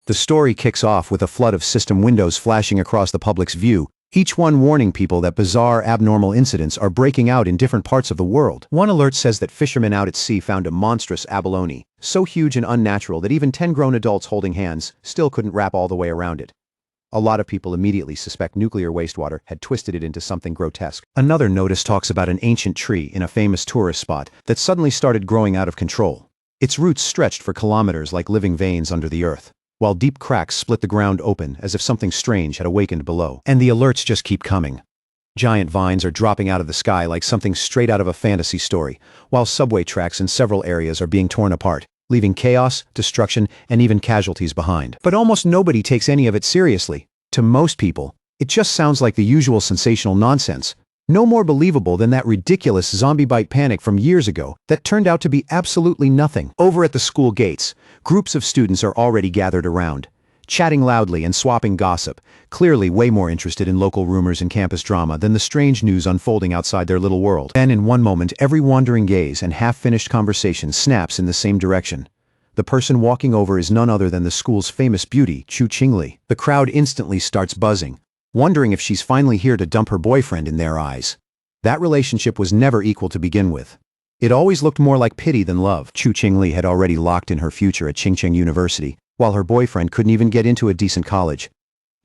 The story kicks off with a flood of system windows flashing across the public's view, each one warning people that bizarre, abnormal incidents are breaking out in different parts of the world. One alert says that fishermen out at sea found a monstrous abalone, so huge and unnatural that even 10 grown adults holding hands still couldn't wrap all the way around it. A lot of people immediately suspect nuclear wastewater had twisted it into something grotesque. Another notice talks about an ancient tree in a famous tourist spot that suddenly started growing out of control. Its roots stretched for kilometers like living veins under the earth, while deep cracks split the ground open as if something strange had awakened below. And the alerts just keep coming. Giant vines are dropping out of the sky like something straight out of a fantasy story, while subway tracks in several areas are being torn apart, leaving chaos, destruction, and even casualties behind. But almost nobody takes any of it seriously. To most people, it just sounds like the usual sensational nonsense. No more believable than that ridiculous zombie bite panic from years ago that turned out to be absolutely nothing. Over at the school gates, groups of students are already gathered around, chatting loudly and swapping gossip, clearly way more interested in local rumors and campus drama than the strange news unfolding outside their little world. Then in one moment, every wandering gaze and half-finished conversation snaps in the same direction. The person walking over is none other than the school's famous beauty, Chu Qingli. The crowd instantly starts buzzing, wondering if she's finally here to dump her boyfriend in their eyes. That relationship was never equal to begin with. It always looked more like pity than love. Chu Qingli had already locked in her future at Qingcheng University, while her boyfriend couldn't even get into a decent college.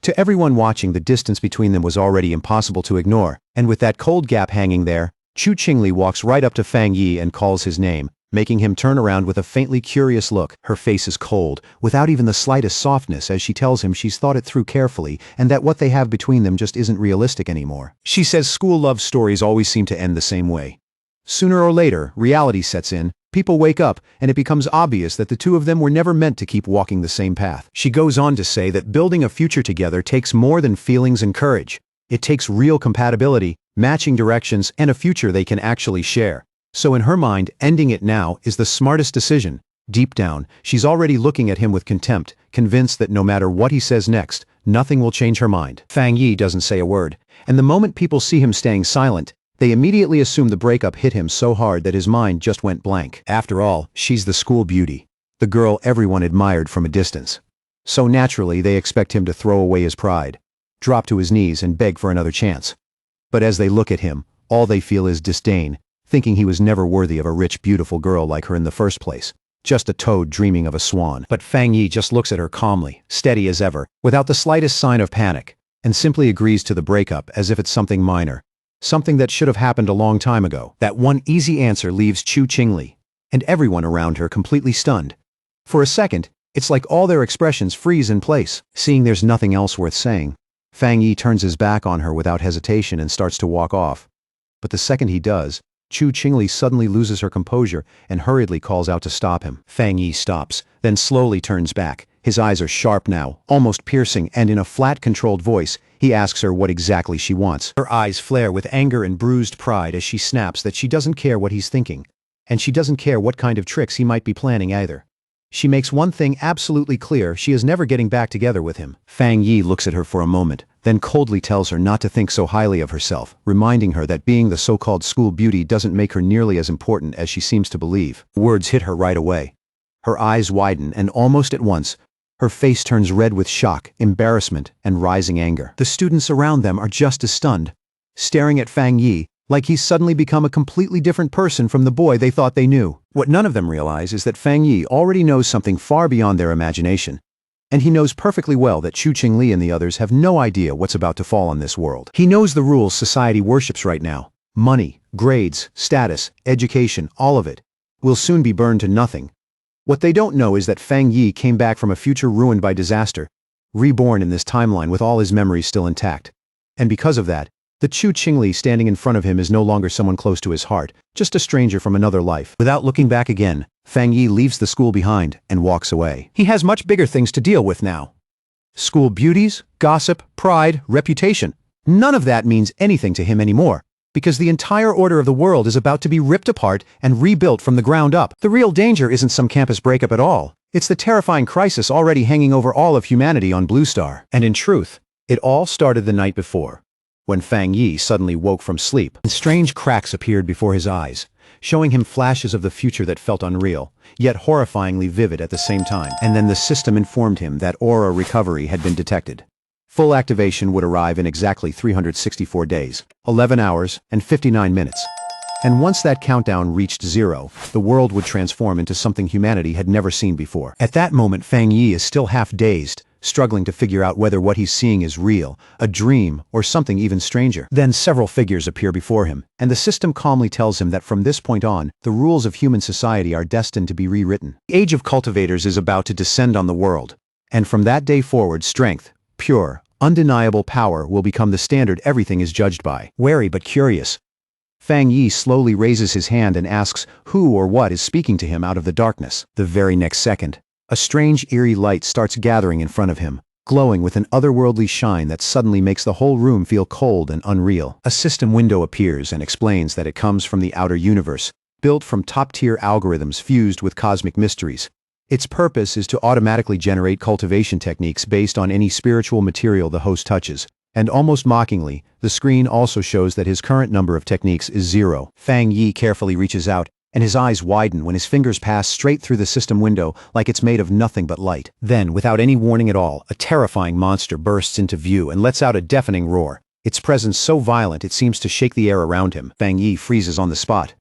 To everyone watching, the distance between them was already impossible to ignore, and with that cold gap hanging there, Chu Qingli walks right up to Fang Yi and calls his name, making him turn around with a faintly curious look. Her face is cold, without even the slightest softness, as she tells him she's thought it through carefully and that what they have between them just isn't realistic anymore. She says school love stories always seem to end the same way. Sooner or later, reality sets in, people wake up, and it becomes obvious that the two of them were never meant to keep walking the same path. She goes on to say that building a future together takes more than feelings and courage. It takes real compatibility, matching directions, and a future they can actually share. So in her mind, ending it now is the smartest decision. Deep down, she's already looking at him with contempt, convinced that no matter what he says next, nothing will change her mind. Fang Yi doesn't say a word, and the moment people see him staying silent, they immediately assume the breakup hit him so hard that his mind just went blank. After all, she's the school beauty, the girl everyone admired from a distance. So naturally, they expect him to throw away his pride, drop to his knees and beg for another chance. But as they look at him, all they feel is disdain, thinking he was never worthy of a rich, beautiful girl like her in the first place. Just a toad dreaming of a swan. But Fang Yi just looks at her calmly, steady as ever, without the slightest sign of panic, and simply agrees to the breakup as if it's something minor. Something that should have happened a long time ago. That one easy answer leaves Chu Qingli and everyone around her completely stunned. For a second, it's like all their expressions freeze in place. Seeing there's nothing else worth saying, Fang Yi turns his back on her without hesitation and starts to walk off. But the second he does, Chu Qingli suddenly loses her composure and hurriedly calls out to stop him. Fang Yi stops, then slowly turns back. His eyes are sharp now, almost piercing, and in a flat, controlled voice, he asks her what exactly she wants. Her eyes flare with anger and bruised pride as she snaps that she doesn't care what he's thinking, and she doesn't care what kind of tricks he might be planning either. She makes one thing absolutely clear: she is never getting back together with him. Fang Yi looks at her for a moment, then coldly tells her not to think so highly of herself, reminding her that being the so-called school beauty doesn't make her nearly as important as she seems to believe. Words hit her right away. Her eyes widen, and almost at once, her face turns red with shock, embarrassment, and rising anger. The students around them are just as stunned, staring at Fang Yi like he's suddenly become a completely different person from the boy they thought they knew. What none of them realize is that Fang Yi already knows something far beyond their imagination, and he knows perfectly well that Chu Qingli and the others have no idea what's about to fall on this world. He knows the rules society worships right now. Money, grades, status, education, all of it will soon be burned to nothing. What they don't know is that Fang Yi came back from a future ruined by disaster, reborn in this timeline with all his memories still intact. And because of that, the Chu Qingli standing in front of him is no longer someone close to his heart, just a stranger from another life. Without looking back again, Fang Yi leaves the school behind and walks away. He has much bigger things to deal with now. School beauties, gossip, pride, reputation. None of that means anything to him anymore, because the entire order of the world is about to be ripped apart and rebuilt from the ground up. The real danger isn't some campus breakup at all. It's the terrifying crisis already hanging over all of humanity on Blue Star. And in truth, it all started the night before. when Fang Yi suddenly woke from sleep, and strange cracks appeared before his eyes, showing him flashes of the future that felt unreal, yet horrifyingly vivid at the same time. And then the system informed him that aura recovery had been detected. Full activation would arrive in exactly 364 days, 11 hours, and 59 minutes. And once that countdown reached 0, the world would transform into something humanity had never seen before. At that moment, Fang Yi is still half dazed, struggling to figure out whether what he's seeing is real, a dream, or something even stranger. Then several figures appear before him, and the system calmly tells him that from this point on, the rules of human society are destined to be rewritten. The age of cultivators is about to descend on the world, and from that day forward, strength, pure, undeniable power will become the standard everything is judged by. Wary but curious, Fang Yi slowly raises his hand and asks who or what is speaking to him out of the darkness. The very next second, a strange eerie light starts gathering in front of him, glowing with an otherworldly shine that suddenly makes the whole room feel cold and unreal. A system window appears and explains that it comes from the outer universe, built from top-tier algorithms fused with cosmic mysteries. Its purpose is to automatically generate cultivation techniques based on any spiritual material the host touches. And almost mockingly, the screen also shows that his current number of techniques is 0. Fang Yi carefully reaches out, and his eyes widen when his fingers pass straight through the system window like it's made of nothing but light. Then, without any warning at all, a terrifying monster bursts into view and lets out a deafening roar. Its presence so violent it seems to shake the air around him. Fang Yi freezes on the spot.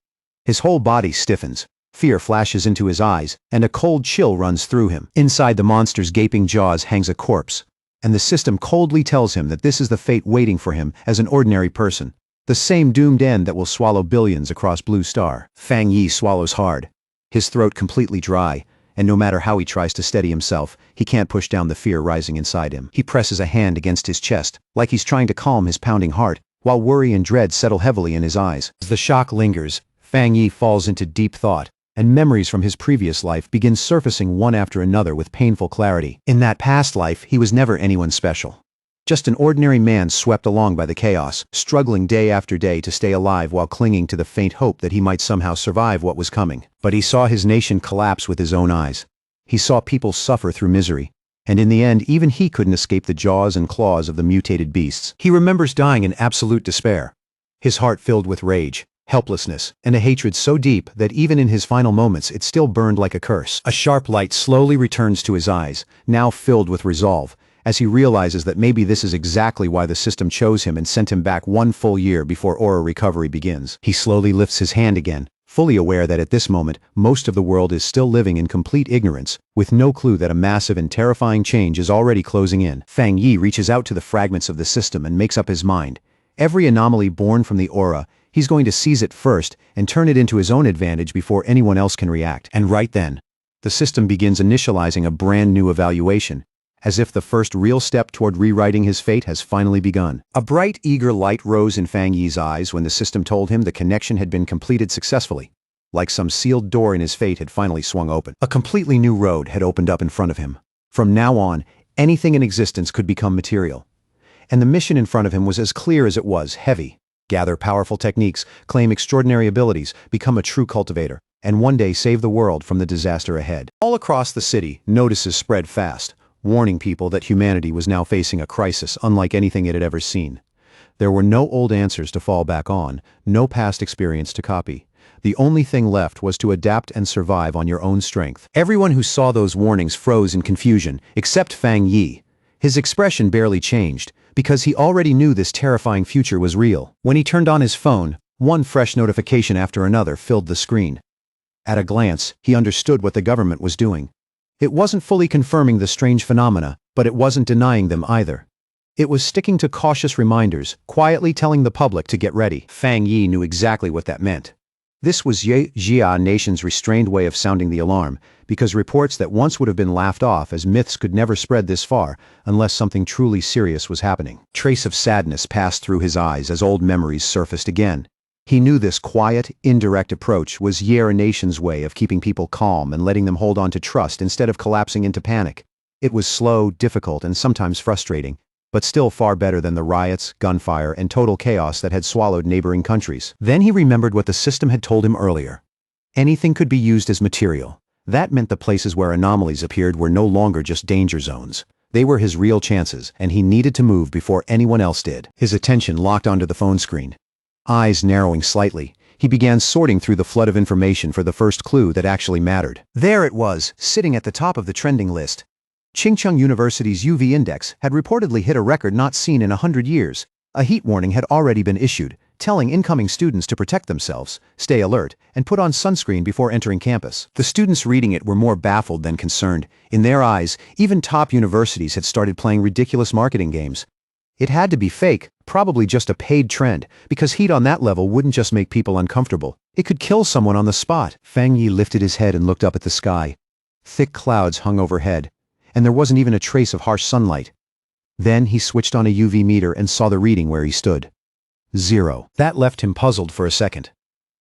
His whole body stiffens. Fear flashes into his eyes, and a cold chill runs through him. Inside the monster's gaping jaws hangs a corpse, and the system coldly tells him that this is the fate waiting for him as an ordinary person. The same doomed end that will swallow billions across Blue Star. Fang Yi swallows hard, his throat completely dry, and no matter how he tries to steady himself, he can't push down the fear rising inside him. He presses a hand against his chest, like he's trying to calm his pounding heart, while worry and dread settle heavily in his eyes. As the shock lingers, Fang Yi falls into deep thought, and memories from his previous life begin surfacing one after another with painful clarity. In that past life, he was never anyone special. Just an ordinary man swept along by the chaos, struggling day after day to stay alive while clinging to the faint hope that he might somehow survive what was coming. But he saw his nation collapse with his own eyes. He saw people suffer through misery, and in the end, even he couldn't escape the jaws and claws of the mutated beasts. He remembers dying in absolute despair, his heart filled with rage, helplessness, and a hatred so deep that even in his final moments it still burned like a curse. A sharp light slowly returns to his eyes, now filled with resolve, as he realizes that maybe this is exactly why the system chose him and sent him back 1 full year before aura recovery begins. He slowly lifts his hand again, fully aware that at this moment, most of the world is still living in complete ignorance, with no clue that a massive and terrifying change is already closing in. Fang Yi reaches out to the fragments of the system and makes up his mind. Every anomaly born from the aura, he's going to seize it first and turn it into his own advantage before anyone else can react. And right then, the system begins initializing a brand new evaluation, as if the first real step toward rewriting his fate has finally begun. A bright, eager light rose in Fang Yi's eyes when the system told him the connection had been completed successfully, like some sealed door in his fate had finally swung open. A completely new road had opened up in front of him. From now on, anything in existence could become material. And the mission in front of him was as clear as it was heavy. Gather powerful techniques, claim extraordinary abilities, become a true cultivator, and one day save the world from the disaster ahead. All across the city, notices spread fast, warning people that humanity was now facing a crisis unlike anything it had ever seen. There were no old answers to fall back on, no past experience to copy. The only thing left was to adapt and survive on your own strength. Everyone who saw those warnings froze in confusion, except Fang Yi. His expression barely changed, because he already knew this terrifying future was real. When he turned on his phone, one fresh notification after another filled the screen. At a glance, he understood what the government was doing. It wasn't fully confirming the strange phenomena, but it wasn't denying them either. It was sticking to cautious reminders, quietly telling the public to get ready. Fang Yi knew exactly what that meant. This was Jia Nation's restrained way of sounding the alarm, because reports that once would have been laughed off as myths could never spread this far unless something truly serious was happening. Trace of sadness passed through his eyes as old memories surfaced again. He knew this quiet, indirect approach was Jia Nation's way of keeping people calm and letting them hold on to trust instead of collapsing into panic. It was slow, difficult, and sometimes frustrating, but still far better than the riots, gunfire, and total chaos that had swallowed neighboring countries. Then he remembered what the system had told him earlier. Anything could be used as material. That meant the places where anomalies appeared were no longer just danger zones. They were his real chances, and he needed to move before anyone else did. His attention locked onto the phone screen. Eyes narrowing slightly, he began sorting through the flood of information for the first clue that actually mattered. There it was, sitting at the top of the trending list. Chingcheng University's UV index had reportedly hit a record not seen in 100 years. A heat warning had already been issued, telling incoming students to protect themselves, stay alert, and put on sunscreen before entering campus. The students reading it were more baffled than concerned. In their eyes, even top universities had started playing ridiculous marketing games. It had to be fake, probably just a paid trend, because heat on that level wouldn't just make people uncomfortable. It could kill someone on the spot. Fang Yi lifted his head and looked up at the sky. Thick clouds hung overhead, and there wasn't even a trace of harsh sunlight. Then he switched on a UV meter and saw the reading where he stood. 0. That left him puzzled for a second.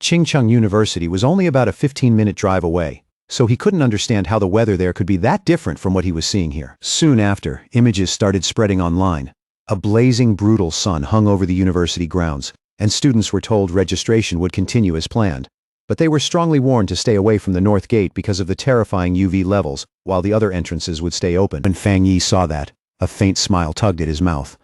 Chingcheng University was only about a 15-minute drive away, so he couldn't understand how the weather there could be that different from what he was seeing here. Soon after, images started spreading online. A blazing, brutal sun hung over the university grounds, and students were told registration would continue as planned. But they were strongly warned to stay away from the north gate because of the terrifying UV levels, while the other entrances would stay open. When Fang Yi saw that, a faint smile tugged at his mouth.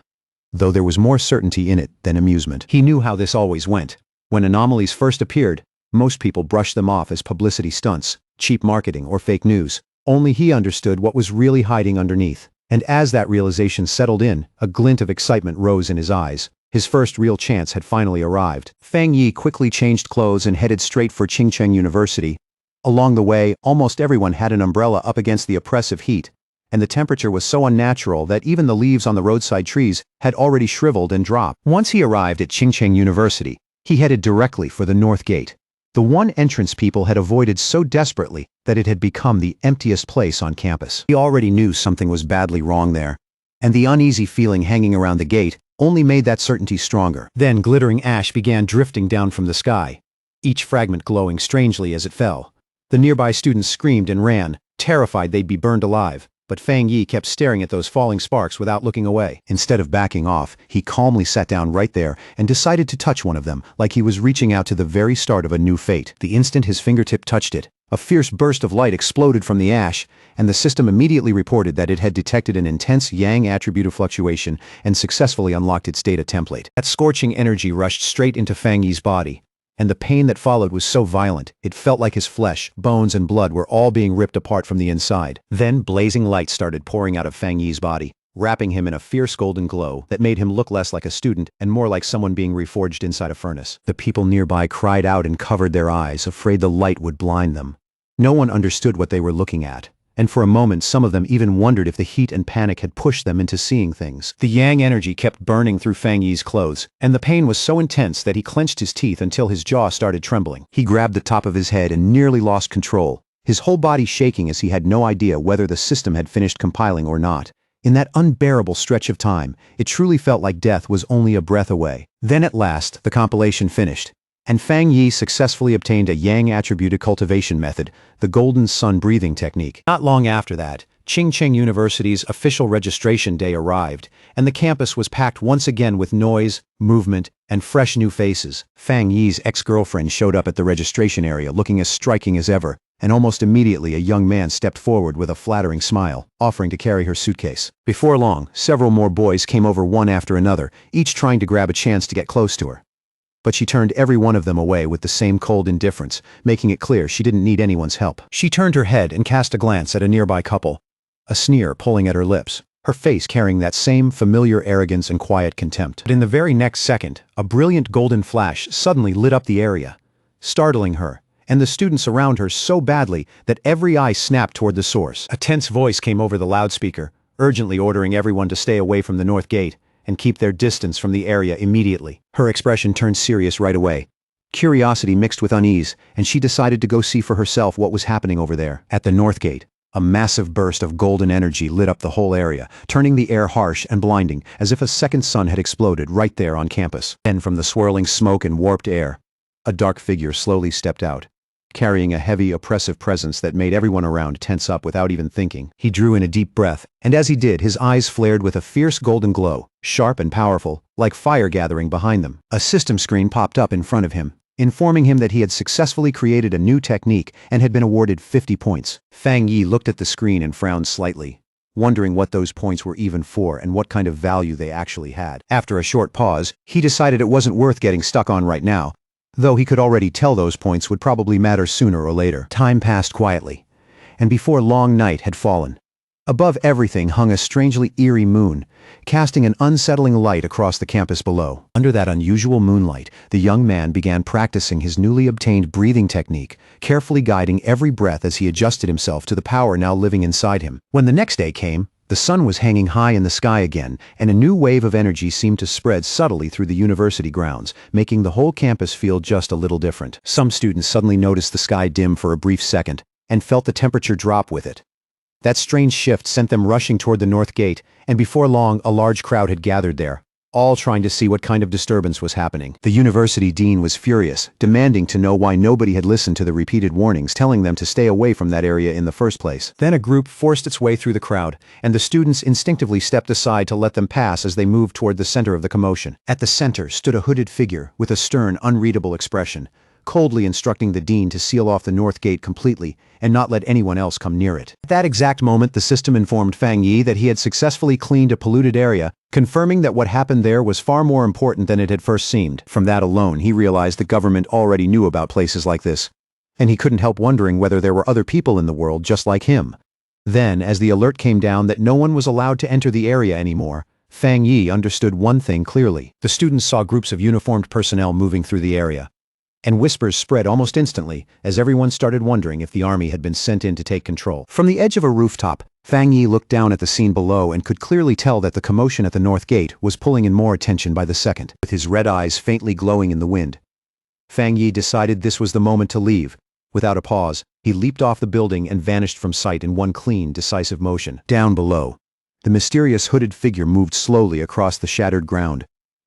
Though there was more certainty in it than amusement. He knew how this always went. When anomalies first appeared, most people brushed them off as publicity stunts, cheap marketing, or fake news. Only he understood what was really hiding underneath. And as that realization settled in, a glint of excitement rose in his eyes. His first real chance had finally arrived. Fang Yi quickly changed clothes and headed straight for Chingcheng University. Along the way, almost everyone had an umbrella up against the oppressive heat, and the temperature was so unnatural that even the leaves on the roadside trees had already shriveled and dropped. Once he arrived at Chingcheng University, he headed directly for the north gate. The one entrance people had avoided so desperately that it had become the emptiest place on campus. He already knew something was badly wrong there, and the uneasy feeling hanging around the gate only made that certainty stronger. Then glittering ash began drifting down from the sky, each fragment glowing strangely as it fell. The nearby students screamed and ran, terrified they'd be burned alive. But Fang Yi kept staring at those falling sparks without looking away. Instead of backing off, he calmly sat down right there and decided to touch one of them, like he was reaching out to the very start of a new fate. The instant his fingertip touched it, a fierce burst of light exploded from the ash, and the system immediately reported that it had detected an intense yang attribute of fluctuation and successfully unlocked its data template. That scorching energy rushed straight into Fang Yi's body, and the pain that followed was so violent, it felt like his flesh, bones, and blood were all being ripped apart from the inside. Then blazing light started pouring out of Fang Yi's body, wrapping him in a fierce golden glow that made him look less like a student and more like someone being reforged inside a furnace. The people nearby cried out and covered their eyes, afraid the light would blind them. No one understood what they were looking at, and for a moment some of them even wondered if the heat and panic had pushed them into seeing things. The yang energy kept burning through Fang Yi's clothes, and the pain was so intense that he clenched his teeth until his jaw started trembling. He grabbed the top of his head and nearly lost control, his whole body shaking as he had no idea whether the system had finished compiling or not. In that unbearable stretch of time, it truly felt like death was only a breath away. Then at last, the compilation finished, and Fang Yi successfully obtained a yang-attributed cultivation method, the golden sun breathing technique. Not long after that, Chingcheng University's official registration day arrived, and the campus was packed once again with noise, movement, and fresh new faces. Fang Yi's ex-girlfriend showed up at the registration area looking as striking as ever, and almost immediately a young man stepped forward with a flattering smile, offering to carry her suitcase. Before long, several more boys came over one after another, each trying to grab a chance to get close to her. But she turned every one of them away with the same cold indifference, making it clear she didn't need anyone's help. She turned her head and cast a glance at a nearby couple, a sneer pulling at her lips, her face carrying that same familiar arrogance and quiet contempt. But in the very next second, a brilliant golden flash suddenly lit up the area, startling her, and the students around her so badly that every eye snapped toward the source. A tense voice came over the loudspeaker, urgently ordering everyone to stay away from the north gate and keep their distance from the area immediately. Her expression turned serious right away. Curiosity mixed with unease, and she decided to go see for herself what was happening over there. At the north gate, a massive burst of golden energy lit up the whole area, turning the air harsh and blinding, as if a second sun had exploded right there on campus. Then from the swirling smoke and warped air, a dark figure slowly stepped out, carrying a heavy, oppressive presence that made everyone around tense up without even thinking. He drew in a deep breath, and as he did, his eyes flared with a fierce golden glow, sharp and powerful, like fire gathering behind them. A system screen popped up in front of him, informing him that he had successfully created a new technique and had been awarded 50 points. Fang Yi looked at the screen and frowned slightly. wondering what those points were even for and what kind of value they actually had. After a short pause, he decided it wasn't worth getting stuck on right now, though he could already tell those points would probably matter sooner or later. Time passed quietly, and before long night had fallen. Above everything hung a strangely eerie moon, casting an unsettling light across the campus below. Under that unusual moonlight, the young man began practicing his newly obtained breathing technique, carefully guiding every breath as he adjusted himself to the power now living inside him. When the next day came, the sun was hanging high in the sky again, and a new wave of energy seemed to spread subtly through the university grounds, making the whole campus feel just a little different. Some students suddenly noticed the sky dim for a brief second, and felt the temperature drop with it. That strange shift sent them rushing toward the north gate, and before long a large crowd had gathered there, all trying to see what kind of disturbance was happening. The university dean was furious, demanding to know why nobody had listened to the repeated warnings telling them to stay away from that area in the first place. Then a group forced its way through the crowd, and the students instinctively stepped aside to let them pass as they moved toward the center of the commotion. At the center stood a hooded figure with a stern, unreadable expression, coldly instructing the dean to seal off the north gate completely and not let anyone else come near it. At that exact moment, the system informed Fang Yi that he had successfully cleaned a polluted area, confirming that what happened there was far more important than it had first seemed. From that alone, he realized the government already knew about places like this, and he couldn't help wondering whether there were other people in the world just like him. Then, as the alert came down that no one was allowed to enter the area anymore, Fang Yi understood one thing clearly. The students saw groups of uniformed personnel moving through the area, and whispers spread almost instantly as everyone started wondering if the army had been sent in to take control. From the edge of a rooftop, Fang Yi looked down at the scene below and could clearly tell that the commotion at the north gate was pulling in more attention by the second. With his red eyes faintly glowing in the wind, Fang Yi decided this was the moment to leave. Without a pause, he leaped off the building and vanished from sight in one clean, decisive motion. Down below, the mysterious hooded figure moved slowly across the shattered ground,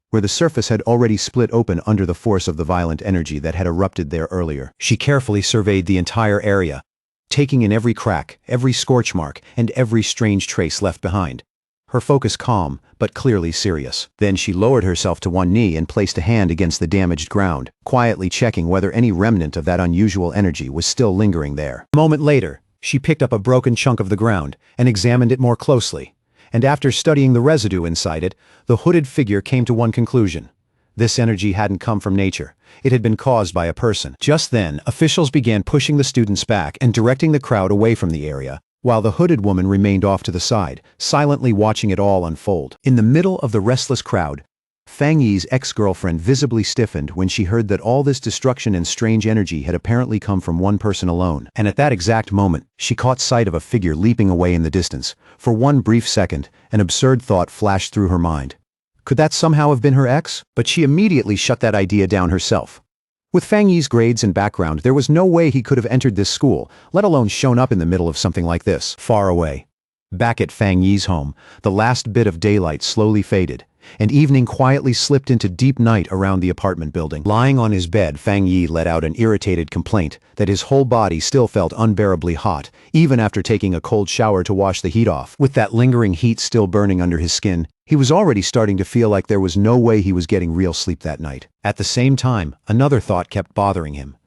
where the surface had already split open under the force of the violent energy that had erupted there earlier. She carefully surveyed the entire area, taking in every crack, every scorch mark, and every strange trace left behind. Her focus calm, but clearly serious. Then she lowered herself to one knee and placed a hand against the damaged ground, quietly checking whether any remnant of that unusual energy was still lingering there. A moment later, she picked up a broken chunk of the ground and examined it more closely. And after studying the residue inside it, the hooded figure came to one conclusion. This energy hadn't come from nature. It had been caused by a person. Just then, officials began pushing the students back and directing the crowd away from the area, while the hooded woman remained off to the side, silently watching it all unfold. In the middle of the restless crowd, Fang Yi's ex-girlfriend visibly stiffened when she heard that all this destruction and strange energy had apparently come from one person alone. And at that exact moment, she caught sight of a figure leaping away in the distance. For one brief second, an absurd thought flashed through her mind. Could that somehow have been her ex? But she immediately shut that idea down herself. With Fang Yi's grades and background, there was no way he could have entered this school, let alone shown up in the middle of something like this. Far away, back at Fang Yi's home, the last bit of daylight slowly faded, and evening quietly slipped into deep night around the apartment building. Lying on his bed, Fang Yi let out an irritated complaint that his whole body still felt unbearably hot, even after taking a cold shower to wash the heat off. With that lingering heat still burning under his skin, he was already starting to feel like there was no way he was getting real sleep that night. At the same time, another thought kept bothering him.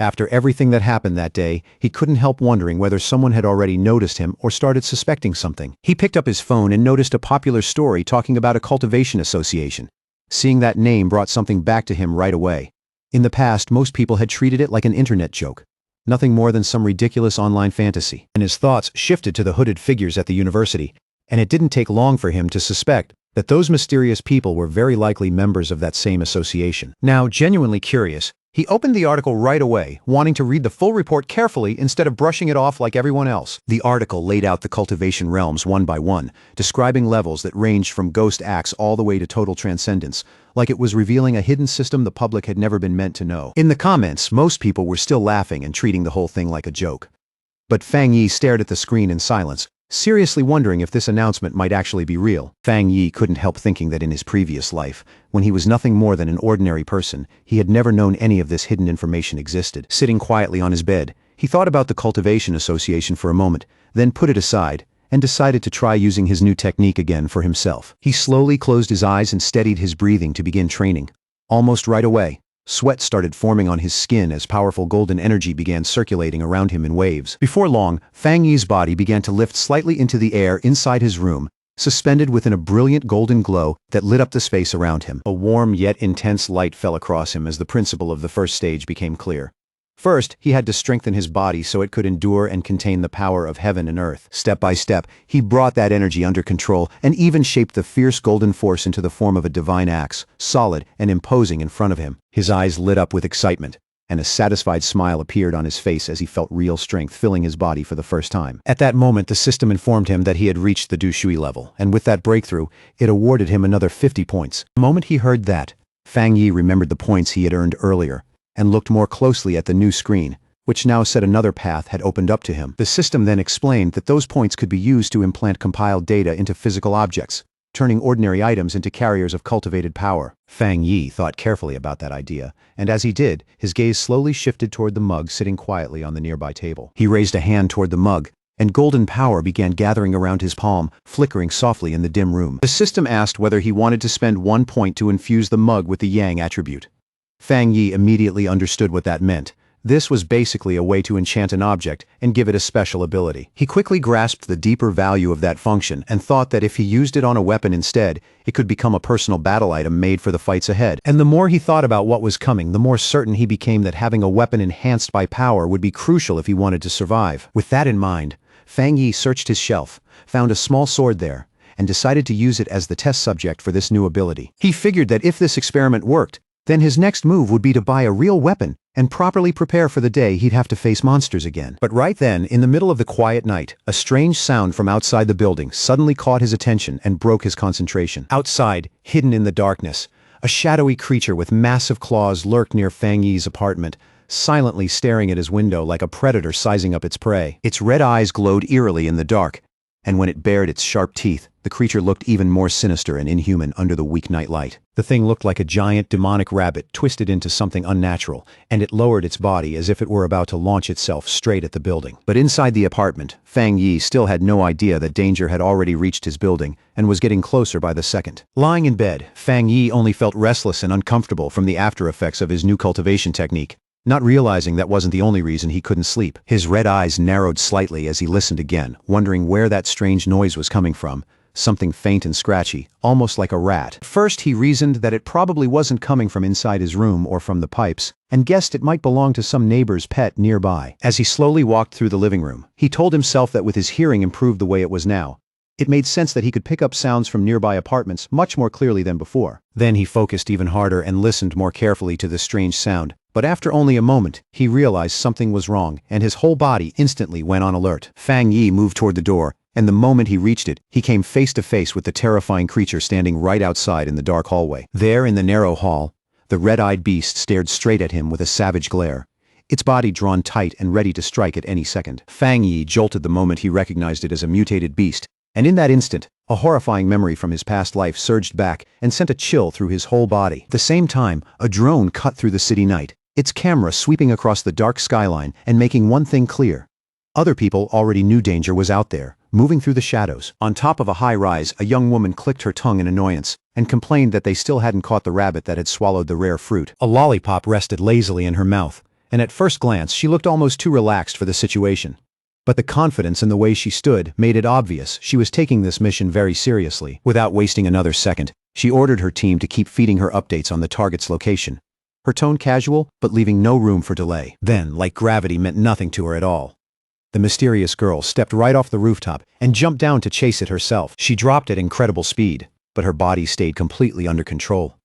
After everything that happened that day, he couldn't help wondering whether someone had already noticed him or started suspecting something. He picked up his phone and noticed a popular story talking about a cultivation association. Seeing that name brought something back to him right away. In the past, most people had treated it like an internet joke, nothing more than some ridiculous online fantasy. And his thoughts shifted to the hooded figures at the university, and it didn't take long for him to suspect that those mysterious people were very likely members of that same association. Now, genuinely curious, he opened the article right away, wanting to read the full report carefully instead of brushing it off like everyone else. The article laid out the cultivation realms one by one, describing levels that ranged from ghost acts all the way to total transcendence, like it was revealing a hidden system the public had never been meant to know. In the comments, most people were still laughing and treating the whole thing like a joke. But Fang Yi stared at the screen in silence, seriously wondering if this announcement might actually be real. Fang Yi couldn't help thinking that in his previous life, when he was nothing more than an ordinary person, he had never known any of this hidden information existed. Sitting quietly on his bed, he thought about the Cultivation Association for a moment, then put it aside, and decided to try using his new technique again for himself. He slowly closed his eyes and steadied his breathing to begin training. Almost right away, Sweat started forming on his skin as powerful golden energy began circulating around him in waves. Before long, Fang Yi's body began to lift slightly into the air inside his room, suspended within a brilliant golden glow that lit up the space around him. A warm yet intense light fell across him as the principle of the first stage became clear. First, he had to strengthen his body so it could endure and contain the power of heaven and earth. Step by step, he brought that energy under control and even shaped the fierce golden force into the form of a divine axe, solid and imposing in front of him. His eyes lit up with excitement, and a satisfied smile appeared on his face as he felt real strength filling his body for the first time. At that moment, the system informed him that he had reached the Du Shui level, and with that breakthrough, it awarded him another 50 points. The moment he heard that, Fang Yi remembered the points he had earned earlier, and looked more closely at the new screen, which now said another path had opened up to him. The system then explained that those points could be used to implant compiled data into physical objects, turning ordinary items into carriers of cultivated power. Fang Yi thought carefully about that idea, and as he did, his gaze slowly shifted toward the mug sitting quietly on the nearby table. He raised a hand toward the mug, and golden power began gathering around his palm, flickering softly in the dim room. The system asked whether he wanted to spend 1 point to infuse the mug with the Yang attribute. Fang Yi immediately understood what that meant. This was basically a way to enchant an object and give it a special ability. He quickly grasped the deeper value of that function and thought that if he used it on a weapon instead, it could become a personal battle item made for the fights ahead. And the more he thought about what was coming, the more certain he became that having a weapon enhanced by power would be crucial if he wanted to survive. With that in mind, Fang Yi searched his shelf, found a small sword there, and decided to use it as the test subject for this new ability. He figured that if this experiment worked, then his next move would be to buy a real weapon and properly prepare for the day he'd have to face monsters again. But right then, in the middle of the quiet night, a strange sound from outside the building suddenly caught his attention and broke his concentration. Outside, hidden in the darkness, a shadowy creature with massive claws lurked near Fang Yi's apartment, silently staring at his window like a predator sizing up its prey. Its red eyes glowed eerily in the dark, and when it bared its sharp teeth, the creature looked even more sinister and inhuman under the weak night light. The thing looked like a giant demonic rabbit twisted into something unnatural, and it lowered its body as if it were about to launch itself straight at the building. But inside the apartment, Fang Yi still had no idea that danger had already reached his building and was getting closer by the second. Lying in bed, Fang Yi only felt restless and uncomfortable from the after effects of his new cultivation technique. Not realizing that wasn't the only reason he couldn't sleep. His red eyes narrowed slightly as he listened again, wondering where that strange noise was coming from. Something faint and scratchy, almost like a rat. At first he reasoned that it probably wasn't coming from inside his room or from the pipes, and guessed it might belong to some neighbor's pet nearby. As he slowly walked through the living room, he told himself that with his hearing improved the way it was now, it made sense that he could pick up sounds from nearby apartments much more clearly than before. Then he focused even harder and listened more carefully to the strange sound. But after only a moment, he realized something was wrong, and his whole body instantly went on alert. Fang Yi moved toward the door, and the moment he reached it, he came face to face with the terrifying creature standing right outside in the dark hallway. There in the narrow hall, the red-eyed beast stared straight at him with a savage glare, its body drawn tight and ready to strike at any second. Fang Yi jolted the moment he recognized it as a mutated beast, and in that instant, a horrifying memory from his past life surged back and sent a chill through his whole body. At the same time, a drone cut through the city night, its camera sweeping across the dark skyline and making one thing clear. Other people already knew danger was out there, moving through the shadows. On top of a high rise, a young woman clicked her tongue in annoyance and complained that they still hadn't caught the rabbit that had swallowed the rare fruit. A lollipop rested lazily in her mouth, and at first glance she looked almost too relaxed for the situation. But the confidence in the way she stood made it obvious she was taking this mission very seriously. Without wasting another second, she ordered her team to keep feeding her updates on the target's location. Her tone casual, but leaving no room for delay. Then, like gravity meant nothing to her at all, the mysterious girl stepped right off the rooftop and jumped down to chase it herself. She dropped at incredible speed, but her body stayed completely under control,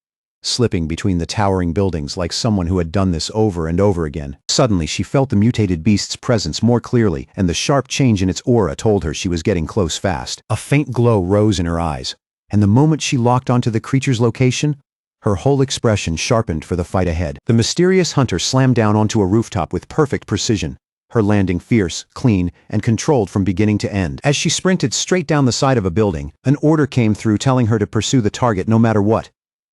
slipping between the towering buildings like someone who had done this over and over again. Suddenly, she felt the mutated beast's presence more clearly, and the sharp change in its aura told her she was getting close fast. A faint glow rose in her eyes, and the moment she locked onto the creature's location, her whole expression sharpened for the fight ahead. The mysterious hunter slammed down onto a rooftop with perfect precision, her landing fierce, clean, and controlled from beginning to end. As she sprinted straight down the side of a building, an order came through telling her to pursue the target no matter what.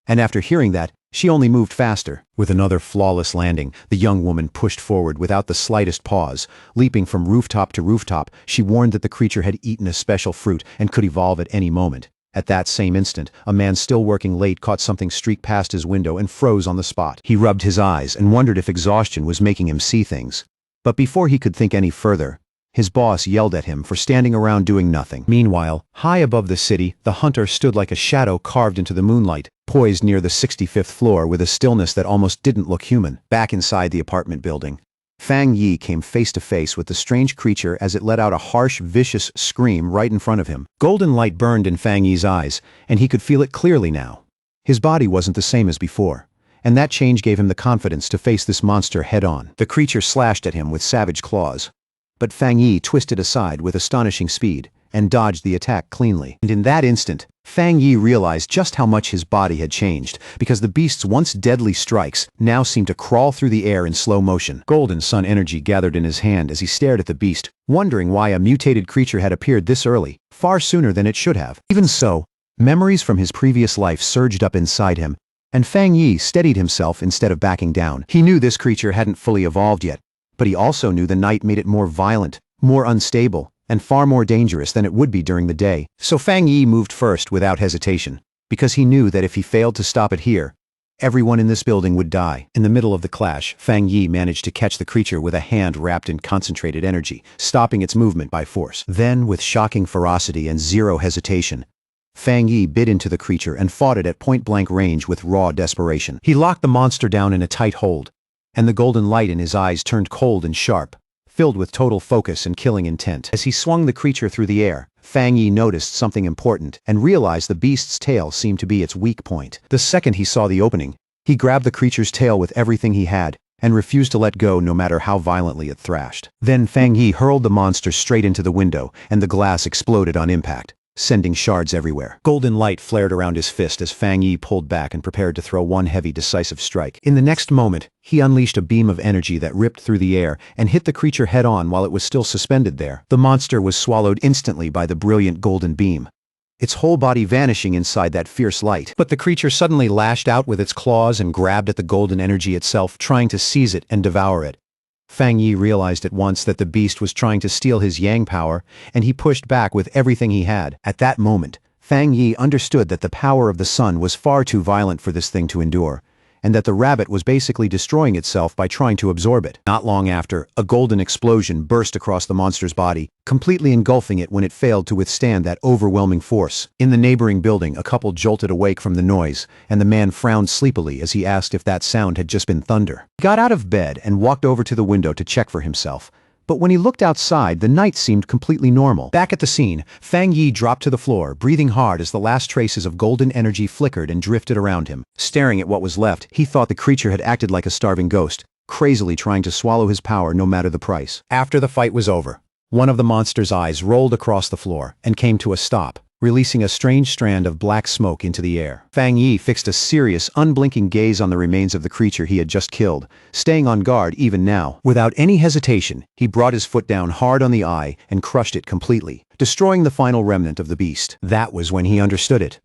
And after hearing that, she only moved faster. With another flawless landing, the young woman pushed forward without the slightest pause. Leaping from rooftop to rooftop, she warned that the creature had eaten a special fruit and could evolve at any moment. At that same instant, a man still working late caught something streak past his window and froze on the spot. He rubbed his eyes and wondered if exhaustion was making him see things. But before he could think any further, his boss yelled at him for standing around doing nothing. Meanwhile, high above the city, the hunter stood like a shadow carved into the moonlight, poised near the 65th floor with a stillness that almost didn't look human. Back inside the apartment building, Fang Yi came face to face with the strange creature as it let out a harsh, vicious scream right in front of him. Golden light burned in Fang Yi's eyes, and he could feel it clearly now. His body wasn't the same as before, and that change gave him the confidence to face this monster head-on. The creature slashed at him with savage claws, but Fang Yi twisted aside with astonishing speed and dodged the attack cleanly. And in that instant, Fang Yi realized just how much his body had changed, because the beast's once deadly strikes now seemed to crawl through the air in slow motion. Golden sun energy gathered in his hand as he stared at the beast, wondering why a mutated creature had appeared this early, far sooner than it should have. Even so, memories from his previous life surged up inside him, and Fang Yi steadied himself instead of backing down. He knew this creature hadn't fully evolved yet, but he also knew the night made it more violent, more unstable, and far more dangerous than it would be during the day. So Fang Yi moved first without hesitation, because he knew that if he failed to stop it here, everyone in this building would die. In the middle of the clash, Fang Yi managed to catch the creature with a hand wrapped in concentrated energy, stopping its movement by force. Then, with shocking ferocity and zero hesitation, Fang Yi bit into the creature and fought it at point-blank range with raw desperation. He locked the monster down in a tight hold, and the golden light in his eyes turned cold and sharp, filled with total focus and killing intent. As he swung the creature through the air, Fang Yi noticed something important and realized the beast's tail seemed to be its weak point. The second he saw the opening, he grabbed the creature's tail with everything he had and refused to let go no matter how violently it thrashed. Then Fang Yi hurled the monster straight into the window, and the glass exploded on impact, sending shards everywhere. Golden light flared around his fist as Fang Yi pulled back and prepared to throw one heavy, decisive strike. In the next moment, he unleashed a beam of energy that ripped through the air and hit the creature head-on while it was still suspended there. The monster was swallowed instantly by the brilliant golden beam, its whole body vanishing inside that fierce light. But the creature suddenly lashed out with its claws and grabbed at the golden energy itself, trying to seize it and devour it. Fang Yi realized at once that the beast was trying to steal his yang power, and he pushed back with everything he had. At that moment, Fang Yi understood that the power of the sun was far too violent for this thing to endure, and that the rabbit was basically destroying itself by trying to absorb it. Not long after, a golden explosion burst across the monster's body, completely engulfing it when it failed to withstand that overwhelming force. In the neighboring building, a couple jolted awake from the noise, and the man frowned sleepily as he asked if that sound had just been thunder. He got out of bed and walked over to the window to check for himself. But when he looked outside, the night seemed completely normal. Back at the scene, Fang Yi dropped to the floor, breathing hard as the last traces of golden energy flickered and drifted around him. Staring at what was left, he thought the creature had acted like a starving ghost, crazily trying to swallow his power no matter the price. After the fight was over, one of the monster's eyes rolled across the floor and came to a stop, releasing a strange strand of black smoke into the air. Fang Yi fixed a serious, unblinking gaze on the remains of the creature he had just killed, staying on guard even now. Without any hesitation, he brought his foot down hard on the eye and crushed it completely, destroying the final remnant of the beast. That was when he understood it.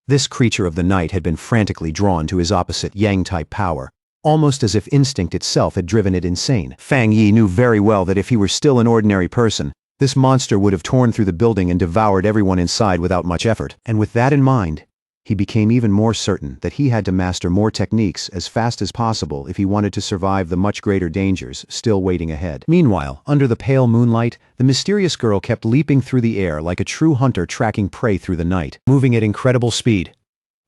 This creature of the night had been frantically drawn to his opposite Yang-type power, almost as if instinct itself had driven it insane. Fang Yi knew very well that if he were still an ordinary person, this monster would have torn through the building and devoured everyone inside without much effort. And with that in mind, he became even more certain that he had to master more techniques as fast as possible if he wanted to survive the much greater dangers still waiting ahead. Meanwhile, under the pale moonlight, the mysterious girl kept leaping through the air like a true hunter tracking prey through the night, moving at incredible speed.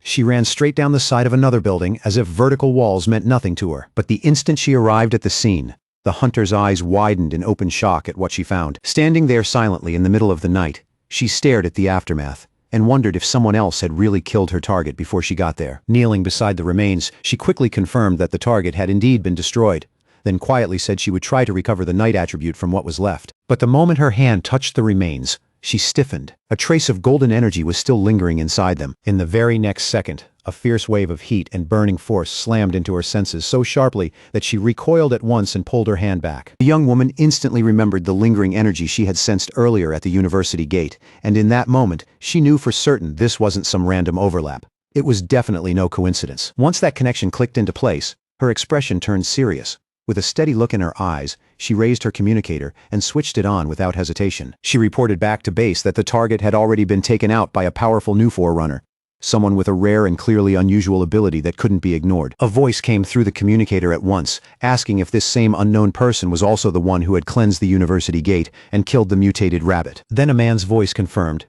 She ran straight down the side of another building as if vertical walls meant nothing to her. But the instant she arrived at the scene, the hunter's eyes widened in open shock at what she found. Standing there silently in the middle of the night, she stared at the aftermath and wondered if someone else had really killed her target before she got there. Kneeling beside the remains, she quickly confirmed that the target had indeed been destroyed, then quietly said she would try to recover the night attribute from what was left. But the moment her hand touched the remains, she stiffened. A trace of golden energy was still lingering inside them. In the very next second, a fierce wave of heat and burning force slammed into her senses so sharply that she recoiled at once and pulled her hand back. The young woman instantly remembered the lingering energy she had sensed earlier at the university gate, and in that moment, she knew for certain this wasn't some random overlap. It was definitely no coincidence. Once that connection clicked into place, her expression turned serious. With a steady look in her eyes, she raised her communicator and switched it on without hesitation. She reported back to base that the target had already been taken out by a powerful new forerunner, someone with a rare and clearly unusual ability that couldn't be ignored. A voice came through the communicator at once, asking if this same unknown person was also the one who had cleansed the university gate and killed the mutated rabbit. Then a man's voice confirmed.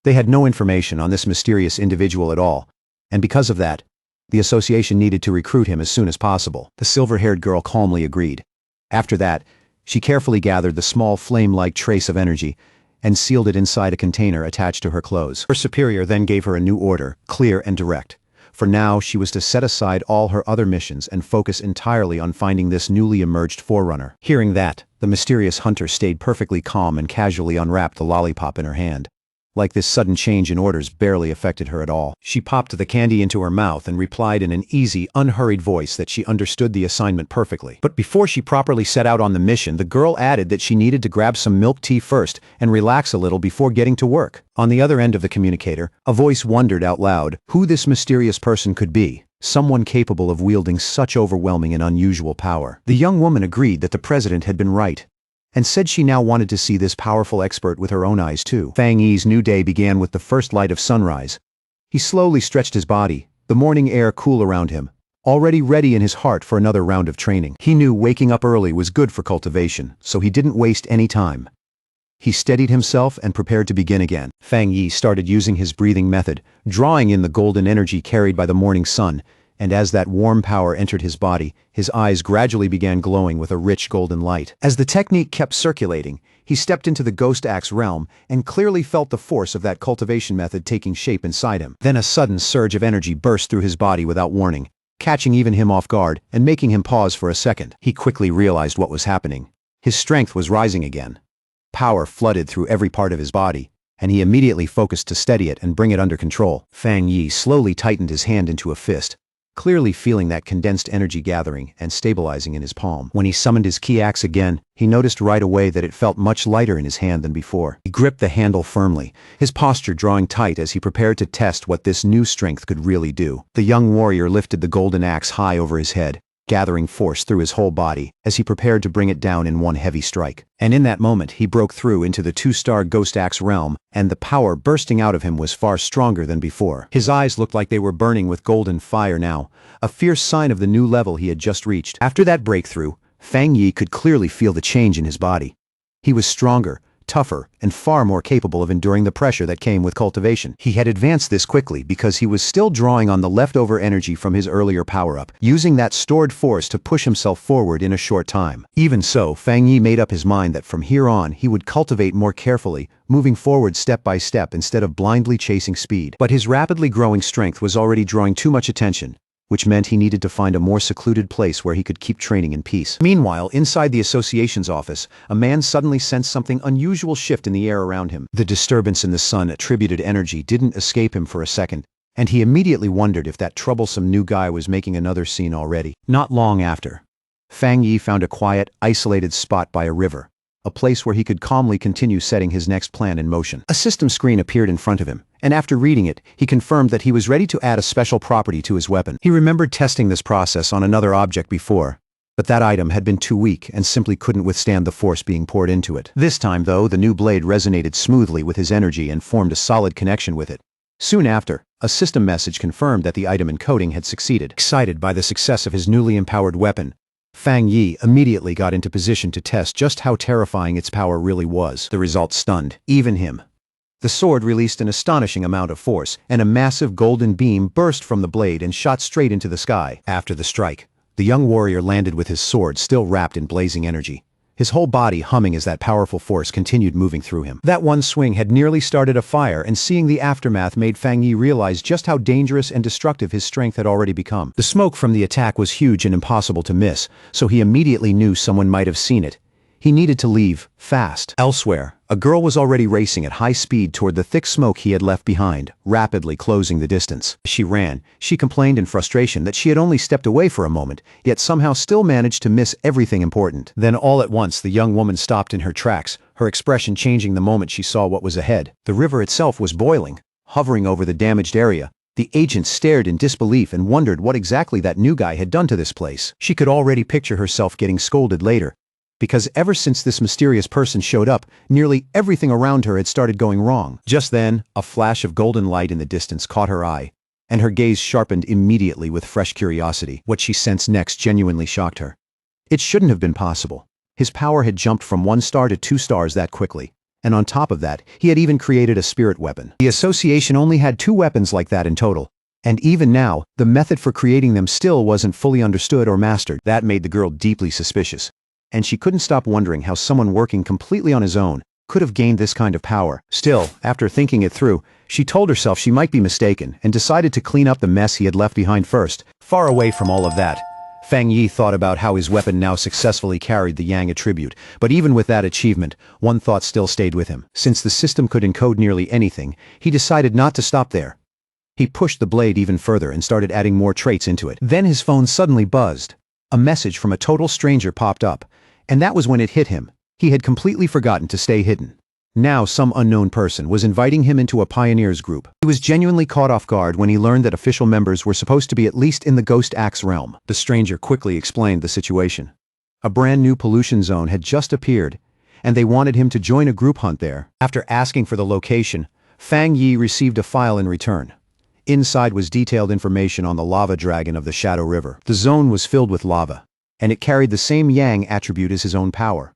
They had no information on this mysterious individual at all, and because of that, the association needed to recruit him as soon as possible. The silver-haired girl calmly agreed. After that, she carefully gathered the small flame-like trace of energy and sealed it inside a container attached to her clothes. Her superior then gave her a new order, clear and direct. For now, she was to set aside all her other missions and focus entirely on finding this newly emerged forerunner. Hearing that, the mysterious hunter stayed perfectly calm and casually unwrapped the lollipop in her hand. Like this sudden change in orders barely affected her at all. She popped the candy into her mouth and replied in an easy, unhurried voice that she understood the assignment perfectly. But before she properly set out on the mission, the girl added that she needed to grab some milk tea first and relax a little before getting to work. On the other end of the communicator, a voice wondered out loud who this mysterious person could be. Someone capable of wielding such overwhelming and unusual power. The young woman agreed that the president had been right, and said she now wanted to see this powerful expert with her own eyes too. Fang Yi's new day began with the first light of sunrise. He slowly stretched his body, the morning air cool around him, already ready in his heart for another round of training. He knew waking up early was good for cultivation, so he didn't waste any time. He steadied himself and prepared to begin again. Fang Yi started using his breathing method, drawing in the golden energy carried by the morning sun, and as that warm power entered his body, his eyes gradually began glowing with a rich golden light. As the technique kept circulating, he stepped into the ghost axe realm and clearly felt the force of that cultivation method taking shape inside him. Then a sudden surge of energy burst through his body without warning, catching even him off guard and making him pause for a second. He quickly realized what was happening. His strength was rising again. Power flooded through every part of his body, and he immediately focused to steady it and bring it under control. Fang Yi slowly tightened his hand into a fist, clearly feeling that condensed energy gathering and stabilizing in his palm. When he summoned his key axe again, he noticed right away that it felt much lighter in his hand than before. He gripped the handle firmly, his posture drawing tight as he prepared to test what this new strength could really do. The young warrior lifted the golden axe high over his head, gathering force through his whole body as he prepared to bring it down in one heavy strike. And in that moment, he broke through into the two-star ghost axe realm, and the power bursting out of him was far stronger than before. His eyes looked like they were burning with golden fire now, a fierce sign of the new level he had just reached. After that breakthrough, Fang Yi could clearly feel the change in his body. He was stronger, tougher, and far more capable of enduring the pressure that came with cultivation. He had advanced this quickly because he was still drawing on the leftover energy from his earlier power-up, using that stored force to push himself forward in a short time. Even so, Fang Yi made up his mind that from here on he would cultivate more carefully, moving forward step by step instead of blindly chasing speed. But his rapidly growing strength was already drawing too much attention, which meant he needed to find a more secluded place where he could keep training in peace. Meanwhile, inside the association's office, a man suddenly sensed something unusual shift in the air around him. The disturbance in the sun-attributed energy didn't escape him for a second, and he immediately wondered if that troublesome new guy was making another scene already. Not long after, Fang Yi found a quiet, isolated spot by a river, a place where he could calmly continue setting his next plan in motion. A system screen appeared in front of him, and after reading it, he confirmed that he was ready to add a special property to his weapon. He remembered testing this process on another object before, but that item had been too weak and simply couldn't withstand the force being poured into it. This time, though, the new blade resonated smoothly with his energy and formed a solid connection with it. Soon after, a system message confirmed that the item encoding had succeeded. Excited by the success of his newly empowered weapon, Fang Yi immediately got into position to test just how terrifying its power really was. The result stunned even him. The sword released an astonishing amount of force, and a massive golden beam burst from the blade and shot straight into the sky. After the strike, the young warrior landed with his sword still wrapped in blazing energy, his whole body humming as that powerful force continued moving through him. That one swing had nearly started a fire, and seeing the aftermath made Fang Yi realize just how dangerous and destructive his strength had already become. The smoke from the attack was huge and impossible to miss, so he immediately knew someone might have seen it. He needed to leave, fast. Elsewhere, a girl was already racing at high speed toward the thick smoke he had left behind, rapidly closing the distance. As she ran, she complained in frustration that she had only stepped away for a moment, yet somehow still managed to miss everything important. Then all at once the young woman stopped in her tracks, her expression changing the moment she saw what was ahead. The river itself was boiling, hovering over the damaged area, The agent stared in disbelief and wondered what exactly that new guy had done to this place. She could already picture herself getting scolded later, because ever since this mysterious person showed up, nearly everything around her had started going wrong. Just then, a flash of golden light in the distance caught her eye, and her gaze sharpened immediately with fresh curiosity. What she sensed next genuinely shocked her. It shouldn't have been possible. His power had jumped from 1 star to 2 stars that quickly. And on top of that, he had even created a spirit weapon. The association only had 2 weapons like that in total. And even now, the method for creating them still wasn't fully understood or mastered. That made the girl deeply suspicious. And she couldn't stop wondering how someone working completely on his own could have gained this kind of power. Still, after thinking it through, she told herself she might be mistaken and decided to clean up the mess he had left behind first. Far away from all of that, Fang Yi thought about how his weapon now successfully carried the Yang attribute, but even with that achievement, one thought still stayed with him. Since the system could encode nearly anything, he decided not to stop there. He pushed the blade even further and started adding more traits into it. Then his phone suddenly buzzed. A message from a total stranger popped up, and that was when it hit him. He had completely forgotten to stay hidden. Now some unknown person was inviting him into a pioneers group. He was genuinely caught off guard when he learned that official members were supposed to be at least in the Ghost Axe realm. The stranger quickly explained the situation. A brand new pollution zone had just appeared, and they wanted him to join a group hunt there. After asking for the location, Fang Yi received a file in return. Inside was detailed information on the lava dragon of the Shadow River. The zone was filled with lava, and it carried the same Yang attribute as his own power.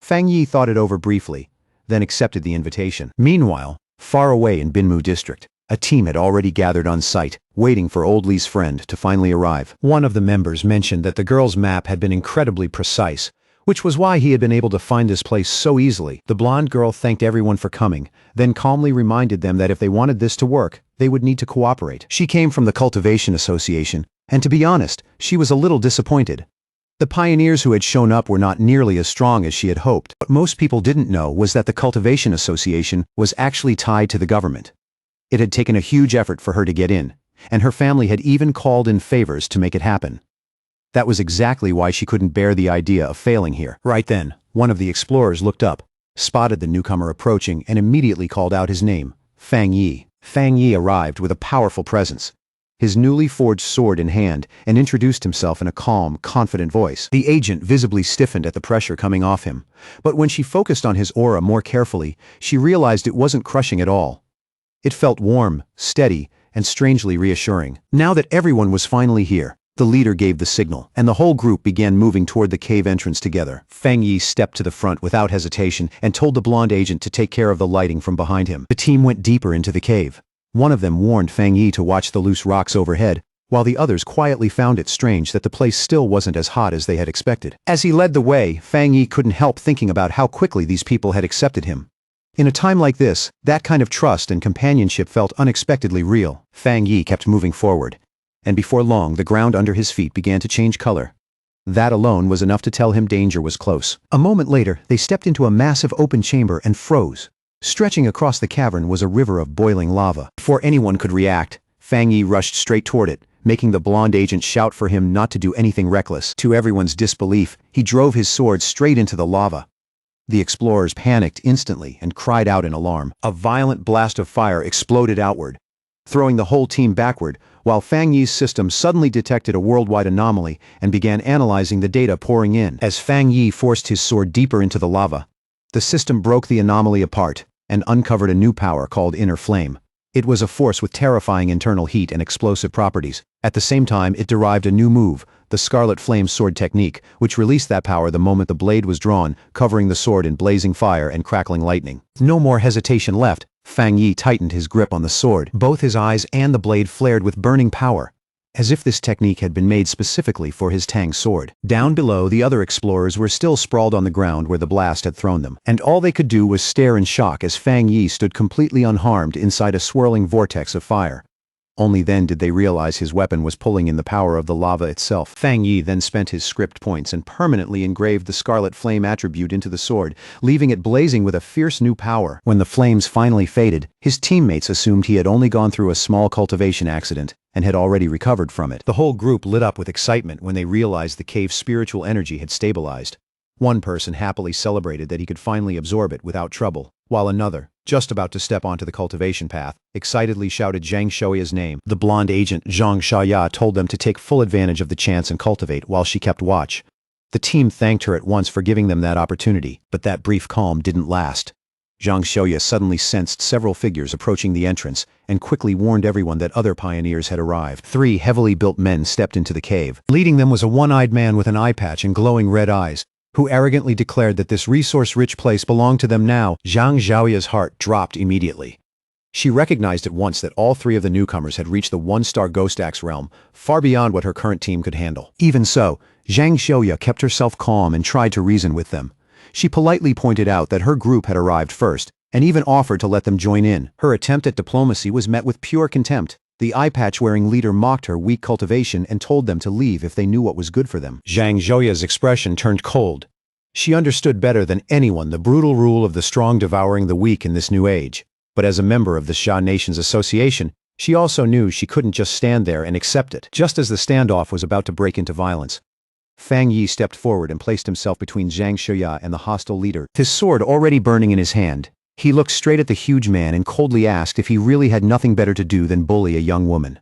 Fang Yi thought it over briefly, then accepted the invitation. Meanwhile, far away in Binmu district, a team had already gathered on site, waiting for old Li's friend to finally arrive. One of the members mentioned that the girl's map had been incredibly precise, which was why he had been able to find this place so easily. The blonde girl thanked everyone for coming, then calmly reminded them that if they wanted this to work, they would need to cooperate. She came from the Cultivation Association, and to be honest, she was a little disappointed. The pioneers who had shown up were not nearly as strong as she had hoped. What most people didn't know was that the Cultivation Association was actually tied to the government. It had taken a huge effort for her to get in, and her family had even called in favors to make it happen. That was exactly why she couldn't bear the idea of failing here. Right then, one of the explorers looked up, spotted the newcomer approaching, and immediately called out his name, Fang Yi. Fang Yi arrived with a powerful presence, his newly forged sword in hand, and introduced himself in a calm, confident voice. The agent visibly stiffened at the pressure coming off him, but when she focused on his aura more carefully, she realized it wasn't crushing at all. It felt warm, steady, and strangely reassuring. Now that everyone was finally here, the leader gave the signal, and the whole group began moving toward the cave entrance together. Fang Yi stepped to the front without hesitation and told the blonde agent to take care of the lighting from behind him. The team went deeper into the cave. One of them warned Fang Yi to watch the loose rocks overhead, while the others quietly found it strange that the place still wasn't as hot as they had expected. As he led the way, Fang Yi couldn't help thinking about how quickly these people had accepted him. In a time like this, that kind of trust and companionship felt unexpectedly real. Fang Yi kept moving forward, and before long the ground under his feet began to change color. That alone was enough to tell him danger was close. A moment later, they stepped into a massive open chamber and froze. Stretching across the cavern was a river of boiling lava. Before anyone could react, Fang Yi rushed straight toward it, making the blonde agent shout for him not to do anything reckless. To everyone's disbelief, he drove his sword straight into the lava. The explorers panicked instantly and cried out in alarm. A violent blast of fire exploded outward, throwing the whole team backward, while Fang Yi's system suddenly detected a worldwide anomaly and began analyzing the data pouring in. As Fang Yi forced his sword deeper into the lava, the system broke the anomaly apart and uncovered a new power called Inner Flame. It was a force with terrifying internal heat and explosive properties. At the same time, it derived a new move, the Scarlet Flame Sword Technique, which released that power the moment the blade was drawn, covering the sword in blazing fire and crackling lightning. No more hesitation left. Fang Yi tightened his grip on the sword. Both his eyes and the blade flared with burning power, as if this technique had been made specifically for his Tang sword. Down below, the other explorers were still sprawled on the ground where the blast had thrown them, and all they could do was stare in shock as Fang Yi stood completely unharmed inside a swirling vortex of fire. Only then did they realize his weapon was pulling in the power of the lava itself. Fang Yi then spent his script points and permanently engraved the Scarlet Flame attribute into the sword, leaving it blazing with a fierce new power. When the flames finally faded, his teammates assumed he had only gone through a small cultivation accident and had already recovered from it. The whole group lit up with excitement when they realized the cave's spiritual energy had stabilized. One person happily celebrated that he could finally absorb it without trouble. while another, just about to step onto the cultivation path, excitedly shouted Zhang Xiaoya's name. The blonde agent Zhang Xiaoya told them to take full advantage of the chance and cultivate while she kept watch. The team thanked her at once for giving them that opportunity, but that brief calm didn't last. Zhang Xiaoya suddenly sensed several figures approaching the entrance and quickly warned everyone that other pioneers had arrived. 3 heavily built men stepped into the cave. Leading them was a one-eyed man with an eye patch and glowing red eyes, who arrogantly declared that this resource-rich place belonged to them now. Zhang Xiaoya's heart dropped immediately. She recognized at once that all 3 of the newcomers had reached the 1-star Ghost Axe realm, far beyond what her current team could handle. Even so, Zhang Xiaoya kept herself calm and tried to reason with them. She politely pointed out that her group had arrived first, and even offered to let them join in. Her attempt at diplomacy was met with pure contempt. The eye-patch-wearing leader mocked her weak cultivation and told them to leave if they knew what was good for them. Zhang Xiaoya's expression turned cold. She understood better than anyone the brutal rule of the strong devouring the weak in this new age. But as a member of the Xia Nations Association, she also knew she couldn't just stand there and accept it. Just as the standoff was about to break into violence, Fang Yi stepped forward and placed himself between Zhang Xiaoya and the hostile leader, his sword already burning in his hand. He looked straight at the huge man and coldly asked if he really had nothing better to do than bully a young woman.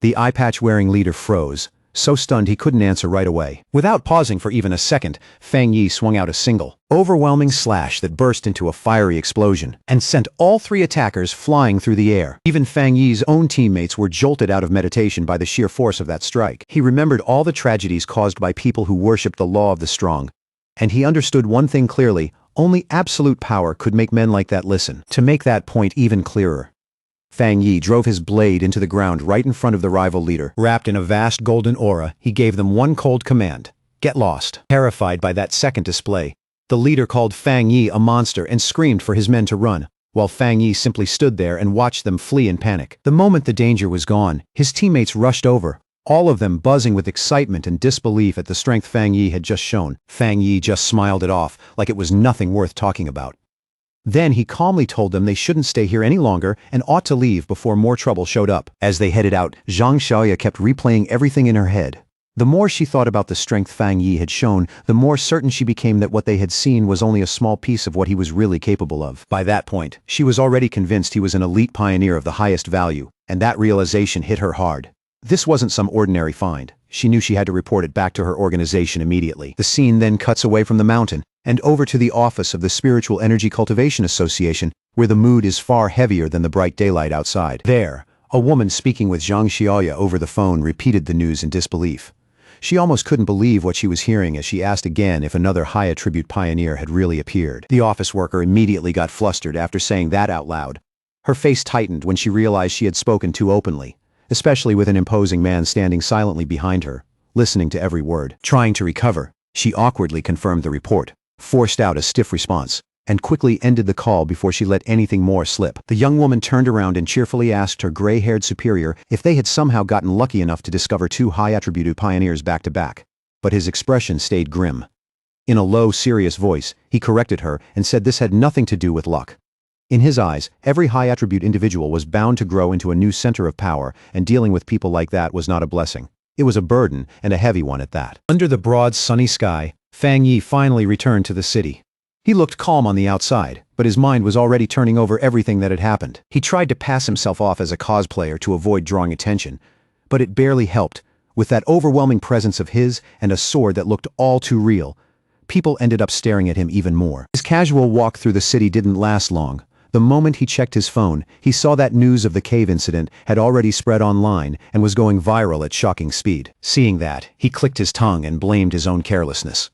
The eye-patch-wearing leader froze, so stunned he couldn't answer right away. Without pausing for even a second, Fang Yi swung out a single, overwhelming slash that burst into a fiery explosion and sent all 3 attackers flying through the air. Even Fang Yi's own teammates were jolted out of meditation by the sheer force of that strike. He remembered all the tragedies caused by people who worshipped the law of the strong, and he understood one thing clearly: only absolute power could make men like that listen. To make that point even clearer, Fang Yi drove his blade into the ground right in front of the rival leader. Wrapped in a vast golden aura, he gave them one cold command: get lost. Terrified by that second display, the leader called Fang Yi a monster and screamed for his men to run, while Fang Yi simply stood there and watched them flee in panic. The moment the danger was gone, his teammates rushed over, all of them buzzing with excitement and disbelief at the strength Fang Yi had just shown. Fang Yi just smiled it off, like it was nothing worth talking about. Then he calmly told them they shouldn't stay here any longer and ought to leave before more trouble showed up. As they headed out, Zhang Xiaoya kept replaying everything in her head. The more she thought about the strength Fang Yi had shown, the more certain she became that what they had seen was only a small piece of what he was really capable of. By that point, she was already convinced he was an elite pioneer of the highest value, and that realization hit her hard. This wasn't some ordinary find. She knew she had to report it back to her organization immediately. The scene then cuts away from the mountain and over to the office of the Spiritual Energy Cultivation Association, where the mood is far heavier than the bright daylight outside. There, a woman speaking with Zhang Xiaoya over the phone repeated the news in disbelief. She almost couldn't believe what she was hearing as she asked again if another high-attribute pioneer had really appeared. The office worker immediately got flustered after saying that out loud. Her face tightened when she realized she had spoken too openly, especially with an imposing man standing silently behind her, listening to every word. Trying to recover, she awkwardly confirmed the report, forced out a stiff response, and quickly ended the call before she let anything more slip. The young woman turned around and cheerfully asked her gray-haired superior if they had somehow gotten lucky enough to discover 2 high-attributed pioneers back-to-back, but his expression stayed grim. In a low, serious voice, he corrected her and said this had nothing to do with luck. In his eyes, every high-attribute individual was bound to grow into a new center of power, and dealing with people like that was not a blessing. It was a burden, and a heavy one at that. Under the broad, sunny sky, Fang Yi finally returned to the city. He looked calm on the outside, but his mind was already turning over everything that had happened. He tried to pass himself off as a cosplayer to avoid drawing attention, but it barely helped. With that overwhelming presence of his and a sword that looked all too real, people ended up staring at him even more. His casual walk through the city didn't last long. The moment he checked his phone, he saw that news of the cave incident had already spread online and was going viral at shocking speed. Seeing that, he clicked his tongue and blamed his own carelessness.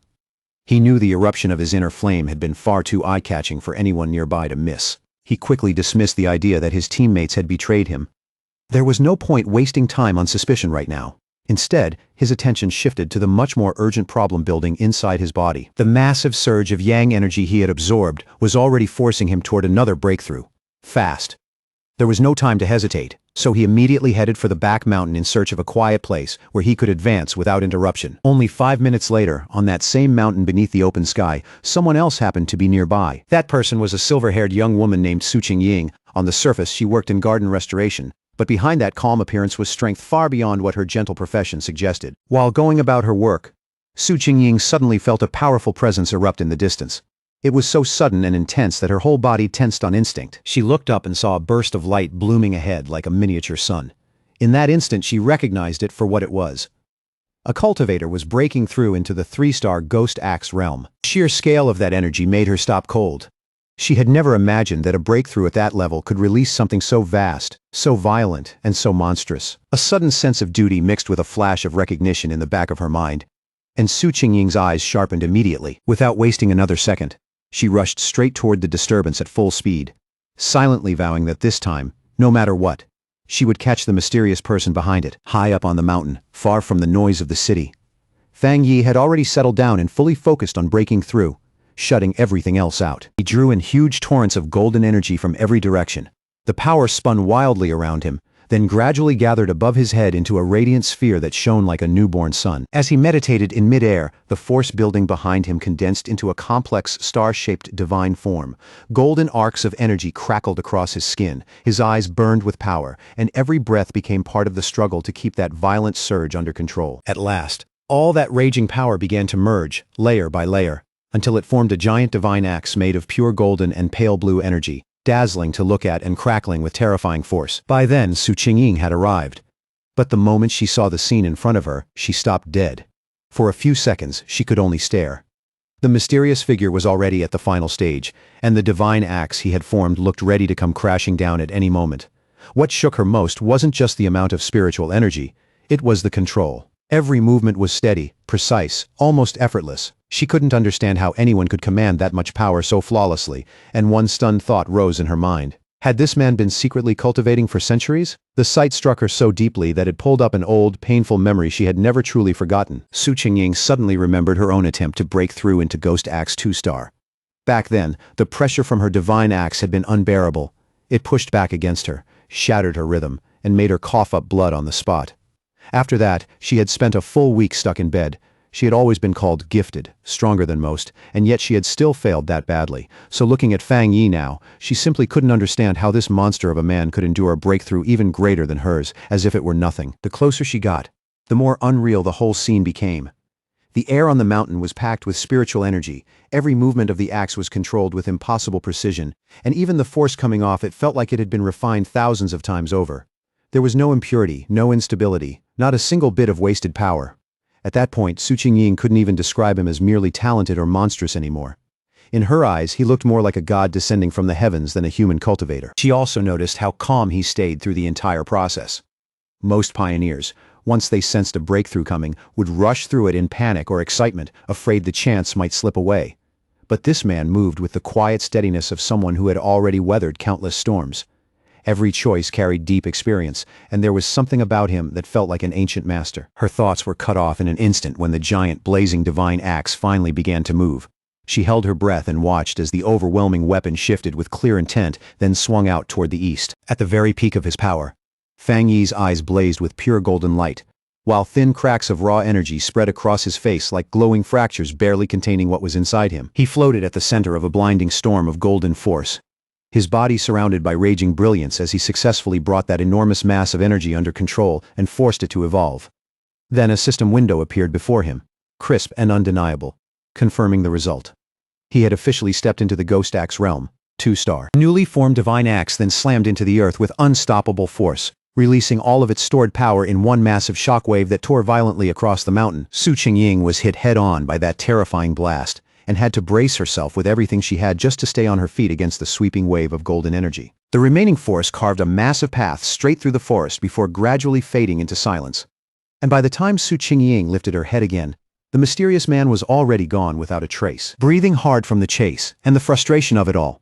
He knew the eruption of his inner flame had been far too eye-catching for anyone nearby to miss. He quickly dismissed the idea that his teammates had betrayed him. There was no point wasting time on suspicion right now. Instead, his attention shifted to the much more urgent problem building inside his body. The massive surge of yang energy he had absorbed was already forcing him toward another breakthrough. Fast. There was no time to hesitate, so he immediately headed for the back mountain in search of a quiet place where he could advance without interruption. Only 5 minutes later, on that same mountain beneath the open sky, someone else happened to be nearby. That person was a silver-haired young woman named Su Qingying. On the surface, she worked in garden restoration, but behind that calm appearance was strength far beyond what her gentle profession suggested. While going about her work, Su Qingying suddenly felt a powerful presence erupt in the distance. It was so sudden and intense that her whole body tensed on instinct. She looked up and saw a burst of light blooming ahead like a miniature sun. In that instant she recognized it for what it was. A cultivator was breaking through into the 3-star Ghost Axe realm. The sheer scale of that energy made her stop cold. She had never imagined that a breakthrough at that level could release something so vast, so violent, and so monstrous. A sudden sense of duty mixed with a flash of recognition in the back of her mind, and Su Qingying's eyes sharpened immediately. Without wasting another second, she rushed straight toward the disturbance at full speed, silently vowing that this time, no matter what, she would catch the mysterious person behind it, high up on the mountain, far from the noise of the city. Fang Yi had already settled down and fully focused on breaking through, shutting everything else out. He drew in huge torrents of golden energy from every direction. The power spun wildly around him, then gradually gathered above his head into a radiant sphere that shone like a newborn sun. As he meditated in midair, the force building behind him condensed into a complex, star-shaped divine form. Golden arcs of energy crackled across his skin, his eyes burned with power, and every breath became part of the struggle to keep that violent surge under control. At last, all that raging power began to merge, layer by layer, until it formed a giant divine axe made of pure golden and pale blue energy, dazzling to look at and crackling with terrifying force. By then, Su Qingying had arrived. But the moment she saw the scene in front of her, she stopped dead. For a few seconds, she could only stare. The mysterious figure was already at the final stage, and the divine axe he had formed looked ready to come crashing down at any moment. What shook her most wasn't just the amount of spiritual energy, it was the control. Every movement was steady, precise, almost effortless. She couldn't understand how anyone could command that much power so flawlessly, and one stunned thought rose in her mind. Had this man been secretly cultivating for centuries? The sight struck her so deeply that it pulled up an old, painful memory she had never truly forgotten. Su Qingying suddenly remembered her own attempt to break through into Ghost Axe 2-star. Back then, the pressure from her divine axe had been unbearable. It pushed back against her, shattered her rhythm, and made her cough up blood on the spot. After that, she had spent a full week stuck in bed. She had always been called gifted, stronger than most, and yet she had still failed that badly. So looking at Fang Yi now, she simply couldn't understand how this monster of a man could endure a breakthrough even greater than hers, as if it were nothing. The closer she got, the more unreal the whole scene became. The air on the mountain was packed with spiritual energy, every movement of the axe was controlled with impossible precision, and even the force coming off it felt like it had been refined thousands of times over. There was no impurity, no instability, not a single bit of wasted power. At that point, Su Qingying couldn't even describe him as merely talented or monstrous anymore. In her eyes, he looked more like a god descending from the heavens than a human cultivator. She also noticed how calm he stayed through the entire process. Most pioneers, once they sensed a breakthrough coming, would rush through it in panic or excitement, afraid the chance might slip away. But this man moved with the quiet steadiness of someone who had already weathered countless storms. Every choice carried deep experience, and there was something about him that felt like an ancient master. Her thoughts were cut off in an instant when the giant, blazing divine axe finally began to move. She held her breath and watched as the overwhelming weapon shifted with clear intent, then swung out toward the east. At the very peak of his power, Fang Yi's eyes blazed with pure golden light, while thin cracks of raw energy spread across his face like glowing fractures barely containing what was inside him. He floated at the center of a blinding storm of golden force, his body surrounded by raging brilliance as he successfully brought that enormous mass of energy under control and forced it to evolve. Then a system window appeared before him, crisp and undeniable, confirming the result. He had officially stepped into the Ghost Axe realm, 2-star. Newly formed divine axe then slammed into the earth with unstoppable force, releasing all of its stored power in one massive shockwave that tore violently across the mountain. Su Qingying was hit head-on by that terrifying blast, and had to brace herself with everything she had just to stay on her feet against the sweeping wave of golden energy. The remaining force carved a massive path straight through the forest before gradually fading into silence. And by the time Su Qingying lifted her head again, the mysterious man was already gone without a trace. Breathing hard from the chase and the frustration of it all,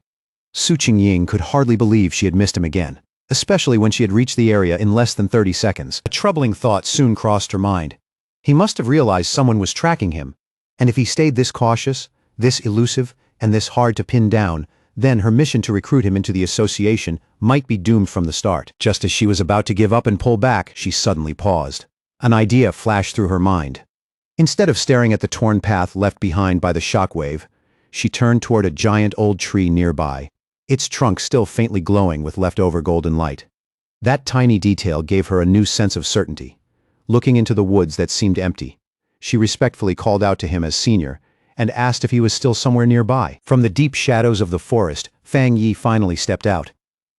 Su Qingying could hardly believe she had missed him again, especially when she had reached the area in less than 30 seconds. A troubling thought soon crossed her mind. He must have realized someone was tracking him, and if he stayed this cautious, this elusive, and this hard to pin down, then her mission to recruit him into the association might be doomed from the start. Just as she was about to give up and pull back, she suddenly paused. An idea flashed through her mind. Instead of staring at the torn path left behind by the shockwave, she turned toward a giant old tree nearby, its trunk still faintly glowing with leftover golden light. That tiny detail gave her a new sense of certainty. Looking into the woods that seemed empty, she respectfully called out to him as senior, and asked if he was still somewhere nearby. From the deep shadows of the forest, Fang Yi finally stepped out.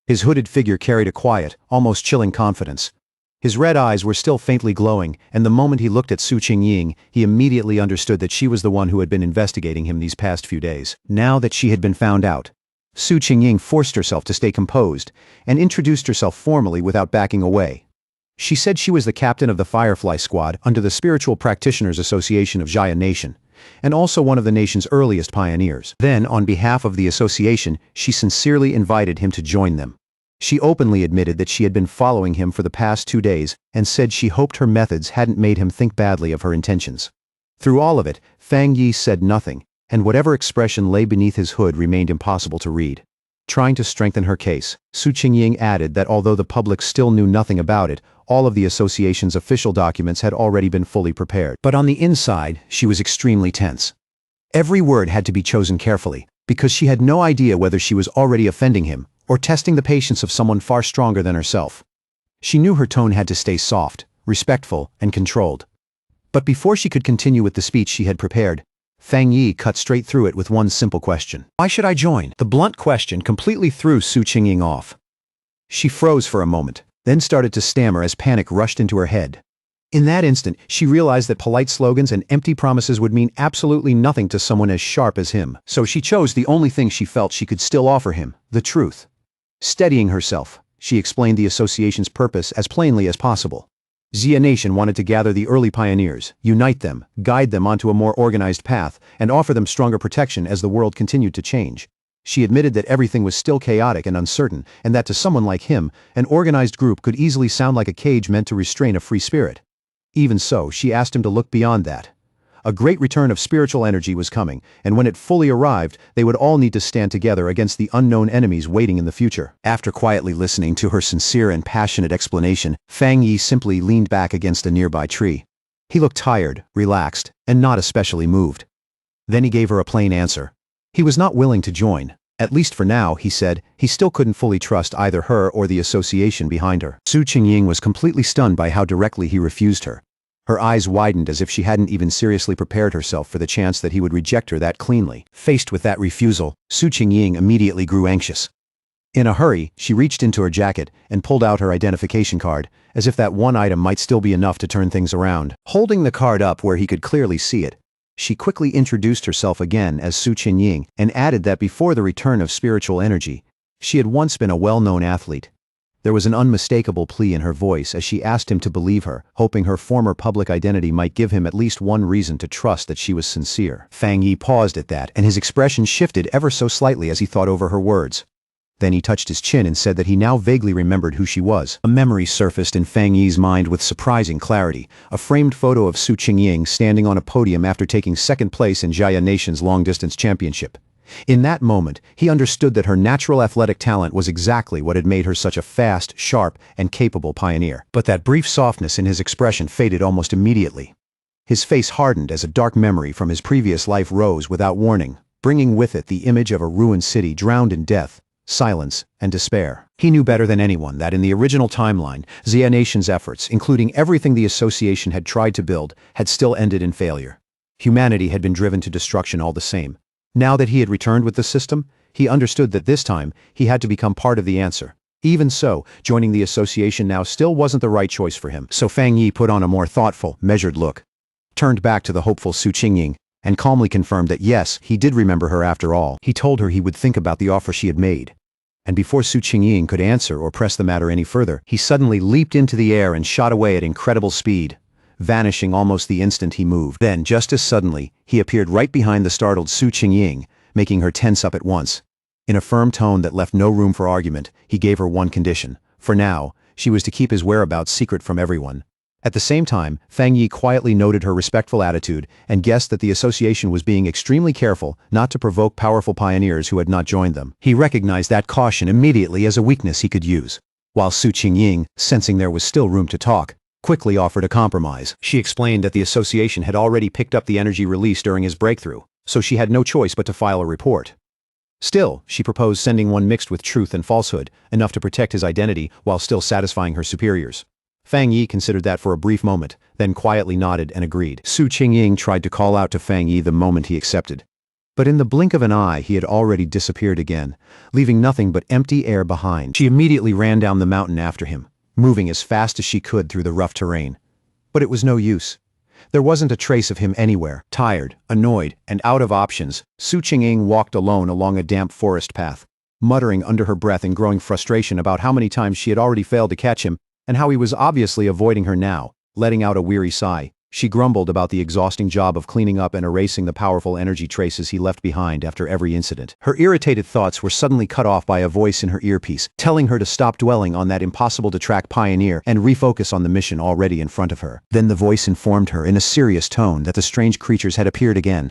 His hooded figure carried a quiet, almost chilling confidence. His red eyes were still faintly glowing, and the moment he looked at Su Qingying, he immediately understood that she was the one who had been investigating him these past few days. Now that she had been found out, Su Qingying forced herself to stay composed and introduced herself formally without backing away. She said she was the captain of the Firefly Squad under the Spiritual Practitioners Association of Jaya Nation, and also one of the nation's earliest pioneers. Then, on behalf of the association, she sincerely invited him to join them. She openly admitted that she had been following him for the past 2 days and said she hoped her methods hadn't made him think badly of her intentions. Through all of it, Fang Yi said nothing, and whatever expression lay beneath his hood remained impossible to read. Trying to strengthen her case, Su Qingying added that although the public still knew nothing about it, all of the association's official documents had already been fully prepared. But on the inside, she was extremely tense. Every word had to be chosen carefully, because she had no idea whether she was already offending him or testing the patience of someone far stronger than herself. She knew her tone had to stay soft, respectful, and controlled. But before she could continue with the speech she had prepared, Fang Yi cut straight through it with one simple question. "Why should I join?" The blunt question completely threw Su Qingying off. She froze for a moment, then started to stammer as panic rushed into her head. In that instant, she realized that polite slogans and empty promises would mean absolutely nothing to someone as sharp as him. So she chose the only thing she felt she could still offer him, the truth. Steadying herself, she explained the association's purpose as plainly as possible. Jia Nation wanted to gather the early pioneers, unite them, guide them onto a more organized path, and offer them stronger protection as the world continued to change. She admitted that everything was still chaotic and uncertain, and that to someone like him, an organized group could easily sound like a cage meant to restrain a free spirit. Even so, she asked him to look beyond that. A great return of spiritual energy was coming, and when it fully arrived, they would all need to stand together against the unknown enemies waiting in the future. After quietly listening to her sincere and passionate explanation, Fang Yi simply leaned back against a nearby tree. He looked tired, relaxed, and not especially moved. Then he gave her a plain answer. He was not willing to join. At least for now, he said, he still couldn't fully trust either her or the association behind her. Su Qingying was completely stunned by how directly he refused her. Her eyes widened as if she hadn't even seriously prepared herself for the chance that he would reject her that cleanly. Faced with that refusal, Su Qingying immediately grew anxious. In a hurry, she reached into her jacket and pulled out her identification card, as if that one item might still be enough to turn things around. Holding the card up where he could clearly see it, she quickly introduced herself again as Su Qingying and added that before the return of spiritual energy, she had once been a well-known athlete. There was an unmistakable plea in her voice as she asked him to believe her, hoping her former public identity might give him at least one reason to trust that she was sincere. Fang Yi paused at that, and his expression shifted ever so slightly as he thought over her words. Then he touched his chin and said that he now vaguely remembered who she was. A memory surfaced in Fang Yi's mind with surprising clarity, a framed photo of Su Qingying standing on a podium after taking second place in Jaya Nation's long-distance championship. In that moment, he understood that her natural athletic talent was exactly what had made her such a fast, sharp, and capable pioneer. But that brief softness in his expression faded almost immediately. His face hardened as a dark memory from his previous life rose without warning, bringing with it the image of a ruined city drowned in death, silence, and despair. He knew better than anyone that in the original timeline, Jia Nation's efforts, including everything the association had tried to build, had still ended in failure. Humanity had been driven to destruction all the same. Now that he had returned with the system, he understood that this time, he had to become part of the answer. Even so, joining the association now still wasn't the right choice for him. So Fang Yi put on a more thoughtful, measured look, turned back to the hopeful Su Qingying, and calmly confirmed that yes, he did remember her after all. He told her he would think about the offer she had made. And before Su Qingying could answer or press the matter any further, he suddenly leaped into the air and shot away at incredible speed, vanishing almost the instant he moved. Then, just as suddenly, he appeared right behind the startled Su Qingying, making her tense up at once. In a firm tone that left no room for argument, he gave her one condition. For now, she was to keep his whereabouts secret from everyone. At the same time, Fang Yi quietly noted her respectful attitude and guessed that the association was being extremely careful not to provoke powerful pioneers who had not joined them. He recognized that caution immediately as a weakness he could use. While Su Qingying, sensing there was still room to talk, quickly offered a compromise. She explained that the association had already picked up the energy released during his breakthrough, so she had no choice but to file a report. Still, she proposed sending one mixed with truth and falsehood, enough to protect his identity while still satisfying her superiors. Fang Yi considered that for a brief moment, then quietly nodded and agreed. Su Qingying tried to call out to Fang Yi the moment he accepted. But in the blink of an eye, he had already disappeared again, leaving nothing but empty air behind. She immediately ran down the mountain after him, moving as fast as she could through the rough terrain. But it was no use. There wasn't a trace of him anywhere. Tired, annoyed, and out of options, Su Qingying walked alone along a damp forest path, muttering under her breath in growing frustration about how many times she had already failed to catch him and how he was obviously avoiding her now. Letting out a weary sigh, she grumbled about the exhausting job of cleaning up and erasing the powerful energy traces he left behind after every incident. Her irritated thoughts were suddenly cut off by a voice in her earpiece, telling her to stop dwelling on that impossible-to-track pioneer and refocus on the mission already in front of her. Then the voice informed her in a serious tone that the strange creatures had appeared again.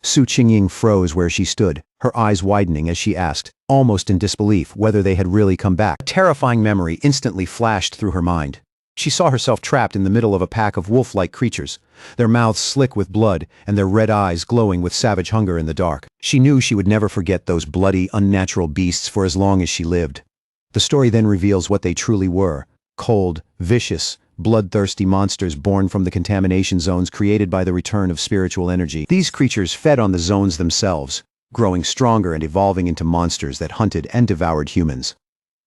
Su Qingying froze where she stood, her eyes widening as she asked, almost in disbelief, whether they had really come back. A terrifying memory instantly flashed through her mind. She saw herself trapped in the middle of a pack of wolf-like creatures, their mouths slick with blood and their red eyes glowing with savage hunger in the dark. She knew she would never forget those bloody, unnatural beasts for as long as she lived. The story then reveals what they truly were: cold, vicious, bloodthirsty monsters born from the contamination zones created by the return of spiritual energy. These creatures fed on the zones themselves, growing stronger and evolving into monsters that hunted and devoured humans.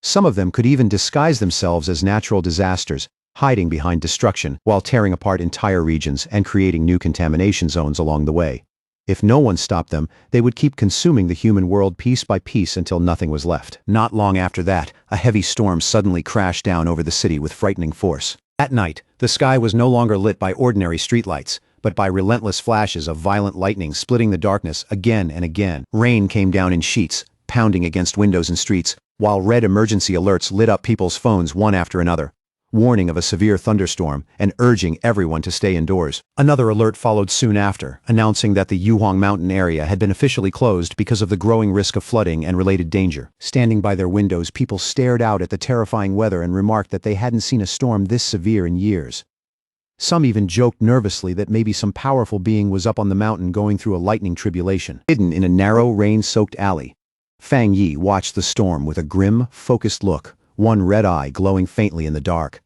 Some of them could even disguise themselves as natural disasters, hiding behind destruction while tearing apart entire regions and creating new contamination zones along the way. If no one stopped them, they would keep consuming the human world piece by piece until nothing was left. Not long after that, a heavy storm suddenly crashed down over the city with frightening force. At night, the sky was no longer lit by ordinary streetlights, but by relentless flashes of violent lightning splitting the darkness again and again. Rain came down in sheets, pounding against windows and streets, while red emergency alerts lit up people's phones one after another, warning of a severe thunderstorm and urging everyone to stay indoors. Another alert followed soon after, announcing that the Yuhuang Mountain area had been officially closed because of the growing risk of flooding and related danger. Standing by their windows, people stared out at the terrifying weather and remarked that they hadn't seen a storm this severe in years. Some even joked nervously that maybe some powerful being was up on the mountain going through a lightning tribulation. Hidden in a narrow, rain-soaked alley, Fang Yi watched the storm with a grim, focused look, one red eye glowing faintly in the dark.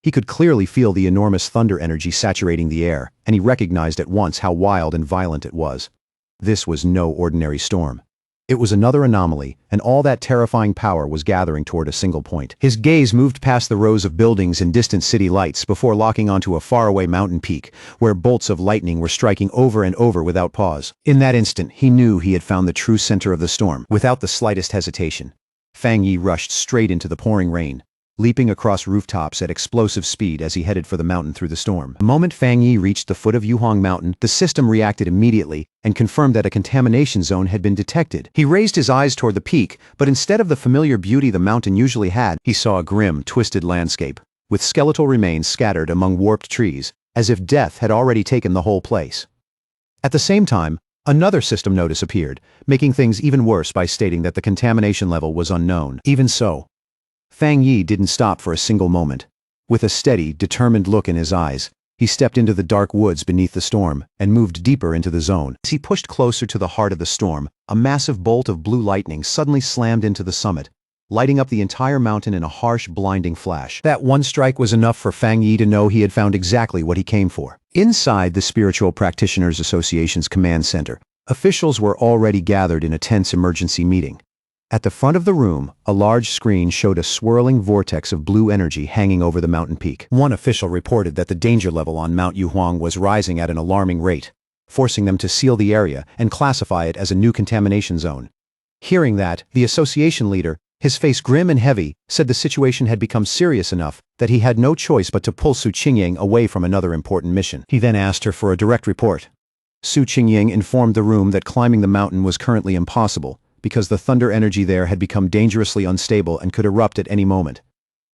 He could clearly feel the enormous thunder energy saturating the air, and he recognized at once how wild and violent it was. This was no ordinary storm. It was another anomaly, and all that terrifying power was gathering toward a single point. His gaze moved past the rows of buildings and distant city lights before locking onto a faraway mountain peak, where bolts of lightning were striking over and over without pause. In that instant, he knew he had found the true center of the storm. Without the slightest hesitation, Fang Yi rushed straight into the pouring rain, leaping across rooftops at explosive speed as he headed for the mountain through the storm. The moment Fang Yi reached the foot of Yuhuang Mountain, the system reacted immediately and confirmed that a contamination zone had been detected. He raised his eyes toward the peak, but instead of the familiar beauty the mountain usually had, he saw a grim, twisted landscape, with skeletal remains scattered among warped trees, as if death had already taken the whole place. At the same time, another system notice appeared, making things even worse by stating that the contamination level was unknown. Even so, Fang Yi didn't stop for a single moment. With a steady, determined look in his eyes, he stepped into the dark woods beneath the storm and moved deeper into the zone. As he pushed closer to the heart of the storm, a massive bolt of blue lightning suddenly slammed into the summit, lighting up the entire mountain in a harsh, blinding flash. That one strike was enough for Fang Yi to know he had found exactly what he came for. Inside the Spiritual Practitioners Association's command center, officials were already gathered in a tense emergency meeting. At the front of the room, a large screen showed a swirling vortex of blue energy hanging over the mountain peak. One official reported that the danger level on Mount Yuhuang was rising at an alarming rate, forcing them to seal the area and classify it as a new contamination zone. Hearing that, the association leader, his face grim and heavy, said the situation had become serious enough that he had no choice but to pull Su Qingying away from another important mission. He then asked her for a direct report. Su Qingying informed the room that climbing the mountain was currently impossible, because the thunder energy there had become dangerously unstable and could erupt at any moment.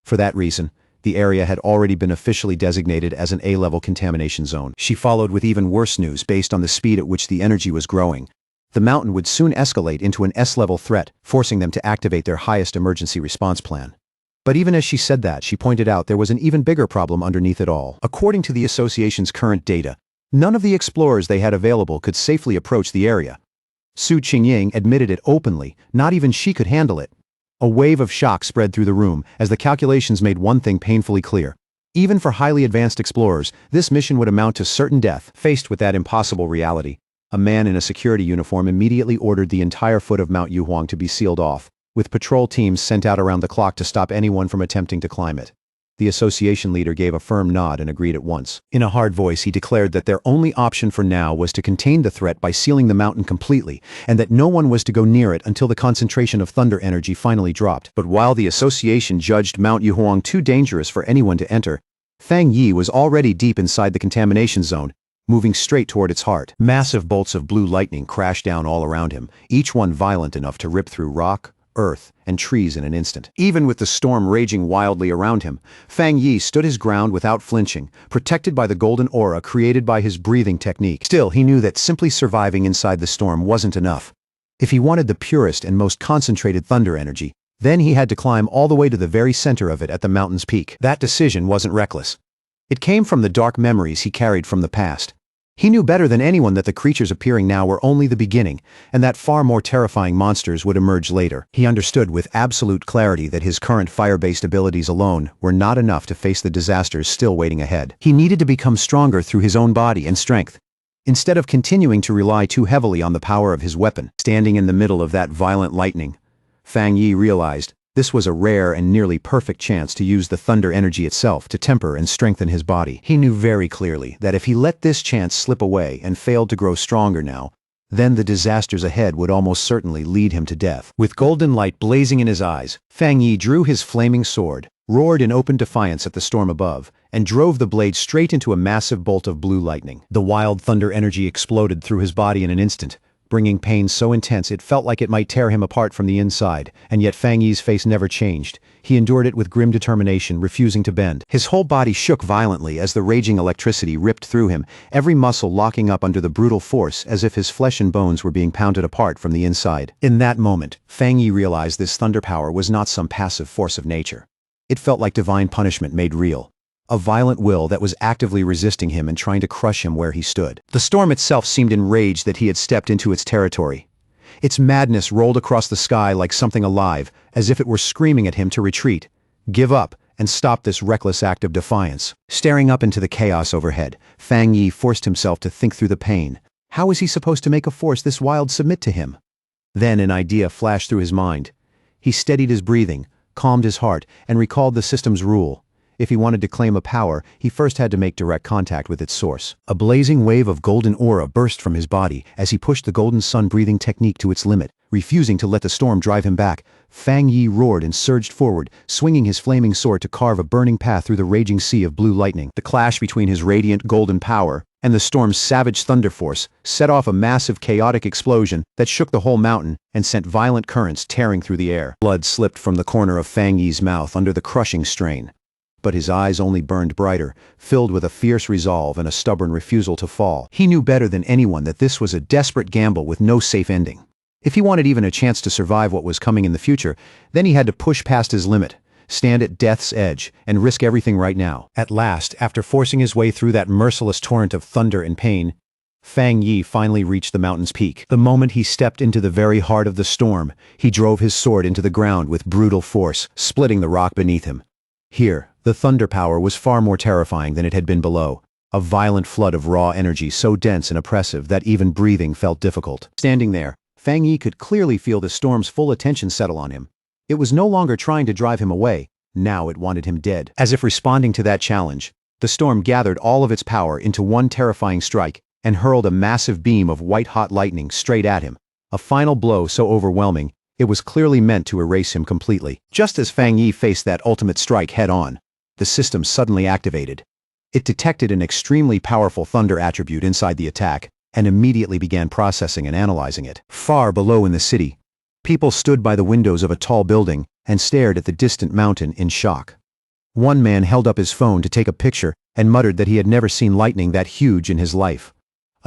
For that reason, the area had already been officially designated as an A-level contamination zone. She followed with even worse news based on the speed at which the energy was growing. The mountain would soon escalate into an S-level threat, forcing them to activate their highest emergency response plan. But even as she said that, she pointed out there was an even bigger problem underneath it all. According to the association's current data, none of the explorers they had available could safely approach the area. Su Qingying admitted it openly, not even she could handle it. A wave of shock spread through the room as the calculations made one thing painfully clear. Even for highly advanced explorers, this mission would amount to certain death. Faced with that impossible reality, a man in a security uniform immediately ordered the entire foot of Mount Yuhuang to be sealed off, with patrol teams sent out around the clock to stop anyone from attempting to climb it. The association leader gave a firm nod and agreed at once. In a hard voice, he declared that their only option for now was to contain the threat by sealing the mountain completely, and that no one was to go near it until the concentration of thunder energy finally dropped. But while the association judged Mount Yuhuang too dangerous for anyone to enter, Fang Yi was already deep inside the contamination zone, moving straight toward its heart. Massive bolts of blue lightning crashed down all around him, each one violent enough to rip through rock, earth, and trees in an instant. Even with the storm raging wildly around him, Fang Yi stood his ground without flinching, protected by the golden aura created by his breathing technique. Still, he knew that simply surviving inside the storm wasn't enough. If he wanted the purest and most concentrated thunder energy, then he had to climb all the way to the very center of it at the mountain's peak. That decision wasn't reckless. It came from the dark memories he carried from the past. He knew better than anyone that the creatures appearing now were only the beginning, and that far more terrifying monsters would emerge later. He understood with absolute clarity that his current fire-based abilities alone were not enough to face the disasters still waiting ahead. He needed to become stronger through his own body and strength, instead of continuing to rely too heavily on the power of his weapon. Standing in the middle of that violent lightning, Fang Yi realized this was a rare and nearly perfect chance to use the thunder energy itself to temper and strengthen his body. He knew very clearly that if he let this chance slip away and failed to grow stronger now, then the disasters ahead would almost certainly lead him to death. With golden light blazing in his eyes, Fang Yi drew his flaming sword, roared in open defiance at the storm above, and drove the blade straight into a massive bolt of blue lightning. The wild thunder energy exploded through his body in an instant, bringing pain so intense it felt like it might tear him apart from the inside, and yet Fang Yi's face never changed. He endured it with grim determination, refusing to bend. His whole body shook violently as the raging electricity ripped through him, every muscle locking up under the brutal force as if his flesh and bones were being pounded apart from the inside. In that moment, Fang Yi realized this thunder power was not some passive force of nature. It felt like divine punishment made real. A violent will that was actively resisting him and trying to crush him where he stood. The storm itself seemed enraged that he had stepped into its territory. Its madness rolled across the sky like something alive, as if it were screaming at him to retreat, give up, and stop this reckless act of defiance. Staring up into the chaos overhead, Fang Yi forced himself to think through the pain. How was he supposed to make a force this wild submit to him? Then an idea flashed through his mind. He steadied his breathing, calmed his heart, and recalled the system's rule. If he wanted to claim a power, he first had to make direct contact with its source. A blazing wave of golden aura burst from his body as he pushed the golden sun breathing technique to its limit. Refusing to let the storm drive him back, Fang Yi roared and surged forward, swinging his flaming sword to carve a burning path through the raging sea of blue lightning. The clash between his radiant golden power and the storm's savage thunder force set off a massive chaotic explosion that shook the whole mountain and sent violent currents tearing through the air. Blood slipped from the corner of Fang Yi's mouth under the crushing strain. But his eyes only burned brighter, filled with a fierce resolve and a stubborn refusal to fall. He knew better than anyone that this was a desperate gamble with no safe ending. If he wanted even a chance to survive what was coming in the future, then he had to push past his limit, stand at death's edge, and risk everything right now. At last, after forcing his way through that merciless torrent of thunder and pain, Fang Yi finally reached the mountain's peak. The moment he stepped into the very heart of the storm, he drove his sword into the ground with brutal force, splitting the rock beneath him. Here, the thunder power was far more terrifying than it had been below, a violent flood of raw energy so dense and oppressive that even breathing felt difficult. Standing there, Fang Yi could clearly feel the storm's full attention settle on him. It was no longer trying to drive him away, now it wanted him dead. As if responding to that challenge, the storm gathered all of its power into one terrifying strike and hurled a massive beam of white-hot lightning straight at him, a final blow so overwhelming it was clearly meant to erase him completely. Just as Fang Yi faced that ultimate strike head-on, the system suddenly activated. It detected an extremely powerful thunder attribute inside the attack and immediately began processing and analyzing it. Far below in the city, people stood by the windows of a tall building and stared at the distant mountain in shock. One man held up his phone to take a picture and muttered that he had never seen lightning that huge in his life.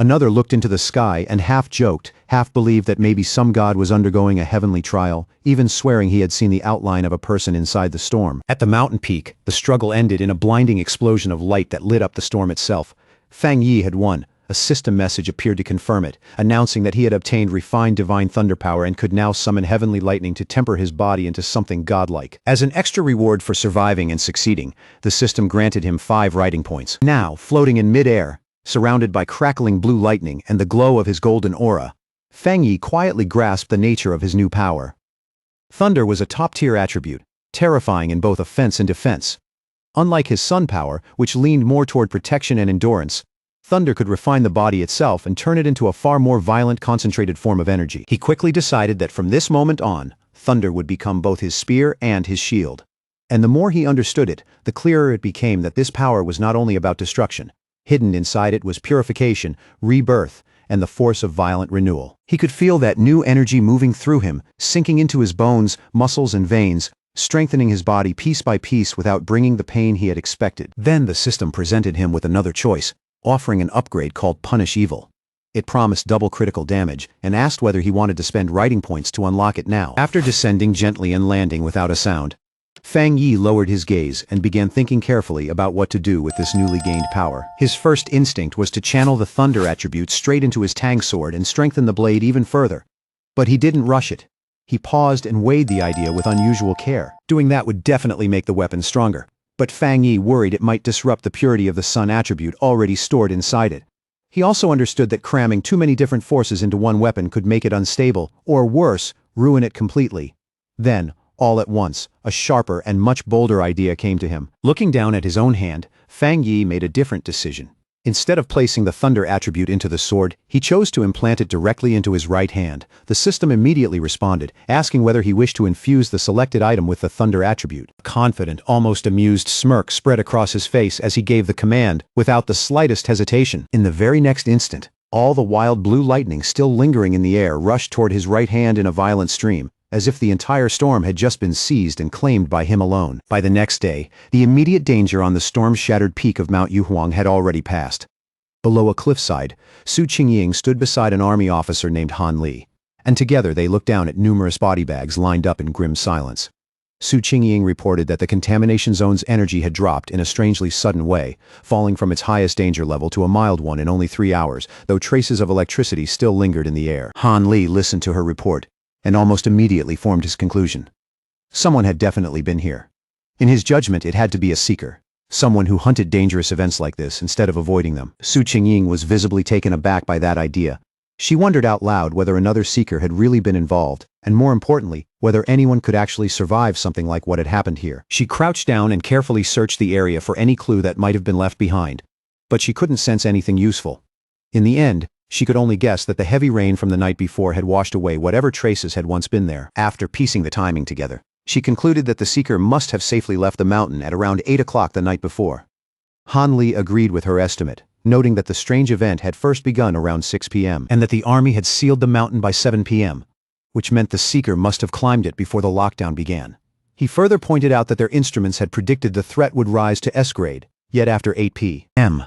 Another looked into the sky and half joked, half believed that maybe some god was undergoing a heavenly trial, even swearing he had seen the outline of a person inside the storm. At the mountain peak, the struggle ended in a blinding explosion of light that lit up the storm itself. Fang Yi had won, a system message appeared to confirm it, announcing that he had obtained refined divine thunder power and could now summon heavenly lightning to temper his body into something godlike. As an extra reward for surviving and succeeding, the system granted him 5 riding points. Now, floating in mid-air, surrounded by crackling blue lightning and the glow of his golden aura, Fang Yi quietly grasped the nature of his new power. Thunder was a top-tier attribute, terrifying in both offense and defense. Unlike his sun power, which leaned more toward protection and endurance, thunder could refine the body itself and turn it into a far more violent, concentrated form of energy. He quickly decided that from this moment on, thunder would become both his spear and his shield. And the more he understood it, the clearer it became that this power was not only about destruction. Hidden inside it was purification, rebirth, and the force of violent renewal. He could feel that new energy moving through him, sinking into his bones, muscles, and veins, strengthening his body piece by piece without bringing the pain he had expected. Then the system presented him with another choice, offering an upgrade called Punish Evil. It promised double critical damage and asked whether he wanted to spend riding points to unlock it now. After descending gently and landing without a sound, Fang Yi lowered his gaze and began thinking carefully about what to do with this newly gained power. His first instinct was to channel the thunder attribute straight into his Tang sword and strengthen the blade even further. But he didn't rush it. He paused and weighed the idea with unusual care. Doing that would definitely make the weapon stronger, but Fang Yi worried it might disrupt the purity of the sun attribute already stored inside it. He also understood that cramming too many different forces into one weapon could make it unstable, or worse, ruin it completely. Then, all at once, a sharper and much bolder idea came to him. Looking down at his own hand, Fang Yi made a different decision. Instead of placing the thunder attribute into the sword, he chose to implant it directly into his right hand. The system immediately responded, asking whether he wished to infuse the selected item with the thunder attribute. A confident, almost amused smirk spread across his face as he gave the command, without the slightest hesitation. In the very next instant, all the wild blue lightning still lingering in the air rushed toward his right hand in a violent stream, as if the entire storm had just been seized and claimed by him alone. By the next day, the immediate danger on the storm-shattered peak of Mount Yuhuang had already passed. Below a cliffside, Su Qingying stood beside an army officer named Han Li, and together they looked down at numerous body bags lined up in grim silence. Su Qingying reported that the contamination zone's energy had dropped in a strangely sudden way, falling from its highest danger level to a mild one in only 3 hours, though traces of electricity still lingered in the air. Han Li listened to her report, and almost immediately formed his conclusion. Someone had definitely been here. In his judgment, it had to be a seeker. Someone who hunted dangerous events like this instead of avoiding them. Su Qingying was visibly taken aback by that idea. She wondered out loud whether another seeker had really been involved, and more importantly, whether anyone could actually survive something like what had happened here. She crouched down and carefully searched the area for any clue that might have been left behind, but she couldn't sense anything useful. In the end, she could only guess that the heavy rain from the night before had washed away whatever traces had once been there. After piecing the timing together, she concluded that the seeker must have safely left the mountain at around 8 o'clock the night before. Han Li agreed with her estimate, noting that the strange event had first begun around 6 p.m. and that the army had sealed the mountain by 7 p.m., which meant the seeker must have climbed it before the lockdown began. He further pointed out that their instruments had predicted the threat would rise to S grade, yet after 8 p.m.,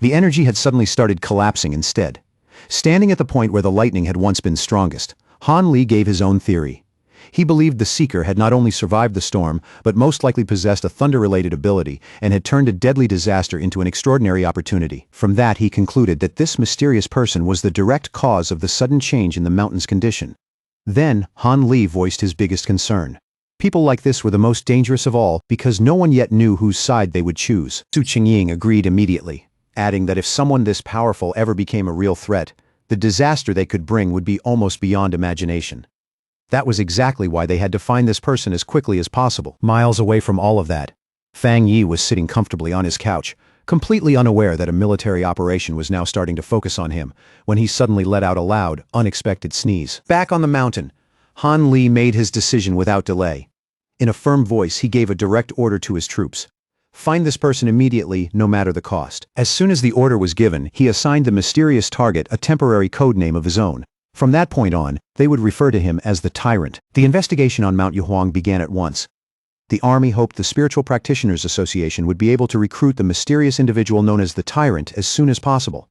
the energy had suddenly started collapsing instead. Standing at the point where the lightning had once been strongest, Han Li gave his own theory. He believed the seeker had not only survived the storm, but most likely possessed a thunder-related ability and had turned a deadly disaster into an extraordinary opportunity. From that, he concluded that this mysterious person was the direct cause of the sudden change in the mountain's condition. Then, Han Li voiced his biggest concern. People like this were the most dangerous of all because no one yet knew whose side they would choose. Su Qingying agreed immediately, adding that if someone this powerful ever became a real threat, the disaster they could bring would be almost beyond imagination. That was exactly why they had to find this person as quickly as possible. Miles away from all of that, Fang Yi was sitting comfortably on his couch, completely unaware that a military operation was now starting to focus on him, when he suddenly let out a loud, unexpected sneeze. Back on the mountain, Han Li made his decision without delay. In a firm voice, he gave a direct order to his troops. Find this person immediately, no matter the cost. As soon as the order was given, he assigned the mysterious target a temporary code name of his own. From that point on, they would refer to him as the Tyrant. The investigation on Mount Yuhuang began at once. The army hoped the Spiritual Practitioners Association would be able to recruit the mysterious individual known as the Tyrant as soon as possible.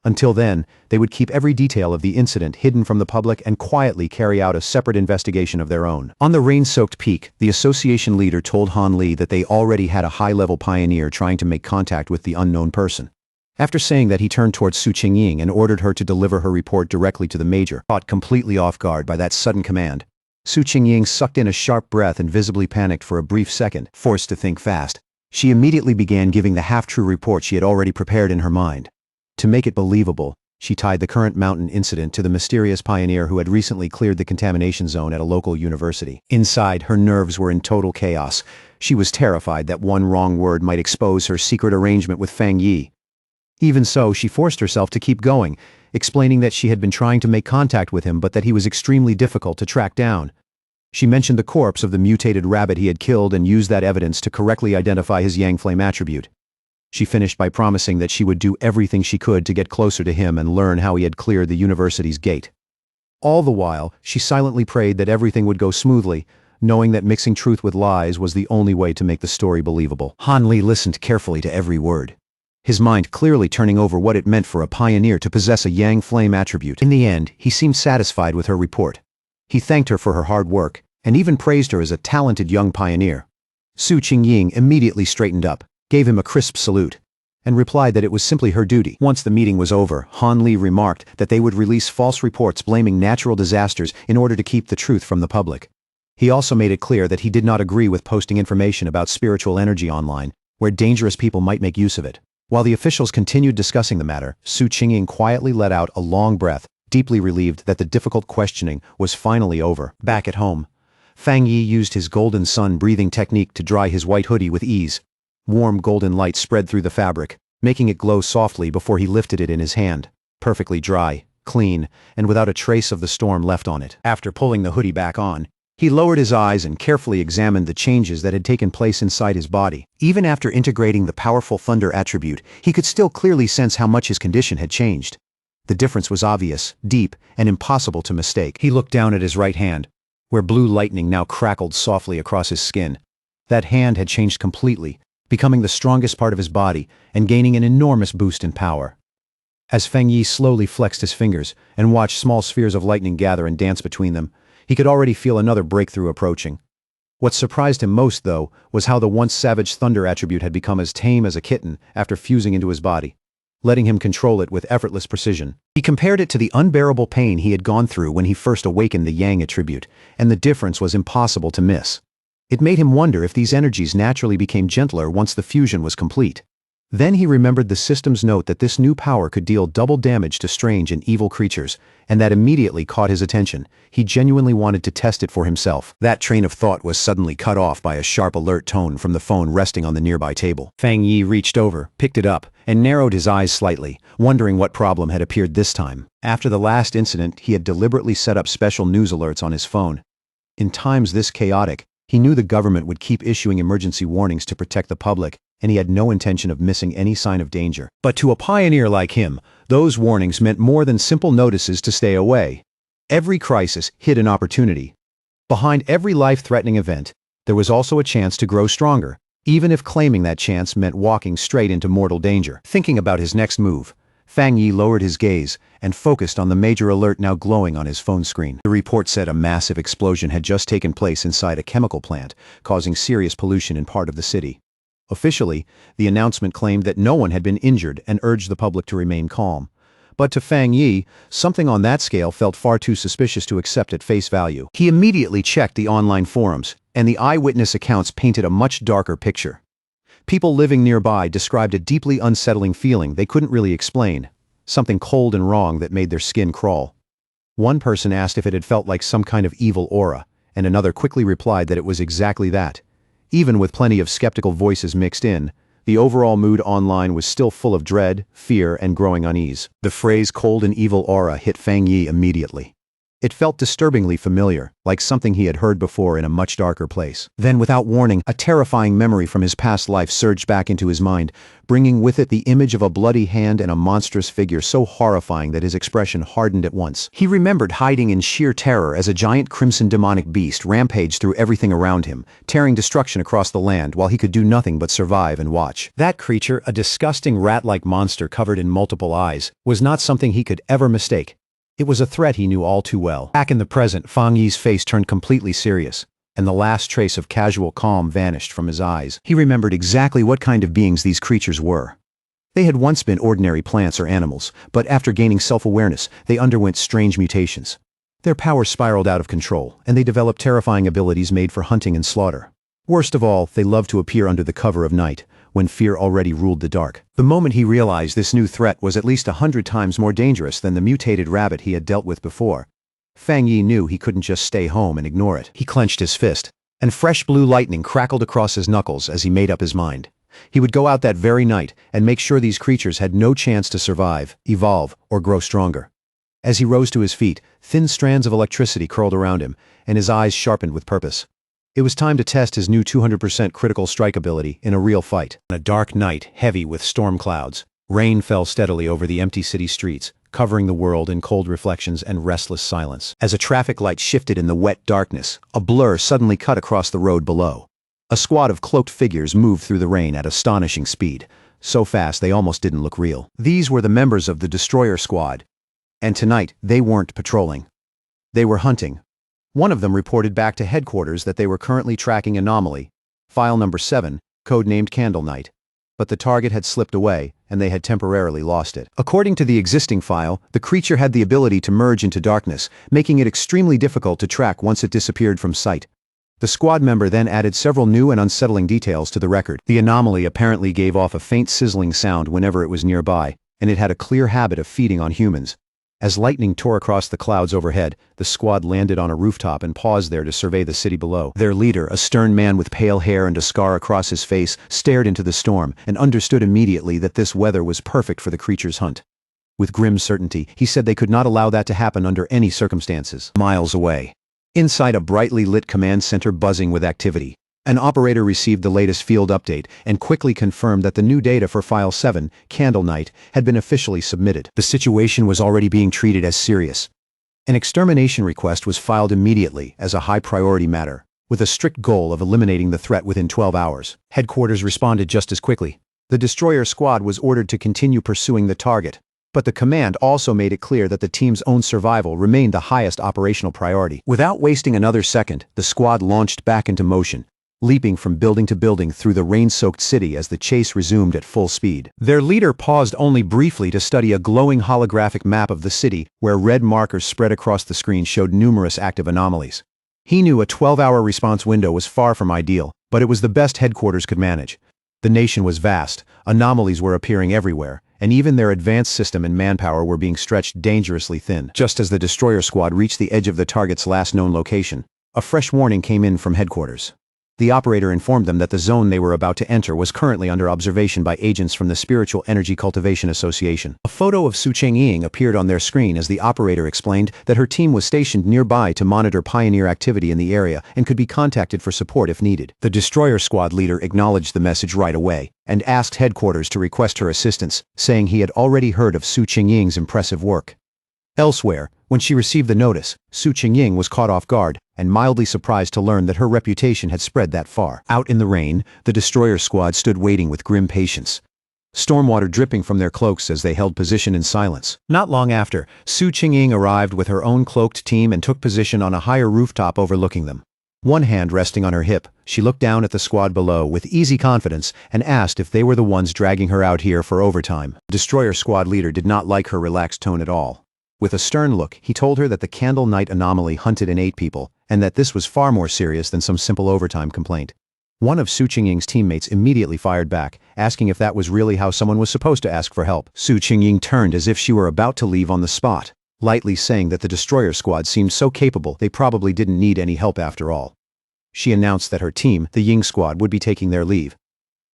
Until then, they would keep every detail of the incident hidden from the public and quietly carry out a separate investigation of their own. On the rain-soaked peak, the association leader told Han Li that they already had a high-level pioneer trying to make contact with the unknown person. After saying that, he turned towards Su Qingying and ordered her to deliver her report directly to the major. Caught completely off guard by that sudden command, Su Qingying sucked in a sharp breath and visibly panicked for a brief second. Forced to think fast, she immediately began giving the half-true report she had already prepared in her mind. To make it believable, she tied the current mountain incident to the mysterious pioneer who had recently cleared the contamination zone at a local university. Inside, her nerves were in total chaos. She was terrified that one wrong word might expose her secret arrangement with Fang Yi. Even so, she forced herself to keep going, explaining that she had been trying to make contact with him but that he was extremely difficult to track down. She mentioned the corpse of the mutated rabbit he had killed and used that evidence to correctly identify his Yang Flame attribute. She finished by promising that she would do everything she could to get closer to him and learn how he had cleared the university's gate. All the while, she silently prayed that everything would go smoothly, knowing that mixing truth with lies was the only way to make the story believable. Han Li listened carefully to every word, his mind clearly turning over what it meant for a pioneer to possess a Yang Flame attribute. In the end, he seemed satisfied with her report. He thanked her for her hard work, and even praised her as a talented young pioneer. Su Qingying immediately straightened up, gave him a crisp salute, and replied that it was simply her duty. Once the meeting was over, Han Li remarked that they would release false reports blaming natural disasters in order to keep the truth from the public. He also made it clear that he did not agree with posting information about spiritual energy online, where dangerous people might make use of it. While the officials continued discussing the matter, Su Qingying quietly let out a long breath, deeply relieved that the difficult questioning was finally over. Back at home, Fang Yi used his golden sun breathing technique to dry his white hoodie with ease. Warm golden light spread through the fabric, making it glow softly before he lifted it in his hand. Perfectly dry, clean, and without a trace of the storm left on it. After pulling the hoodie back on, he lowered his eyes and carefully examined the changes that had taken place inside his body. Even after integrating the powerful thunder attribute, he could still clearly sense how much his condition had changed. The difference was obvious, deep, and impossible to mistake. He looked down at his right hand, where blue lightning now crackled softly across his skin. That hand had changed completely, becoming the strongest part of his body and gaining an enormous boost in power. As Fang Yi slowly flexed his fingers and watched small spheres of lightning gather and dance between them, he could already feel another breakthrough approaching. What surprised him most, though, was how the once savage thunder attribute had become as tame as a kitten after fusing into his body, letting him control it with effortless precision. He compared it to the unbearable pain he had gone through when he first awakened the Yang attribute, and the difference was impossible to miss. It made him wonder if these energies naturally became gentler once the fusion was complete. Then he remembered the system's note that this new power could deal double damage to strange and evil creatures, and that immediately caught his attention. He genuinely wanted to test it for himself. That train of thought was suddenly cut off by a sharp alert tone from the phone resting on the nearby table. Fang Yi reached over, picked it up, and narrowed his eyes slightly, wondering what problem had appeared this time. After the last incident, he had deliberately set up special news alerts on his phone. In times this chaotic, he knew the government would keep issuing emergency warnings to protect the public, and he had no intention of missing any sign of danger. But to a pioneer like him, those warnings meant more than simple notices to stay away. Every crisis hid an opportunity. Behind every life-threatening event, there was also a chance to grow stronger, even if claiming that chance meant walking straight into mortal danger. Thinking about his next move, Fang Yi lowered his gaze and focused on the major alert now glowing on his phone screen. The report said a massive explosion had just taken place inside a chemical plant, causing serious pollution in part of the city. Officially, the announcement claimed that no one had been injured and urged the public to remain calm. But to Fang Yi, something on that scale felt far too suspicious to accept at face value. He immediately checked the online forums, and the eyewitness accounts painted a much darker picture. People living nearby described a deeply unsettling feeling they couldn't really explain, something cold and wrong that made their skin crawl. One person asked if it had felt like some kind of evil aura, and another quickly replied that it was exactly that. Even with plenty of skeptical voices mixed in, the overall mood online was still full of dread, fear, and growing unease. The phrase cold and evil aura hit Fang Yi immediately. It felt disturbingly familiar, like something he had heard before in a much darker place. Then, without warning, a terrifying memory from his past life surged back into his mind, bringing with it the image of a bloody hand and a monstrous figure so horrifying that his expression hardened at once. He remembered hiding in sheer terror as a giant crimson demonic beast rampaged through everything around him, tearing destruction across the land while he could do nothing but survive and watch. That creature, a disgusting rat-like monster covered in multiple eyes, was not something he could ever mistake. It was a threat he knew all too well. Back in the present, Fang Yi's face turned completely serious, and the last trace of casual calm vanished from his eyes. He remembered exactly what kind of beings these creatures were. They had once been ordinary plants or animals, but after gaining self-awareness, they underwent strange mutations. Their power spiraled out of control, and they developed terrifying abilities made for hunting and slaughter. Worst of all, they loved to appear under the cover of night, when fear already ruled the dark. The moment he realized this new threat was at least 100 times more dangerous than the mutated rabbit he had dealt with before, Fang Yi knew he couldn't just stay home and ignore it. He clenched his fist, and fresh blue lightning crackled across his knuckles as he made up his mind. He would go out that very night and make sure these creatures had no chance to survive, evolve, or grow stronger. As he rose to his feet, thin strands of electricity curled around him, and his eyes sharpened with purpose. It was time to test his new 200% critical strike ability in a real fight. On a dark night, heavy with storm clouds, rain fell steadily over the empty city streets, covering the world in cold reflections and restless silence. As a traffic light shifted in the wet darkness, a blur suddenly cut across the road below. A squad of cloaked figures moved through the rain at astonishing speed, so fast they almost didn't look real. These were the members of the Destroyer Squad, and tonight they weren't patrolling. They were hunting. One of them reported back to headquarters that they were currently tracking Anomaly, file number 7, codenamed Candle Night. But the target had slipped away, and they had temporarily lost it. According to the existing file, the creature had the ability to merge into darkness, making it extremely difficult to track once it disappeared from sight. The squad member then added several new and unsettling details to the record. The anomaly apparently gave off a faint sizzling sound whenever it was nearby, and it had a clear habit of feeding on humans. As lightning tore across the clouds overhead, the squad landed on a rooftop and paused there to survey the city below. Their leader, a stern man with pale hair and a scar across his face, stared into the storm and understood immediately that this weather was perfect for the creature's hunt. With grim certainty, he said they could not allow that to happen under any circumstances. Miles away, inside a brightly lit command center buzzing with activity, an operator received the latest field update and quickly confirmed that the new data for File 7, Candle Night, had been officially submitted. The situation was already being treated as serious. An extermination request was filed immediately as a high-priority matter, with a strict goal of eliminating the threat within 12 hours. Headquarters responded just as quickly. The Destroyer Squad was ordered to continue pursuing the target, but the command also made it clear that the team's own survival remained the highest operational priority. Without wasting another second, the squad launched back into motion, leaping from building to building through the rain-soaked city as the chase resumed at full speed. Their leader paused only briefly to study a glowing holographic map of the city where red markers spread across the screen showed numerous active anomalies. He knew a 12-hour response window was far from ideal, but it was the best headquarters could manage. The nation was vast, anomalies were appearing everywhere, and even their advanced system and manpower were being stretched dangerously thin. Just as the Destroyer Squad reached the edge of the target's last known location, a fresh warning came in from headquarters. The operator informed them that the zone they were about to enter was currently under observation by agents from the Spiritual Energy Cultivation Association. A photo of Su Chengying appeared on their screen as the operator explained that her team was stationed nearby to monitor pioneer activity in the area and could be contacted for support if needed. The Destroyer Squad leader acknowledged the message right away and asked headquarters to request her assistance, saying he had already heard of Su Chengying's impressive work. Elsewhere, when she received the notice, Su Chengying was caught off guard and mildly surprised to learn that her reputation had spread that far. Out in the rain, the Destroyer Squad stood waiting with grim patience, stormwater dripping from their cloaks as they held position in silence. Not long after, Su Chengying arrived with her own cloaked team and took position on a higher rooftop overlooking them. One hand resting on her hip, she looked down at the squad below with easy confidence and asked if they were the ones dragging her out here for overtime. The Destroyer Squad leader did not like her relaxed tone at all. With a stern look, he told her that the Candle Night anomaly hunted and ate people, and that this was far more serious than some simple overtime complaint. One of Su Chengying's teammates immediately fired back, asking if that was really how someone was supposed to ask for help. Su Chengying turned as if she were about to leave on the spot, lightly saying that the Destroyer Squad seemed so capable they probably didn't need any help after all. She announced that her team, the Ying Squad, would be taking their leave.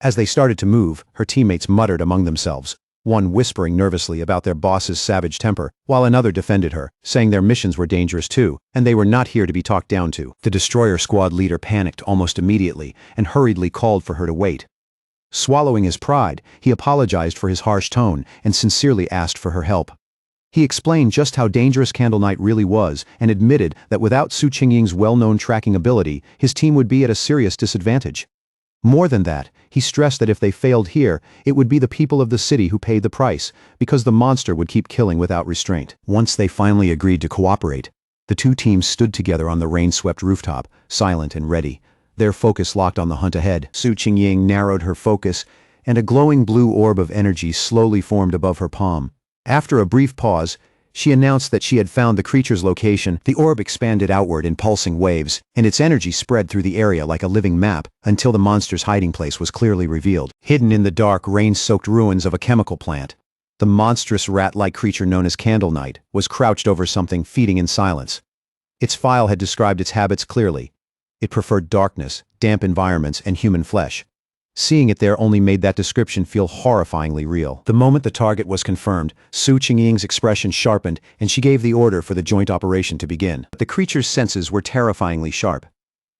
As they started to move, her teammates muttered among themselves, one whispering nervously about their boss's savage temper, while another defended her, saying their missions were dangerous too, and they were not here to be talked down to. The Destroyer Squad leader panicked almost immediately and hurriedly called for her to wait. Swallowing his pride, he apologized for his harsh tone and sincerely asked for her help. He explained just how dangerous Candle Night really was and admitted that without Su Chengying's well-known tracking ability, his team would be at a serious disadvantage. More than that, he stressed that if they failed here, it would be the people of the city who paid the price, because the monster would keep killing without restraint. Once they finally agreed to cooperate, the two teams stood together on the rain-swept rooftop, silent and ready, their focus locked on the hunt ahead. Su Chengying narrowed her focus and a glowing blue orb of energy slowly formed above her palm. After a brief pause, she announced that she had found the creature's location. The orb expanded outward in pulsing waves, and its energy spread through the area like a living map until the monster's hiding place was clearly revealed. Hidden in the dark, rain-soaked ruins of a chemical plant, the monstrous rat-like creature known as Candle Knight was crouched over something, feeding in silence. Its file had described its habits clearly. It preferred darkness, damp environments, and human flesh. Seeing it there only made that description feel horrifyingly real. The moment the target was confirmed, Su Qingying's expression sharpened, and she gave the order for the joint operation to begin. The creature's senses were terrifyingly sharp.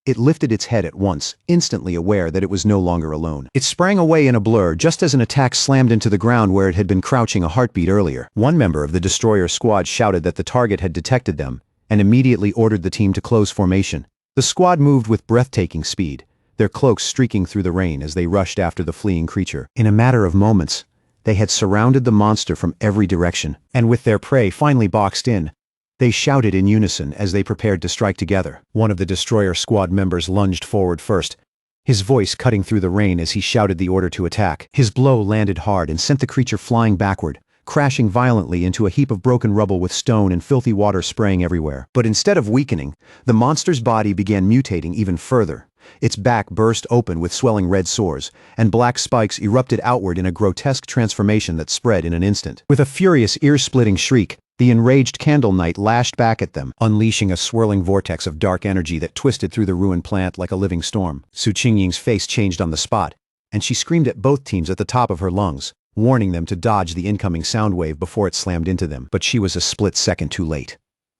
It lifted its head at once, instantly aware that it was no longer alone. It sprang away in a blur just as an attack slammed into the ground where it had been crouching a heartbeat earlier. One member of the destroyer squad shouted that the target had detected them, and immediately ordered the team to close formation. The squad moved with breathtaking speed, their cloaks streaking through the rain as they rushed after the fleeing creature. In a matter of moments, they had surrounded the monster from every direction, and with their prey finally boxed in, they shouted in unison as they prepared to strike together. One of the destroyer squad members lunged forward first, his voice cutting through the rain as he shouted the order to attack. His blow landed hard and sent the creature flying backward, crashing violently into a heap of broken rubble with stone and filthy water spraying everywhere. But instead of weakening, the monster's body began mutating even further. Its back burst open with swelling red sores, and black spikes erupted outward in a grotesque transformation that spread in an instant. With a furious, ear-splitting shriek, the enraged Candle Knight lashed back at them, unleashing a swirling vortex of dark energy that twisted through the ruined plant like a living storm. Su Qingying's face changed on the spot, and she screamed at both teams at the top of her lungs, warning them to dodge the incoming sound wave before it slammed into them. But she was a split second too late.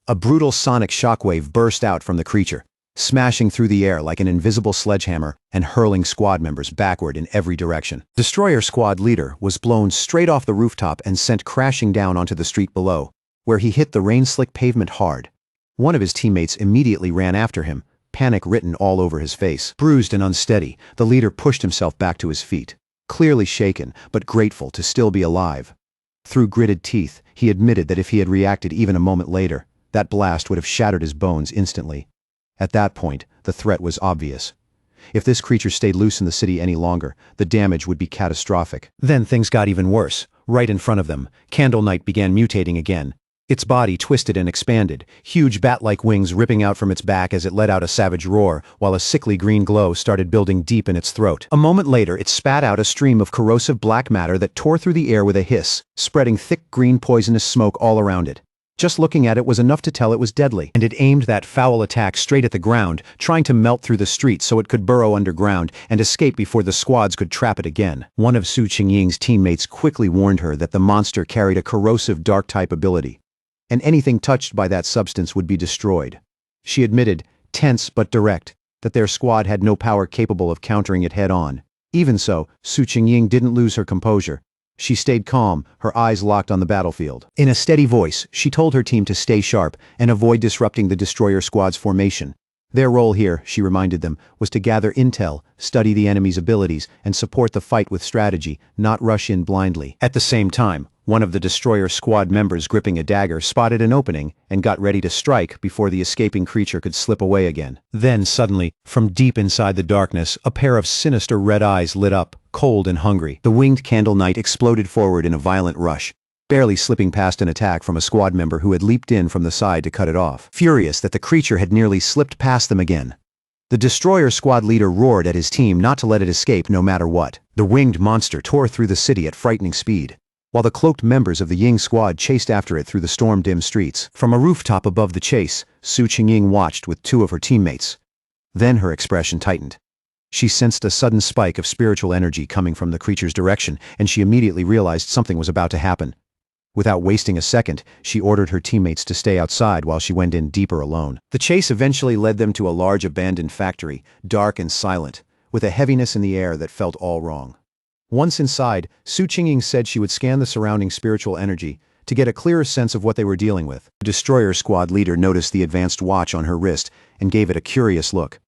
A brutal sonic shockwave burst out from the creature, smashing through the air like an invisible sledgehammer and hurling squad members backward in every direction. Destroyer squad leader was blown straight off the rooftop and sent crashing down onto the street below, where he hit the rain-slick pavement hard. One of his teammates immediately ran after him, panic written all over his face. Bruised and unsteady, the leader pushed himself back to his feet, clearly shaken but grateful to still be alive. Through gritted teeth, he admitted that if he had reacted even a moment later, that blast would have shattered his bones instantly. At that point, the threat was obvious. If this creature stayed loose in the city any longer, the damage would be catastrophic. Then things got even worse. Right in front of them, Candle Knight began mutating again. Its body twisted and expanded, huge bat-like wings ripping out from its back as it let out a savage roar, while a sickly green glow started building deep in its throat. A moment later, it spat out a stream of corrosive black matter that tore through the air with a hiss, spreading thick green poisonous smoke all around it. Just looking at it was enough to tell it was deadly, and it aimed that foul attack straight at the ground, trying to melt through the street so it could burrow underground and escape before the squads could trap it again. One of Su Qingying's teammates quickly warned her that the monster carried a corrosive dark-type ability, and anything touched by that substance would be destroyed. She admitted, tense but direct, that their squad had no power capable of countering it head-on. Even so, Su Qingying didn't lose her composure. She stayed calm, her eyes locked on the battlefield. In a steady voice, she told her team to stay sharp and avoid disrupting the destroyer squad's formation. Their role here, she reminded them, was to gather intel, study the enemy's abilities, and support the fight with strategy, not rush in blindly. At the same time, one of the destroyer squad members gripping a dagger spotted an opening and got ready to strike before the escaping creature could slip away again. Then suddenly, from deep inside the darkness, a pair of sinister red eyes lit up, cold and hungry. The winged Candle Knight exploded forward in a violent rush, barely slipping past an attack from a squad member who had leaped in from the side to cut it off. Furious that the creature had nearly slipped past them again, the destroyer squad leader roared at his team not to let it escape no matter what. The winged monster tore through the city at frightening speed, while the cloaked members of the Ying squad chased after it through the storm-dim streets. From a rooftop above the chase, Su Qingying watched with two of her teammates. Then her expression tightened. She sensed a sudden spike of spiritual energy coming from the creature's direction, and she immediately realized something was about to happen. Without wasting a second, she ordered her teammates to stay outside while she went in deeper alone. The chase eventually led them to a large abandoned factory, dark and silent, with a heaviness in the air that felt all wrong. Once inside, Su Qingying said she would scan the surrounding spiritual energy to get a clearer sense of what they were dealing with. The destroyer squad leader noticed the advanced watch on her wrist and gave it a curious look.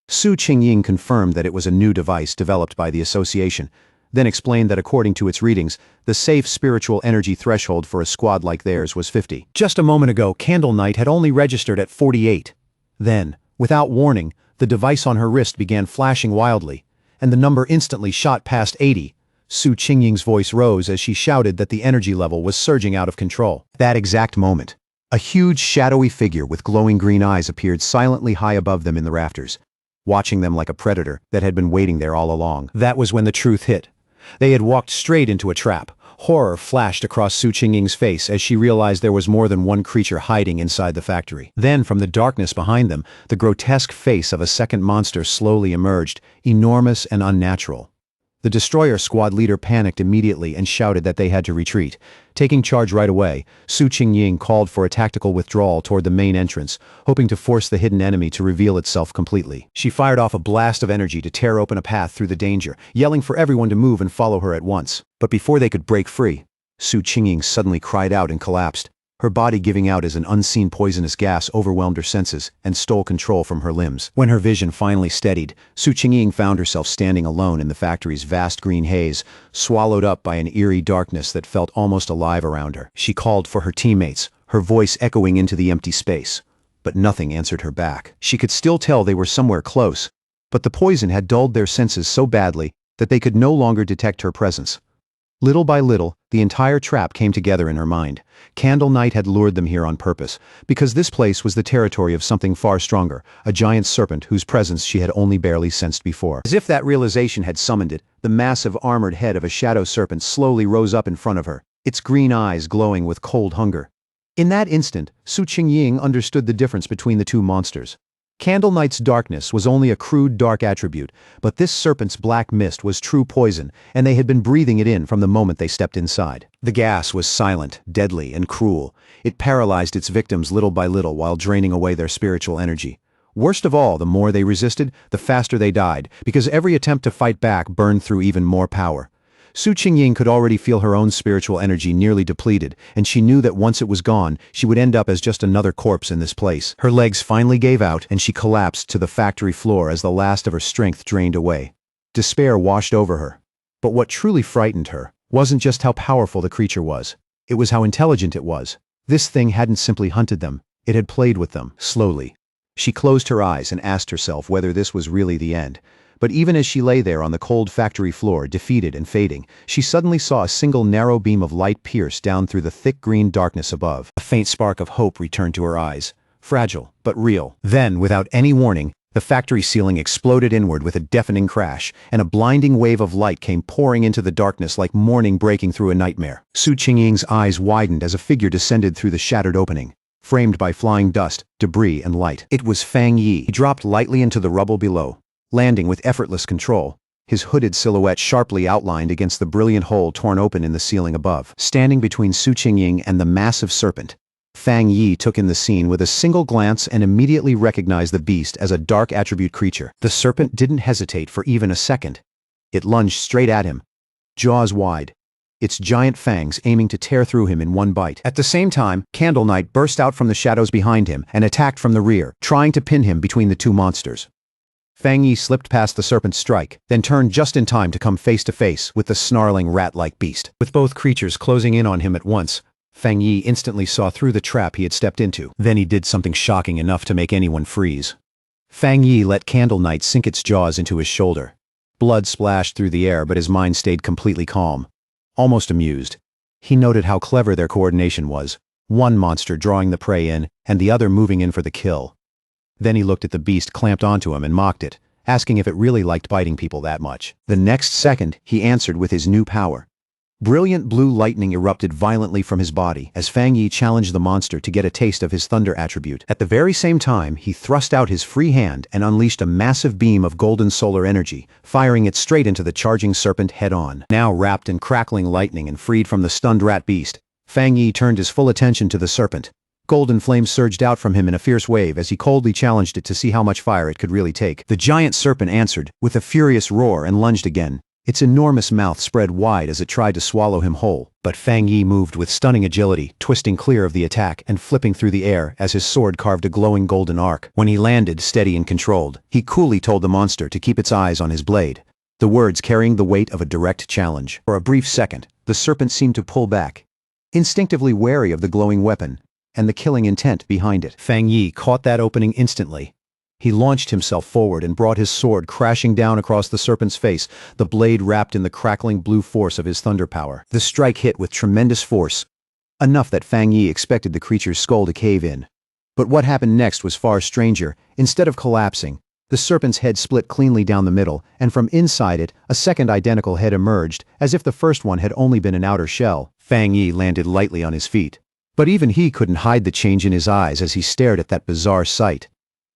Su Qingying confirmed that it was a new device developed by the association, then explained that according to its readings, the safe spiritual energy threshold for a squad like theirs was 50. Just a moment ago, Candle Knight had only registered at 48. Then, without warning, the device on her wrist began flashing wildly, and the number instantly shot past 80. Su Qingying's voice rose as she shouted that the energy level was surging out of control. That exact moment, a huge shadowy figure with glowing green eyes appeared silently high above them in the rafters, watching them like a predator that had been waiting there all along. That was when the truth hit. They had walked straight into a trap. Horror flashed across Su Qingying's face as she realized there was more than one creature hiding inside the factory. Then, from the darkness behind them, the grotesque face of a second monster slowly emerged, enormous and unnatural. The destroyer squad leader panicked immediately and shouted that they had to retreat. Taking charge right away, Su Qingying called for a tactical withdrawal toward the main entrance, hoping to force the hidden enemy to reveal itself completely. She fired off a blast of energy to tear open a path through the danger, yelling for everyone to move and follow her at once. But before they could break free, Su Qingying suddenly cried out and collapsed. Her body giving out as an unseen poisonous gas overwhelmed her senses and stole control from her limbs. When her vision finally steadied, Su Qingying found herself standing alone in the factory's vast green haze, swallowed up by an eerie darkness that felt almost alive around her. She called for her teammates, her voice echoing into the empty space. But nothing answered her back. She could still tell they were somewhere close, but the poison had dulled their senses so badly that they could no longer detect her presence. Little by little, the entire trap came together in her mind. Candle Night had lured them here on purpose, because this place was the territory of something far stronger, a giant serpent whose presence she had only barely sensed before. As if that realization had summoned it, the massive armored head of a shadow serpent slowly rose up in front of her, its green eyes glowing with cold hunger. In that instant, Su Qingying understood the difference between the two monsters. Candle Knight's darkness was only a crude dark attribute, but this serpent's black mist was true poison, and they had been breathing it in from the moment they stepped inside. The gas was silent, deadly, and cruel. It paralyzed its victims little by little while draining away their spiritual energy. Worst of all, the more they resisted, the faster they died, because every attempt to fight back burned through even more power. Su Qingying could already feel her own spiritual energy nearly depleted, and she knew that once it was gone, she would end up as just another corpse in this place. Her legs finally gave out, and she collapsed to the factory floor as the last of her strength drained away. Despair washed over her. But what truly frightened her wasn't just how powerful the creature was. It was how intelligent it was. This thing hadn't simply hunted them. It had played with them, slowly. She closed her eyes and asked herself whether this was really the end. But even as she lay there on the cold factory floor, defeated and fading, she suddenly saw a single narrow beam of light pierce down through the thick green darkness above. A faint spark of hope returned to her eyes. Fragile, but real. Then, without any warning, the factory ceiling exploded inward with a deafening crash, and a blinding wave of light came pouring into the darkness like morning breaking through a nightmare. Su Qingying's eyes widened as a figure descended through the shattered opening, framed by flying dust, debris, and light. It was Fang Yi. He dropped lightly into the rubble below, landing with effortless control, his hooded silhouette sharply outlined against the brilliant hole torn open in the ceiling above. Standing between Su Qingying and the massive serpent, Fang Yi took in the scene with a single glance and immediately recognized the beast as a dark attribute creature. The serpent didn't hesitate for even a second. It lunged straight at him, jaws wide, its giant fangs aiming to tear through him in one bite. At the same time, Candle Knight burst out from the shadows behind him and attacked from the rear, trying to pin him between the two monsters. Fang Yi slipped past the serpent's strike, then turned just in time to come face to face with the snarling rat-like beast. With both creatures closing in on him at once, Fang Yi instantly saw through the trap he had stepped into. Then he did something shocking enough to make anyone freeze. Fang Yi let Candle Knight sink its jaws into his shoulder. Blood splashed through the air, but his mind stayed completely calm, almost amused. He noted how clever their coordination was, one monster drawing the prey in, and the other moving in for the kill. Then he looked at the beast clamped onto him and mocked it, asking if it really liked biting people that much. The next second, he answered with his new power. Brilliant blue lightning erupted violently from his body as Fang Yi challenged the monster to get a taste of his thunder attribute. At the very same time, he thrust out his free hand and unleashed a massive beam of golden solar energy, firing it straight into the charging serpent head-on. Now wrapped in crackling lightning and freed from the stunned rat beast, Fang Yi turned his full attention to the serpent. Golden flames surged out from him in a fierce wave as he coldly challenged it to see how much fire it could really take. The giant serpent answered with a furious roar and lunged again. Its enormous mouth spread wide as it tried to swallow him whole. But Fang Yi moved with stunning agility, twisting clear of the attack and flipping through the air as his sword carved a glowing golden arc. When he landed, steady and controlled, he coolly told the monster to keep its eyes on his blade, the words carrying the weight of a direct challenge. For a brief second, the serpent seemed to pull back, instinctively wary of the glowing weapon and the killing intent behind it. Fang Yi caught that opening instantly. He launched himself forward and brought his sword crashing down across the serpent's face, the blade wrapped in the crackling blue force of his thunder power. The strike hit with tremendous force, enough that Fang Yi expected the creature's skull to cave in. But what happened next was far stranger. Instead of collapsing, the serpent's head split cleanly down the middle, and from inside it, a second identical head emerged, as if the first one had only been an outer shell. Fang Yi landed lightly on his feet. But even he couldn't hide the change in his eyes as he stared at that bizarre sight.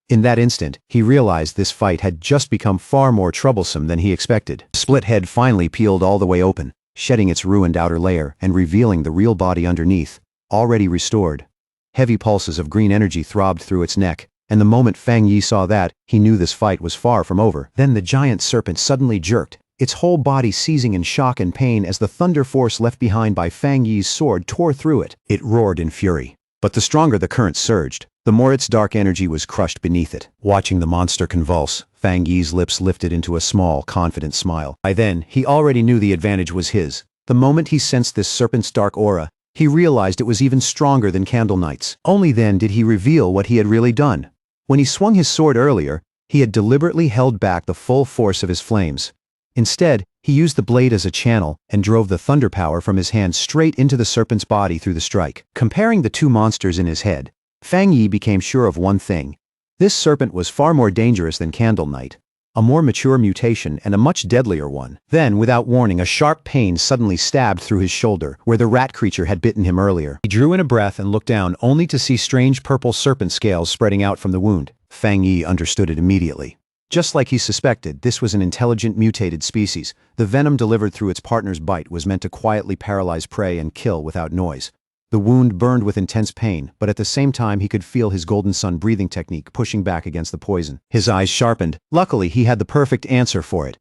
In that instant, he realized this fight had just become far more troublesome than he expected. The split head finally peeled all the way open, shedding its ruined outer layer and revealing the real body underneath, already restored. Heavy pulses of green energy throbbed through its neck, and the moment Fang Yi saw that, he knew this fight was far from over. Then the giant serpent suddenly jerked, its whole body seizing in shock and pain as the thunder force left behind by Fang Yi's sword tore through it. It roared in fury. But the stronger the current surged, the more its dark energy was crushed beneath it. Watching the monster convulse, Fang Yi's lips lifted into a small, confident smile. By then, he already knew the advantage was his. The moment he sensed this serpent's dark aura, he realized it was even stronger than Candle Knight's. Only then did he reveal what he had really done. When he swung his sword earlier, he had deliberately held back the full force of his flames. Instead, he used the blade as a channel and drove the thunder power from his hand straight into the serpent's body through the strike. Comparing the two monsters in his head, Fang Yi became sure of one thing. This serpent was far more dangerous than Candle Knight, a more mature mutation and a much deadlier one. Then, without warning, a sharp pain suddenly stabbed through his shoulder, where the rat creature had bitten him earlier. He drew in a breath and looked down, only to see strange purple serpent scales spreading out from the wound. Fang Yi understood it immediately. Just like he suspected, this was an intelligent mutated species. The venom delivered through its partner's bite was meant to quietly paralyze prey and kill without noise. The wound burned with intense pain, but at the same time he could feel his golden sun breathing technique pushing back against the poison. His eyes sharpened. Luckily, he had the perfect answer for it.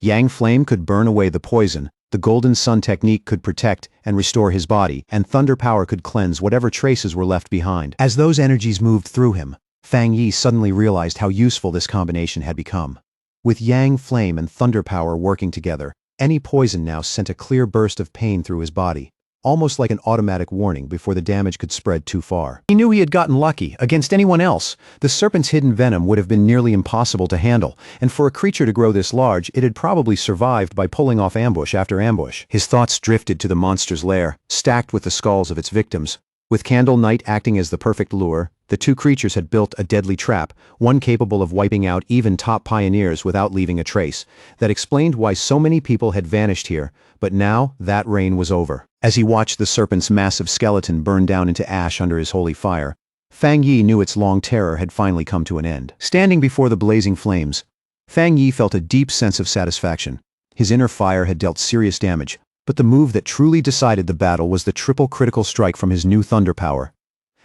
Yang Flame could burn away the poison, the golden sun technique could protect and restore his body, and thunder power could cleanse whatever traces were left behind. As those energies moved through him, Fang Yi suddenly realized how useful this combination had become. With Yang Flame and thunder power working together, any poison now sent a clear burst of pain through his body, almost like an automatic warning before the damage could spread too far. He knew he had gotten lucky. Against anyone else, the serpent's hidden venom would have been nearly impossible to handle, and for a creature to grow this large, it had probably survived by pulling off ambush after ambush. His thoughts drifted to the monster's lair, stacked with the skulls of its victims. With Candle Knight acting as the perfect lure, the two creatures had built a deadly trap, one capable of wiping out even top pioneers without leaving a trace. That explained why so many people had vanished here, but now that reign was over. As he watched the serpent's massive skeleton burn down into ash under his holy fire, Fang Yi knew its long terror had finally come to an end. Standing before the blazing flames, Fang Yi felt a deep sense of satisfaction. His inner fire had dealt serious damage, but the move that truly decided the battle was the triple critical strike from his new thunder power.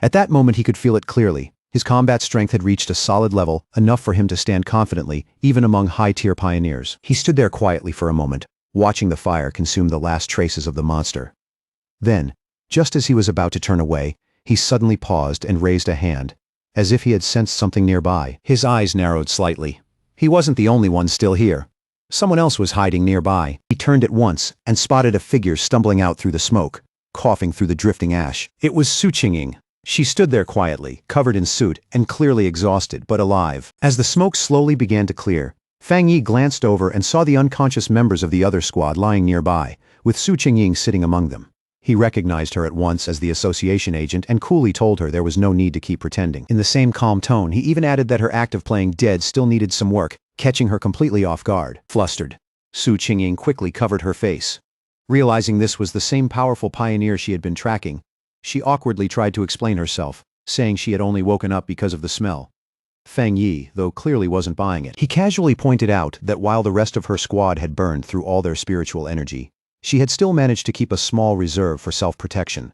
At that moment he could feel it clearly. His combat strength had reached a solid level, enough for him to stand confidently, even among high-tier pioneers. He stood there quietly for a moment, watching the fire consume the last traces of the monster. Then, just as he was about to turn away, he suddenly paused and raised a hand, as if he had sensed something nearby. His eyes narrowed slightly. He wasn't the only one still here. Someone else was hiding nearby. He turned at once and spotted a figure stumbling out through the smoke, coughing through the drifting ash. It was Su Qingying. She stood there quietly, covered in soot, and clearly exhausted, but alive. As the smoke slowly began to clear, Fang Yi glanced over and saw the unconscious members of the other squad lying nearby, with Su Qingying sitting among them. He recognized her at once as the association agent and coolly told her there was no need to keep pretending. In the same calm tone, he even added that her act of playing dead still needed some work, catching her completely off guard. Flustered, Su Qingying quickly covered her face. Realizing this was the same powerful pioneer she had been tracking, she awkwardly tried to explain herself, saying she had only woken up because of the smell. Fang Yi, though, clearly wasn't buying it. He casually pointed out that while the rest of her squad had burned through all their spiritual energy, she had still managed to keep a small reserve for self-protection.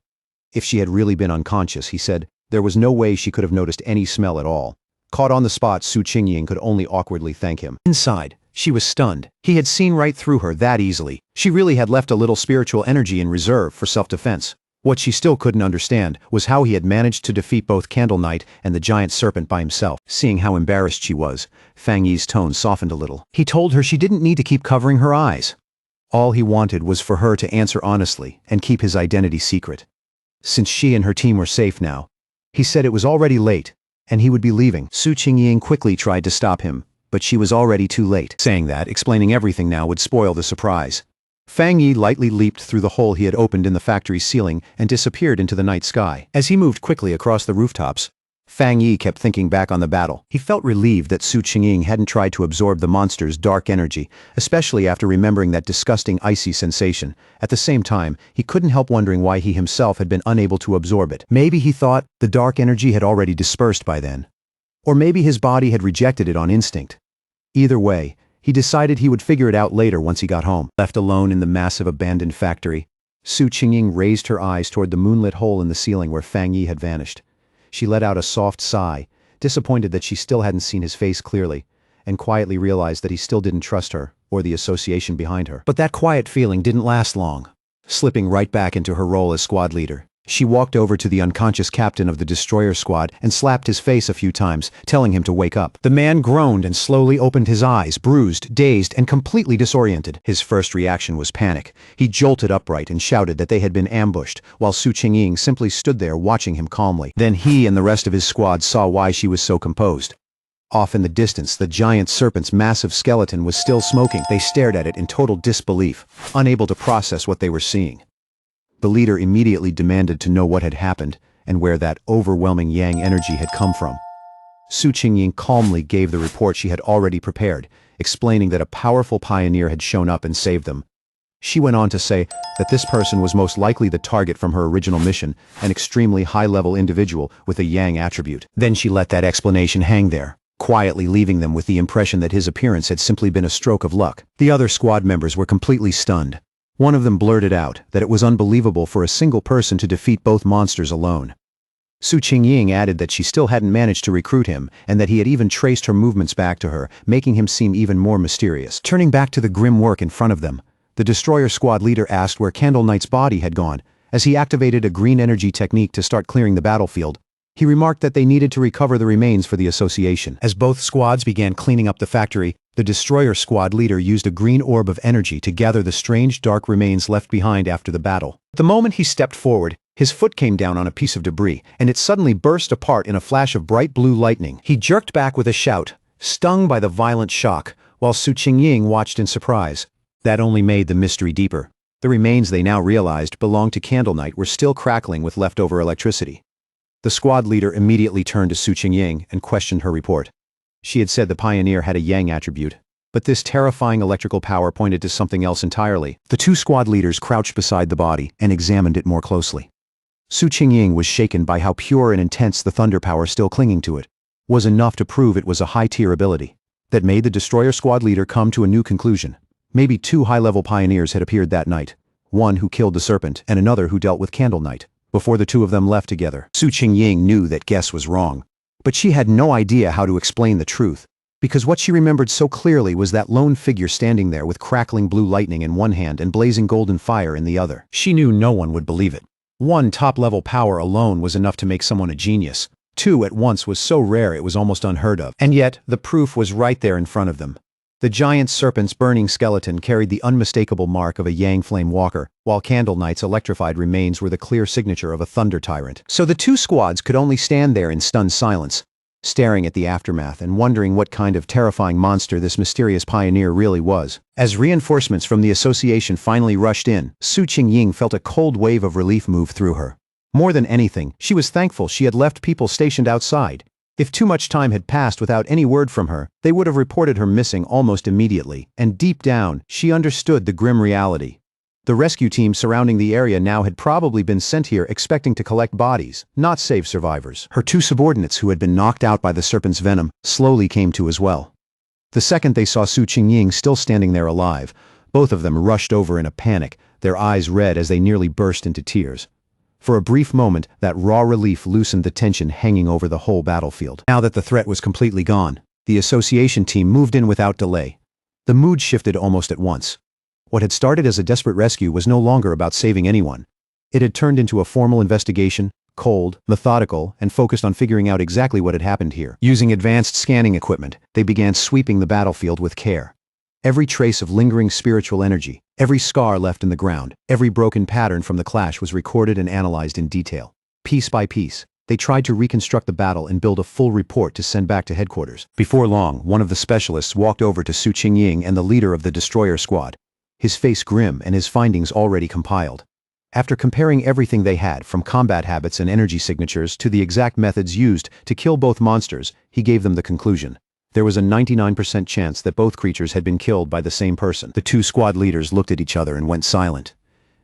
If she had really been unconscious, he said, there was no way she could have noticed any smell at all. Caught on the spot, Su Qingying could only awkwardly thank him. Inside, she was stunned. He had seen right through her that easily. She really had left a little spiritual energy in reserve for self-defense. What she still couldn't understand was how he had managed to defeat both Candle Knight and the giant serpent by himself. Seeing how embarrassed she was, Fang Yi's tone softened a little. He told her she didn't need to keep covering her eyes. All he wanted was for her to answer honestly and keep his identity secret. Since she and her team were safe now, he said it was already late, and he would be leaving. Su Qingying quickly tried to stop him, but she was already too late. Saying that, explaining everything now would spoil the surprise. Fang Yi lightly leaped through the hole he had opened in the factory's ceiling and disappeared into the night sky. As he moved quickly across the rooftops, Fang Yi kept thinking back on the battle. He felt relieved that Su Qingying hadn't tried to absorb the monster's dark energy, especially after remembering that disgusting icy sensation. At the same time, he couldn't help wondering why he himself had been unable to absorb it. Maybe he thought the dark energy had already dispersed by then. Or maybe his body had rejected it on instinct. Either way, he decided he would figure it out later once he got home. Left alone in the massive abandoned factory, Su Qingying raised her eyes toward the moonlit hole in the ceiling where Fang Yi had vanished. She let out a soft sigh, disappointed that she still hadn't seen his face clearly, and quietly realized that he still didn't trust her, or the association behind her. But that quiet feeling didn't last long. Slipping right back into her role as squad leader, she walked over to the unconscious captain of the destroyer squad and slapped his face a few times, telling him to wake up. The man groaned and slowly opened his eyes, bruised, dazed, and completely disoriented. His first reaction was panic. He jolted upright and shouted that they had been ambushed, while Su Qingying simply stood there watching him calmly. Then he and the rest of his squad saw why she was so composed. Off in the distance, the giant serpent's massive skeleton was still smoking. They stared at it in total disbelief, unable to process what they were seeing. The leader immediately demanded to know what had happened and where that overwhelming yang energy had come from. Su Qingying calmly gave the report she had already prepared, explaining that a powerful pioneer had shown up and saved them. She went on to say that this person was most likely the target from her original mission, an extremely high-level individual with a yang attribute. Then she let that explanation hang there, quietly leaving them with the impression that his appearance had simply been a stroke of luck. The other squad members were completely stunned. One of them blurted out that it was unbelievable for a single person to defeat both monsters alone. Su Qingying added that she still hadn't managed to recruit him, and that he had even traced her movements back to her, making him seem even more mysterious. Turning back to the grim work in front of them, the destroyer squad leader asked where Candle Knight's body had gone. As he activated a green energy technique to start clearing the battlefield, he remarked that they needed to recover the remains for the association. As both squads began cleaning up the factory, the destroyer squad leader used a green orb of energy to gather the strange dark remains left behind after the battle. The moment he stepped forward, his foot came down on a piece of debris, and it suddenly burst apart in a flash of bright blue lightning. He jerked back with a shout, stung by the violent shock, while Su Qingying watched in surprise. That only made the mystery deeper. The remains, they now realized, belonged to Candle Knight, were still crackling with leftover electricity. The squad leader immediately turned to Su Qingying and questioned her report. She had said the pioneer had a yang attribute, but this terrifying electrical power pointed to something else entirely. The two squad leaders crouched beside the body and examined it more closely. Su Qingying was shaken by how pure and intense the thunder power still clinging to it was enough to prove it was a high-tier ability. That made the destroyer squad leader come to a new conclusion. Maybe two high-level pioneers had appeared that night, one who killed the serpent and another who dealt with Candle Knight, before the two of them left together. Su Qingying knew that guess was wrong, but she had no idea how to explain the truth, because what she remembered so clearly was that lone figure standing there with crackling blue lightning in one hand and blazing golden fire in the other. She knew no one would believe it. One top-level power alone was enough to make someone a genius. Two at once was so rare it was almost unheard of. And yet, the proof was right there in front of them. The giant serpent's burning skeleton carried the unmistakable mark of a Yang Flame Walker, while Candle Knight's electrified remains were the clear signature of a Thunder Tyrant. So the two squads could only stand there in stunned silence, staring at the aftermath and wondering what kind of terrifying monster this mysterious pioneer really was. As reinforcements from the association finally rushed in, Su Qingying felt a cold wave of relief move through her. More than anything, she was thankful she had left people stationed outside. If too much time had passed without any word from her, they would have reported her missing almost immediately, and deep down, she understood the grim reality. The rescue team surrounding the area now had probably been sent here expecting to collect bodies, not save survivors. Her two subordinates who had been knocked out by the serpent's venom slowly came to as well. The second they saw Su Qingying still standing there alive, both of them rushed over in a panic, their eyes red as they nearly burst into tears. For a brief moment, that raw relief loosened the tension hanging over the whole battlefield. Now that the threat was completely gone, the association team moved in without delay. The mood shifted almost at once. What had started as a desperate rescue was no longer about saving anyone. It had turned into a formal investigation, cold, methodical, and focused on figuring out exactly what had happened here. Using advanced scanning equipment, they began sweeping the battlefield with care. Every trace of lingering spiritual energy, every scar left in the ground, every broken pattern from the clash was recorded and analyzed in detail. Piece by piece, They tried to reconstruct the battle and build a full report to send back to headquarters. Before long, one of the specialists walked over to Su Qingying and the leader of the destroyer squad, his face grim and his findings already compiled. After comparing everything they had, from combat habits and energy signatures to the exact methods used to kill both monsters, he gave them the conclusion. There was a 99% chance that both creatures had been killed by the same person. The two squad leaders looked at each other and went silent.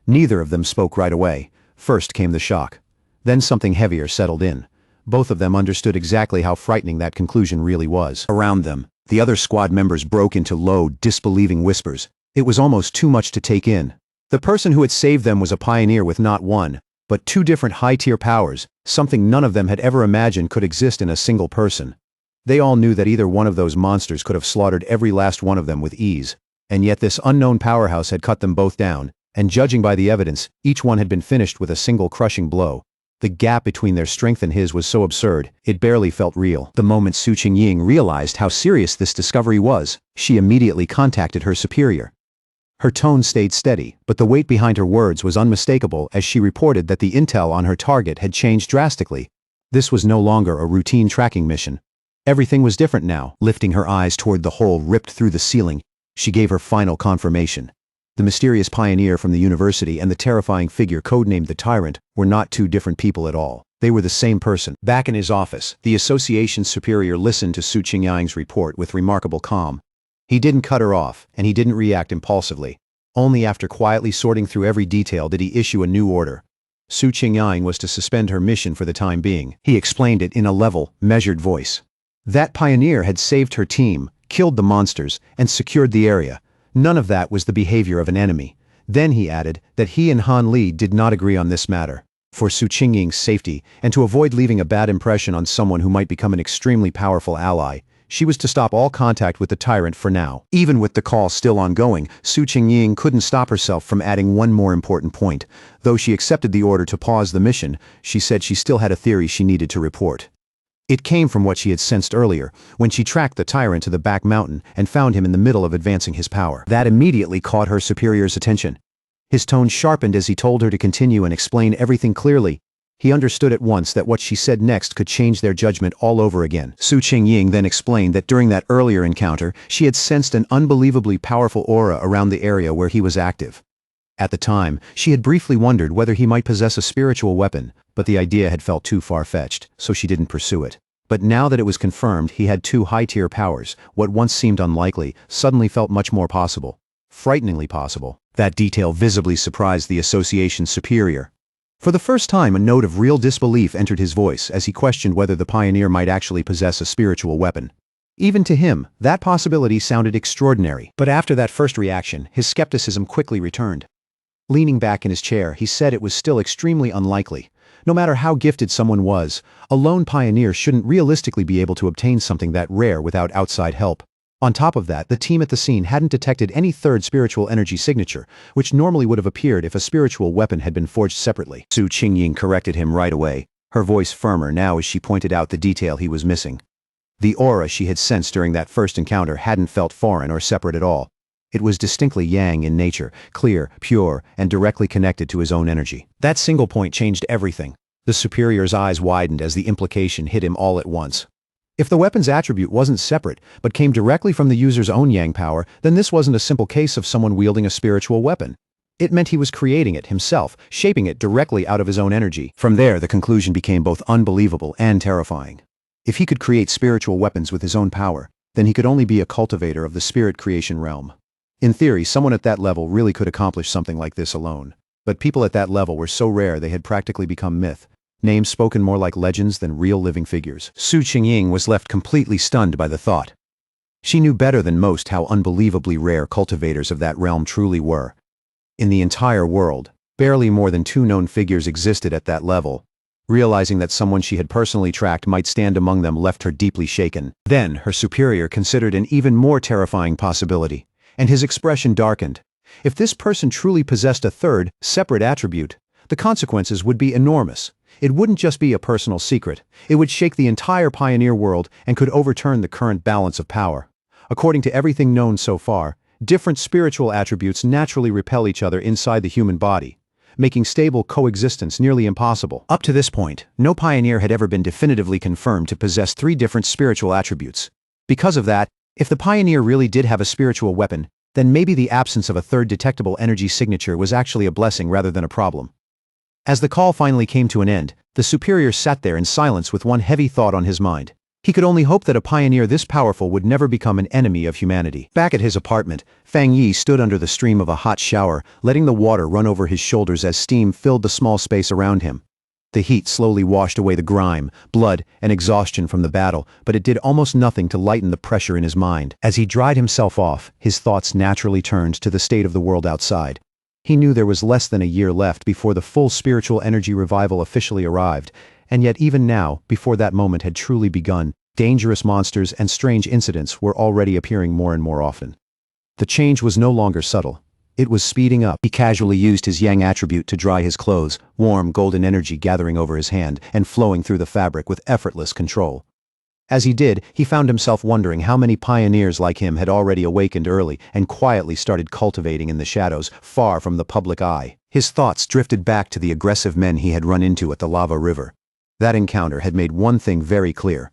Neither of them spoke right away. First came the shock. Then something heavier settled in. Both of them understood exactly how frightening that conclusion really was. Around them, the other squad members broke into low, disbelieving whispers. It was almost too much to take in. The person who had saved them was a pioneer with not one, but two different high-tier powers, something none of them had ever imagined could exist in a single person. They all knew that either one of those monsters could have slaughtered every last one of them with ease. And yet this unknown powerhouse had cut them both down, and judging by the evidence, each one had been finished with a single crushing blow. The gap between their strength and his was so absurd, it barely felt real. The moment Su Qingying realized how serious this discovery was, she immediately contacted her superior. Her tone stayed steady, but the weight behind her words was unmistakable as she reported that the intel on her target had changed drastically. This was no longer a routine tracking mission. Everything was different now. Lifting her eyes toward the hole ripped through the ceiling, she gave her final confirmation. The mysterious pioneer from the university and the terrifying figure codenamed the Tyrant were not two different people at all. They were the same person. Back in his office, the association's superior listened to Su Qingying's report with remarkable calm. He didn't cut her off, and he didn't react impulsively. Only after quietly sorting through every detail did he issue a new order. Su Qingying was to suspend her mission for the time being. He explained it in a level, measured voice. That pioneer had saved her team, killed the monsters, and secured the area. None of that was the behavior of an enemy. Then he added that he and Han Li did not agree on this matter. For Su Qingying's safety, and to avoid leaving a bad impression on someone who might become an extremely powerful ally, she was to stop all contact with the Tyrant for now. Even with the call still ongoing, Su Qingying couldn't stop herself from adding one more important point. Though she accepted the order to pause the mission, she said she still had a theory she needed to report. It came from what she had sensed earlier, when she tracked the Tyrant to the back mountain and found him in the middle of advancing his power. That immediately caught her superior's attention. His tone sharpened as he told her to continue and explain everything clearly. He understood at once that what she said next could change their judgment all over again. Su Qingying then explained that during that earlier encounter, she had sensed an unbelievably powerful aura around the area where he was active. At the time, she had briefly wondered whether he might possess a spiritual weapon, but the idea had felt too far-fetched, so she didn't pursue it. But now that it was confirmed he had two high-tier powers, what once seemed unlikely suddenly felt much more possible. Frighteningly possible. That detail visibly surprised the association's superior. For the first time, a note of real disbelief entered his voice as he questioned whether the pioneer might actually possess a spiritual weapon. Even to him, that possibility sounded extraordinary. But after that first reaction, his skepticism quickly returned. Leaning back in his chair, he said it was still extremely unlikely. No matter how gifted someone was, a lone pioneer shouldn't realistically be able to obtain something that rare without outside help. On top of that, the team at the scene hadn't detected any third spiritual energy signature, which normally would have appeared if a spiritual weapon had been forged separately. Su Qingying corrected him right away, her voice firmer now as she pointed out the detail he was missing. The aura she had sensed during that first encounter hadn't felt foreign or separate at all. It was distinctly yang in nature, clear, pure, and directly connected to his own energy. That single point changed everything. The superior's eyes widened as the implication hit him all at once. If the weapon's attribute wasn't separate, but came directly from the user's own yang power, then this wasn't a simple case of someone wielding a spiritual weapon. It meant he was creating it himself, shaping it directly out of his own energy. From there, the conclusion became both unbelievable and terrifying. If he could create spiritual weapons with his own power, then he could only be a cultivator of the spirit creation realm. In theory, someone at that level really could accomplish something like this alone. But people at that level were so rare they had practically become myth. Names spoken more like legends than real living figures. Su Qingying was left completely stunned by the thought. She knew better than most how unbelievably rare cultivators of that realm truly were. In the entire world, barely more than 2 known figures existed at that level. Realizing that someone she had personally tracked might stand among them left her deeply shaken. Then, her superior considered an even more terrifying possibility, and his expression darkened. If this person truly possessed a third, separate attribute, the consequences would be enormous. It wouldn't just be a personal secret. It would shake the entire pioneer world and could overturn the current balance of power. According to everything known so far, different spiritual attributes naturally repel each other inside the human body. making stable coexistence nearly impossible. Up to this point, no pioneer had ever been definitively confirmed to possess 3 different spiritual attributes. Because of that, if the pioneer really did have a spiritual weapon, then maybe the absence of a third detectable energy signature was actually a blessing rather than a problem. As the call finally came to an end, the superior sat there in silence with one heavy thought on his mind. He could only hope that a pioneer this powerful would never become an enemy of humanity. Back at his apartment, Fang Yi stood under the stream of a hot shower, letting the water run over his shoulders as steam filled the small space around him. The heat slowly washed away the grime, blood, and exhaustion from the battle, but it did almost nothing to lighten the pressure in his mind. As he dried himself off, his thoughts naturally turned to the state of the world outside. He knew there was less than a year left before the full spiritual energy revival officially arrived, and yet even now, before that moment had truly begun, dangerous monsters and strange incidents were already appearing more and more often. The change was no longer subtle. It was speeding up. He casually used his yang attribute to dry his clothes, warm golden energy gathering over his hand and flowing through the fabric with effortless control. As he did, he found himself wondering how many pioneers like him had already awakened early and quietly started cultivating in the shadows, far from the public eye. His thoughts drifted back to the aggressive men he had run into at the lava river. That encounter had made one thing very clear.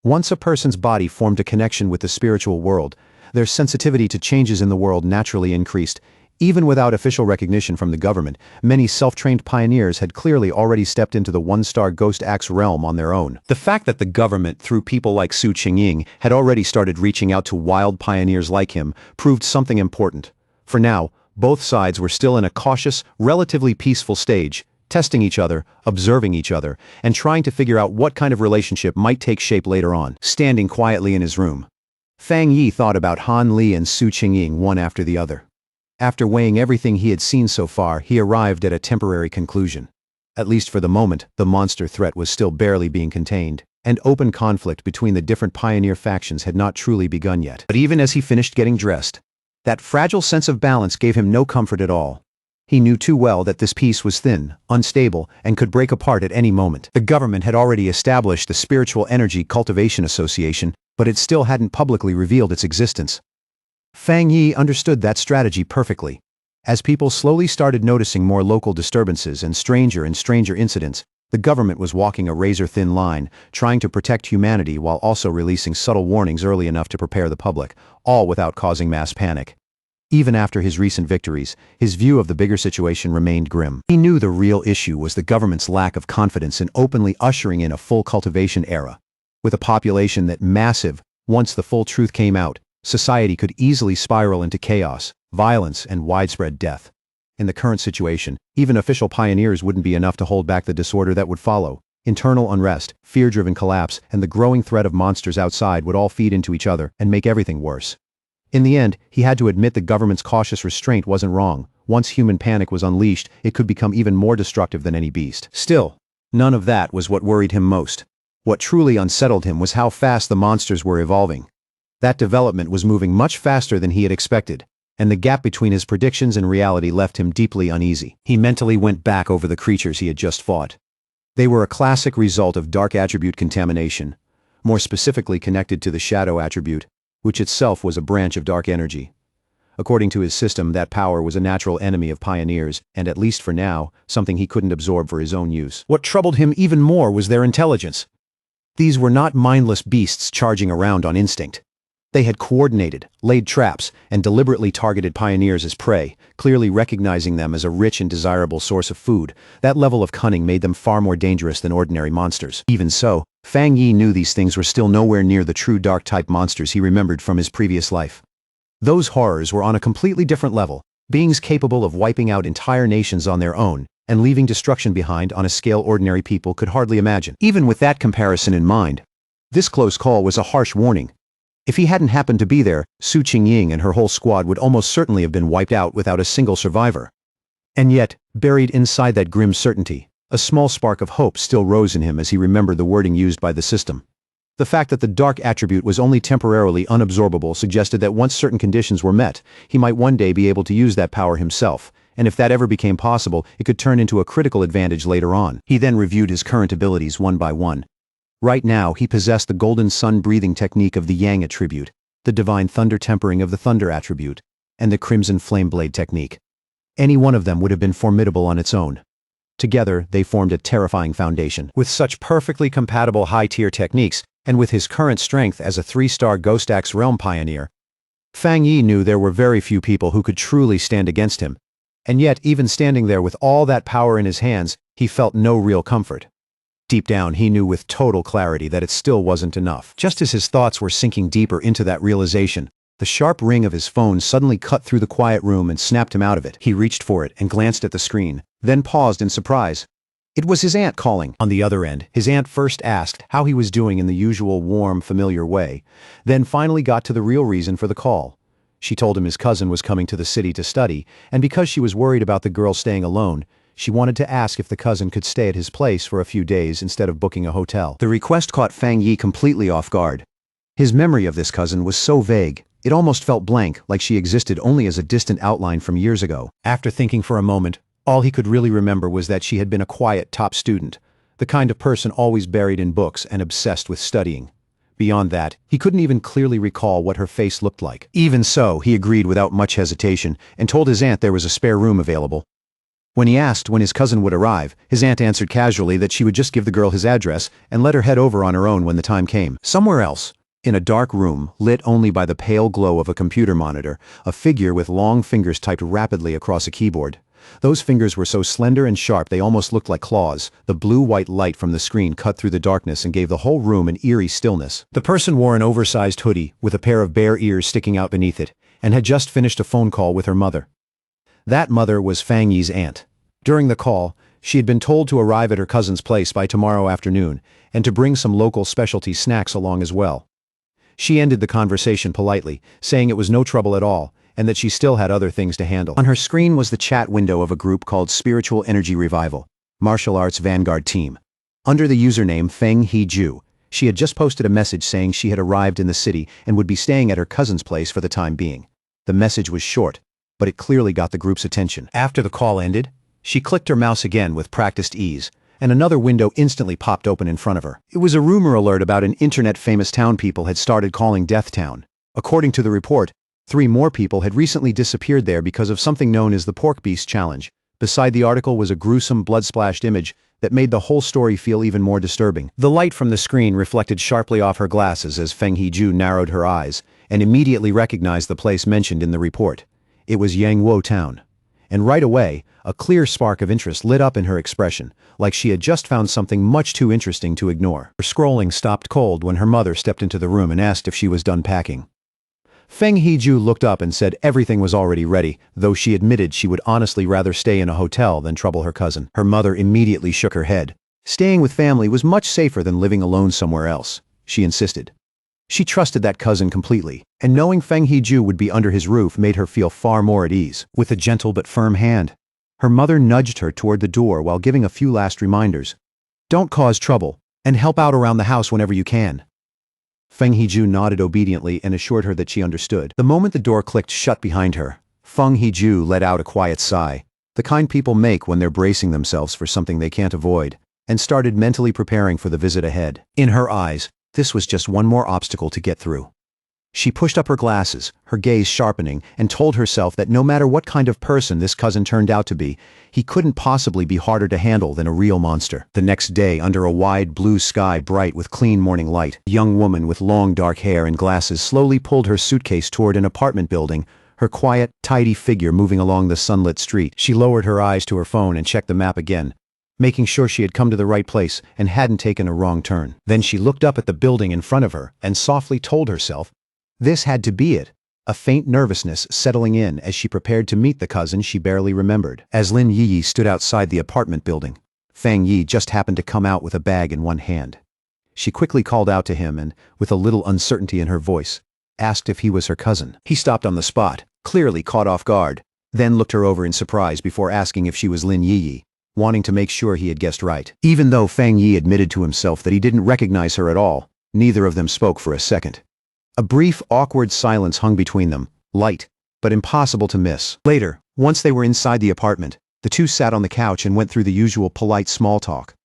Once a person's body formed a connection with the spiritual world, their sensitivity to changes in the world naturally increased. Even without official recognition from the government, many self-trained pioneers had clearly already stepped into the one-star Ghost Axe realm on their own. The fact that the government, through people like Su Qingying, had already started reaching out to wild pioneers like him proved something important. For now, both sides were still in a cautious, relatively peaceful stage, testing each other, observing each other, and trying to figure out what kind of relationship might take shape later on. Standing quietly in his room, Fang Yi thought about Han Li and Su Qingying one after the other. After weighing everything he had seen so far, he arrived at a temporary conclusion. At least for the moment, the monster threat was still barely being contained, and open conflict between the different pioneer factions had not truly begun yet. But even as he finished getting dressed, that fragile sense of balance gave him no comfort at all. He knew too well that this peace was thin, unstable, and could break apart at any moment. The government had already established the Spiritual Energy Cultivation Association, but it still hadn't publicly revealed its existence. Fang Yi understood that strategy perfectly. As people slowly started noticing more local disturbances and stranger incidents, the government was walking a razor-thin line, trying to protect humanity while also releasing subtle warnings early enough to prepare the public, all without causing mass panic. Even after his recent victories, his view of the bigger situation remained grim. He knew the real issue was the government's lack of confidence in openly ushering in a full cultivation era. With a population that massive, once the full truth came out, society could easily spiral into chaos, violence, and widespread death. In the current situation, even official pioneers wouldn't be enough to hold back the disorder that would follow. Internal unrest, fear-driven collapse, and the growing threat of monsters outside would all feed into each other and make everything worse. In the end, he had to admit the government's cautious restraint wasn't wrong. Once human panic was unleashed, it could become even more destructive than any beast. Still, none of that was what worried him most. What truly unsettled him was how fast the monsters were evolving. That development was moving much faster than he had expected, and the gap between his predictions and reality left him deeply uneasy. He mentally went back over the creatures he had just fought. They were a classic result of dark attribute contamination, more specifically connected to the shadow attribute, which itself was a branch of dark energy. According to his system, that power was a natural enemy of pioneers, and at least for now, something he couldn't absorb for his own use. What troubled him even more was their intelligence. These were not mindless beasts charging around on instinct. They had coordinated, laid traps, and deliberately targeted pioneers as prey, clearly recognizing them as a rich and desirable source of food. That level of cunning made them far more dangerous than ordinary monsters. Even so, Fang Yi knew these things were still nowhere near the true dark-type monsters he remembered from his previous life. Those horrors were on a completely different level, beings capable of wiping out entire nations on their own, and leaving destruction behind on a scale ordinary people could hardly imagine. Even with that comparison in mind, this close call was a harsh warning. If he hadn't happened to be there, Su Qingying and her whole squad would almost certainly have been wiped out without a single survivor. And yet, buried inside that grim certainty, a small spark of hope still rose in him as he remembered the wording used by the system. The fact that the dark attribute was only temporarily unabsorbable suggested that once certain conditions were met, he might one day be able to use that power himself, and if that ever became possible, it could turn into a critical advantage later on. He then reviewed his current abilities one by one. Right now, he possessed the golden sun breathing technique of the yang attribute, the divine thunder tempering of the thunder attribute, and the crimson flame blade technique. Any one of them would have been formidable on its own. Together, they formed a terrifying foundation. With such perfectly compatible high-tier techniques, and with his current strength as a 3-star Ghost Axe realm pioneer, Fang Yi knew there were very few people who could truly stand against him. And yet, even standing there with all that power in his hands, he felt no real comfort. Deep down, he knew with total clarity that it still wasn't enough. Just as his thoughts were sinking deeper into that realization, the sharp ring of his phone suddenly cut through the quiet room and snapped him out of it. He reached for it and glanced at the screen, then paused in surprise. It was his aunt calling. On the other end, his aunt first asked how he was doing in the usual warm, familiar way, then finally got to the real reason for the call. She told him his cousin was coming to the city to study, and because she was worried about the girl staying alone, she wanted to ask if the cousin could stay at his place for a few days instead of booking a hotel. The request caught Fang Yi completely off guard. His memory of this cousin was so vague, it almost felt blank, like she existed only as a distant outline from years ago. After thinking for a moment, all he could really remember was that she had been a quiet top student, the kind of person always buried in books and obsessed with studying. Beyond that, he couldn't even clearly recall what her face looked like. Even so, he agreed without much hesitation and told his aunt there was a spare room available. When he asked when his cousin would arrive, his aunt answered casually that she would just give the girl his address and let her head over on her own when the time came. Somewhere else, in a dark room, lit only by the pale glow of a computer monitor, a figure with long fingers typed rapidly across a keyboard. Those fingers were so slender and sharp they almost looked like claws. The blue-white light from the screen cut through the darkness and gave the whole room an eerie stillness. The person wore an oversized hoodie with a pair of bare ears sticking out beneath it, and had just finished a phone call with her mother. That mother was Fang Yi's aunt. During the call, she had been told to arrive at her cousin's place by tomorrow afternoon, and to bring some local specialty snacks along as well. She ended the conversation politely, saying it was no trouble at all, and that she still had other things to handle. On her screen was the chat window of a group called Spiritual Energy Revival, Martial Arts Vanguard Team. Under the username Feng Yi, she had just posted a message saying she had arrived in the city and would be staying at her cousin's place for the time being. The message was short, but it clearly got the group's attention. After the call ended, she clicked her mouse again with practiced ease, and another window instantly popped open in front of her. It was a rumor alert about an internet-famous town people had started calling Death Town. According to the report, 3 more people had recently disappeared there because of something known as the Pork Beast Challenge. Beside the article was a gruesome, blood-splashed image that made the whole story feel even more disturbing. The light from the screen reflected sharply off her glasses as Feng Yi narrowed her eyes and immediately recognized the place mentioned in the report. It was Yangwo Town. And right away, a clear spark of interest lit up in her expression, like she had just found something much too interesting to ignore. Her scrolling stopped cold when her mother stepped into the room and asked if she was done packing. Feng Yi looked up and said everything was already ready, though she admitted she would honestly rather stay in a hotel than trouble her cousin. Her mother immediately shook her head. Staying with family was much safer than living alone somewhere else, she insisted. She trusted that cousin completely, and knowing Feng Yi would be under his roof made her feel far more at ease. With a gentle but firm hand, her mother nudged her toward the door while giving a few last reminders. Don't cause trouble, and help out around the house whenever you can. Feng Yi nodded obediently and assured her that she understood. The moment the door clicked shut behind her, Feng Yi let out a quiet sigh, the kind people make when they're bracing themselves for something they can't avoid, and started mentally preparing for the visit ahead. In her eyes, this was just one more obstacle to get through. She pushed up her glasses, her gaze sharpening, and told herself that no matter what kind of person this cousin turned out to be, he couldn't possibly be harder to handle than a real monster. The next day, under a wide blue sky bright with clean morning light, a young woman with long dark hair and glasses slowly pulled her suitcase toward an apartment building, her quiet, tidy figure moving along the sunlit street. She lowered her eyes to her phone and checked the map again, making sure she had come to the right place and hadn't taken a wrong turn. Then she looked up at the building in front of her and softly told herself, this had to be it. A faint nervousness settling in as she prepared to meet the cousin she barely remembered. As Lin Yi stood outside the apartment building, Fang Yi just happened to come out with a bag in one hand. She quickly called out to him and, with a little uncertainty in her voice, asked if he was her cousin. He stopped on the spot, clearly caught off guard, then looked her over in surprise before asking if she was Lin Yi, wanting to make sure he had guessed right. Even though Fang Yi admitted to himself that he didn't recognize her at all, neither of them spoke for a second. A brief, awkward silence hung between them, light, but impossible to miss. Later, once they were inside the apartment, the two sat on the couch and went through the usual polite small talk.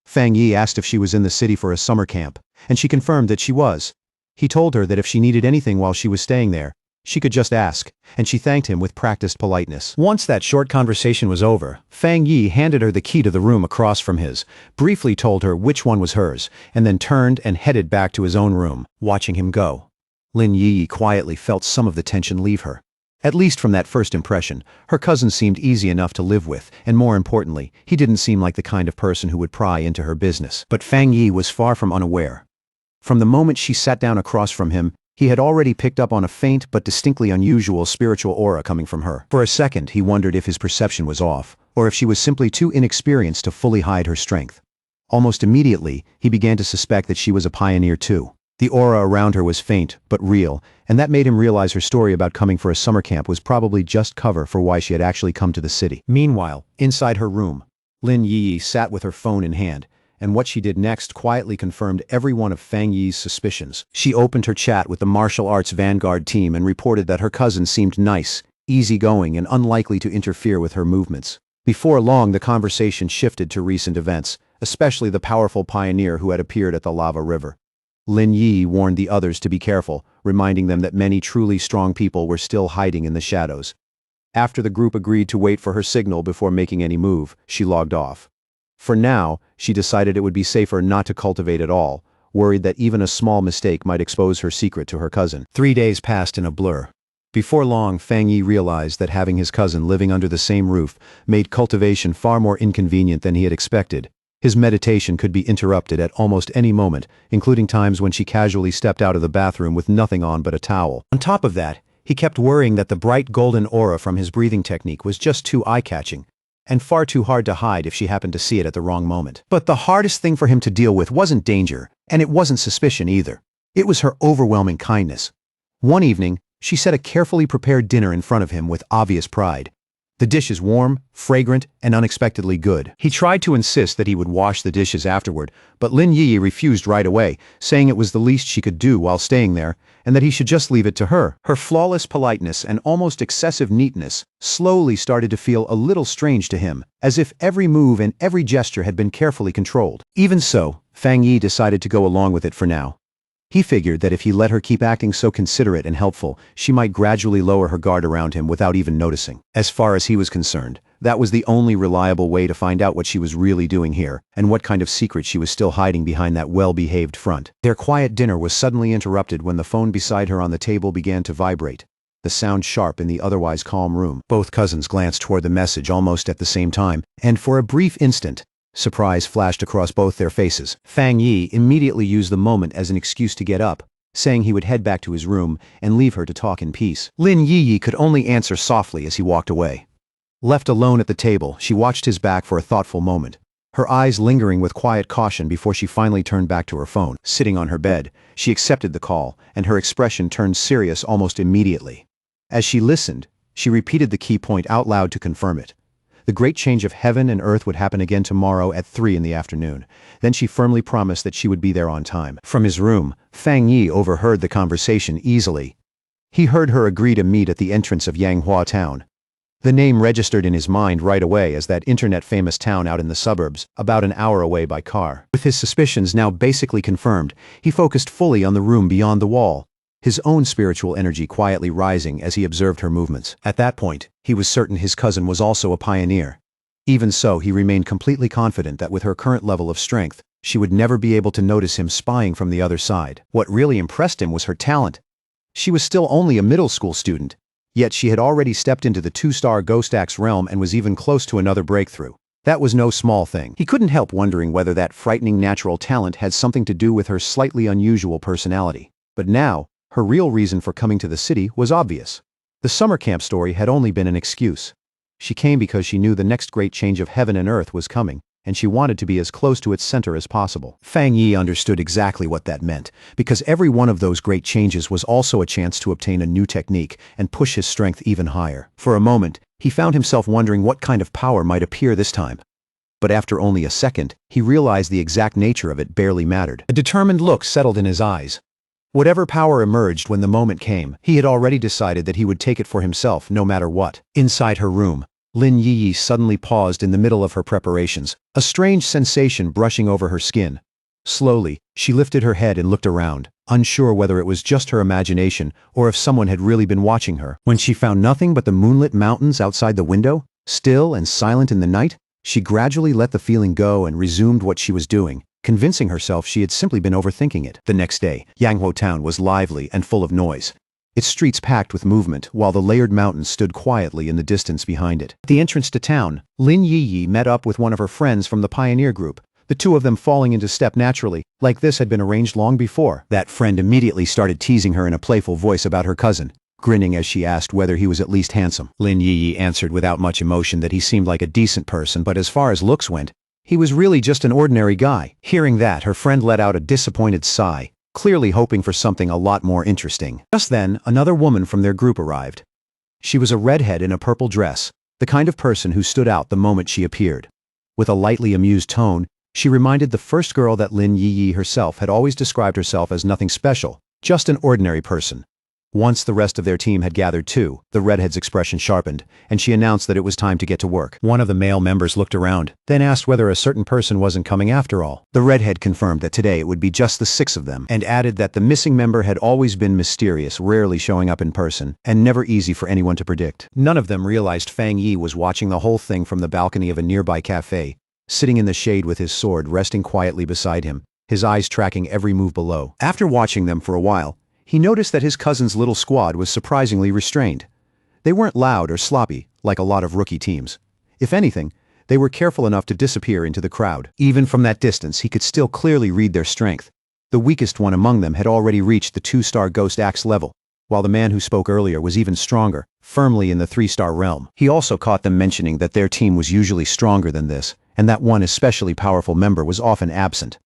Fang Yi asked if she was in the city for a summer camp, and she confirmed that she was. He told her that if she needed anything while she was staying there, She could just ask, and she thanked him with practiced politeness. Once that short conversation was over, Fang Yi handed her the key to the room across from his, briefly told her which one was hers, and then turned and headed back to his own room, watching him go. Lin Yi quietly felt some of the tension leave her. At least from that first impression, her cousin seemed easy enough to live with, and more importantly, he didn't seem like the kind of person who would pry into her business. But Fang Yi was far from unaware. From the moment she sat down across from him, he had already picked up on a faint but distinctly unusual spiritual aura coming from her. For a second, he wondered if his perception was off, or if she was simply too inexperienced to fully hide her strength. Almost immediately, he began to suspect that she was a pioneer too. The aura around her was faint, but real, and that made him realize her story about coming for a summer camp was probably just cover for why she had actually come to the city. Meanwhile, inside her room, Lin Yi sat with her phone in hand, and what she did next quietly confirmed every one of Fang Yi's suspicions. She opened her chat with the martial arts vanguard team and reported that her cousin seemed nice, easygoing, and unlikely to interfere with her movements. Before long, the conversation shifted to recent events, especially the powerful pioneer who had appeared at the lava river. Lin Yi warned the others to be careful, reminding them that many truly strong people were still hiding in the shadows. After the group agreed to wait for her signal before making any move, she logged off. For now, she decided it would be safer not to cultivate at all, worried that even a small mistake might expose her secret to her cousin. 3 days passed in a blur. Before long, Fang Yi realized that having his cousin living under the same roof made cultivation far more inconvenient than he had expected. His meditation could be interrupted at almost any moment, including times when she casually stepped out of the bathroom with nothing on but a towel. On top of that, he kept worrying that the bright golden aura from his breathing technique was just too eye-catching, and far too hard to hide if she happened to see it at the wrong moment. But the hardest thing for him to deal with wasn't danger, and it wasn't suspicion either. It was her overwhelming kindness. One evening, she set a carefully prepared dinner in front of him with obvious pride. The dish is warm, fragrant, and unexpectedly good. He tried to insist that he would wash the dishes afterward, but Lin Yi refused right away, saying it was the least she could do while staying there, and that he should just leave it to her. Her flawless politeness and almost excessive neatness slowly started to feel a little strange to him, as if every move and every gesture had been carefully controlled. Even so, Fang Yi decided to go along with it for now. He figured that if he let her keep acting so considerate and helpful, she might gradually lower her guard around him without even noticing. As far as he was concerned, that was the only reliable way to find out what she was really doing here, and what kind of secret she was still hiding behind that well-behaved front. Their quiet dinner was suddenly interrupted when the phone beside her on the table began to vibrate, the sound sharp in the otherwise calm room. Both cousins glanced toward the message almost at the same time, and for a brief instant, surprise flashed across both their faces. Fang Yi immediately used the moment as an excuse to get up, saying he would head back to his room and leave her to talk in peace. Lin Yi could only answer softly as he walked away. Left alone at the table, she watched his back for a thoughtful moment, her eyes lingering with quiet caution before she finally turned back to her phone. Sitting on her bed, she accepted the call, and her expression turned serious almost immediately. As she listened, she repeated the key point out loud to confirm it. The great change of heaven and earth would happen again tomorrow at 3 in the afternoon. Then she firmly promised that she would be there on time. From his room, Fang Yi overheard the conversation easily. He heard her agree to meet at the entrance of Yanghua town. The name registered in his mind right away as that internet-famous town out in the suburbs, about an hour away by car. With his suspicions now basically confirmed, he focused fully on the room beyond the wall, his own spiritual energy quietly rising as he observed her movements. At that point, he was certain his cousin was also a pioneer. Even so, he remained completely confident that with her current level of strength, she would never be able to notice him spying from the other side. What really impressed him was her talent. She was still only a middle school student, yet she had already stepped into the 2-star Ghost Axe realm and was even close to another breakthrough. That was no small thing. He couldn't help wondering whether that frightening natural talent had something to do with her slightly unusual personality. But now, her real reason for coming to the city was obvious. The summer camp story had only been an excuse. She came because she knew the next great change of heaven and earth was coming, and she wanted to be as close to its center as possible. Fang Yi understood exactly what that meant, because every one of those great changes was also a chance to obtain a new technique and push his strength even higher. For a moment, he found himself wondering what kind of power might appear this time. But after only a second, he realized the exact nature of it barely mattered. A determined look settled in his eyes. Whatever power emerged when the moment came, he had already decided that he would take it for himself no matter what. Inside her room, Lin Yi suddenly paused in the middle of her preparations, a strange sensation brushing over her skin. Slowly, she lifted her head and looked around, unsure whether it was just her imagination or if someone had really been watching her. When she found nothing but the moonlit mountains outside the window, still and silent in the night, she gradually let the feeling go and resumed what she was doing, convincing herself she had simply been overthinking it. The next day, Yanghuo town was lively and full of noise, its streets packed with movement, while the layered mountains stood quietly in the distance behind it. At the entrance to town, Lin Yi met up with one of her friends from the pioneer group, the two of them falling into step naturally, like this had been arranged long before. That friend immediately started teasing her in a playful voice about her cousin, grinning as she asked whether he was at least handsome. Lin Yi answered without much emotion that he seemed like a decent person, but as far as looks went, he was really just an ordinary guy. Hearing that, her friend let out a disappointed sigh, clearly hoping for something a lot more interesting. Just then, another woman from their group arrived. She was a redhead in a purple dress, the kind of person who stood out the moment she appeared. With a lightly amused tone, she reminded the first girl that Lin Yi herself had always described herself as nothing special, just an ordinary person. Once the rest of their team had gathered too, the redhead's expression sharpened, and she announced that it was time to get to work. One of the male members looked around, then asked whether a certain person wasn't coming after all. The redhead confirmed that today it would be just the 6 of them, and added that the missing member had always been mysterious, rarely showing up in person, and never easy for anyone to predict. None of them realized Fang Yi was watching the whole thing from the balcony of a nearby cafe, sitting in the shade with his sword resting quietly beside him, his eyes tracking every move below. After watching them for a while, he noticed that his cousin's little squad was surprisingly restrained. They weren't loud or sloppy, like a lot of rookie teams. If anything, they were careful enough to disappear into the crowd. Even from that distance, he could still clearly read their strength. The weakest one among them had already reached the 2-star Ghost Axe level, while the man who spoke earlier was even stronger, firmly in the 3-star realm. He also caught them mentioning that their team was usually stronger than this, and that one especially powerful member was often absent.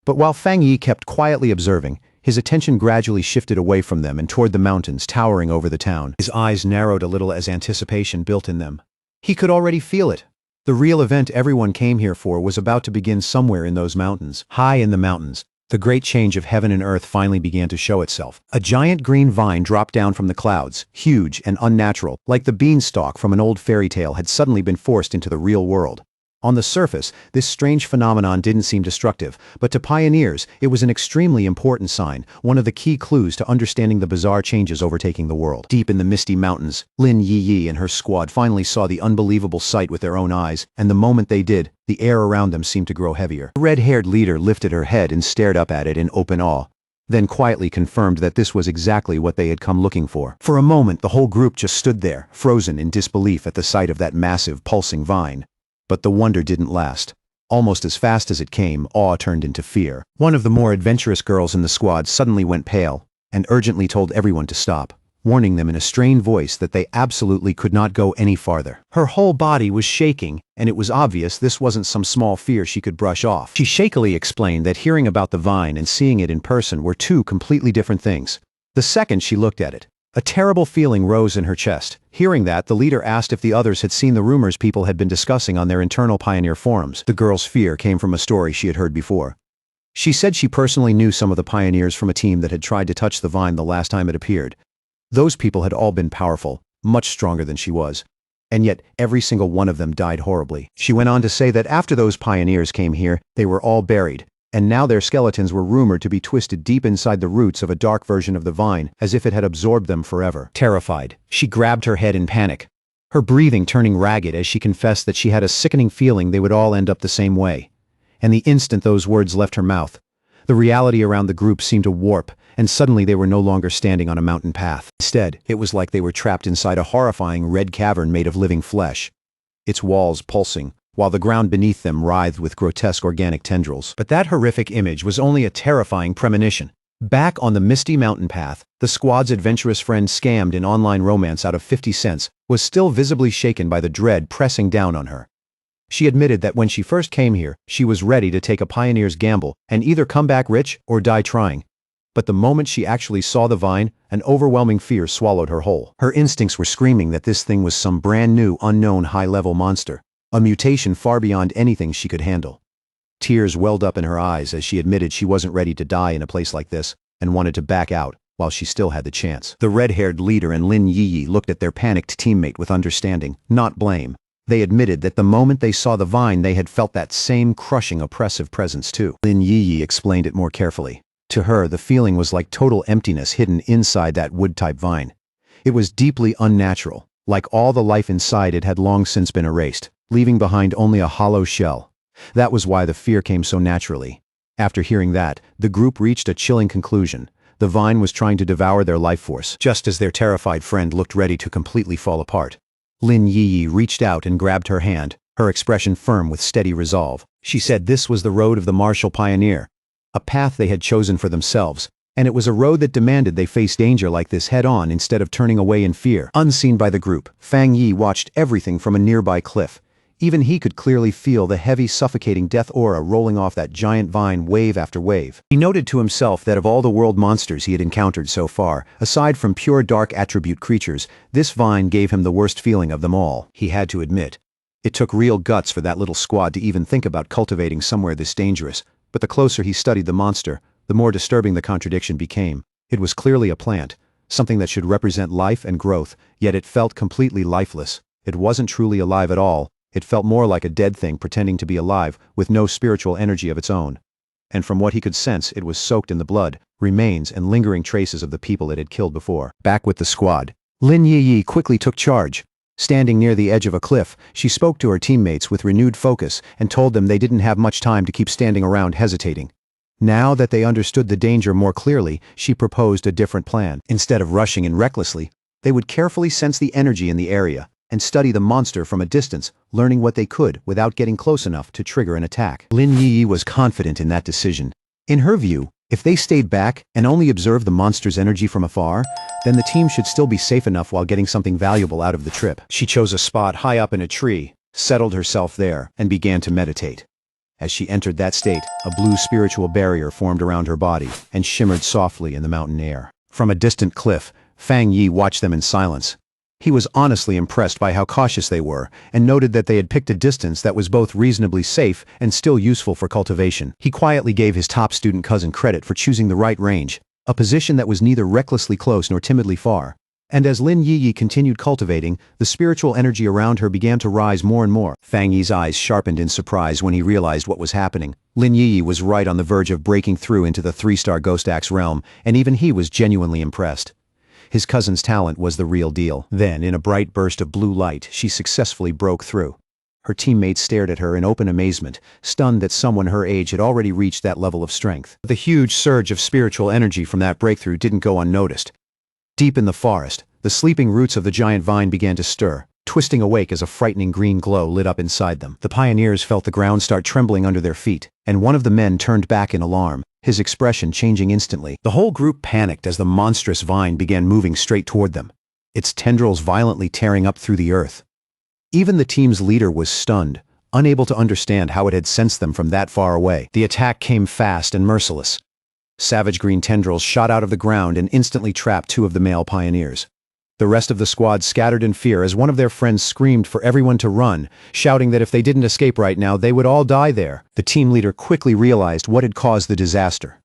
But while Fang Yi kept quietly observing, his attention gradually shifted away from them and toward the mountains towering over the town. His eyes narrowed a little as anticipation built in them. He could already feel it. The real event everyone came here for was about to begin somewhere in those mountains. High in the mountains, the great change of heaven and earth finally began to show itself. A giant green vine dropped down from the clouds, huge and unnatural, like the beanstalk from an old fairy tale had suddenly been forced into the real world. On the surface, this strange phenomenon didn't seem destructive, but to pioneers, it was an extremely important sign, one of the key clues to understanding the bizarre changes overtaking the world. Deep in the misty mountains, Lin Yi and her squad finally saw the unbelievable sight with their own eyes, and the moment they did, the air around them seemed to grow heavier. The red-haired leader lifted her head and stared up at it in open awe, then quietly confirmed that this was exactly what they had come looking for. For a moment, the whole group just stood there, frozen in disbelief at the sight of that massive, pulsing vine. But the wonder didn't last. Almost as fast as it came, awe turned into fear. One of the more adventurous girls in the squad suddenly went pale and urgently told everyone to stop, warning them in a strained voice that they absolutely could not go any farther. Her whole body was shaking, and it was obvious this wasn't some small fear she could brush off. She shakily explained that hearing about the vine and seeing it in person were two completely different things. The second she looked at it, a terrible feeling rose in her chest. Hearing that, the leader asked if the others had seen the rumors people had been discussing on their internal pioneer forums. The girl's fear came from a story she had heard before. She said she personally knew some of the pioneers from a team that had tried to touch the vine the last time it appeared. Those people had all been powerful, much stronger than she was. And yet, every single one of them died horribly. She went on to say that after those pioneers came here, they were all buried, and now their skeletons were rumored to be twisted deep inside the roots of a dark version of the vine, as if it had absorbed them forever. Terrified, she grabbed her head in panic, her breathing turning ragged as she confessed that she had a sickening feeling they would all end up the same way. And the instant those words left her mouth, the reality around the group seemed to warp, and suddenly they were no longer standing on a mountain path. Instead, it was like they were trapped inside a horrifying red cavern made of living flesh, its walls pulsing, while the ground beneath them writhed with grotesque organic tendrils. But that horrific image was only a terrifying premonition. Back on the misty mountain path, the squad's adventurous friend scammed in online romance out of 50 cents was still visibly shaken by the dread pressing down on her. She admitted that when she first came here, she was ready to take a pioneer's gamble and either come back rich or die trying. But the moment she actually saw the vine, an overwhelming fear swallowed her whole. Her instincts were screaming that this thing was some brand new, unknown high-level monster, a mutation far beyond anything she could handle. Tears welled up in her eyes as she admitted she wasn't ready to die in a place like this and wanted to back out while she still had the chance. The red-haired leader and Lin Yi looked at their panicked teammate with understanding, not blame. They admitted that the moment they saw the vine they had felt that same crushing oppressive presence too. Lin Yi explained it more carefully. To her, the feeling was like total emptiness hidden inside that wood-type vine. It was deeply unnatural. Like all the life inside, it had long since been erased, leaving behind only a hollow shell. That was why the fear came so naturally. After hearing that, the group reached a chilling conclusion. The vine was trying to devour their life force, just as their terrified friend looked ready to completely fall apart. Lin Yi reached out and grabbed her hand, her expression firm with steady resolve. She said this was the road of the martial pioneer, a path they had chosen for themselves, and it was a road that demanded they face danger like this head-on instead of turning away in fear. Unseen by the group, Fang Yi watched everything from a nearby cliff. Even he could clearly feel the heavy, suffocating death aura rolling off that giant vine wave after wave. He noted to himself that of all the world monsters he had encountered so far, aside from pure dark attribute creatures, this vine gave him the worst feeling of them all, he had to admit. It took real guts for that little squad to even think about cultivating somewhere this dangerous, but the closer he studied the monster, the more disturbing the contradiction became. It was clearly a plant, something that should represent life and growth, yet it felt completely lifeless. It wasn't truly alive at all. It felt more like a dead thing pretending to be alive, with no spiritual energy of its own. And from what he could sense, it was soaked in the blood, remains and lingering traces of the people it had killed before. Back with the squad, Lin Yi quickly took charge. Standing near the edge of a cliff, she spoke to her teammates with renewed focus and told them they didn't have much time to keep standing around hesitating. Now that they understood the danger more clearly, she proposed a different plan. Instead of rushing in recklessly, they would carefully sense the energy in the area and study the monster from a distance, learning what they could without getting close enough to trigger an attack. Lin Yi was confident in that decision. In her view, if they stayed back and only observed the monster's energy from afar, then the team should still be safe enough while getting something valuable out of the trip. She chose a spot high up in a tree, settled herself there, and began to meditate. As she entered that state, a blue spiritual barrier formed around her body and shimmered softly in the mountain air. From a distant cliff, Fang Yi watched them in silence. He was honestly impressed by how cautious they were, and noted that they had picked a distance that was both reasonably safe and still useful for cultivation. He quietly gave his top student cousin credit for choosing the right range, a position that was neither recklessly close nor timidly far. And as Lin Yi continued cultivating, the spiritual energy around her began to rise more and more. Fang Yi's eyes sharpened in surprise when he realized what was happening. Lin Yi was right on the verge of breaking through into the 3-star Ghost Axe realm, and even he was genuinely impressed. His cousin's talent was the real deal. Then, in a bright burst of blue light, she successfully broke through. Her teammates stared at her in open amazement, stunned that someone her age had already reached that level of strength. The huge surge of spiritual energy from that breakthrough didn't go unnoticed. Deep in the forest, the sleeping roots of the giant vine began to stir, twisting awake as a frightening green glow lit up inside them. The pioneers felt the ground start trembling under their feet, and one of the men turned back in alarm, his expression changing instantly. The whole group panicked as the monstrous vine began moving straight toward them, its tendrils violently tearing up through the earth. Even the team's leader was stunned, unable to understand how it had sensed them from that far away. The attack came fast and merciless. Savage green tendrils shot out of the ground and instantly trapped 2 of the male pioneers. The rest of the squad scattered in fear as one of their friends screamed for everyone to run, shouting that if they didn't escape right now, they would all die there. The team leader quickly realized what had caused the disaster.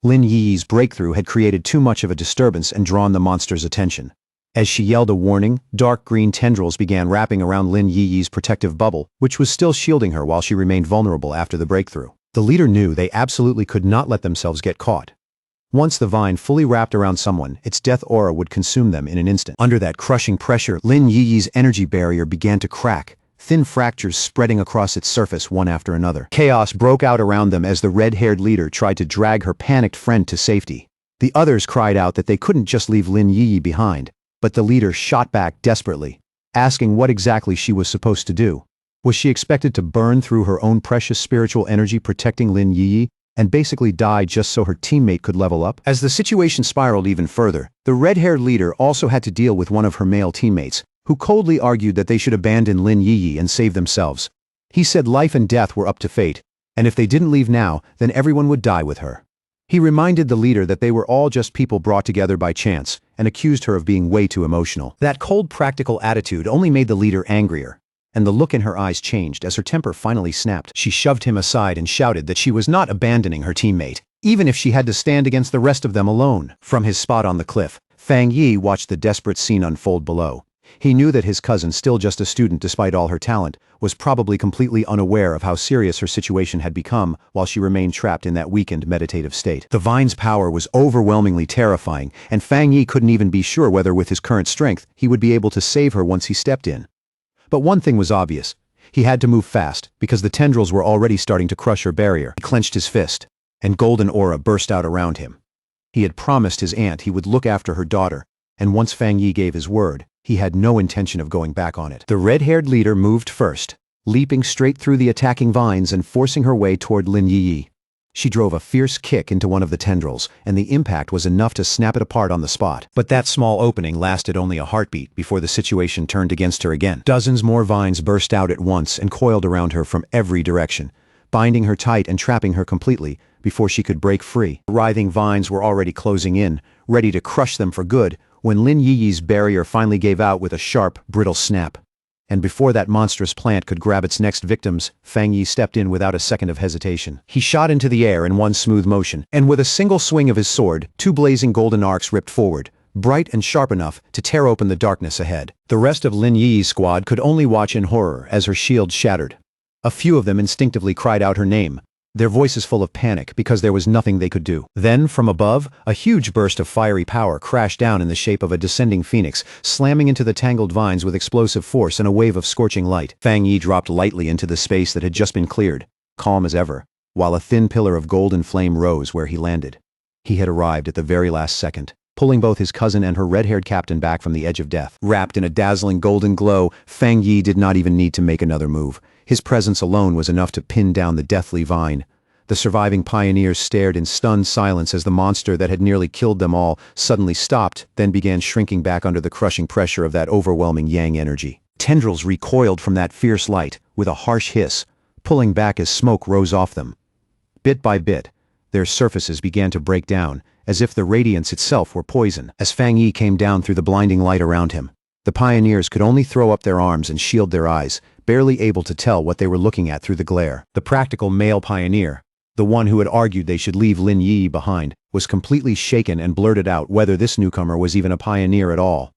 Lin Yi's breakthrough had created too much of a disturbance and drawn the monster's attention. As she yelled a warning, dark green tendrils began wrapping around Lin Yi's protective bubble, which was still shielding her while she remained vulnerable after the breakthrough. The leader knew they absolutely could not let themselves get caught. Once the vine fully wrapped around someone, its death aura would consume them in an instant. Under that crushing pressure, Lin Yi's energy barrier began to crack, thin fractures spreading across its surface one after another. Chaos broke out around them as the red-haired leader tried to drag her panicked friend to safety. The others cried out that they couldn't just leave Lin Yi behind, but the leader shot back desperately, asking what exactly she was supposed to do. Was she expected to burn through her own precious spiritual energy protecting Lin Yi, and basically die just so her teammate could level up? As the situation spiraled even further, the red-haired leader also had to deal with one of her male teammates, who coldly argued that they should abandon Lin Yi and save themselves. He said life and death were up to fate, and if they didn't leave now, then everyone would die with her. He reminded the leader that they were all just people brought together by chance, and accused her of being way too emotional. That cold, practical attitude only made the leader angrier, and the look in her eyes changed as her temper finally snapped. She shoved him aside and shouted that she was not abandoning her teammate, even if she had to stand against the rest of them alone. From his spot on the cliff, Fang Yi watched the desperate scene unfold below. He knew that his cousin, still just a student despite all her talent, was probably completely unaware of how serious her situation had become while she remained trapped in that weakened meditative state. The vine's power was overwhelmingly terrifying, and Fang Yi couldn't even be sure whether with his current strength he would be able to save her once he stepped in. But one thing was obvious. He had to move fast, because the tendrils were already starting to crush her barrier. He clenched his fist, and golden aura burst out around him. He had promised his aunt he would look after her daughter, and once Fang Yi gave his word, he had no intention of going back on it. The red-haired leader moved first, leaping straight through the attacking vines and forcing her way toward Lin Yi. She drove a fierce kick into one of the tendrils, and the impact was enough to snap it apart on the spot. But that small opening lasted only a heartbeat before the situation turned against her again. Dozens more vines burst out at once and coiled around her from every direction, binding her tight and trapping her completely before she could break free. The writhing vines were already closing in, ready to crush them for good, when Lin Yi's barrier finally gave out with a sharp, brittle snap. And before that monstrous plant could grab its next victims, Fang Yi stepped in without a second of hesitation. He shot into the air in one smooth motion, and with a single swing of his sword, two blazing golden arcs ripped forward, bright and sharp enough to tear open the darkness ahead. The rest of Lin Yi's squad could only watch in horror as her shield shattered. A few of them instinctively cried out her name, their voices full of panic because there was nothing they could do. Then, from above, a huge burst of fiery power crashed down in the shape of a descending phoenix, slamming into the tangled vines with explosive force and a wave of scorching light. Fang Yi dropped lightly into the space that had just been cleared, calm as ever, while a thin pillar of golden flame rose where he landed. He had arrived at the very last second, pulling both his cousin and her red-haired captain back from the edge of death. Wrapped in a dazzling golden glow, Fang Yi did not even need to make another move. His presence alone was enough to pin down the deathly vine. The surviving pioneers stared in stunned silence as the monster that had nearly killed them all suddenly stopped, then began shrinking back under the crushing pressure of that overwhelming yang energy. Tendrils recoiled from that fierce light, with a harsh hiss, pulling back as smoke rose off them. Bit by bit, their surfaces began to break down, as if the radiance itself were poison. As Fang Yi came down through the blinding light around him, the pioneers could only throw up their arms and shield their eyes, barely able to tell what they were looking at through the glare. The practical male pioneer, the one who had argued they should leave Lin Yi behind, was completely shaken and blurted out whether this newcomer was even a pioneer at all.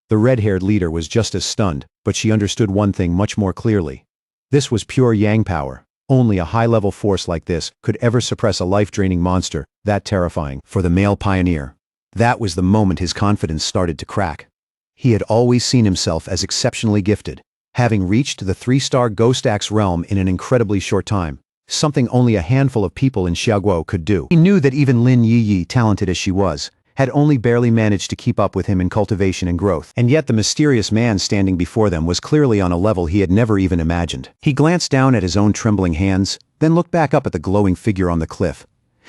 The red-haired leader was just as stunned, but she understood one thing much more clearly. This was pure yang power. Only a high-level force like this could ever suppress a life-draining monster that terrifying. For the male pioneer, that was the moment his confidence started to crack. He had always seen himself as exceptionally gifted, having reached the 3-star Ghost Axe realm in an incredibly short time. Something only a handful of people in Xiaoguo could do. He knew that even Lin Yi, talented as she was, had only barely managed to keep up with him in cultivation and growth. And yet the mysterious man standing before them was clearly on a level he had never even imagined. He glanced down at his own trembling hands, then looked back up at the glowing figure on the cliff.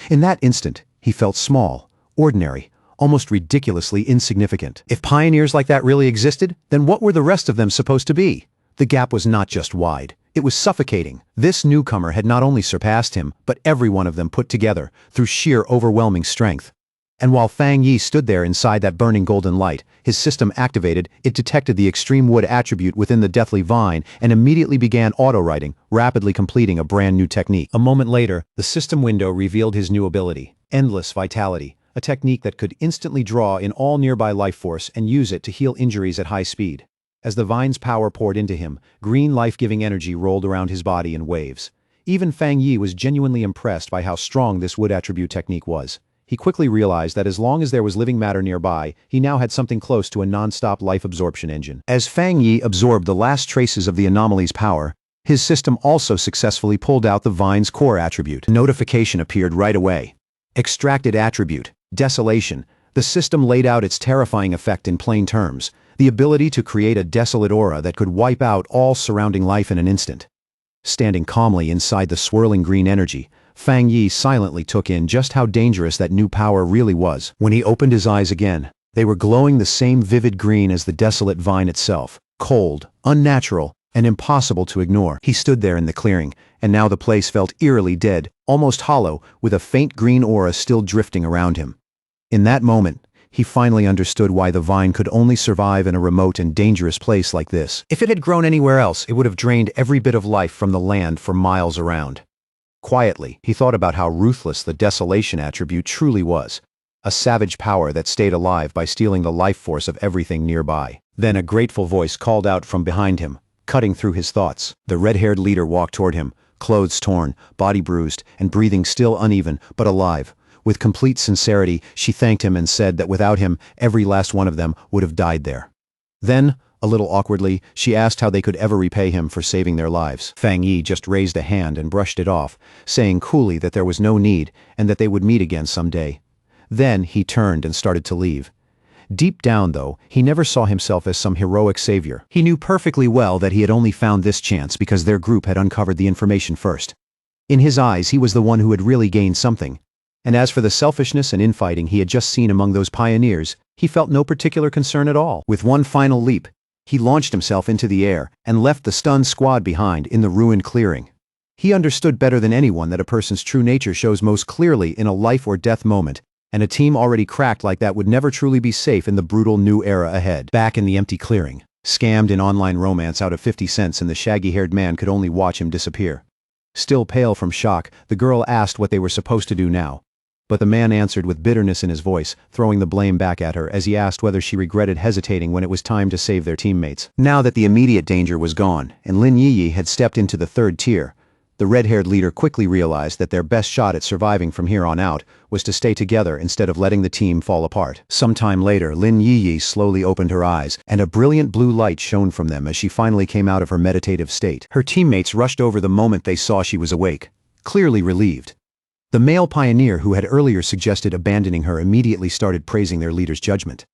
In that instant, he felt small, ordinary, almost ridiculously insignificant. If pioneers like that really existed, then what were the rest of them supposed to be? The gap was not just wide. It was suffocating. This newcomer had not only surpassed him, but every one of them put together, through sheer overwhelming strength. And while Fang Yi stood there inside that burning golden light, his system activated, it detected the extreme wood attribute within the deathly vine and immediately began auto-writing, rapidly completing a brand new technique. A moment later, the system window revealed his new ability, Endless Vitality, a technique that could instantly draw in all nearby life force and use it to heal injuries at high speed. As the vine's power poured into him, green life-giving energy rolled around his body in waves. Even Fang Yi was genuinely impressed by how strong this wood attribute technique was. He quickly realized that as long as there was living matter nearby, he now had something close to a non-stop life absorption engine. As Fang Yi absorbed the last traces of the Anomalies' power, his system also successfully pulled out the vine's core attribute. A notification appeared right away. Extracted attribute, Desolation. The system laid out its terrifying effect in plain terms. The ability to create a desolate aura that could wipe out all surrounding life in an instant. Standing calmly inside the swirling green energy, Fang Yi silently took in just how dangerous that new power really was. When he opened his eyes again, they were glowing the same vivid green as the desolate vine itself, cold, unnatural, and impossible to ignore. He stood there in the clearing, and now the place felt eerily dead, almost hollow, with a faint green aura still drifting around him. In that moment, he finally understood why the vine could only survive in a remote and dangerous place like this. If it had grown anywhere else, it would have drained every bit of life from the land for miles around. Quietly, he thought about how ruthless the desolation attribute truly was, a savage power that stayed alive by stealing the life force of everything nearby. Then a grateful voice called out from behind him, cutting through his thoughts. The red-haired leader walked toward him, clothes torn, body bruised, and breathing still uneven, but alive. With complete sincerity, she thanked him and said that without him, every last one of them would have died there. Then, a little awkwardly, she asked how they could ever repay him for saving their lives. Fang Yi just raised a hand and brushed it off, saying coolly that there was no need and that they would meet again someday. Then he turned and started to leave. Deep down, though, he never saw himself as some heroic savior. He knew perfectly well that he had only found this chance because their group had uncovered the information first. In his eyes, he was the one who had really gained something. And as for the selfishness and infighting he had just seen among those pioneers, he felt no particular concern at all. With one final leap, he launched himself into the air and left the stunned squad behind in the ruined clearing. He understood better than anyone that a person's true nature shows most clearly in a life-or-death moment, and a team already cracked like that would never truly be safe in the brutal new era ahead. Back in the empty clearing, scammed in online romance out of 50 cents, and the shaggy-haired man could only watch him disappear. Still pale from shock, the girl asked what they were supposed to do now. But the man answered with bitterness in his voice, throwing the blame back at her as he asked whether she regretted hesitating when it was time to save their teammates. Now that the immediate danger was gone, and Lin Yi had stepped into the third tier, the red-haired leader quickly realized that their best shot at surviving from here on out was to stay together instead of letting the team fall apart. Sometime later, Lin Yi slowly opened her eyes, and a brilliant blue light shone from them as she finally came out of her meditative state. Her teammates rushed over the moment they saw she was awake, clearly relieved. The male pioneer who had earlier suggested abandoning her immediately started praising their leader's judgment.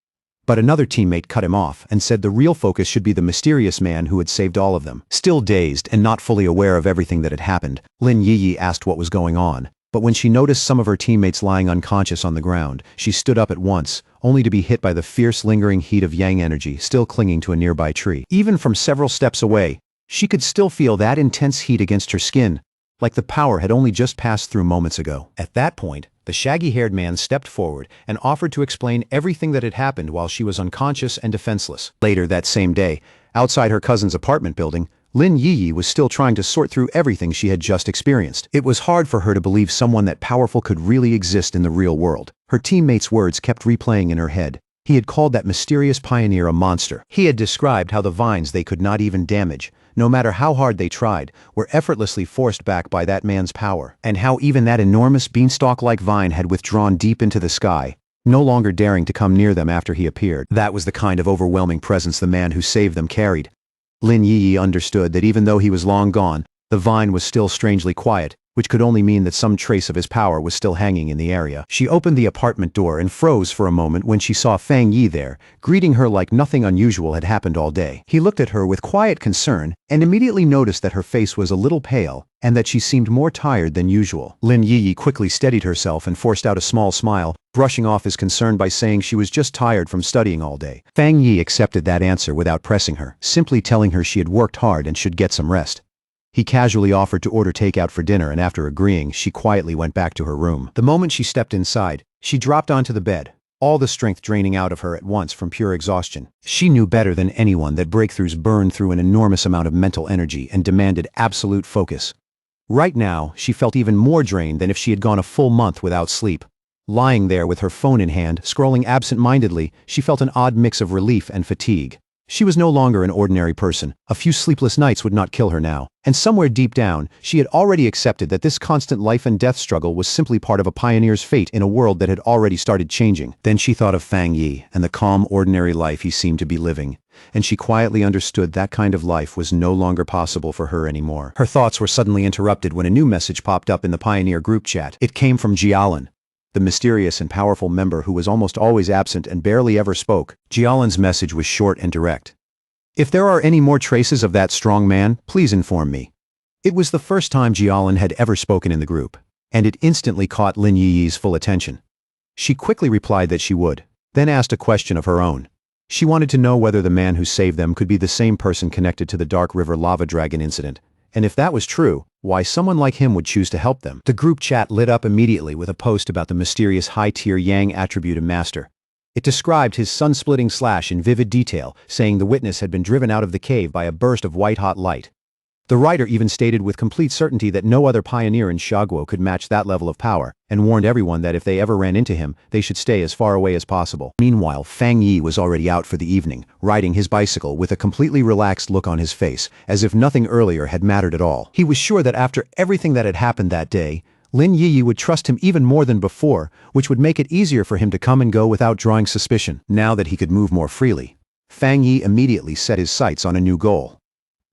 But another teammate cut him off and said the real focus should be the mysterious man who had saved all of them. Still dazed and not fully aware of everything that had happened, Lin Yi asked what was going on. But when she noticed some of her teammates lying unconscious on the ground, she stood up at once, only to be hit by the fierce lingering heat of yang energy still clinging to a nearby tree. Even from several steps away, she could still feel that intense heat against her skin, like the power had only just passed through moments ago. At that point, the shaggy-haired man stepped forward and offered to explain everything that had happened while she was unconscious and defenseless. Later that same day, outside her cousin's apartment building, Lin Yi was still trying to sort through everything she had just experienced. It was hard for her to believe someone that powerful could really exist in the real world. Her teammates' words kept replaying in her head. He had called that mysterious pioneer a monster. He had described how the vines they could not even damage, no matter how hard they tried, were effortlessly forced back by that man's power, and how even that enormous beanstalk-like vine had withdrawn deep into the sky, no longer daring to come near them after he appeared. That was the kind of overwhelming presence the man who saved them carried. Lin Yi understood that even though he was long gone, the vine was still strangely quiet, which could only mean that some trace of his power was still hanging in the area. She opened the apartment door and froze for a moment when she saw Fang Yi there, greeting her like nothing unusual had happened all day. He looked at her with quiet concern and immediately noticed that her face was a little pale and that she seemed more tired than usual. Lin Yi quickly steadied herself and forced out a small smile, brushing off his concern by saying she was just tired from studying all day. Fang Yi accepted that answer without pressing her, simply telling her she had worked hard and should get some rest. He casually offered to order takeout for dinner, and after agreeing, she quietly went back to her room. The moment she stepped inside, she dropped onto the bed, all the strength draining out of her at once from pure exhaustion. She knew better than anyone that breakthroughs burn through an enormous amount of mental energy and demanded absolute focus. Right now, she felt even more drained than if she had gone a full month without sleep. Lying there with her phone in hand, scrolling absent-mindedly, she felt an odd mix of relief and fatigue. She was no longer an ordinary person. A few sleepless nights would not kill her now. And somewhere deep down, she had already accepted that this constant life and death struggle was simply part of a pioneer's fate in a world that had already started changing. Then she thought of Fang Yi and the calm, ordinary life he seemed to be living. And she quietly understood that kind of life was no longer possible for her anymore. Her thoughts were suddenly interrupted when a new message popped up in the Pioneer group chat. It came from Jialin, the mysterious and powerful member who was almost always absent and barely ever spoke. Jialin's message was short and direct. If there are any more traces of that strong man, please inform me. It was the first time Jialin had ever spoken in the group, and it instantly caught Lin Yi's full attention. She quickly replied that she would, then asked a question of her own. She wanted to know whether the man who saved them could be the same person connected to the Dark River Lava Dragon incident, and if that was true, why someone like him would choose to help them. The group chat lit up immediately with a post about the mysterious high-tier Yang attribute master. It described his sun-splitting slash in vivid detail, saying the witness had been driven out of the cave by a burst of white-hot light. The writer even stated with complete certainty that no other pioneer in Xiaoguo could match that level of power, and warned everyone that if they ever ran into him, they should stay as far away as possible. Meanwhile, Fang Yi was already out for the evening, riding his bicycle with a completely relaxed look on his face, as if nothing earlier had mattered at all. He was sure that after everything that had happened that day, Lin Yi would trust him even more than before, which would make it easier for him to come and go without drawing suspicion. Now that he could move more freely, Fang Yi immediately set his sights on a new goal.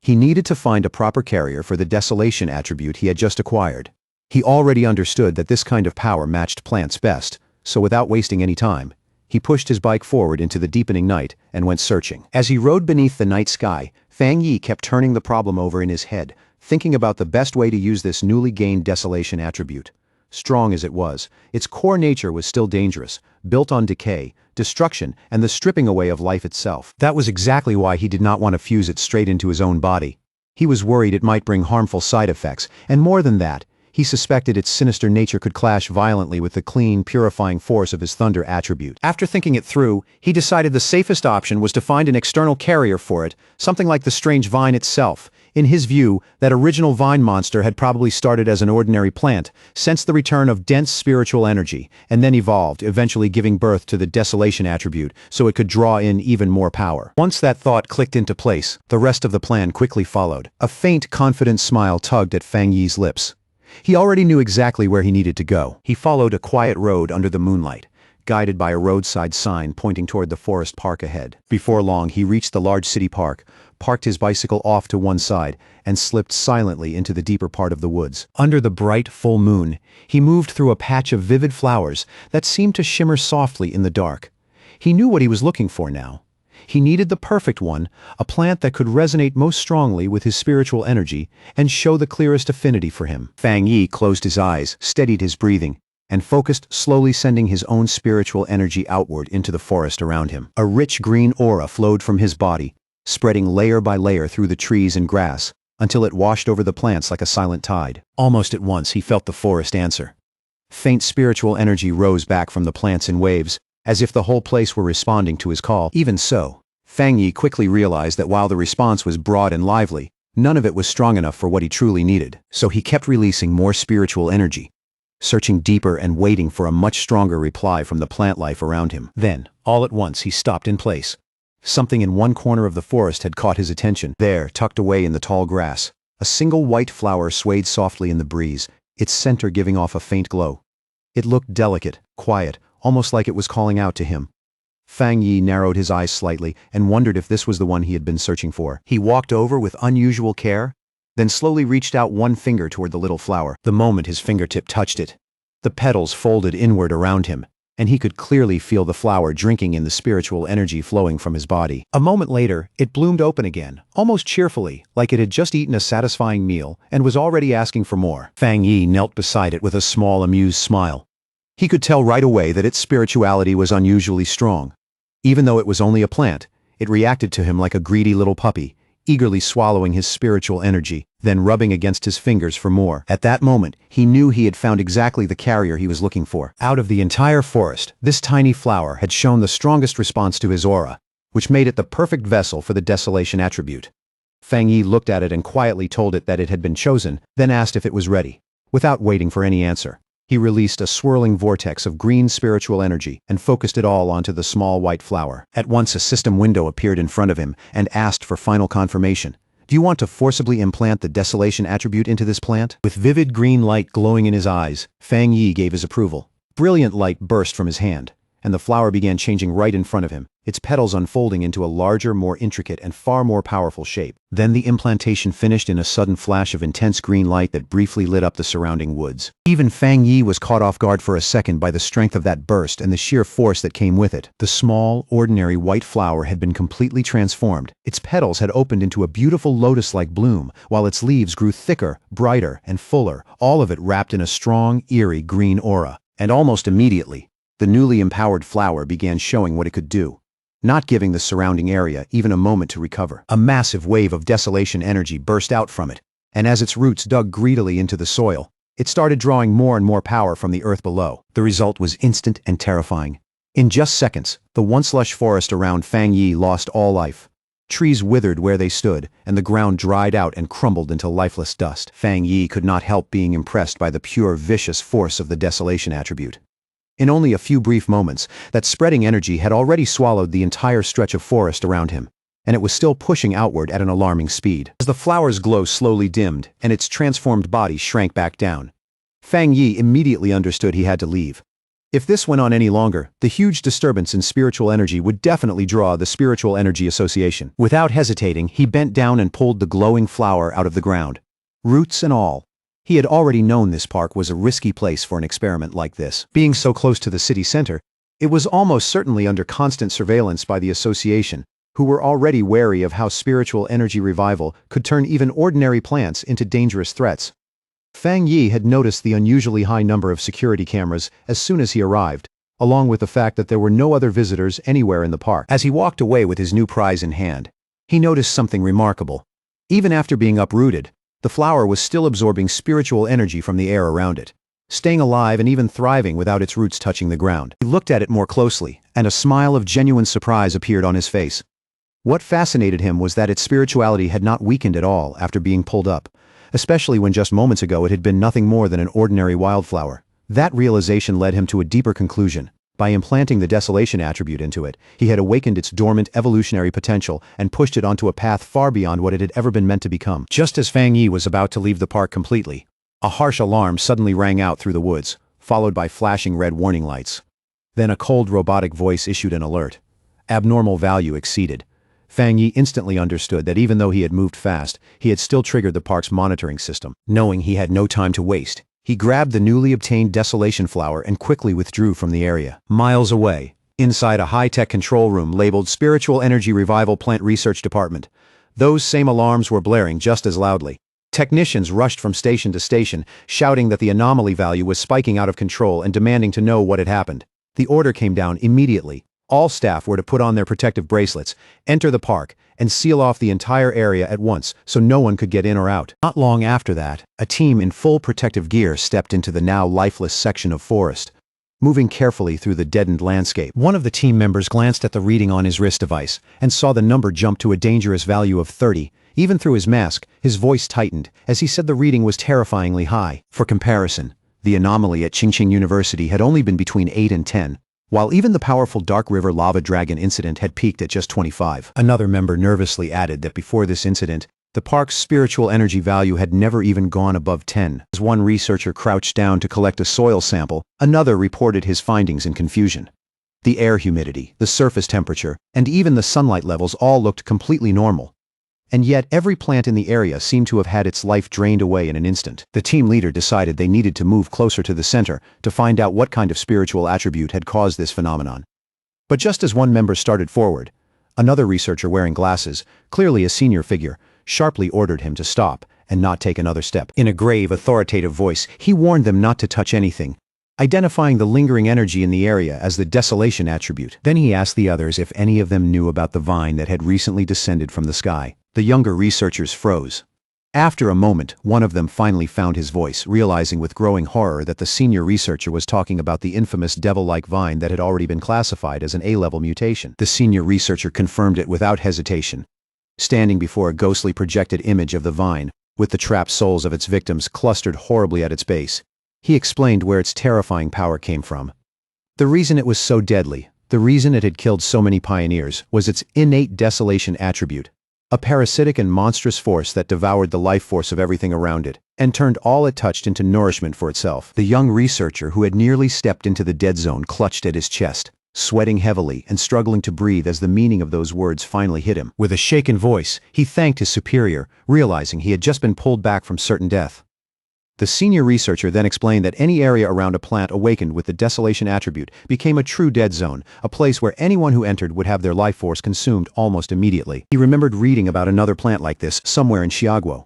He needed to find a proper carrier for the desolation attribute he had just acquired. He already understood that this kind of power matched plants best, so without wasting any time, he pushed his bike forward into the deepening night and went searching. As he rode beneath the night sky, Fang Yi kept turning the problem over in his head, thinking about the best way to use this newly gained desolation attribute. Strong as it was, its core nature was still dangerous, built on decay, destruction, and the stripping away of life itself. That was exactly why he did not want to fuse it straight into his own body. He was worried it might bring harmful side effects, and more than that, he suspected its sinister nature could clash violently with the clean, purifying force of his thunder attribute. After thinking it through, he decided the safest option was to find an external carrier for it, something like the strange vine itself. In his view, that original vine monster had probably started as an ordinary plant, sensed the return of dense spiritual energy, and then evolved, eventually giving birth to the desolation attribute so it could draw in even more power. Once that thought clicked into place, the rest of the plan quickly followed. A faint, confident smile tugged at Fang Yi's lips. He already knew exactly where he needed to go. He followed a quiet road under the moonlight, guided by a roadside sign pointing toward the forest park ahead. Before long, he reached the large city park, parked his bicycle off to one side, and slipped silently into the deeper part of the woods. Under the bright, full moon, he moved through a patch of vivid flowers that seemed to shimmer softly in the dark. He knew what he was looking for now. He needed the perfect one, a plant that could resonate most strongly with his spiritual energy and show the clearest affinity for him. Fang Yi closed his eyes, steadied his breathing, and focused, slowly sending his own spiritual energy outward into the forest around him. A rich green aura flowed from his body, spreading layer by layer through the trees and grass, until it washed over the plants like a silent tide. Almost at once he felt the forest answer. Faint spiritual energy rose back from the plants in waves, as if the whole place were responding to his call. Even so, Fang Yi quickly realized that while the response was broad and lively, none of it was strong enough for what he truly needed. So he kept releasing more spiritual energy, searching deeper and waiting for a much stronger reply from the plant life around him. Then, all at once, he stopped in place. Something in one corner of the forest had caught his attention. There, tucked away in the tall grass, a single white flower swayed softly in the breeze, its center giving off a faint glow. It looked delicate, quiet, almost like it was calling out to him. Fang Yi narrowed his eyes slightly and wondered if this was the one he had been searching for. He walked over with unusual care, then slowly reached out one finger toward the little flower. The moment his fingertip touched it, the petals folded inward around him, and he could clearly feel the flower drinking in the spiritual energy flowing from his body. A moment later, it bloomed open again, almost cheerfully, like it had just eaten a satisfying meal and was already asking for more. Fang Yi knelt beside it with a small, amused smile. He could tell right away that its spirituality was unusually strong. Even though it was only a plant, it reacted to him like a greedy little puppy, eagerly swallowing his spiritual energy, then rubbing against his fingers for more. At that moment, he knew he had found exactly the carrier he was looking for. Out of the entire forest, this tiny flower had shown the strongest response to his aura, which made it the perfect vessel for the desolation attribute. Fang Yi looked at it and quietly told it that it had been chosen, then asked if it was ready. Without waiting for any answer, he released a swirling vortex of green spiritual energy and focused it all onto the small white flower. At once a system window appeared in front of him and asked for final confirmation. Do you want to forcibly implant the desolation attribute into this plant? With vivid green light glowing in his eyes, Fang Yi gave his approval. Brilliant light burst from his hand, and the flower began changing right in front of him, its petals unfolding into a larger, more intricate, and far more powerful shape. Then the implantation finished in a sudden flash of intense green light that briefly lit up the surrounding woods. Even Fang Yi was caught off guard for a second by the strength of that burst and the sheer force that came with it. The small, ordinary white flower had been completely transformed. Its petals had opened into a beautiful lotus-like bloom, while its leaves grew thicker, brighter, and fuller, all of it wrapped in a strong, eerie green aura. And almost immediately, the newly empowered flower began showing what it could do, not giving the surrounding area even a moment to recover. A massive wave of desolation energy burst out from it, and as its roots dug greedily into the soil, it started drawing more and more power from the earth below. The result was instant and terrifying. In just seconds, the once lush forest around Fang Yi lost all life. Trees withered where they stood, and the ground dried out and crumbled into lifeless dust. Fang Yi could not help being impressed by the pure, vicious force of the desolation attribute. In only a few brief moments, that spreading energy had already swallowed the entire stretch of forest around him, and it was still pushing outward at an alarming speed. As the flower's glow slowly dimmed, and its transformed body shrank back down, Fang Yi immediately understood he had to leave. If this went on any longer, the huge disturbance in spiritual energy would definitely draw the Spiritual Energy Association. Without hesitating, he bent down and pulled the glowing flower out of the ground, roots and all. He had already known this park was a risky place for an experiment like this. Being so close to the city center, it was almost certainly under constant surveillance by the association, who were already wary of how spiritual energy revival could turn even ordinary plants into dangerous threats. Fang Yi had noticed the unusually high number of security cameras as soon as he arrived, along with the fact that there were no other visitors anywhere in the park. As he walked away with his new prize in hand, he noticed something remarkable. Even after being uprooted, the flower was still absorbing spiritual energy from the air around it, staying alive and even thriving without its roots touching the ground. He looked at it more closely, and a smile of genuine surprise appeared on his face. What fascinated him was that its spirituality had not weakened at all after being pulled up, especially when just moments ago it had been nothing more than an ordinary wildflower. That realization led him to a deeper conclusion. By implanting the desolation attribute into it, he had awakened its dormant evolutionary potential and pushed it onto a path far beyond what it had ever been meant to become. Just as Fang Yi was about to leave the park completely, a harsh alarm suddenly rang out through the woods, followed by flashing red warning lights. Then a cold robotic voice issued an alert. Abnormal value exceeded. Fang Yi instantly understood that even though he had moved fast, he had still triggered the park's monitoring system. Knowing he had no time to waste, he grabbed the newly obtained desolation flower and quickly withdrew from the area. Miles away, inside a high-tech control room labeled Spiritual Energy Revival Plant Research Department, those same alarms were blaring just as loudly. Technicians rushed from station to station, shouting that the anomaly value was spiking out of control and demanding to know what had happened. The order came down immediately. All staff were to put on their protective bracelets, enter the park, and seal off the entire area at once so no one could get in or out. Not long after that, a team in full protective gear stepped into the now lifeless section of forest, moving carefully through the deadened landscape. One of the team members glanced at the reading on his wrist device and saw the number jump to a dangerous value of 30. Even through his mask, his voice tightened as he said the reading was terrifyingly high. For comparison, the anomaly at Qingqing University had only been between 8 and 10. While even the powerful Dark River Lava Dragon incident had peaked at just 25. Another member nervously added that before this incident, the park's spiritual energy value had never even gone above 10. As one researcher crouched down to collect a soil sample, another reported his findings in confusion. The air humidity, the surface temperature, and even the sunlight levels all looked completely normal. And yet every plant in the area seemed to have had its life drained away in an instant. The team leader decided they needed to move closer to the center to find out what kind of spiritual attribute had caused this phenomenon. But just as one member started forward, another researcher wearing glasses, clearly a senior figure, sharply ordered him to stop and not take another step. In a grave, authoritative voice, he warned them not to touch anything, identifying the lingering energy in the area as the desolation attribute. Then he asked the others if any of them knew about the vine that had recently descended from the sky. The younger researchers froze. After a moment, one of them finally found his voice, realizing with growing horror that the senior researcher was talking about the infamous devil-like vine that had already been classified as an A-level mutation. The senior researcher confirmed it without hesitation, standing before a ghostly projected image of the vine, with the trapped souls of its victims clustered horribly at its base. He explained where its terrifying power came from. The reason it was so deadly, the reason it had killed so many pioneers, was its innate desolation attribute. A parasitic and monstrous force that devoured the life force of everything around it, and turned all it touched into nourishment for itself. The young researcher who had nearly stepped into the dead zone clutched at his chest, sweating heavily and struggling to breathe as the meaning of those words finally hit him. With a shaken voice, he thanked his superior, realizing he had just been pulled back from certain death. The senior researcher then explained that any area around a plant awakened with the desolation attribute became a true dead zone, a place where anyone who entered would have their life force consumed almost immediately. He remembered reading about another plant like this somewhere in Xiaguo.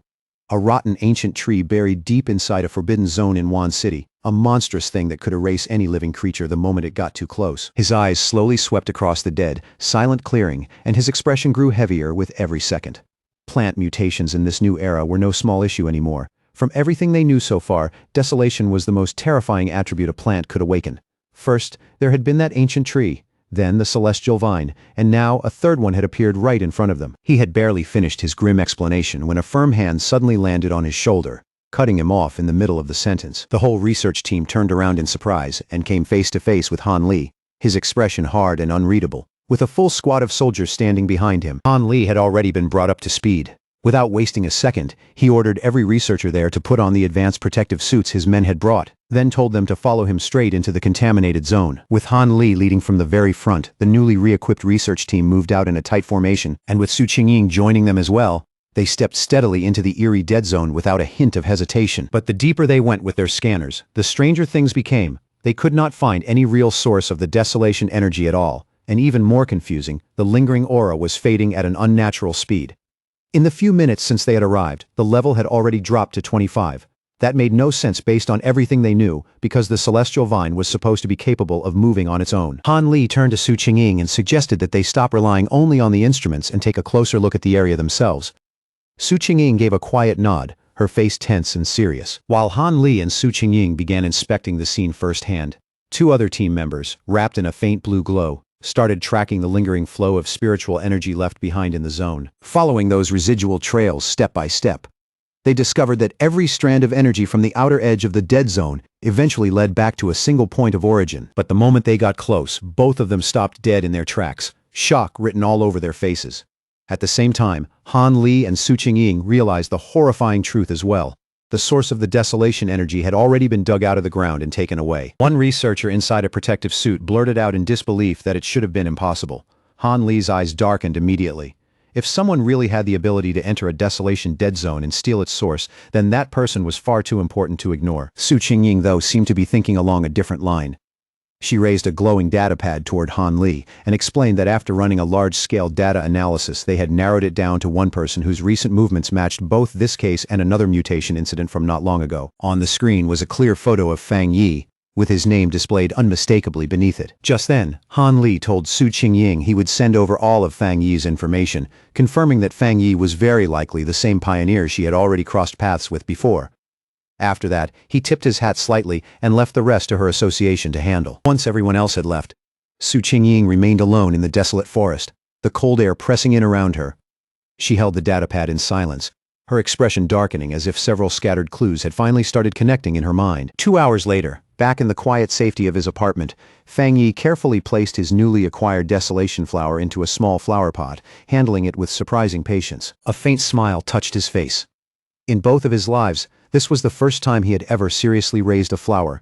A rotten ancient tree buried deep inside a forbidden zone in Wan City, a monstrous thing that could erase any living creature the moment it got too close. His eyes slowly swept across the dead, silent clearing, and his expression grew heavier with every second. Plant mutations in this new era were no small issue anymore. From everything they knew so far, desolation was the most terrifying attribute a plant could awaken. First, there had been that ancient tree. then the celestial vine, and now a third one had appeared right in front of them. He had barely finished his grim explanation when a firm hand suddenly landed on his shoulder, cutting him off in the middle of the sentence. The whole research team turned around in surprise and came face to face with Han Li, his expression hard and unreadable, with a full squad of soldiers standing behind him. Han Li had already been brought up to speed. Without wasting a second, he ordered every researcher there to put on the advanced protective suits his men had brought, then told them to follow him straight into the contaminated zone. With Han Li leading from the very front, the newly re-equipped research team moved out in a tight formation, and with Su Qingying joining them as well, they stepped steadily into the eerie dead zone without a hint of hesitation. But the deeper they went with their scanners, the stranger things became. They could not find any real source of the desolation energy at all, and even more confusing, the lingering aura was fading at an unnatural speed. In the few minutes since they had arrived, the level had already dropped to 25. That made no sense based on everything they knew, because the celestial vine was supposed to be capable of moving on its own. Han Li turned to Su Qingying and suggested that they stop relying only on the instruments and take a closer look at the area themselves. Su Qingying gave a quiet nod, her face tense and serious. While Han Li and Su Qingying began inspecting the scene firsthand, two other team members, wrapped in a faint blue glow, started tracking the lingering flow of spiritual energy left behind in the zone. Following those residual trails step by step, they discovered that every strand of energy from the outer edge of the dead zone eventually led back to a single point of origin. But the moment they got close, both of them stopped dead in their tracks, shock written all over their faces. At the same time, Han Li and Su Qingying realized the horrifying truth as well. The source of the desolation energy had already been dug out of the ground and taken away. One researcher inside a protective suit blurted out in disbelief that it should have been impossible. Han Li's eyes darkened immediately. If someone really had the ability to enter a desolation dead zone and steal its source, then that person was far too important to ignore. Su Qingying, though, seemed to be thinking along a different line. She raised a glowing datapad toward Han Li and explained that after running a large-scale data analysis, they had narrowed it down to one person whose recent movements matched both this case and another mutation incident from not long ago. On the screen was a clear photo of Fang Yi, with his name displayed unmistakably beneath it. Just then, Han Li told Su Qingying he would send over all of Fang Yi's information, confirming that Fang Yi was very likely the same pioneer she had already crossed paths with before. After that, he tipped his hat slightly and left the rest to her association to handle. Once everyone else had left, Su Qingying remained alone in the desolate forest, the cold air pressing in around her. She held the datapad in silence, her expression darkening as if several scattered clues had finally started connecting in her mind. 2 hours later, back in the quiet safety of his apartment, Fang Yi carefully placed his newly acquired desolation flower into a small flower pot, handling it with surprising patience. A faint smile touched his face. In both of his lives, this was the first time he had ever seriously raised a flower.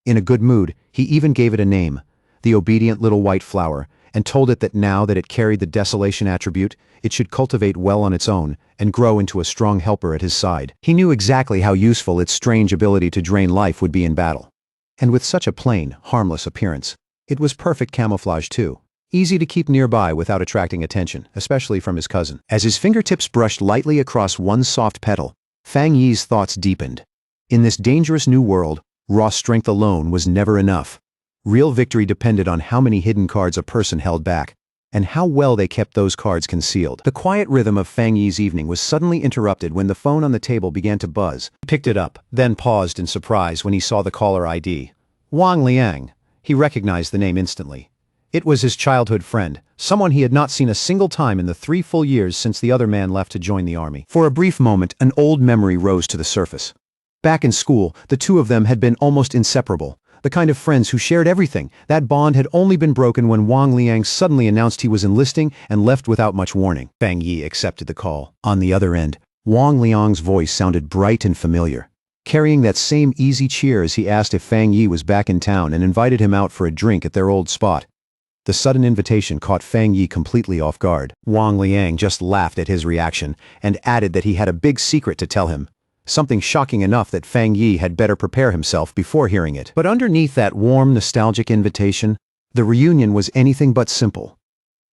In a good mood, he even gave it a name, the obedient little white flower, and told it that now that it carried the desolation attribute, it should cultivate well on its own and grow into a strong helper at his side. He knew exactly how useful its strange ability to drain life would be in battle. And with such a plain, harmless appearance, it was perfect camouflage too. Easy to keep nearby without attracting attention, especially from his cousin. As his fingertips brushed lightly across one soft petal, Fang Yi's thoughts deepened. In this dangerous new world, raw strength alone was never enough. Real victory depended on how many hidden cards a person held back, and how well they kept those cards concealed. The quiet rhythm of Fang Yi's evening was suddenly interrupted when the phone on the table began to buzz. He picked it up, then paused in surprise when he saw the caller ID. Wang Liang. He recognized the name instantly. It was his childhood friend, someone he had not seen a single time in the 3 full years since the other man left to join the army. For a brief moment, an old memory rose to the surface. Back in school, the two of them had been almost inseparable, the kind of friends who shared everything. That bond had only been broken when Wang Liang suddenly announced he was enlisting and left without much warning. Fang Yi accepted the call. On the other end, Wang Liang's voice sounded bright and familiar, carrying that same easy cheer as he asked if Fang Yi was back in town and invited him out for a drink at their old spot. The sudden invitation caught Fang Yi completely off guard. Wang Liang just laughed at his reaction and added that he had a big secret to tell him. Something shocking enough that Fang Yi had better prepare himself before hearing it. But underneath that warm, nostalgic invitation, the reunion was anything but simple.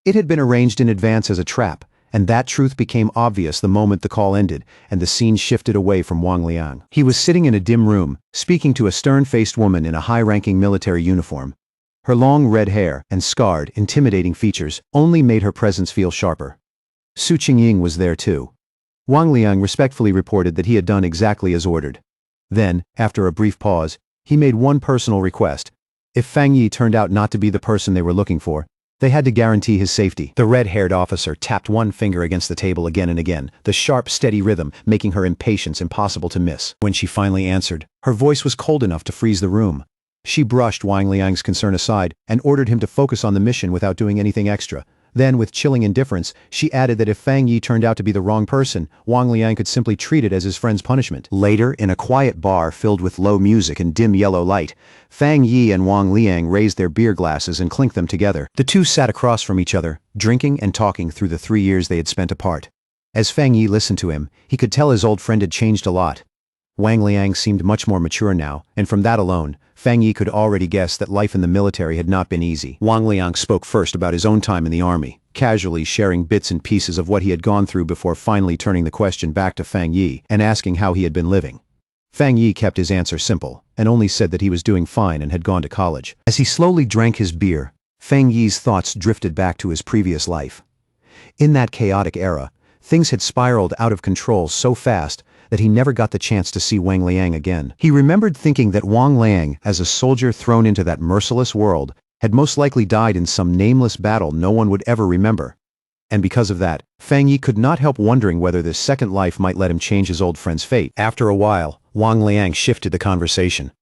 It had been arranged in advance as a trap, and that truth became obvious the moment the call ended and the scene shifted away from Wang Liang. He was sitting in a dim room, speaking to a stern-faced woman in a high-ranking military uniform. Her long red hair and scarred, intimidating features only made her presence feel sharper. Su Qingying was there too. Wang Liang respectfully reported that he had done exactly as ordered. Then, after a brief pause, he made one personal request. If Fang Yi turned out not to be the person they were looking for, They had to guarantee his safety. The red-haired officer tapped one finger against the table again and again, the sharp, steady rhythm making her impatience impossible to miss. When she finally answered, her voice was cold enough to freeze the room. She brushed Wang Liang's concern aside and ordered him to focus on the mission without doing anything extra. Then, with chilling indifference, she added that if Fang Yi turned out to be the wrong person, Wang Liang could simply treat it as his friend's punishment. Later, in a quiet bar filled with low music and dim yellow light, Fang Yi and Wang Liang raised their beer glasses and clinked them together. The two sat across from each other, drinking and talking through the 3 years they had spent apart. As Fang Yi listened to him, he could tell his old friend had changed a lot. Wang Liang seemed much more mature now, and from that alone, Fang Yi could already guess that life in the military had not been easy. Wang Liang spoke first about his own time in the army, casually sharing bits and pieces of what he had gone through before finally turning the question back to Fang Yi and asking how he had been living. Fang Yi kept his answer simple, and only said that he was doing fine and had gone to college. As he slowly drank his beer, Fang Yi's thoughts drifted back to his previous life. In that chaotic era, things had spiraled out of control so fast that he never got the chance to see Wang Liang again. He remembered thinking that Wang Liang, as a soldier thrown into that merciless world, had most likely died in some nameless battle no one would ever remember. And because of that, Fang Yi could not help wondering whether this second life might let him change his old friend's fate. After a while, Wang Liang shifted the conversation.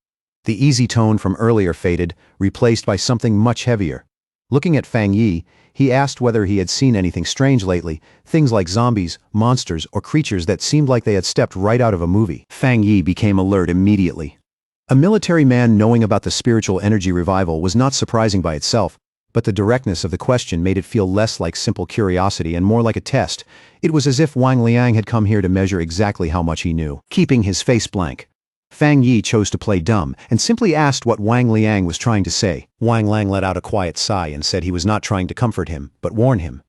The easy tone from earlier faded, replaced by something much heavier. Looking at Fang Yi, he asked whether he had seen anything strange lately, things like zombies, monsters, or creatures that seemed like they had stepped right out of a movie. Fang Yi became alert immediately. A military man knowing about the spiritual energy revival was not surprising by itself, but the directness of the question made it feel less like simple curiosity and more like a test. It was as if Wang Liang had come here to measure exactly how much he knew. Keeping his face blank, Fang Yi chose to play dumb and simply asked what Wang Liang was trying to say. Wang Liang let out a quiet sigh and said he was not trying to comfort him, but warn him.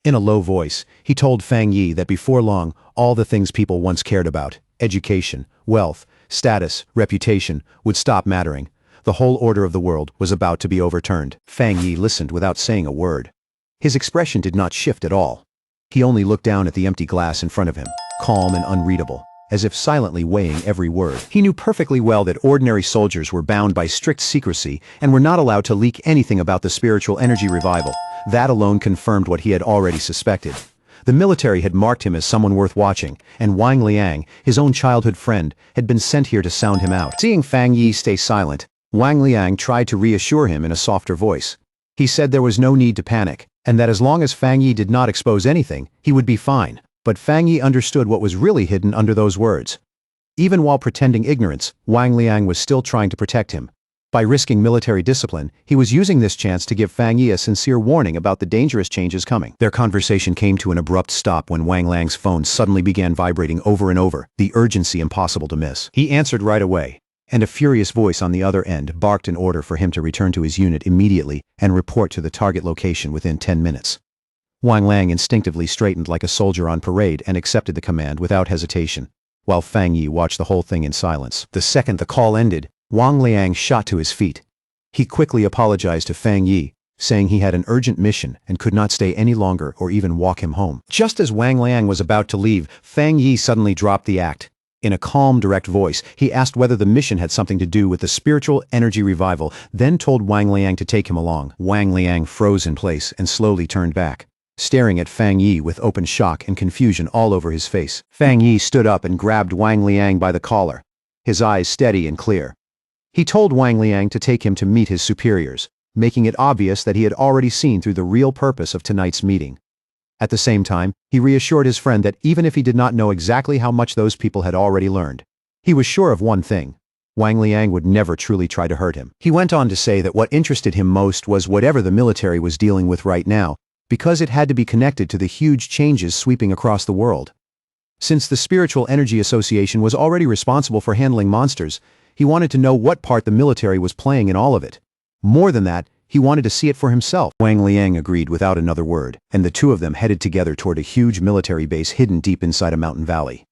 In a low voice, he told Fang Yi that before long, all the things people once cared about, education, wealth, status, reputation, would stop mattering. The whole order of the world was about to be overturned. Fang Yi listened without saying a word. His expression did not shift at all. He only looked down at the empty glass in front of him, calm and unreadable, as if silently weighing every word. He knew perfectly well that ordinary soldiers were bound by strict secrecy and were not allowed to leak anything about the spiritual energy revival. That alone confirmed what he had already suspected. The military had marked him as someone worth watching, and Wang Liang, his own childhood friend, had been sent here to sound him out. Seeing Fang Yi stay silent, Wang Liang tried to reassure him in a softer voice. He said there was no need to panic, and that as long as Fang Yi did not expose anything, he would be fine. But Fang Yi understood what was really hidden under those words. Even while pretending ignorance, Wang Liang was still trying to protect him. By risking military discipline, he was using this chance to give Fang Yi a sincere warning about the dangerous changes coming. Their conversation came to an abrupt stop when Wang Liang's phone suddenly began vibrating over and over, the urgency impossible to miss. He answered right away, and a furious voice on the other end barked an order for him to return to his unit immediately and report to the target location within 10 minutes. Wang Liang instinctively straightened like a soldier on parade and accepted the command without hesitation, while Fang Yi watched the whole thing in silence. The second the call ended, Wang Liang shot to his feet. He quickly apologized to Fang Yi, saying he had an urgent mission and could not stay any longer or even walk him home. Just as Wang Liang was about to leave, Fang Yi suddenly dropped the act. In a calm, direct voice, he asked whether the mission had something to do with the spiritual energy revival, then told Wang Liang to take him along. Wang Liang froze in place and slowly turned back, staring at Fang Yi with open shock and confusion all over his face. Fang Yi stood up and grabbed Wang Liang by the collar, his eyes steady and clear. He told Wang Liang to take him to meet his superiors, making it obvious that he had already seen through the real purpose of tonight's meeting. At the same time, he reassured his friend that even if he did not know exactly how much those people had already learned, he was sure of one thing: Wang Liang would never truly try to hurt him. He went on to say that what interested him most was whatever the military was dealing with right now, because it had to be connected to the huge changes sweeping across the world. Since the Spiritual Energy Association was already responsible for handling monsters, he wanted to know what part the military was playing in all of it. More than that, he wanted to see it for himself. Wang Liang agreed without another word, and the two of them headed together toward a huge military base hidden deep inside a mountain valley.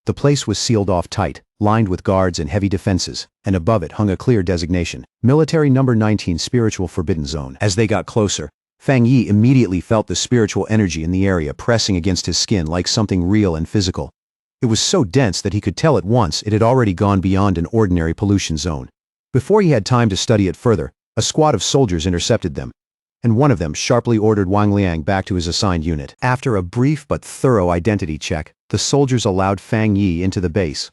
The place was sealed off tight, lined with guards and heavy defenses, and above it hung a clear designation: Military Number 19 Spiritual Forbidden Zone. As they got closer, Fang Yi immediately felt the spiritual energy in the area pressing against his skin like something real and physical. It was so dense that he could tell at once it had already gone beyond an ordinary pollution zone. Before he had time to study it further, a squad of soldiers intercepted them. and one of them sharply ordered Wang Liang back to his assigned unit. After a brief but thorough identity check, the soldiers allowed Fang Yi into the base.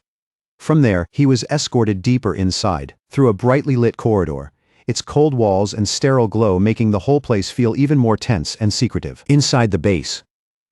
From there, he was escorted deeper inside, through a brightly lit corridor, its cold walls and sterile glow making the whole place feel even more tense and secretive. Inside the base,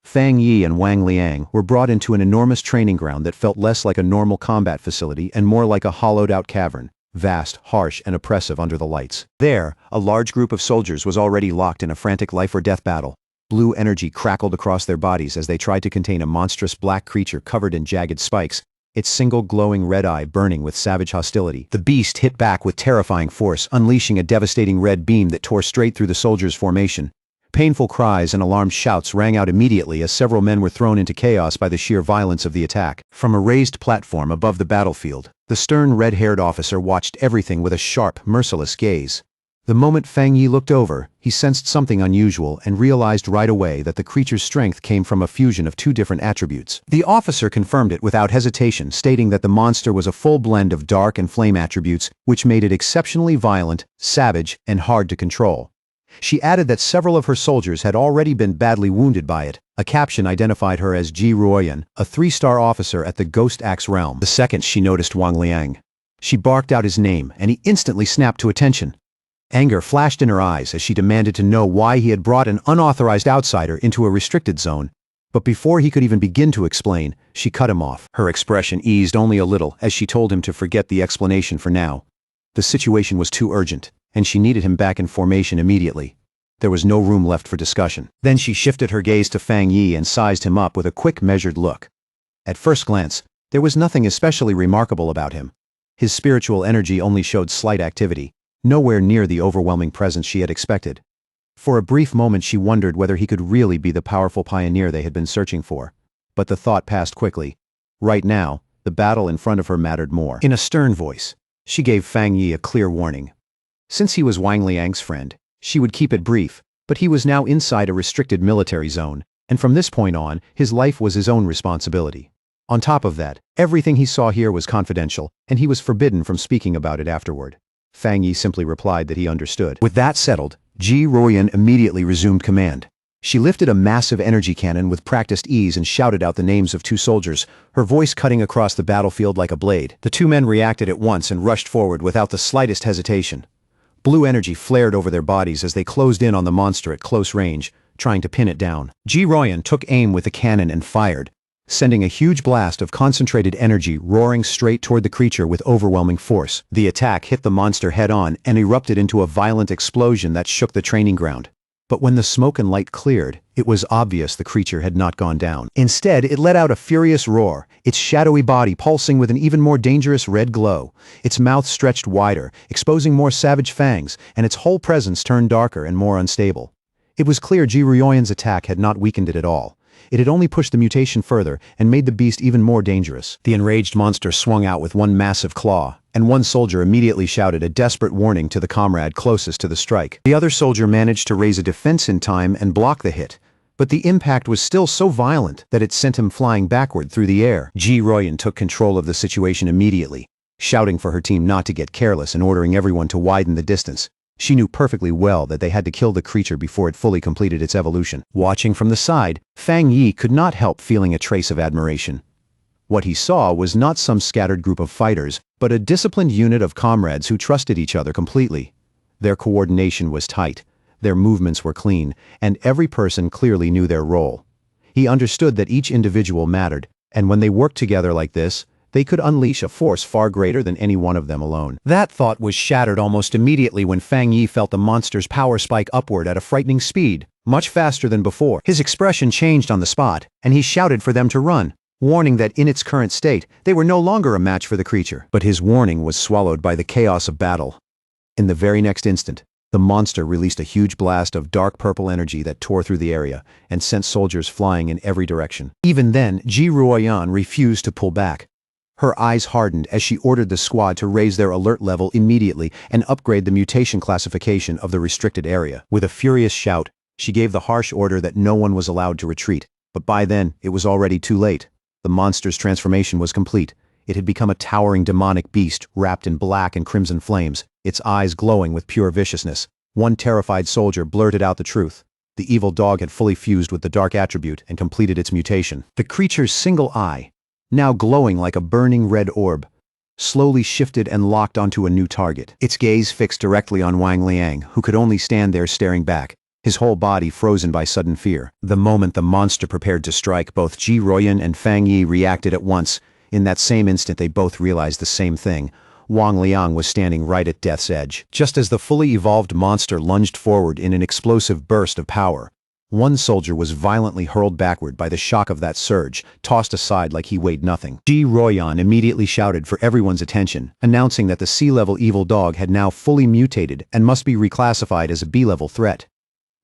Fang Yi and Wang Liang were brought into an enormous training ground that felt less like a normal combat facility and more like a hollowed-out cavern, vast, harsh, and oppressive under the lights. There, a large group of soldiers was already locked in a frantic life-or-death battle. Blue energy crackled across their bodies as they tried to contain a monstrous black creature covered in jagged spikes, its single glowing red eye burning with savage hostility. The beast hit back with terrifying force, unleashing a devastating red beam that tore straight through the soldiers' formation. Painful cries and alarmed shouts rang out immediately as several men were thrown into chaos by the sheer violence of the attack. From a raised platform above the battlefield, the stern red-haired officer watched everything with a sharp, merciless gaze. The moment Fang Yi looked over, he sensed something unusual and realized right away that the creature's strength came from a fusion of two different attributes. The officer confirmed it without hesitation, stating that the monster was a full blend of dark and flame attributes, which made it exceptionally violent, savage, and hard to control. She added that several of her soldiers had already been badly wounded by it. A caption identified her as Ji Ruoyan, a 3-star officer at the Ghost Axe realm. The second she noticed Wang Liang, she barked out his name, and he instantly snapped to attention. Anger flashed in her eyes as she demanded to know why he had brought an unauthorized outsider into a restricted zone. But before he could even begin to explain, she cut him off. Her expression eased only a little as she told him to forget the explanation for now. The situation was too urgent, and she needed him back in formation immediately. There was no room left for discussion. Then she shifted her gaze to Fang Yi and sized him up with a quick, measured look. At first glance, there was nothing especially remarkable about him. His spiritual energy only showed slight activity, nowhere near the overwhelming presence she had expected. For a brief moment she wondered whether he could really be the powerful pioneer they had been searching for. But the thought passed quickly. Right now, the battle in front of her mattered more. In a stern voice, she gave Fang Yi a clear warning. Since he was Wang Liang's friend, she would keep it brief, but he was now inside a restricted military zone, and from this point on, his life was his own responsibility. On top of that, everything he saw here was confidential, and he was forbidden from speaking about it afterward. Fang Yi simply replied that he understood. With that settled, Ji Ruoyan immediately resumed command. She lifted a massive energy cannon with practiced ease and shouted out the names of 2 soldiers, her voice cutting across the battlefield like a blade. The 2 men reacted at once and rushed forward without the slightest hesitation. Blue energy flared over their bodies as they closed in on the monster at close range, trying to pin it down. Ji Ruoyan took aim with the cannon and fired, sending a huge blast of concentrated energy roaring straight toward the creature with overwhelming force. The attack hit the monster head-on and erupted into a violent explosion that shook the training ground. But when the smoke and light cleared, it was obvious the creature had not gone down. Instead, it let out a furious roar, its shadowy body pulsing with an even more dangerous red glow. Its mouth stretched wider, exposing more savage fangs, and its whole presence turned darker and more unstable. It was clear Ji Ruoyan's attack had not weakened it at all. It had only pushed the mutation further and made the beast even more dangerous. The enraged monster swung out with one massive claw, and one soldier immediately shouted a desperate warning to the comrade closest to the strike. The other soldier managed to raise a defense in time and block the hit, but the impact was still so violent that it sent him flying backward through the air. Ji Ruoyan took control of the situation immediately, shouting for her team not to get careless and ordering everyone to widen the distance. She knew perfectly well that they had to kill the creature before it fully completed its evolution. Watching from the side, Fang Yi could not help feeling a trace of admiration. What he saw was not some scattered group of fighters, but a disciplined unit of comrades who trusted each other completely. Their coordination was tight, their movements were clean, and every person clearly knew their role. He understood that each individual mattered, and when they worked together like this, they could unleash a force far greater than any one of them alone. That thought was shattered almost immediately when Fang Yi felt the monster's power spike upward at a frightening speed, much faster than before. His expression changed on the spot, and he shouted for them to run, warning that in its current state, they were no longer a match for the creature. But his warning was swallowed by the chaos of battle. In the very next instant, the monster released a huge blast of dark purple energy that tore through the area and sent soldiers flying in every direction. Even then, Ji Ruoyan refused to pull back. Her eyes hardened as she ordered the squad to raise their alert level immediately and upgrade the mutation classification of the restricted area. With a furious shout, she gave the harsh order that no one was allowed to retreat. But by then, it was already too late. The monster's transformation was complete. It had become a towering demonic beast wrapped in black and crimson flames, its eyes glowing with pure viciousness. One terrified soldier blurted out the truth. The evil dog had fully fused with the dark attribute and completed its mutation. The creature's single eye, now glowing like a burning red orb, slowly shifted and locked onto a new target. Its gaze fixed directly on Wang Liang, who could only stand there staring back, his whole body frozen by sudden fear. The moment the monster prepared to strike, both Ji Ruoyan and Fang Yi reacted at once. In that same instant they both realized the same thing. Wang Liang was standing right at death's edge. Just as the fully evolved monster lunged forward in an explosive burst of power, one soldier was violently hurled backward by the shock of that surge, tossed aside like he weighed nothing. Ji Ruoyan immediately shouted for everyone's attention, announcing that the C-level evil dog had now fully mutated and must be reclassified as a B-level threat.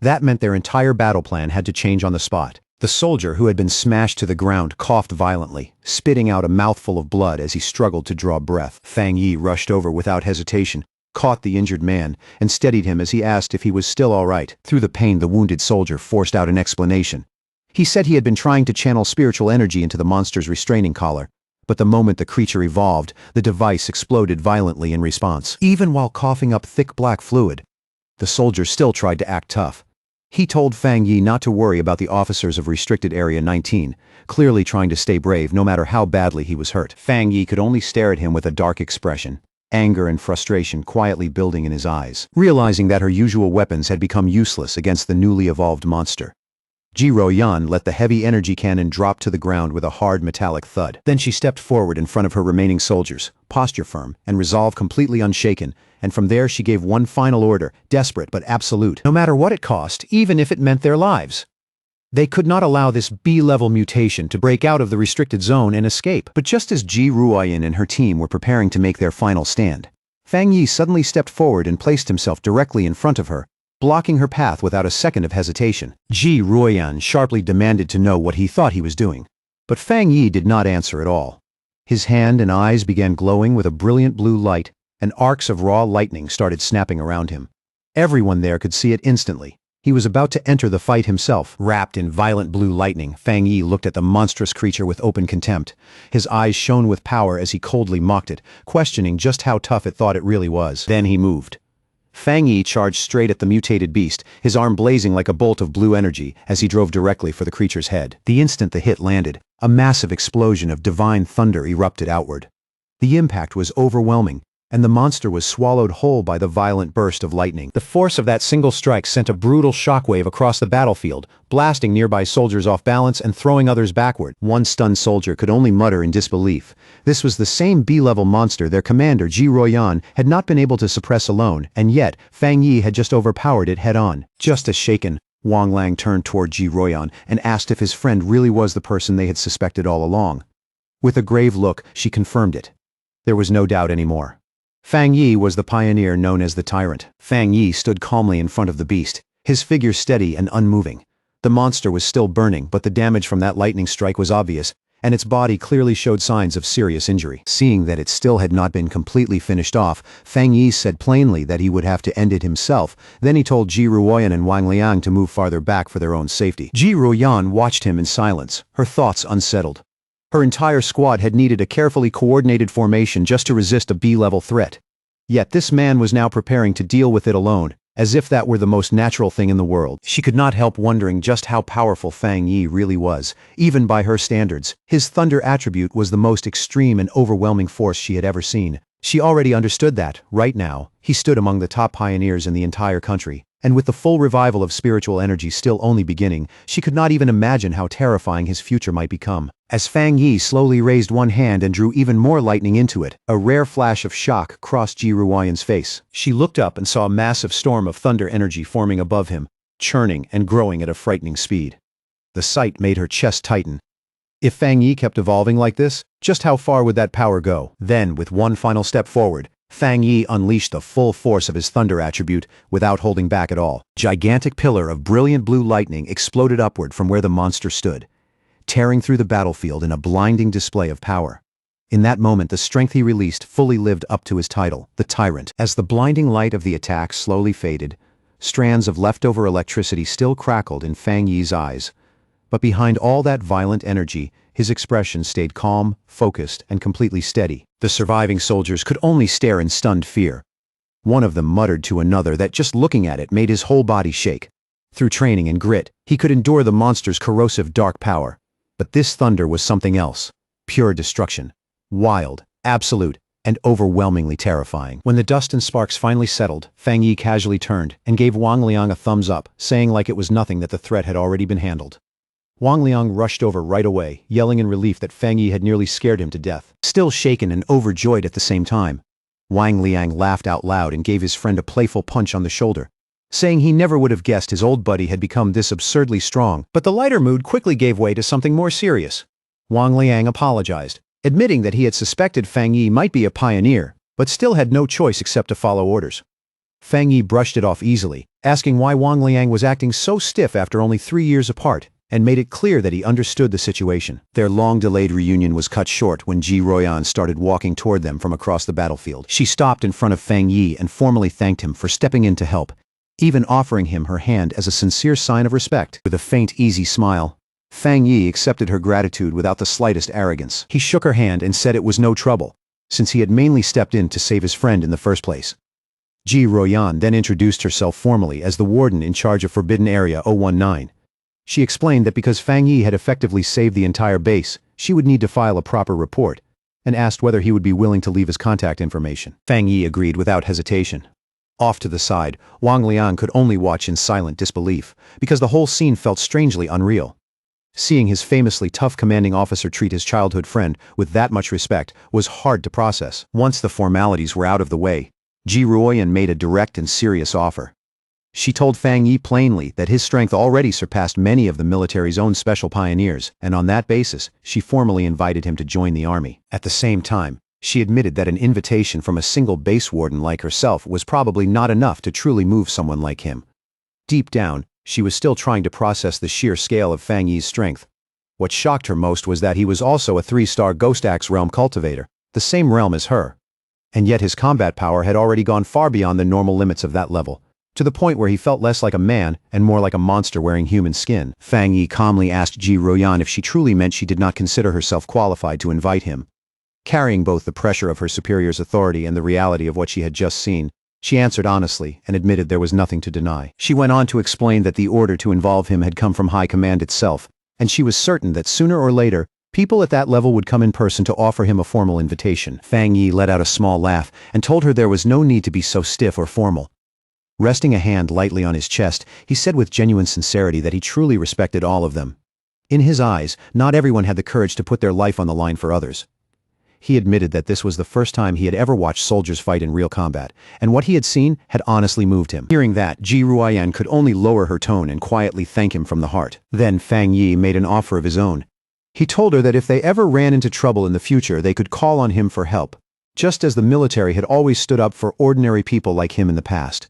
That meant their entire battle plan had to change on the spot. The soldier, who had been smashed to the ground, coughed violently, spitting out a mouthful of blood as he struggled to draw breath. Fang Yi rushed over without hesitation, caught the injured man, and steadied him as he asked if he was still all right. Through the pain, the wounded soldier forced out an explanation. He said he had been trying to channel spiritual energy into the monster's restraining collar, but the moment the creature evolved, the device exploded violently in response. Even while coughing up thick black fluid, the soldier still tried to act tough. He told Fang Yi not to worry about the officers of Restricted Area 19, clearly trying to stay brave no matter how badly he was hurt. Fang Yi could only stare at him with a dark expression, anger and frustration quietly building in his eyes. Realizing that her usual weapons had become useless against the newly evolved monster, Ji Ruoyan let the heavy energy cannon drop to the ground with a hard metallic thud. Then she stepped forward in front of her remaining soldiers, posture firm and resolve completely unshaken, and from there she gave one final order, desperate but absolute. No matter what it cost, even if it meant their lives. They could not allow this B-level mutation to break out of the restricted zone and escape. But just as Ji Ruoyan and her team were preparing to make their final stand, Fang Yi suddenly stepped forward and placed himself directly in front of her, blocking her path without a second of hesitation. Ji Ruoyan sharply demanded to know what he thought he was doing, but Fang Yi did not answer at all. His hand and eyes began glowing with a brilliant blue light, and arcs of raw lightning started snapping around him. Everyone there could see it instantly. He was about to enter the fight himself. Wrapped in violent blue lightning, Fang Yi looked at the monstrous creature with open contempt. His eyes shone with power as he coldly mocked it, questioning just how tough it thought it really was. Then he moved. Fang Yi charged straight at the mutated beast, his arm blazing like a bolt of blue energy as he drove directly for the creature's head. The instant the hit landed, a massive explosion of divine thunder erupted outward. The impact was overwhelming, and the monster was swallowed whole by the violent burst of lightning. The force of that single strike sent a brutal shockwave across the battlefield, blasting nearby soldiers off balance and throwing others backward. One stunned soldier could only mutter in disbelief. This was the same B-level monster their commander, Ji Ruoyan, had not been able to suppress alone, and yet Fang Yi had just overpowered it head-on. Just as shaken, Wang Lang turned toward Ji Ruoyan and asked if his friend really was the person they had suspected all along. With a grave look, she confirmed it. There was no doubt anymore. Fang Yi was the pioneer known as the Tyrant. Fang Yi stood calmly in front of the beast, his figure steady and unmoving. The monster was still burning, but the damage from that lightning strike was obvious, and its body clearly showed signs of serious injury. Seeing that it still had not been completely finished off, Fang Yi said plainly that he would have to end it himself. Then he told Ji Ruoyan and Wang Liang to move farther back for their own safety. Ji Ruoyan watched him in silence, her thoughts unsettled. Her entire squad had needed a carefully coordinated formation just to resist a B-level threat. Yet this man was now preparing to deal with it alone, as if that were the most natural thing in the world. She could not help wondering just how powerful Fang Yi really was, even by her standards. His thunder attribute was the most extreme and overwhelming force she had ever seen. She already understood that, right now, he stood among the top pioneers in the entire country. And with the full revival of spiritual energy still only beginning, she could not even imagine how terrifying his future might become. As Fang Yi slowly raised one hand and drew even more lightning into it, a rare flash of shock crossed Ji Ruoyan's face. She looked up and saw a massive storm of thunder energy forming above him, churning and growing at a frightening speed. The sight made her chest tighten. If Fang Yi kept evolving like this, just how far would that power go? Then, with one final step forward, Fang Yi unleashed the full force of his thunder attribute without holding back at all. Gigantic pillar of brilliant blue lightning exploded upward from where the monster stood, tearing through the battlefield in a blinding display of power. In that moment, the strength he released fully lived up to his title, the Tyrant. As the blinding light of the attack slowly faded, strands of leftover electricity still crackled in Fang Yi's eyes. But behind all that violent energy, his expression stayed calm, focused, and completely steady. The surviving soldiers could only stare in stunned fear. One of them muttered to another that just looking at it made his whole body shake. Through training and grit, he could endure the monster's corrosive dark power. But this thunder was something else. Pure destruction. Wild, absolute, and overwhelmingly terrifying. When the dust and sparks finally settled, Fang Yi casually turned and gave Wang Liang a thumbs up, saying like it was nothing that the threat had already been handled. Wang Liang rushed over right away, yelling in relief that Fang Yi had nearly scared him to death. Still shaken and overjoyed at the same time, Wang Liang laughed out loud and gave his friend a playful punch on the shoulder, saying he never would have guessed his old buddy had become this absurdly strong. But the lighter mood quickly gave way to something more serious. Wang Liang apologized, admitting that he had suspected Fang Yi might be a pioneer, but still had no choice except to follow orders. Fang Yi brushed it off easily, asking why Wang Liang was acting so stiff after only 3 years apart, and made it clear that he understood the situation. Their long-delayed reunion was cut short when Ji Ruoyan started walking toward them from across the battlefield. She stopped in front of Fang Yi and formally thanked him for stepping in to help, even offering him her hand as a sincere sign of respect. With a faint, easy smile, Fang Yi accepted her gratitude without the slightest arrogance. He shook her hand and said it was no trouble, since he had mainly stepped in to save his friend in the first place. Ji Ruoyan then introduced herself formally as the warden in charge of Forbidden Area 019. She explained that because Fang Yi had effectively saved the entire base, she would need to file a proper report, and asked whether he would be willing to leave his contact information. Fang Yi agreed without hesitation. Off to the side, Wang Liang could only watch in silent disbelief, because the whole scene felt strangely unreal. Seeing his famously tough commanding officer treat his childhood friend with that much respect was hard to process. Once the formalities were out of the way, Ji Ruoyan made a direct and serious offer. She told Fang Yi plainly that his strength already surpassed many of the military's own special pioneers, and on that basis, she formally invited him to join the army. At the same time, she admitted that an invitation from a single base warden like herself was probably not enough to truly move someone like him. Deep down, she was still trying to process the sheer scale of Fang Yi's strength. What shocked her most was that he was also a 3-star Ghost Axe realm cultivator, the same realm as her. And yet his combat power had already gone far beyond the normal limits of that level, to the point where he felt less like a man and more like a monster wearing human skin. Fang Yi calmly asked Ji Ruoyan if she truly meant she did not consider herself qualified to invite him. Carrying both the pressure of her superior's authority and the reality of what she had just seen, she answered honestly and admitted there was nothing to deny. She went on to explain that the order to involve him had come from High Command itself, and she was certain that sooner or later, people at that level would come in person to offer him a formal invitation. Fang Yi let out a small laugh and told her there was no need to be so stiff or formal. Resting a hand lightly on his chest, he said with genuine sincerity that he truly respected all of them. In his eyes, not everyone had the courage to put their life on the line for others. He admitted that this was the first time he had ever watched soldiers fight in real combat, and what he had seen had honestly moved him. Hearing that, Ji Ruoyan could only lower her tone and quietly thank him from the heart. Then Fang Yi made an offer of his own. He told her that if they ever ran into trouble in the future, they could call on him for help, just as the military had always stood up for ordinary people like him in the past.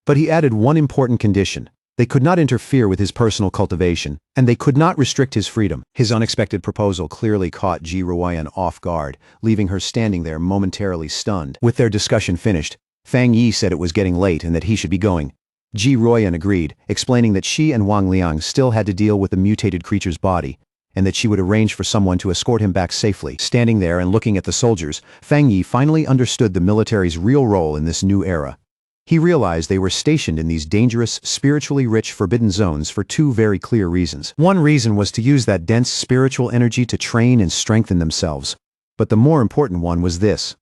But he added one important condition. They could not interfere with his personal cultivation, and they could not restrict his freedom. His unexpected proposal clearly caught Ji Ruoyan off guard, leaving her standing there momentarily stunned. With their discussion finished, Fang Yi said it was getting late and that he should be going. Ji Ruoyan agreed, explaining that she and Wang Liang still had to deal with the mutated creature's body, and that she would arrange for someone to escort him back safely. Standing there and looking at the soldiers, Fang Yi finally understood the military's real role in this new era. He realized they were stationed in these dangerous, spiritually rich forbidden zones for 2 very clear reasons. One reason was to use that dense spiritual energy to train and strengthen themselves. But the more important one was this.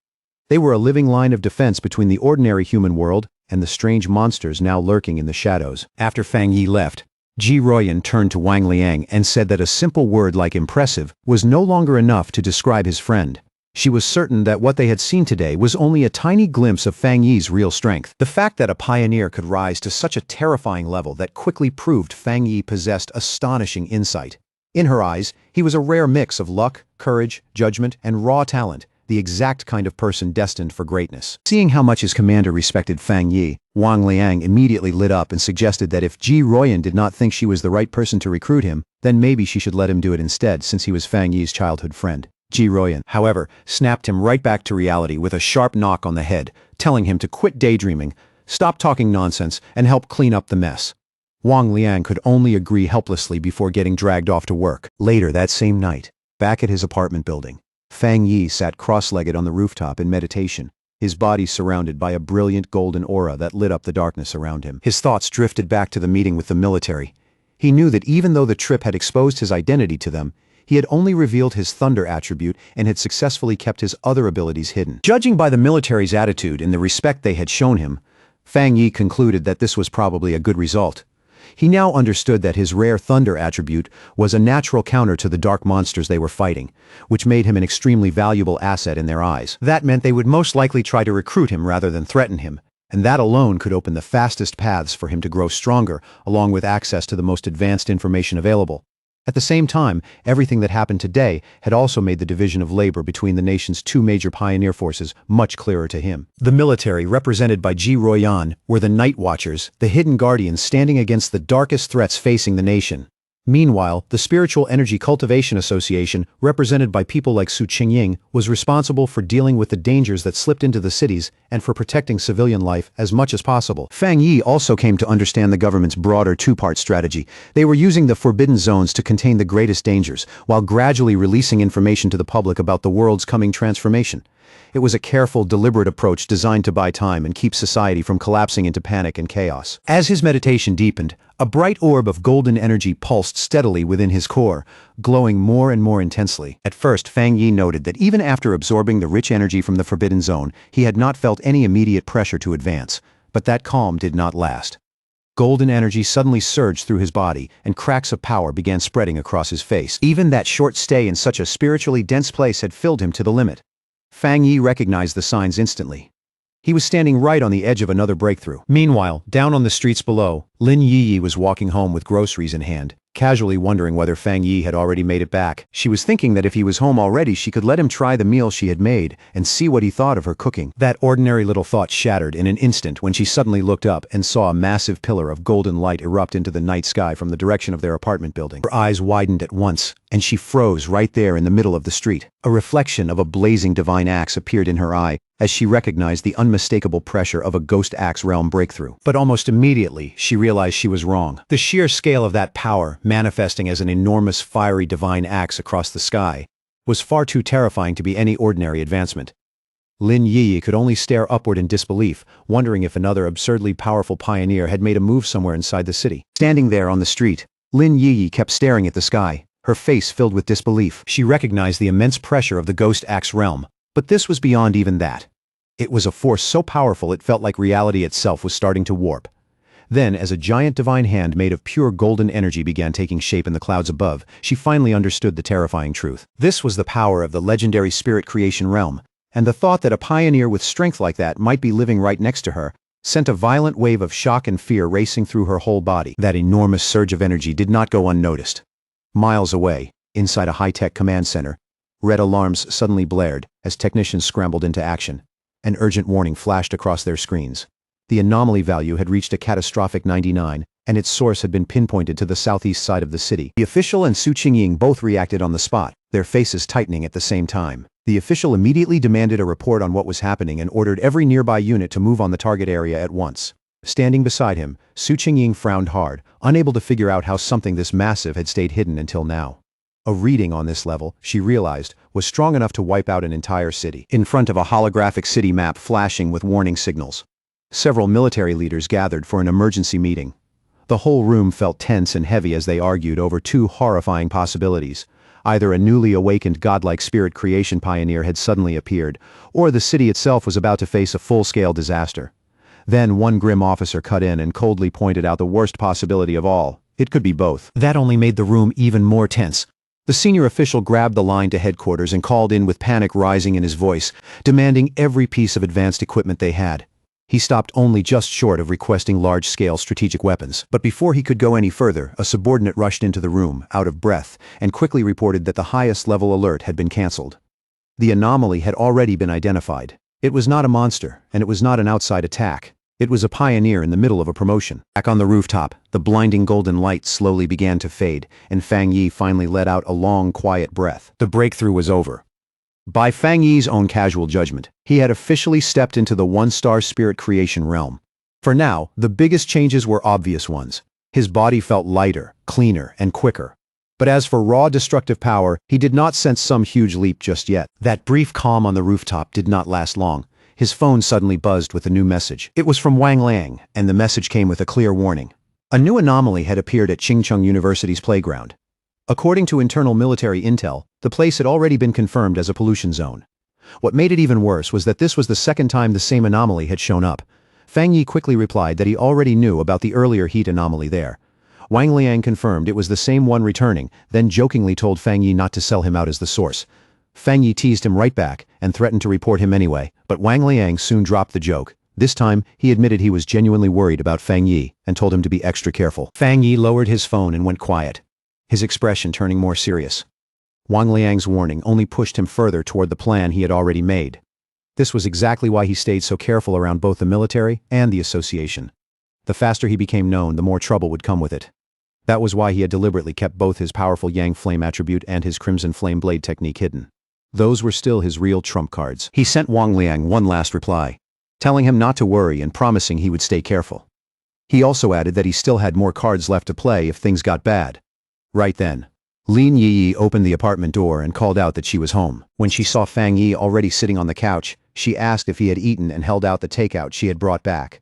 They were a living line of defense between the ordinary human world and the strange monsters now lurking in the shadows. After Fang Yi left, Ji Ruoyan turned to Wang Liang and said that a simple word like impressive was no longer enough to describe his friend. She was certain that what they had seen today was only a tiny glimpse of Fang Yi's real strength. The fact that a pioneer could rise to such a terrifying level that quickly proved Fang Yi possessed astonishing insight. In her eyes, he was a rare mix of luck, courage, judgment, and raw talent, the exact kind of person destined for greatness. Seeing how much his commander respected Fang Yi, Wang Liang immediately lit up and suggested that if Ji Ruoyan did not think she was the right person to recruit him, then maybe she should let him do it instead, since he was Fang Yi's childhood friend. Ji Ruoyan, however, snapped him right back to reality with a sharp knock on the head, telling him to quit daydreaming, stop talking nonsense, and help clean up the mess. Wang Liang could only agree helplessly before getting dragged off to work. Later that same night, back at his apartment building, Fang Yi sat cross-legged on the rooftop in meditation, his body surrounded by a brilliant golden aura that lit up the darkness around him. His thoughts drifted back to the meeting with the military. He knew that even though the trip had exposed his identity to them, he had only revealed his thunder attribute and had successfully kept his other abilities hidden. Judging by the military's attitude and the respect they had shown him, Fang Yi concluded that this was probably a good result. He now understood that his rare thunder attribute was a natural counter to the dark monsters they were fighting, which made him an extremely valuable asset in their eyes. That meant they would most likely try to recruit him rather than threaten him, and that alone could open the fastest paths for him to grow stronger, along with access to the most advanced information available. At the same time, everything that happened today had also made the division of labor between the nation's two major pioneer forces much clearer to him. The military, represented by Ji Ruoyan, were the Night Watchers, the hidden guardians standing against the darkest threats facing the nation. Meanwhile, the Spiritual Energy Cultivation Association, represented by people like Su Qingying, was responsible for dealing with the dangers that slipped into the cities and for protecting civilian life as much as possible. Fang Yi also came to understand the government's broader two-part strategy. They were using the forbidden zones to contain the greatest dangers, while gradually releasing information to the public about the world's coming transformation. It was a careful, deliberate approach designed to buy time and keep society from collapsing into panic and chaos. As his meditation deepened, a bright orb of golden energy pulsed steadily within his core, glowing more and more intensely. At first, Fang Yi noted that even after absorbing the rich energy from the Forbidden Zone, he had not felt any immediate pressure to advance. But that calm did not last. Golden energy suddenly surged through his body, and cracks of power began spreading across his face. Even that short stay in such a spiritually dense place had filled him to the limit. Fang Yi recognized the signs instantly. He was standing right on the edge of another breakthrough. Meanwhile, down on the streets below, Lin Yi was walking home with groceries in hand, casually wondering whether Fang Yi had already made it back. She was thinking that if he was home already, she could let him try the meal she had made and see what he thought of her cooking. That ordinary little thought shattered in an instant when she suddenly looked up and saw a massive pillar of golden light erupt into the night sky from the direction of their apartment building. Her eyes widened at once, and she froze right there in the middle of the street. A reflection of a blazing divine axe appeared in her eye, as she recognized the unmistakable pressure of a ghost axe realm breakthrough. But almost immediately, she realized she was wrong. The sheer scale of that power, manifesting as an enormous fiery divine axe across the sky, was far too terrifying to be any ordinary advancement. Lin Yi could only stare upward in disbelief, wondering if another absurdly powerful pioneer had made a move somewhere inside the city. Standing there on the street, Lin Yi kept staring at the sky, her face filled with disbelief. She recognized the immense pressure of the ghost axe realm, but this was beyond even that. It was a force so powerful it felt like reality itself was starting to warp. Then, as a giant divine hand made of pure golden energy began taking shape in the clouds above, she finally understood the terrifying truth. This was the power of the legendary spirit creation realm, and the thought that a pioneer with strength like that might be living right next to her sent a violent wave of shock and fear racing through her whole body. That enormous surge of energy did not go unnoticed. Miles away, inside a high-tech command center, red alarms suddenly blared as technicians scrambled into action. An urgent warning flashed across their screens. The anomaly value had reached a catastrophic 99, and its source had been pinpointed to the southeast side of the city. The official and Su Qingying both reacted on the spot, their faces tightening at the same time. The official immediately demanded a report on what was happening and ordered every nearby unit to move on the target area at once. Standing beside him, Su Qingying frowned hard, unable to figure out how something this massive had stayed hidden until now. A reading on this level, she realized, was strong enough to wipe out an entire city. In front of a holographic city map flashing with warning signals, several military leaders gathered for an emergency meeting. The whole room felt tense and heavy as they argued over two horrifying possibilities. Either a newly awakened godlike spirit creation pioneer had suddenly appeared, or the city itself was about to face a full-scale disaster. Then one grim officer cut in and coldly pointed out the worst possibility of all. It could be both. That only made the room even more tense. The senior official grabbed the line to headquarters and called in with panic rising in his voice, demanding every piece of advanced equipment they had. He stopped only just short of requesting large-scale strategic weapons. But before he could go any further, a subordinate rushed into the room, out of breath, and quickly reported that the highest-level alert had been cancelled. The anomaly had already been identified. It was not a monster, and it was not an outside attack. It was a pioneer in the middle of a promotion. Back on the rooftop, the blinding golden light slowly began to fade, and Fang Yi finally let out a long, quiet breath. The breakthrough was over. By Fang Yi's own casual judgment, he had officially stepped into the one-star spirit creation realm. For now, the biggest changes were obvious ones. His body felt lighter, cleaner, and quicker. But as for raw destructive power, he did not sense some huge leap just yet. That brief calm on the rooftop did not last long. his phone suddenly buzzed with a new message. It was from Wang Liang, and the message came with a clear warning. A new anomaly had appeared at Chingcheng University's playground. According to internal military intel, the place had already been confirmed as a pollution zone. What made it even worse was that this was the second time the same anomaly had shown up. Fang Yi quickly replied that he already knew about the earlier heat anomaly there. Wang Liang confirmed it was the same one returning, then jokingly told Fang Yi not to sell him out as the source. Fang Yi teased him right back and threatened to report him anyway, but Wang Liang soon dropped the joke. This time, he admitted he was genuinely worried about Fang Yi and told him to be extra careful. Fang Yi lowered his phone and went quiet, his expression turning more serious. Wang Liang's warning only pushed him further toward the plan he had already made. This was exactly why he stayed so careful around both the military and the association. The faster he became known, the more trouble would come with it. That was why he had deliberately kept both his powerful Yang Flame attribute and his Crimson Flame Blade technique hidden. Those were still his real trump cards. He sent Wang Liang one last reply, telling him not to worry and promising he would stay careful. He also added that he still had more cards left to play if things got bad. Right then, Lin Yi opened the apartment door and called out that she was home. When she saw Fang Yi already sitting on the couch, she asked if he had eaten and held out the takeout she had brought back.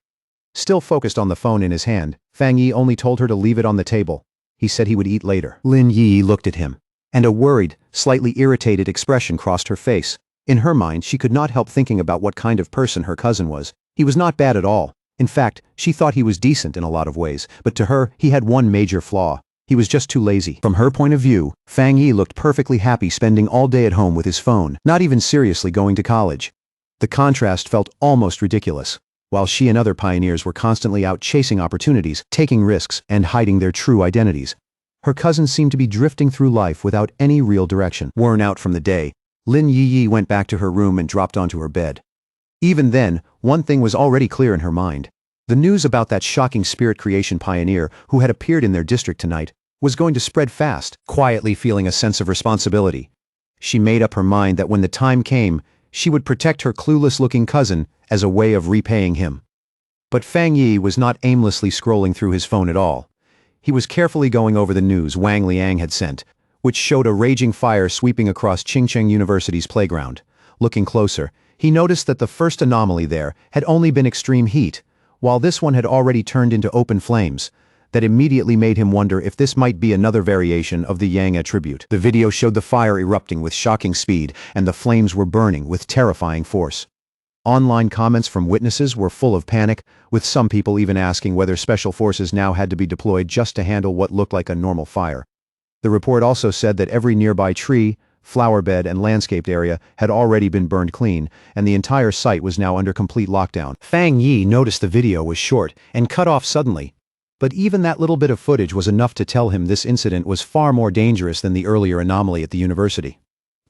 Still focused on the phone in his hand, Fang Yi only told her to leave it on the table. He said he would eat later. Lin Yi looked at him, and a worried, slightly irritated expression crossed her face. In her mind, she could not help thinking about what kind of person her cousin was. He was not bad at all. In fact, she thought he was decent in a lot of ways, but to her, he had one major flaw. He was just too lazy. From her point of view, Fang Yi looked perfectly happy spending all day at home with his phone, not even seriously going to college. The contrast felt almost ridiculous. While she and other pioneers were constantly out chasing opportunities, taking risks, and hiding their true identities, her cousin seemed to be drifting through life without any real direction. Worn out from the day, Lin Yi went back to her room and dropped onto her bed. Even then, one thing was already clear in her mind. The news about that shocking spirit creation pioneer who had appeared in their district tonight was going to spread fast. Quietly feeling a sense of responsibility, she made up her mind that when the time came, she would protect her clueless-looking cousin as a way of repaying him. But Fang Yi was not aimlessly scrolling through his phone at all. He was carefully going over the news Wang Liang had sent, which showed a raging fire sweeping across Chingcheng University's playground. Looking closer, he noticed that the first anomaly there had only been extreme heat, while this one had already turned into open flames. That immediately made him wonder if this might be another variation of the Yang attribute. The video showed the fire erupting with shocking speed, and the flames were burning with terrifying force. Online comments from witnesses were full of panic, with some people even asking whether special forces now had to be deployed just to handle what looked like a normal fire. The report also said that every nearby tree, flower bed, and landscaped area had already been burned clean, and the entire site was now under complete lockdown. Fang Yi noticed the video was short and cut off suddenly. But even that little bit of footage was enough to tell him this incident was far more dangerous than the earlier anomaly at the university.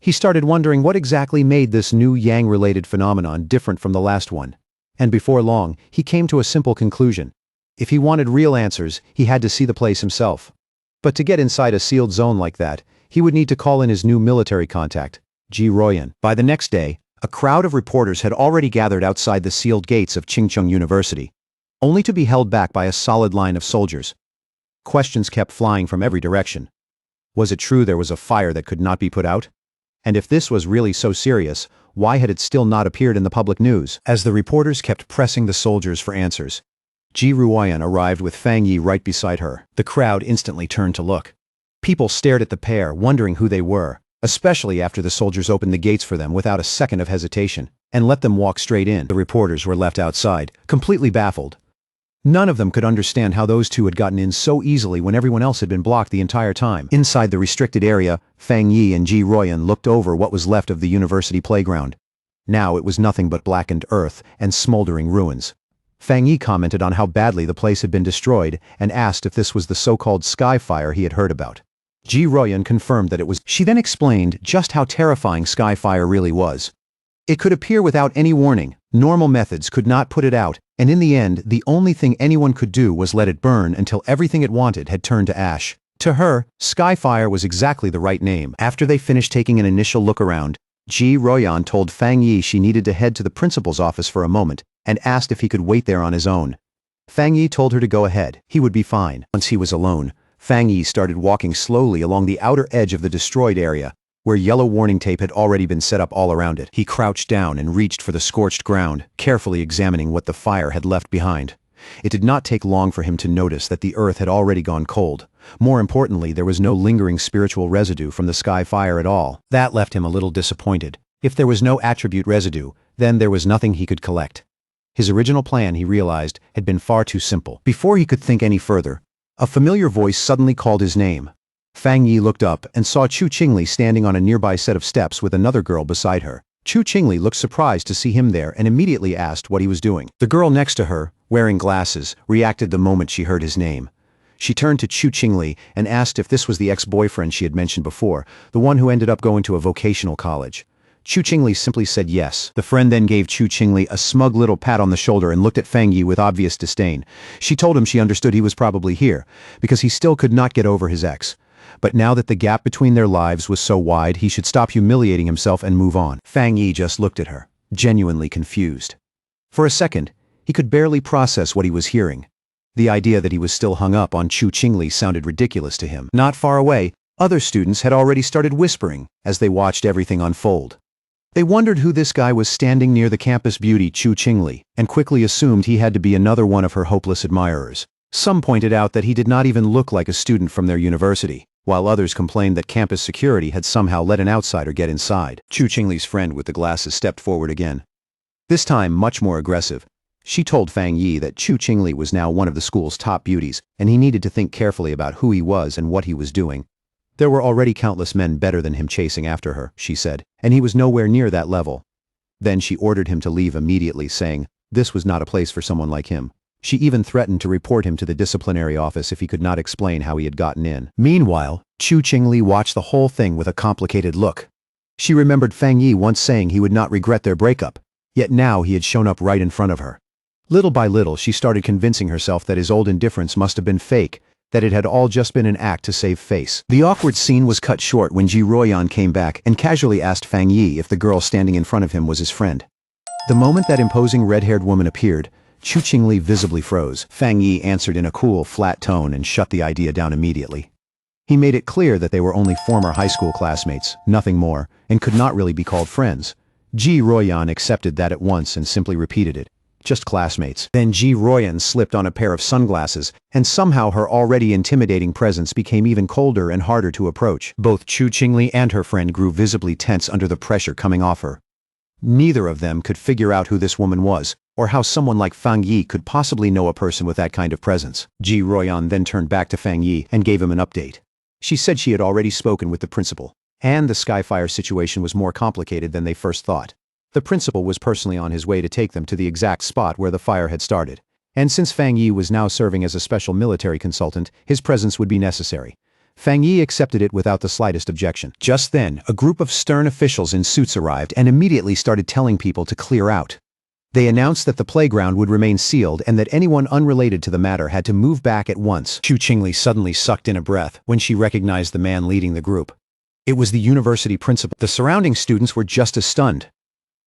He started wondering what exactly made this new Yang-related phenomenon different from the last one. And before long, he came to a simple conclusion. If he wanted real answers, he had to see the place himself. But to get inside a sealed zone like that, he would need to call in his new military contact, Ji Royan. By the next day, a crowd of reporters had already gathered outside the sealed gates of Chingcheng University, only to be held back by a solid line of soldiers. Questions kept flying from every direction. Was it true there was a fire that could not be put out? And if this was really so serious, why had it still not appeared in the public news? As the reporters kept pressing the soldiers for answers, Ji Ruoyan arrived with Fang Yi right beside her. The crowd instantly turned to look. People stared at the pair, wondering who they were, especially after the soldiers opened the gates for them without a second of hesitation, and let them walk straight in. The reporters were left outside, completely baffled. None of them could understand how those two had gotten in so easily when everyone else had been blocked the entire time. Inside the restricted area, Fang Yi and Ji Royan looked over what was left of the university playground. Now it was nothing but blackened earth and smoldering ruins. Fang Yi commented on how badly the place had been destroyed and asked if this was the so-called sky fire he had heard about. Ji Royan confirmed that it was. She then explained just how terrifying sky fire really was. It could appear without any warning. Normal methods could not put it out, and in the end, the only thing anyone could do was let it burn until everything it wanted had turned to ash. To her, Skyfire was exactly the right name. After they finished taking an initial look around, Ji Royan told Fang Yi she needed to head to the principal's office for a moment, and asked if he could wait there on his own. Fang Yi told her to go ahead. He would be fine. Once he was alone, Fang Yi started walking slowly along the outer edge of the destroyed area, where yellow warning tape had already been set up all around it. He crouched down and reached for the scorched ground, carefully examining what the fire had left behind. It did not take long for him to notice that the earth had already gone cold. More importantly, there was no lingering spiritual residue from the sky fire at all. That left him a little disappointed. If there was no attribute residue, then there was nothing he could collect. His original plan, he realized, had been far too simple. Before he could think any further, a familiar voice suddenly called his name. Fang Yi looked up and saw Chu Qingli standing on a nearby set of steps with another girl beside her. Chu Qingli looked surprised to see him there and immediately asked what he was doing. The girl next to her, wearing glasses, reacted the moment she heard his name. She turned to Chu Qingli and asked if this was the ex-boyfriend she had mentioned before, the one who ended up going to a vocational college. Chu Qingli simply said yes. The friend then gave Chu Qingli a smug little pat on the shoulder and looked at Fang Yi with obvious disdain. She told him she understood he was probably here, because he still could not get over his ex. But now that the gap between their lives was so wide, he should stop humiliating himself and move on. Fang Yi just looked at her, genuinely confused. For a second, he could barely process what he was hearing. The idea that he was still hung up on Chu Qingli sounded ridiculous to him. Not far away, other students had already started whispering as they watched everything unfold. They wondered who this guy was standing near the campus beauty Chu Qingli, and quickly assumed he had to be another one of her hopeless admirers. Some pointed out that he did not even look like a student from their university, while others complained that campus security had somehow let an outsider get inside. Chu Qingli's friend with the glasses stepped forward again. This time much more aggressive. She told Fang Yi that Chu Qingli was now one of the school's top beauties, and he needed to think carefully about who he was and what he was doing. There were already countless men better than him chasing after her, she said, and he was nowhere near that level. Then she ordered him to leave immediately, saying this was not a place for someone like him. She even threatened to report him to the disciplinary office if he could not explain how he had gotten in. Meanwhile, Chu Qingli watched the whole thing with a complicated look. She remembered Fang Yi once saying he would not regret their breakup, yet now he had shown up right in front of her. Little by little, she started convincing herself that his old indifference must have been fake, that it had all just been an act to save face. The awkward scene was cut short when Ji Ruoyan came back and casually asked Fang Yi if the girl standing in front of him was his friend. The moment that imposing red-haired woman appeared, Chu Qingli visibly froze. Fang Yi answered in a cool, flat tone and shut the idea down immediately. He made it clear that they were only former high school classmates, nothing more, and could not really be called friends. Ji Ruoyan accepted that at once and simply repeated it. Just classmates. Then Ji Ruoyan slipped on a pair of sunglasses, and somehow her already intimidating presence became even colder and harder to approach. Both Chu Qingli and her friend grew visibly tense under the pressure coming off her. Neither of them could figure out who this woman was, or how someone like Fang Yi could possibly know a person with that kind of presence. Ji Ruoyan then turned back to Fang Yi and gave him an update. She said she had already spoken with the principal, and the Skyfire situation was more complicated than they first thought. The principal was personally on his way to take them to the exact spot where the fire had started, and since Fang Yi was now serving as a special military consultant, his presence would be necessary. Fang Yi accepted it without the slightest objection. Just then, a group of stern officials in suits arrived and immediately started telling people to clear out. They announced that the playground would remain sealed and that anyone unrelated to the matter had to move back at once. Chu Qingli suddenly sucked in a breath when she recognized the man leading the group. It was the university principal. The surrounding students were just as stunned.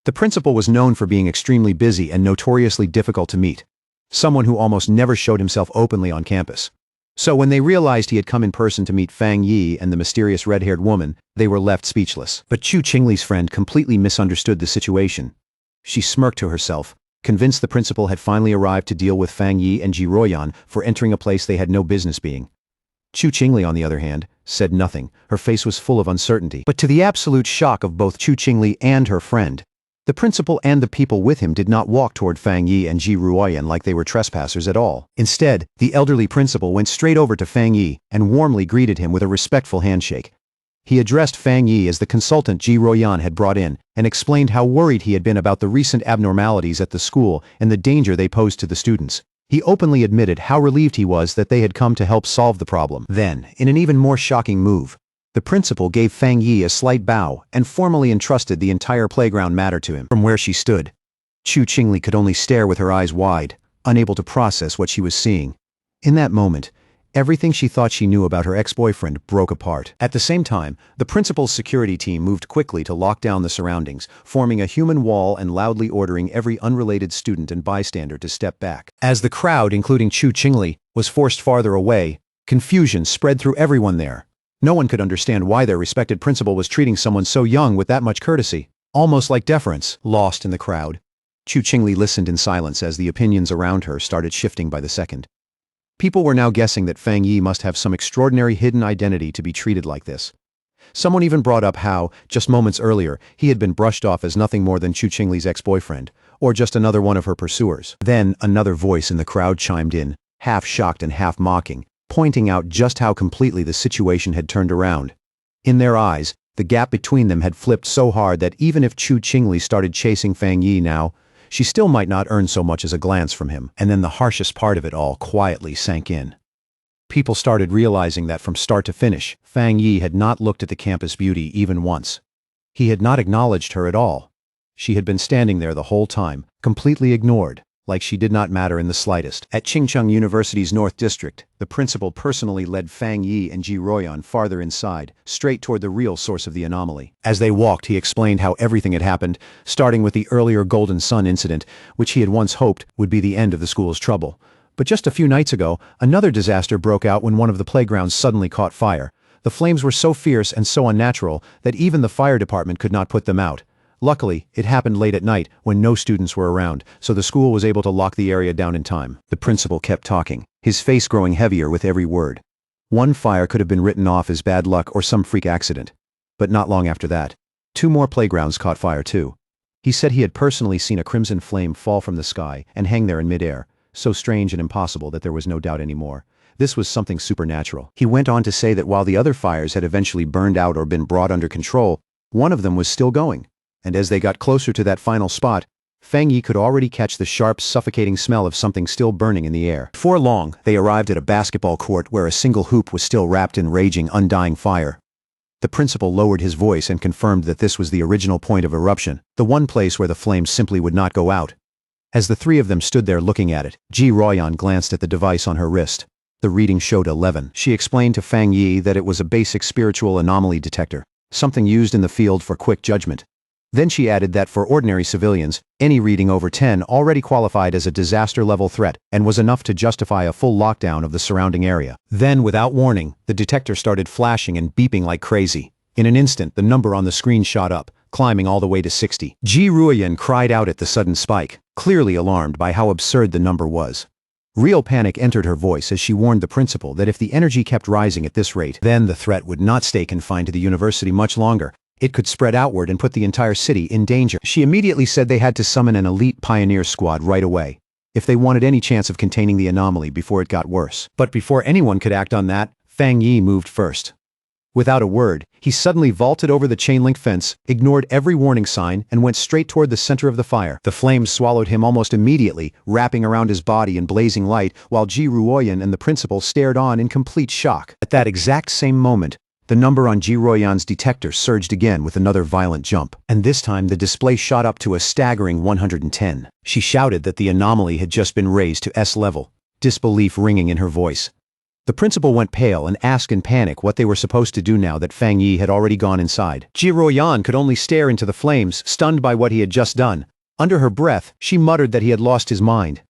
The principal was known for being extremely busy and notoriously difficult to meet, someone who almost never showed himself openly on campus. So when they realized he had come in person to meet Fang Yi and the mysterious red-haired woman, they were left speechless. But Chu Qingli's friend completely misunderstood the situation. She smirked to herself, convinced the principal had finally arrived to deal with Fang Yi and Ji Ruoyan for entering a place they had no business being. Chu Qingli, on the other hand, said nothing. Her face was full of uncertainty. But to the absolute shock of both Chu Qingli and her friend, the principal and the people with him did not walk toward Fang Yi and Ji Ruoyan like they were trespassers at all. Instead, the elderly principal went straight over to Fang Yi and warmly greeted him with a respectful handshake. He addressed Fang Yi as the consultant Ji Ruoyan had brought in and explained how worried he had been about the recent abnormalities at the school and the danger they posed to the students. He openly admitted how relieved he was that they had come to help solve the problem. Then, in an even more shocking move, the principal gave Fang Yi a slight bow and formally entrusted the entire playground matter to him. From where she stood, Chu Qingli could only stare with her eyes wide, unable to process what she was seeing. In that moment, everything she thought she knew about her ex-boyfriend broke apart. At the same time, the principal's security team moved quickly to lock down the surroundings, forming a human wall and loudly ordering every unrelated student and bystander to step back. As the crowd, including Chu Qingli, was forced farther away, confusion spread through everyone there. No one could understand why their respected principal was treating someone so young with that much courtesy, almost like deference. Lost in the crowd, Chu Qingli listened in silence as the opinions around her started shifting by the second. People were now guessing that Fang Yi must have some extraordinary hidden identity to be treated like this. Someone even brought up how, just moments earlier, he had been brushed off as nothing more than Chu Qingli's ex-boyfriend, or just another one of her pursuers. Then another voice in the crowd chimed in, half shocked and half mocking, pointing out just how completely the situation had turned around. In their eyes, the gap between them had flipped so hard that even if Chu Qingli started chasing Fang Yi now, she still might not earn so much as a glance from him. And then the harshest part of it all quietly sank in. People started realizing that from start to finish, Fang Yi had not looked at the campus beauty even once. He had not acknowledged her at all. She had been standing there the whole time, completely ignored, like she did not matter in the slightest. At Qingcheng University's North District, the principal personally led Fang Yi and Ji Ruoyan farther inside, straight toward the real source of the anomaly. As they walked, he explained how everything had happened, starting with the earlier Golden Sun incident, which he had once hoped would be the end of the school's trouble. But just a few nights ago, another disaster broke out when one of the playgrounds suddenly caught fire. The flames were so fierce and so unnatural that even the fire department could not put them out. Luckily, it happened late at night when no students were around, so the school was able to lock the area down in time. The principal kept talking, his face growing heavier with every word. One fire could have been written off as bad luck or some freak accident. But not long after that, 2 more playgrounds caught fire too. He said he had personally seen a crimson flame fall from the sky and hang there in midair, so strange and impossible that there was no doubt anymore. This was something supernatural. He went on to say that while the other fires had eventually burned out or been brought under control, one of them was still going. And as they got closer to that final spot, Fang Yi could already catch the sharp, suffocating smell of something still burning in the air. Before long, they arrived at a basketball court where a single hoop was still wrapped in raging, undying fire. The principal lowered his voice and confirmed that this was the original point of eruption, the one place where the flames simply would not go out. As the 3 of them stood there looking at it, Ji Ruoyan glanced at the device on her wrist. The reading showed 11. She explained to Fang Yi that it was a basic spiritual anomaly detector, something used in the field for quick judgment. Then she added that for ordinary civilians, any reading over 10 already qualified as a disaster-level threat and was enough to justify a full lockdown of the surrounding area. Then, without warning, the detector started flashing and beeping like crazy. In an instant, the number on the screen shot up, climbing all the way to 60. Ji Ruoyan cried out at the sudden spike, clearly alarmed by how absurd the number was. Real panic entered her voice as she warned the principal that if the energy kept rising at this rate, then the threat would not stay confined to the university much longer. It could spread outward and put the entire city in danger. She immediately said they had to summon an elite pioneer squad right away, if they wanted any chance of containing the anomaly before it got worse. But before anyone could act on that, Fang Yi moved first. Without a word, he suddenly vaulted over the chain-link fence, ignored every warning sign, and went straight toward the center of the fire. The flames swallowed him almost immediately, wrapping around his body in blazing light, while Ji Ruoyan and the principal stared on in complete shock. At that exact same moment, the number on Ji Ruoyan's detector surged again with another violent jump, and this time the display shot up to a staggering 110. She shouted that the anomaly had just been raised to S level, disbelief ringing in her voice. The principal went pale and asked in panic what they were supposed to do now that Fang Yi had already gone inside. Ji Ruoyan could only stare into the flames, stunned by what he had just done. Under her breath, she muttered that he had lost his mind.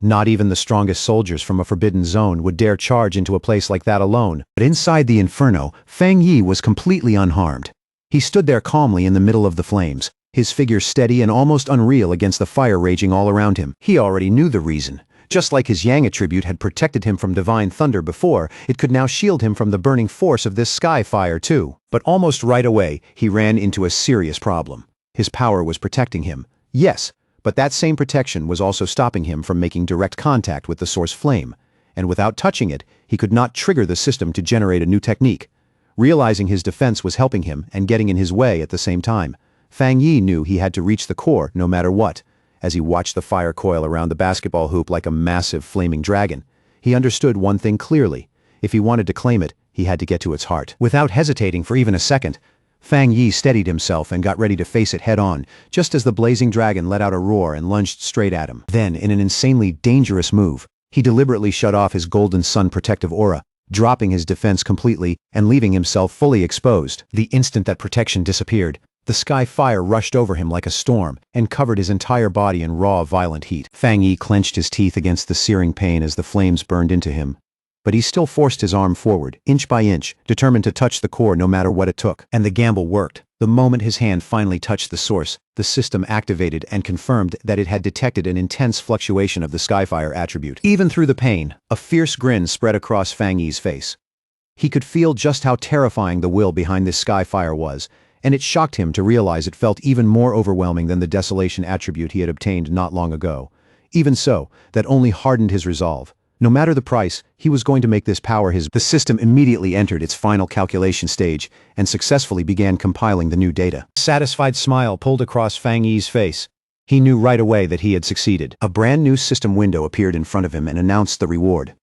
Not even the strongest soldiers from a forbidden zone would dare charge into a place like that alone. But inside the inferno, Fang Yi was completely unharmed. He stood there calmly in the middle of the flames, his figure steady and almost unreal against the fire raging all around him. He already knew the reason. Just like his Yang attribute had protected him from divine thunder before, it could now shield him from the burning force of this sky fire too. But almost right away, he ran into a serious problem. His power was protecting him. Yes, but that same protection was also stopping him from making direct contact with the source flame, and without touching it, he could not trigger the system to generate a new technique. Realizing his defense was helping him and getting in his way at the same time, Fang Yi knew he had to reach the core no matter what. As he watched the fire coil around the basketball hoop like a massive flaming dragon, he understood one thing clearly. If he wanted to claim it, he had to get to its heart. Without hesitating for even a second, Fang Yi steadied himself and got ready to face it head-on, just as the blazing dragon let out a roar and lunged straight at him. Then, in an insanely dangerous move, he deliberately shut off his Golden Sun protective aura, dropping his defense completely and leaving himself fully exposed. The instant that protection disappeared, the sky fire rushed over him like a storm and covered his entire body in raw, violent heat. Fang Yi clenched his teeth against the searing pain as the flames burned into him. But he still forced his arm forward, inch by inch, determined to touch the core no matter what it took. And the gamble worked. The moment his hand finally touched the source, the system activated and confirmed that it had detected an intense fluctuation of the Skyfire attribute. Even through the pain, a fierce grin spread across Fang Yi's face. He could feel just how terrifying the will behind this Skyfire was, and it shocked him to realize it felt even more overwhelming than the desolation attribute he had obtained not long ago. Even so, that only hardened his resolve. No matter the price, he was going to make this power his. The system immediately entered its final calculation stage and successfully began compiling the new data. A satisfied smile pulled across Fang Yi's face. He knew right away that he had succeeded. A brand new system window appeared in front of him and announced the reward.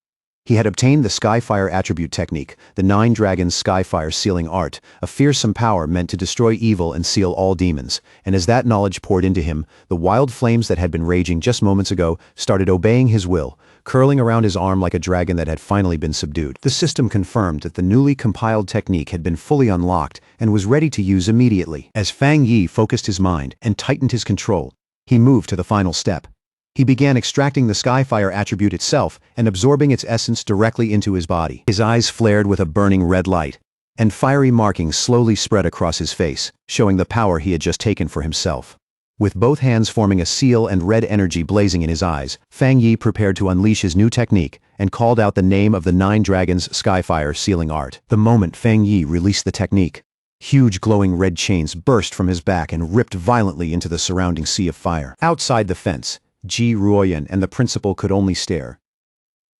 He had obtained the Skyfire attribute technique, the 9 Dragons Skyfire sealing art, a fearsome power meant to destroy evil and seal all demons, and as that knowledge poured into him, the wild flames that had been raging just moments ago started obeying his will, curling around his arm like a dragon that had finally been subdued. The system confirmed that the newly compiled technique had been fully unlocked and was ready to use immediately. As Fang Yi focused his mind and tightened his control, he moved to the final step. He began extracting the Skyfire attribute itself and absorbing its essence directly into his body. His eyes flared with a burning red light, and fiery markings slowly spread across his face, showing the power he had just taken for himself. With both hands forming a seal and red energy blazing in his eyes, Fang Yi prepared to unleash his new technique and called out the name of the 9 Dragons Skyfire sealing art. The moment Fang Yi released the technique, huge glowing red chains burst from his back and ripped violently into the surrounding sea of fire. Outside the fence, Ji Ruoyan and the principal could only stare.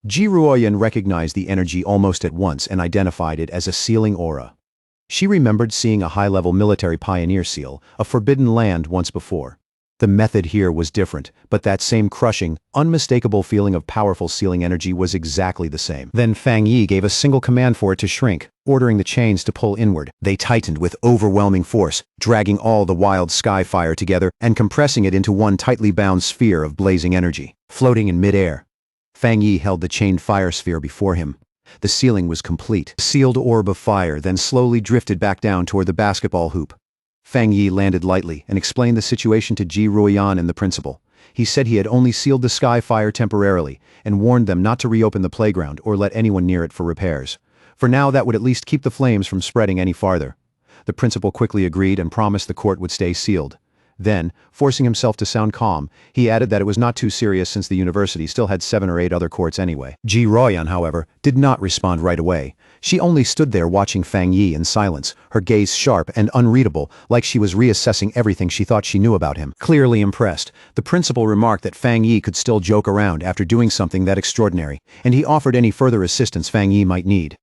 Ji Ruoyan recognized the energy almost at once and identified it as a sealing aura. She remembered seeing a high-level military pioneer seal, a forbidden land once before. The method here was different, but that same crushing, unmistakable feeling of powerful sealing energy was exactly the same. Then Fang Yi gave a single command for it to shrink, ordering the chains to pull inward. They tightened with overwhelming force, dragging all the wild Skyfire together and compressing it into one tightly bound sphere of blazing energy. Floating in midair, Fang Yi held the chained fire sphere before him. The sealing was complete. The sealed orb of fire then slowly drifted back down toward the basketball hoop. Fang Yi landed lightly and explained the situation to Ji Ruoyan and the principal. He said he had only sealed the Skyfire temporarily and warned them not to reopen the playground or let anyone near it for repairs. For now, that would at least keep the flames from spreading any farther. The principal quickly agreed and promised the court would stay sealed. Then, forcing himself to sound calm, he added that it was not too serious since the university still had 7 or 8 other courts anyway. Ji Ruoyan, however, did not respond right away. She only stood there watching Fang Yi in silence, her gaze sharp and unreadable, like she was reassessing everything she thought she knew about him. Clearly impressed, the principal remarked that Fang Yi could still joke around after doing something that extraordinary, and he offered any further assistance Fang Yi might need.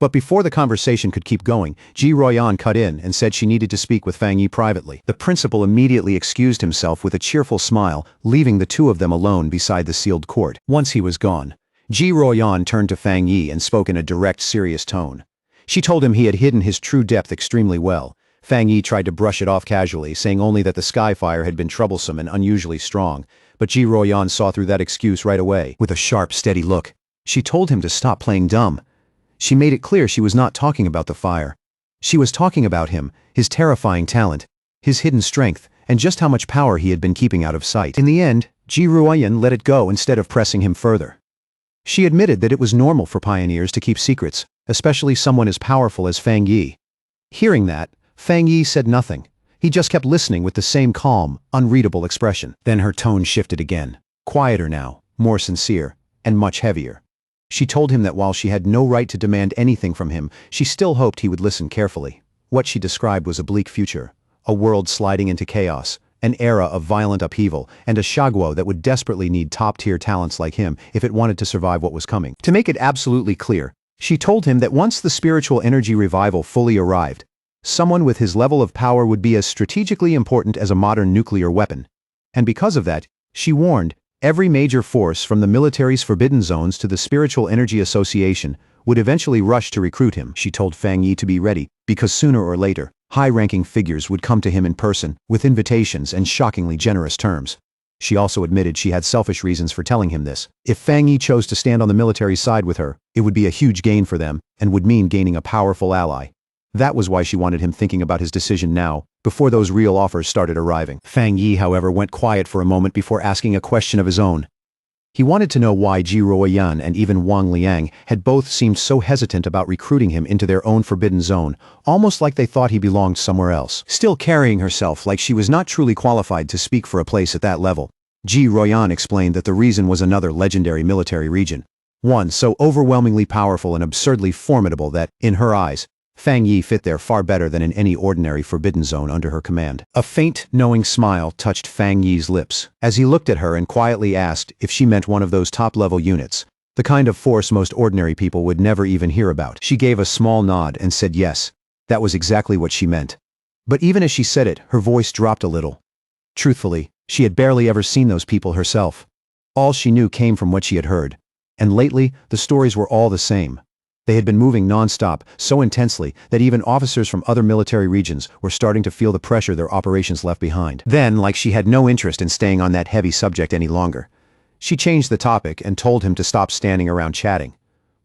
But before the conversation could keep going, Ji Ruoyan cut in and said she needed to speak with Fang Yi privately. The principal immediately excused himself with a cheerful smile, leaving the two of them alone beside the sealed court. Once he was gone, Ji Ruoyan turned to Fang Yi and spoke in a direct, serious tone. She told him he had hidden his true depth extremely well. Fang Yi tried to brush it off casually, saying only that the Skyfire had been troublesome and unusually strong, but Ji Ruoyan saw through that excuse right away. With a sharp, steady look, she told him to stop playing dumb. She made it clear she was not talking about the fire. She was talking about him, his terrifying talent, his hidden strength, and just how much power he had been keeping out of sight. In the end, Ji Ruoyan let it go instead of pressing him further. She admitted that it was normal for pioneers to keep secrets, especially someone as powerful as Fang Yi. Hearing that, Fang Yi said nothing. He just kept listening with the same calm, unreadable expression. Then her tone shifted again, quieter now, more sincere, and much heavier. She told him that while she had no right to demand anything from him, she still hoped he would listen carefully. What she described was a bleak future, a world sliding into chaos, an era of violent upheaval, and a Shaguo that would desperately need top-tier talents like him if it wanted to survive what was coming. To make it absolutely clear, she told him that once the spiritual energy revival fully arrived, someone with his level of power would be as strategically important as a modern nuclear weapon. And because of that, she warned, every major force from the military's forbidden zones to the Spiritual Energy Association would eventually rush to recruit him. She told Fang Yi to be ready, because sooner or later, high-ranking figures would come to him in person, with invitations and shockingly generous terms. She also admitted she had selfish reasons for telling him this. If Fang Yi chose to stand on the military side with her, it would be a huge gain for them, and would mean gaining a powerful ally. That was why she wanted him thinking about his decision now, before those real offers started arriving. Fang Yi, however, went quiet for a moment before asking a question of his own. He wanted to know why Ji Ruoyan and even Wang Liang had both seemed so hesitant about recruiting him into their own forbidden zone, almost like they thought he belonged somewhere else. Still carrying herself like she was not truly qualified to speak for a place at that level, Ji Ruoyan explained that the reason was another legendary military region. One so overwhelmingly powerful and absurdly formidable that, in her eyes, Fang Yi fit there far better than in any ordinary forbidden zone under her command. A faint, knowing smile touched Fang Yi's lips as he looked at her and quietly asked if she meant one of those top-level units, the kind of force most ordinary people would never even hear about. She gave a small nod and said yes, that was exactly what she meant. But even as she said it, her voice dropped a little. Truthfully, she had barely ever seen those people herself. All she knew came from what she had heard. And lately, the stories were all the same. They had been moving non-stop, so intensely that even officers from other military regions were starting to feel the pressure their operations left behind. Then, like she had no interest in staying on that heavy subject any longer, she changed the topic and told him to stop standing around chatting.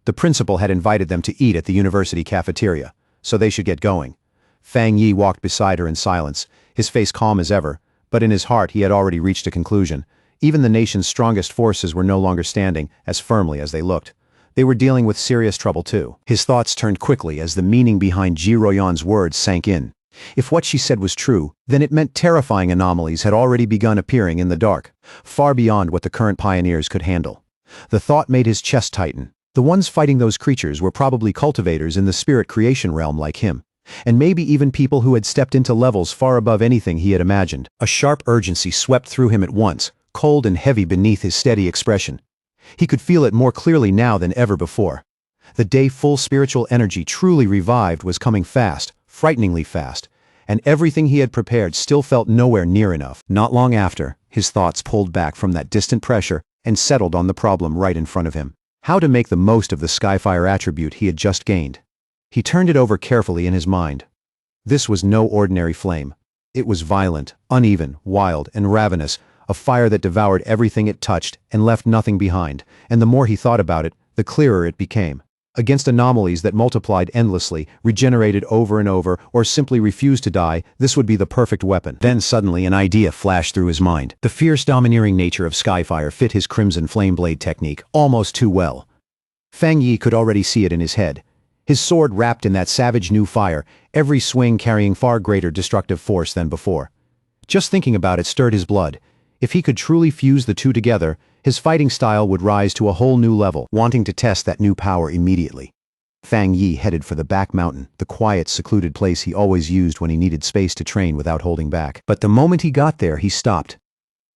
The principal had invited them to eat at the university cafeteria, so they should get going. Fang Yi walked beside her in silence, his face calm as ever, but in his heart he had already reached a conclusion. Even the nation's strongest forces were no longer standing as firmly as they looked. They were dealing with serious trouble too. His thoughts turned quickly as the meaning behind Ji Ruoyan's words sank in. If what she said was true, then it meant terrifying anomalies had already begun appearing in the dark, far beyond what the current pioneers could handle. The thought made his chest tighten. The ones fighting those creatures were probably cultivators in the spirit creation realm like him, and maybe even people who had stepped into levels far above anything he had imagined. A sharp urgency swept through him at once, cold and heavy beneath his steady expression. He could feel it more clearly now than ever before. The day full spiritual energy truly revived was coming fast, frighteningly fast, and everything he had prepared still felt nowhere near enough. Not long after, his thoughts pulled back from that distant pressure and settled on the problem right in front of him. How to make the most of the Skyfire attribute he had just gained. He turned it over carefully in his mind. This was no ordinary flame. It was violent, uneven, wild, and ravenous, a fire that devoured everything it touched and left nothing behind, and the more he thought about it, the clearer it became. Against anomalies that multiplied endlessly, regenerated over and over, or simply refused to die, this would be the perfect weapon. Then suddenly an idea flashed through his mind. The fierce domineering nature of Skyfire fit his Crimson Flame Blade technique almost too well. Fang Yi could already see it in his head. His sword wrapped in that savage new fire, every swing carrying far greater destructive force than before. Just thinking about it stirred his blood. If he could truly fuse the two together, his fighting style would rise to a whole new level, wanting to test that new power immediately. Fang Yi headed for the back mountain, the quiet, secluded place he always used when he needed space to train without holding back. But the moment he got there, he stopped.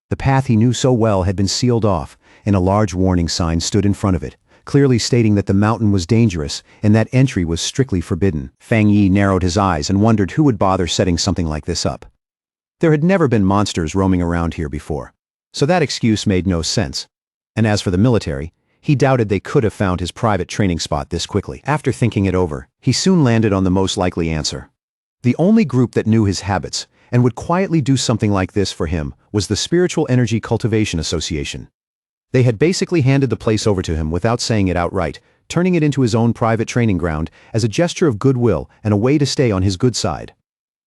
The path he knew so well had been sealed off, and a large warning sign stood in front of it, clearly stating that the mountain was dangerous and that entry was strictly forbidden. Fang Yi narrowed his eyes and wondered who would bother setting something like this up. There had never been monsters roaming around here before, so that excuse made no sense. And as for the military, he doubted they could have found his private training spot this quickly. After thinking it over, he soon landed on the most likely answer. The only group that knew his habits and would quietly do something like this for him was the Spiritual Energy Cultivation Association. They had basically handed the place over to him without saying it outright, turning it into his own private training ground as a gesture of goodwill and a way to stay on his good side.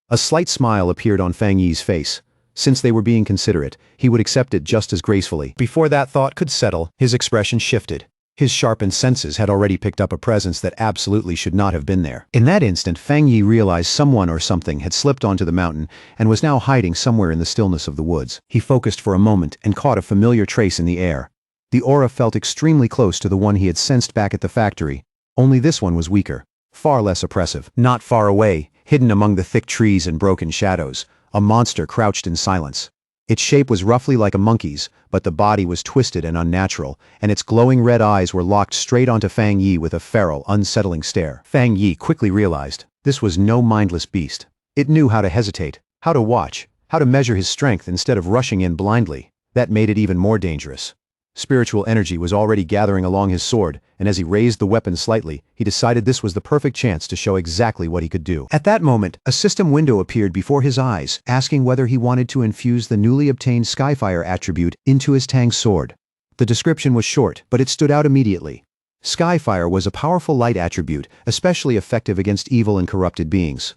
A slight smile appeared on Fang Yi's face. Since they were being considerate, he would accept it just as gracefully. Before that thought could settle, his expression shifted. His sharpened senses had already picked up a presence that absolutely should not have been there. In that instant, Fang Yi realized someone or something had slipped onto the mountain and was now hiding somewhere in the stillness of the woods. He focused for a moment and caught a familiar trace in the air. The aura felt extremely close to the one he had sensed back at the factory, only this one was weaker, far less oppressive. Not far away, hidden among the thick trees and broken shadows, a monster crouched in silence. Its shape was roughly like a monkey's, but the body was twisted and unnatural, and its glowing red eyes were locked straight onto Fang Yi with a feral, unsettling stare. Fang Yi quickly realized this was no mindless beast. It knew how to hesitate, how to watch, how to measure his strength instead of rushing in blindly. That made it even more dangerous. Spiritual energy was already gathering along his sword, and as he raised the weapon slightly, he decided this was the perfect chance to show exactly what he could do. At that moment, a system window appeared before his eyes, asking whether he wanted to infuse the newly obtained Skyfire attribute into his Tang sword. The description was short, but it stood out immediately. Skyfire was a powerful light attribute, especially effective against evil and corrupted beings.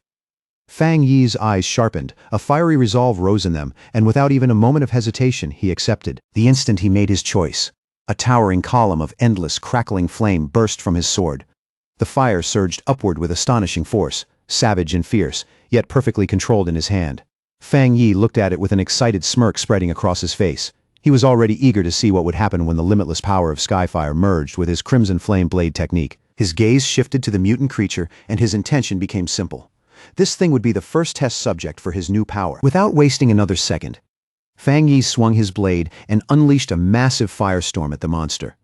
Fang Yi's eyes sharpened, a fiery resolve rose in them, and without even a moment of hesitation, he accepted. The instant he made his choice, A towering column of endless, crackling flame burst from his sword. The fire surged upward with astonishing force, savage and fierce, yet perfectly controlled in his hand. Fang Yi looked at it with an excited smirk spreading across his face. He was already eager to see what would happen when the limitless power of Skyfire merged with his crimson flame blade technique. His gaze shifted to the mutant creature, and his intention became simple. This thing would be the first test subject for his new power. Without wasting another second, Fang Yi swung his blade and unleashed a massive firestorm at the monster.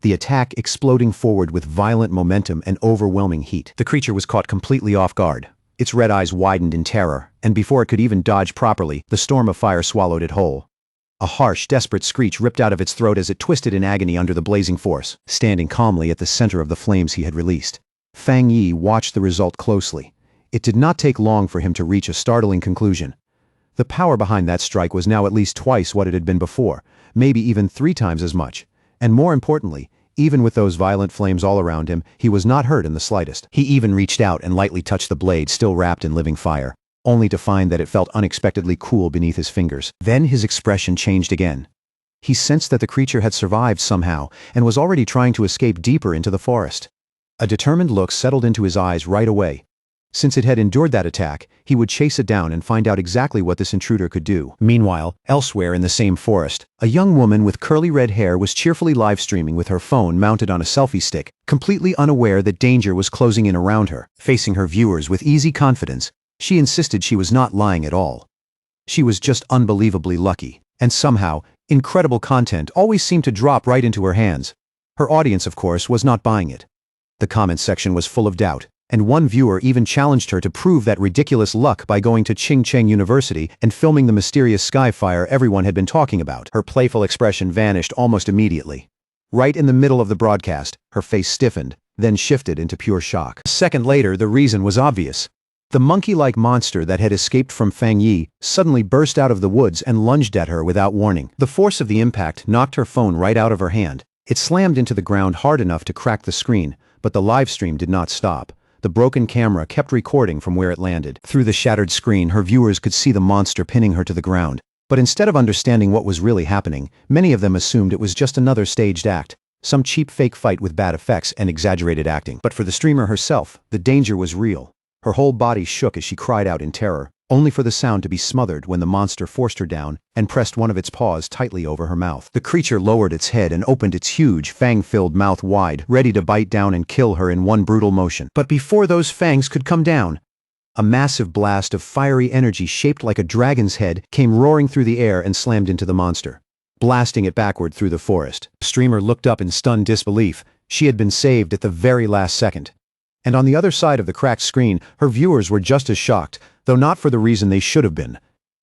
The attack exploding forward with violent momentum and overwhelming heat. The creature was caught completely off guard. Its red eyes widened in terror, and before it could even dodge properly, the storm of fire swallowed it whole. A harsh, desperate screech ripped out of its throat as it twisted in agony under the blazing force, standing calmly at the center of the flames he had released. Fang Yi watched the result closely. It did not take long for him to reach a startling conclusion. The power behind that strike was now at least twice what it had been before, maybe even 3 times as much. And more importantly, even with those violent flames all around him, he was not hurt in the slightest. He even reached out and lightly touched the blade still wrapped in living fire, only to find that it felt unexpectedly cool beneath his fingers. Then his expression changed again. He sensed that the creature had survived somehow and was already trying to escape deeper into the forest. A determined look settled into his eyes right away. Since it had endured that attack, he would chase it down and find out exactly what this intruder could do. Meanwhile, elsewhere in the same forest, a young woman with curly red hair was cheerfully live-streaming with her phone mounted on a selfie stick, completely unaware that danger was closing in around her. Facing her viewers with easy confidence, she insisted she was not lying at all. She was just unbelievably lucky, and somehow, incredible content always seemed to drop right into her hands. Her audience, of course, was not buying it. The comment section was full of doubt, and one viewer even challenged her to prove that ridiculous luck by going to Ching Cheng University and filming the mysterious Skyfire everyone had been talking about. Her playful expression vanished almost immediately. Right in the middle of the broadcast, her face stiffened, then shifted into pure shock. A second later, the reason was obvious. The monkey-like monster that had escaped from Fang Yi suddenly burst out of the woods and lunged at her without warning. The force of the impact knocked her phone right out of her hand. It slammed into the ground hard enough to crack the screen, but the live stream did not stop. The broken camera kept recording from where it landed. Through the shattered screen, her viewers could see the monster pinning her to the ground. But instead of understanding what was really happening, many of them assumed it was just another staged act, some cheap fake fight with bad effects and exaggerated acting. But for the streamer herself, the danger was real. Her whole body shook as she cried out in terror, only for the sound to be smothered when the monster forced her down and pressed one of its paws tightly over her mouth. The creature lowered its head and opened its huge, fang-filled mouth wide, ready to bite down and kill her in one brutal motion. But before those fangs could come down, a massive blast of fiery energy shaped like a dragon's head came roaring through the air and slammed into the monster, blasting it backward through the forest. The streamer looked up in stunned disbelief. She had been saved at the very last second. And on the other side of the cracked screen, her viewers were just as shocked, though not for the reason they should have been.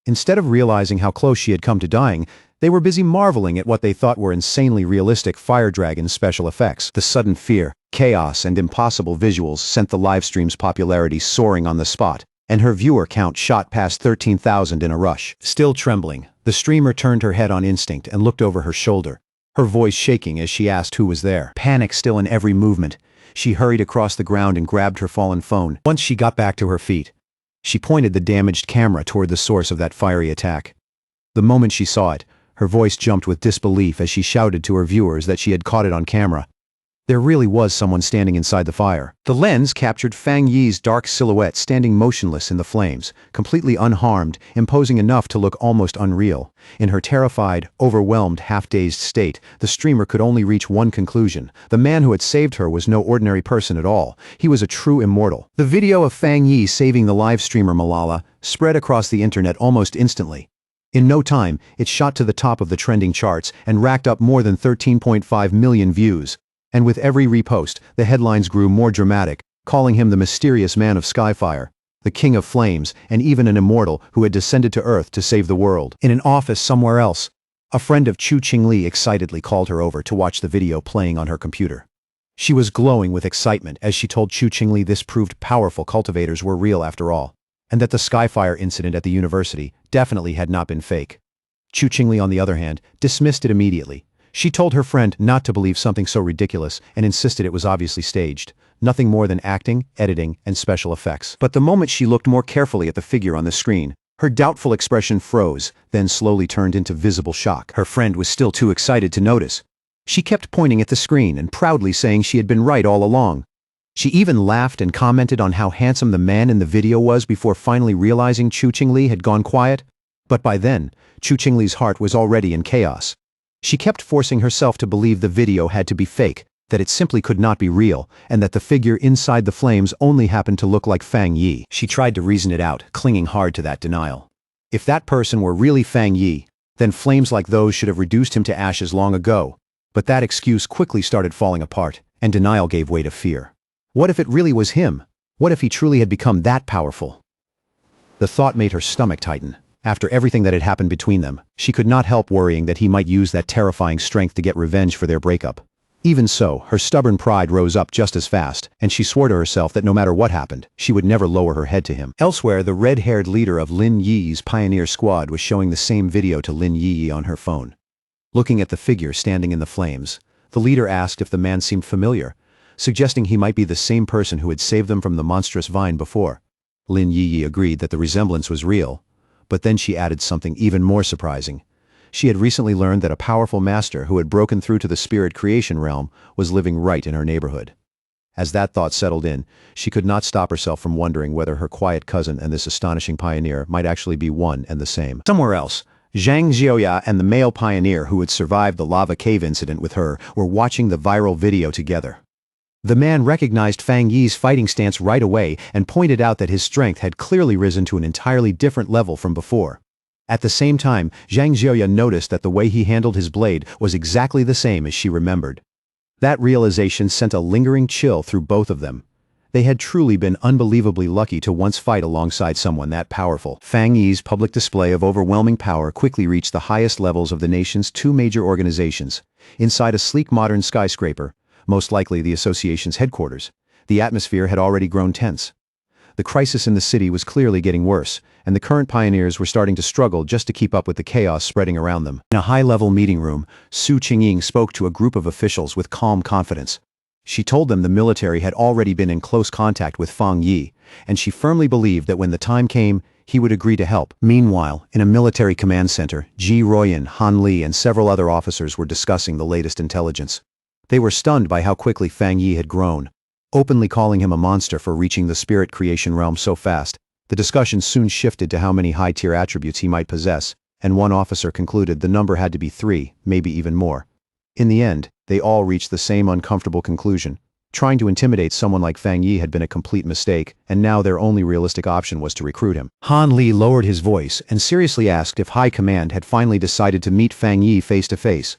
Instead of realizing how close she had come to dying, they were busy marveling at what they thought were insanely realistic Fire Dragon special effects. The sudden fear, chaos, and impossible visuals sent the livestream's popularity soaring on the spot, and her viewer count shot past 13,000 in a rush. Still trembling, the streamer turned her head on instinct and looked over her shoulder, her voice shaking as she asked who was there. Panic still in every movement, she hurried across the ground and grabbed her fallen phone. Once she got back to her feet, she pointed the damaged camera toward the source of that fiery attack. The moment she saw it, her voice jumped with disbelief as she shouted to her viewers that she had caught it on camera. There really was someone standing inside the fire. The lens captured Fang Yi's dark silhouette standing motionless in the flames, completely unharmed, imposing enough to look almost unreal. In her terrified, overwhelmed, half-dazed state, the streamer could only reach one conclusion. The man who had saved her was no ordinary person at all. He was a true immortal. The video of Fang Yi saving the live streamer Malala spread across the internet almost instantly. In no time, it shot to the top of the trending charts and racked up more than 13.5 million views. And with every repost, the headlines grew more dramatic, calling him the mysterious man of Skyfire, the king of flames, and even an immortal who had descended to Earth to save the world. In an office somewhere else, a friend of Chu Qingli excitedly called her over to watch the video playing on her computer. She was glowing with excitement as she told Chu Qingli this proved powerful cultivators were real after all, and that the Skyfire incident at the university definitely had not been fake. Chu Qingli, on the other hand, dismissed it immediately. She told her friend not to believe something so ridiculous and insisted it was obviously staged, nothing more than acting, editing, and special effects. But the moment she looked more carefully at the figure on the screen, her doubtful expression froze, then slowly turned into visible shock. Her friend was still too excited to notice. She kept pointing at the screen and proudly saying she had been right all along. She even laughed and commented on how handsome the man in the video was before finally realizing Chu Qingli had gone quiet. But by then, Chu Qingli's heart was already in chaos. She kept forcing herself to believe the video had to be fake, that it simply could not be real, and that the figure inside the flames only happened to look like Fang Yi. She tried to reason it out, clinging hard to that denial. If that person were really Fang Yi, then flames like those should have reduced him to ashes long ago. But that excuse quickly started falling apart, and denial gave way to fear. What if it really was him? What if he truly had become that powerful? The thought made her stomach tighten. After everything that had happened between them, she could not help worrying that he might use that terrifying strength to get revenge for their breakup. Even so, her stubborn pride rose up just as fast, and she swore to herself that no matter what happened, she would never lower her head to him. Elsewhere, the red-haired leader of Lin Yi's pioneer squad was showing the same video to Lin Yi on her phone. Looking at the figure standing in the flames, the leader asked if the man seemed familiar, suggesting he might be the same person who had saved them from the monstrous vine before. Lin Yi agreed that the resemblance was real, but then she added something even more surprising. She had recently learned that a powerful master who had broken through to the spirit creation realm was living right in her neighborhood. As that thought settled in, she could not stop herself from wondering whether her quiet cousin and this astonishing pioneer might actually be one and the same. Somewhere else, Zhang Xiaoya and the male pioneer who had survived the lava cave incident with her were watching the viral video together. The man recognized Fang Yi's fighting stance right away and pointed out that his strength had clearly risen to an entirely different level from before. At the same time, Zhang Xiaoya noticed that the way he handled his blade was exactly the same as she remembered. That realization sent a lingering chill through both of them. They had truly been unbelievably lucky to once fight alongside someone that powerful. Fang Yi's public display of overwhelming power quickly reached the highest levels of the nation's two major organizations. Inside a sleek modern skyscraper, most likely the association's headquarters, the atmosphere had already grown tense. The crisis in the city was clearly getting worse, and the current pioneers were starting to struggle just to keep up with the chaos spreading around them. In a high-level meeting room, Su Qingying spoke to a group of officials with calm confidence. She told them the military had already been in close contact with Fang Yi, and she firmly believed that when the time came, he would agree to help. Meanwhile, in a military command center, Ji Ruoyan, Han Li, and several other officers were discussing the latest intelligence. They were stunned by how quickly Fang Yi had grown. Openly calling him a monster for reaching the spirit creation realm so fast, the discussion soon shifted to how many high-tier attributes he might possess, and one officer concluded the number had to be 3, maybe even more. In the end, they all reached the same uncomfortable conclusion. Trying to intimidate someone like Fang Yi had been a complete mistake, and now their only realistic option was to recruit him. Han Li lowered his voice and seriously asked if High Command had finally decided to meet Fang Yi face to face.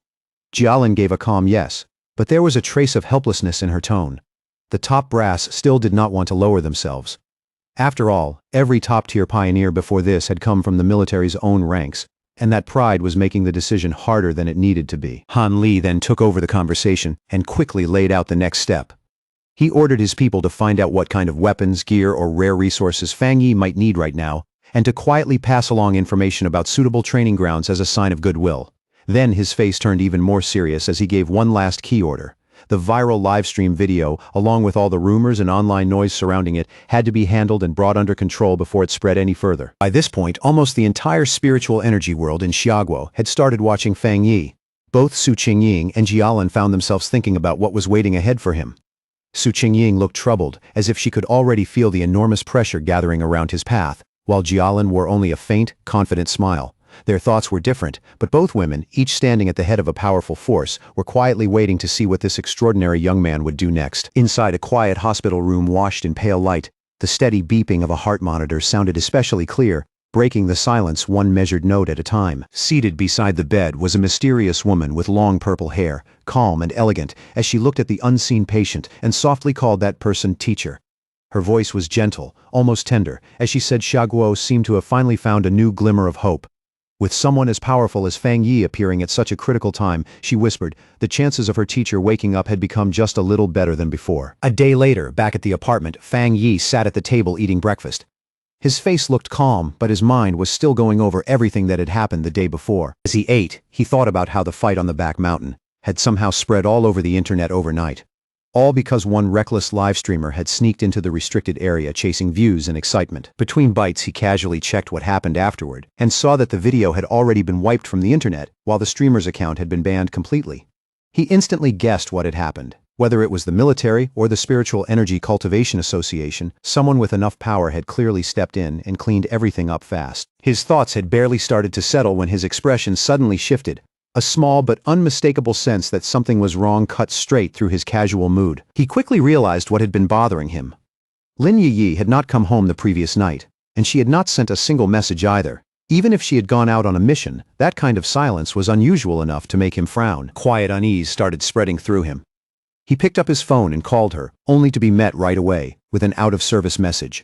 Jialin gave a calm yes, but there was a trace of helplessness in her tone. The top brass still did not want to lower themselves. After all, every top-tier pioneer before this had come from the military's own ranks, and that pride was making the decision harder than it needed to be. Han Li then took over the conversation and quickly laid out the next step. He ordered his people to find out what kind of weapons, gear, or rare resources Fang Yi might need right now, and to quietly pass along information about suitable training grounds as a sign of goodwill. Then his face turned even more serious as he gave one last key order. The viral livestream video, along with all the rumors and online noise surrounding it, had to be handled and brought under control before it spread any further. By this point, almost the entire spiritual energy world in Xiaguo had started watching Fang Yi. Both Su Qingying and Jialin found themselves thinking about what was waiting ahead for him. Su Qingying looked troubled, as if she could already feel the enormous pressure gathering around his path, while Jialin wore only a faint, confident smile. Their thoughts were different, but both women, each standing at the head of a powerful force, were quietly waiting to see what this extraordinary young man would do next. Inside a quiet hospital room washed in pale light, the steady beeping of a heart monitor sounded especially clear, breaking the silence one measured note at a time. Seated beside the bed was a mysterious woman with long purple hair, calm and elegant, as she looked at the unseen patient and softly called that person teacher. Her voice was gentle, almost tender, as she said Xiaguo seemed to have finally found a new glimmer of hope. With someone as powerful as Fang Yi appearing at such a critical time, she whispered, the chances of her teacher waking up had become just a little better than before. A day later, back at the apartment, Fang Yi sat at the table eating breakfast. His face looked calm, but his mind was still going over everything that had happened the day before. As he ate, he thought about how the fight on the back mountain had somehow spread all over the internet overnight. All because one reckless live streamer had sneaked into the restricted area chasing views and excitement. Between bites, he casually checked what happened afterward and saw that the video had already been wiped from the internet while the streamer's account had been banned completely. He instantly guessed what had happened. Whether it was the military or the Spiritual Energy Cultivation Association, someone with enough power had clearly stepped in and cleaned everything up fast. His thoughts had barely started to settle when his expression suddenly shifted. A small but unmistakable sense that something was wrong cut straight through his casual mood. He quickly realized what had been bothering him. Lin Yi had not come home the previous night, and she had not sent a single message either. Even if she had gone out on a mission, that kind of silence was unusual enough to make him frown. Quiet unease started spreading through him. He picked up his phone and called her, only to be met right away with an out-of-service message.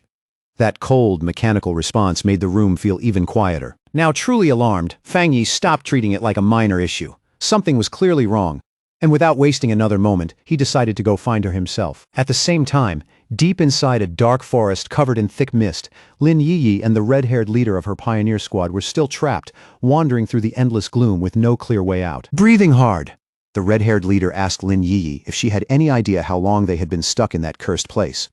That cold, mechanical response made the room feel even quieter. Now truly alarmed, Fang Yi stopped treating it like a minor issue. Something was clearly wrong, and without wasting another moment, he decided to go find her himself. At the same time, deep inside a dark forest covered in thick mist, Lin Yi and the red-haired leader of her pioneer squad were still trapped, wandering through the endless gloom with no clear way out. Breathing hard, the red-haired leader asked Lin Yi if she had any idea how long they had been stuck in that cursed place.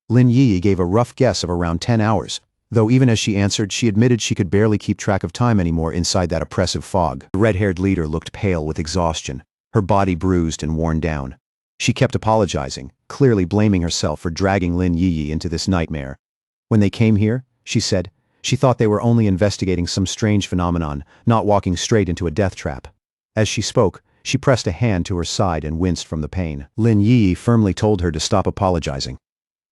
Lin Yi gave a rough guess of around 10 hours, though even as she answered, she admitted she could barely keep track of time anymore inside that oppressive fog. The red-haired leader looked pale with exhaustion, her body bruised and worn down. She kept apologizing, clearly blaming herself for dragging Lin Yi into this nightmare. When they came here, she said, she thought they were only investigating some strange phenomenon, not walking straight into a death trap. As she spoke, she pressed a hand to her side and winced from the pain. Lin Yi firmly told her to stop apologizing.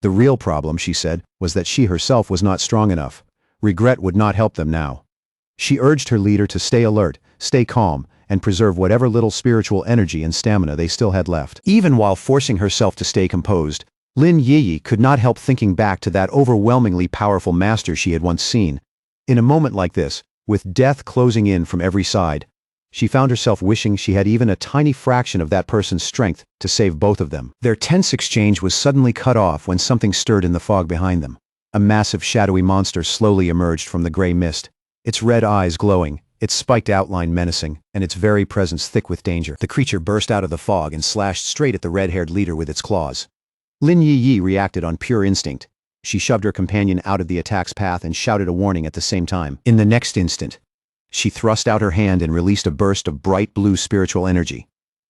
The real problem, she said, was that she herself was not strong enough. Regret would not help them now. She urged her leader to stay alert, stay calm, and preserve whatever little spiritual energy and stamina they still had left. Even while forcing herself to stay composed, Lin Yi could not help thinking back to that overwhelmingly powerful master she had once seen. In a moment like this, with death closing in from every side, she found herself wishing she had even a tiny fraction of that person's strength to save both of them. Their tense exchange was suddenly cut off when something stirred in the fog behind them. A massive shadowy monster slowly emerged from the gray mist, its red eyes glowing, its spiked outline menacing, and its very presence thick with danger. The creature burst out of the fog and slashed straight at the red-haired leader with its claws. Lin Yi reacted on pure instinct. She shoved her companion out of the attack's path and shouted a warning at the same time. In the next instant, she thrust out her hand and released a burst of bright blue spiritual energy.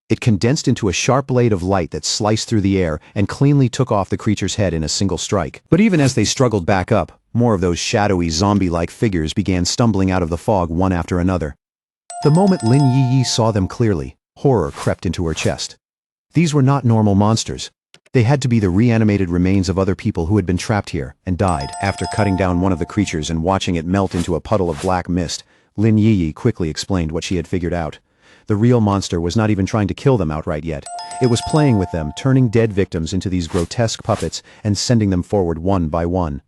It condensed into a sharp blade of light that sliced through the air and cleanly took off the creature's head in a single strike. But even as they struggled back up, more of those shadowy, zombie-like figures began stumbling out of the fog one after another. The moment Lin Yi saw them clearly, horror crept into her chest. These were not normal monsters. They had to be the reanimated remains of other people who had been trapped here and died. After cutting down one of the creatures and watching it melt into a puddle of black mist, Lin Yi quickly explained what she had figured out. The real monster was not even trying to kill them outright yet. It was playing with them, turning dead victims into these grotesque puppets and sending them forward one by one.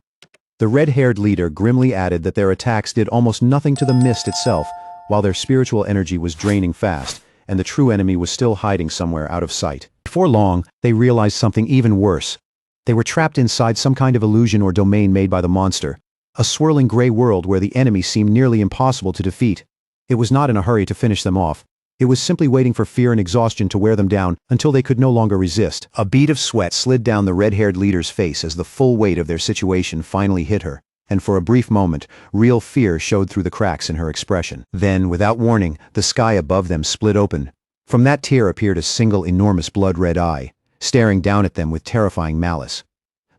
The red-haired leader grimly added that their attacks did almost nothing to the mist itself, while their spiritual energy was draining fast, and the true enemy was still hiding somewhere out of sight. Before long, they realized something even worse. They were trapped inside some kind of illusion or domain made by the monster. A swirling gray world where the enemy seemed nearly impossible to defeat. It was not in a hurry to finish them off. It was simply waiting for fear and exhaustion to wear them down until they could no longer resist. A bead of sweat slid down the red-haired leader's face as the full weight of their situation finally hit her, and for a brief moment, real fear showed through the cracks in her expression. Then, without warning, the sky above them split open. From that tear appeared a single enormous blood-red eye, staring down at them with terrifying malice.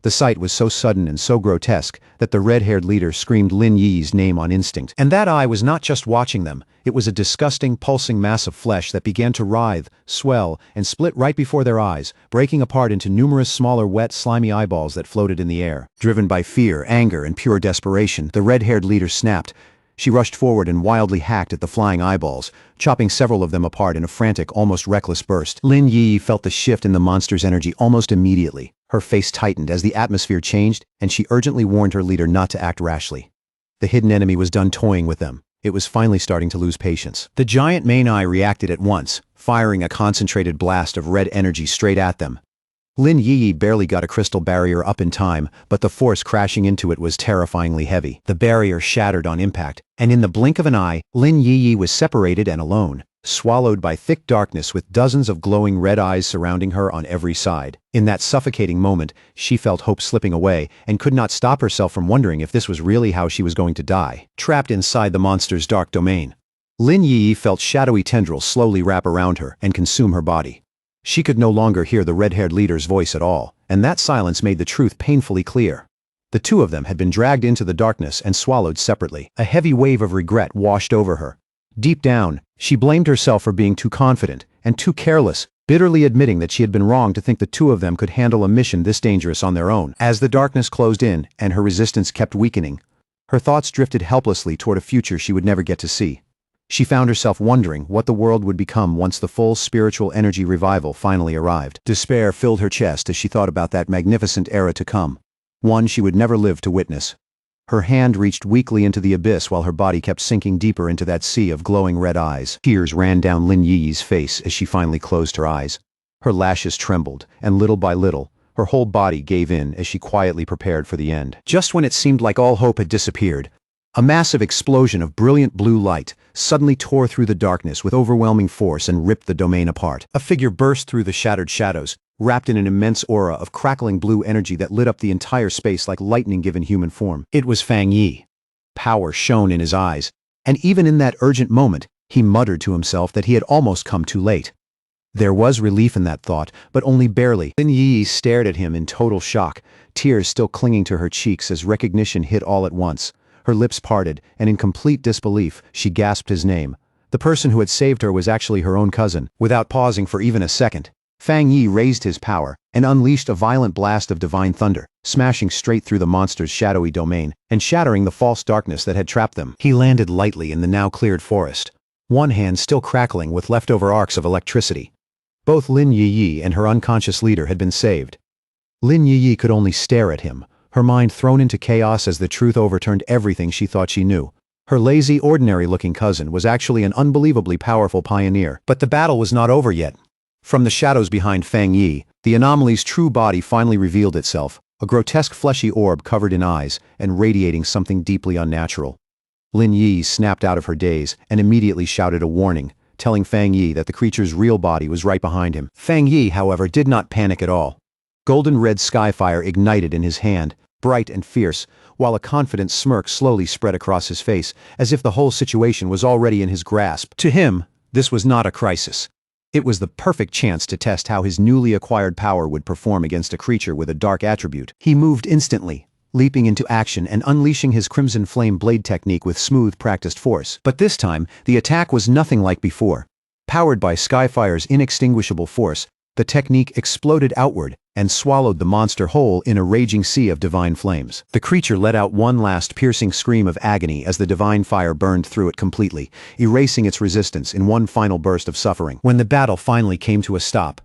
The sight was so sudden and so grotesque that the red-haired leader screamed Lin Yi's name on instinct. And that eye was not just watching them, it was a disgusting, pulsing mass of flesh that began to writhe, swell, and split right before their eyes, breaking apart into numerous smaller wet, slimy eyeballs that floated in the air. Driven by fear, anger, and pure desperation, the red-haired leader snapped. She rushed forward and wildly hacked at the flying eyeballs, chopping several of them apart in a frantic, almost reckless burst. Lin Yi felt the shift in the monster's energy almost immediately. Her face tightened as the atmosphere changed, and she urgently warned her leader not to act rashly. The hidden enemy was done toying with them. It was finally starting to lose patience. The giant main eye reacted at once, firing a concentrated blast of red energy straight at them. Lin Yi barely got a crystal barrier up in time, but the force crashing into it was terrifyingly heavy. The barrier shattered on impact, and in the blink of an eye, Lin Yi was separated and alone, swallowed by thick darkness with dozens of glowing red eyes surrounding her on every side. In that suffocating moment, she felt hope slipping away and could not stop herself from wondering if this was really how she was going to die. Trapped inside the monster's dark domain, Lin Yi felt shadowy tendrils slowly wrap around her and consume her body. She could no longer hear the red-haired leader's voice at all, and that silence made the truth painfully clear. The two of them had been dragged into the darkness and swallowed separately. A heavy wave of regret washed over her. Deep down, she blamed herself for being too confident and too careless, bitterly admitting that she had been wrong to think the two of them could handle a mission this dangerous on their own. As the darkness closed in and her resistance kept weakening, her thoughts drifted helplessly toward a future she would never get to see. She found herself wondering what the world would become once the full spiritual energy revival finally arrived. Despair filled her chest as she thought about that magnificent era to come, one she would never live to witness. Her hand reached weakly into the abyss while her body kept sinking deeper into that sea of glowing red eyes. Tears ran down Lin Yi's face as she finally closed her eyes. Her lashes trembled, and little by little, her whole body gave in as she quietly prepared for the end. Just when it seemed like all hope had disappeared, a massive explosion of brilliant blue light suddenly tore through the darkness with overwhelming force and ripped the domain apart. A figure burst through the shattered shadows, wrapped in an immense aura of crackling blue energy that lit up the entire space like lightning given human form. It was Fang Yi. Power shone in his eyes, and even in that urgent moment, he muttered to himself that he had almost come too late. There was relief in that thought, but only barely. Lin Yi stared at him in total shock, tears still clinging to her cheeks as recognition hit all at once. Her lips parted, and in complete disbelief, she gasped his name. The person who had saved her was actually her own cousin. Without pausing for even a second, Fang Yi raised his power and unleashed a violent blast of divine thunder, smashing straight through the monster's shadowy domain and shattering the false darkness that had trapped them. He landed lightly in the now cleared forest, one hand still crackling with leftover arcs of electricity. Both Lin Yi and her unconscious leader had been saved. Lin Yi could only stare at him, her mind thrown into chaos as the truth overturned everything she thought she knew. Her lazy, ordinary-looking cousin was actually an unbelievably powerful pioneer. But the battle was not over yet. From the shadows behind Fang Yi, the Anomalies' true body finally revealed itself, a grotesque fleshy orb covered in eyes and radiating something deeply unnatural. Lin Yi snapped out of her daze and immediately shouted a warning, telling Fang Yi that the creature's real body was right behind him. Fang Yi, however, did not panic at all. Golden-red skyfire ignited in his hand, bright and fierce, while a confident smirk slowly spread across his face, as if the whole situation was already in his grasp. To him, this was not a crisis. It was the perfect chance to test how his newly acquired power would perform against a creature with a dark attribute. He moved instantly, leaping into action and unleashing his Crimson Flame blade technique with smooth, practiced force. But this time, the attack was nothing like before. Powered by Skyfire's inextinguishable force, the technique exploded outward and swallowed the monster whole in a raging sea of divine flames. The creature let out one last piercing scream of agony as the divine fire burned through it completely, erasing its resistance in one final burst of suffering. When the battle finally came to a stop,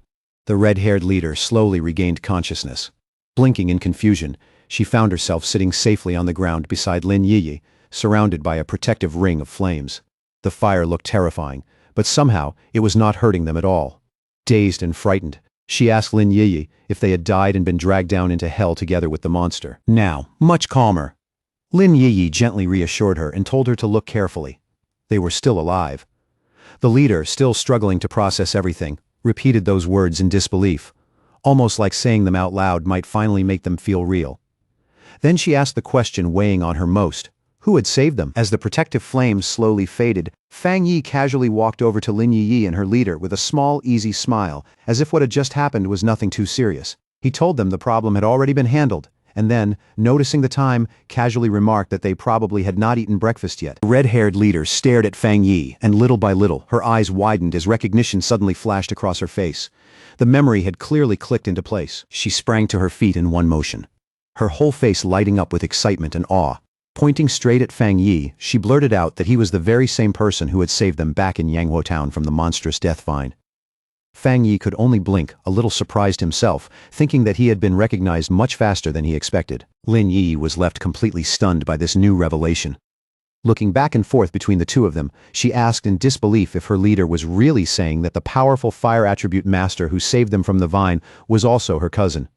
the red-haired leader slowly regained consciousness. Blinking in confusion, she found herself sitting safely on the ground beside Lin Yi, surrounded by a protective ring of flames. The fire looked terrifying, but somehow it was not hurting them at all. Dazed and frightened, she asked Lin Yi if they had died and been dragged down into hell together with the monster. Now, much calmer, Lin Yi gently reassured her and told her to look carefully. They were still alive. The leader, still struggling to process everything, repeated those words in disbelief, almost like saying them out loud might finally make them feel real. Then she asked the question weighing on her most: who had saved them? As the protective flames slowly faded, Fang Yi casually walked over to Lin Yi and her leader with a small, easy smile, as if what had just happened was nothing too serious. He told them the problem had already been handled, and then, noticing the time, casually remarked that they probably had not eaten breakfast yet. The red-haired leader stared at Fang Yi, and little by little, her eyes widened as recognition suddenly flashed across her face. The memory had clearly clicked into place. She sprang to her feet in one motion, her whole face lighting up with excitement and awe. Pointing straight at Fang Yi, she blurted out that he was the very same person who had saved them back in Yanghuo Town from the monstrous death vine. Fang Yi could only blink, a little surprised himself, thinking that he had been recognized much faster than he expected. Lin Yi was left completely stunned by this new revelation. Looking back and forth between the two of them, she asked in disbelief if her leader was really saying that the powerful fire attribute master who saved them from the vine was also her cousin.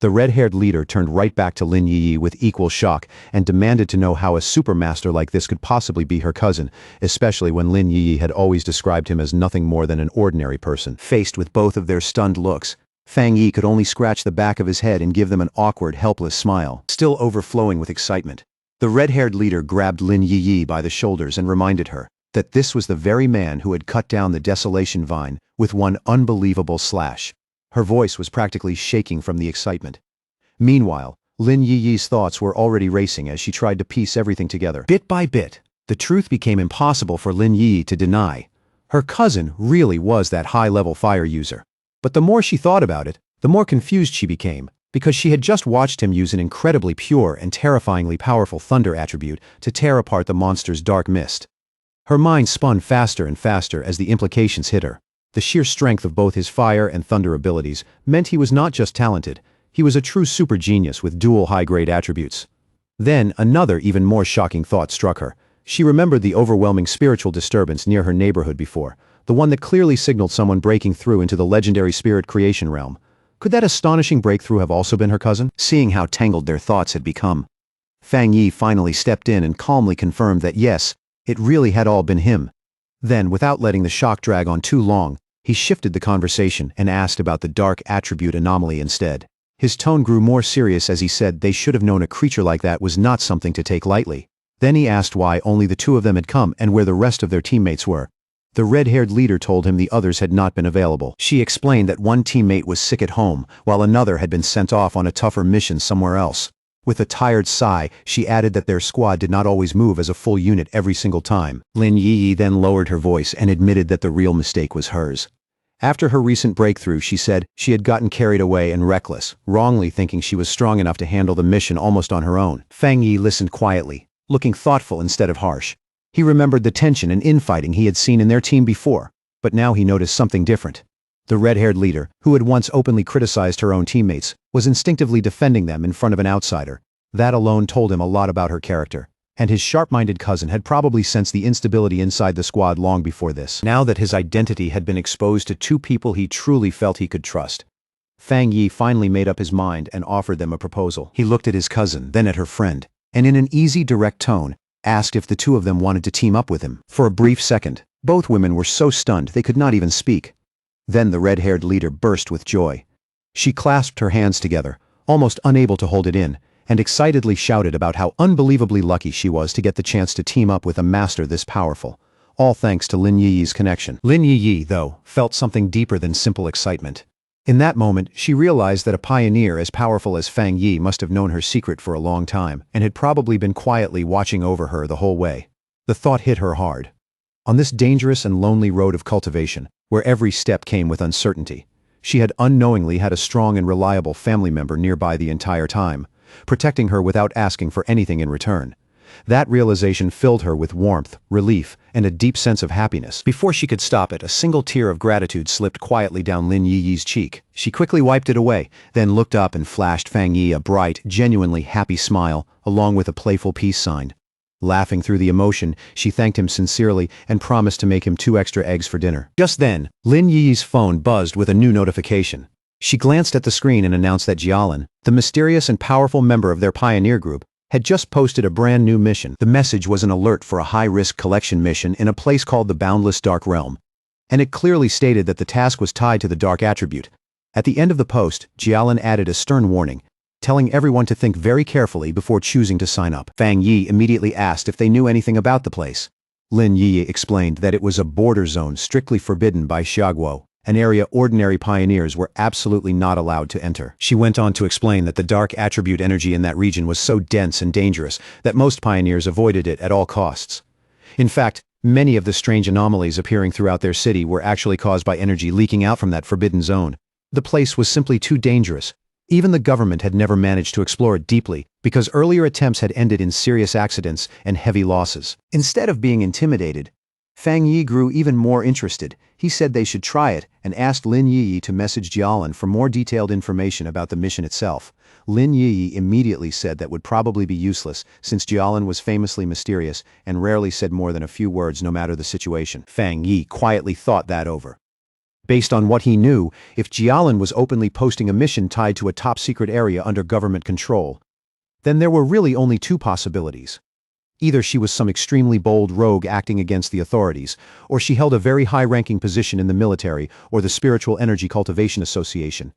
The red-haired leader turned right back to Lin Yi with equal shock and demanded to know how a supermaster like this could possibly be her cousin, especially when Lin Yi had always described him as nothing more than an ordinary person. Faced with both of their stunned looks, Fang Yi could only scratch the back of his head and give them an awkward, helpless smile. Still overflowing with excitement, the red-haired leader grabbed Lin Yi by the shoulders and reminded her, that this was the very man who had cut down the desolation vine with one unbelievable slash. Her voice was practically shaking from the excitement. Meanwhile, Lin Yi's thoughts were already racing as she tried to piece everything together. Bit by bit, the truth became impossible for Lin Yi to deny. Her cousin really was that high-level fire user. But the more she thought about it, the more confused she became, because she had just watched him use an incredibly pure and terrifyingly powerful thunder attribute to tear apart the monster's dark mist. Her mind spun faster and faster as the implications hit her. The sheer strength of both his fire and thunder abilities meant he was not just talented, he was a true super genius with dual high-grade attributes. Then, another even more shocking thought struck her. She remembered the overwhelming spiritual disturbance near her neighborhood before, the one that clearly signaled someone breaking through into the legendary spirit creation realm. Could that astonishing breakthrough have also been her cousin? Seeing how tangled their thoughts had become, Fang Yi finally stepped in and calmly confirmed that yes, it really had all been him. Then, without letting the shock drag on too long, he shifted the conversation and asked about the dark attribute anomaly instead. His tone grew more serious as he said they should have known a creature like that was not something to take lightly. Then he asked why only the two of them had come and where the rest of their teammates were. The red-haired leader told him the others had not been available. She explained that one teammate was sick at home, while another had been sent off on a tougher mission somewhere else. With a tired sigh, she added that their squad did not always move as a full unit every single time. Lin Yi then lowered her voice and admitted that the real mistake was hers. After her recent breakthrough, she said she had gotten carried away and reckless, wrongly thinking she was strong enough to handle the mission almost on her own. Fang Yi listened quietly, looking thoughtful instead of harsh. He remembered the tension and infighting he had seen in their team before, but now he noticed something different. The red-haired leader, who had once openly criticized her own teammates, was instinctively defending them in front of an outsider. That alone told him a lot about her character. And his sharp-minded cousin had probably sensed the instability inside the squad long before this. Now that his identity had been exposed to two people he truly felt he could trust, Fang Yi finally made up his mind and offered them a proposal. He looked at his cousin, then at her friend, and in an easy, direct tone, asked if the two of them wanted to team up with him. For a brief second, both women were so stunned they could not even speak. Then the red-haired leader burst with joy. She clasped her hands together, almost unable to hold it in, and excitedly shouted about how unbelievably lucky she was to get the chance to team up with a master this powerful, all thanks to Lin Yi's connection. Lin Yi, though, felt something deeper than simple excitement. In that moment, she realized that a pioneer as powerful as Fang Yi must have known her secret for a long time, and had probably been quietly watching over her the whole way. The thought hit her hard. On this dangerous and lonely road of cultivation, where every step came with uncertainty, she had unknowingly had a strong and reliable family member nearby the entire time, protecting her without asking for anything in return. That realization filled her with warmth, relief, and a deep sense of happiness. Before she could stop it, a single tear of gratitude slipped quietly down Lin Yi's cheek. She quickly wiped it away, then looked up and flashed Fang Yi a bright, genuinely happy smile, along with a playful peace sign. Laughing through the emotion, she thanked him sincerely and promised to make him 2 extra eggs for dinner. Just then, Lin Yi's phone buzzed with a new notification. She glanced at the screen and announced that Jialin, the mysterious and powerful member of their pioneer group, had just posted a brand new mission. The message was an alert for a high-risk collection mission in a place called the Boundless Dark Realm, and it clearly stated that the task was tied to the dark attribute. At the end of the post, Jialin added a stern warning, telling everyone to think very carefully before choosing to sign up. Fang Yi immediately asked if they knew anything about the place. Lin Yi explained that it was a border zone strictly forbidden by Xiaoguo, an area ordinary pioneers were absolutely not allowed to enter. She went on to explain that the dark attribute energy in that region was so dense and dangerous that most pioneers avoided it at all costs. In fact, many of the strange anomalies appearing throughout their city were actually caused by energy leaking out from that forbidden zone. The place was simply too dangerous. Even the government had never managed to explore it deeply because earlier attempts had ended in serious accidents and heavy losses. Instead of being intimidated, Fang Yi grew even more interested. He said they should try it and asked Lin Yi to message Jialin for more detailed information about the mission itself. Lin Yi immediately said that would probably be useless since Jialin was famously mysterious and rarely said more than a few words no matter the situation. Fang Yi quietly thought that over. Based on what he knew, if Jialin was openly posting a mission tied to a top-secret area under government control, then there were really only 2 possibilities. Either she was some extremely bold rogue acting against the authorities, or she held a very high-ranking position in the military or the Spiritual Energy Cultivation Association.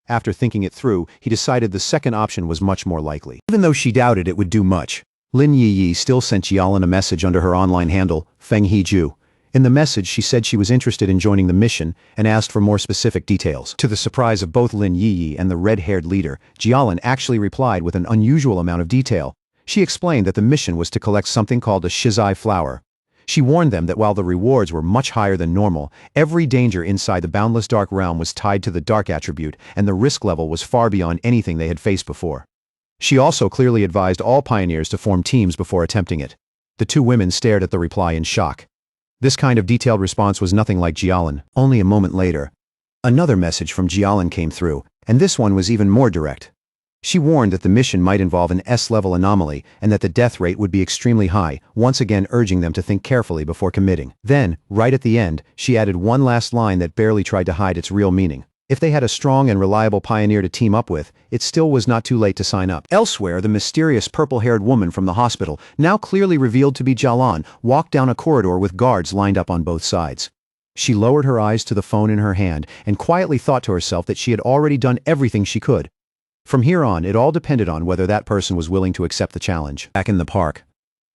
After thinking it through, he decided the second option was much more likely. Even though she doubted it would do much, Lin Yi still sent Jialan a message under her online handle, Fang Yi. In the message she said she was interested in joining the mission and asked for more specific details. To the surprise of both Lin Yi and the red-haired leader, Jialan actually replied with an unusual amount of detail. She explained that the mission was to collect something called a shizai flower. She warned them that while the rewards were much higher than normal, every danger inside the boundless dark realm was tied to the dark attribute, and the risk level was far beyond anything they had faced before. She also clearly advised all pioneers to form teams before attempting it. The two women stared at the reply in shock. This kind of detailed response was nothing like Jialan. Only a moment later, another message from Jialan came through, and this one was even more direct. She warned that the mission might involve an S-level anomaly and that the death rate would be extremely high, once again urging them to think carefully before committing. Then, right at the end, she added one last line that barely tried to hide its real meaning. If they had a strong and reliable pioneer to team up with, it still was not too late to sign up. Elsewhere, the mysterious purple-haired woman from the hospital, now clearly revealed to be Jialan, walked down a corridor with guards lined up on both sides. She lowered her eyes to the phone in her hand and quietly thought to herself that she had already done everything she could. From here on, it all depended on whether that person was willing to accept the challenge. Back in the park,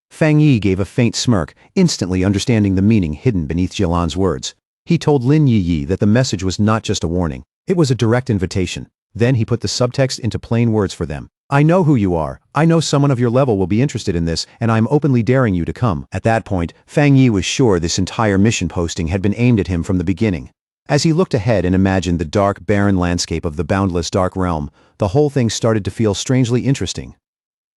Fang Yi gave a faint smirk, instantly understanding the meaning hidden beneath Jialan's words. He told Lin Yi that the message was not just a warning. It was a direct invitation. Then he put the subtext into plain words for them. I know who you are. I know someone of your level will be interested in this, and I'm openly daring you to come. At that point, Fang Yi was sure this entire mission posting had been aimed at him from the beginning. As he looked ahead and imagined the dark, barren landscape of the boundless dark realm, the whole thing started to feel strangely interesting.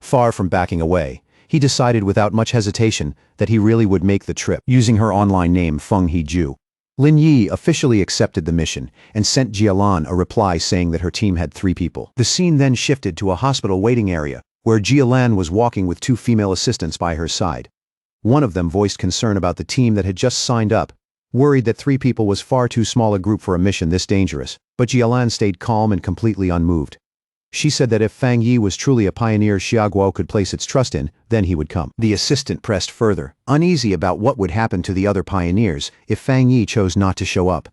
Far from backing away, he decided without much hesitation that he really would make the trip, using her online name Feng Yi. Lin Yi officially accepted the mission and sent Jialan a reply saying that her team had 3 people. The scene then shifted to a hospital waiting area, where Jialan was walking with 2 female assistants by her side. One of them voiced concern about the team that had just signed up, worried that 3 people was far too small a group for a mission this dangerous, but Jialan stayed calm and completely unmoved. She said that if Fang Yi was truly a pioneer Xiaoguo could place its trust in, then he would come. The assistant pressed further, uneasy about what would happen to the other pioneers if Fang Yi chose not to show up.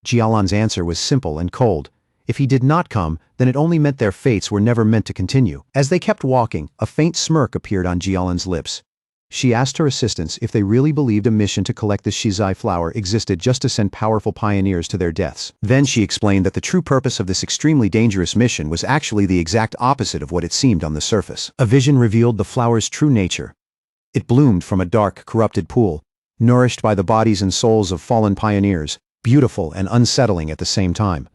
Jialan's answer was simple and cold. If he did not come, then it only meant their fates were never meant to continue. As they kept walking, a faint smirk appeared on Jialan's lips. She asked her assistants if they really believed a mission to collect the shizai flower existed just to send powerful pioneers to their deaths. Then she explained that the true purpose of this extremely dangerous mission was actually the exact opposite of what it seemed on the surface. A vision revealed the flower's true nature. It bloomed from a dark, corrupted pool, nourished by the bodies and souls of fallen pioneers, beautiful and unsettling at the same time.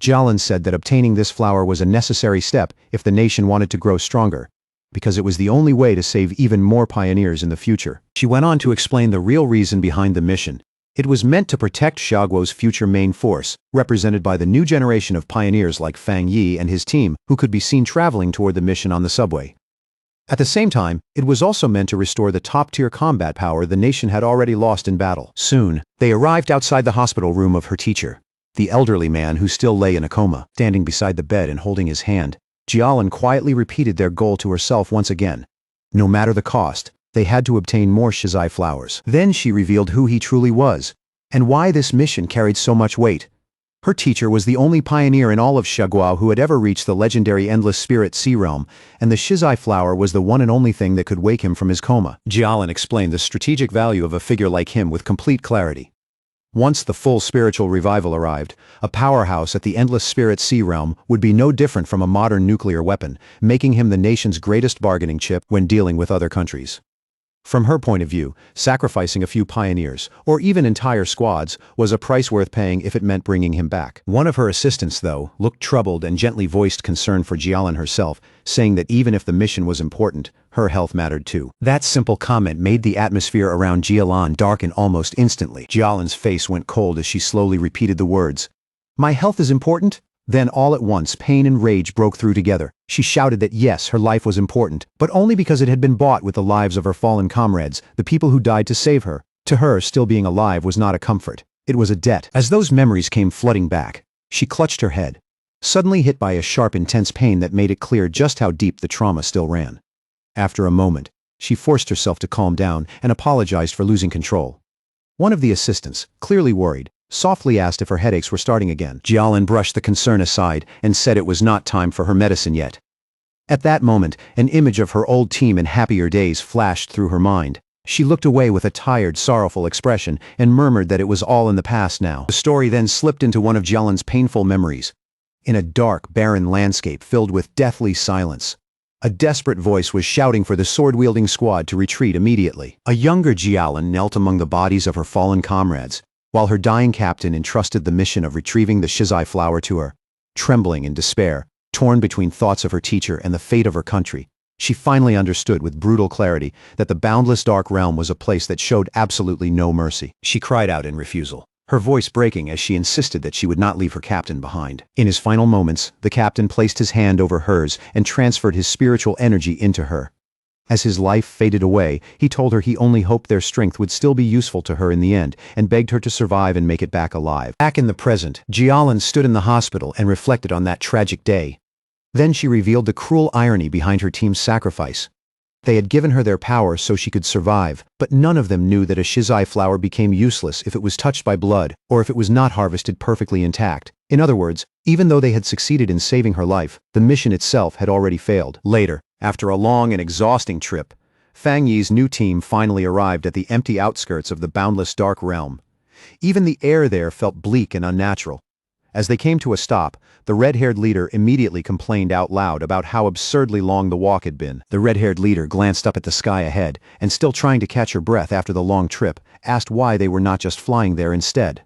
Jialan said that obtaining this flower was a necessary step if the nation wanted to grow stronger, because it was the only way to save even more pioneers in the future. She went on to explain the real reason behind the mission. It was meant to protect Xiaoguo's future main force, represented by the new generation of pioneers like Fang Yi and his team, who could be seen traveling toward the mission on the subway. At the same time, it was also meant to restore the top-tier combat power the nation had already lost in battle. Soon, they arrived outside the hospital room of her teacher, the elderly man who still lay in a coma. Standing beside the bed and holding his hand, Jialan quietly repeated their goal to herself once again. No matter the cost, they had to obtain more shizai flowers. Then she revealed who he truly was, and why this mission carried so much weight. Her teacher was the only pioneer in all of Xiaoguo who had ever reached the legendary Endless Spirit Sea Realm, and the shizai flower was the one and only thing that could wake him from his coma. Jialan explained the strategic value of a figure like him with complete clarity. Once the full spiritual revival arrived, a powerhouse at the Endless Spirit Sea Realm would be no different from a modern nuclear weapon, making him the nation's greatest bargaining chip when dealing with other countries. From her point of view, sacrificing a few pioneers, or even entire squads, was a price worth paying if it meant bringing him back. One of her assistants, though, looked troubled and gently voiced concern for Jialan herself, saying that even if the mission was important, her health mattered too. That simple comment made the atmosphere around Jialan darken almost instantly. Jialan's face went cold as she slowly repeated the words, "My health is important?" Then all at once pain and rage broke through together. She shouted that yes, her life was important, but only because it had been bought with the lives of her fallen comrades, the people who died to save her. To her, still being alive was not a comfort. It was a debt. As those memories came flooding back, she clutched her head, suddenly hit by a sharp, intense pain that made it clear just how deep the trauma still ran. After a moment, she forced herself to calm down and apologized for losing control. One of the assistants, clearly worried, softly asked if her headaches were starting again. Jialan brushed the concern aside and said it was not time for her medicine yet. At that moment, an image of her old team in happier days flashed through her mind. She looked away with a tired, sorrowful expression and murmured that it was all in the past now. The story then slipped into one of Jialan's painful memories. In a dark, barren landscape filled with deathly silence, a desperate voice was shouting for the sword-wielding squad to retreat immediately. A younger Jialan knelt among the bodies of her fallen comrades, while her dying captain entrusted the mission of retrieving the Shizai flower to her. Trembling in despair, torn between thoughts of her teacher and the fate of her country, she finally understood with brutal clarity that the boundless dark realm was a place that showed absolutely no mercy. She cried out in refusal, her voice breaking as she insisted that she would not leave her captain behind. In his final moments, the captain placed his hand over hers and transferred his spiritual energy into her. As his life faded away, he told her he only hoped their strength would still be useful to her in the end, and begged her to survive and make it back alive. Back in the present, Jialan stood in the hospital and reflected on that tragic day. Then she revealed the cruel irony behind her team's sacrifice. They had given her their power so she could survive, but none of them knew that a Shizai flower became useless if it was touched by blood, or if it was not harvested perfectly intact. In other words, even though they had succeeded in saving her life, the mission itself had already failed. Later, after a long and exhausting trip, Fang Yi's new team finally arrived at the empty outskirts of the boundless dark realm. Even the air there felt bleak and unnatural. As they came to a stop, the red-haired leader immediately complained out loud about how absurdly long the walk had been. The red-haired leader glanced up at the sky ahead, and still trying to catch her breath after the long trip, asked why they were not just flying there instead.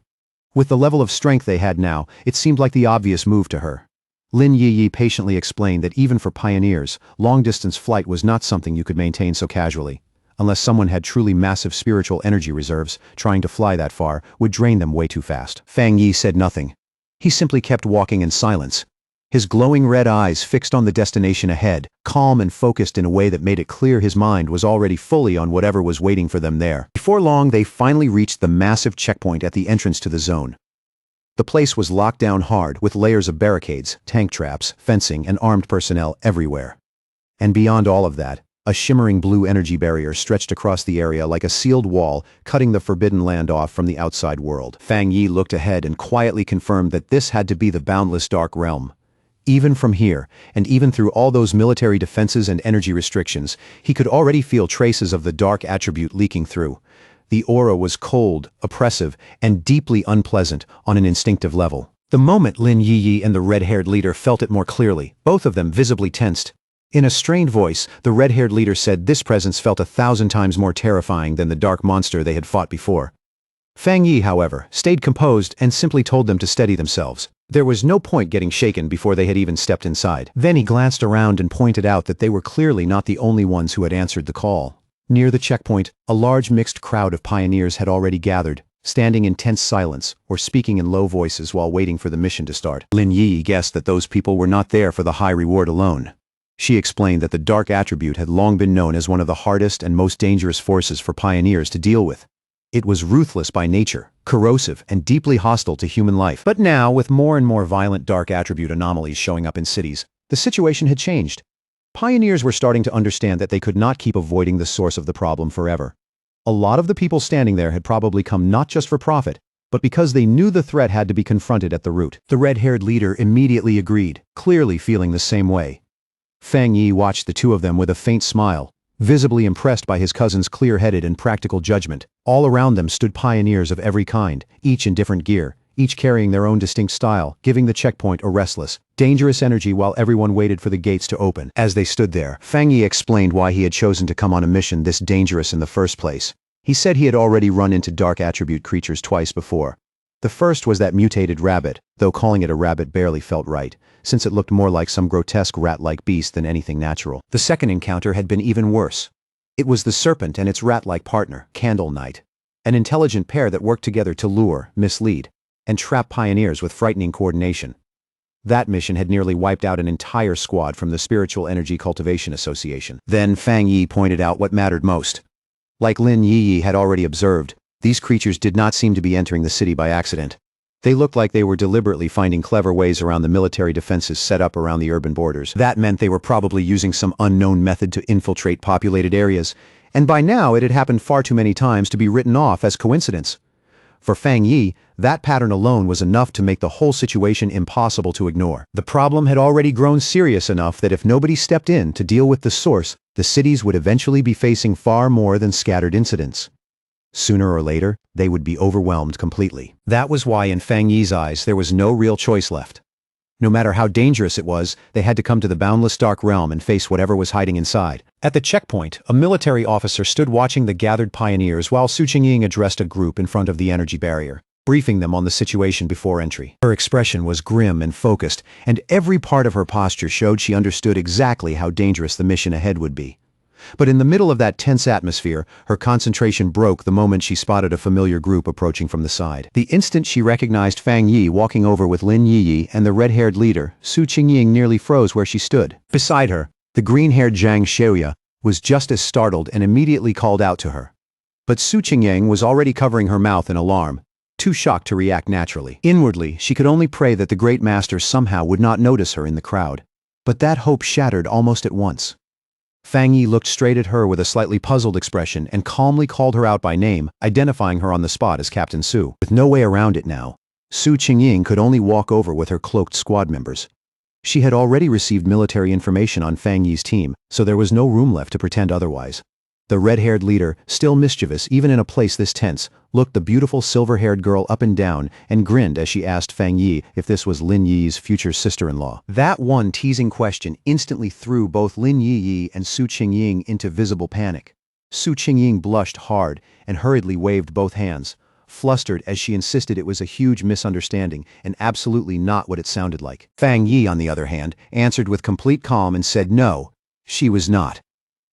With the level of strength they had now, it seemed like the obvious move to her. Lin Yi patiently explained that even for pioneers, long-distance flight was not something you could maintain so casually. Unless someone had truly massive spiritual energy reserves, trying to fly that far would drain them way too fast. Fang Yi said nothing. He simply kept walking in silence, his glowing red eyes fixed on the destination ahead, calm and focused in a way that made it clear his mind was already fully on whatever was waiting for them there. Before long, they finally reached the massive checkpoint at the entrance to the zone. The place was locked down hard with layers of barricades, tank traps, fencing, and armed personnel everywhere. And beyond all of that, a shimmering blue energy barrier stretched across the area like a sealed wall, cutting the forbidden land off from the outside world. Fang Yi looked ahead and quietly confirmed that this had to be the boundless dark realm. Even from here, and even through all those military defenses and energy restrictions, he could already feel traces of the dark attribute leaking through. The aura was cold, oppressive, and deeply unpleasant on an instinctive level. The moment Lin Yi and the red-haired leader felt it more clearly, both of them visibly tensed. In a strained voice, the red-haired leader said this presence felt 1,000 times more terrifying than the dark monster they had fought before. Fang Yi, however, stayed composed and simply told them to steady themselves. There was no point getting shaken before they had even stepped inside. Then he glanced around and pointed out that they were clearly not the only ones who had answered the call. Near the checkpoint, a large mixed crowd of pioneers had already gathered, standing in tense silence or speaking in low voices while waiting for the mission to start. Lin Yi guessed that those people were not there for the high reward alone. She explained that the dark attribute had long been known as one of the hardest and most dangerous forces for pioneers to deal with. It was ruthless by nature, corrosive, and deeply hostile to human life. But now, with more and more violent dark attribute anomalies showing up in cities, the situation had changed. Pioneers were starting to understand that they could not keep avoiding the source of the problem forever. A lot of the people standing there had probably come not just for profit, but because they knew the threat had to be confronted at the root. The red-haired leader immediately agreed, clearly feeling the same way. Fang Yi watched the two of them with a faint smile, visibly impressed by his cousin's clear-headed and practical judgment. All around them stood pioneers of every kind, each in different gear, each carrying their own distinct style, giving the checkpoint a restless, dangerous energy while everyone waited for the gates to open. As they stood there, Fang Yi explained why he had chosen to come on a mission this dangerous in the first place. He said he had already run into dark attribute creatures twice before. The first was that mutated rabbit, though calling it a rabbit barely felt right, since it looked more like some grotesque rat-like beast than anything natural. The second encounter had been even worse. It was the serpent and its rat-like partner, Candle Knight, an intelligent pair that worked together to lure, mislead, and trap pioneers with frightening coordination. That mission had nearly wiped out an entire squad from the Spiritual Energy Cultivation Association. Then Fang Yi pointed out what mattered most. Like Lin Yi had already observed, these creatures did not seem to be entering the city by accident. They looked like they were deliberately finding clever ways around the military defenses set up around the urban borders. That meant they were probably using some unknown method to infiltrate populated areas, and by now it had happened far too many times to be written off as coincidence. For Fang Yi, that pattern alone was enough to make the whole situation impossible to ignore. The problem had already grown serious enough that if nobody stepped in to deal with the source, the cities would eventually be facing far more than scattered incidents. Sooner or later, they would be overwhelmed completely. That was why in Fang Yi's eyes there was no real choice left. No matter how dangerous it was, they had to come to the boundless dark realm and face whatever was hiding inside. At the checkpoint, a military officer stood watching the gathered pioneers while Su Qingying addressed a group in front of the energy barrier, briefing them on the situation before entry. Her expression was grim and focused, and every part of her posture showed she understood exactly how dangerous the mission ahead would be. But in the middle of that tense atmosphere, her concentration broke the moment she spotted a familiar group approaching from the side. The instant she recognized Fang Yi walking over with Lin Yi and the red-haired leader, Su Qingying nearly froze where she stood. Beside her, the green-haired Zhang Xiaoya was just as startled and immediately called out to her. But Su Qingying was already covering her mouth in alarm, too shocked to react naturally. Inwardly, she could only pray that the great master somehow would not notice her in the crowd. But that hope shattered almost at once. Fang Yi looked straight at her with a slightly puzzled expression and calmly called her out by name, identifying her on the spot as Captain Su. With no way around it now, Su Qingying could only walk over with her cloaked squad members. She had already received military information on Fang Yi's team, so there was no room left to pretend otherwise. The red-haired leader, still mischievous even in a place this tense, looked the beautiful silver-haired girl up and down and grinned as she asked Fang Yi if this was Lin Yi's future sister-in-law. That one teasing question instantly threw both Lin Yi and Su Qingying into visible panic. Su Qingying blushed hard and hurriedly waved both hands, flustered as she insisted it was a huge misunderstanding and absolutely not what it sounded like. Fang Yi, on the other hand, answered with complete calm and said no, she was not.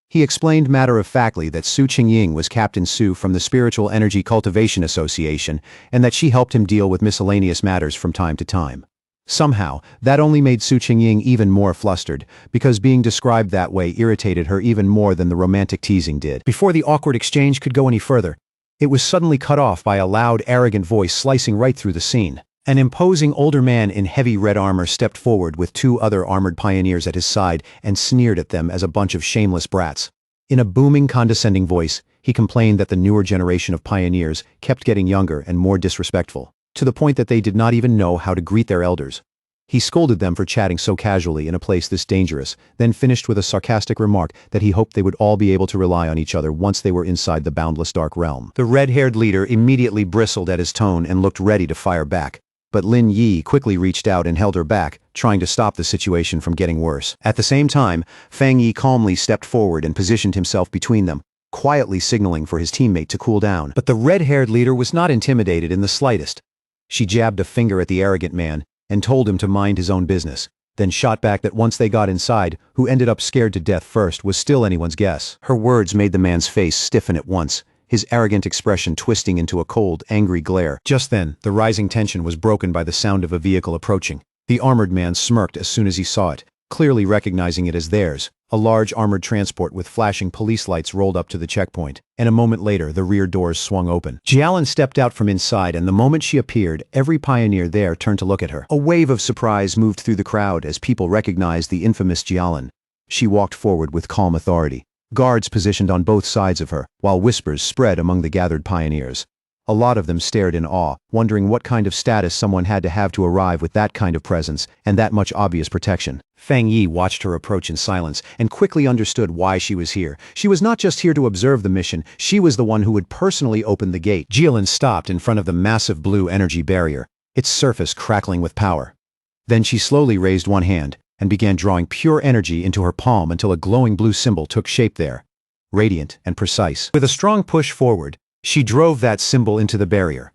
He explained matter-of-factly that Su Qingying was Captain Su from the Spiritual Energy Cultivation Association and that she helped him deal with miscellaneous matters from time to time. Somehow, that only made Su Qingying even more flustered, because being described that way irritated her even more than the romantic teasing did. Before the awkward exchange could go any further, it was suddenly cut off by a loud, arrogant voice slicing right through the scene. An imposing older man in heavy red armor stepped forward with two other armored pioneers at his side and sneered at them as a bunch of shameless brats. In a booming, condescending voice, he complained that the newer generation of pioneers kept getting younger and more disrespectful, to the point that they did not even know how to greet their elders. He scolded them for chatting so casually in a place this dangerous, then finished with a sarcastic remark that he hoped they would all be able to rely on each other once they were inside the boundless dark realm. The red-haired leader immediately bristled at his tone and looked ready to fire back. But Lin Yi quickly reached out and held her back, trying to stop the situation from getting worse. At the same time, Fang Yi calmly stepped forward and positioned himself between them, quietly signaling for his teammate to cool down. But the red-haired leader was not intimidated in the slightest. She jabbed a finger at the arrogant man and told him to mind his own business, then shot back that once they got inside, who ended up scared to death first was still anyone's guess. Her words made the man's face stiffen at once, his arrogant expression twisting into a cold, angry glare. Just then, the rising tension was broken by the sound of a vehicle approaching. The armored man smirked as soon as he saw it, clearly recognizing it as theirs. A large armored transport with flashing police lights rolled up to the checkpoint, and a moment later the rear doors swung open. Jialin stepped out from inside, and the moment she appeared, every pioneer there turned to look at her. A wave of surprise moved through the crowd as people recognized the infamous Jialin. She walked forward with calm authority. Guards positioned on both sides of her, while whispers spread among the gathered pioneers. A lot of them stared in awe, wondering what kind of status someone had to have to arrive with that kind of presence and that much obvious protection. Fang Yi watched her approach in silence and quickly understood why she was here. She was not just here to observe the mission, she was the one who would personally open the gate. Jialin stopped in front of the massive blue energy barrier, its surface crackling with power. Then she slowly raised one hand and began drawing pure energy into her palm until a glowing blue symbol took shape there, radiant and precise. With a strong push forward, she drove that symbol into the barrier.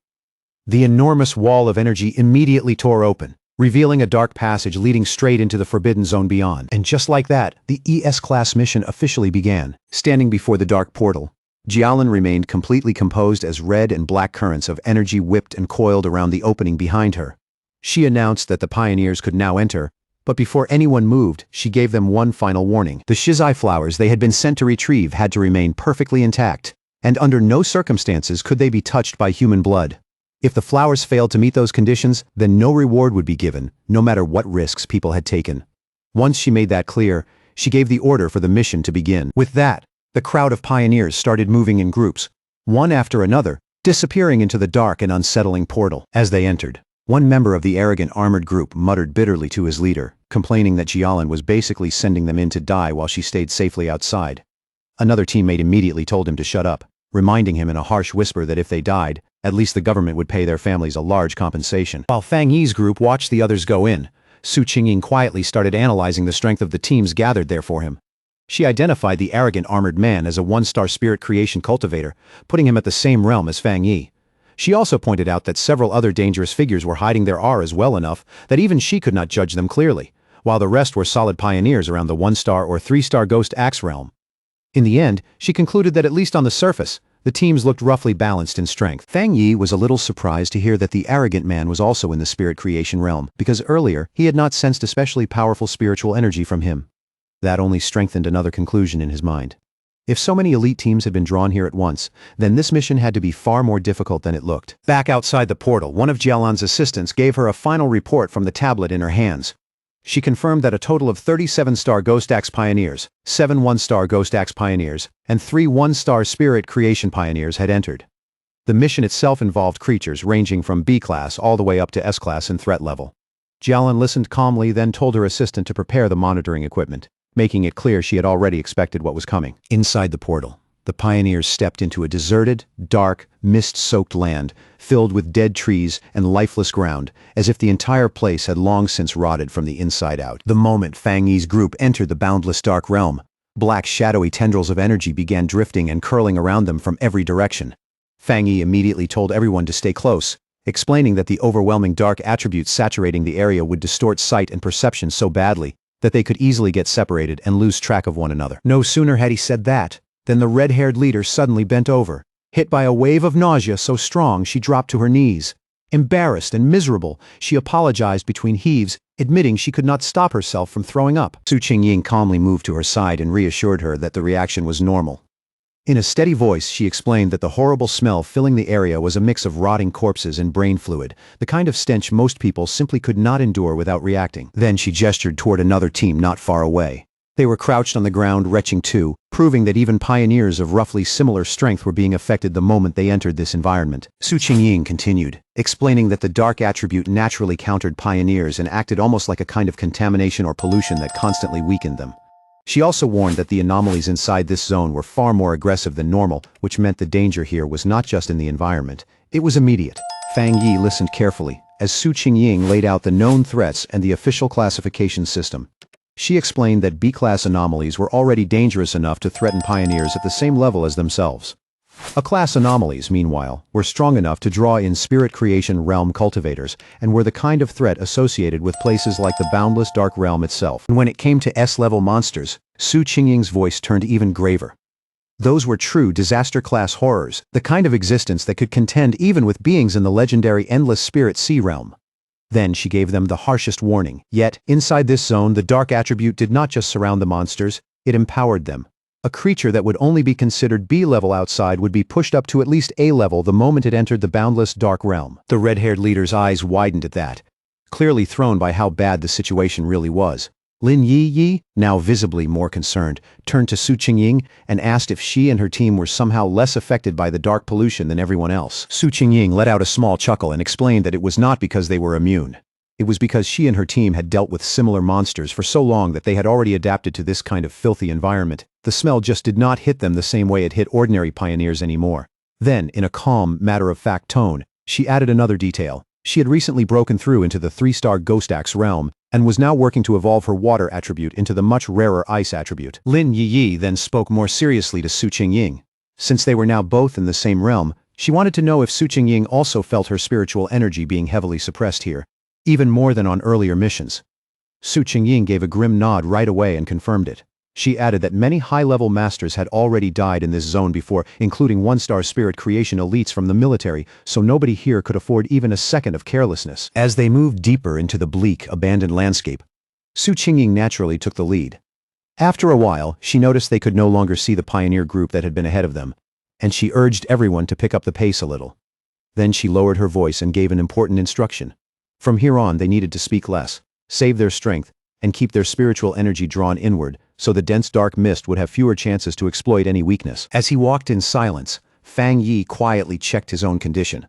The enormous wall of energy immediately tore open, revealing a dark passage leading straight into the forbidden zone beyond. And just like that, the ES-class mission officially began. Standing before the dark portal, Jialin remained completely composed as red and black currents of energy whipped and coiled around the opening behind her. She announced that the pioneers could now enter, but before anyone moved, she gave them one final warning. The shizai flowers they had been sent to retrieve had to remain perfectly intact, and under no circumstances could they be touched by human blood. If the flowers failed to meet those conditions, then no reward would be given, no matter what risks people had taken. Once she made that clear, she gave the order for the mission to begin. With that, the crowd of pioneers started moving in groups. One after another, disappearing into the dark and unsettling portal. As they entered, one member of the arrogant armored group muttered bitterly to his leader, complaining that Jialin was basically sending them in to die while she stayed safely outside. Another teammate immediately told him to shut up, reminding him in a harsh whisper that if they died, at least the government would pay their families a large compensation. While Fang Yi's group watched the others go in, Su Qingying quietly started analyzing the strength of the teams gathered there for him. She identified the arrogant armored man as a one-star spirit creation cultivator, putting him at the same realm as Fang Yi. She also pointed out that several other dangerous figures were hiding their auras well enough that even she could not judge them clearly, while the rest were solid pioneers around the one-star or three-star ghost axe realm. In the end, she concluded that at least on the surface, the teams looked roughly balanced in strength. Fang Yi was a little surprised to hear that the arrogant man was also in the spirit creation realm, because earlier he had not sensed especially powerful spiritual energy from him. That only strengthened another conclusion in his mind. If so many elite teams had been drawn here at once, then this mission had to be far more difficult than it looked. Back outside the portal, one of Jialan's assistants gave her a final report from the tablet in her hands. She confirmed that a total of 37-star Ghost Axe Pioneers, 7 one-star Ghost Axe Pioneers, and 3 one-star Spirit Creation Pioneers had entered. The mission itself involved creatures ranging from B-class all the way up to S-class in threat level. Jialan listened calmly, then told her assistant to prepare the monitoring equipment, making it clear she had already expected what was coming. Inside the portal, the pioneers stepped into a deserted, dark, mist-soaked land, filled with dead trees and lifeless ground, as if the entire place had long since rotted from the inside out. The moment Fang Yi's group entered the boundless dark realm, black shadowy tendrils of energy began drifting and curling around them from every direction. Fang Yi immediately told everyone to stay close, explaining that the overwhelming dark attributes saturating the area would distort sight and perception so badly that they could easily get separated and lose track of one another. No sooner had he said that, than the red-haired leader suddenly bent over, hit by a wave of nausea so strong she dropped to her knees. Embarrassed and miserable, she apologized between heaves, admitting she could not stop herself from throwing up. Su Qingying calmly moved to her side and reassured her that the reaction was normal. In a steady voice, she explained that the horrible smell filling the area was a mix of rotting corpses and brain fluid, the kind of stench most people simply could not endure without reacting. Then she gestured toward another team not far away. They were crouched on the ground, retching too, proving that even pioneers of roughly similar strength were being affected the moment they entered this environment. Su Qingying continued, explaining that the dark attribute naturally countered pioneers and acted almost like a kind of contamination or pollution that constantly weakened them. She also warned that the anomalies inside this zone were far more aggressive than normal, which meant the danger here was not just in the environment. It was immediate. Fang Yi listened carefully, as Su Qingying laid out the known threats and the official classification system. She explained that B-class anomalies were already dangerous enough to threaten pioneers at the same level as themselves. A-class anomalies, meanwhile, were strong enough to draw in spirit creation realm cultivators and were the kind of threat associated with places like the boundless dark realm itself. And when it came to S-level monsters, Su Qingying's voice turned even graver. Those were true disaster-class horrors, the kind of existence that could contend even with beings in the legendary Endless Spirit Sea realm. Then she gave them the harshest warning. Yet, inside this zone, the dark attribute did not just surround the monsters, it empowered them. A creature that would only be considered B-level outside would be pushed up to at least A-level the moment it entered the boundless dark realm. The red-haired leader's eyes widened at that, clearly thrown by how bad the situation really was. Lin Yi, now visibly more concerned, turned to Su Qingying and asked if she and her team were somehow less affected by the dark pollution than everyone else. Su Qingying let out a small chuckle and explained that it was not because they were immune. It was because she and her team had dealt with similar monsters for so long that they had already adapted to this kind of filthy environment. The smell just did not hit them the same way it hit ordinary pioneers anymore. Then, in a calm, matter-of-fact tone, she added another detail. She had recently broken through into the 3-star Ghost Axe realm and was now working to evolve her water attribute into the much rarer ice attribute. Lin Yi then spoke more seriously to Su Qingying. Since they were now both in the same realm, she wanted to know if Su Qingying also felt her spiritual energy being heavily suppressed here, even more than on earlier missions. Su Qingying gave a grim nod right away and confirmed it. She added that many high-level masters had already died in this zone before, including one-star spirit creation elites from the military, so nobody here could afford even a second of carelessness. As they moved deeper into the bleak, abandoned landscape, Su Qingying naturally took the lead. After a while, she noticed they could no longer see the pioneer group that had been ahead of them, and she urged everyone to pick up the pace a little. Then she lowered her voice and gave an important instruction. From here on, they needed to speak less, save their strength, and keep their spiritual energy drawn inward, so the dense dark mist would have fewer chances to exploit any weakness. As he walked in silence, Fang Yi quietly checked his own condition.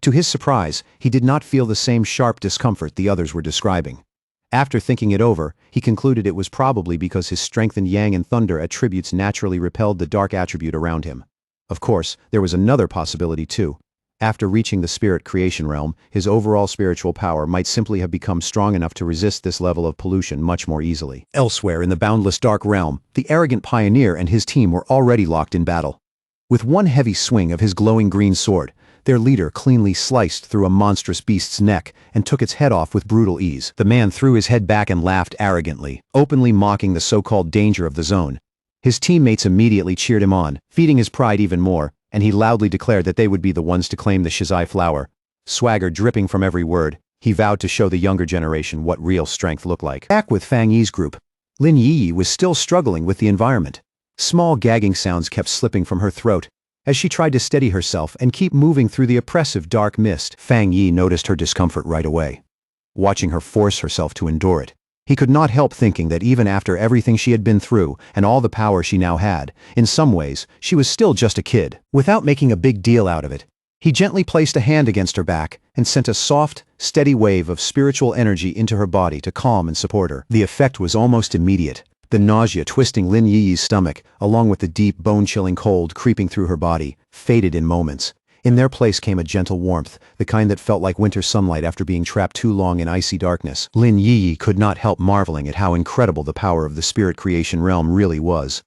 To his surprise, he did not feel the same sharp discomfort the others were describing. After thinking it over, he concluded it was probably because his strengthened yang and thunder attributes naturally repelled the dark attribute around him. Of course, there was another possibility too. After reaching the spirit creation realm, his overall spiritual power might simply have become strong enough to resist this level of pollution much more easily. Elsewhere in the boundless dark realm, the arrogant pioneer and his team were already locked in battle. With one heavy swing of his glowing green sword, their leader cleanly sliced through a monstrous beast's neck and took its head off with brutal ease. The man threw his head back and laughed arrogantly, openly mocking the so-called danger of the zone. His teammates immediately cheered him on, feeding his pride even more, and he loudly declared that they would be the ones to claim the Shizai flower. Swagger dripping from every word, he vowed to show the younger generation what real strength looked like. Back with Fang Yi's group, Lin Yi was still struggling with the environment. Small gagging sounds kept slipping from her throat as she tried to steady herself and keep moving through the oppressive dark mist. Fang Yi noticed her discomfort right away. Watching her force herself to endure it, he could not help thinking that even after everything she had been through and all the power she now had, in some ways, she was still just a kid. Without making a big deal out of it, he gently placed a hand against her back and sent a soft, steady wave of spiritual energy into her body to calm and support her. The effect was almost immediate. The nausea twisting Lin Yi's stomach, along with the deep, bone-chilling cold creeping through her body, faded in moments. In their place came a gentle warmth, the kind that felt like winter sunlight after being trapped too long in icy darkness. Lin Yi could not help marveling at how incredible the power of the spirit creation realm really was.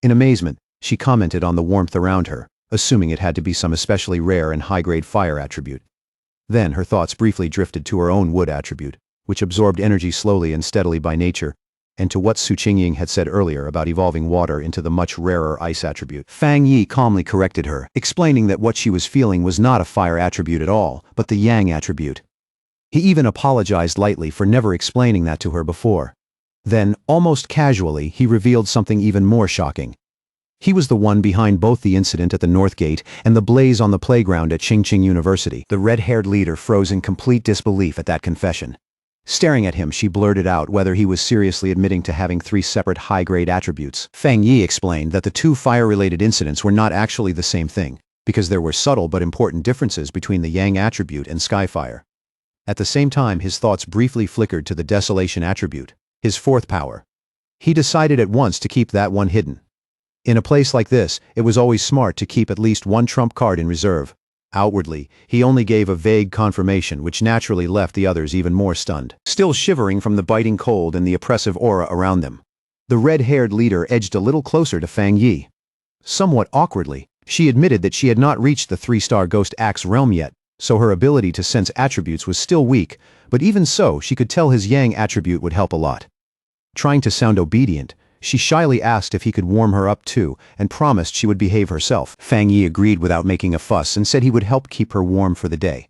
In amazement, she commented on the warmth around her, assuming it had to be some especially rare and high-grade fire attribute. Then her thoughts briefly drifted to her own wood attribute, which absorbed energy slowly and steadily by nature, and to what Su Qingying had said earlier about evolving water into the much rarer ice attribute. Fang Yi calmly corrected her, explaining that what she was feeling was not a fire attribute at all, but the yang attribute. He even apologized lightly for never explaining that to her before. Then, almost casually, he revealed something even more shocking. He was the one behind both the incident at the North Gate and the blaze on the playground at Qingqing University. The red-haired leader froze in complete disbelief at that confession. Staring at him, she blurted out whether he was seriously admitting to having 3 separate high-grade attributes. Fang Yi explained that the 2 fire-related incidents were not actually the same thing, because there were subtle but important differences between the yang attribute and skyfire. At the same time, his thoughts briefly flickered to the desolation attribute, his 4th power. He decided at once to keep that one hidden. In a place like this, it was always smart to keep at least one trump card in reserve. Outwardly, he only gave a vague confirmation which naturally left the others even more stunned. Still shivering from the biting cold and the oppressive aura around them, the red-haired leader edged a little closer to Fang Yi. Somewhat awkwardly, she admitted that she had not reached the 3-star Ghost Axe realm yet, so her ability to sense attributes was still weak, but even so, she could tell his yang attribute would help a lot. Trying to sound obedient, she shyly asked if he could warm her up too, and promised she would behave herself. Fang Yi agreed without making a fuss and said he would help keep her warm for the day.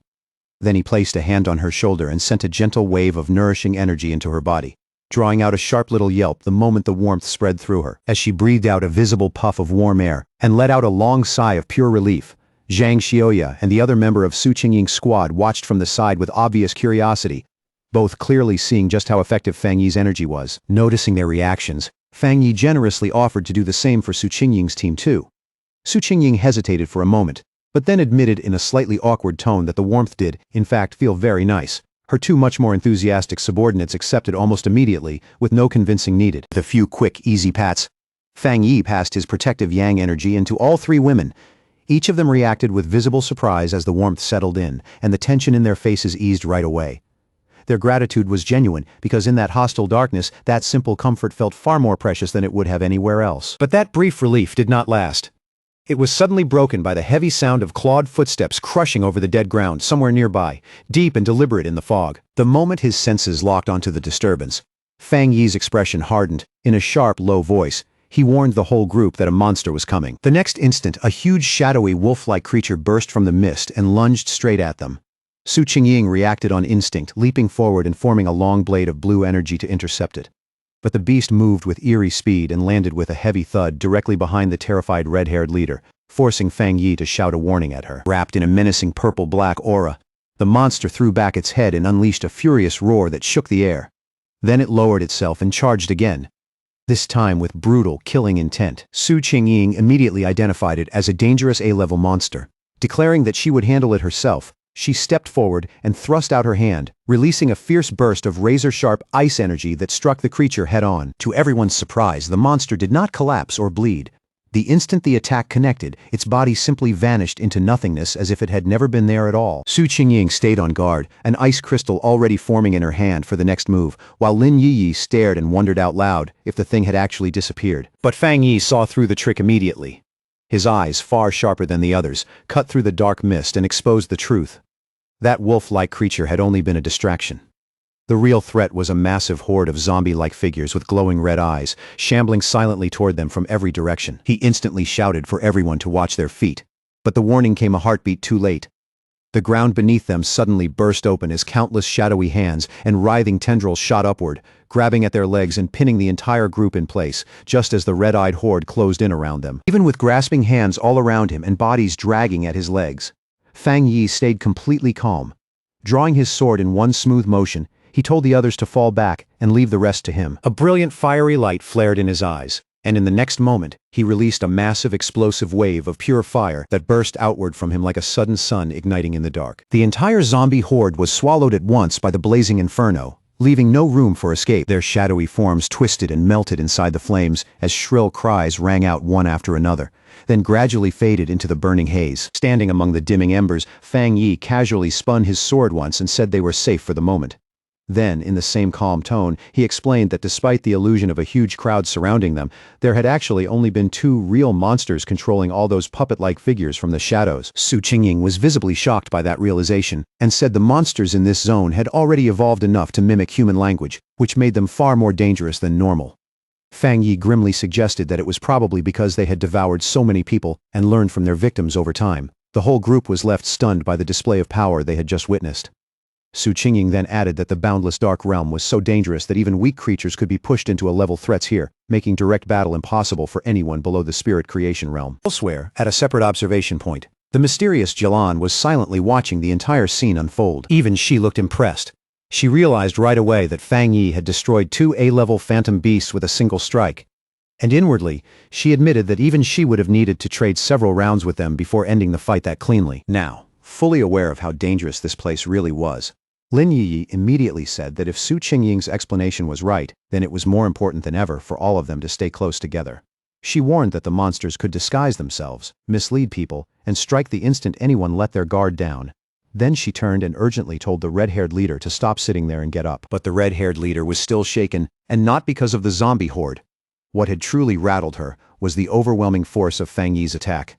Then he placed a hand on her shoulder and sent a gentle wave of nourishing energy into her body, drawing out a sharp little yelp the moment the warmth spread through her. As she breathed out a visible puff of warm air and let out a long sigh of pure relief, Zhang Xiaoya and the other member of Su Qingying's squad watched from the side with obvious curiosity, both clearly seeing just how effective Fang Yi's energy was. Noticing their reactions, Fang Yi generously offered to do the same for Su Qingying's team too. Su Qingying hesitated for a moment, but then admitted in a slightly awkward tone that the warmth did, in fact, feel very nice. Her 2 much more enthusiastic subordinates accepted almost immediately, with no convincing needed. With a few quick, easy pats, Fang Yi passed his protective yang energy into all 3 women. Each of them reacted with visible surprise as the warmth settled in, and the tension in their faces eased right away. Their gratitude was genuine, because in that hostile darkness, that simple comfort felt far more precious than it would have anywhere else. But that brief relief did not last. It was suddenly broken by the heavy sound of clawed footsteps crushing over the dead ground somewhere nearby, deep and deliberate in the fog. The moment his senses locked onto the disturbance, Fang Yi's expression hardened. In a sharp, low voice, he warned the whole group that a monster was coming. The next instant, a huge, shadowy, wolf-like creature burst from the mist and lunged straight at them. Su Qingying reacted on instinct, leaping forward and forming a long blade of blue energy to intercept it. But the beast moved with eerie speed and landed with a heavy thud directly behind the terrified red-haired leader, forcing Fang Yi to shout a warning at her. Wrapped in a menacing purple-black aura, the monster threw back its head and unleashed a furious roar that shook the air. Then it lowered itself and charged again. this time with brutal, killing intent. Su Qingying immediately identified it as a dangerous A-level monster. Declaring that she would handle it herself, she stepped forward and thrust out her hand, releasing a fierce burst of razor-sharp ice energy that struck the creature head-on. To everyone's surprise, the monster did not collapse or bleed. The instant the attack connected, its body simply vanished into nothingness as if it had never been there at all. Su Qingying stayed on guard, an ice crystal already forming in her hand for the next move, while Lin Yi stared and wondered out loud if the thing had actually disappeared. But Fang Yi saw through the trick immediately. His eyes, far sharper than the others, cut through the dark mist and exposed the truth. That wolf-like creature had only been a distraction. The real threat was a massive horde of zombie-like figures with glowing red eyes, shambling silently toward them from every direction. He instantly shouted for everyone to watch their feet. But the warning came a heartbeat too late. The ground beneath them suddenly burst open as countless shadowy hands and writhing tendrils shot upward, grabbing at their legs and pinning the entire group in place, just as the red-eyed horde closed in around them. Even with grasping hands all around him and bodies dragging at his legs, Fang Yi stayed completely calm. Drawing his sword in one smooth motion, he told the others to fall back and leave the rest to him. A brilliant fiery light flared in his eyes, and in the next moment, he released a massive explosive wave of pure fire that burst outward from him like a sudden sun igniting in the dark. The entire zombie horde was swallowed at once by the blazing inferno, leaving no room for escape. Their shadowy forms twisted and melted inside the flames as shrill cries rang out one after another, then gradually faded into the burning haze. Standing among the dimming embers, Fang Yi casually spun his sword once and said they were safe for the moment. Then, in the same calm tone, he explained that despite the illusion of a huge crowd surrounding them, there had actually only been two real monsters controlling all those puppet-like figures from the shadows. Su Qingying was visibly shocked by that realization, and said the monsters in this zone had already evolved enough to mimic human language, which made them far more dangerous than normal. Fang Yi grimly suggested that it was probably because they had devoured so many people and learned from their victims over time. The whole group was left stunned by the display of power they had just witnessed. Su Qingying then added that the boundless dark realm was so dangerous that even weak creatures could be pushed into a-level threats here, making direct battle impossible for anyone below the spirit creation realm. Elsewhere, at a separate observation point, the mysterious Jilan was silently watching the entire scene unfold. Even she looked impressed. She realized right away that Fang Yi had destroyed two A-level phantom beasts with a single strike. And inwardly, she admitted that even she would have needed to trade several rounds with them before ending the fight that cleanly. Now, fully aware of how dangerous this place really was, Lin Yi immediately said that if Su Qingying's explanation was right, then it was more important than ever for all of them to stay close together. She warned that the monsters could disguise themselves, mislead people, and strike the instant anyone let their guard down. Then she turned and urgently told the red-haired leader to stop sitting there and get up. But the red-haired leader was still shaken, and not because of the zombie horde. What had truly rattled her was the overwhelming force of Fang Yi's attack.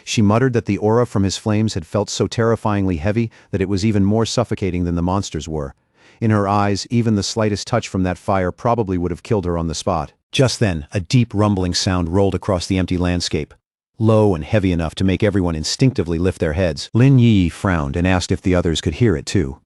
She muttered that the aura from his flames had felt so terrifyingly heavy that it was even more suffocating than the monsters were. In her eyes, even the slightest touch from that fire probably would have killed her on the spot. Just then, a deep rumbling sound rolled across the empty landscape, low and heavy enough to make everyone instinctively lift their heads. Lin Yi frowned and asked if the others could hear it too,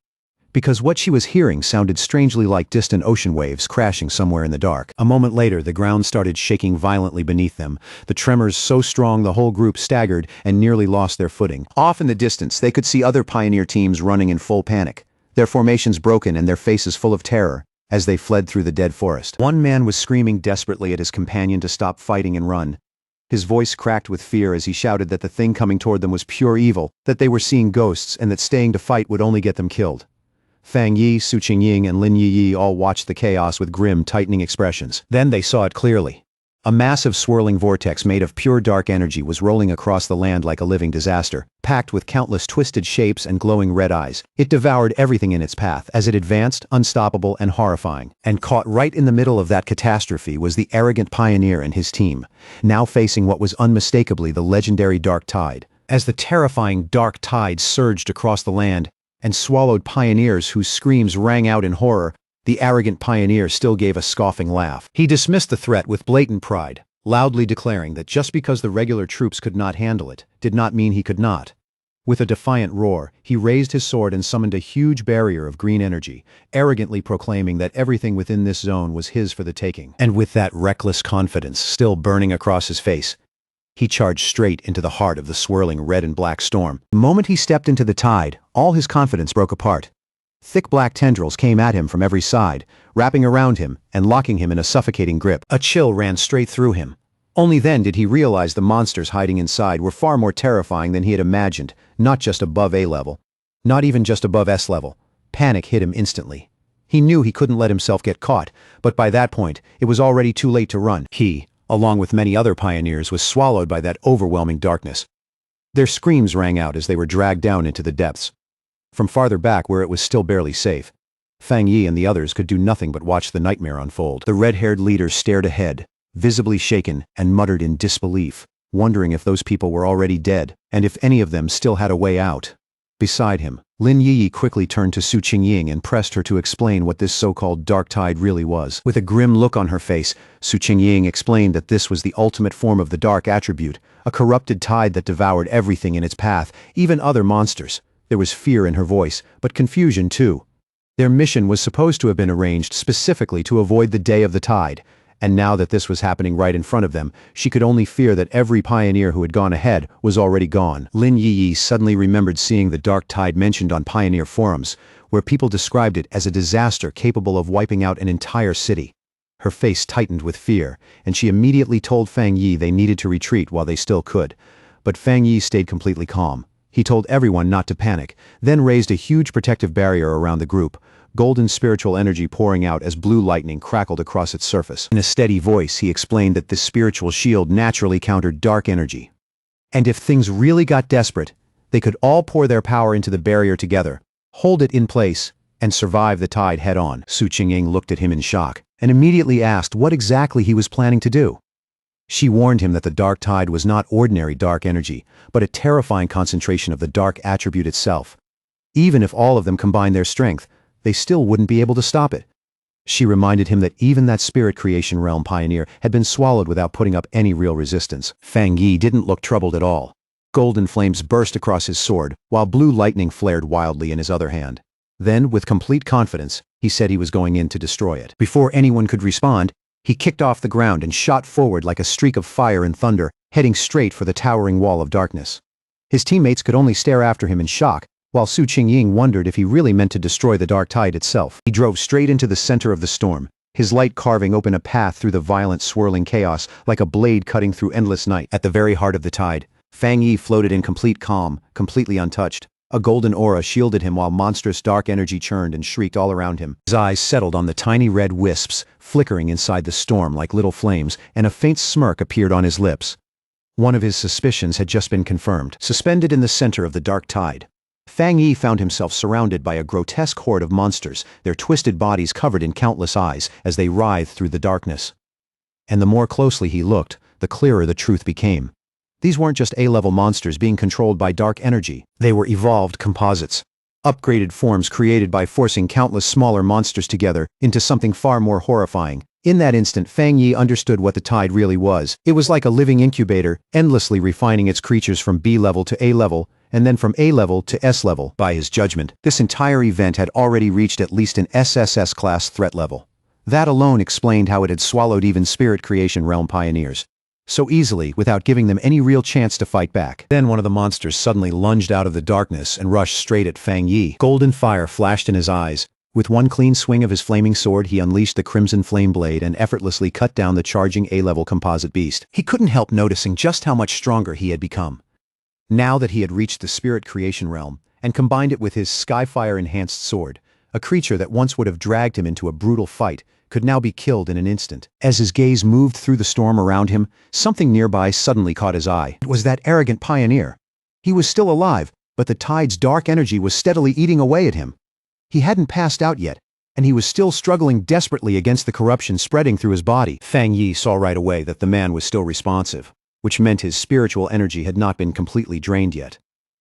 because what she was hearing sounded strangely like distant ocean waves crashing somewhere in the dark. A moment later, the ground started shaking violently beneath them, the tremors so strong the whole group staggered and nearly lost their footing. Off in the distance, they could see other pioneer teams running in full panic, their formations broken and their faces full of terror, as they fled through the dead forest. One man was screaming desperately at his companion to stop fighting and run. His voice cracked with fear as he shouted that the thing coming toward them was pure evil, that they were seeing ghosts and that staying to fight would only get them killed. Fang Yi, Su Qingying, and Lin Yi all watched the chaos with grim, tightening expressions. Then they saw it clearly. A massive swirling vortex made of pure dark energy was rolling across the land like a living disaster, packed with countless twisted shapes and glowing red eyes. It devoured everything in its path as it advanced, unstoppable and horrifying. And caught right in the middle of that catastrophe was the arrogant pioneer and his team, now facing what was unmistakably the legendary Dark Tide. As the terrifying Dark Tide surged across the land and swallowed pioneers whose screams rang out in horror, the arrogant pioneer still gave a scoffing laugh. He dismissed the threat with blatant pride, loudly declaring that just because the regular troops could not handle it, did not mean he could not. With a defiant roar, he raised his sword and summoned a huge barrier of green energy, arrogantly proclaiming that everything within this zone was his for the taking. And with that reckless confidence still burning across his face, he charged straight into the heart of the swirling red and black storm. The moment he stepped into the tide, all his confidence broke apart. Thick black tendrils came at him from every side, wrapping around him and locking him in a suffocating grip. A chill ran straight through him. Only then did he realize the monsters hiding inside were far more terrifying than he had imagined, not just above A level. Not even just above S level. Panic hit him instantly. He knew he couldn't let himself get caught, but by that point, it was already too late to run. He, along with many other pioneers, was swallowed by that overwhelming darkness. Their screams rang out as they were dragged down into the depths. From farther back where it was still barely safe, Fang Yi and the others could do nothing but watch the nightmare unfold. The red-haired leader stared ahead, visibly shaken, and muttered in disbelief, wondering if those people were already dead, and if any of them still had a way out. Beside him, Lin Yi quickly turned to Su Qingying and pressed her to explain what this so-called dark tide really was. With a grim look on her face, Su Qingying explained that this was the ultimate form of the dark attribute, a corrupted tide that devoured everything in its path, even other monsters. There was fear in her voice, but confusion too. Their mission was supposed to have been arranged specifically to avoid the day of the tide, and now that this was happening right in front of them, she could only fear that every pioneer who had gone ahead was already gone. Lin Yi suddenly remembered seeing the dark tide mentioned on pioneer forums, where people described it as a disaster capable of wiping out an entire city. Her face tightened with fear, and she immediately told Fang Yi they needed to retreat while they still could. But Fang Yi stayed completely calm. He told everyone not to panic, then raised a huge protective barrier around the group, golden spiritual energy pouring out as blue lightning crackled across its surface. In a steady voice, he explained that this spiritual shield naturally countered dark energy. And if things really got desperate, they could all pour their power into the barrier together, hold it in place, and survive the tide head-on. Su Qingying looked at him in shock, and immediately asked what exactly he was planning to do. She warned him that the dark tide was not ordinary dark energy, but a terrifying concentration of the dark attribute itself. Even if all of them combined their strength, they still wouldn't be able to stop it. She reminded him that even that spirit creation realm pioneer had been swallowed without putting up any real resistance. Fang Yi didn't look troubled at all. Golden flames burst across his sword, while blue lightning flared wildly in his other hand. Then, with complete confidence, he said he was going in to destroy it. Before anyone could respond, he kicked off the ground and shot forward like a streak of fire and thunder, heading straight for the towering wall of darkness. His teammates could only stare after him in shock, while Su Qingying wondered if he really meant to destroy the dark tide itself. He drove straight into the center of the storm, his light carving open a path through the violent swirling chaos like a blade cutting through endless night. At the very heart of the tide, Fang Yi floated in complete calm, completely untouched. A golden aura shielded him while monstrous dark energy churned and shrieked all around him. His eyes settled on the tiny red wisps, flickering inside the storm like little flames, and a faint smirk appeared on his lips. One of his suspicions had just been confirmed. Suspended in the center of the dark tide, Fang Yi found himself surrounded by a grotesque horde of monsters, their twisted bodies covered in countless eyes as they writhed through the darkness. And the more closely he looked, the clearer the truth became. These weren't just A-level monsters being controlled by dark energy. They were evolved composites. Upgraded forms created by forcing countless smaller monsters together into something far more horrifying. In that instant, Fang Yi understood what the tide really was. It was like a living incubator, endlessly refining its creatures from B level to A level, and then from A level to S level. By his judgment, this entire event had already reached at least an SSS class threat level. That alone explained how it had swallowed even spirit creation realm pioneers so easily without giving them any real chance to fight back. Then one of the monsters suddenly lunged out of the darkness and rushed straight at Fang Yi. Golden fire flashed in his eyes. With one clean swing of his flaming sword, he unleashed the crimson flame blade and effortlessly cut down the charging A-level composite beast. He couldn't help noticing just how much stronger he had become. Now that he had reached the spirit creation realm and combined it with his skyfire-enhanced sword, a creature that once would have dragged him into a brutal fight could now be killed in an instant. As his gaze moved through the storm around him, something nearby suddenly caught his eye. It was that arrogant pioneer. He was still alive, but the tide's dark energy was steadily eating away at him. He hadn't passed out yet, and he was still struggling desperately against the corruption spreading through his body. Fang Yi saw right away that the man was still responsive, which meant his spiritual energy had not been completely drained yet.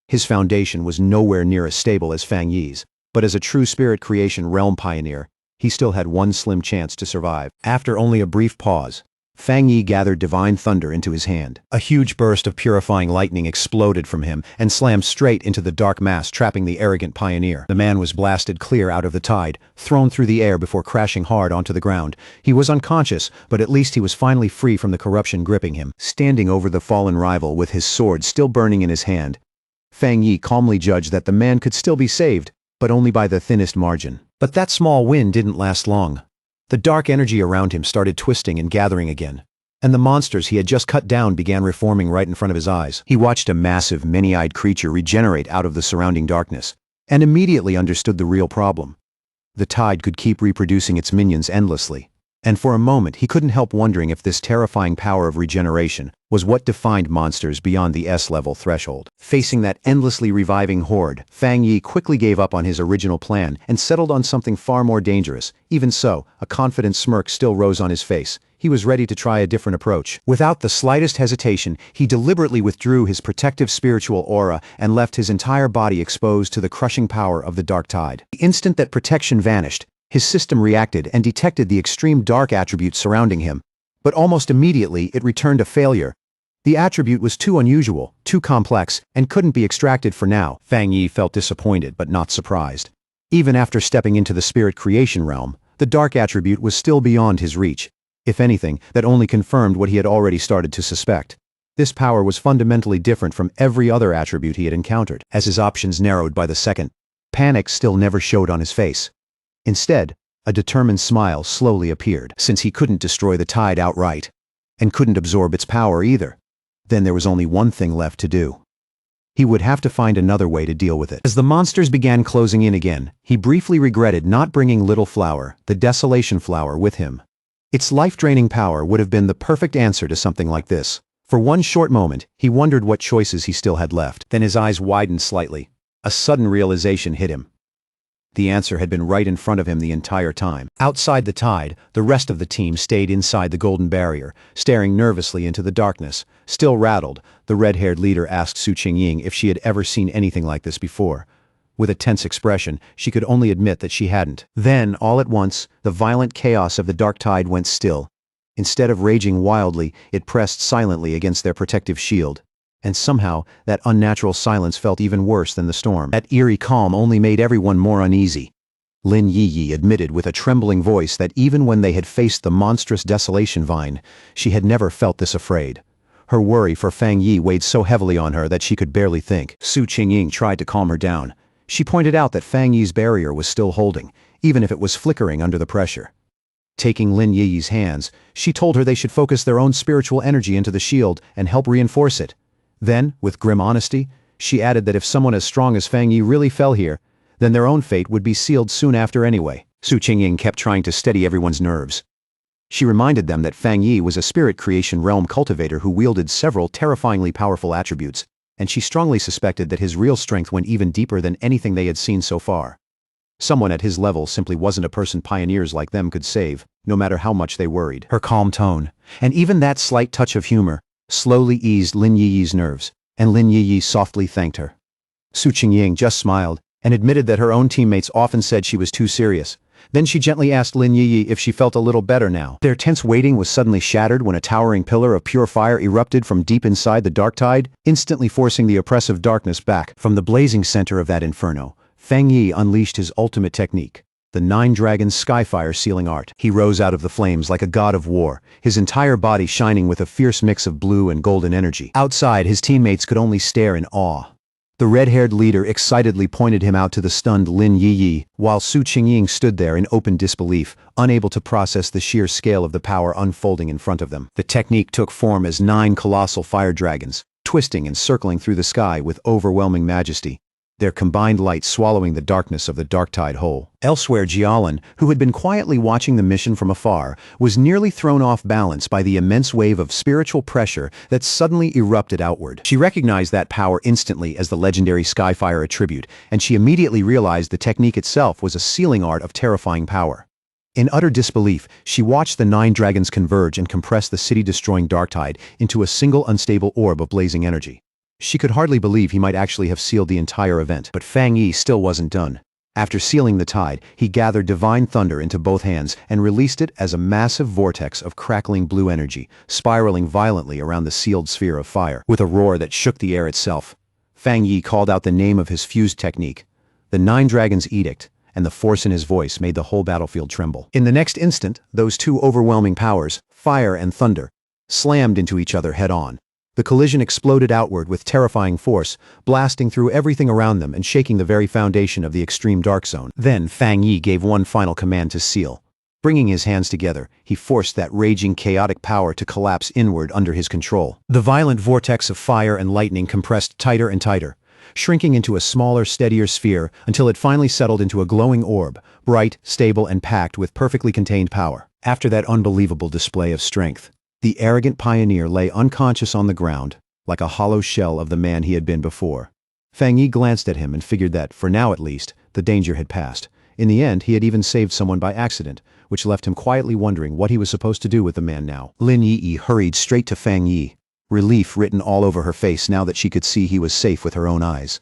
His foundation was nowhere near as stable as Fang Yi's, but as a true spirit creation realm pioneer, he still had one slim chance to survive. After only a brief pause, Fang Yi gathered divine thunder into his hand. A huge burst of purifying lightning exploded from him and slammed straight into the dark mass trapping the arrogant pioneer. The man was blasted clear out of the tide, thrown through the air before crashing hard onto the ground. He was unconscious, but at least he was finally free from the corruption gripping him. Standing over the fallen rival with his sword still burning in his hand, Fang Yi calmly judged that the man could still be saved. but only by the thinnest margin. But that small win didn't last long. The dark energy around him started twisting and gathering again, and the monsters he had just cut down began reforming right in front of his eyes. He watched a massive, many-eyed creature regenerate out of the surrounding darkness, and immediately understood the real problem. The tide could keep reproducing its minions endlessly, and for a moment he couldn't help wondering if this terrifying power of regeneration was what defined monsters beyond the S-level threshold. Facing that endlessly reviving horde, Fang Yi quickly gave up on his original plan and settled on something far more dangerous. Even so, a confident smirk still rose on his face. He was ready to try a different approach. Without the slightest hesitation, he deliberately withdrew his protective spiritual aura and left his entire body exposed to the crushing power of the dark tide. The instant that protection vanished, his system reacted and detected the extreme dark attribute surrounding him, but almost immediately it returned a failure. The attribute was too unusual, too complex, and couldn't be extracted for now. Fang Yi felt disappointed but not surprised. Even after stepping into the spirit creation realm, the dark attribute was still beyond his reach. If anything, that only confirmed what he had already started to suspect. This power was fundamentally different from every other attribute he had encountered. As his options narrowed by the second, panic still never showed on his face. Instead, a determined smile slowly appeared. Since he couldn't destroy the tide outright, and couldn't absorb its power either, then there was only one thing left to do. He would have to find another way to deal with it. As the monsters began closing in again, he briefly regretted not bringing Little Flower, the Desolation Flower, with him. Its life-draining power would have been the perfect answer to something like this. For one short moment, he wondered what choices he still had left. Then his eyes widened slightly. A sudden realization hit him. The answer had been right in front of him the entire time. Outside the tide, the rest of the team stayed inside the golden barrier, staring nervously into the darkness. Still rattled, the red-haired leader asked Su Qingying if she had ever seen anything like this before. With a tense expression, she could only admit that she hadn't. Then, all at once, the violent chaos of the dark tide went still. Instead of raging wildly, it pressed silently against their protective shield. And somehow, that unnatural silence felt even worse than the storm. That eerie calm only made everyone more uneasy. Lin Yi admitted with a trembling voice that even when they had faced the monstrous desolation vine, she had never felt this afraid. Her worry for Fang Yi weighed so heavily on her that she could barely think. Su Qingying tried to calm her down. She pointed out that Fang Yi's barrier was still holding, even if it was flickering under the pressure. Taking Lin Yi's hands, she told her they should focus their own spiritual energy into the shield and help reinforce it. Then, with grim honesty, she added that if someone as strong as Fang Yi really fell here, then their own fate would be sealed soon after anyway. Su Qingying kept trying to steady everyone's nerves. She reminded them that Fang Yi was a spirit creation realm cultivator who wielded several terrifyingly powerful attributes, and she strongly suspected that his real strength went even deeper than anything they had seen so far. Someone at his level simply wasn't a person pioneers like them could save, no matter how much they worried. Her calm tone, and even that slight touch of humor, slowly eased Lin Yi's nerves, and Lin Yi softly thanked her. Su Qingying just smiled and admitted that her own teammates often said she was too serious. Then she gently asked Lin Yi if she felt a little better now. Their tense waiting was suddenly shattered when a towering pillar of pure fire erupted from deep inside the dark tide, instantly forcing the oppressive darkness back. From the blazing center of that inferno, Fang Yi unleashed his ultimate technique, the Nine Dragons Skyfire sealing art. He rose out of the flames like a god of war, his entire body shining with a fierce mix of blue and golden energy. Outside, his teammates could only stare in awe. The red-haired leader excitedly pointed him out to the stunned Lin Yi, while Su Qingying stood there in open disbelief, unable to process the sheer scale of the power unfolding in front of them. The technique took form as 9 colossal fire dragons, twisting and circling through the sky with overwhelming majesty, their combined light swallowing the darkness of the dark tide whole. Elsewhere, Jialin, who had been quietly watching the mission from afar, was nearly thrown off balance by the immense wave of spiritual pressure that suddenly erupted outward. She recognized that power instantly as the legendary Skyfire attribute, and she immediately realized the technique itself was a sealing art of terrifying power. In utter disbelief, she watched the 9 dragons converge and compress the city-destroying dark tide into a single unstable orb of blazing energy. She could hardly believe he might actually have sealed the entire event, but Fang Yi still wasn't done. After sealing the tide, he gathered divine thunder into both hands and released it as a massive vortex of crackling blue energy, spiraling violently around the sealed sphere of fire. With a roar that shook the air itself, Fang Yi called out the name of his fused technique, the 9 Dragons' Edict, and the force in his voice made the whole battlefield tremble. In the next instant, those 2 overwhelming powers, fire and thunder, slammed into each other head-on. The collision exploded outward with terrifying force, blasting through everything around them and shaking the very foundation of the extreme dark zone. Then Fang Yi gave one final command to seal. Bringing his hands together, he forced that raging chaotic power to collapse inward under his control. The violent vortex of fire and lightning compressed tighter and tighter, shrinking into a smaller, steadier sphere until it finally settled into a glowing orb, bright, stable, and packed with perfectly contained power. After that unbelievable display of strength, the arrogant pioneer lay unconscious on the ground, like a hollow shell of the man he had been before. Fang Yi glanced at him and figured that, for now at least, the danger had passed. In the end, he had even saved someone by accident, which left him quietly wondering what he was supposed to do with the man now. Lin Yi hurried straight to Fang Yi, relief written all over her face now that she could see he was safe with her own eyes.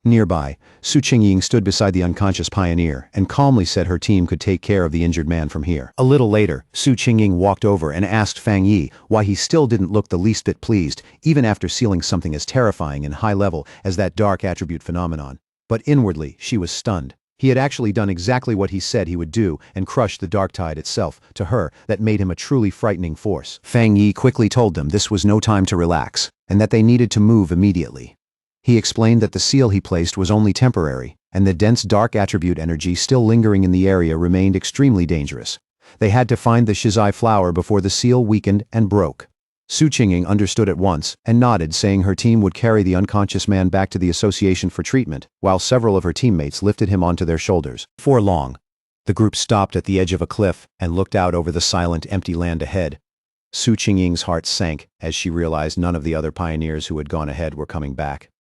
Nearby, Su Qingying stood beside the unconscious pioneer and calmly said her team could take care of the injured man from here. A little later, Su Qingying walked over and asked Fang Yi why he still didn't look the least bit pleased, even after sealing something as terrifying and high-level as that dark attribute phenomenon. But inwardly, she was stunned. He had actually done exactly what he said he would do and crushed the dark tide itself, to her, that made him a truly frightening force. Fang Yi quickly told them this was no time to relax, and that they needed to move immediately. He explained that the seal he placed was only temporary, and the dense dark attribute energy still lingering in the area remained extremely dangerous. They had to find the Shizai flower before the seal weakened and broke. Su Qingying understood at once and nodded, saying her team would carry the unconscious man back to the association for treatment, while several of her teammates lifted him onto their shoulders. Before long, the group stopped at the edge of a cliff and looked out over the silent, empty land ahead. Su Qingying's heart sank as she realized none of the other pioneers who had gone ahead were coming back.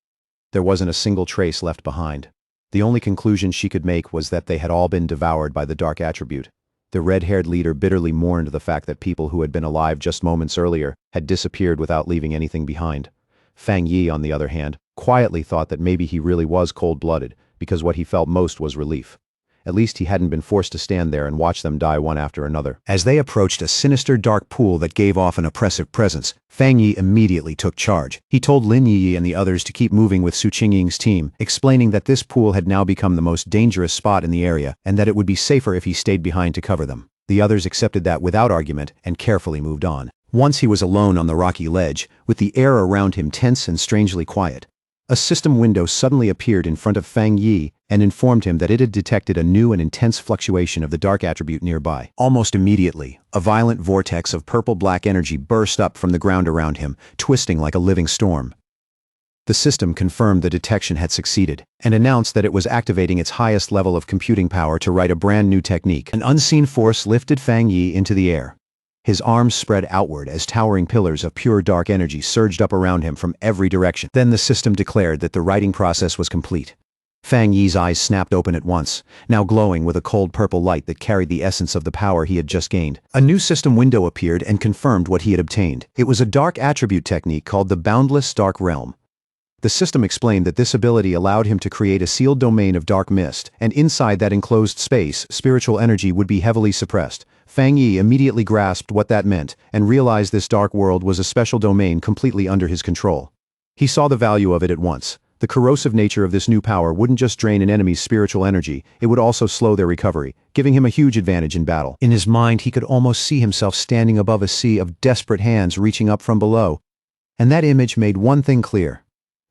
There wasn't a single trace left behind. The only conclusion she could make was that they had all been devoured by the dark attribute. The red-haired leader bitterly mourned the fact that people who had been alive just moments earlier had disappeared without leaving anything behind. Fang Yi, on the other hand, quietly thought that maybe he really was cold-blooded, because what he felt most was relief. At least he hadn't been forced to stand there and watch them die one after another. As they approached a sinister dark pool that gave off an oppressive presence, Fang Yi immediately took charge. He told Lin Yi and the others to keep moving with Su Qingying's team, explaining that this pool had now become the most dangerous spot in the area and that it would be safer if he stayed behind to cover them. The others accepted that without argument and carefully moved on. Once he was alone on the rocky ledge, with the air around him tense and strangely quiet, a system window suddenly appeared in front of Fang Yi and informed him that it had detected a new and intense fluctuation of the dark attribute nearby. Almost immediately, a violent vortex of purple-black energy burst up from the ground around him, twisting like a living storm. The system confirmed the detection had succeeded and announced that it was activating its highest level of computing power to write a brand new technique. An unseen force lifted Fang Yi into the air. His arms spread outward as towering pillars of pure dark energy surged up around him from every direction. Then the system declared that the writing process was complete. Fang Yi's eyes snapped open at once, now glowing with a cold purple light that carried the essence of the power he had just gained. A new system window appeared and confirmed what he had obtained. It was a dark attribute technique called the Boundless Dark Realm. The system explained that this ability allowed him to create a sealed domain of dark mist, and inside that enclosed space, spiritual energy would be heavily suppressed. Fang Yi immediately grasped what that meant and realized this dark world was a special domain completely under his control. He saw the value of it at once. The corrosive nature of this new power wouldn't just drain an enemy's spiritual energy, it would also slow their recovery, giving him a huge advantage in battle. In his mind, he could almost see himself standing above a sea of desperate hands reaching up from below. And that image made one thing clear.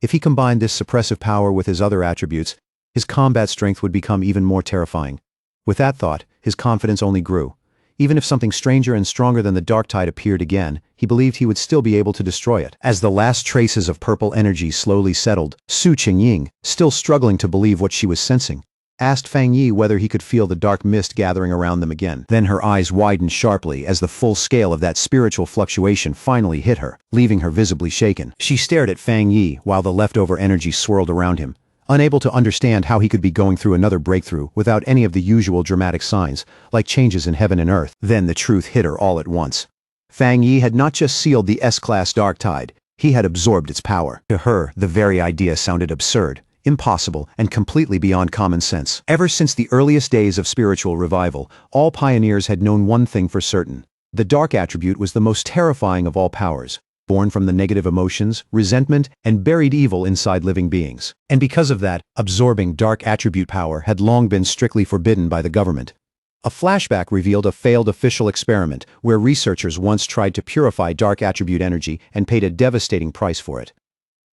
If he combined this suppressive power with his other attributes, his combat strength would become even more terrifying. With that thought, his confidence only grew. Even if something stranger and stronger than the dark tide appeared again, he believed he would still be able to destroy it. As the last traces of purple energy slowly settled, Su Qingying, still struggling to believe what she was sensing, asked Fang Yi whether he could feel the dark mist gathering around them again. Then her eyes widened sharply as the full scale of that spiritual fluctuation finally hit her, leaving her visibly shaken. She stared at Fang Yi while the leftover energy swirled around him, unable to understand how he could be going through another breakthrough without any of the usual dramatic signs, like changes in heaven and earth. Then the truth hit her all at once. Fang Yi had not just sealed the S-class dark tide, he had absorbed its power. To her, the very idea sounded absurd, impossible, and completely beyond common sense. Ever since the earliest days of spiritual revival, all pioneers had known one thing for certain. The dark attribute was the most terrifying of all powers, born from the negative emotions, resentment, and buried evil inside living beings. And because of that, absorbing dark attribute power had long been strictly forbidden by the government. A flashback revealed a failed official experiment where researchers once tried to purify dark attribute energy and paid a devastating price for it.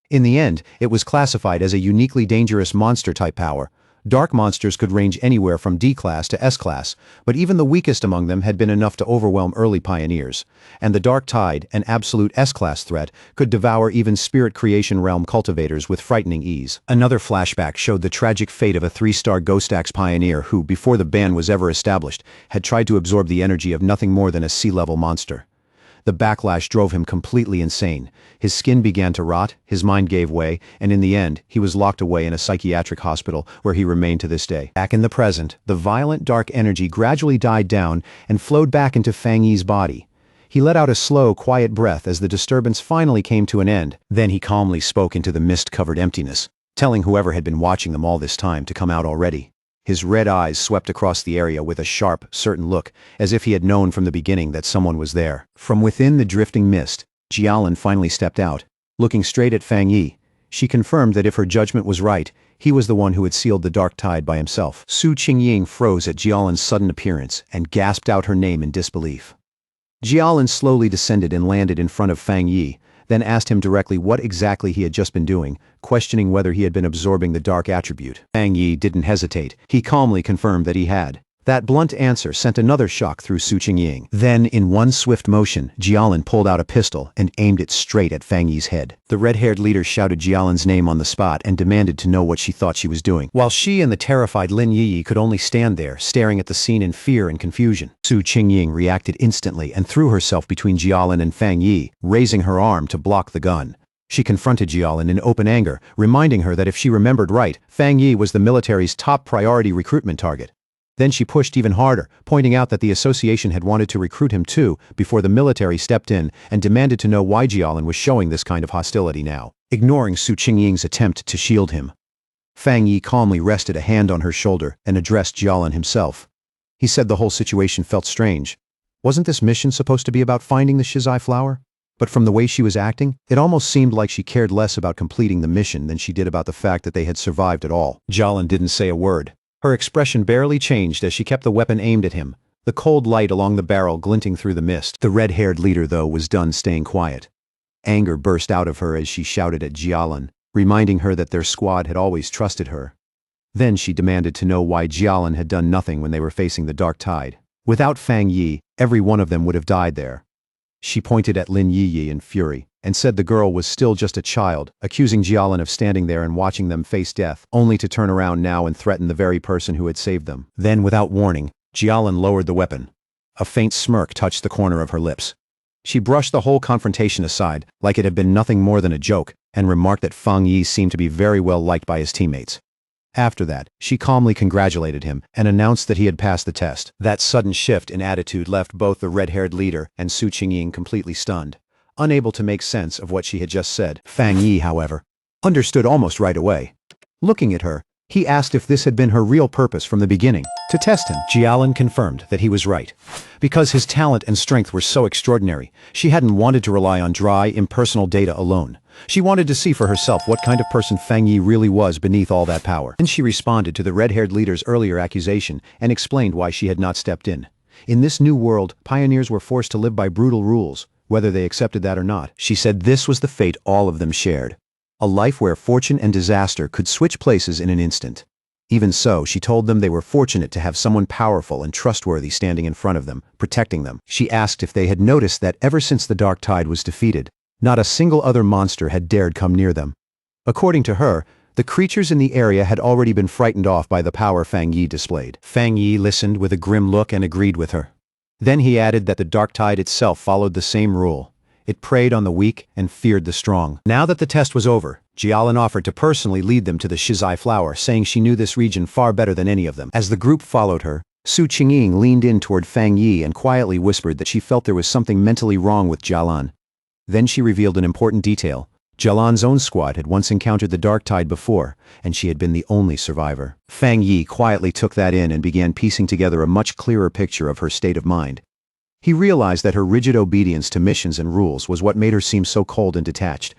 In the end, it was classified as a uniquely dangerous monster-type power. Dark monsters could range anywhere from D-class to S-class, but even the weakest among them had been enough to overwhelm early pioneers. And the Dark Tide, an absolute S-class threat, could devour even spirit creation realm cultivators with frightening ease. Another flashback showed the tragic fate of a 3-star Ghost Axe pioneer who, before the ban was ever established, had tried to absorb the energy of nothing more than a sea-level monster. The backlash drove him completely insane. His skin began to rot, his mind gave way, and in the end, he was locked away in a psychiatric hospital where he remained to this day. Back in the present, the violent dark energy gradually died down and flowed back into Fang Yi's body. He let out a slow, quiet breath as the disturbance finally came to an end. Then he calmly spoke into the mist-covered emptiness, telling whoever had been watching them all this time to come out already. His red eyes swept across the area with a sharp, certain look, as if he had known from the beginning that someone was there. From within the drifting mist, Jialin finally stepped out. Looking straight at Fang Yi, she confirmed that if her judgment was right, he was the one who had sealed the dark tide by himself. Su Qingying froze at Jialin's sudden appearance and gasped out her name in disbelief. Jialin slowly descended and landed in front of Fang Yi, then asked him directly what exactly he had just been doing, questioning whether he had been absorbing the dark attribute. Fang Yi didn't hesitate. He calmly confirmed that he had. That blunt answer sent another shock through Su Qingying. Then, in one swift motion, Jialin pulled out a pistol and aimed it straight at Fang Yi's head. The red-haired leader shouted Jialin's name on the spot and demanded to know what she thought she was doing, while she and the terrified Lin Yi could only stand there, staring at the scene in fear and confusion. Su Qingying reacted instantly and threw herself between Jialin and Fang Yi, raising her arm to block the gun. She confronted Jialin in open anger, reminding her that if she remembered right, Fang Yi was the military's top priority recruitment target. Then she pushed even harder, pointing out that the association had wanted to recruit him too before the military stepped in and demanded to know why Jialin was showing this kind of hostility now, ignoring Su Qingying's attempt to shield him. Fang Yi calmly rested a hand on her shoulder and addressed Jialin himself. He said the whole situation felt strange. Wasn't this mission supposed to be about finding the Shizai flower? But from the way she was acting, it almost seemed like she cared less about completing the mission than she did about the fact that they had survived at all. Jialin didn't say a word. Her expression barely changed as she kept the weapon aimed at him, the cold light along the barrel glinting through the mist. The red-haired leader, though, was done staying quiet. Anger burst out of her as she shouted at Jialin, reminding her that their squad had always trusted her. Then she demanded to know why Jialin had done nothing when they were facing the dark tide. Without Fang Yi, every one of them would have died there. She pointed at Lin Yi in fury, and said the girl was still just a child, accusing Jialin of standing there and watching them face death, only to turn around now and threaten the very person who had saved them. Then, without warning, Jialin lowered the weapon. A faint smirk touched the corner of her lips. She brushed the whole confrontation aside, like it had been nothing more than a joke, and remarked that Fang Yi seemed to be very well liked by his teammates. After that, she calmly congratulated him and announced that he had passed the test. That sudden shift in attitude left both the red-haired leader and Su Qingying completely stunned, unable to make sense of what she had just said. Fang Yi, however, understood almost right away. Looking at her, he asked if this had been her real purpose from the beginning, to test him. Jialin confirmed that he was right. Because his talent and strength were so extraordinary, she hadn't wanted to rely on dry, impersonal data alone. She wanted to see for herself what kind of person Fang Yi really was beneath all that power. Then she responded to the red-haired leader's earlier accusation and explained why she had not stepped in. In this new world, pioneers were forced to live by brutal rules, whether they accepted that or not. She said this was the fate all of them shared. A life where fortune and disaster could switch places in an instant. Even so, she told them they were fortunate to have someone powerful and trustworthy standing in front of them, protecting them. She asked if they had noticed that ever since the dark tide was defeated, not a single other monster had dared come near them. According to her, the creatures in the area had already been frightened off by the power Fang Yi displayed. Fang Yi listened with a grim look and agreed with her. Then he added that the dark tide itself followed the same rule. It preyed on the weak and feared the strong. Now that the test was over, Jialin offered to personally lead them to the Shizai flower, saying she knew this region far better than any of them. As the group followed her, Su Qingying leaned in toward Fang Yi and quietly whispered that she felt there was something mentally wrong with Jialin. Then she revealed an important detail. Jialin's own squad had once encountered the dark tide before, and she had been the only survivor. Fang Yi quietly took that in and began piecing together a much clearer picture of her state of mind. He realized that her rigid obedience to missions and rules was what made her seem so cold and detached.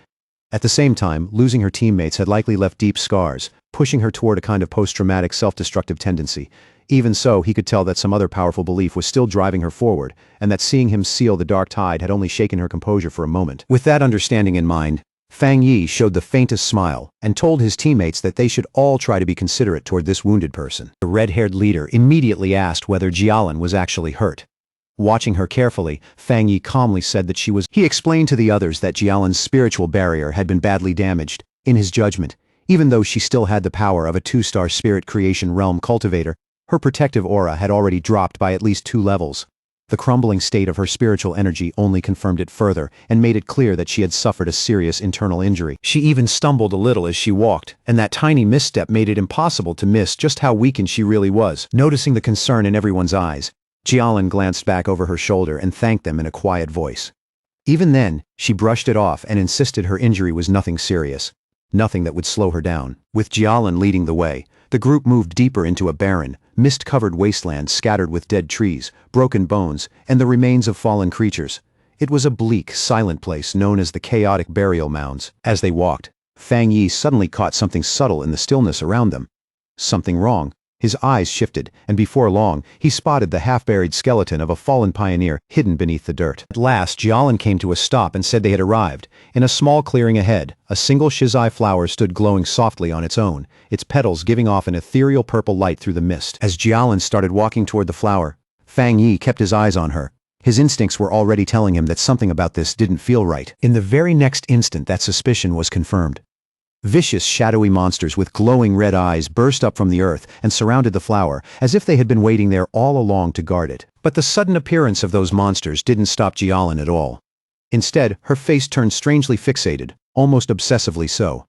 At the same time, losing her teammates had likely left deep scars, pushing her toward a kind of post-traumatic self-destructive tendency. Even so, he could tell that some other powerful belief was still driving her forward, and that seeing him seal the dark tide had only shaken her composure for a moment. With that understanding in mind, Fang Yi showed the faintest smile and told his teammates that they should all try to be considerate toward this wounded person. The red-haired leader immediately asked whether Jialan was actually hurt. Watching her carefully, Fang Yi calmly said that she was. He explained to the others that Jialan's spiritual barrier had been badly damaged. In his judgment, even though she still had the power of a 2-star spirit creation realm cultivator, her protective aura had already dropped by at least 2 levels. The crumbling state of her spiritual energy only confirmed it further and made it clear that she had suffered a serious internal injury. She even stumbled a little as she walked, and that tiny misstep made it impossible to miss just how weakened she really was. Noticing the concern in everyone's eyes, Jialan glanced back over her shoulder and thanked them in a quiet voice. Even then, she brushed it off and insisted her injury was nothing serious, nothing that would slow her down. With Jialan leading the way, the group moved deeper into a barren, mist-covered wasteland scattered with dead trees, broken bones, and the remains of fallen creatures. It was a bleak, silent place known as the chaotic burial mounds. As they walked, Fang Yi suddenly caught something subtle in the stillness around them. Something wrong. His eyes shifted, and before long, he spotted the half-buried skeleton of a fallen pioneer hidden beneath the dirt. At last, Jialan came to a stop and said they had arrived. In a small clearing ahead, a single shizai flower stood glowing softly on its own, its petals giving off an ethereal purple light through the mist. As Jialan started walking toward the flower, Fang Yi kept his eyes on her. His instincts were already telling him that something about this didn't feel right. In the very next instant, that suspicion was confirmed. Vicious, shadowy monsters with glowing red eyes burst up from the earth and surrounded the flower, as if they had been waiting there all along to guard it. But the sudden appearance of those monsters didn't stop Jialan at all. Instead, her face turned strangely fixated, almost obsessively so.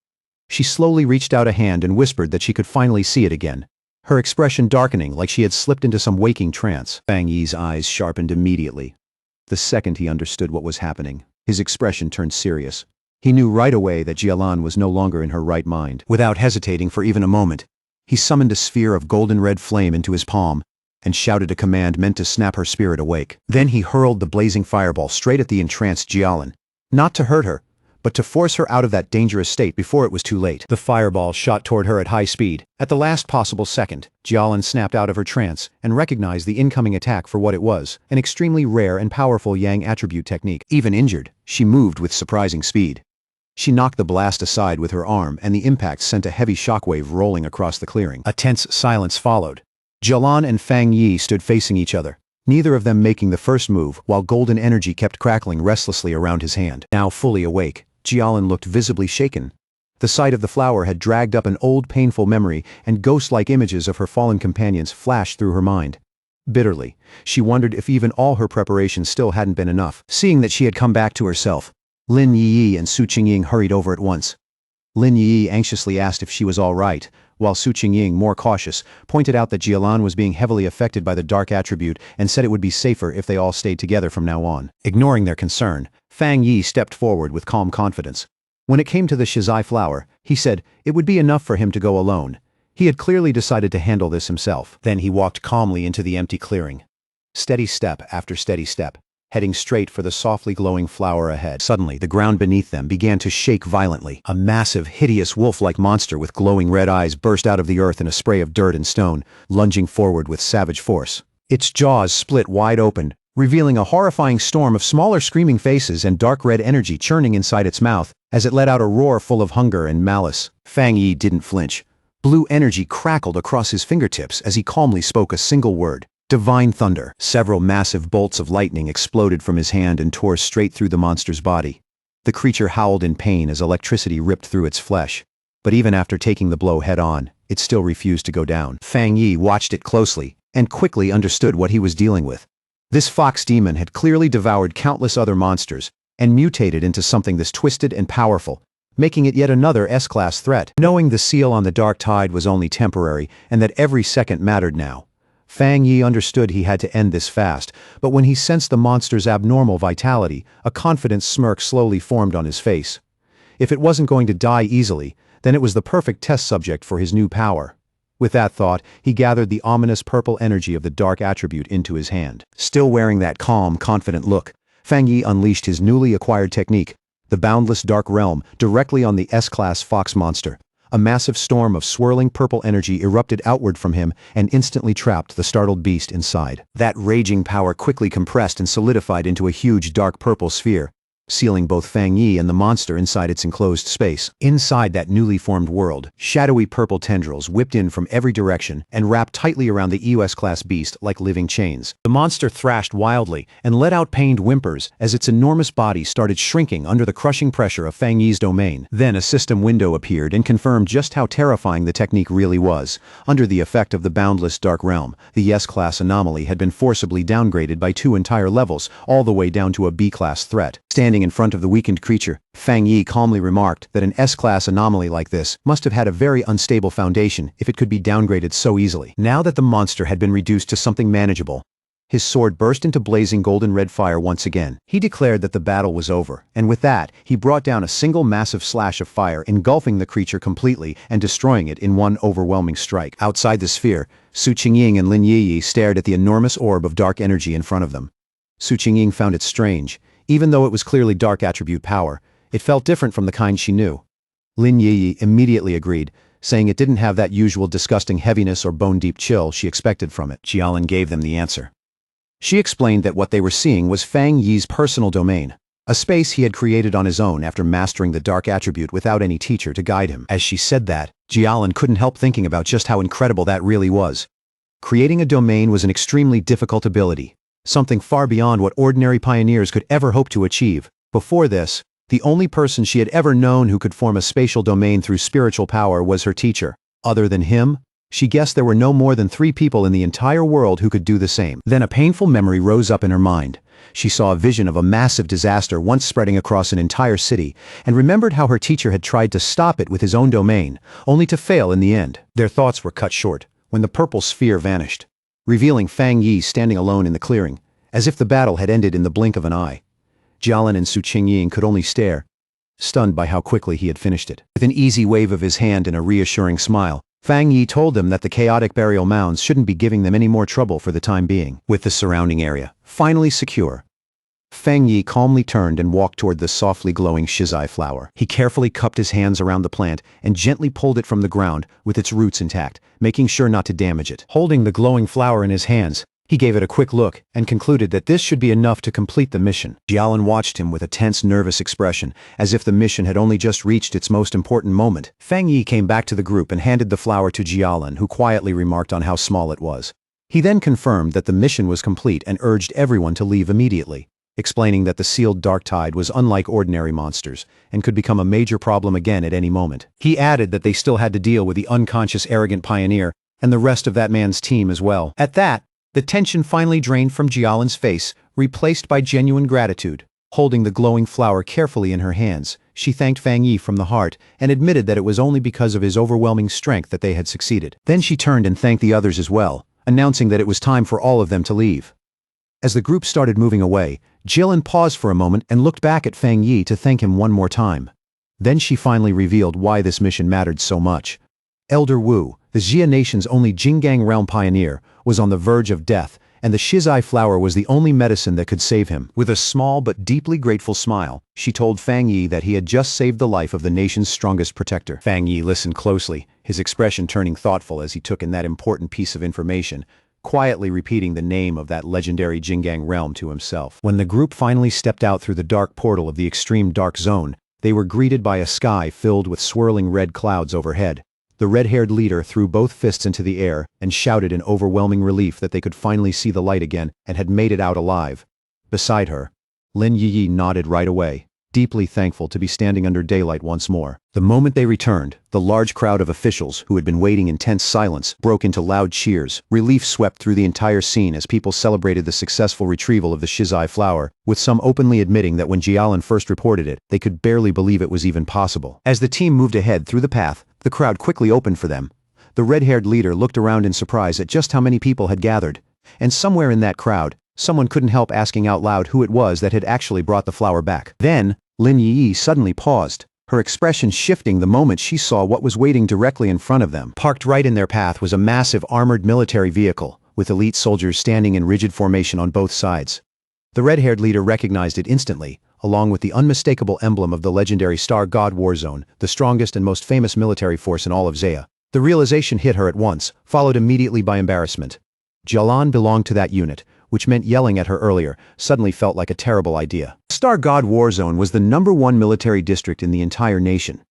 She slowly reached out a hand and whispered that she could finally see it again, her expression darkening like she had slipped into some waking trance. Fang Yi's eyes sharpened immediately. The second he understood what was happening, his expression turned serious. He knew right away that Jialan was no longer in her right mind. Without hesitating for even a moment, he summoned a sphere of golden-red flame into his palm and shouted a command meant to snap her spirit awake. Then he hurled the blazing fireball straight at the entranced Jialan, not to hurt her, but to force her out of that dangerous state before it was too late. The fireball shot toward her at high speed. At the last possible second, Jialan snapped out of her trance and recognized the incoming attack for what it was, an extremely rare and powerful Yang attribute technique. Even injured, she moved with surprising speed. She knocked the blast aside with her arm, and the impact sent a heavy shockwave rolling across the clearing. A tense silence followed. Jialan and Fang Yi stood facing each other, neither of them making the first move, while golden energy kept crackling restlessly around his hand. Now fully awake, Jialan looked visibly shaken. The sight of the flower had dragged up an old painful memory, and ghost-like images of her fallen companions flashed through her mind. Bitterly, she wondered if even all her preparations still hadn't been enough. Seeing that she had come back to herself, Lin Yi and Su Qingying hurried over at once. Lin Yi anxiously asked if she was all right, while Su Qingying, more cautious, pointed out that Jialan was being heavily affected by the dark attribute and said it would be safer if they all stayed together from now on. Ignoring their concern, Fang Yi stepped forward with calm confidence. When it came to the shizai flower, he said it would be enough for him to go alone. He had clearly decided to handle this himself. Then he walked calmly into the empty clearing. Steady step after steady step, heading straight for the softly glowing flower ahead. Suddenly, the ground beneath them began to shake violently. A massive, hideous wolf-like monster with glowing red eyes burst out of the earth in a spray of dirt and stone, lunging forward with savage force. Its jaws split wide open, revealing a horrifying storm of smaller screaming faces and dark red energy churning inside its mouth as it let out a roar full of hunger and malice. Fang Yi didn't flinch. Blue energy crackled across his fingertips as he calmly spoke a single word. Divine thunder. Several massive bolts of lightning exploded from his hand and tore straight through the monster's body. The creature howled in pain as electricity ripped through its flesh. But even after taking the blow head-on, it still refused to go down. Fang Yi watched it closely and quickly understood what he was dealing with. This fox demon had clearly devoured countless other monsters and mutated into something this twisted and powerful, making it yet another S-class threat. Knowing the seal on the dark tide was only temporary and that every second mattered now, Fang Yi understood he had to end this fast, but when he sensed the monster's abnormal vitality, a confident smirk slowly formed on his face. If it wasn't going to die easily, then it was the perfect test subject for his new power. With that thought, he gathered the ominous purple energy of the dark attribute into his hand. Still wearing that calm, confident look, Fang Yi unleashed his newly acquired technique, the boundless dark realm, directly on the S-class fox monster. A massive storm of swirling purple energy erupted outward from him and instantly trapped the startled beast inside. That raging power quickly compressed and solidified into a huge dark purple sphere, sealing both Fang Yi and the monster inside its enclosed space. Inside that newly formed world, shadowy purple tendrils whipped in from every direction and wrapped tightly around the EOS-class beast like living chains. The monster thrashed wildly and let out pained whimpers as its enormous body started shrinking under the crushing pressure of Fang Yi's domain. Then a system window appeared and confirmed just how terrifying the technique really was. Under the effect of the boundless dark realm, the S-class anomaly had been forcibly downgraded by 2 entire levels, all the way down to a B-class threat. Standing in front of the weakened creature, Fang Yi calmly remarked that an S-class anomaly like this must have had a very unstable foundation if it could be downgraded so easily. Now that the monster had been reduced to something manageable, his sword burst into blazing golden-red fire once again. He declared that the battle was over, and with that, he brought down a single massive slash of fire, engulfing the creature completely and destroying it in one overwhelming strike. Outside the sphere, Su Qingying and Lin Yi stared at the enormous orb of dark energy in front of them. Su Qingying found it strange. Even though it was clearly dark attribute power, it felt different from the kind she knew. Lin Yi immediately agreed, saying it didn't have that usual disgusting heaviness or bone-deep chill she expected from it. Jialan gave them the answer. She explained that what they were seeing was Fang Yi's personal domain, a space he had created on his own after mastering the dark attribute without any teacher to guide him. As she said that, Jialan couldn't help thinking about just how incredible that really was. Creating a domain was an extremely difficult ability, something far beyond what ordinary pioneers could ever hope to achieve. Before this, the only person she had ever known who could form a spatial domain through spiritual power was her teacher. Other than him, she guessed there were no more than 3 people in the entire world who could do the same. Then a painful memory rose up in her mind. She saw a vision of a massive disaster once spreading across an entire city, and remembered how her teacher had tried to stop it with his own domain, only to fail in the end. Their thoughts were cut short when the purple sphere vanished, revealing Fang Yi standing alone in the clearing, as if the battle had ended in the blink of an eye. Jialan and Su Qingying could only stare, stunned by how quickly he had finished it. With an easy wave of his hand and a reassuring smile, Fang Yi told them that the chaotic burial mounds shouldn't be giving them any more trouble for the time being. With the surrounding area finally secure, Fang Yi calmly turned and walked toward the softly glowing shizai flower. He carefully cupped his hands around the plant and gently pulled it from the ground with its roots intact, making sure not to damage it. Holding the glowing flower in his hands, he gave it a quick look and concluded that this should be enough to complete the mission. Jialan watched him with a tense, nervous expression, as if the mission had only just reached its most important moment. Fang Yi came back to the group and handed the flower to Jialan, who quietly remarked on how small it was. He then confirmed that the mission was complete and urged everyone to leave immediately, explaining that the sealed dark tide was unlike ordinary monsters and could become a major problem again at any moment. He added that they still had to deal with the unconscious arrogant pioneer and the rest of that man's team as well. At that, the tension finally drained from Jialan's face, replaced by genuine gratitude. Holding the glowing flower carefully in her hands, she thanked Fang Yi from the heart and admitted that it was only because of his overwhelming strength that they had succeeded. Then she turned and thanked the others as well, announcing that it was time for all of them to leave. As the group started moving away, Jialan paused for a moment and looked back at Fang Yi to thank him one more time. Then she finally revealed why this mission mattered so much. Elder Wu, the Xia nation's only Jinggang realm pioneer, was on the verge of death, and the shizai flower was the only medicine that could save him. With a small but deeply grateful smile, she told Fang Yi that he had just saved the life of the nation's strongest protector. Fang Yi listened closely, his expression turning thoughtful as he took in that important piece of information, quietly repeating the name of that legendary Jinggang realm to himself. When the group finally stepped out through the dark portal of the extreme dark zone, they were greeted by a sky filled with swirling red clouds overhead. The red-haired leader threw both fists into the air and shouted in overwhelming relief that they could finally see the light again and had made it out alive. Beside her, Lin Yi nodded right away, deeply thankful to be standing under daylight once more. The moment they returned, the large crowd of officials, who had been waiting in tense silence, broke into loud cheers. Relief swept through the entire scene as people celebrated the successful retrieval of the shizai flower, with some openly admitting that when Jialan first reported it, they could barely believe it was even possible. As the team moved ahead through the path, the crowd quickly opened for them. The red-haired leader looked around in surprise at just how many people had gathered, and somewhere in that crowd, someone couldn't help asking out loud who it was that had actually brought the flower back. Then, Lin Yi suddenly paused, her expression shifting the moment she saw what was waiting directly in front of them. Parked right in their path was a massive armored military vehicle, with elite soldiers standing in rigid formation on both sides. The red-haired leader recognized it instantly, along with the unmistakable emblem of the legendary Star God War Zone, the strongest and most famous military force in all of Zaya. The realization hit her at once, followed immediately by embarrassment. Jialan belonged to that unit, which meant yelling at her earlier suddenly felt like a terrible idea. Star God War Zone was the #1 military district in the entire nation.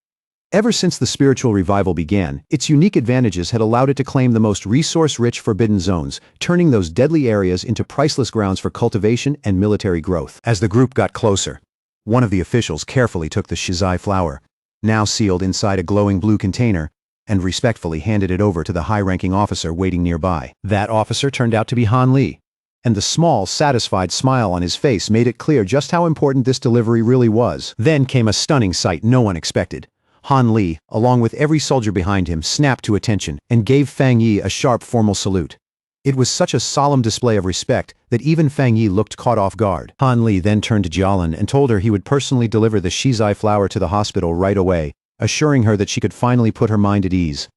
Ever since the spiritual revival began, its unique advantages had allowed it to claim the most resource-rich forbidden zones, turning those deadly areas into priceless grounds for cultivation and military growth. As the group got closer, one of the officials carefully took the shizai flower, now sealed inside a glowing blue container, and respectfully handed it over to the high-ranking officer waiting nearby. That officer turned out to be Han Li, and the small, satisfied smile on his face made it clear just how important this delivery really was. Then came a stunning sight no one expected. Han Li, along with every soldier behind him, snapped to attention and gave Fang Yi a sharp formal salute. It was such a solemn display of respect that even Fang Yi looked caught off guard. Han Li then turned to Jialan and told her he would personally deliver the shizai flower to the hospital right away, assuring her that she could finally put her mind at ease.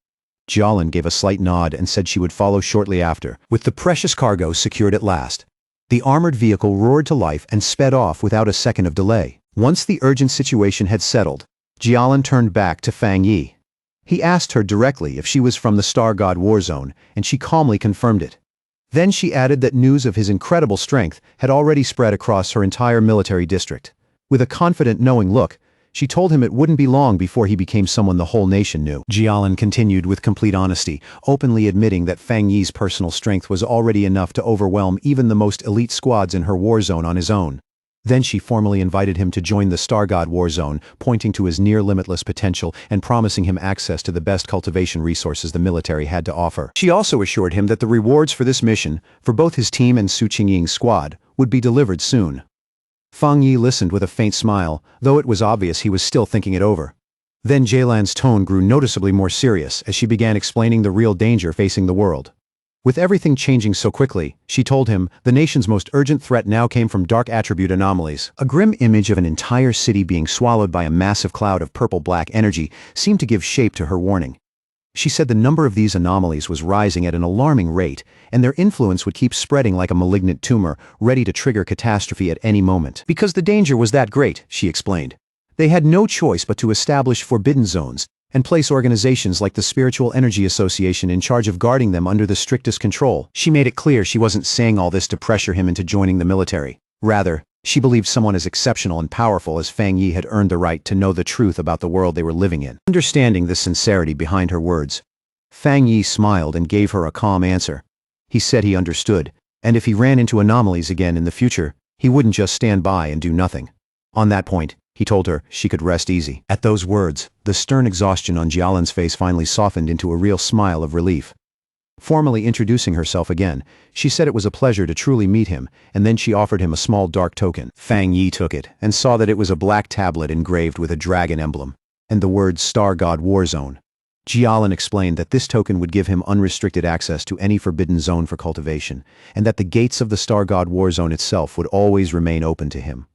Jialan gave a slight nod and said she would follow shortly after. With the precious cargo secured at last, the armored vehicle roared to life and sped off without a second of delay. Once the urgent situation had settled, Jialan turned back to Fang Yi. He asked her directly if she was from the Star God War Zone, and she calmly confirmed it. Then she added that news of his incredible strength had already spread across her entire military district. With a confident, knowing look, she told him it wouldn't be long before he became someone the whole nation knew. Jialan continued with complete honesty, openly admitting that Fang Yi's personal strength was already enough to overwhelm even the most elite squads in her war zone on his own. Then she formally invited him to join the Star God War Zone, pointing to his near-limitless potential and promising him access to the best cultivation resources the military had to offer. She also assured him that the rewards for this mission, for both his team and Su Qingying's squad, would be delivered soon. Fang Yi listened with a faint smile, though it was obvious he was still thinking it over. Then Jialan's tone grew noticeably more serious as she began explaining the real danger facing the world. With everything changing so quickly, she told him, the nation's most urgent threat now came from dark attribute anomalies. A grim image of an entire city being swallowed by a massive cloud of purple-black energy seemed to give shape to her warning. She said the number of these anomalies was rising at an alarming rate, and their influence would keep spreading like a malignant tumor, ready to trigger catastrophe at any moment. Because the danger was that great, she explained, they had no choice but to establish forbidden zones and place organizations like the Spiritual Energy Association in charge of guarding them under the strictest control. She made it clear she wasn't saying all this to pressure him into joining the military. Rather, she believed someone as exceptional and powerful as Fang Yi had earned the right to know the truth about the world they were living in. Understanding the sincerity behind her words, Fang Yi smiled and gave her a calm answer. He said he understood, and if he ran into anomalies again in the future, he wouldn't just stand by and do nothing. On that point, he told her she could rest easy. At those words, the stern exhaustion on Jialan's face finally softened into a real smile of relief. Formally introducing herself again, she said it was a pleasure to truly meet him, and then she offered him a small dark token. Fang Yi took it, and saw that it was a black tablet engraved with a dragon emblem, and the words Star God War Zone. Jialan explained that this token would give him unrestricted access to any forbidden zone for cultivation, and that the gates of the Star God War Zone itself would always remain open to him.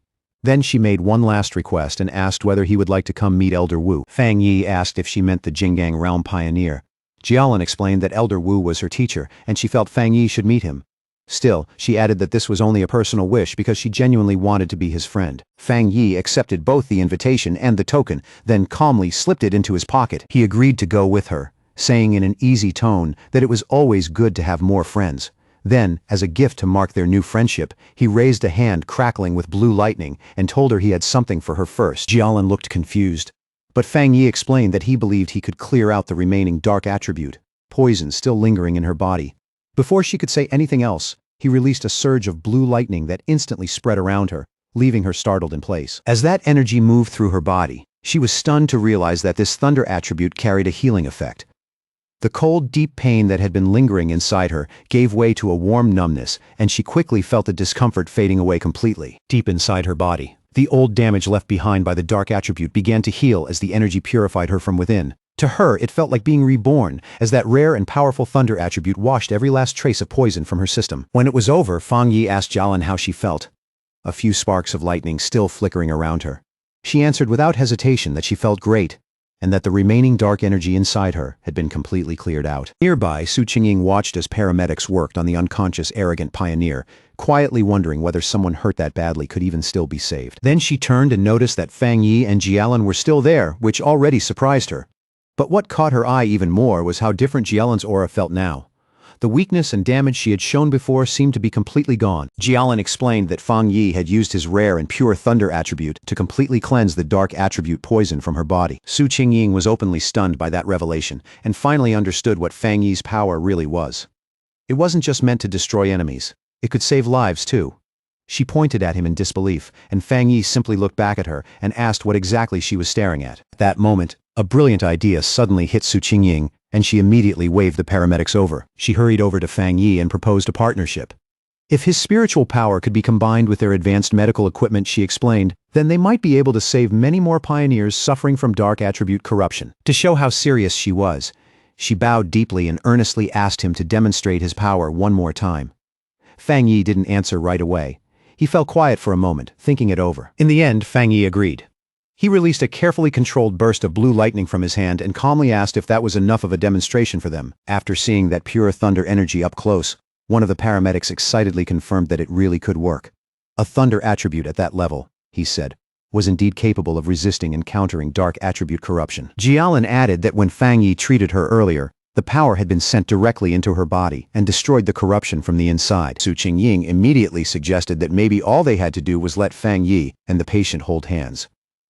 Then she made one last request and asked whether he would like to come meet Elder Wu. Fang Yi asked if she meant the Jinggang Realm Pioneer. Jialan explained that Elder Wu was her teacher, and she felt Fang Yi should meet him. Still, she added that this was only a personal wish because she genuinely wanted to be his friend. Fang Yi accepted both the invitation and the token, then calmly slipped it into his pocket. He agreed to go with her, saying in an easy tone that it was always good to have more friends. Then, as a gift to mark their new friendship, he raised a hand crackling with blue lightning and told her he had something for her first. Jialan looked confused, but Fang Yi explained that he believed he could clear out the remaining dark attribute, poison still lingering in her body. Before she could say anything else, he released a surge of blue lightning that instantly spread around her, leaving her startled in place. As that energy moved through her body, she was stunned to realize that this thunder attribute carried a healing effect. The cold, deep pain that had been lingering inside her gave way to a warm numbness, and she quickly felt the discomfort fading away completely. Deep inside her body, the old damage left behind by the dark attribute began to heal as the energy purified her from within. To her, it felt like being reborn, as that rare and powerful thunder attribute washed every last trace of poison from her system. When it was over, Fang Yi asked Jialan how she felt, a few sparks of lightning still flickering around her. She answered without hesitation that she felt great. and that the remaining dark energy inside her had been completely cleared out. Nearby, Su Qingying watched as paramedics worked on the unconscious arrogant pioneer, quietly wondering whether someone hurt that badly could even still be saved. Then she turned and noticed that Fang Yi and Jialan were still there, which already surprised her. But what caught her eye even more was how different Jialan's aura felt now. The weakness and damage she had shown before seemed to be completely gone. Jialan explained that Fang Yi had used his rare and pure thunder attribute to completely cleanse the dark attribute poison from her body. Su Qingying was openly stunned by that revelation, and finally understood what Fang Yi's power really was. It wasn't just meant to destroy enemies. It could save lives too. She pointed at him in disbelief, and Fang Yi simply looked back at her and asked what exactly she was staring at. At that moment, a brilliant idea suddenly hit Su Qingying, and she immediately waved the paramedics over. She hurried over to Fang Yi and proposed a partnership. If his spiritual power could be combined with their advanced medical equipment, she explained, then they might be able to save many more pioneers suffering from dark attribute corruption. To show how serious she was, she bowed deeply and earnestly asked him to demonstrate his power one more time. Fang Yi didn't answer right away. He fell quiet for a moment, thinking it over. In the end, Fang Yi agreed. He released a carefully controlled burst of blue lightning from his hand and calmly asked if that was enough of a demonstration for them. After seeing that pure thunder energy up close, one of the paramedics excitedly confirmed that it really could work. A thunder attribute at that level, he said, was indeed capable of resisting and countering dark attribute corruption. Jialan added that when Fang Yi treated her earlier, the power had been sent directly into her body and destroyed the corruption from the inside. Su Qingying immediately suggested that maybe all they had to do was let Fang Yi and the patient hold hands.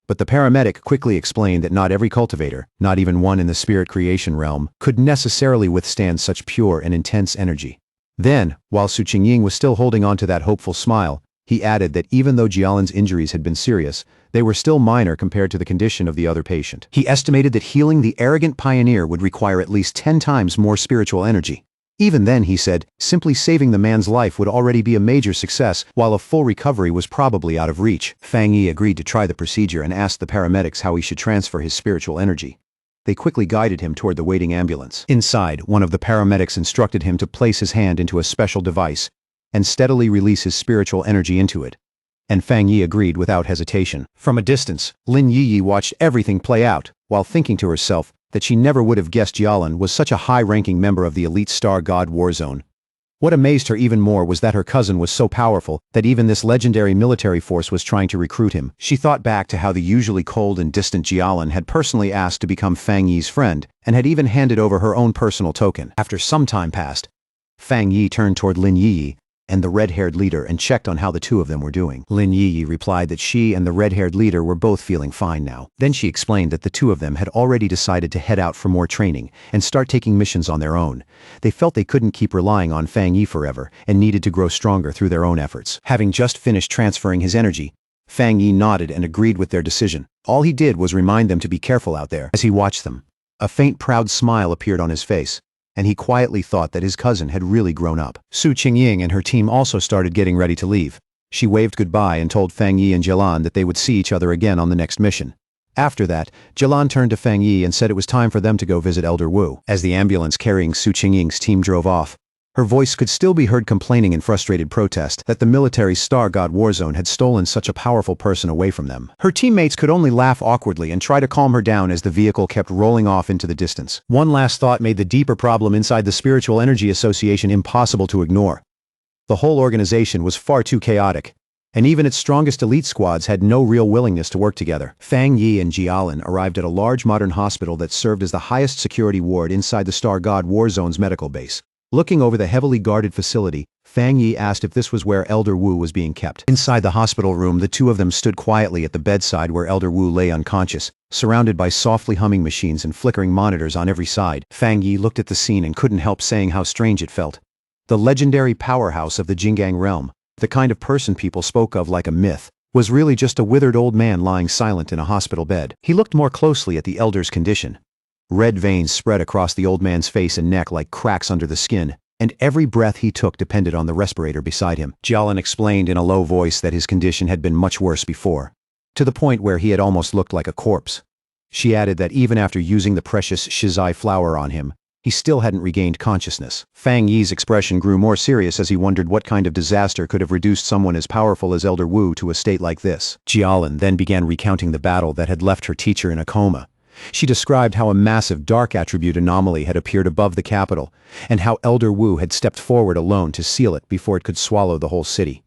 But the paramedic quickly explained that not every cultivator, not even one in the spirit creation realm, could necessarily withstand such pure and intense energy. Then, while Su Qingying was still holding on to that hopeful smile, he added that even though Jialan's injuries had been serious, they were still minor compared to the condition of the other patient. He estimated that healing the arrogant pioneer would require at least 10 times more spiritual energy. Even then, he said, simply saving the man's life would already be a major success, while a full recovery was probably out of reach. Fang Yi agreed to try the procedure and asked the paramedics how he should transfer his spiritual energy. They quickly guided him toward the waiting ambulance. Inside, one of the paramedics instructed him to place his hand into a special device and steadily release his spiritual energy into it. And Fang Yi agreed without hesitation. From a distance, Lin Yi watched everything play out, while thinking to herself that she never would have guessed Jialan was such a high-ranking member of the elite Star God Warzone. What amazed her even more was that her cousin was so powerful that even this legendary military force was trying to recruit him. She thought back to how the usually cold and distant Jialan had personally asked to become Fang Yi's friend, and had even handed over her own personal token. After some time passed, Fang Yi turned toward Lin Yi and the red-haired leader and checked on how the two of them were doing. Lin Yi replied that she and the red-haired leader were both feeling fine now. Then she explained that the two of them had already decided to head out for more training and start taking missions on their own. They felt they couldn't keep relying on Fang Yi forever and needed to grow stronger through their own efforts. Having just finished transferring his energy, Fang Yi nodded and agreed with their decision. All he did was remind them to be careful out there. As he watched them, a faint proud smile appeared on his face, and he quietly thought that his cousin had really grown up. Su Qingying and her team also started getting ready to leave. She waved goodbye and told Fang Yi and Jialan that they would see each other again on the next mission. After that, Jialan turned to Fang Yi and said it was time for them to go visit Elder Wu. As the ambulance carrying Su Qingying's team drove off, her voice could still be heard complaining in frustrated protest that the military Star God Warzone had stolen such a powerful person away from them. Her teammates could only laugh awkwardly and try to calm her down as the vehicle kept rolling off into the distance. One last thought made the deeper problem inside the Spiritual Energy Association impossible to ignore. The whole organization was far too chaotic, and even its strongest elite squads had no real willingness to work together. Fang Yi and Jialan arrived at a large modern hospital that served as the highest security ward inside the Star God Warzone's medical base. Looking over the heavily guarded facility, Fang Yi asked if this was where Elder Wu was being kept. Inside the hospital room, the two of them stood quietly at the bedside where Elder Wu lay unconscious, surrounded by softly humming machines and flickering monitors on every side. Fang Yi looked at the scene and couldn't help saying how strange it felt. The legendary powerhouse of the Jinggang realm, the kind of person people spoke of like a myth, was really just a withered old man lying silent in a hospital bed. He looked more closely at the elder's condition. Red veins spread across the old man's face and neck like cracks under the skin, and every breath he took depended on the respirator beside him. Jialan explained in a low voice that his condition had been much worse before, to the point where he had almost looked like a corpse. She added that even after using the precious shizai flower on him, he still hadn't regained consciousness. Fang Yi's expression grew more serious as he wondered what kind of disaster could have reduced someone as powerful as Elder Wu to a state like this. Jialan then began recounting the battle that had left her teacher in a coma. She described how a massive dark attribute anomaly had appeared above the capital, and how Elder Wu had stepped forward alone to seal it before it could swallow the whole city.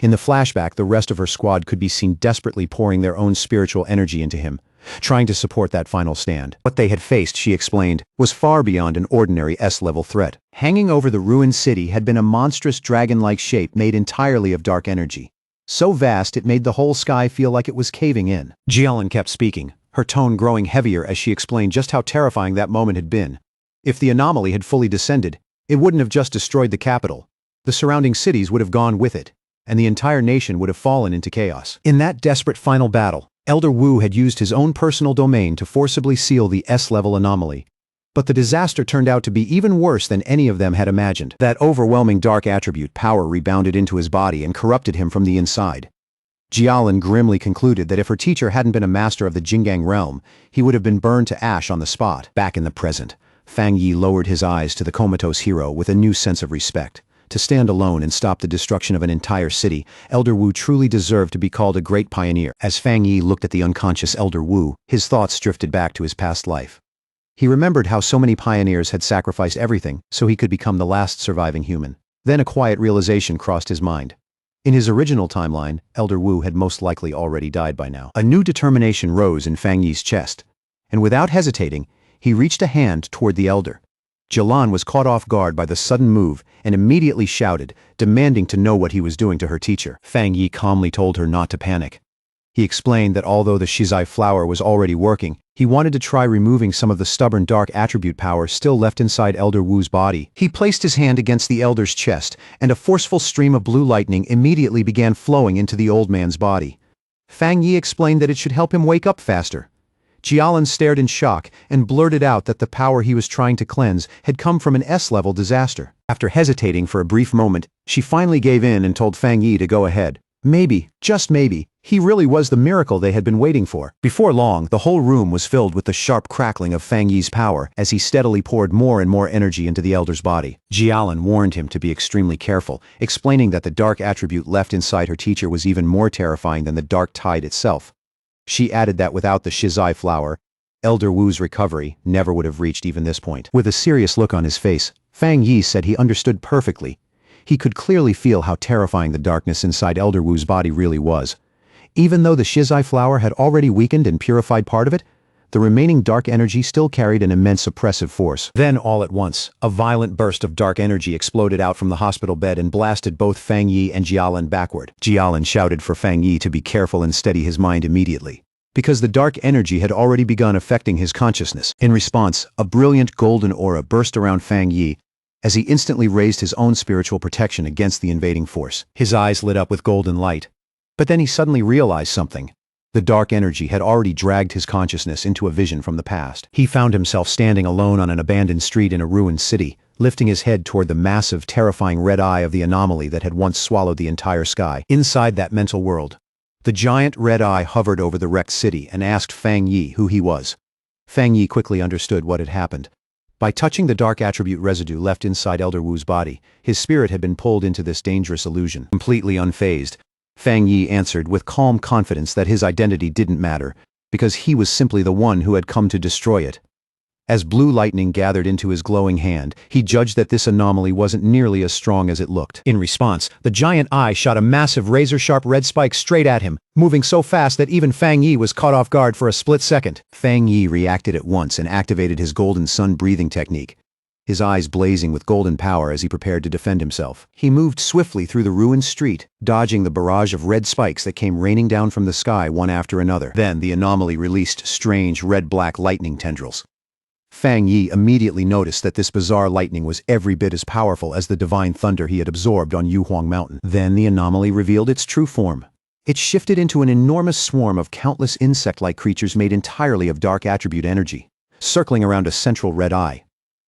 In the flashback, the rest of her squad could be seen desperately pouring their own spiritual energy into him, trying to support that final stand. What they had faced, she explained, was far beyond an ordinary S-level threat. Hanging over the ruined city had been a monstrous dragon-like shape made entirely of dark energy. So vast it made the whole sky feel like it was caving in. Jialin kept speaking, her tone growing heavier as she explained just how terrifying that moment had been. If the anomaly had fully descended, it wouldn't have just destroyed the capital. The surrounding cities would have gone with it, and the entire nation would have fallen into chaos. In that desperate final battle, Elder Wu had used his own personal domain to forcibly seal the S-level anomaly. But the disaster turned out to be even worse than any of them had imagined. That overwhelming dark attribute power rebounded into his body and corrupted him from the inside. Jialin grimly concluded that if her teacher hadn't been a master of the Jingang realm, he would have been burned to ash on the spot. Back in the present, Fang Yi lowered his eyes to the comatose hero with a new sense of respect. To stand alone and stop the destruction of an entire city, Elder Wu truly deserved to be called a great pioneer. As Fang Yi looked at the unconscious Elder Wu, his thoughts drifted back to his past life. He remembered how so many pioneers had sacrificed everything so he could become the last surviving human. Then a quiet realization crossed his mind. In his original timeline, Elder Wu had most likely already died by now. A new determination rose in Fang Yi's chest, and without hesitating, he reached a hand toward the elder. Jialin was caught off guard by the sudden move and immediately shouted, demanding to know what he was doing to her teacher. Fang Yi calmly told her not to panic. He explained that although the Shizai flower was already working, he wanted to try removing some of the stubborn dark attribute power still left inside Elder Wu's body. He placed his hand against the elder's chest, and a forceful stream of blue lightning immediately began flowing into the old man's body. Fang Yi explained that it should help him wake up faster. Jialin stared in shock and blurted out that the power he was trying to cleanse had come from an S-level disaster. After hesitating for a brief moment, she finally gave in and told Fang Yi to go ahead. Maybe, just maybe, he really was the miracle they had been waiting for. Before long, the whole room was filled with the sharp crackling of Fang Yi's power as he steadily poured more and more energy into the elder's body. Jialin warned him to be extremely careful, explaining that the dark attribute left inside her teacher was even more terrifying than the dark tide itself. She added that without the Shizai flower, Elder Wu's recovery never would have reached even this point. With a serious look on his face, Fang Yi said he understood perfectly. He could clearly feel how terrifying the darkness inside Elder Wu's body really was. Even though the Shizai flower had already weakened and purified part of it, the remaining dark energy still carried an immense oppressive force. Then, all at once, a violent burst of dark energy exploded out from the hospital bed and blasted both Fang Yi and Jialin backward. Jialin shouted for Fang Yi to be careful and steady his mind immediately, because the dark energy had already begun affecting his consciousness. In response, a brilliant golden aura burst around Fang Yi as he instantly raised his own spiritual protection against the invading force. His eyes lit up with golden light. But then he suddenly realized something. The dark energy had already dragged his consciousness into a vision from the past. He found himself standing alone on an abandoned street in a ruined city, lifting his head toward the massive, terrifying red eye of the anomaly that had once swallowed the entire sky. Inside that mental world, the giant red eye hovered over the wrecked city and asked Fang Yi who he was. Fang Yi quickly understood what had happened. By touching the dark attribute residue left inside Elder Wu's body, his spirit had been pulled into this dangerous illusion. Completely unfazed, Fang Yi answered with calm confidence that his identity didn't matter, because he was simply the one who had come to destroy it. As blue lightning gathered into his glowing hand, he judged that this anomaly wasn't nearly as strong as it looked. In response, the giant eye shot a massive razor-sharp red spike straight at him, moving so fast that even Fang Yi was caught off guard for a split second. Fang Yi reacted at once and activated his golden sun breathing technique, his eyes blazing with golden power as he prepared to defend himself. He moved swiftly through the ruined street, dodging the barrage of red spikes that came raining down from the sky one after another. Then the anomaly released strange red-black lightning tendrils. Fang Yi immediately noticed that this bizarre lightning was every bit as powerful as the divine thunder he had absorbed on Yuhuang Mountain. Then the anomaly revealed its true form. It shifted into an enormous swarm of countless insect-like creatures made entirely of dark attribute energy, circling around a central red eye.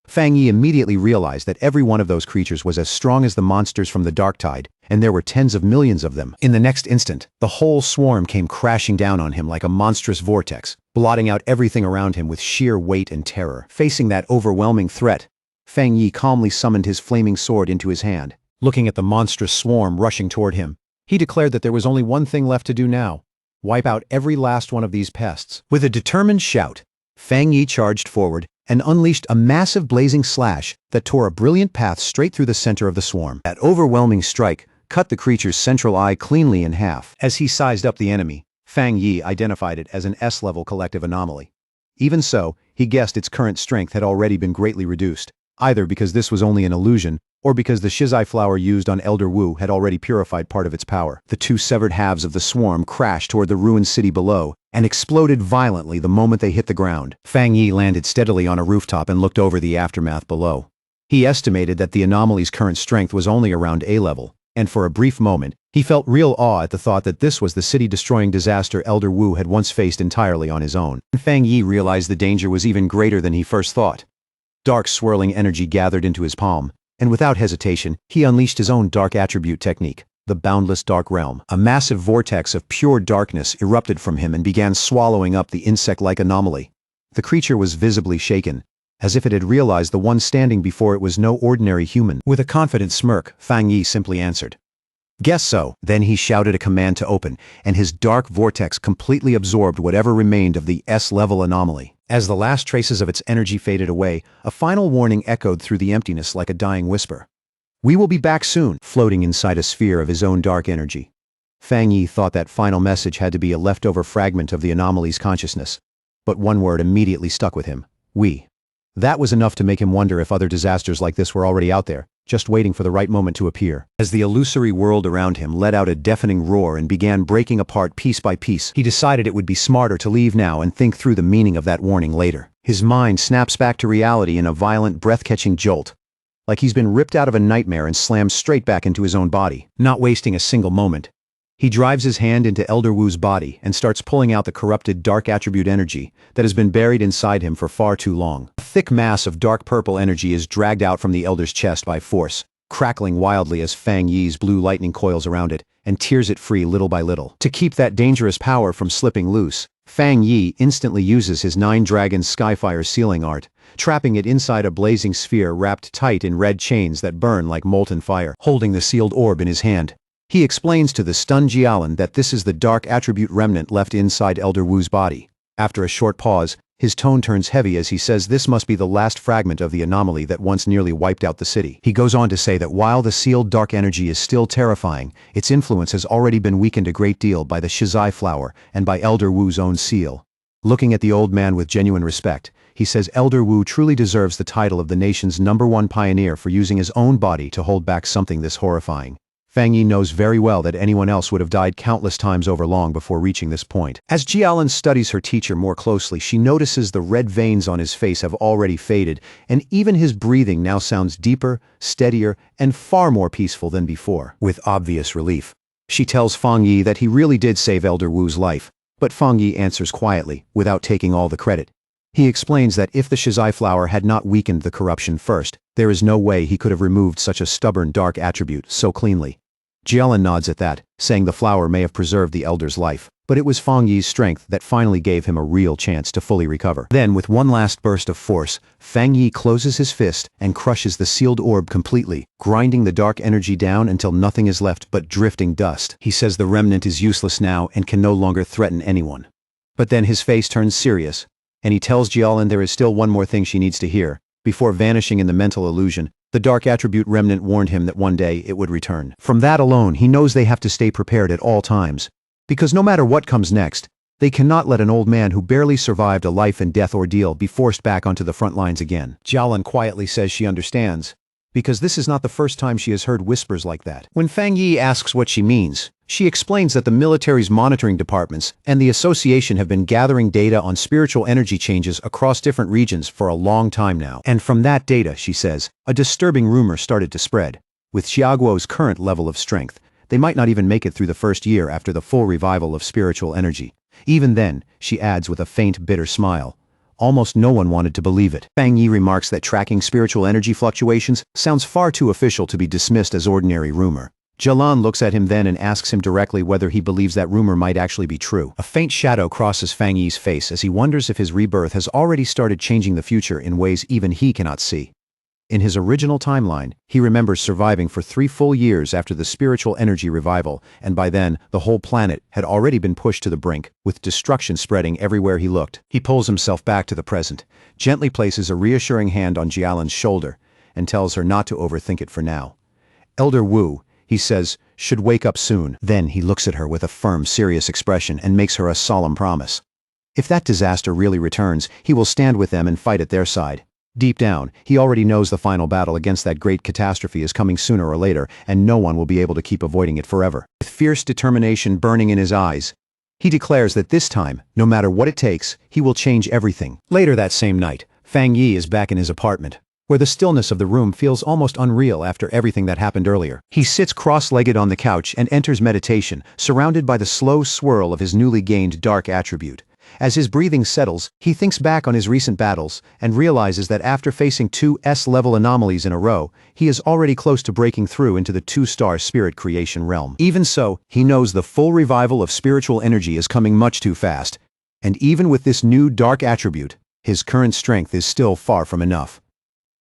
Fang Yi immediately realized that every one of those creatures was as strong as the monsters from the dark tide, and there were tens of millions of them. In the next instant, the whole swarm came crashing down on him like a monstrous vortex, blotting out everything around him with sheer weight and terror. Facing that overwhelming threat, Fang Yi calmly summoned his flaming sword into his hand. Looking at the monstrous swarm rushing toward him, he declared that there was only one thing left to do now: wipe out every last one of these pests. With a determined shout, Fang Yi charged forward and unleashed a massive blazing slash that tore a brilliant path straight through the center of the swarm. That overwhelming strike cut the creature's central eye cleanly in half. As he sized up the enemy, Fang Yi identified it as an S-level collective anomaly. Even so, he guessed its current strength had already been greatly reduced, either because this was only an illusion, or because the shizai flower used on Elder Wu had already purified part of its power. The two severed halves of the swarm crashed toward the ruined city below and exploded violently the moment they hit the ground. Fang Yi landed steadily on a rooftop and looked over the aftermath below. He estimated that the anomaly's current strength was only around A-level, and for a brief moment, he felt real awe at the thought that this was the city-destroying disaster Elder Wu had once faced entirely on his own. Fang Yi realized the danger was even greater than he first thought. Dark swirling energy gathered into his palm, and without hesitation, he unleashed his own dark attribute technique, the Boundless Dark Realm. A massive vortex of pure darkness erupted from him and began swallowing up the insect-like anomaly. The creature was visibly shaken, as if it had realized the one standing before it was no ordinary human. With a confident smirk, Fang Yi simply answered, "Guess so." Then he shouted a command to open, and his dark vortex completely absorbed whatever remained of the S-level anomaly. As the last traces of its energy faded away, a final warning echoed through the emptiness like a dying whisper. "We will be back soon," floating inside a sphere of his own dark energy. Fang Yi thought that final message had to be a leftover fragment of the anomaly's consciousness. But one word immediately stuck with him: we. That was enough to make him wonder if other disasters like this were already out there, just waiting for the right moment to appear. As the illusory world around him let out a deafening roar and began breaking apart piece by piece, he decided it would be smarter to leave now and think through the meaning of that warning later. His mind snaps back to reality in a violent, breath-catching jolt, like he's been ripped out of a nightmare and slammed straight back into his own body. Not wasting a single moment, he drives his hand into Elder Wu's body and starts pulling out the corrupted dark attribute energy that has been buried inside him for far too long. A thick mass of dark purple energy is dragged out from the Elder's chest by force, crackling wildly as Fang Yi's blue lightning coils around it and tears it free little by little. To keep that dangerous power from slipping loose, Fang Yi instantly uses his 9 Dragons Skyfire sealing art, trapping it inside a blazing sphere wrapped tight in red chains that burn like molten fire. Holding the sealed orb in his hand, he explains to the stunned Jialan that this is the dark attribute remnant left inside Elder Wu's body. After a short pause, his tone turns heavy as he says this must be the last fragment of the anomaly that once nearly wiped out the city. He goes on to say that while the sealed dark energy is still terrifying, its influence has already been weakened a great deal by the shizai flower and by Elder Wu's own seal. Looking at the old man with genuine respect, he says Elder Wu truly deserves the title of the nation's #1 pioneer for using his own body to hold back something this horrifying. Fang Yi knows very well that anyone else would have died countless times over long before reaching this point. As Jialan studies her teacher more closely, she notices the red veins on his face have already faded, and even his breathing now sounds deeper, steadier, and far more peaceful than before. With obvious relief, she tells Fang Yi that he really did save Elder Wu's life, but Fang Yi answers quietly, without taking all the credit. He explains that if the shizai flower had not weakened the corruption first, there is no way he could have removed such a stubborn dark attribute so cleanly. Jialan nods at that, saying the flower may have preserved the Elder's life, but it was Fang Yi's strength that finally gave him a real chance to fully recover. Then, with one last burst of force, Fang Yi closes his fist and crushes the sealed orb completely, grinding the dark energy down until nothing is left but drifting dust. He says the remnant is useless now and can no longer threaten anyone. But then his face turns serious, and he tells Jialan there is still one more thing she needs to hear. Before vanishing in the mental illusion, the dark attribute remnant warned him that one day it would return. From that alone, he knows they have to stay prepared at all times, because no matter what comes next, they cannot let an old man who barely survived a life-and-death ordeal be forced back onto the front lines again. Jialan quietly says she understands, because this is not the first time she has heard whispers like that. When Fang Yi asks what she means, she explains that the military's monitoring departments and the association have been gathering data on spiritual energy changes across different regions for a long time now. And from that data, she says, a disturbing rumor started to spread. With Xiaoguo's current level of strength, they might not even make it through the first year after the full revival of spiritual energy. Even then, she adds with a faint, bitter smile, almost no one wanted to believe it. Fang Yi remarks that tracking spiritual energy fluctuations sounds far too official to be dismissed as ordinary rumor. Jialan looks at him then and asks him directly whether he believes that rumor might actually be true. A faint shadow crosses Fang Yi's face as he wonders if his rebirth has already started changing the future in ways even he cannot see. In his original timeline, he remembers surviving for 3 full years after the spiritual energy revival, and by then, the whole planet had already been pushed to the brink, with destruction spreading everywhere he looked. He pulls himself back to the present, gently places a reassuring hand on Jialan's shoulder, and tells her not to overthink it for now. Elder Wu, he says, should wake up soon. Then he looks at her with a firm, serious expression and makes her a solemn promise. If that disaster really returns, he will stand with them and fight at their side. Deep down, he already knows the final battle against that great catastrophe is coming sooner or later, and no one will be able to keep avoiding it forever. With fierce determination burning in his eyes, he declares that this time, no matter what it takes, he will change everything. Later that same night, Fang Yi is back in his apartment, where the stillness of the room feels almost unreal after everything that happened earlier. He sits cross-legged on the couch and enters meditation, surrounded by the slow swirl of his newly gained dark attribute. As his breathing settles, he thinks back on his recent battles and realizes that after facing 2 S-level anomalies in a row, he is already close to breaking through into the 2-star spirit creation realm. Even so, he knows the full revival of spiritual energy is coming much too fast. And even with this new dark attribute, his current strength is still far from enough.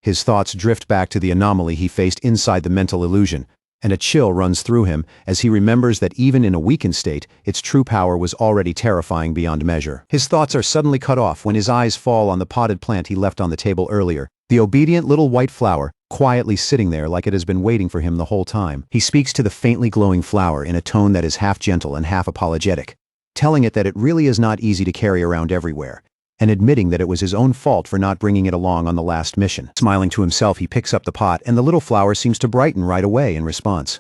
His thoughts drift back to the anomaly he faced inside the mental illusion, and a chill runs through him as he remembers that even in a weakened state, its true power was already terrifying beyond measure. His thoughts are suddenly cut off when his eyes fall on the potted plant he left on the table earlier, the obedient little white flower, quietly sitting there like it has been waiting for him the whole time. He speaks to the faintly glowing flower in a tone that is half gentle and half apologetic, telling it that it really is not easy to carry around everywhere, and admitting that it was his own fault for not bringing it along on the last mission. Smiling to himself, he picks up the pot, and the little flower seems to brighten right away in response.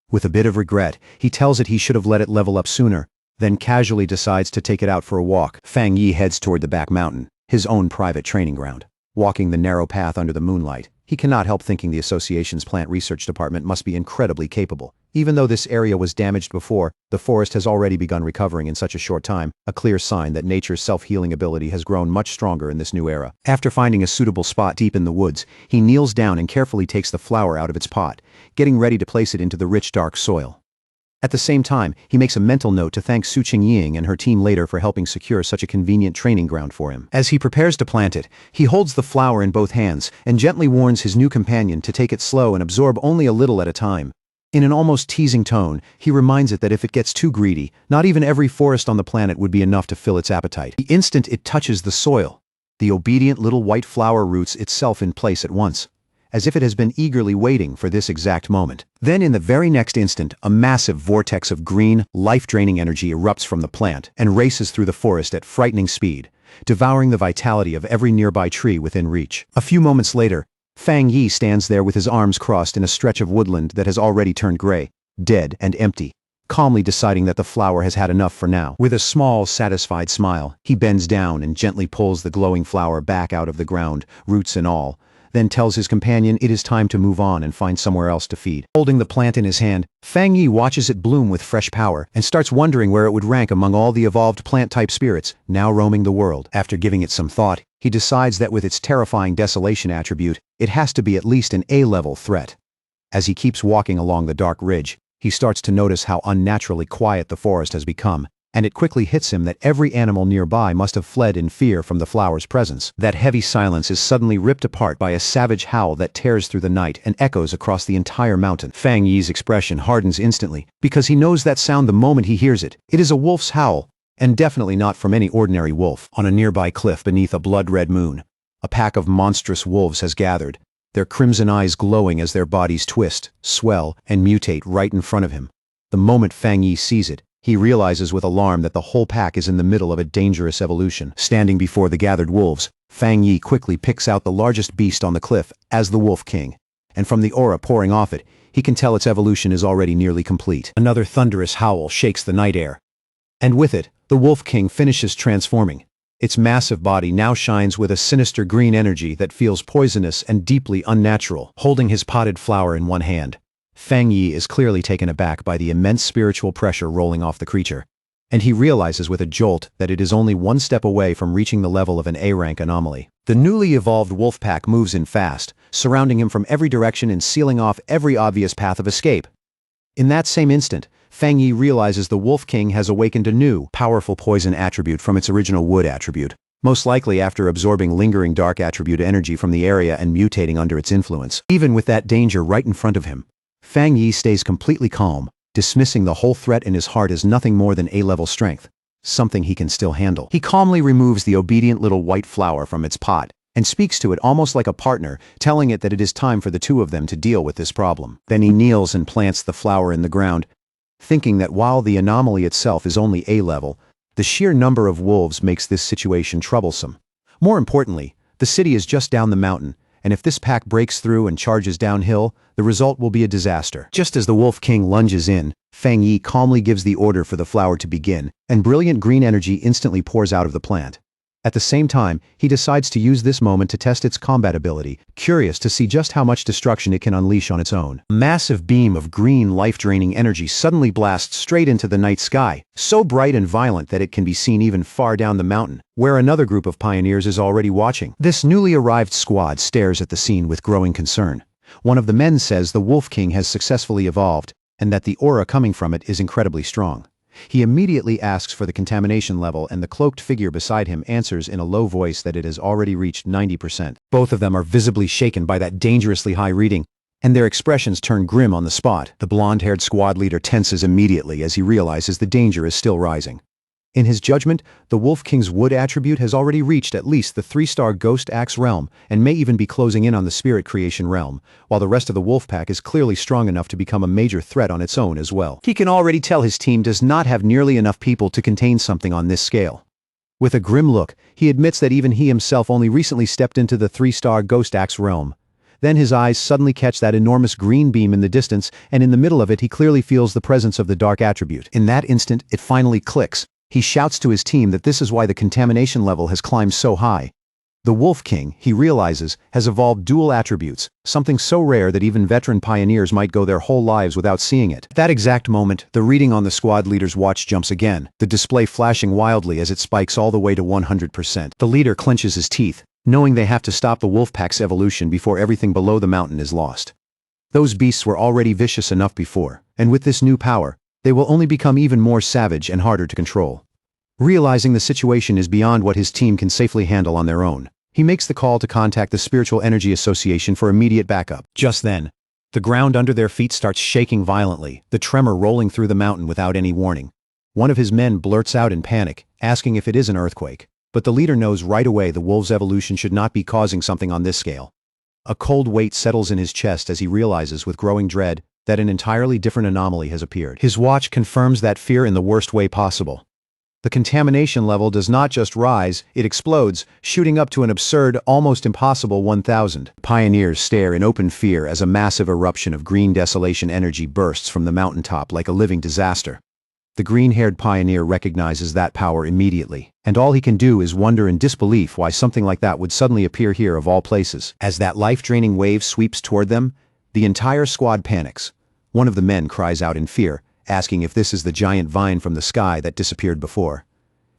With a bit of regret, he tells it he should have let it level up sooner, then casually decides to take it out for a walk. Fang Yi heads toward the back mountain, his own private training ground. Walking the narrow path under the moonlight, he cannot help thinking the association's plant research department must be incredibly capable. Even though this area was damaged before, the forest has already begun recovering in such a short time, a clear sign that nature's self-healing ability has grown much stronger in this new era. After finding a suitable spot deep in the woods, he kneels down and carefully takes the flower out of its pot, getting ready to place it into the rich dark soil. At the same time, he makes a mental note to thank Su Qingying and her team later for helping secure such a convenient training ground for him. As he prepares to plant it, he holds the flower in both hands and gently warns his new companion to take it slow and absorb only a little at a time. In an almost teasing tone, he reminds it that if it gets too greedy, not even every forest on the planet would be enough to fill its appetite. The instant it touches the soil, the obedient little white flower roots itself in place at once, as if it has been eagerly waiting for this exact moment. Then in the very next instant, a massive vortex of green, life-draining energy erupts from the plant and races through the forest at frightening speed, devouring the vitality of every nearby tree within reach. A few moments later, Fang Yi stands there with his arms crossed in a stretch of woodland that has already turned gray, dead and empty, calmly deciding that the flower has had enough for now. With a small, satisfied smile, he bends down and gently pulls the glowing flower back out of the ground, roots and all, then tells his companion it is time to move on and find somewhere else to feed. Holding the plant in his hand, Fang Yi watches it bloom with fresh power and starts wondering where it would rank among all the evolved plant-type spirits now roaming the world. After giving it some thought, he decides that with its terrifying desolation attribute, it has to be at least an A-level threat. As he keeps walking along the dark ridge, he starts to notice how unnaturally quiet the forest has become, and it quickly hits him that every animal nearby must have fled in fear from the flower's presence. That heavy silence is suddenly ripped apart by a savage howl that tears through the night and echoes across the entire mountain. Fang Yi's expression hardens instantly, because he knows that sound the moment he hears it. It is a wolf's howl, and definitely not from any ordinary wolf. On a nearby cliff beneath a blood-red moon, a pack of monstrous wolves has gathered, their crimson eyes glowing as their bodies twist, swell, and mutate right in front of him. The moment Fang Yi sees it, he realizes with alarm that the whole pack is in the middle of a dangerous evolution. Standing before the gathered wolves, Fang Yi quickly picks out the largest beast on the cliff as the Wolf King, and from the aura pouring off it, he can tell its evolution is already nearly complete. Another thunderous howl shakes the night air, and with it, the Wolf King finishes transforming. Its massive body now shines with a sinister green energy that feels poisonous and deeply unnatural. Holding his potted flower in one hand, Fang Yi is clearly taken aback by the immense spiritual pressure rolling off the creature, and he realizes with a jolt that it is only one step away from reaching the level of an A-rank anomaly. The newly evolved wolf pack moves in fast, surrounding him from every direction and sealing off every obvious path of escape. In that same instant, Fang Yi realizes the Wolf King has awakened a new, powerful poison attribute from its original wood attribute. most likely after absorbing lingering dark attribute energy from the area and mutating under its influence. Even with that danger right in front of him, Fang Yi stays completely calm, dismissing the whole threat in his heart as nothing more than A-level strength, something he can still handle. He calmly removes the obedient little white flower from its pot and speaks to it almost like a partner, telling it that it is time for the two of them to deal with this problem. Then he kneels and plants the flower in the ground, thinking that while the anomaly itself is only A-level, the sheer number of wolves makes this situation troublesome. More importantly, the city is just down the mountain, and if this pack breaks through and charges downhill, the result will be a disaster. Just as the Wolf King lunges in, Fang Yi calmly gives the order for the flower to begin, and brilliant green energy instantly pours out of the plant. At the same time, he decides to use this moment to test its combat ability, curious to see just how much destruction it can unleash on its own. A massive beam of green, life-draining energy suddenly blasts straight into the night sky, so bright and violent that it can be seen even far down the mountain, where another group of pioneers is already watching. This newly arrived squad stares at the scene with growing concern. One of the men says the Wolf King has successfully evolved, and that the aura coming from it is incredibly strong. He immediately asks for the contamination level, and the cloaked figure beside him answers in a low voice that it has already reached 90%. Both of them are visibly shaken by that dangerously high reading, and their expressions turn grim on the spot. The blonde-haired squad leader tenses immediately as he realizes the danger is still rising. In his judgment, the Wolf King's wood attribute has already reached at least the 3-star Ghost Axe realm and may even be closing in on the Spirit Creation realm, while the rest of the wolf pack is clearly strong enough to become a major threat on its own as well. He can already tell his team does not have nearly enough people to contain something on this scale. With a grim look, he admits that even he himself only recently stepped into the 3-star Ghost Axe realm. Then his eyes suddenly catch that enormous green beam in the distance, and in the middle of it he clearly feels the presence of the dark attribute. In that instant, it finally clicks. He shouts to his team that this is why the contamination level has climbed so high. The Wolf King, he realizes, has evolved dual attributes, something so rare that even veteran pioneers might go their whole lives without seeing it. At that exact moment, the reading on the squad leader's watch jumps again, the display flashing wildly as it spikes all the way to 100%. The leader clenches his teeth, knowing they have to stop the wolf pack's evolution before everything below the mountain is lost. Those beasts were already vicious enough before, and with this new power, they will only become even more savage and harder to control. Realizing the situation is beyond what his team can safely handle on their own, he makes the call to contact the Spiritual Energy Association for immediate backup. Just then, the ground under their feet starts shaking violently, the tremor rolling through the mountain without any warning. One of his men blurts out in panic, asking if it is an earthquake, but the leader knows right away the wolf's evolution should not be causing something on this scale. A cold weight settles in his chest as he realizes with growing dread that an entirely different anomaly has appeared. His watch confirms that fear in the worst way possible. The contamination level does not just rise, it explodes, shooting up to an absurd, almost impossible 1,000. Pioneers stare in open fear as a massive eruption of green desolation energy bursts from the mountaintop like a living disaster. The green-haired pioneer recognizes that power immediately, and all he can do is wonder in disbelief why something like that would suddenly appear here of all places. As that life-draining wave sweeps toward them, the entire squad panics. One of the men cries out in fear, asking if this is the giant vine from the sky that disappeared before.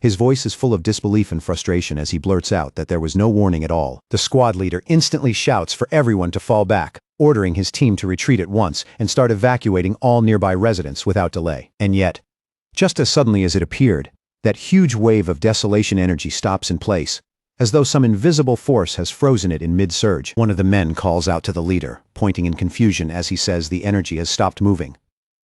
His voice is full of disbelief and frustration as he blurts out that there was no warning at all. The squad leader instantly shouts for everyone to fall back, ordering his team to retreat at once and start evacuating all nearby residents without delay. And yet, just as suddenly as it appeared, that huge wave of desolation energy stops in place, as though some invisible force has frozen it in mid-surge. One of the men calls out to the leader, pointing in confusion as he says the energy has stopped moving.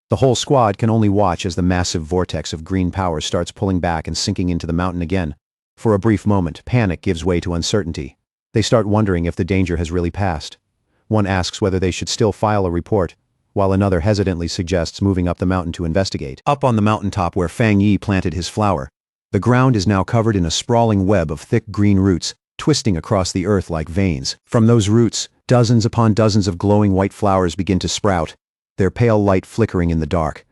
The whole squad can only watch as the massive vortex of green power starts pulling back and sinking into the mountain again. For a brief moment, panic gives way to uncertainty. They start wondering if the danger has really passed. One asks whether they should still file a report, while another hesitantly suggests moving up the mountain to investigate. Up on the mountaintop where Fang Yi planted his flower, the ground is now covered in a sprawling web of thick green roots, twisting across the earth like veins. From those roots, dozens upon dozens of glowing white flowers begin to sprout, their pale light flickering in the dark.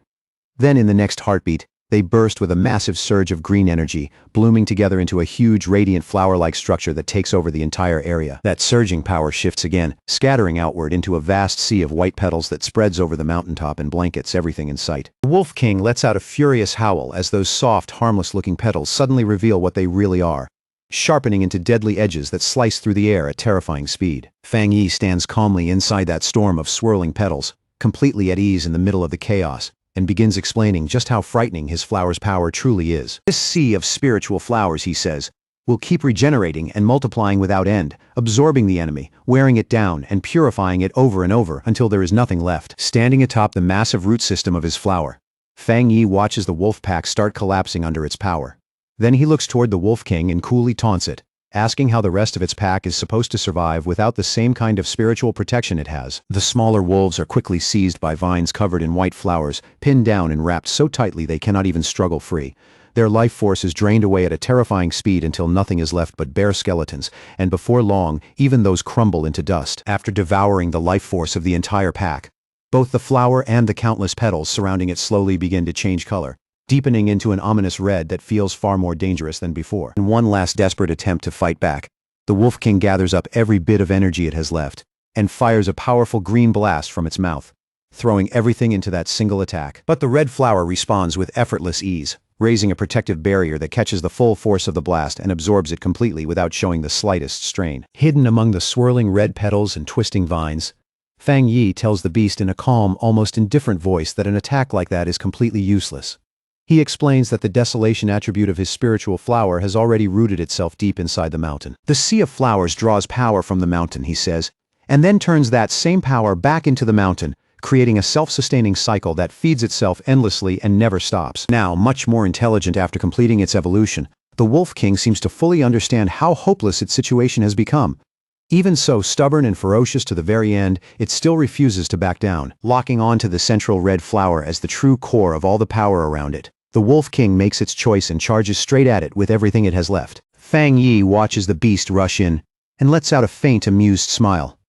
Then in the next heartbeat, they burst with a massive surge of green energy, blooming together into a huge radiant flower-like structure that takes over the entire area. That surging power shifts again, scattering outward into a vast sea of white petals that spreads over the mountaintop and blankets everything in sight. The Wolf King lets out a furious howl as those soft, harmless-looking petals suddenly reveal what they really are, sharpening into deadly edges that slice through the air at terrifying speed. Fang Yi stands calmly inside that storm of swirling petals, completely at ease in the middle of the chaos, and begins explaining just how frightening his flower's power truly is. This sea of spiritual flowers, he says, will keep regenerating and multiplying without end, absorbing the enemy, wearing it down, and purifying it over and over until there is nothing left. Standing atop the massive root system of his flower, Fang Yi watches the wolf pack start collapsing under its power. Then he looks toward the Wolf King and coolly taunts it, asking how the rest of its pack is supposed to survive without the same kind of spiritual protection it has. The smaller wolves are quickly seized by vines covered in white flowers, pinned down and wrapped so tightly they cannot even struggle free. Their life force is drained away at a terrifying speed until nothing is left but bare skeletons, and before long, even those crumble into dust. After devouring the life force of the entire pack, both the flower and the countless petals surrounding it slowly begin to change color, deepening into an ominous red that feels far more dangerous than before. In one last desperate attempt to fight back, the Wolf King gathers up every bit of energy it has left, and fires a powerful green blast from its mouth, throwing everything into that single attack. But the red flower responds with effortless ease, raising a protective barrier that catches the full force of the blast and absorbs it completely without showing the slightest strain. Hidden among the swirling red petals and twisting vines, Fang Yi tells the beast in a calm, almost indifferent voice that an attack like that is completely useless. He explains that the desolation attribute of his spiritual flower has already rooted itself deep inside the mountain. The sea of flowers draws power from the mountain, he says, and then turns that same power back into the mountain, creating a self-sustaining cycle that feeds itself endlessly and never stops. Now, much more intelligent after completing its evolution, the Wolf King seems to fully understand how hopeless its situation has become. Even so stubborn and ferocious to the very end, it still refuses to back down. Locking onto the central red flower as the true core of all the power around it, the Wolf King makes its choice and charges straight at it with everything it has left. Fang Yi watches the beast rush in and lets out a faint, amused smile.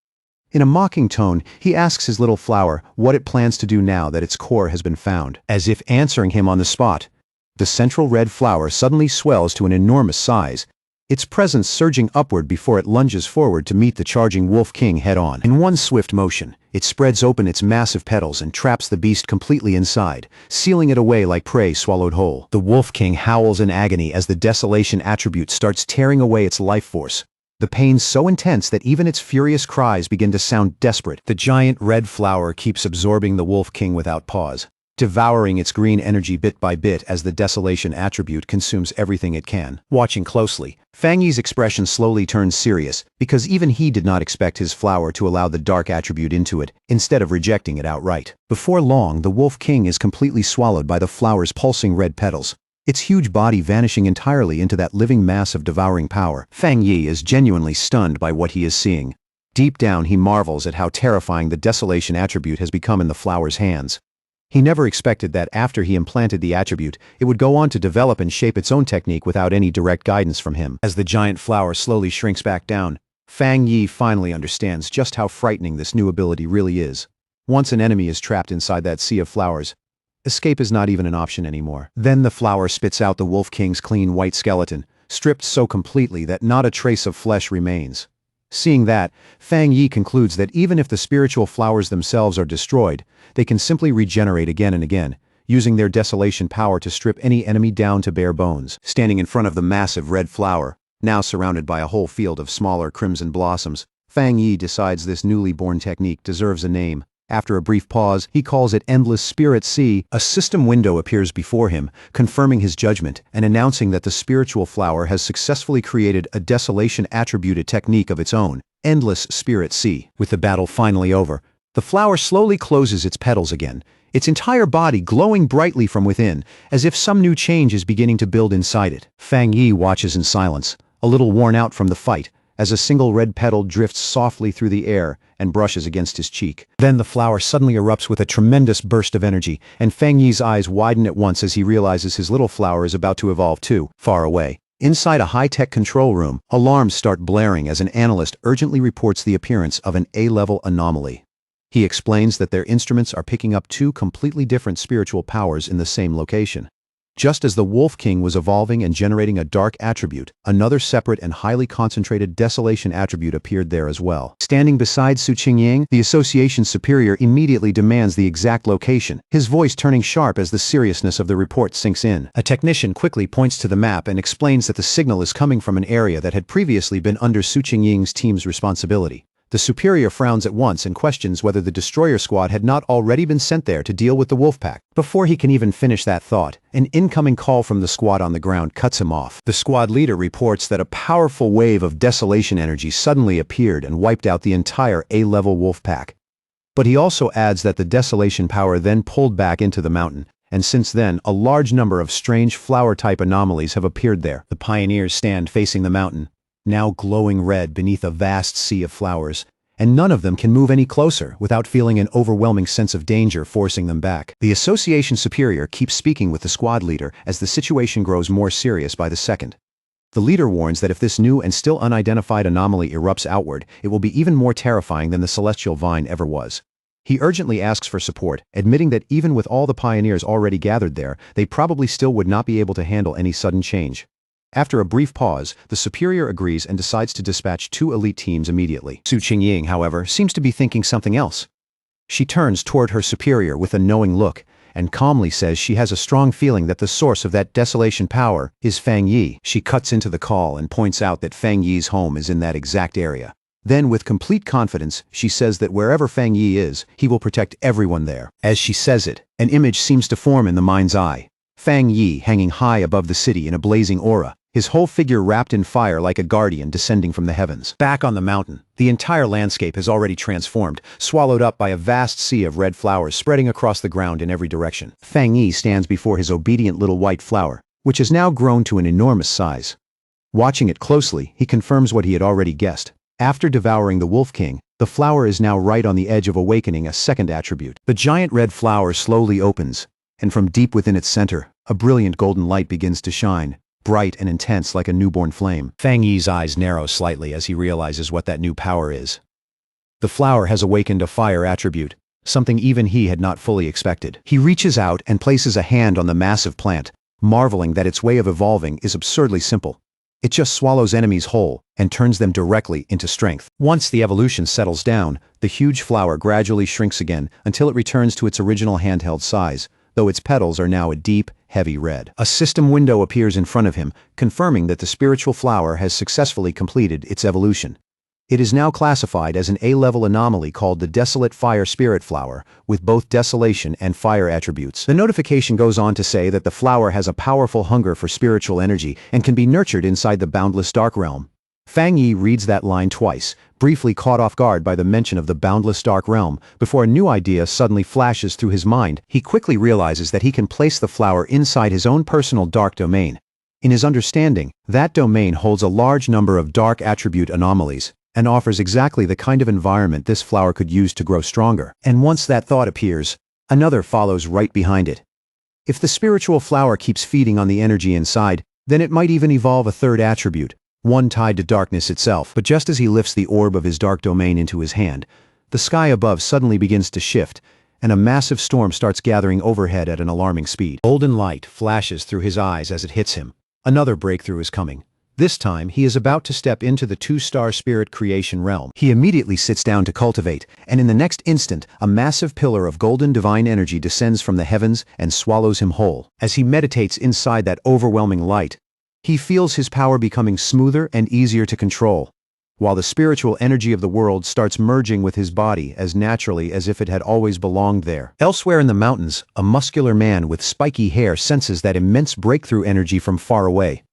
In a mocking tone, he asks his little flower what it plans to do now that its core has been found. As if answering him on the spot, the central red flower suddenly swells to an enormous size, its presence surging upward before it lunges forward to meet the charging Wolf King head-on. In one swift motion, it spreads open its massive petals and traps the beast completely inside, sealing it away like prey swallowed whole. The Wolf King howls in agony as the desolation attribute starts tearing away its life force, the pain so intense that even its furious cries begin to sound desperate. The giant red flower keeps absorbing the Wolf King without pause, devouring its green energy bit by bit as the desolation attribute consumes everything it can. Watching closely, Fang Yi's expression slowly turns serious, because even he did not expect his flower to allow the dark attribute into it, instead of rejecting it outright. Before long, the Wolf King is completely swallowed by the flower's pulsing red petals, its huge body vanishing entirely into that living mass of devouring power. Fang Yi is genuinely stunned by what he is seeing. Deep down, he marvels at how terrifying the desolation attribute has become in the flower's hands. He never expected that after he implanted the attribute, it would go on to develop and shape its own technique without any direct guidance from him. As the giant flower slowly shrinks back down, Fang Yi finally understands just how frightening this new ability really is. Once an enemy is trapped inside that sea of flowers, escape is not even an option anymore. Then the flower spits out the Wolf King's clean white skeleton, stripped so completely that not a trace of flesh remains. Seeing that, Fang Yi concludes that even if the spiritual flowers themselves are destroyed, they can simply regenerate again and again, using their desolation power to strip any enemy down to bare bones. Standing in front of the massive red flower, now surrounded by a whole field of smaller crimson blossoms, Fang Yi decides this newly born technique deserves a name. After a brief pause, he calls it Endless Spirit Sea. A system window appears before him, confirming his judgment and announcing that the spiritual flower has successfully created a desolation attributed technique of its own, Endless Spirit Sea. With the battle finally over, the flower slowly closes its petals again, its entire body glowing brightly from within, as if some new change is beginning to build inside it. Fang Yi watches in silence, a little worn out from the fight, as a single red petal drifts softly through the air and brushes against his cheek. Then the flower suddenly erupts with a tremendous burst of energy, and Fang Yi's eyes widen at once as he realizes his little flower is about to evolve too. Far away, inside a high-tech control room, alarms start blaring as an analyst urgently reports the appearance of an A-level anomaly. He explains that their instruments are picking up two completely different spiritual powers in the same location. Just as the Wolf King was evolving and generating a dark attribute, another separate and highly concentrated desolation attribute appeared there as well. Standing beside Su Qingying, the association's superior immediately demands the exact location, his voice turning sharp as the seriousness of the report sinks in. A technician quickly points to the map and explains that the signal is coming from an area that had previously been under Su Qingying's team's responsibility. The superior frowns at once and questions whether the destroyer squad had not already been sent there to deal with the wolf pack. Before he can even finish that thought, an incoming call from the squad on the ground cuts him off. The squad leader reports that a powerful wave of desolation energy suddenly appeared and wiped out the entire A-level wolf pack. But he also adds that the desolation power then pulled back into the mountain, and since then, a large number of strange flower-type anomalies have appeared there. The pioneers stand facing the mountain, now glowing red beneath a vast sea of flowers, and none of them can move any closer without feeling an overwhelming sense of danger forcing them back. The association superior keeps speaking with the squad leader as the situation grows more serious by the second. The leader warns that if this new and still unidentified anomaly erupts outward, it will be even more terrifying than the celestial vine ever was. He urgently asks for support, admitting that even with all the pioneers already gathered there, they probably still would not be able to handle any sudden change. After a brief pause, the superior agrees and decides to dispatch 2 elite teams immediately. Su Qingying, however, seems to be thinking something else. She turns toward her superior with a knowing look, and calmly says she has a strong feeling that the source of that desolation power is Fang Yi. She cuts into the call and points out that Fang Yi's home is in that exact area. Then, with complete confidence, she says that wherever Fang Yi is, he will protect everyone there. As she says it, an image seems to form in the mind's eye. Fang Yi hanging high above the city in a blazing aura, his whole figure wrapped in fire like a guardian descending from the heavens. Back on the mountain, the entire landscape has already transformed, swallowed up by a vast sea of red flowers spreading across the ground in every direction. Fang Yi stands before his obedient little white flower, which has now grown to an enormous size. Watching it closely, he confirms what he had already guessed. After devouring the Wolf King, the flower is now right on the edge of awakening a second attribute. The giant red flower slowly opens, and from deep within its center, a brilliant golden light begins to shine, bright and intense like a newborn flame. Fang Yi's eyes narrow slightly as he realizes what that new power is. The flower has awakened a fire attribute, something even he had not fully expected. He reaches out and places a hand on the massive plant, marveling that its way of evolving is absurdly simple. It just swallows enemies whole and turns them directly into strength. Once the evolution settles down, the huge flower gradually shrinks again until it returns to its original handheld size, though its petals are now a deep, heavy red. A system window appears in front of him, confirming that the spiritual flower has successfully completed its evolution. It is now classified as an A-level anomaly called the Desolate Fire Spirit Flower, with both desolation and fire attributes. The notification goes on to say that the flower has a powerful hunger for spiritual energy and can be nurtured inside the boundless dark realm. Fang Yi reads that line twice, briefly caught off guard by the mention of the boundless dark realm, before a new idea suddenly flashes through his mind. He quickly realizes that he can place the flower inside his own personal dark domain. In his understanding, that domain holds a large number of dark attribute anomalies, and offers exactly the kind of environment this flower could use to grow stronger. And once that thought appears, another follows right behind it. If the spiritual flower keeps feeding on the energy inside, then it might even evolve a third attribute, one tied to darkness itself. But just as he lifts the orb of his dark domain into his hand, the sky above suddenly begins to shift, and a massive storm starts gathering overhead at an alarming speed. Golden light flashes through his eyes as it hits him. Another breakthrough is coming. This time, he is about to step into the 2-star spirit creation realm. He immediately sits down to cultivate, and in the next instant, a massive pillar of golden divine energy descends from the heavens and swallows him whole. As he meditates inside that overwhelming light, he feels his power becoming smoother and easier to control, while the spiritual energy of the world starts merging with his body as naturally as if it had always belonged there. Elsewhere in the mountains, a muscular man with spiky hair senses that immense breakthrough energy from far away.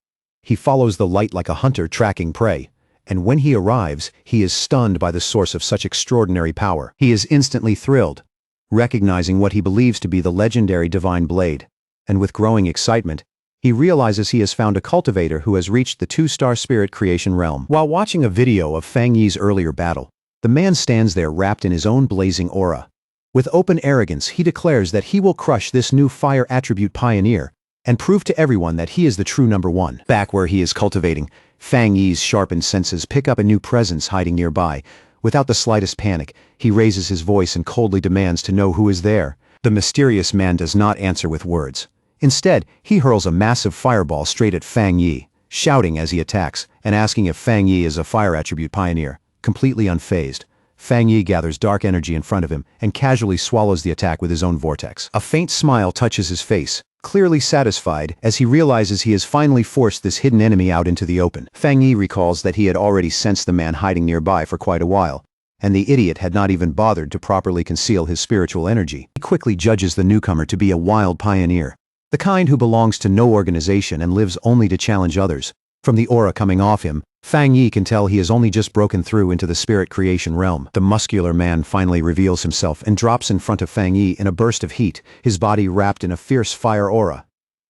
He follows the light like a hunter tracking prey, and when he arrives, he is stunned by the source of such extraordinary power. He is instantly thrilled, recognizing what he believes to be the legendary divine blade, and with growing excitement, he realizes he has found a cultivator who has reached the 2-star spirit creation realm. While watching a video of Fang Yi's earlier battle, the man stands there wrapped in his own blazing aura. With open arrogance, he declares that he will crush this new fire attribute pioneer and prove to everyone that he is the true number one. Back where he is cultivating, Fang Yi's sharpened senses pick up a new presence hiding nearby. Without the slightest panic, he raises his voice and coldly demands to know who is there. The mysterious man does not answer with words. Instead, he hurls a massive fireball straight at Fang Yi, shouting as he attacks, and asking if Fang Yi is a fire attribute pioneer. Completely unfazed, Fang Yi gathers dark energy in front of him and casually swallows the attack with his own vortex. A faint smile touches his face, clearly satisfied as he realizes he has finally forced this hidden enemy out into the open. Fang Yi recalls that he had already sensed the man hiding nearby for quite a while, and the idiot had not even bothered to properly conceal his spiritual energy. He quickly judges the newcomer to be a wild pioneer, the kind who belongs to no organization and lives only to challenge others. From the aura coming off him, Fang Yi can tell he has only just broken through into the spirit creation realm. The muscular man finally reveals himself and drops in front of Fang Yi in a burst of heat, his body wrapped in a fierce fire aura.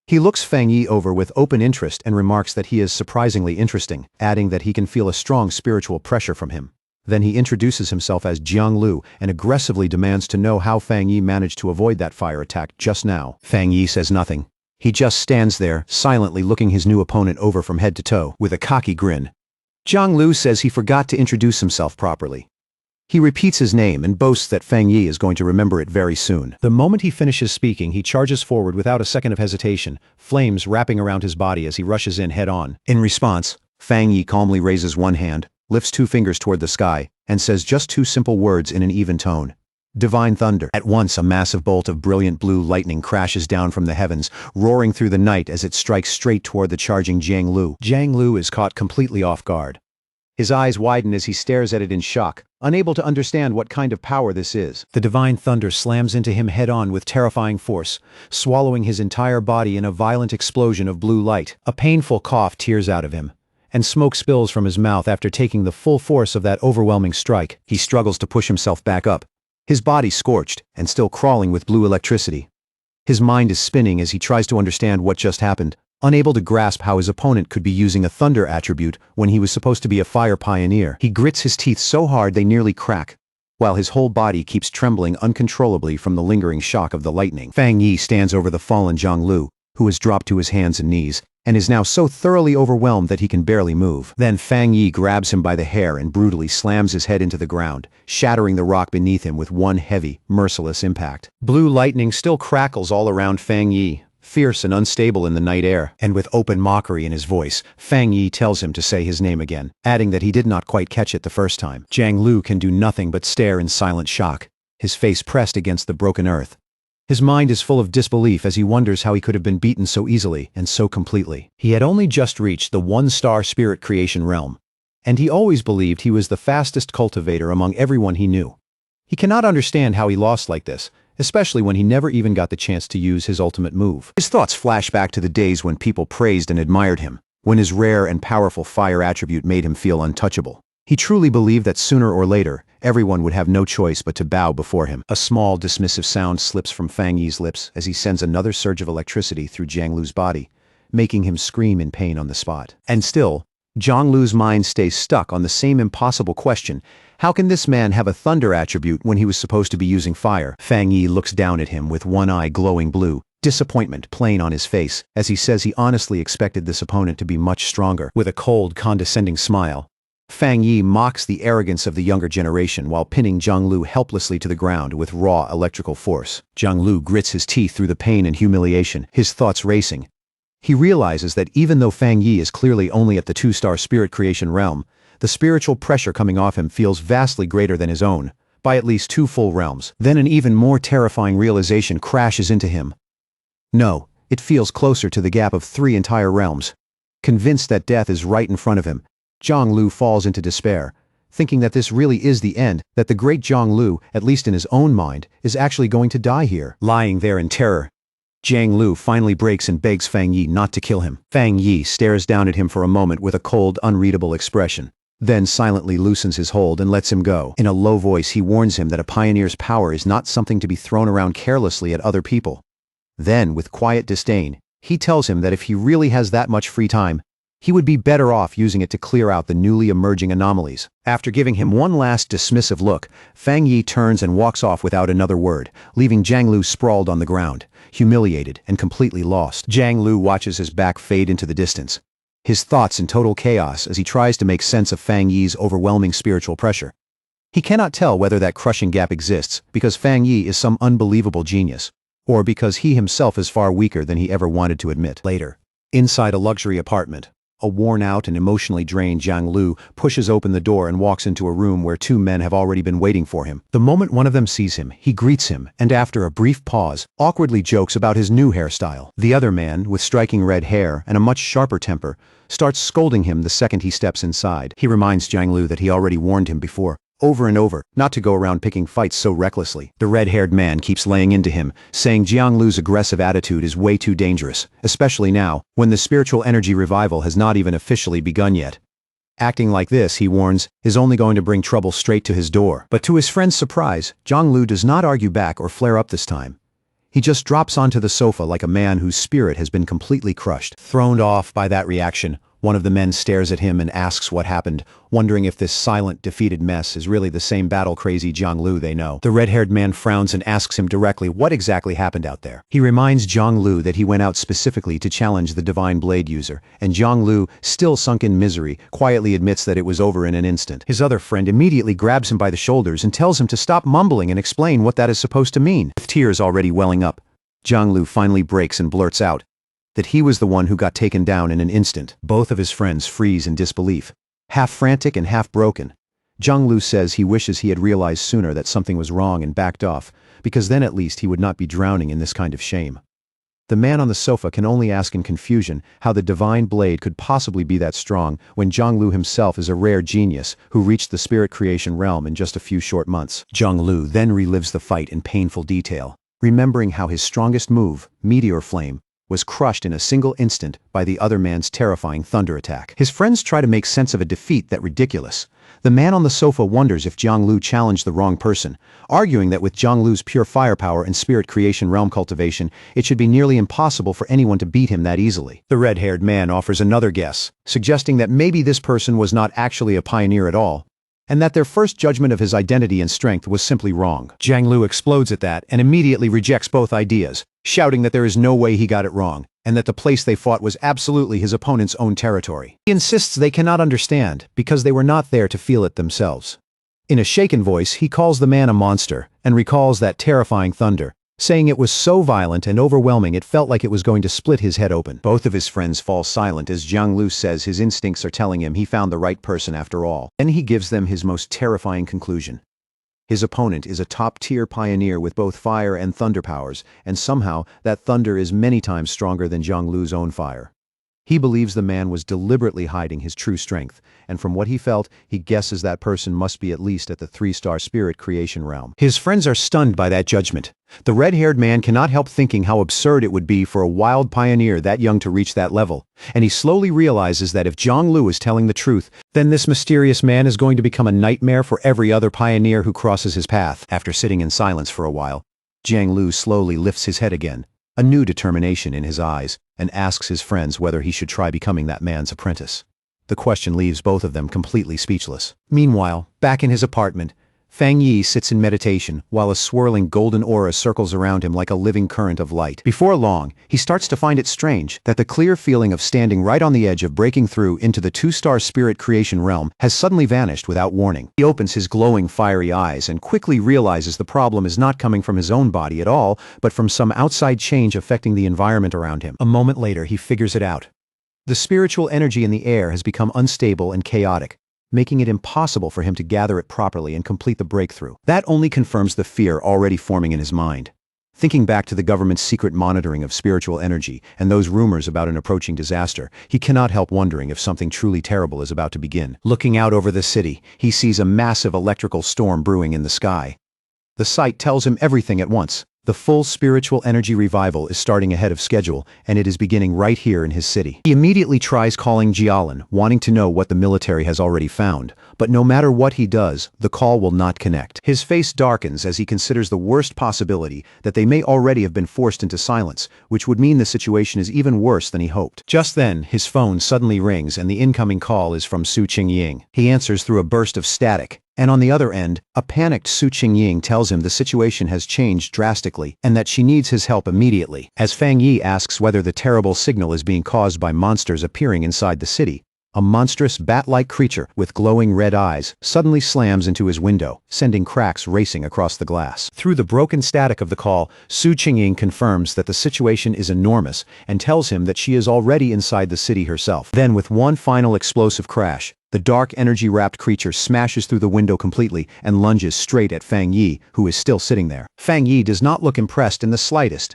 He looks Fang Yi over with open interest and remarks that he is surprisingly interesting, adding that he can feel a strong spiritual pressure from him. Then he introduces himself as Jiang Lu and aggressively demands to know how Fang Yi managed to avoid that fire attack just now. Fang Yi says nothing. He just stands there, silently looking his new opponent over from head to toe, with a cocky grin. Jiang Lu says he forgot to introduce himself properly. He repeats his name and boasts that Fang Yi is going to remember it very soon. The moment he finishes speaking, he charges forward without a second of hesitation, flames wrapping around his body as he rushes in head-on. In response, Fang Yi calmly raises one hand, lifts two fingers toward the sky, and says just two simple words in an even tone. Divine thunder. At once, a massive bolt of brilliant blue lightning crashes down from the heavens, roaring through the night as it strikes straight toward the charging Jiang Lu. Jiang Lu is caught completely off guard. His eyes widen as he stares at it in shock, unable to understand what kind of power this is. The divine thunder slams into him head-on with terrifying force, swallowing his entire body in a violent explosion of blue light. A painful cough tears out of him, and smoke spills from his mouth after taking the full force of that overwhelming strike. He struggles to push himself back up, his body scorched and still crawling with blue electricity. His mind is spinning as he tries to understand what just happened, unable to grasp how his opponent could be using a thunder attribute when he was supposed to be a fire pioneer. He grits his teeth so hard they nearly crack, while his whole body keeps trembling uncontrollably from the lingering shock of the lightning. Fang Yi stands over the fallen Jiang Lu, who has dropped to his hands and knees, and is now so thoroughly overwhelmed that he can barely move. Then Fang Yi grabs him by the hair and brutally slams his head into the ground, shattering the rock beneath him with one heavy, merciless impact. Blue lightning still crackles all around Fang Yi, fierce and unstable in the night air, and with open mockery in his voice, Fang Yi tells him to say his name again, adding that he did not quite catch it the first time. Jiang Lu can do nothing but stare in silent shock, his face pressed against the broken earth. His mind is full of disbelief as he wonders how he could have been beaten so easily and so completely. He had only just reached the one-star spirit creation realm, and he always believed he was the fastest cultivator among everyone he knew. He cannot understand how he lost like this, especially when he never even got the chance to use his ultimate move. His thoughts flash back to the days when people praised and admired him, when his rare and powerful fire attribute made him feel untouchable. He truly believed that sooner or later, everyone would have no choice but to bow before him. A small, dismissive sound slips from Fang Yi's lips as he sends another surge of electricity through Jiang Lu's body, making him scream in pain on the spot. And still, Jiang Lu's mind stays stuck on the same impossible question: how can this man have a thunder attribute when he was supposed to be using fire? Fang Yi looks down at him with one eye glowing blue, disappointment plain on his face, as he says he honestly expected this opponent to be much stronger. With a cold, condescending smile, Fang Yi mocks the arrogance of the younger generation while pinning Jiang Lu helplessly to the ground with raw electrical force. Jiang Lu grits his teeth through the pain and humiliation, his thoughts racing. He realizes that even though Fang Yi is clearly only at the two-star spirit creation realm, the spiritual pressure coming off him feels vastly greater than his own, by at least 2 full realms. Then an even more terrifying realization crashes into him. No, it feels closer to the gap of 3 entire realms. Convinced that death is right in front of him, Jiang Lu falls into despair, thinking that this really is the end, that the great Jiang Lu, at least in his own mind, is actually going to die here. Lying there in terror, Jiang Lu finally breaks and begs Fang Yi not to kill him. Fang Yi stares down at him for a moment with a cold, unreadable expression, then silently loosens his hold and lets him go. In a low voice, he warns him that a pioneer's power is not something to be thrown around carelessly at other people. Then, with quiet disdain, he tells him that if he really has that much free time, he would be better off using it to clear out the newly emerging anomalies. After giving him one last dismissive look, Fang Yi turns and walks off without another word, leaving Jiang Lu sprawled on the ground, humiliated and completely lost. Jiang Lu watches his back fade into the distance, his thoughts in total chaos as he tries to make sense of Fang Yi's overwhelming spiritual pressure. He cannot tell whether that crushing gap exists because Fang Yi is some unbelievable genius, or because he himself is far weaker than he ever wanted to admit. Later, inside a luxury apartment, a worn-out and emotionally drained Jiang Lu pushes open the door and walks into a room where 2 men have already been waiting for him. The moment one of them sees him, he greets him and after a brief pause, awkwardly jokes about his new hairstyle. The other man, with striking red hair and a much sharper temper, starts scolding him the second he steps inside. He reminds Jiang Lu that he already warned him before, over and over, not to go around picking fights so recklessly. The red-haired man keeps laying into him, saying Jianglu's aggressive attitude is way too dangerous, especially now, when the spiritual energy revival has not even officially begun yet. Acting like this, he warns, is only going to bring trouble straight to his door. But to his friend's surprise, Jianglu does not argue back or flare up this time. He just drops onto the sofa like a man whose spirit has been completely crushed. Thrown off by that reaction, one of the men stares at him and asks what happened, wondering if this silent, defeated mess is really the same battle-crazy Jianglu they know. The red-haired man frowns and asks him directly what exactly happened out there. He reminds Jianglu that he went out specifically to challenge the Divine Blade user, and Jianglu, still sunk in misery, quietly admits that it was over in an instant. His other friend immediately grabs him by the shoulders and tells him to stop mumbling and explain what that is supposed to mean. With tears already welling up, Jianglu finally breaks and blurts out that he was the one who got taken down in an instant. Both of his friends freeze in disbelief. Half frantic and half broken, Jianglu says he wishes he had realized sooner that something was wrong and backed off, because then at least he would not be drowning in this kind of shame. The man on the sofa can only ask in confusion how the Divine Blade could possibly be that strong when Jianglu himself is a rare genius who reached the spirit creation realm in just a few short months. Jianglu then relives the fight in painful detail, remembering how his strongest move, Meteor Flame, was crushed in a single instant by the other man's terrifying thunder attack. His friends try to make sense of a defeat that ridiculous. The man on the sofa wonders if Jianglu challenged the wrong person, arguing that with Jianglu's pure firepower and spirit creation realm cultivation, it should be nearly impossible for anyone to beat him that easily. The red-haired man offers another guess, suggesting that maybe this person was not actually a pioneer at all, and that their first judgment of his identity and strength was simply wrong. Jianglu explodes at that and immediately rejects both ideas, shouting that there is no way he got it wrong, and that the place they fought was absolutely his opponent's own territory. He insists they cannot understand, because they were not there to feel it themselves. In a shaken voice, he calls the man a monster, and recalls that terrifying thunder, saying it was so violent and overwhelming it felt like it was going to split his head open. Both of his friends fall silent as Jianglu says his instincts are telling him he found the right person after all. Then he gives them his most terrifying conclusion. His opponent is a top-tier pioneer with both fire and thunder powers, and somehow that thunder is many times stronger than Jianglu's own fire. He believes the man was deliberately hiding his true strength, and from what he felt, he guesses that person must be at least at the 3-star spirit creation realm. His friends are stunned by that judgment. The red-haired man cannot help thinking how absurd it would be for a wild pioneer that young to reach that level, and he slowly realizes that if Jianglu is telling the truth, then this mysterious man is going to become a nightmare for every other pioneer who crosses his path. After sitting in silence for a while, Jianglu slowly lifts his head again, a new determination in his eyes, and asks his friends whether he should try becoming that man's apprentice. The question leaves both of them completely speechless. Meanwhile, back in his apartment, Fang Yi sits in meditation while a swirling golden aura circles around him like a living current of light. Before long, he starts to find it strange that the clear feeling of standing right on the edge of breaking through into the 2-star spirit creation realm has suddenly vanished without warning. He opens his glowing fiery eyes and quickly realizes the problem is not coming from his own body at all, but from some outside change affecting the environment around him. A moment later, he figures it out. The spiritual energy in the air has become unstable and chaotic, making it impossible for him to gather it properly and complete the breakthrough. That only confirms the fear already forming in his mind. Thinking back to the government's secret monitoring of spiritual energy and those rumors about an approaching disaster, he cannot help wondering if something truly terrible is about to begin. Looking out over the city, he sees a massive electrical storm brewing in the sky. The sight tells him everything at once. The full spiritual energy revival is starting ahead of schedule, and it is beginning right here in his city. He immediately tries calling Jialan, wanting to know what the military has already found, but no matter what he does, the call will not connect. His face darkens as he considers the worst possibility that they may already have been forced into silence, which would mean the situation is even worse than he hoped. Just then, his phone suddenly rings and the incoming call is from Su Qingying. He answers through a burst of static, and on the other end, a panicked Su Qingying tells him the situation has changed drastically and that she needs his help immediately. As Fang Yi asks whether the terrible signal is being caused by monsters appearing inside the city, a monstrous bat-like creature with glowing red eyes suddenly slams into his window, sending cracks racing across the glass. Through the broken static of the call, Su Qingying confirms that the situation is enormous and tells him that she is already inside the city herself. Then, with one final explosive crash, the dark energy-wrapped creature smashes through the window completely and lunges straight at Fang Yi, who is still sitting there. Fang Yi does not look impressed in the slightest.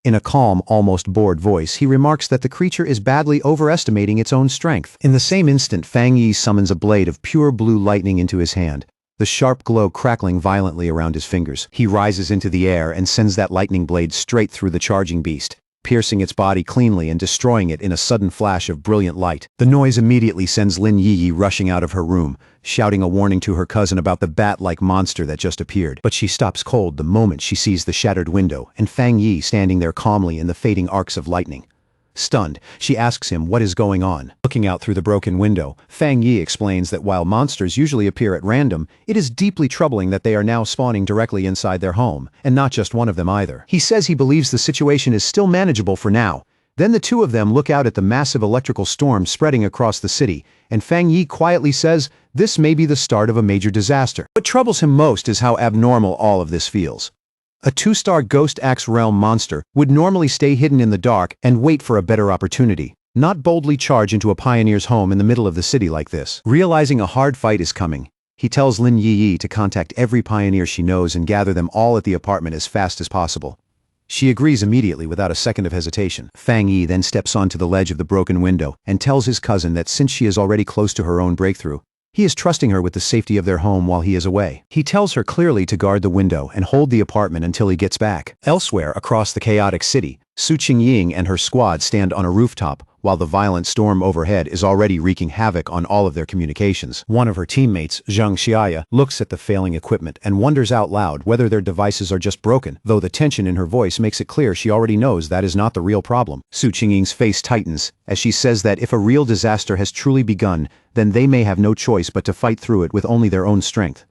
In a calm, almost bored voice, he remarks that the creature is badly overestimating its own strength. In the same instant, Fang Yi summons a blade of pure blue lightning into his hand. The the sharp glow crackling violently around his fingers. He rises into the air and sends that lightning blade straight through the charging beast, piercing its body cleanly and destroying it in a sudden flash of brilliant light. The noise immediately sends Lin Yi rushing out of her room, shouting a warning to her cousin about the bat-like monster that just appeared. But she stops cold the moment she sees the shattered window and Fang Yi standing there calmly in the fading arcs of lightning. Stunned, she asks him what is going on. Looking out through the broken window, Fang Yi explains that while monsters usually appear at random, it is deeply troubling that they are now spawning directly inside their home, and not just one of them either. He says he believes the situation is still manageable for now. Then the two of them look out at the massive electrical storm spreading across the city, and Fang Yi quietly says this may be the start of a major disaster. What troubles him most is how abnormal all of this feels. A 2-star Ghost Axe Realm monster would normally stay hidden in the dark and wait for a better opportunity, not boldly charge into a pioneer's home in the middle of the city like this. Realizing a hard fight is coming, he tells Lin Yi to contact every pioneer she knows and gather them all at the apartment as fast as possible. She agrees immediately without a second of hesitation. Fang Yi then steps onto the ledge of the broken window and tells his cousin that since she is already close to her own breakthrough, he is trusting her with the safety of their home while he is away. He tells her clearly to guard the window and hold the apartment until he gets back. Elsewhere across the chaotic city, Su Qingying and her squad stand on a rooftop, while the violent storm overhead is already wreaking havoc on all of their communications. One of her teammates, Zhang Xiaya, looks at the failing equipment and wonders out loud whether their devices are just broken, though the tension in her voice makes it clear she already knows that is not the real problem. Su Qingying's face tightens as she says that if a real disaster has truly begun, then they may have no choice but to fight through it with only their own strength.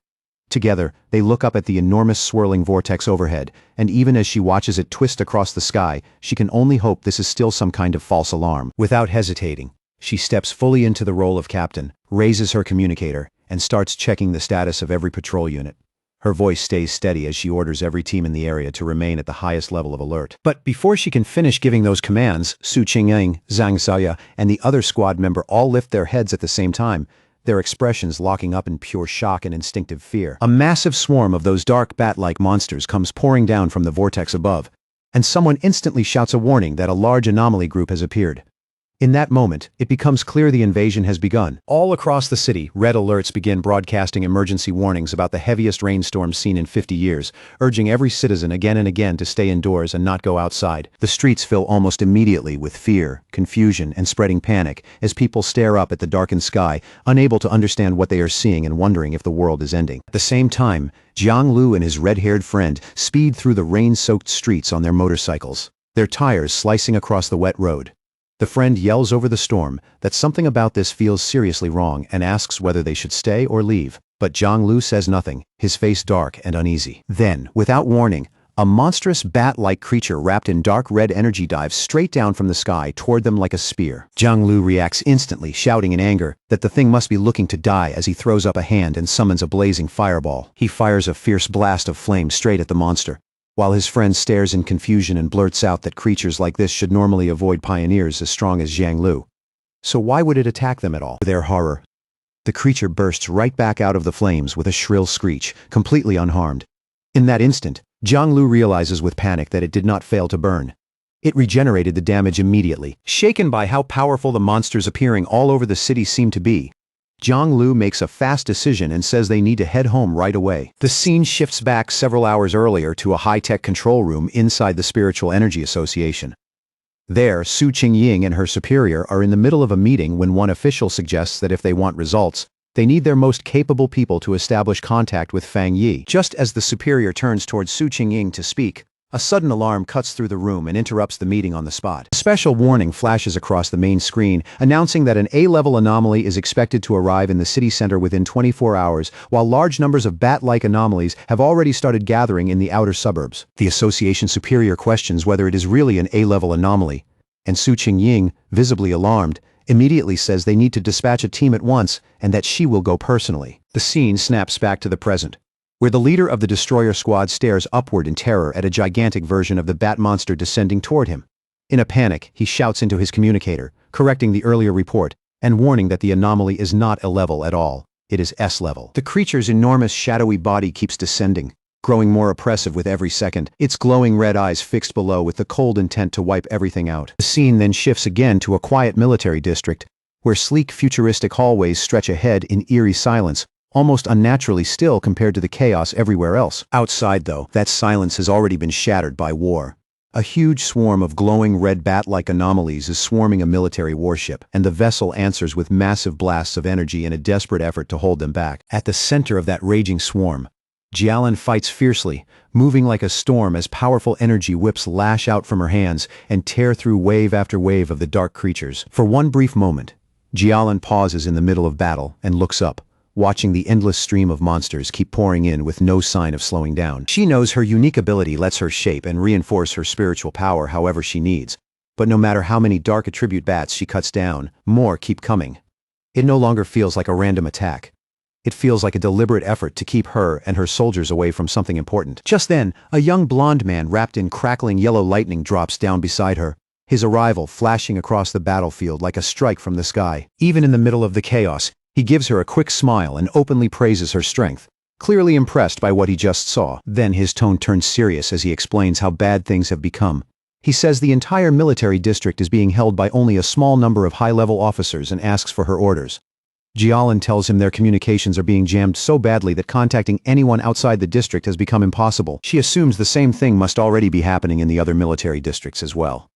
Together, they look up at the enormous swirling vortex overhead, and even as she watches it twist across the sky, she can only hope this is still some kind of false alarm. Without hesitating, she steps fully into the role of captain, raises her communicator, and starts checking the status of every patrol unit. Her voice stays steady as she orders every team in the area to remain at the highest level of alert. But before she can finish giving those commands, Su Qingying, Zhang Xiaya, and the other squad member all lift their heads at the same time, their expressions locking up in pure shock and instinctive fear. A massive swarm of those dark bat-like monsters comes pouring down from the vortex above, and someone instantly shouts a warning that a large anomaly group has appeared. In that moment, it becomes clear the invasion has begun. All across the city, red alerts begin broadcasting emergency warnings about the heaviest rainstorm seen in 50 years, urging every citizen again and again to stay indoors and not go outside. The streets fill almost immediately with fear, confusion, and spreading panic as people stare up at the darkened sky, unable to understand what they are seeing and wondering if the world is ending. At the same time, Jiang Lu and his red-haired friend speed through the rain-soaked streets on their motorcycles, their tires slicing across the wet road. The friend yells over the storm that something about this feels seriously wrong and asks whether they should stay or leave, but Jiang Lu says nothing, his face dark and uneasy. Then, without warning, a monstrous bat-like creature wrapped in dark red energy dives straight down from the sky toward them like a spear. Jiang Lu reacts instantly, shouting in anger that the thing must be looking to die as he throws up a hand and summons a blazing fireball. He fires a fierce blast of flame straight at the monster, while his friend stares in confusion and blurts out that creatures like this should normally avoid pioneers as strong as Jiang Lu. So why would it attack them at all? To their horror, the creature bursts right back out of the flames with a shrill screech, completely unharmed. In that instant, Jiang Lu realizes with panic that it did not fail to burn. It regenerated the damage immediately. Shaken by how powerful the monsters appearing all over the city seemed to be, Jiang Lu makes a fast decision and says they need to head home right away. The scene shifts back several hours earlier to a high-tech control room inside the Spiritual Energy Association. There, Su Qingying and her superior are in the middle of a meeting when one official suggests that if they want results, they need their most capable people to establish contact with Fang Yi. Just as the superior turns towards Su Qingying to speak, a sudden alarm cuts through the room and interrupts the meeting on the spot. A special warning flashes across the main screen, announcing that an A-level anomaly is expected to arrive in the city center within 24 hours, while large numbers of bat-like anomalies have already started gathering in the outer suburbs. The association superior questions whether it is really an A-level anomaly, and Su Qingying, visibly alarmed, immediately says they need to dispatch a team at once and that she will go personally. The scene snaps back to the present, where the leader of the destroyer squad stares upward in terror at a gigantic version of the bat monster descending toward him. In a panic, he shouts into his communicator, correcting the earlier report, and warning that the anomaly is not A-level at all, it is S-level. The creature's enormous shadowy body keeps descending, growing more oppressive with every second, its glowing red eyes fixed below with the cold intent to wipe everything out. The scene then shifts again to a quiet military district, where sleek futuristic hallways stretch ahead in eerie silence, almost unnaturally still compared to the chaos everywhere else. Outside, though, that silence has already been shattered by war. A huge swarm of glowing red bat-like anomalies is swarming a military warship, and the vessel answers with massive blasts of energy in a desperate effort to hold them back. At the center of that raging swarm, Jialan fights fiercely, moving like a storm as powerful energy whips lash out from her hands and tear through wave after wave of the dark creatures. For one brief moment, Jialan pauses in the middle of battle and looks up, watching the endless stream of monsters keep pouring in with no sign of slowing down. She knows her unique ability lets her shape and reinforce her spiritual power however she needs, but no matter how many dark attribute bats she cuts down, more keep coming. It no longer feels like a random attack. It feels like a deliberate effort to keep her and her soldiers away from something important. Just then, a young blonde man wrapped in crackling yellow lightning drops down beside her, his arrival flashing across the battlefield like a strike from the sky. Even in the middle of the chaos, he gives her a quick smile and openly praises her strength, clearly impressed by what he just saw. Then his tone turns serious as he explains how bad things have become. He says the entire military district is being held by only a small number of high-level officers and asks for her orders. Jialan tells him their communications are being jammed so badly that contacting anyone outside the district has become impossible. She assumes the same thing must already be happening in the other military districts as well.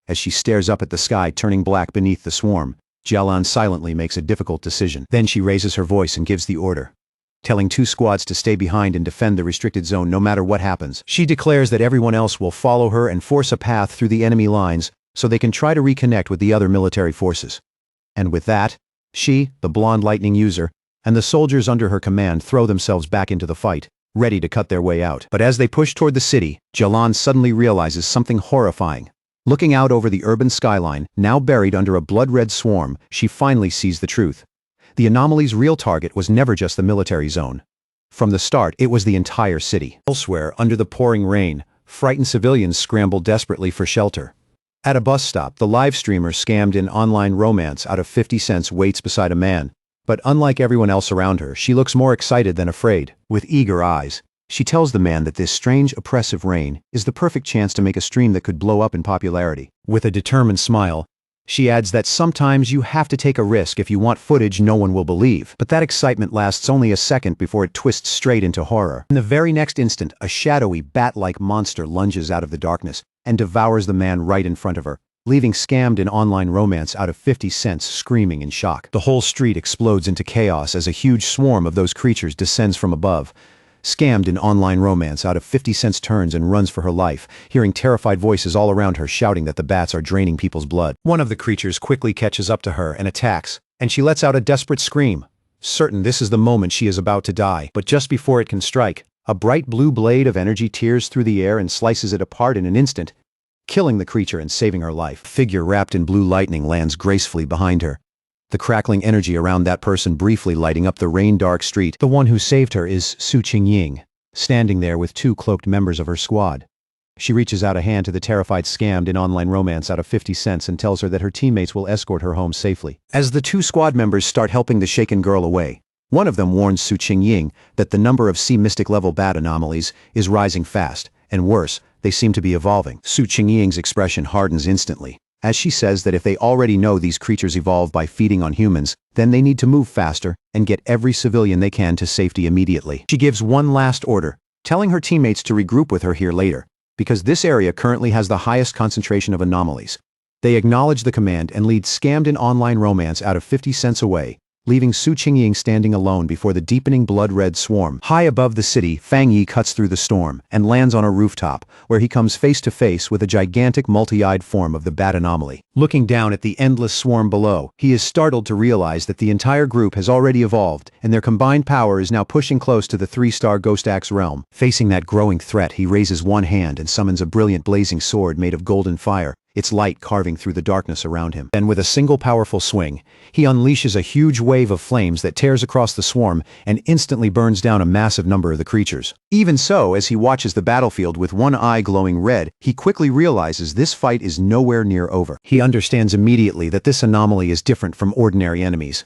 As she stares up at the sky turning black beneath the swarm, Jialan silently makes a difficult decision. Then she raises her voice and gives the order, telling 2 squads to stay behind and defend the restricted zone no matter what happens. She declares that everyone else will follow her and force a path through the enemy lines so they can try to reconnect with the other military forces. And with that, she, the blonde lightning user, and the soldiers under her command throw themselves back into the fight, ready to cut their way out. But as they push toward the city, Jialan suddenly realizes something horrifying. Looking out over the urban skyline, now buried under a blood-red swarm, she finally sees the truth. The Anomalies' real target was never just the military zone. From the start, it was the entire city. Elsewhere, under the pouring rain, frightened civilians scrambled desperately for shelter. At a bus stop, the live streamer scammed in online romance out of 50 cents waits beside a man. But unlike everyone else around her, she looks more excited than afraid. With eager eyes, she tells the man that this strange, oppressive rain is the perfect chance to make a stream that could blow up in popularity. With a determined smile, she adds that sometimes you have to take a risk if you want footage no one will believe. But that excitement lasts only a second before it twists straight into horror. In the very next instant, a shadowy, bat-like monster lunges out of the darkness and devours the man right in front of her, leaving scammed in online romance out of 50 cents screaming in shock. The whole street explodes into chaos as a huge swarm of those creatures descends from above. Scammed in online romance out of 50 cents turns and runs for her life, hearing terrified voices all around her shouting that the bats are draining people's blood. One of the creatures quickly catches up to her and attacks, and she lets out a desperate scream, certain this is the moment she is about to die. But just before it can strike, a bright blue blade of energy tears through the air and slices it apart in an instant, killing the creature and saving her life. A figure wrapped in blue lightning lands gracefully behind her, the crackling energy around that person briefly lighting up the rain-dark street. The one who saved her is Su Qingying, standing there with 2 cloaked members of her squad. She reaches out a hand to the terrified scammed in online romance out of 50 cents and tells her that her teammates will escort her home safely. As the 2 squad members start helping the shaken girl away, one of them warns Su Qingying that the number of sea mystic level bat anomalies is rising fast, and worse, they seem to be evolving. Su Qingying's expression hardens instantly, as she says that if they already know these creatures evolve by feeding on humans, then they need to move faster and get every civilian they can to safety immediately. She gives one last order, telling her teammates to regroup with her here later, because this area currently has the highest concentration of anomalies. They acknowledge the command and lead scammed in online romance out of 50 cents away, leaving Su Qingying standing alone before the deepening blood-red swarm. High above the city, Fang Yi cuts through the storm and lands on a rooftop, where he comes face to face with a gigantic multi-eyed form of the bat anomaly. Looking down at the endless swarm below, he is startled to realize that the entire group has already evolved, and their combined power is now pushing close to the 3-star Ghost Axe realm. Facing that growing threat, he raises one hand and summons a brilliant blazing sword made of golden fire, its light carving through the darkness around him. Then with a single powerful swing, he unleashes a huge wave of flames that tears across the swarm and instantly burns down a massive number of the creatures. Even so, as he watches the battlefield with one eye glowing red, he quickly realizes this fight is nowhere near over. He understands immediately that this anomaly is different from ordinary enemies.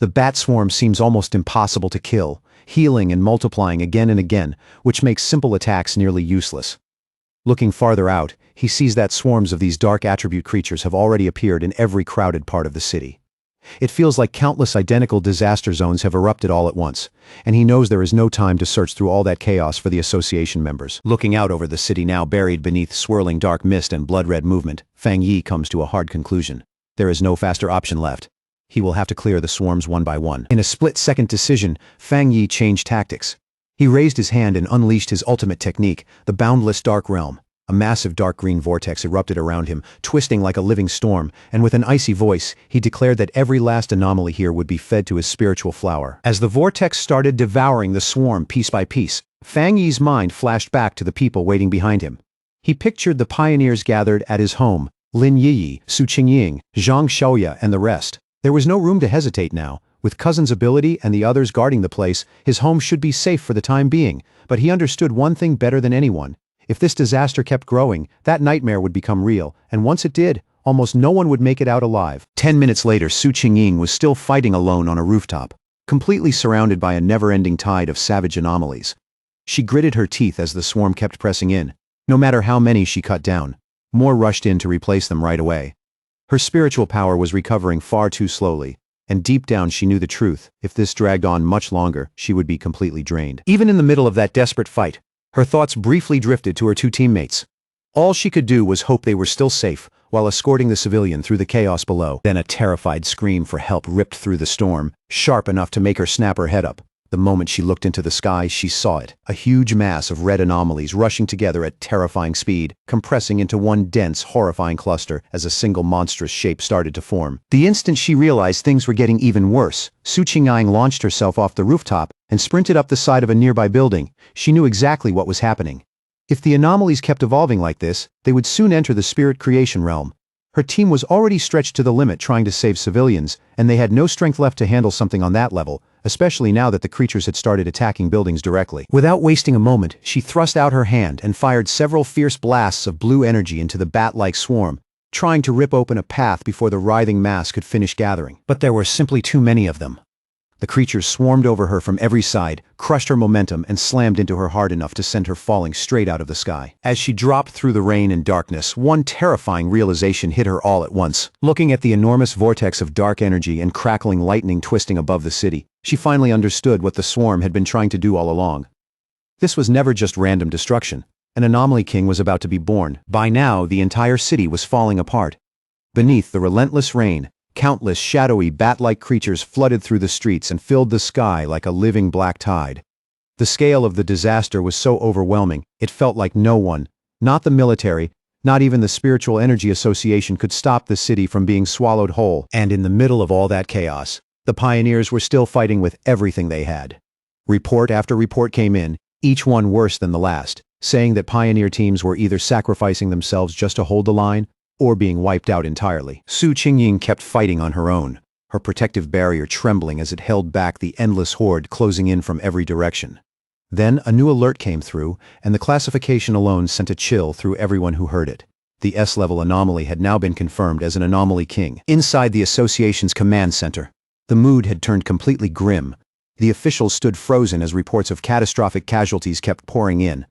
The bat swarm seems almost impossible to kill, healing and multiplying again and again, which makes simple attacks nearly useless. Looking farther out, he sees that swarms of these dark attribute creatures have already appeared in every crowded part of the city. It feels like countless identical disaster zones have erupted all at once, and he knows there is no time to search through all that chaos for the association members. Looking out over the city now buried beneath swirling dark mist and blood-red movement, Fang Yi comes to a hard conclusion. There is no faster option left. He will have to clear the swarms one by one. In a split-second decision, Fang Yi changed tactics. He raised his hand and unleashed his ultimate technique, the boundless dark realm. A massive dark green vortex erupted around him, twisting like a living storm, and with an icy voice, he declared that every last anomaly here would be fed to his spiritual flower. As the vortex started devouring the swarm piece by piece, Fang Yi's mind flashed back to the people waiting behind him. He pictured the pioneers gathered at his home, Lin Yi, Su Qingying, Zhang Xiaoya, and the rest. There was no room to hesitate now. With Cousin's ability and the others guarding the place, his home should be safe for the time being, but he understood one thing better than anyone. If this disaster kept growing, that nightmare would become real, and once it did, almost no one would make it out alive. 10 minutes later, Su Qingying was still fighting alone on a rooftop, completely surrounded by a never-ending tide of savage anomalies. She gritted her teeth as the swarm kept pressing in. No matter how many she cut down, more rushed in to replace them right away. Her spiritual power was recovering far too slowly, and deep down she knew the truth. If this dragged on much longer, she would be completely drained. Even in the middle of that desperate fight, her thoughts briefly drifted to her two teammates. All she could do was hope they were still safe, while escorting the civilian through the chaos below. Then a terrified scream for help ripped through the storm, sharp enough to make her snap her head up. The moment she looked into the sky, she saw it, a huge mass of red anomalies rushing together at terrifying speed, compressing into one dense, horrifying cluster as a single monstrous shape started to form. The instant she realized things were getting even worse, Su Qingying launched herself off the rooftop and sprinted up the side of a nearby building. She knew exactly what was happening. If the anomalies kept evolving like this, they would soon enter the spirit creation realm. Her team was already stretched to the limit trying to save civilians, and they had no strength left to handle something on that level, especially now that the creatures had started attacking buildings directly. Without wasting a moment, she thrust out her hand and fired several fierce blasts of blue energy into the bat-like swarm, trying to rip open a path before the writhing mass could finish gathering. But there were simply too many of them. The creatures swarmed over her from every side, crushed her momentum, and slammed into her hard enough to send her falling straight out of the sky. As she dropped through the rain and darkness, one terrifying realization hit her all at once. Looking at the enormous vortex of dark energy and crackling lightning twisting above the city, she finally understood what the swarm had been trying to do all along. This was never just random destruction. An anomaly king was about to be born. By now, the entire city was falling apart. Beneath the relentless rain, countless shadowy bat-like creatures flooded through the streets and filled the sky like a living black tide. The scale of the disaster was so overwhelming, it felt like no one, not the military, not even the Spiritual Energy Association could stop the city from being swallowed whole. And in the middle of all that chaos, the pioneers were still fighting with everything they had. Report after report came in, each one worse than the last, saying that pioneer teams were either sacrificing themselves just to hold the line, or being wiped out entirely. Su Qingying kept fighting on her own, her protective barrier trembling as it held back the endless horde closing in from every direction. Then a new alert came through, and the classification alone sent a chill through everyone who heard it. The S-level anomaly had now been confirmed as an anomaly king. Inside the association's command center, the mood had turned completely grim. The officials stood frozen as reports of catastrophic casualties kept pouring in.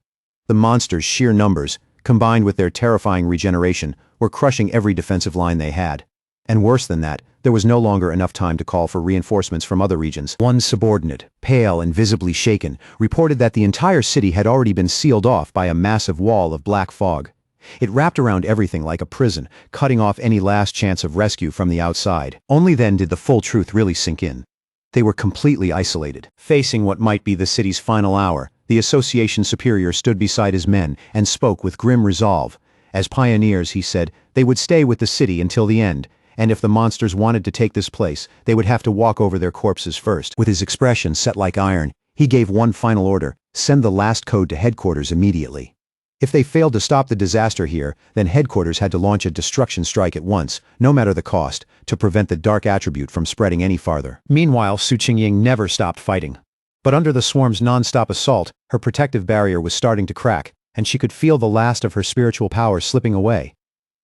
The monsters' sheer numbers, combined with their terrifying regeneration, were crushing every defensive line they had. And worse than that, there was no longer enough time to call for reinforcements from other regions. One subordinate, pale and visibly shaken, reported that the entire city had already been sealed off by a massive wall of black fog. It wrapped around everything like a prison, cutting off any last chance of rescue from the outside. Only then did the full truth really sink in. They were completely isolated. Facing what might be the city's final hour, the association superior stood beside his men and spoke with grim resolve. As pioneers, he said, they would stay with the city until the end, and if the monsters wanted to take this place, they would have to walk over their corpses first. With his expression set like iron, he gave one final order: send the last code to headquarters immediately. If they failed to stop the disaster here, then headquarters had to launch a destruction strike at once, no matter the cost, to prevent the dark attribute from spreading any farther. Meanwhile, Su Qingying never stopped fighting. But under the swarm's non-stop assault, her protective barrier was starting to crack, and she could feel the last of her spiritual power slipping away.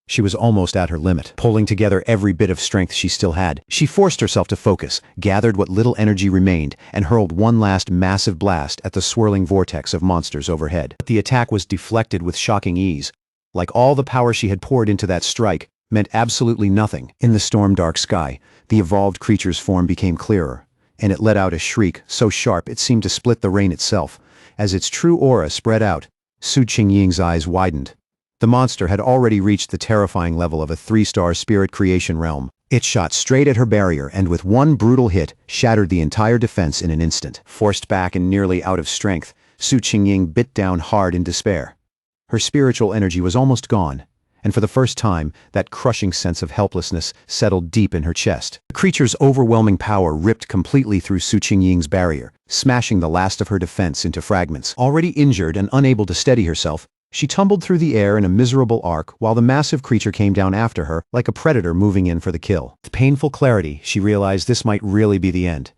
She was almost at her limit. Pulling together every bit of strength she still had, she forced herself to focus, gathered what little energy remained, and hurled one last massive blast at the swirling vortex of monsters overhead. But the attack was deflected with shocking ease. Like all the power she had poured into that strike, meant absolutely nothing. In the storm-dark sky, the evolved creature's form became clearer, and it let out a shriek so sharp it seemed to split the rain itself. As its true aura spread out, Su Qingying's eyes widened. The monster had already reached the terrifying level of a 3-star spirit creation realm. It shot straight at her barrier and with one brutal hit shattered the entire defense in an instant. Forced back and nearly out of strength, Su Qingying bit down hard in despair. Her spiritual energy was almost gone, and for the first time, that crushing sense of helplessness settled deep in her chest. The creature's overwhelming power ripped completely through Su Qingying's barrier, smashing the last of her defense into fragments. Already injured and unable to steady herself, she tumbled through the air in a miserable arc while the massive creature came down after her like a predator moving in for the kill. With painful clarity, she realized this might really be the end.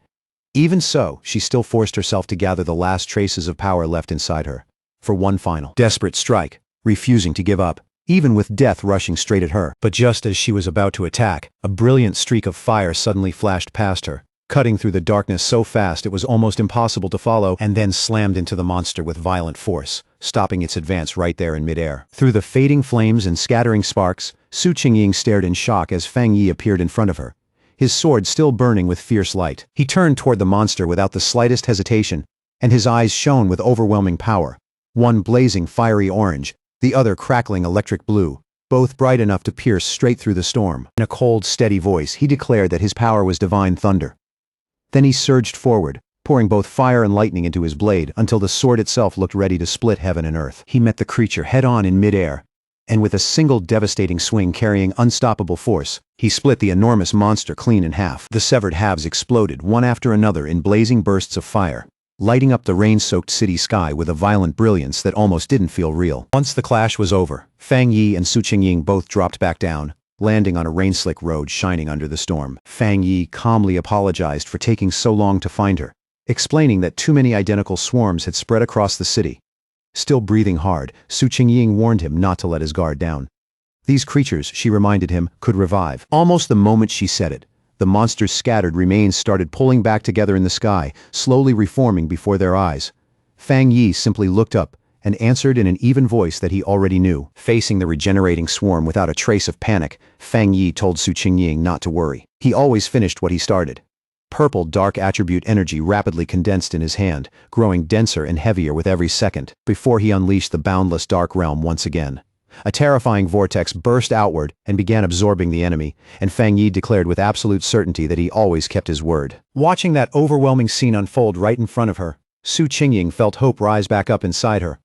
Even so, she still forced herself to gather the last traces of power left inside her, for one final, desperate strike, refusing to give up, even with death rushing straight at her. But just as she was about to attack, a brilliant streak of fire suddenly flashed past her, cutting through the darkness so fast it was almost impossible to follow, and then slammed into the monster with violent force, stopping its advance right there in midair. Through the fading flames and scattering sparks, Su Qingying stared in shock as Fang Yi appeared in front of her, his sword still burning with fierce light. He turned toward the monster without the slightest hesitation, and his eyes shone with overwhelming power, one blazing fiery orange, the other crackling electric blue, both bright enough to pierce straight through the storm. In a cold, steady voice, he declared that his power was divine thunder. Then he surged forward, pouring both fire and lightning into his blade until the sword itself looked ready to split heaven and earth. He met the creature head-on in midair, and with a single devastating swing carrying unstoppable force, he split the enormous monster clean in half. The severed halves exploded one after another in blazing bursts of fire, lighting up the rain-soaked city sky with a violent brilliance that almost didn't feel real. Once the clash was over, Fang Yi and Su Qingying both dropped back down, landing on a rain-slick road shining under the storm. Fang Yi calmly apologized for taking so long to find her, explaining that too many identical swarms had spread across the city. Still breathing hard, Su Qingying warned him not to let his guard down. These creatures, she reminded him, could revive. Almost the moment she said it, the monster's scattered remains started pulling back together in the sky, slowly reforming before their eyes. Fang Yi simply looked up and answered in an even voice that he already knew. Facing the regenerating swarm without a trace of panic, Fang Yi told Su Qingying not to worry. He always finished what he started. Purple dark attribute energy rapidly condensed in his hand, growing denser and heavier with every second, before he unleashed the boundless dark realm once again. A terrifying vortex burst outward and began absorbing the enemy, and Fang Yi declared with absolute certainty that he always kept his word. Watching that overwhelming scene unfold right in front of her, Su Qingying felt hope rise back up inside her.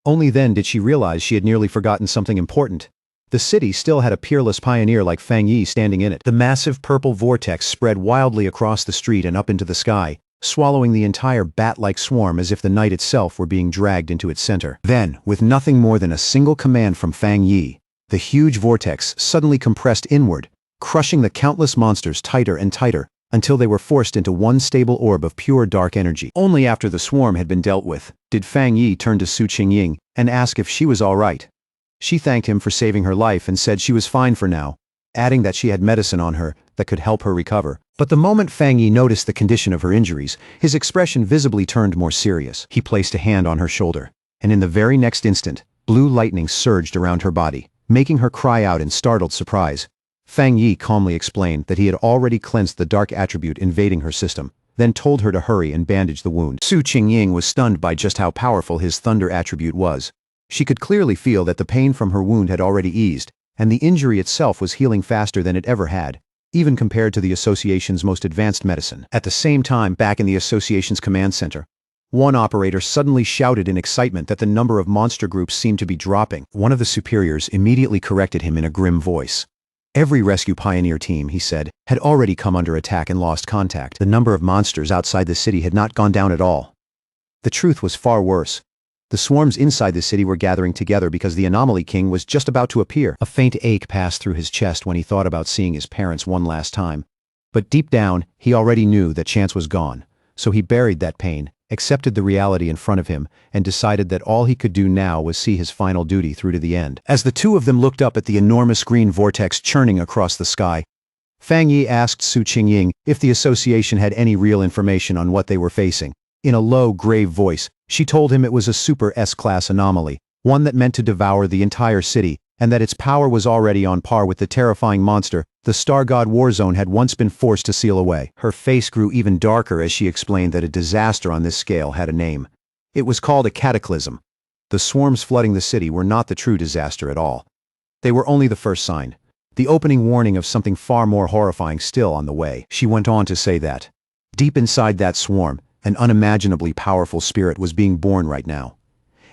Only then did she realize she had nearly forgotten something important. The city still had a peerless pioneer like Fang Yi standing in it. The massive purple vortex spread wildly across the street and up into the sky, swallowing the entire bat-like swarm as if the night itself were being dragged into its center. Then, with nothing more than a single command from Fang Yi, the huge vortex suddenly compressed inward, crushing the countless monsters tighter and tighter, until they were forced into one stable orb of pure dark energy. Only after the swarm had been dealt with, did Fang Yi turn to Su Qingying and ask if she was all right. She thanked him for saving her life and said she was fine for now, adding that she had medicine on her that could help her recover. But the moment Fang Yi noticed the condition of her injuries, his expression visibly turned more serious. He placed a hand on her shoulder, and in the very next instant, blue lightning surged around her body, making her cry out in startled surprise. Fang Yi calmly explained that he had already cleansed the dark attribute invading her system, then told her to hurry and bandage the wound. Su Qingying was stunned by just how powerful his thunder attribute was. She could clearly feel that the pain from her wound had already eased, and the injury itself was healing faster than it ever had, even compared to the Association's most advanced medicine. At the same time, back in the Association's command center, one operator suddenly shouted in excitement that the number of monster groups seemed to be dropping. One of the superiors immediately corrected him in a grim voice. Every rescue pioneer team, he said, had already come under attack and lost contact. The number of monsters outside the city had not gone down at all. The truth was far worse. The swarms inside the city were gathering together because the Anomaly King was just about to appear. A faint ache passed through his chest when he thought about seeing his parents one last time. But deep down, he already knew that chance was gone. So he buried that pain, accepted the reality in front of him, and decided that all he could do now was see his final duty through to the end. As the two of them looked up at the enormous green vortex churning across the sky, Fang Yi asked Su Qingying if the Association had any real information on what they were facing. In a low, grave voice, she told him it was a Super S-class anomaly, one that meant to devour the entire city, and that its power was already on par with the terrifying monster the Star God Warzone had once been forced to seal away. Her face grew even darker as she explained that a disaster on this scale had a name. It was called a cataclysm. The swarms flooding the city were not the true disaster at all. They were only the first sign, the opening warning of something far more horrifying still on the way. She went on to say that, deep inside that swarm, an unimaginably powerful spirit was being born right now.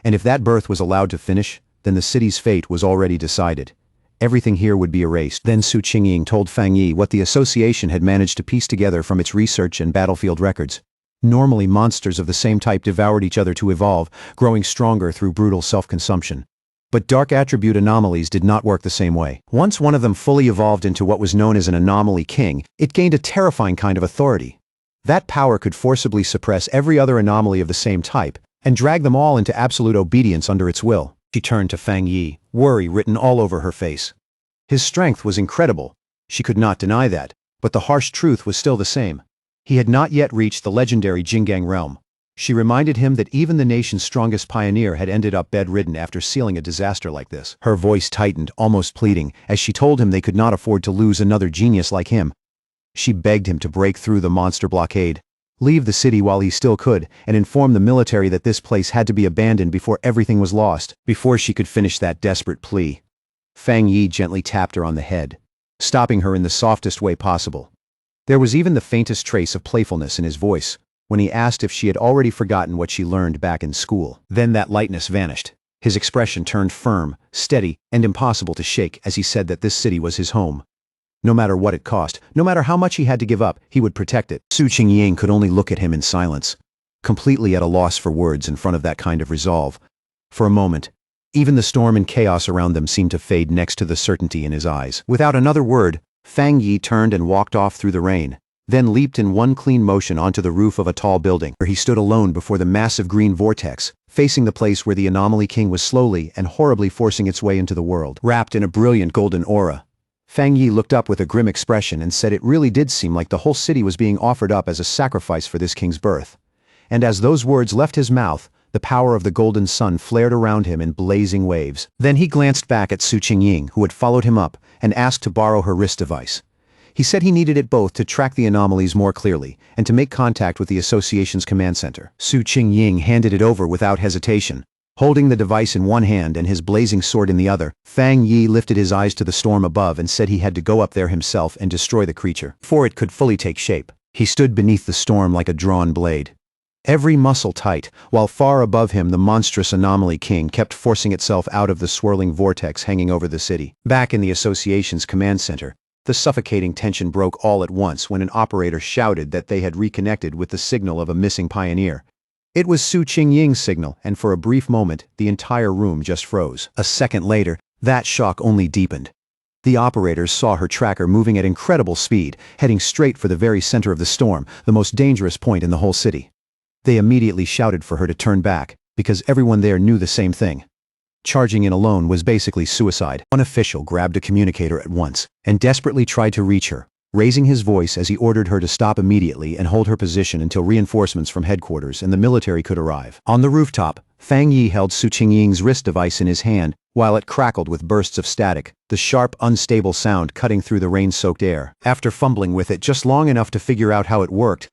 And if that birth was allowed to finish, then the city's fate was already decided. Everything here would be erased. Then Su Qingying told Fang Yi what the association had managed to piece together from its research and battlefield records. Normally, monsters of the same type devoured each other to evolve, growing stronger through brutal self-consumption. But dark attribute anomalies did not work the same way. Once one of them fully evolved into what was known as an anomaly king, it gained a terrifying kind of authority. That power could forcibly suppress every other anomaly of the same type, and drag them all into absolute obedience under its will. She turned to Fang Yi, worry written all over her face. His strength was incredible. She could not deny that, but the harsh truth was still the same. He had not yet reached the legendary Jinggang realm. She reminded him that even the nation's strongest pioneer had ended up bedridden after sealing a disaster like this. Her voice tightened, almost pleading, as she told him they could not afford to lose another genius like him. She begged him to break through the monster blockade, leave the city while he still could, and inform the military that this place had to be abandoned before everything was lost. Before she could finish that desperate plea, Fang Yi gently tapped her on the head, stopping her in the softest way possible. There was even the faintest trace of playfulness in his voice when he asked if she had already forgotten what she learned back in school. Then that lightness vanished. His expression turned firm, steady, and impossible to shake as he said that this city was his home. No matter what it cost, no matter how much he had to give up, he would protect it. Su Qingying could only look at him in silence, completely at a loss for words in front of that kind of resolve. For a moment, even the storm and chaos around them seemed to fade next to the certainty in his eyes. Without another word, Fang Yi turned and walked off through the rain, then leaped in one clean motion onto the roof of a tall building, where he stood alone before the massive green vortex, facing the place where the Anomaly King was slowly and horribly forcing its way into the world. Wrapped in a brilliant golden aura, Fang Yi looked up with a grim expression and said it really did seem like the whole city was being offered up as a sacrifice for this king's birth. And as those words left his mouth, the power of the golden sun flared around him in blazing waves. Then he glanced back at Su Qingying, who had followed him up, and asked to borrow her wrist device. He said he needed it both to track the anomalies more clearly and to make contact with the association's command center. Su Qingying handed it over without hesitation. Holding the device in one hand and his blazing sword in the other, Fang Yi lifted his eyes to the storm above and said he had to go up there himself and destroy the creature before it could fully take shape. He stood beneath the storm like a drawn blade, every muscle tight, while far above him the monstrous Anomaly King kept forcing itself out of the swirling vortex hanging over the city. Back in the association's command center, the suffocating tension broke all at once when an operator shouted that they had reconnected with the signal of a missing pioneer. It was Su Qingying's signal, and for a brief moment, the entire room just froze. A second later, that shock only deepened. The operators saw her tracker moving at incredible speed, heading straight for the very center of the storm, the most dangerous point in the whole city. They immediately shouted for her to turn back, because everyone there knew the same thing. Charging in alone was basically suicide. One official grabbed a communicator at once and desperately tried to reach her, raising his voice as he ordered her to stop immediately and hold her position until reinforcements from headquarters and the military could arrive. On the rooftop, Fang Yi held Su Qingying's wrist device in his hand while it crackled with bursts of static, the sharp, unstable sound cutting through the rain-soaked air. After fumbling with it just long enough to figure out how it worked,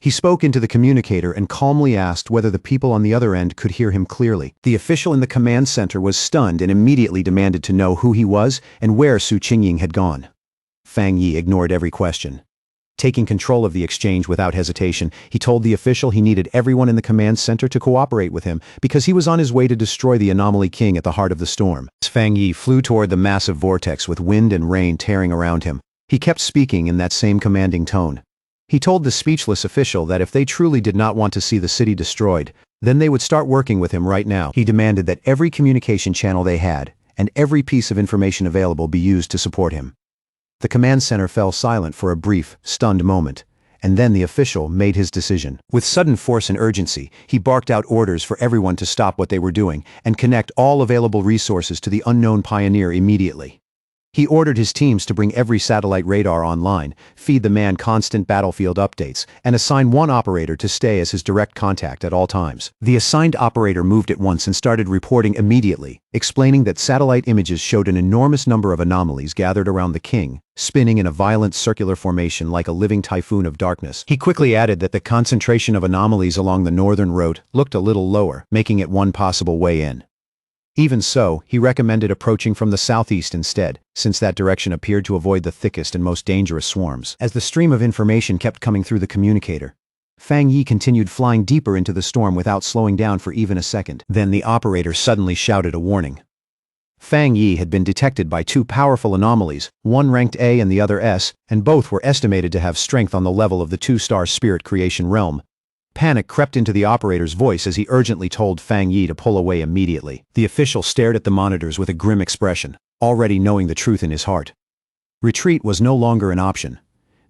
he spoke into the communicator and calmly asked whether the people on the other end could hear him clearly. The official in the command center was stunned and immediately demanded to know who he was and where Su Qingying had gone. Fang Yi ignored every question. Taking control of the exchange without hesitation, he told the official he needed everyone in the command center to cooperate with him because he was on his way to destroy the Anomaly King at the heart of the storm. As Fang Yi flew toward the massive vortex with wind and rain tearing around him, he kept speaking in that same commanding tone. He told the speechless official that if they truly did not want to see the city destroyed, then they would start working with him right now. He demanded that every communication channel they had and every piece of information available be used to support him. The command center fell silent for a brief, stunned moment, and then the official made his decision. With sudden force and urgency, he barked out orders for everyone to stop what they were doing and connect all available resources to the unknown pioneer immediately. He ordered his teams to bring every satellite radar online, feed the man constant battlefield updates, and assign one operator to stay as his direct contact at all times. The assigned operator moved at once and started reporting immediately, explaining that satellite images showed an enormous number of anomalies gathered around the king, spinning in a violent circular formation like a living typhoon of darkness. He quickly added that the concentration of anomalies along the northern route looked a little lower, making it one possible way in. Even so, he recommended approaching from the southeast instead, since that direction appeared to avoid the thickest and most dangerous swarms. As the stream of information kept coming through the communicator, Fang Yi continued flying deeper into the storm without slowing down for even a second. Then the operator suddenly shouted a warning. Fang Yi had been detected by two powerful anomalies, one ranked A and the other S, and both were estimated to have strength on the level of the two-star spirit creation realm. Panic crept into the operator's voice as he urgently told Fang Yi to pull away immediately. The official stared at the monitors with a grim expression, already knowing the truth in his heart. Retreat was no longer an option.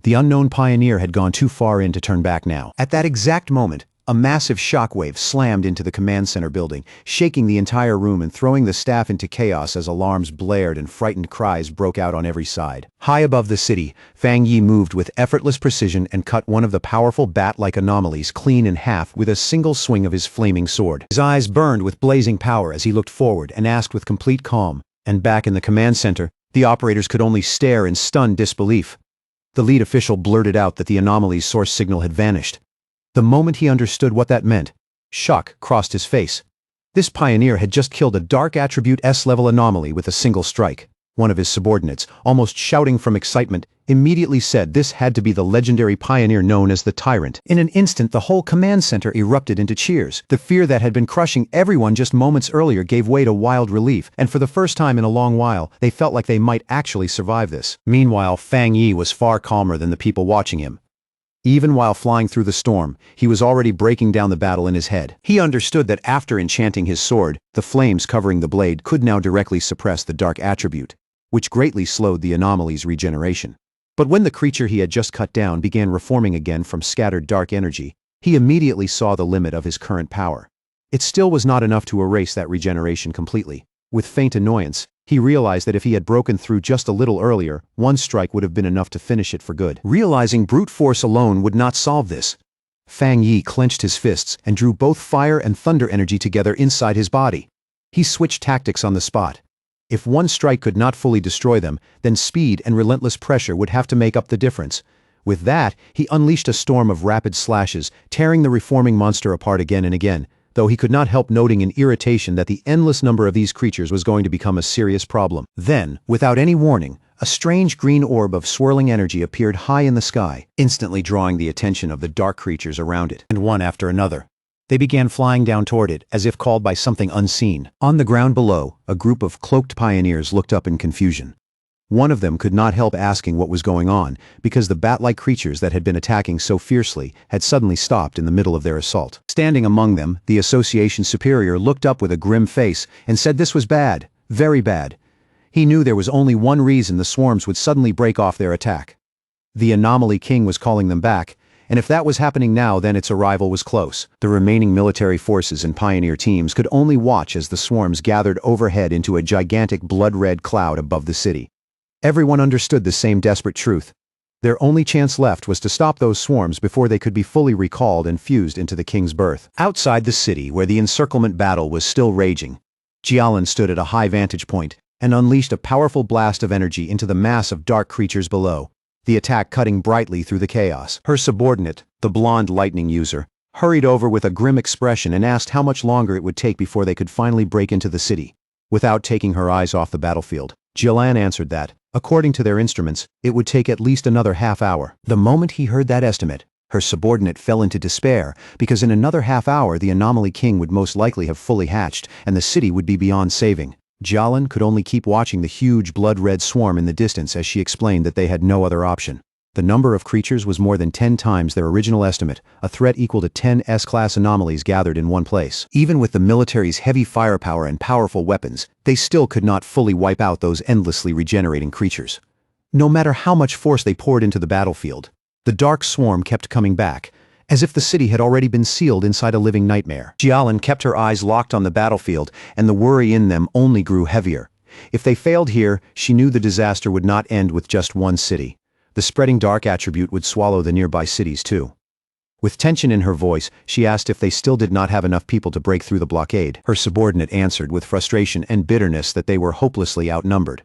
The unknown pioneer had gone too far in to turn back now. At that exact moment, a massive shockwave slammed into the command center building, shaking the entire room and throwing the staff into chaos as alarms blared and frightened cries broke out on every side. High above the city, Fang Yi moved with effortless precision and cut one of the powerful bat-like anomalies clean in half with a single swing of his flaming sword. His eyes burned with blazing power as he looked forward and asked with complete calm, and back in the command center, the operators could only stare in stunned disbelief. The lead official blurted out that the anomaly's source signal had vanished. The moment he understood what that meant, shock crossed his face. This pioneer had just killed a dark attribute S-level anomaly with a single strike. One of his subordinates, almost shouting from excitement, immediately said this had to be the legendary pioneer known as the Tyrant. In an instant, the whole command center erupted into cheers. The fear that had been crushing everyone just moments earlier gave way to wild relief, and for the first time in a long while, they felt like they might actually survive this. Meanwhile, Fang Yi was far calmer than the people watching him. Even while flying through the storm, he was already breaking down the battle in his head. He understood that after enchanting his sword, the flames covering the blade could now directly suppress the dark attribute, which greatly slowed the anomaly's regeneration. But when the creature he had just cut down began reforming again from scattered dark energy, he immediately saw the limit of his current power. It still was not enough to erase that regeneration completely. With faint annoyance, he realized that if he had broken through just a little earlier, one strike would have been enough to finish it for good. Realizing brute force alone would not solve this, Fang Yi clenched his fists and drew both fire and thunder energy together inside his body. He switched tactics on the spot. If one strike could not fully destroy them, then speed and relentless pressure would have to make up the difference. With that, he unleashed a storm of rapid slashes, tearing the reforming monster apart again and again, though he could not help noting in irritation that the endless number of these creatures was going to become a serious problem. Then, without any warning, a strange green orb of swirling energy appeared high in the sky, instantly drawing the attention of the dark creatures around it, and one after another. They began flying down toward it, as if called by something unseen. On the ground below, a group of cloaked pioneers looked up in confusion. One of them could not help asking what was going on, because the bat-like creatures that had been attacking so fiercely had suddenly stopped in the middle of their assault. Standing among them, the association superior looked up with a grim face and said this was bad, very bad. He knew there was only one reason the swarms would suddenly break off their attack. The Anomaly King was calling them back, and if that was happening now, then its arrival was close. The remaining military forces and pioneer teams could only watch as the swarms gathered overhead into a gigantic blood-red cloud above the city. Everyone understood the same desperate truth. Their only chance left was to stop those swarms before they could be fully recalled and fused into the king's birth. Outside the city, where the encirclement battle was still raging, Jialin stood at a high vantage point and unleashed a powerful blast of energy into the mass of dark creatures below, the attack cutting brightly through the chaos. Her subordinate, the blonde lightning user, hurried over with a grim expression and asked how much longer it would take before they could finally break into the city. Without taking her eyes off the battlefield, Jialin answered that, according to their instruments, it would take at least another half-hour. The moment he heard that estimate, her subordinate fell into despair, because in another half-hour the Anomaly King would most likely have fully hatched, and the city would be beyond saving. Jialin could only keep watching the huge blood-red swarm in the distance as she explained that they had no other option. The number of creatures was more than 10 times their original estimate, a threat equal to 10 S-class anomalies gathered in one place. Even with the military's heavy firepower and powerful weapons, they still could not fully wipe out those endlessly regenerating creatures. No matter how much force they poured into the battlefield, the dark swarm kept coming back, as if the city had already been sealed inside a living nightmare. Jialin kept her eyes locked on the battlefield, and the worry in them only grew heavier. If they failed here, she knew the disaster would not end with just one city. The spreading dark attribute would swallow the nearby cities too. With tension in her voice, she asked if they still did not have enough people to break through the blockade. Her subordinate answered with frustration and bitterness that they were hopelessly outnumbered.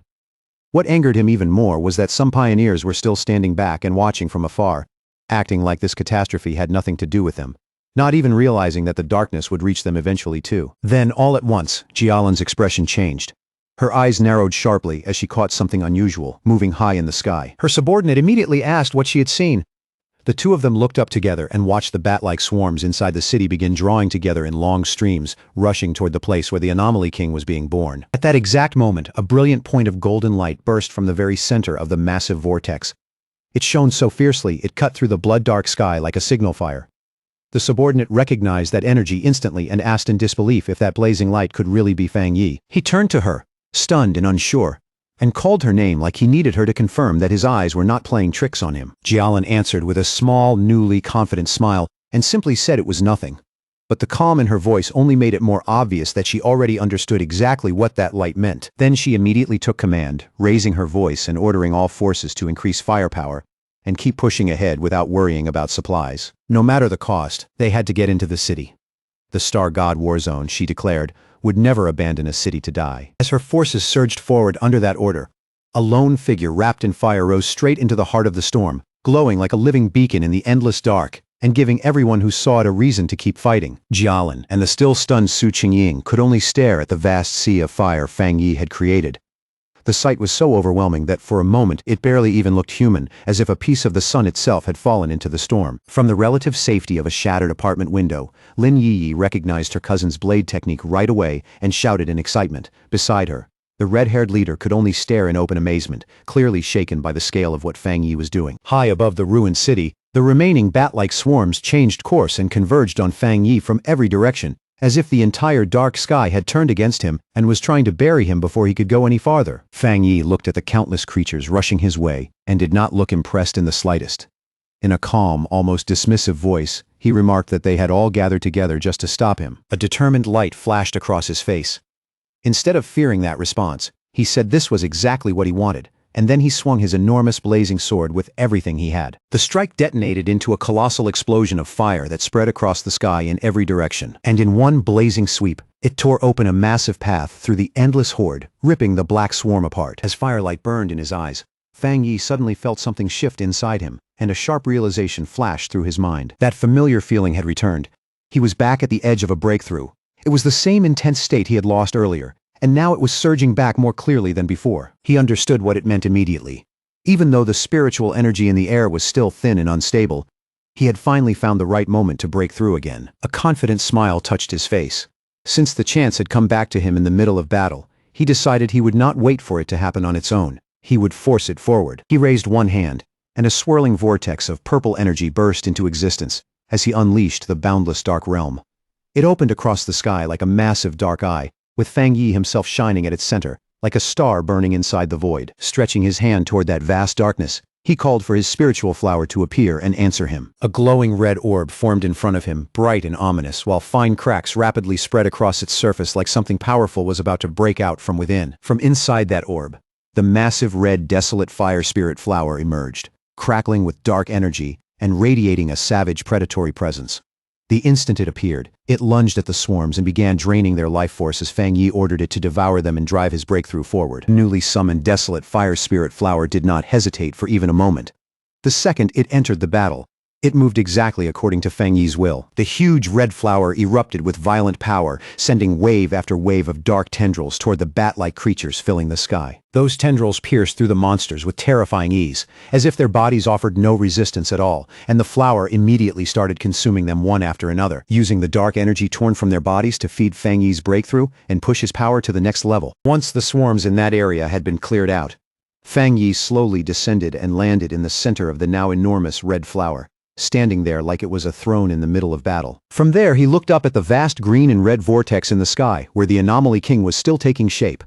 What angered him even more was that some pioneers were still standing back and watching from afar, acting like this catastrophe had nothing to do with them, not even realizing that the darkness would reach them eventually too. Then, all at once, Jialan's expression changed. Her eyes narrowed sharply as she caught something unusual, moving high in the sky. Her subordinate immediately asked what she had seen. The two of them looked up together and watched the bat-like swarms inside the city begin drawing together in long streams, rushing toward the place where the Anomaly King was being born. At that exact moment, a brilliant point of golden light burst from the very center of the massive vortex. It shone so fiercely it cut through the blood-dark sky like a signal fire. The subordinate recognized that energy instantly and asked in disbelief if that blazing light could really be Fang Yi. He turned to her, stunned and unsure, and called her name like he needed her to confirm that his eyes were not playing tricks on him. Jialan answered with a small, newly confident smile and simply said it was nothing. But the calm in her voice only made it more obvious that she already understood exactly what that light meant. Then she immediately took command, raising her voice and ordering all forces to increase firepower and keep pushing ahead without worrying about supplies. No matter the cost, they had to get into the city. The Star God War Zone, she declared, would never abandon a city to die. As her forces surged forward under that order, a lone figure wrapped in fire rose straight into the heart of the storm, glowing like a living beacon in the endless dark, and giving everyone who saw it a reason to keep fighting. Jialan and the still stunned Su Qingying could only stare at the vast sea of fire Fang Yi had created. The sight was so overwhelming that for a moment it barely even looked human, as if a piece of the sun itself had fallen into the storm. From the relative safety of a shattered apartment window, Lin Yi recognized her cousin's blade technique right away and shouted in excitement. Beside her, the red-haired leader could only stare in open amazement, clearly shaken by the scale of what Fang Yi was doing. High above the ruined city, the remaining bat-like swarms changed course and converged on Fang Yi from every direction, as if the entire dark sky had turned against him and was trying to bury him before he could go any farther. Fang Yi looked at the countless creatures rushing his way and did not look impressed in the slightest. In a calm, almost dismissive voice, he remarked that they had all gathered together just to stop him. A determined light flashed across his face. Instead of fearing that response, he said this was exactly what he wanted, and then he swung his enormous blazing sword with everything he had. The strike detonated into a colossal explosion of fire that spread across the sky in every direction, and in one blazing sweep, it tore open a massive path through the endless horde, ripping the black swarm apart. As firelight burned in his eyes, Fang Yi suddenly felt something shift inside him, and a sharp realization flashed through his mind. That familiar feeling had returned. He was back at the edge of a breakthrough. It was the same intense state he had lost earlier, and now it was surging back more clearly than before. He understood what it meant immediately. Even though the spiritual energy in the air was still thin and unstable, he had finally found the right moment to break through again. A confident smile touched his face. Since the chance had come back to him in the middle of battle, he decided he would not wait for it to happen on its own. He would force it forward. He raised one hand, and a swirling vortex of purple energy burst into existence as he unleashed the boundless dark realm. It opened across the sky like a massive dark eye, with Fang Yi himself shining at its center, like a star burning inside the void. Stretching his hand toward that vast darkness, he called for his spiritual flower to appear and answer him. A glowing red orb formed in front of him, bright and ominous, while fine cracks rapidly spread across its surface like something powerful was about to break out from within. From inside that orb, the massive red desolate fire spirit flower emerged, crackling with dark energy and radiating a savage predatory presence. The instant it appeared, it lunged at the swarms and began draining their life force as Fang Yi ordered it to devour them and drive his breakthrough forward. Newly summoned desolate fire spirit flower did not hesitate for even a moment. The second it entered the battle, it moved exactly according to Fang Yi's will. The huge red flower erupted with violent power, sending wave after wave of dark tendrils toward the bat-like creatures filling the sky. Those tendrils pierced through the monsters with terrifying ease, as if their bodies offered no resistance at all, and the flower immediately started consuming them one after another, using the dark energy torn from their bodies to feed Fang Yi's breakthrough and push his power to the next level. Once the swarms in that area had been cleared out, Fang Yi slowly descended and landed in the center of the now enormous red flower, standing there like it was a throne in the middle of battle. From there he looked up at the vast green and red vortex in the sky, where the Anomaly King was still taking shape.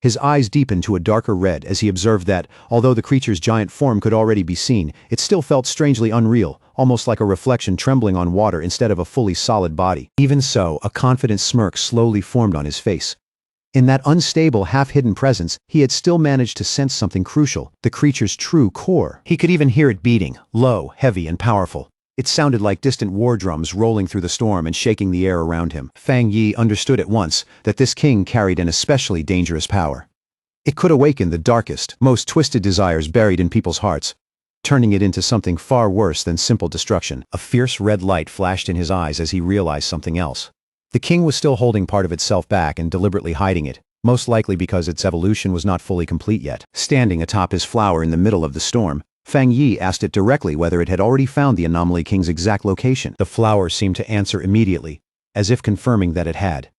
His eyes deepened to a darker red as he observed that, although the creature's giant form could already be seen, it still felt strangely unreal, almost like a reflection trembling on water instead of a fully solid body. Even so, a confident smirk slowly formed on his face. In that unstable, half-hidden presence, he had still managed to sense something crucial, the creature's true core. He could even hear it beating, low, heavy, and powerful. It sounded like distant war drums rolling through the storm and shaking the air around him. Fang Yi understood at once that this king carried an especially dangerous power. It could awaken the darkest, most twisted desires buried in people's hearts, turning it into something far worse than simple destruction. A fierce red light flashed in his eyes as he realized something else. The king was still holding part of itself back and deliberately hiding it, most likely because its evolution was not fully complete yet. Standing atop his flower in the middle of the storm, Fang Yi asked it directly whether it had already found the Anomaly King's exact location. The flower seemed to answer immediately, as if confirming that it had.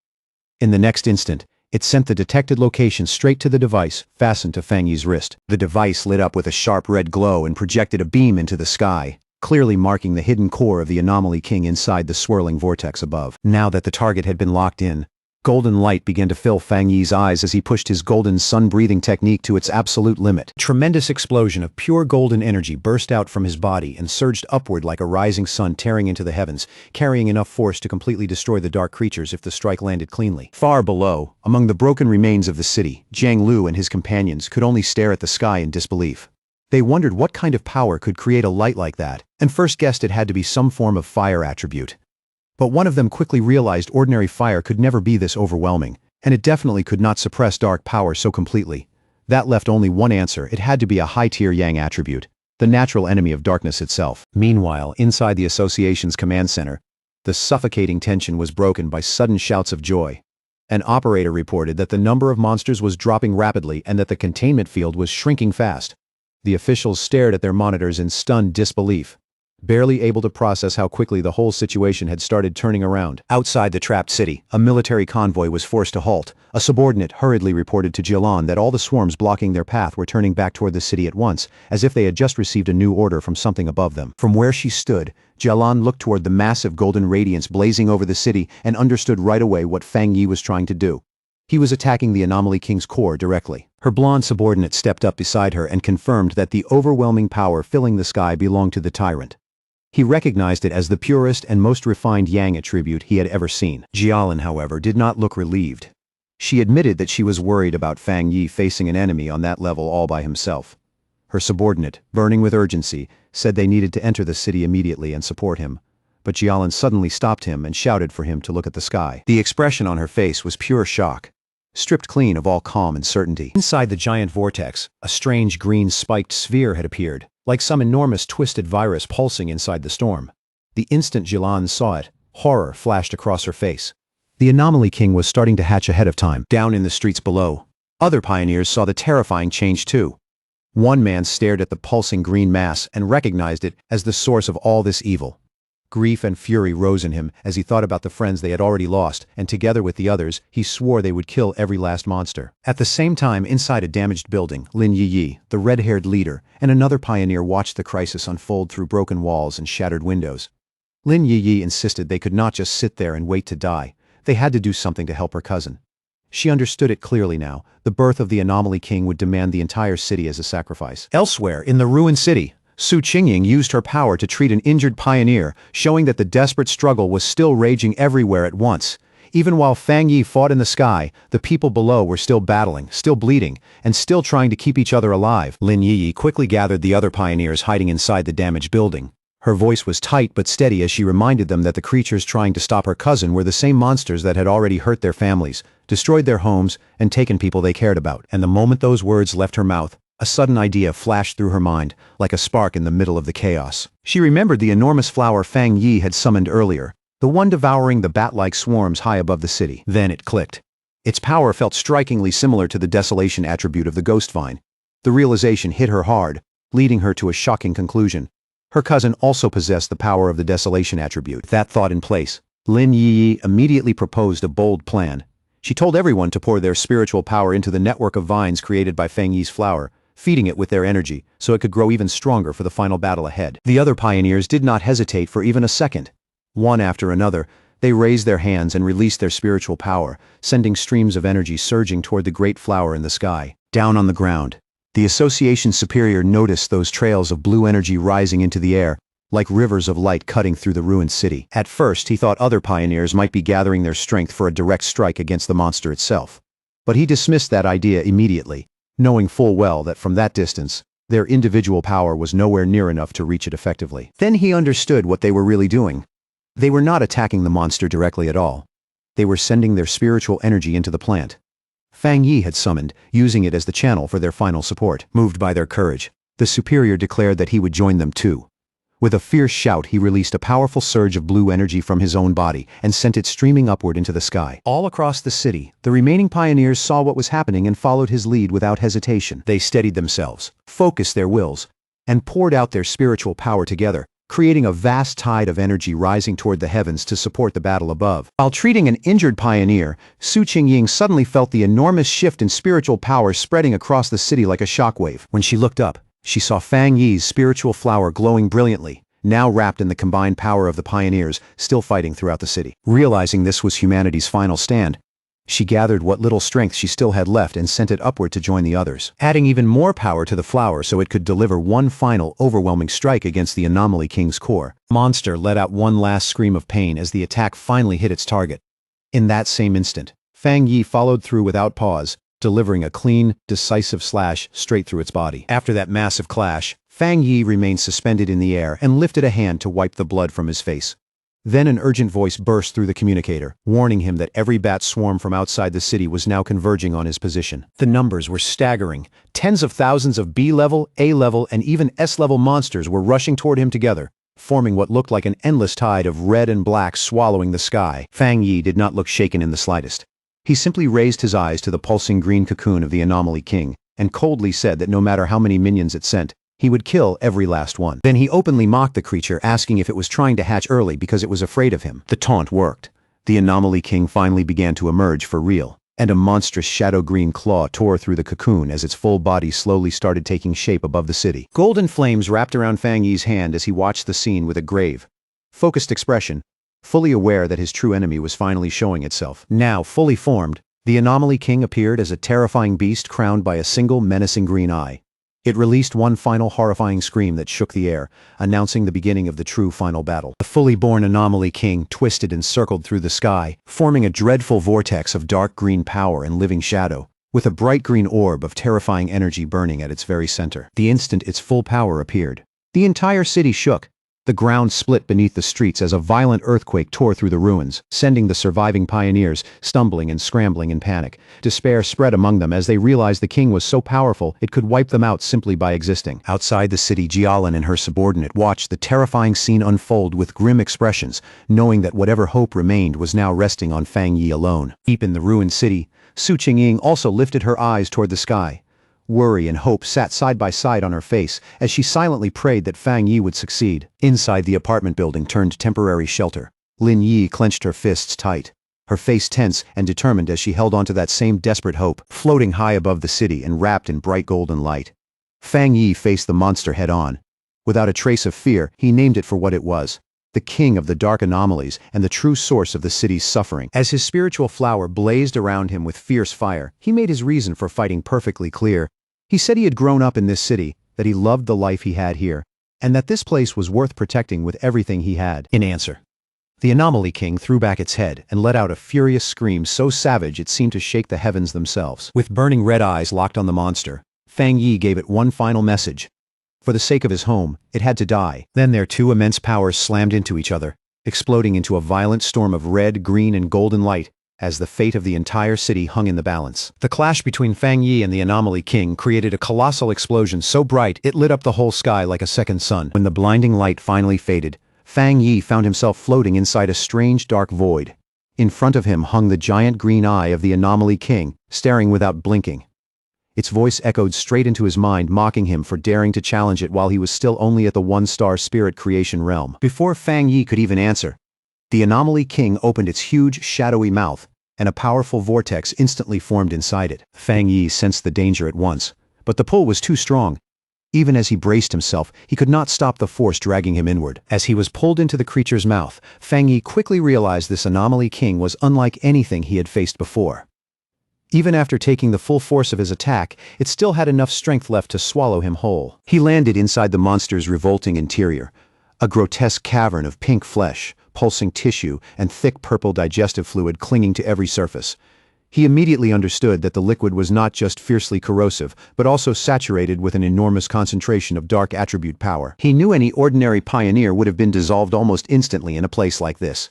In the next instant, it sent the detected location straight to the device fastened to Fang Yi's wrist. The device lit up with a sharp red glow and projected a beam into the sky, clearly marking the hidden core of the Anomaly King inside the swirling vortex above. Now that the target had been locked in, golden light began to fill Fang Yi's eyes as he pushed his golden sun-breathing technique to its absolute limit. A tremendous explosion of pure golden energy burst out from his body and surged upward like a rising sun tearing into the heavens, carrying enough force to completely destroy the dark creatures if the strike landed cleanly. Far below, among the broken remains of the city, Jiang Lu and his companions could only stare at the sky in disbelief. They wondered what kind of power could create a light like that, and first guessed it had to be some form of fire attribute. But one of them quickly realized ordinary fire could never be this overwhelming, and it definitely could not suppress dark power so completely. That left only one answer: it had to be a high-tier Yang attribute, the natural enemy of darkness itself. Meanwhile, inside the association's command center, the suffocating tension was broken by sudden shouts of joy. An operator reported that the number of monsters was dropping rapidly and that the containment field was shrinking fast. The officials stared at their monitors in stunned disbelief, barely able to process how quickly the whole situation had started turning around. Outside the trapped city, a military convoy was forced to halt. A subordinate hurriedly reported to Jialan that all the swarms blocking their path were turning back toward the city at once, as if they had just received a new order from something above them. From where she stood, Jialan looked toward the massive golden radiance blazing over the city and understood right away what Fang Yi was trying to do. He was attacking the Anomaly King's core directly. Her blonde subordinate stepped up beside her and confirmed that the overwhelming power filling the sky belonged to the tyrant. He recognized it as the purest and most refined Yang attribute he had ever seen. Jialan, however, did not look relieved. She admitted that she was worried about Fang Yi facing an enemy on that level all by himself. Her subordinate, burning with urgency, said they needed to enter the city immediately and support him. But Jialan suddenly stopped him and shouted for him to look at the sky. The expression on her face was pure shock, stripped clean of all calm and certainty. Inside the giant vortex, a strange green spiked sphere had appeared, like some enormous twisted virus pulsing inside the storm. The instant Jialan saw it, horror flashed across her face. The Anomaly King was starting to hatch ahead of time. Down in the streets below, other pioneers saw the terrifying change too. One man stared at the pulsing green mass and recognized it as the source of all this evil. Grief and fury rose in him as he thought about the friends they had already lost, and together with the others, he swore they would kill every last monster. At the same time, inside a damaged building, Lin Yi, the red-haired leader, and another pioneer watched the crisis unfold through broken walls and shattered windows. Lin Yi insisted they could not just sit there and wait to die. They had to do something to help her cousin. She understood it clearly now. The birth of the Anomaly King would demand the entire city as a sacrifice. Elsewhere, in the ruined city, Su Qingying used her power to treat an injured pioneer, showing that the desperate struggle was still raging everywhere at once. Even while Fang Yi fought in the sky, the people below were still battling, still bleeding, and still trying to keep each other alive. Lin Yi quickly gathered the other pioneers hiding inside the damaged building. Her voice was tight but steady as she reminded them that the creatures trying to stop her cousin were the same monsters that had already hurt their families, destroyed their homes, and taken people they cared about. And the moment those words left her mouth, a sudden idea flashed through her mind, like a spark in the middle of the chaos. She remembered the enormous flower Fang Yi had summoned earlier, the one devouring the bat-like swarms high above the city. Then it clicked. Its power felt strikingly similar to the desolation attribute of the ghost vine. The realization hit her hard, leading her to a shocking conclusion. Her cousin also possessed the power of the desolation attribute. That thought in place, Lin Yi immediately proposed a bold plan. She told everyone to pour their spiritual power into the network of vines created by Fang Yi's flower, feeding it with their energy, so it could grow even stronger for the final battle ahead. The other pioneers did not hesitate for even a second. One after another, they raised their hands and released their spiritual power, sending streams of energy surging toward the great flower in the sky. Down on the ground, the association's superior noticed those trails of blue energy rising into the air, like rivers of light cutting through the ruined city. At first, he thought other pioneers might be gathering their strength for a direct strike against the monster itself. But he dismissed that idea immediately, knowing full well that from that distance, their individual power was nowhere near enough to reach it effectively. Then he understood what they were really doing. They were not attacking the monster directly at all. They were sending their spiritual energy into the plant. Fang Yi had summoned, using it as the channel for their final support. Moved by their courage, the superior declared that he would join them too. With a fierce shout, he released a powerful surge of blue energy from his own body and sent it streaming upward into the sky. All across the city, the remaining pioneers saw what was happening and followed his lead without hesitation. They steadied themselves, focused their wills, and poured out their spiritual power together, creating a vast tide of energy rising toward the heavens to support the battle above. While treating an injured pioneer, Su Qingying suddenly felt the enormous shift in spiritual power spreading across the city like a shockwave. When she looked up, she saw Fang Yi's spiritual flower glowing brilliantly, now wrapped in the combined power of the pioneers still fighting throughout the city. Realizing this was humanity's final stand, she gathered what little strength she still had left and sent it upward to join the others, adding even more power to the flower so it could deliver one final, overwhelming strike against the Anomaly King's core. Monster let out one last scream of pain as the attack finally hit its target. In that same instant, Fang Yi followed through without pause, delivering a clean, decisive slash straight through its body. After that massive clash, Fang Yi remained suspended in the air and lifted a hand to wipe the blood from his face. Then an urgent voice burst through the communicator, warning him that every bat swarm from outside the city was now converging on his position. The numbers were staggering. Tens of thousands of B-level, A-level, and even S-level monsters were rushing toward him together, forming what looked like an endless tide of red and black swallowing the sky. Fang Yi did not look shaken in the slightest. He simply raised his eyes to the pulsing green cocoon of the Anomaly King, and coldly said that no matter how many minions it sent, he would kill every last one. Then he openly mocked the creature, asking if it was trying to hatch early because it was afraid of him. The taunt worked. The Anomaly King finally began to emerge for real, and a monstrous shadow-green claw tore through the cocoon as its full body slowly started taking shape above the city. Golden flames wrapped around Fang Yi's hand as he watched the scene with a grave, focused expression, fully aware that his true enemy was finally showing itself. Now, fully formed, the Anomaly King appeared as a terrifying beast crowned by a single menacing green eye. It released one final horrifying scream that shook the air, announcing the beginning of the true final battle. The fully born Anomaly King twisted and circled through the sky, forming a dreadful vortex of dark green power and living shadow, with a bright green orb of terrifying energy burning at its very center. The instant its full power appeared, the entire city shook. The ground split beneath the streets as a violent earthquake tore through the ruins, sending the surviving pioneers stumbling and scrambling in panic. Despair spread among them as they realized the king was so powerful it could wipe them out simply by existing. Outside the city, Jialin and her subordinate watched the terrifying scene unfold with grim expressions, knowing that whatever hope remained was now resting on Fang Yi alone. Deep in the ruined city, Su Qingying also lifted her eyes toward the sky. Worry and hope sat side by side on her face as she silently prayed that Fang Yi would succeed. Inside the apartment building turned temporary shelter, Lin Yi clenched her fists tight, her face tense and determined as she held onto that same desperate hope, floating high above the city and wrapped in bright golden light. Fang Yi faced the monster head-on. Without a trace of fear, he named it for what it was: the king of the dark anomalies and the true source of the city's suffering. As his spiritual flower blazed around him with fierce fire, he made his reason for fighting perfectly clear. He said he had grown up in this city, that he loved the life he had here, and that this place was worth protecting with everything he had. In answer, the Anomaly King threw back its head and let out a furious scream so savage it seemed to shake the heavens themselves. With burning red eyes locked on the monster, Fang Yi gave it one final message. For the sake of his home, it had to die. Then their two immense powers slammed into each other, exploding into a violent storm of red, green, and golden light, as the fate of the entire city hung in the balance. The clash between Fang Yi and the Anomaly King created a colossal explosion so bright it lit up the whole sky like a second sun. When the blinding light finally faded, Fang Yi found himself floating inside a strange dark void. In front of him hung the giant green eye of the Anomaly King, staring without blinking. Its voice echoed straight into his mind, mocking him for daring to challenge it while he was still only at the one-star spirit creation realm. Before Fang Yi could even answer, the Anomaly King opened its huge, shadowy mouth, and a powerful vortex instantly formed inside it. Fang Yi sensed the danger at once, but the pull was too strong. Even as he braced himself, he could not stop the force dragging him inward. As he was pulled into the creature's mouth, Fang Yi quickly realized this Anomaly King was unlike anything he had faced before. Even after taking the full force of his attack, it still had enough strength left to swallow him whole. He landed inside the monster's revolting interior, a grotesque cavern of pink flesh, pulsing tissue, and thick purple digestive fluid clinging to every surface. He immediately understood that the liquid was not just fiercely corrosive, but also saturated with an enormous concentration of dark attribute power. He knew any ordinary pioneer would have been dissolved almost instantly in a place like this.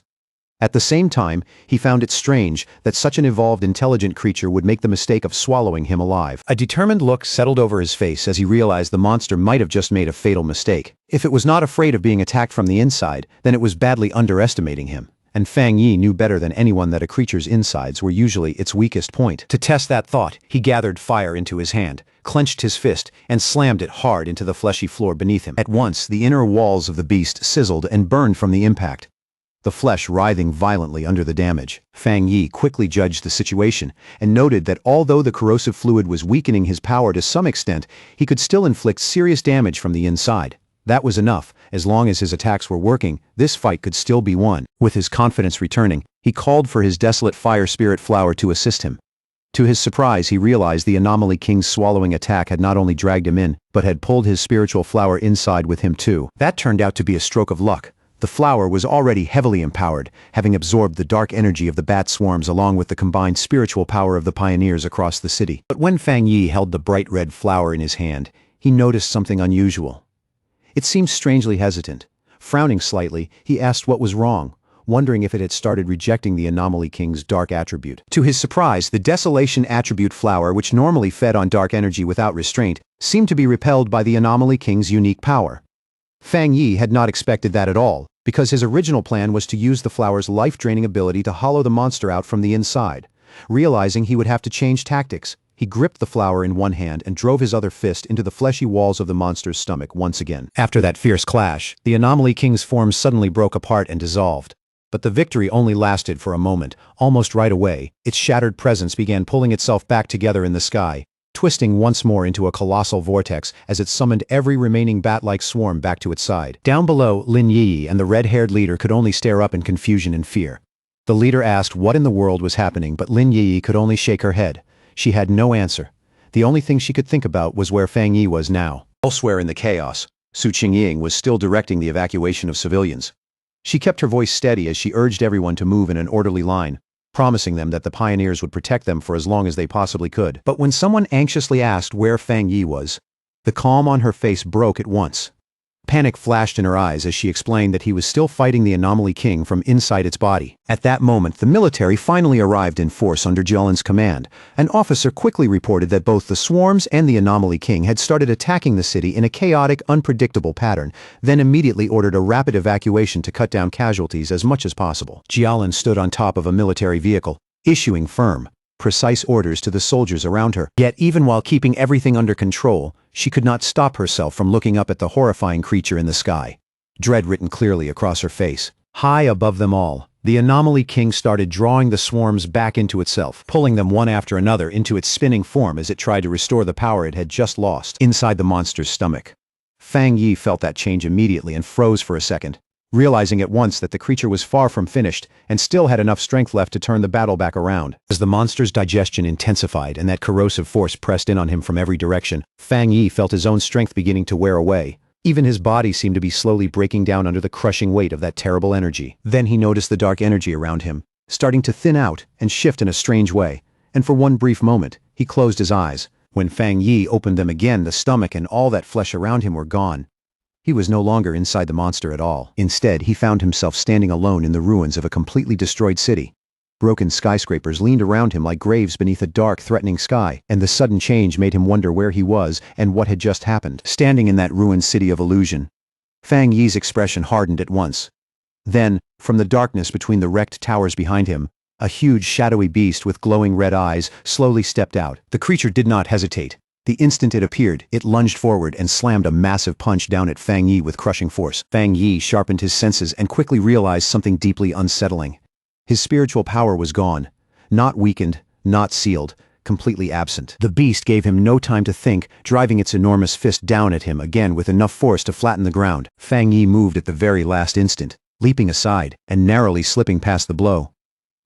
At the same time, he found it strange that such an evolved intelligent creature would make the mistake of swallowing him alive. A determined look settled over his face as he realized the monster might have just made a fatal mistake. If it was not afraid of being attacked from the inside, then it was badly underestimating him. And Fang Yi knew better than anyone that a creature's insides were usually its weakest point. To test that thought, he gathered fire into his hand, clenched his fist, and slammed it hard into the fleshy floor beneath him. At once, the inner walls of the beast sizzled and burned from the impact, the flesh writhing violently under the damage. Fang Yi quickly judged the situation and noted that although the corrosive fluid was weakening his power to some extent, he could still inflict serious damage from the inside. That was enough. As long as his attacks were working, this fight could still be won. With his confidence returning, he called for his desolate fire spirit flower to assist him. To his surprise, he realized the Anomaly King's swallowing attack had not only dragged him in, but had pulled his spiritual flower inside with him too. That turned out to be a stroke of luck. The flower was already heavily empowered, having absorbed the dark energy of the bat swarms along with the combined spiritual power of the pioneers across the city. But when Fang Yi held the bright red flower in his hand, he noticed something unusual. It seemed strangely hesitant. Frowning slightly, he asked what was wrong, wondering if it had started rejecting the Anomaly King's dark attribute. To his surprise, the Desolation attribute flower, which normally fed on dark energy without restraint, seemed to be repelled by the Anomaly King's unique power. Fang Yi had not expected that at all, because his original plan was to use the flower's life-draining ability to hollow the monster out from the inside. Realizing he would have to change tactics, he gripped the flower in one hand and drove his other fist into the fleshy walls of the monster's stomach once again. After that fierce clash, the Anomaly King's form suddenly broke apart and dissolved. But the victory only lasted for a moment. Almost right away, its shattered presence began pulling itself back together in the sky, twisting once more into a colossal vortex as it summoned every remaining bat-like swarm back to its side. Down below, Lin Yi and the red-haired leader could only stare up in confusion and fear. The leader asked what in the world was happening, but Lin Yi could only shake her head. She had no answer. The only thing she could think about was where Fang Yi was now. Elsewhere in the chaos, Su Qingying was still directing the evacuation of civilians. She kept her voice steady as she urged everyone to move in an orderly line, promising them that the pioneers would protect them for as long as they possibly could. But when someone anxiously asked where Fang Yi was, the calm on her face broke at once. Panic flashed in her eyes as she explained that he was still fighting the Anomaly King from inside its body. At that moment, the military finally arrived in force under Jielin's command. An officer quickly reported that both the swarms and the Anomaly King had started attacking the city in a chaotic, unpredictable pattern, then immediately ordered a rapid evacuation to cut down casualties as much as possible. Jialin stood on top of a military vehicle, issuing firm, precise orders to the soldiers around her. Yet even while keeping everything under control, she could not stop herself from looking up at the horrifying creature in the sky. Dread written clearly across her face. High above them all, the Anomaly King started drawing the swarms back into itself, pulling them one after another into its spinning form as it tried to restore the power it had just lost inside the monster's stomach. Fang Yi felt that change immediately and froze for a second, realizing at once that the creature was far from finished and still had enough strength left to turn the battle back around. As the monster's digestion intensified and that corrosive force pressed in on him from every direction, Fang Yi felt his own strength beginning to wear away. Even his body seemed to be slowly breaking down under the crushing weight of that terrible energy. Then he noticed the dark energy around him, starting to thin out and shift in a strange way, and for one brief moment, he closed his eyes. When Fang Yi opened them again, the stomach and all that flesh around him were gone. He was no longer inside the monster at all. Instead, he found himself standing alone in the ruins of a completely destroyed city. Broken skyscrapers leaned around him like graves beneath a dark, threatening sky, and the sudden change made him wonder where he was and what had just happened. Standing in that ruined city of illusion, Fang Yi's expression hardened at once. Then, from the darkness between the wrecked towers behind him, a huge, shadowy beast with glowing red eyes slowly stepped out. The creature did not hesitate. The instant it appeared, it lunged forward and slammed a massive punch down at Fang Yi with crushing force. Fang Yi sharpened his senses and quickly realized something deeply unsettling. His spiritual power was gone. Not weakened, not sealed, completely absent. The beast gave him no time to think, driving its enormous fist down at him again with enough force to flatten the ground. Fang Yi moved at the very last instant, leaping aside and narrowly slipping past the blow.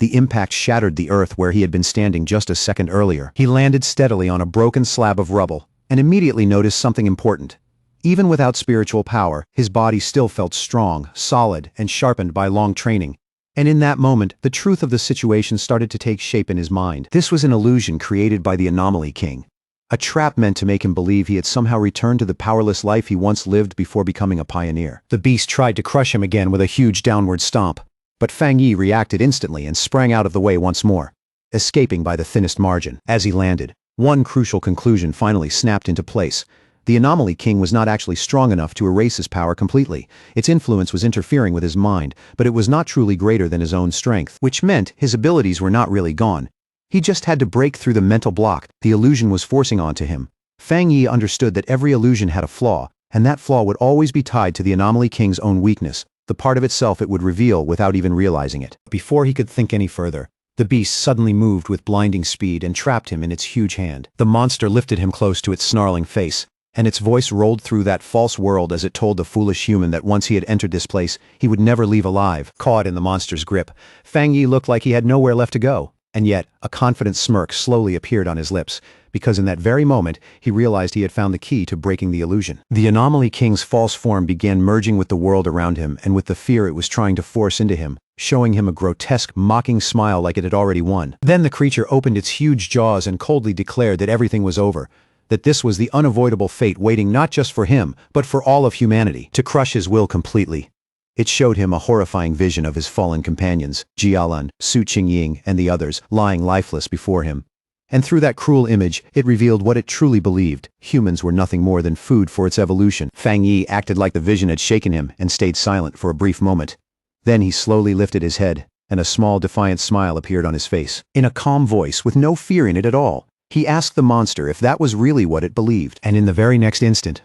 The impact shattered the earth where he had been standing just a second earlier. He landed steadily on a broken slab of rubble, and immediately noticed something important. Even without spiritual power, his body still felt strong, solid, and sharpened by long training. And in that moment, the truth of the situation started to take shape in his mind. This was an illusion created by the Anomaly King. A trap meant to make him believe he had somehow returned to the powerless life he once lived before becoming a pioneer. The beast tried to crush him again with a huge downward stomp, but Fang Yi reacted instantly and sprang out of the way once more, escaping by the thinnest margin. As he landed, one crucial conclusion finally snapped into place. The Anomaly King was not actually strong enough to erase his power completely. Its influence was interfering with his mind, but it was not truly greater than his own strength, which meant his abilities were not really gone. He just had to break through the mental block the illusion was forcing onto him. Fang Yi understood that every illusion had a flaw, and that flaw would always be tied to the Anomaly King's own weakness, the part of itself it would reveal without even realizing it. Before he could think any further, the beast suddenly moved with blinding speed and trapped him in its huge hand. The monster lifted him close to its snarling face, and its voice rolled through that false world as it told the foolish human that once he had entered this place, he would never leave alive. Caught in the monster's grip, Fang Yi looked like he had nowhere left to go. And yet, a confident smirk slowly appeared on his lips, because in that very moment, he realized he had found the key to breaking the illusion. The Anomaly King's false form began merging with the world around him and with the fear it was trying to force into him, showing him a grotesque, mocking smile like it had already won. Then the creature opened its huge jaws and coldly declared that everything was over, that this was the unavoidable fate waiting not just for him, but for all of humanity, to crush his will completely. It showed him a horrifying vision of his fallen companions, Jialan, Su Qingying, and the others, lying lifeless before him. And through that cruel image, it revealed what it truly believed: humans were nothing more than food for its evolution. Fang Yi acted like the vision had shaken him and stayed silent for a brief moment. Then he slowly lifted his head, and a small defiant smile appeared on his face. In a calm voice, with no fear in it at all, he asked the monster if that was really what it believed. And in the very next instant,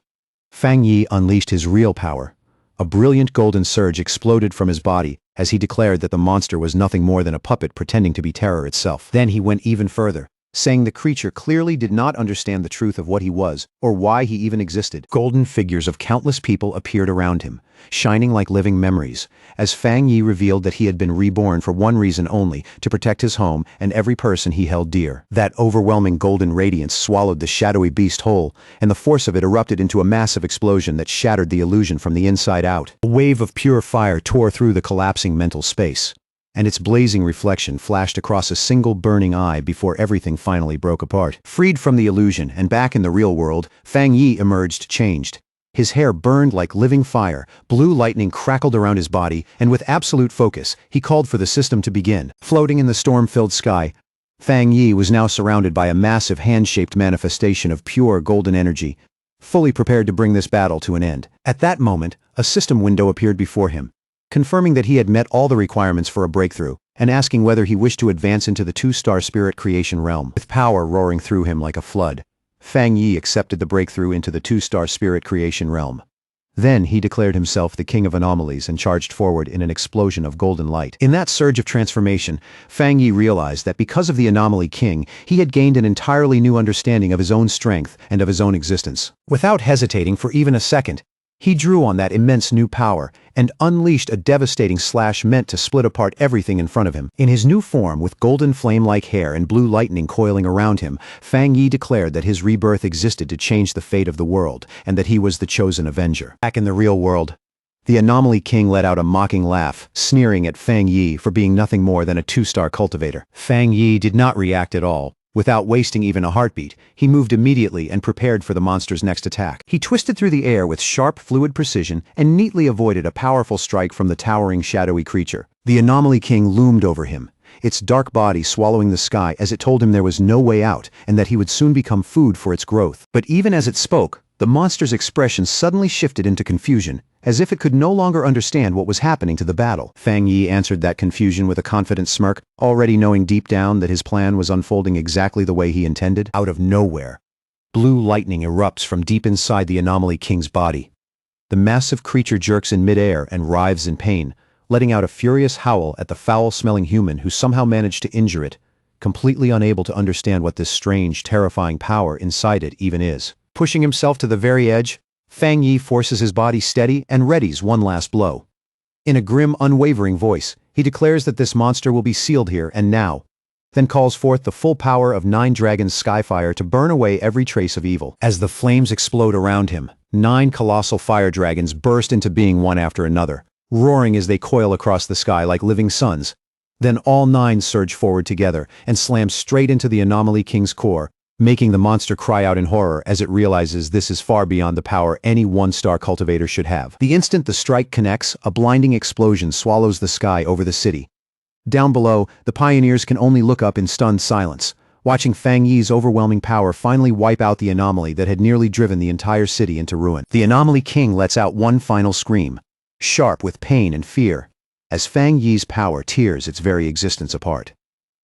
Fang Yi unleashed his real power. A brilliant golden surge exploded from his body as he declared that the monster was nothing more than a puppet pretending to be terror itself. Then he went even further, saying the creature clearly did not understand the truth of what he was or why he even existed. Golden figures of countless people appeared around him, shining like living memories, as Fang Yi revealed that he had been reborn for one reason only: to protect his home and every person he held dear. That overwhelming golden radiance swallowed the shadowy beast whole, and the force of it erupted into a massive explosion that shattered the illusion from the inside out. A wave of pure fire tore through the collapsing mental space, and its blazing reflection flashed across a single burning eye before everything finally broke apart. Freed from the illusion and back in the real world, Fang Yi emerged changed. His hair burned like living fire, blue lightning crackled around his body, and with absolute focus, he called for the system to begin. Floating in the storm-filled sky, Fang Yi was now surrounded by a massive hand-shaped manifestation of pure golden energy, fully prepared to bring this battle to an end. At that moment, a system window appeared before him, confirming that he had met all the requirements for a breakthrough, and asking whether he wished to advance into the two-star spirit creation realm. With power roaring through him like a flood, Fang Yi accepted the breakthrough into the two-star spirit creation realm. Then he declared himself the king of anomalies and charged forward in an explosion of golden light. In that surge of transformation, Fang Yi realized that because of the Anomaly King, he had gained an entirely new understanding of his own strength and of his own existence. Without hesitating for even a second, he drew on that immense new power and unleashed a devastating slash meant to split apart everything in front of him. In his new form, with golden flame-like hair and blue lightning coiling around him, Fang Yi declared that his rebirth existed to change the fate of the world, and that he was the chosen avenger. Back in the real world, the Anomaly King let out a mocking laugh, sneering at Fang Yi for being nothing more than a two-star cultivator. Fang Yi did not react at all. Without wasting even a heartbeat, he moved immediately and prepared for the monster's next attack. He twisted through the air with sharp, fluid precision and neatly avoided a powerful strike from the towering, shadowy creature. The Anomaly King loomed over him, its dark body swallowing the sky as it told him there was no way out and that he would soon become food for its growth. But even as it spoke, the monster's expression suddenly shifted into confusion, as if it could no longer understand what was happening to the battle. Fang Yi answered that confusion with a confident smirk, already knowing deep down that his plan was unfolding exactly the way he intended. Out of nowhere, blue lightning erupts from deep inside the Anomaly King's body. The massive creature jerks in midair and writhes in pain, letting out a furious howl at the foul-smelling human who somehow managed to injure it, completely unable to understand what this strange, terrifying power inside it even is. Pushing himself to the very edge, Fang Yi forces his body steady and readies one last blow. In a grim, unwavering voice, he declares that this monster will be sealed here and now, then calls forth the full power of 9 dragons' skyfire to burn away every trace of evil. As the flames explode around him, 9 colossal fire dragons burst into being one after another, roaring as they coil across the sky like living suns. Then all 9 surge forward together and slam straight into the Anomaly King's core, making the monster cry out in horror as it realizes this is far beyond the power any 1-star cultivator should have. The instant the strike connects, a blinding explosion swallows the sky over the city. Down below, the pioneers can only look up in stunned silence, watching Fang Yi's overwhelming power finally wipe out the anomaly that had nearly driven the entire city into ruin. The Anomaly King lets out one final scream, sharp with pain and fear, as Fang Yi's power tears its very existence apart.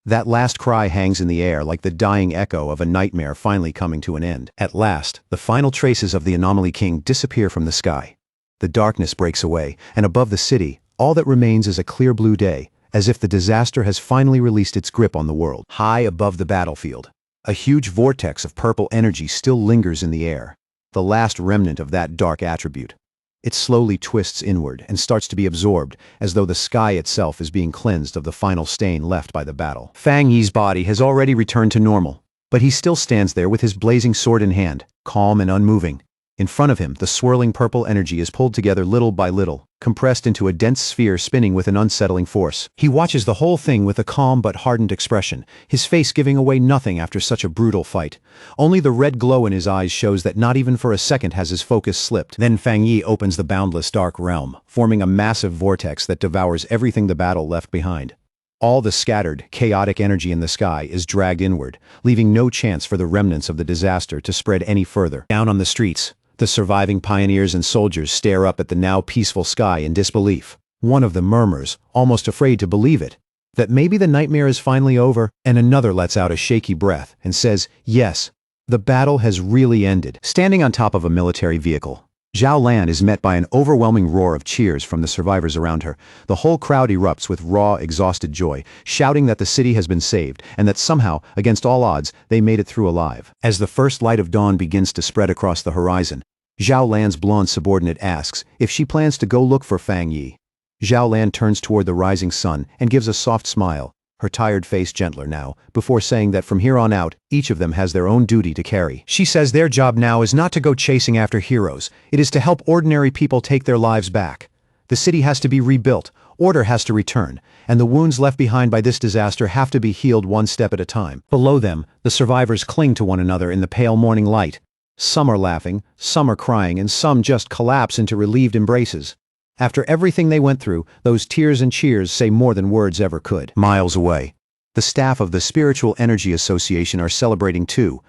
That last cry hangs in the air like the dying echo of a nightmare finally coming to an end. At last, the final traces of the Anomaly King disappear from the sky. The darkness breaks away, and above the city, all that remains is a clear blue day, as if the disaster has finally released its grip on the world. High above the battlefield, a huge vortex of purple energy still lingers in the air, the last remnant of that dark attribute. It slowly twists inward and starts to be absorbed, as though the sky itself is being cleansed of the final stain left by the battle. Fang Yi's body has already returned to normal, but he still stands there with his blazing sword in hand, calm and unmoving. In front of him, the swirling purple energy is pulled together little by little, compressed into a dense sphere spinning with an unsettling force. He watches the whole thing with a calm but hardened expression, his face giving away nothing after such a brutal fight. Only the red glow in his eyes shows that not even for a second has his focus slipped. Then Fang Yi opens the boundless dark realm, forming a massive vortex that devours everything the battle left behind. All the scattered, chaotic energy in the sky is dragged inward, leaving no chance for the remnants of the disaster to spread any further. Down on the streets, the surviving pioneers and soldiers stare up at the now peaceful sky in disbelief. One of them murmurs, almost afraid to believe it, that maybe the nightmare is finally over, and another lets out a shaky breath and says, yes, the battle has really ended. Standing on top of a military vehicle, Zhao Lan is met by an overwhelming roar of cheers from the survivors around her. The whole crowd erupts with raw, exhausted joy, shouting that the city has been saved and that somehow, against all odds, they made it through alive. As the first light of dawn begins to spread across the horizon, Zhao Lan's blonde subordinate asks if she plans to go look for Fang Yi. Zhao Lan turns toward the rising sun and gives a soft smile, her tired face gentler now, before saying that from here on out, each of them has their own duty to carry. She says their job now is not to go chasing after heroes, it is to help ordinary people take their lives back. The city has to be rebuilt, order has to return, and the wounds left behind by this disaster have to be healed one step at a time. Below them, the survivors cling to one another in the pale morning light. Some are laughing, some are crying, and some just collapse into relieved embraces. After everything they went through, those tears and cheers say more than words ever could. Miles away, the staff of the Spiritual Energy Association are celebrating too.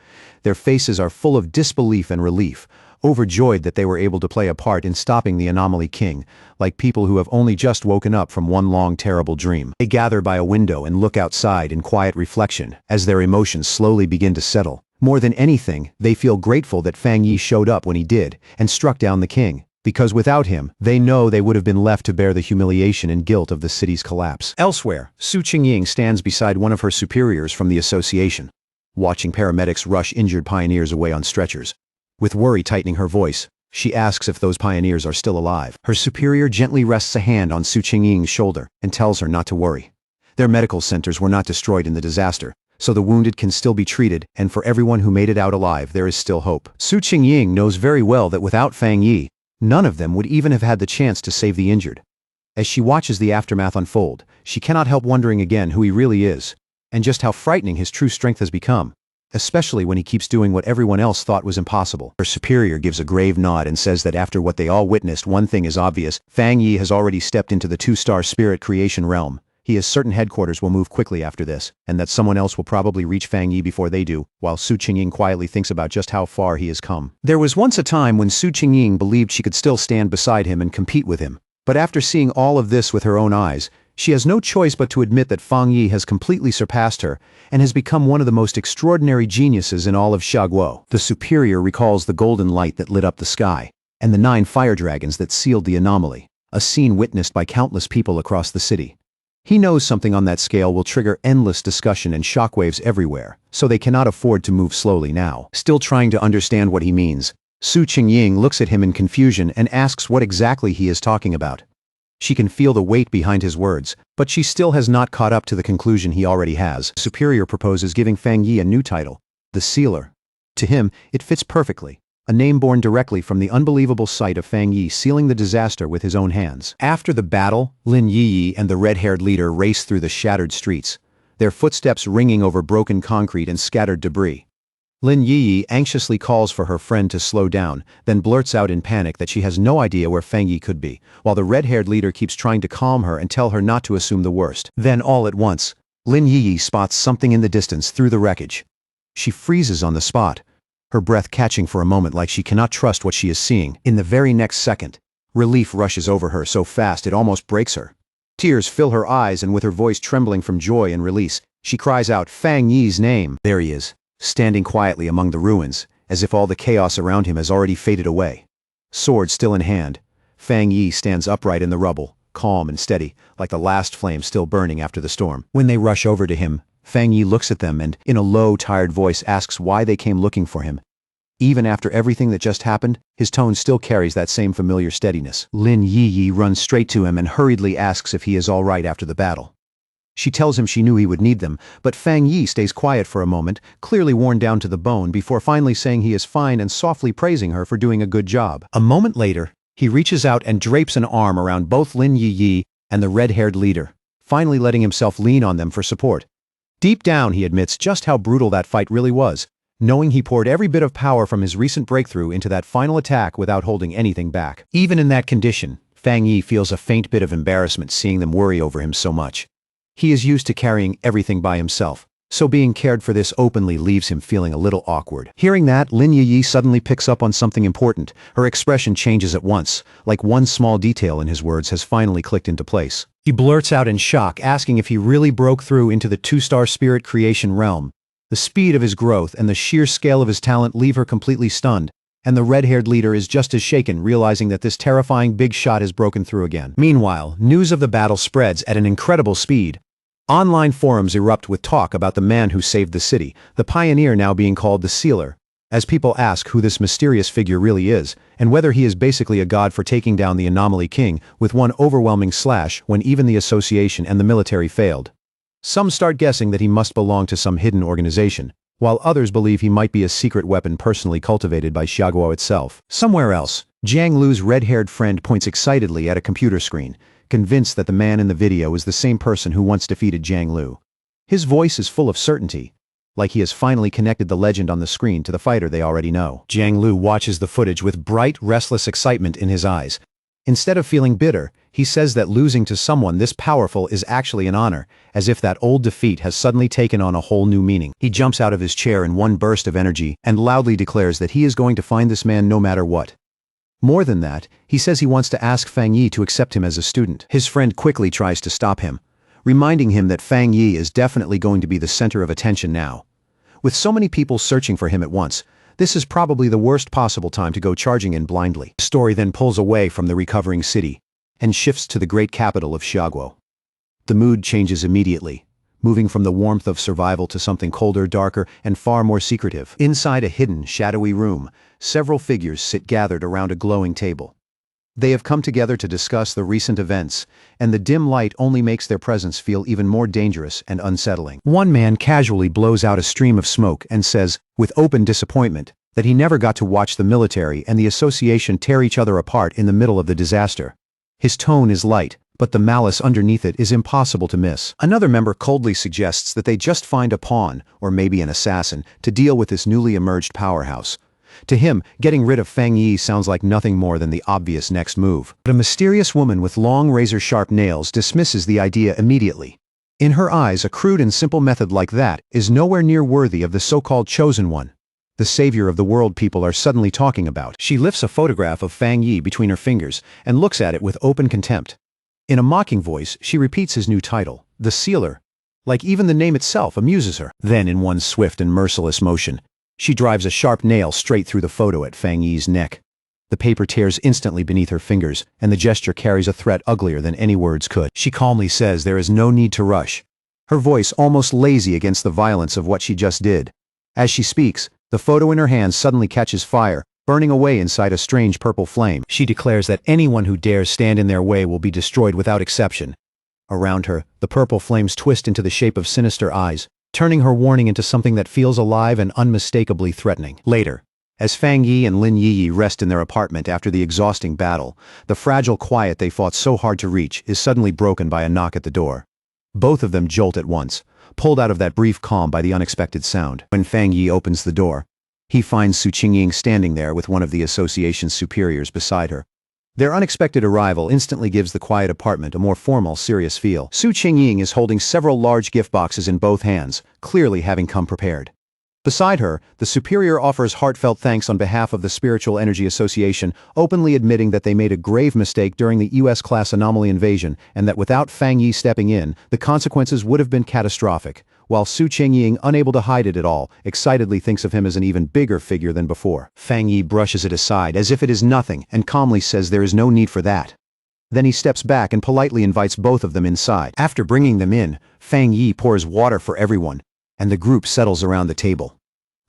Their faces are full of disbelief and relief, overjoyed that they were able to play a part in stopping the Anomaly King, like people who have only just woken up from one long terrible dream. They gather by a window and look outside in quiet reflection as their emotions slowly begin to settle. More than anything, they feel grateful that Fang Yi showed up when he did and struck down the king, because without him, they know they would have been left to bear the humiliation and guilt of the city's collapse. Elsewhere, Su Qingying stands beside one of her superiors from the association, watching paramedics rush injured pioneers away on stretchers. With worry tightening her voice, she asks if those pioneers are still alive. Her superior gently rests a hand on Su Qingying's shoulder and tells her not to worry. Their medical centers were not destroyed in the disaster, so the wounded can still be treated, and for everyone who made it out alive there is still hope. Su Qingying knows very well that without Fang Yi, none of them would even have had the chance to save the injured. As she watches the aftermath unfold, she cannot help wondering again who he really is, and just how frightening his true strength has become, especially when he keeps doing what everyone else thought was impossible. Her superior gives a grave nod and says that after what they all witnessed, one thing is obvious: Fang Yi has already stepped into the 2-star spirit creation realm. He is certain headquarters will move quickly after this, and that someone else will probably reach Fang Yi before they do, while Su Qingying quietly thinks about just how far he has come. There was once a time when Su Qingying believed she could still stand beside him and compete with him, but after seeing all of this with her own eyes, she has no choice but to admit that Fang Yi has completely surpassed her and has become one of the most extraordinary geniuses in all of Xiaguo. The superior recalls the golden light that lit up the sky, and the 9 fire dragons that sealed the anomaly, a scene witnessed by countless people across the city. He knows something on that scale will trigger endless discussion and shockwaves everywhere, so they cannot afford to move slowly now. Still trying to understand what he means, Su Qingying looks at him in confusion and asks what exactly he is talking about. She can feel the weight behind his words, but she still has not caught up to the conclusion he already has. Superior proposes giving Fang Yi a new title, the Sealer. To him, it fits perfectly. a name born directly from the unbelievable sight of Fang Yi sealing the disaster with his own hands. After the battle, Lin Yi and the red-haired leader race through the shattered streets, their footsteps ringing over broken concrete and scattered debris. Lin Yi anxiously calls for her friend to slow down, then blurts out in panic that she has no idea where Fang Yi could be, while the red-haired leader keeps trying to calm her and tell her not to assume the worst. Then all at once, Lin Yi spots something in the distance through the wreckage. She freezes on the spot, her breath catching for a moment like she cannot trust what she is seeing. In the very next second, relief rushes over her so fast it almost breaks her. Tears fill her eyes, and with her voice trembling from joy and release, she cries out Fang Yi's name. There he is, standing quietly among the ruins, as if all the chaos around him has already faded away. Sword still in hand, Fang Yi stands upright in the rubble, calm and steady, like the last flame still burning after the storm. When they rush over to him, Fang Yi looks at them and, in a low, tired voice, asks why they came looking for him. Even after everything that just happened, his tone still carries that same familiar steadiness. Lin Yi runs straight to him and hurriedly asks if he is all right after the battle. She tells him she knew he would need them, but Fang Yi stays quiet for a moment, clearly worn down to the bone, before finally saying he is fine and softly praising her for doing a good job. A moment later, he reaches out and drapes an arm around both Lin Yi and the red-haired leader, finally letting himself lean on them for support. Deep down, he admits just how brutal that fight really was, knowing he poured every bit of power from his recent breakthrough into that final attack without holding anything back. Even in that condition, Fang Yi feels a faint bit of embarrassment seeing them worry over him so much. He is used to carrying everything by himself, so being cared for this openly leaves him feeling a little awkward. Hearing that, Lin Yi suddenly picks up on something important. Her expression changes at once, like one small detail in his words has finally clicked into place. He blurts out in shock, asking if he really broke through into the two-star spirit creation realm. The speed of his growth and the sheer scale of his talent leave her completely stunned, and the red-haired leader is just as shaken, realizing that this terrifying big shot has broken through again. Meanwhile, news of the battle spreads at an incredible speed. Online forums erupt with talk about the man who saved the city, the pioneer now being called the Sealer, as people ask who this mysterious figure really is, and whether he is basically a god for taking down the Anomaly King with one overwhelming slash when even the association and the military failed. Some start guessing that he must belong to some hidden organization, while others believe he might be a secret weapon personally cultivated by Xiaoguo itself. Somewhere else, Jiang Lu's red-haired friend points excitedly at a computer screen, convinced that the man in the video is the same person who once defeated Jiang Lu. His voice is full of certainty, like he has finally connected the legend on the screen to the fighter they already know. Jiang Lu watches the footage with bright, restless excitement in his eyes. Instead of feeling bitter, he says that losing to someone this powerful is actually an honor, as if that old defeat has suddenly taken on a whole new meaning. He jumps out of his chair in one burst of energy and loudly declares that he is going to find this man no matter what. More than that, he says he wants to ask Fang Yi to accept him as a student. His friend quickly tries to stop him, reminding him that Fang Yi is definitely going to be the center of attention now. With so many people searching for him at once, this is probably the worst possible time to go charging in blindly. The story then pulls away from the recovering city and shifts to the great capital of Xiaoguo. The mood changes immediately, moving from the warmth of survival to something colder, darker, and far more secretive. Inside a hidden, shadowy room, several figures sit gathered around a glowing table. They have come together to discuss the recent events, and the dim light only makes their presence feel even more dangerous and unsettling. One man casually blows out a stream of smoke and says, with open disappointment, that he never got to watch the military and the association tear each other apart in the middle of the disaster. His tone is light, but the malice underneath it is impossible to miss. Another member coldly suggests that they just find a pawn, or maybe an assassin, to deal with this newly emerged powerhouse. To him, getting rid of Fang Yi sounds like nothing more than the obvious next move. But a mysterious woman with long razor-sharp nails dismisses the idea immediately. In her eyes, a crude and simple method like that is nowhere near worthy of the so-called chosen one, the savior of the world people are suddenly talking about. She lifts a photograph of Fang Yi between her fingers and looks at it with open contempt. In a mocking voice, she repeats his new title, the Sealer, like even the name itself amuses her. Then, in one swift and merciless motion, she drives a sharp nail straight through the photo at Fang Yi's neck. The paper tears instantly beneath her fingers, and the gesture carries a threat uglier than any words could. She calmly says there is no need to rush, her voice almost lazy against the violence of what she just did. As she speaks, the photo in her hand suddenly catches fire, burning away inside a strange purple flame. She declares that anyone who dares stand in their way will be destroyed without exception. Around her, the purple flames twist into the shape of sinister eyes, turning her warning into something that feels alive and unmistakably threatening. Later, As Fang Yi and Lin Yi rest in their apartment after the exhausting battle, the fragile quiet they fought so hard to reach is suddenly broken by a knock at the door. Both of them jolt at once, pulled out of that brief calm by the unexpected sound. When Fang Yi opens the door, he finds Su Qingying standing there with one of the association's superiors beside her. Their unexpected arrival instantly gives the quiet apartment a more formal, serious feel. Su Qingying is holding several large gift boxes in both hands, clearly having come prepared. Beside her, the superior offers heartfelt thanks on behalf of the Spiritual Energy Association, openly admitting that they made a grave mistake during the US-class anomaly invasion and that without Fang Yi stepping in, the consequences would have been catastrophic, while Su Qingying, unable to hide it at all, excitedly thinks of him as an even bigger figure than before. Fang Yi brushes it aside as if it is nothing and calmly says there is no need for that. Then he steps back and politely invites both of them inside. After bringing them in, Fang Yi pours water for everyone, and the group settles around the table.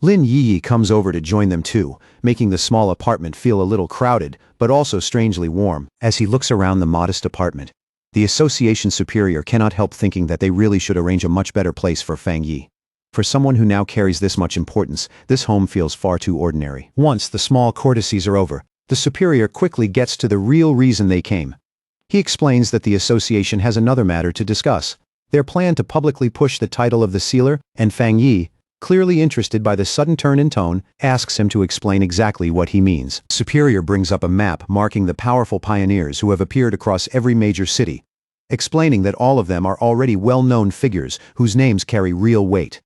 Lin Yi comes over to join them too, making the small apartment feel a little crowded, but also strangely warm. As he looks around the modest apartment, the association superior cannot help thinking that they really should arrange a much better place for Fang Yi. For someone who now carries this much importance, this home feels far too ordinary. Once the small courtesies are over, the superior quickly gets to the real reason they came. He explains that the association has another matter to discuss: their plan to publicly push the title of the sealer, and Fang Yi, clearly interested by the sudden turn in tone, asks him to explain exactly what he means. Superior brings up a map marking the powerful pioneers who have appeared across every major city, explaining that all of them are already well-known figures whose names carry real weight.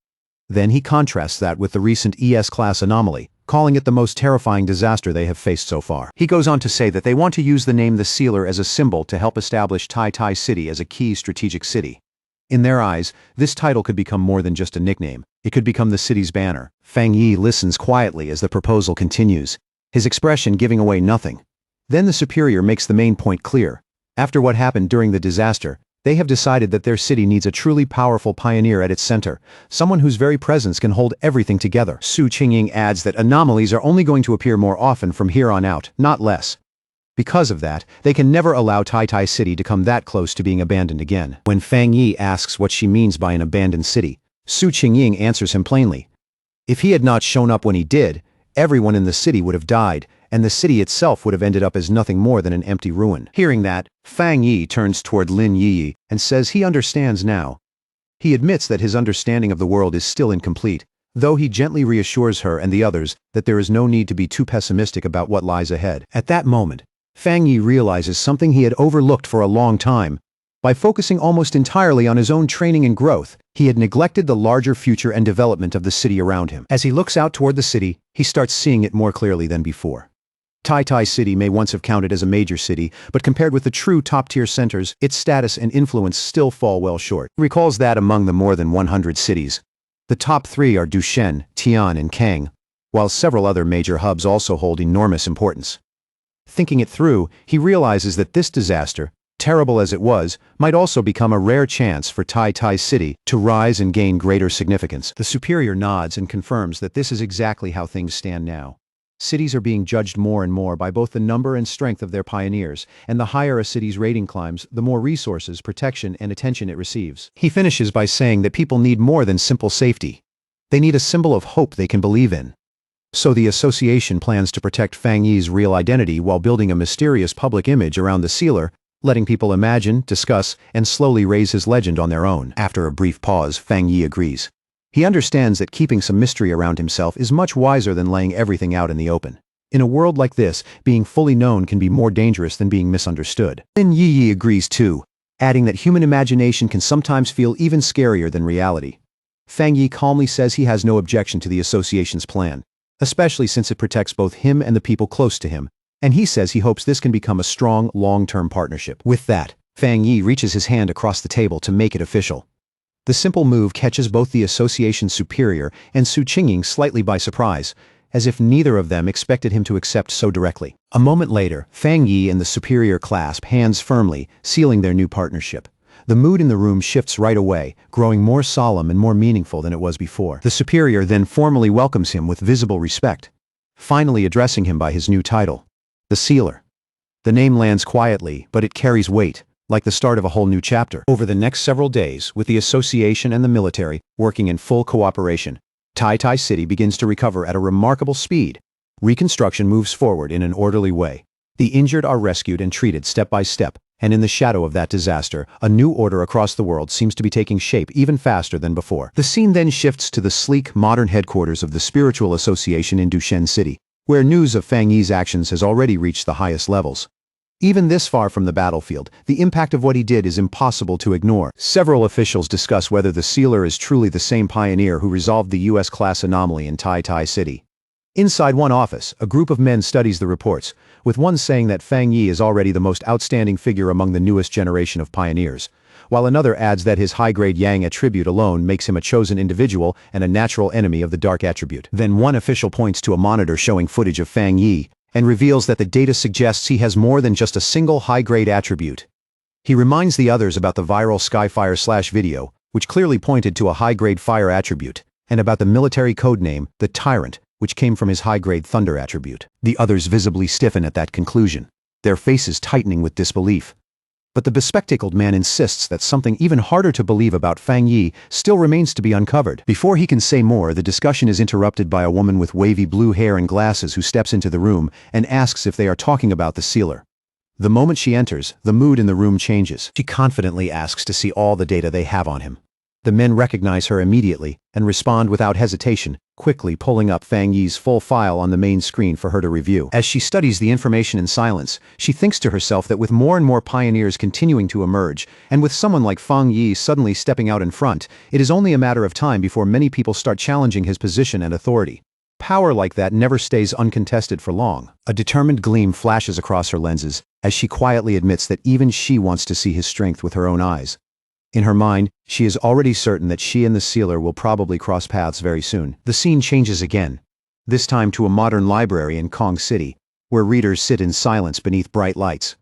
Then he contrasts that with the recent ES-class anomaly, calling it the most terrifying disaster they have faced so far. He goes on to say that they want to use the name the Sealer as a symbol to help establish Tai Tai City as a key strategic city. In their eyes, this title could become more than just a nickname. It could become the city's banner. Fang Yi listens quietly as the proposal continues, his expression giving away nothing. Then the superior makes the main point clear. After what happened during the disaster, they have decided that their city needs a truly powerful pioneer at its center, someone whose very presence can hold everything together. Su Qingying adds that anomalies are only going to appear more often from here on out, not less. Because of that, they can never allow Tai Tai City to come that close to being abandoned again. When Fang Yi asks what she means by an abandoned city, Su Qingying answers him plainly. If he had not shown up when he did, everyone in the city would have died, and the city itself would have ended up as nothing more than an empty ruin. Hearing that, Fang Yi turns toward Lin Yi and says he understands now. He admits that his understanding of the world is still incomplete, though he gently reassures her and the others that there is no need to be too pessimistic about what lies ahead. At that moment, Fang Yi realizes something he had overlooked for a long time. By focusing almost entirely on his own training and growth, he had neglected the larger future and development of the city around him. As he looks out toward the city, he starts seeing it more clearly than before. Tai Tai City may once have counted as a major city, but compared with the true top-tier centers, its status and influence still fall well short. He recalls that among the more than 100 cities, the top 3 are Dushen, Tian, and Kang, while several other major hubs also hold enormous importance. Thinking it through, he realizes that this disaster, terrible as it was, might also become a rare chance for Tai Tai City to rise and gain greater significance. The superior nods and confirms that this is exactly how things stand now. Cities are being judged more and more by both the number and strength of their pioneers, and the higher a city's rating climbs, the more resources, protection, and attention it receives. He finishes by saying that people need more than simple safety. They need a symbol of hope they can believe in. So the association plans to protect Fang Yi's real identity while building a mysterious public image around the sealer, letting people imagine, discuss, and slowly raise his legend on their own. After a brief pause, Fang Yi agrees. He understands that keeping some mystery around himself is much wiser than laying everything out in the open. In a world like this, being fully known can be more dangerous than being misunderstood. Lin Yi agrees too, adding that human imagination can sometimes feel even scarier than reality. Fang Yi calmly says he has no objection to the association's plan, especially since it protects both him and the people close to him, and he says he hopes this can become a strong, long-term partnership. With that, Fang Yi reaches his hand across the table to make it official. The simple move catches both the association's superior and Su Qingying slightly by surprise, as if neither of them expected him to accept so directly. A moment later, Fang Yi and the superior clasp hands firmly, sealing their new partnership. The mood in the room shifts right away, growing more solemn and more meaningful than it was before. The superior then formally welcomes him with visible respect, finally addressing him by his new title, the Sealer. The name lands quietly, but it carries weight, like the start of a whole new chapter. Over the next several days, with the association and the military working in full cooperation, Tai Tai City begins to recover at a remarkable speed. Reconstruction moves forward in an orderly way. The injured are rescued and treated step by step, and in the shadow of that disaster, a new order across the world seems to be taking shape even faster than before. The scene then shifts to the sleek, modern headquarters of the Spiritual Association in Dushen City, where news of Fang Yi's actions has already reached the highest levels. Even this far from the battlefield, the impact of what he did is impossible to ignore. Several officials discuss whether the sealer is truly the same pioneer who resolved the US-class anomaly in Tai City. Inside one office, a group of men studies the reports, with one saying that Fang Yi is already the most outstanding figure among the newest generation of pioneers, while another adds that his high-grade Yang attribute alone makes him a chosen individual and a natural enemy of the dark attribute. Then one official points to a monitor showing footage of Fang Yi and reveals that the data suggests he has more than just a single high-grade attribute. He reminds the others about the viral Skyfire/video, which clearly pointed to a high-grade fire attribute, and about the military codename, the Tyrant, which came from his high-grade thunder attribute. The others visibly stiffen at that conclusion, their faces tightening with disbelief. But the bespectacled man insists that something even harder to believe about Fang Yi still remains to be uncovered. Before he can say more, the discussion is interrupted by a woman with wavy blue hair and glasses who steps into the room and asks if they are talking about the sealer. The moment she enters, the mood in the room changes. She confidently asks to see all the data they have on him. The men recognize her immediately and respond without hesitation, quickly pulling up Fang Yi's full file on the main screen for her to review. As she studies the information in silence, she thinks to herself that with more and more pioneers continuing to emerge, and with someone like Fang Yi suddenly stepping out in front, it is only a matter of time before many people start challenging his position and authority. Power like that never stays uncontested for long. A determined gleam flashes across her lenses, as she quietly admits that even she wants to see his strength with her own eyes. In her mind, she is already certain that she and the sealer will probably cross paths very soon. The scene changes again, this time to a modern library in Kong City, where readers sit in silence beneath bright lights.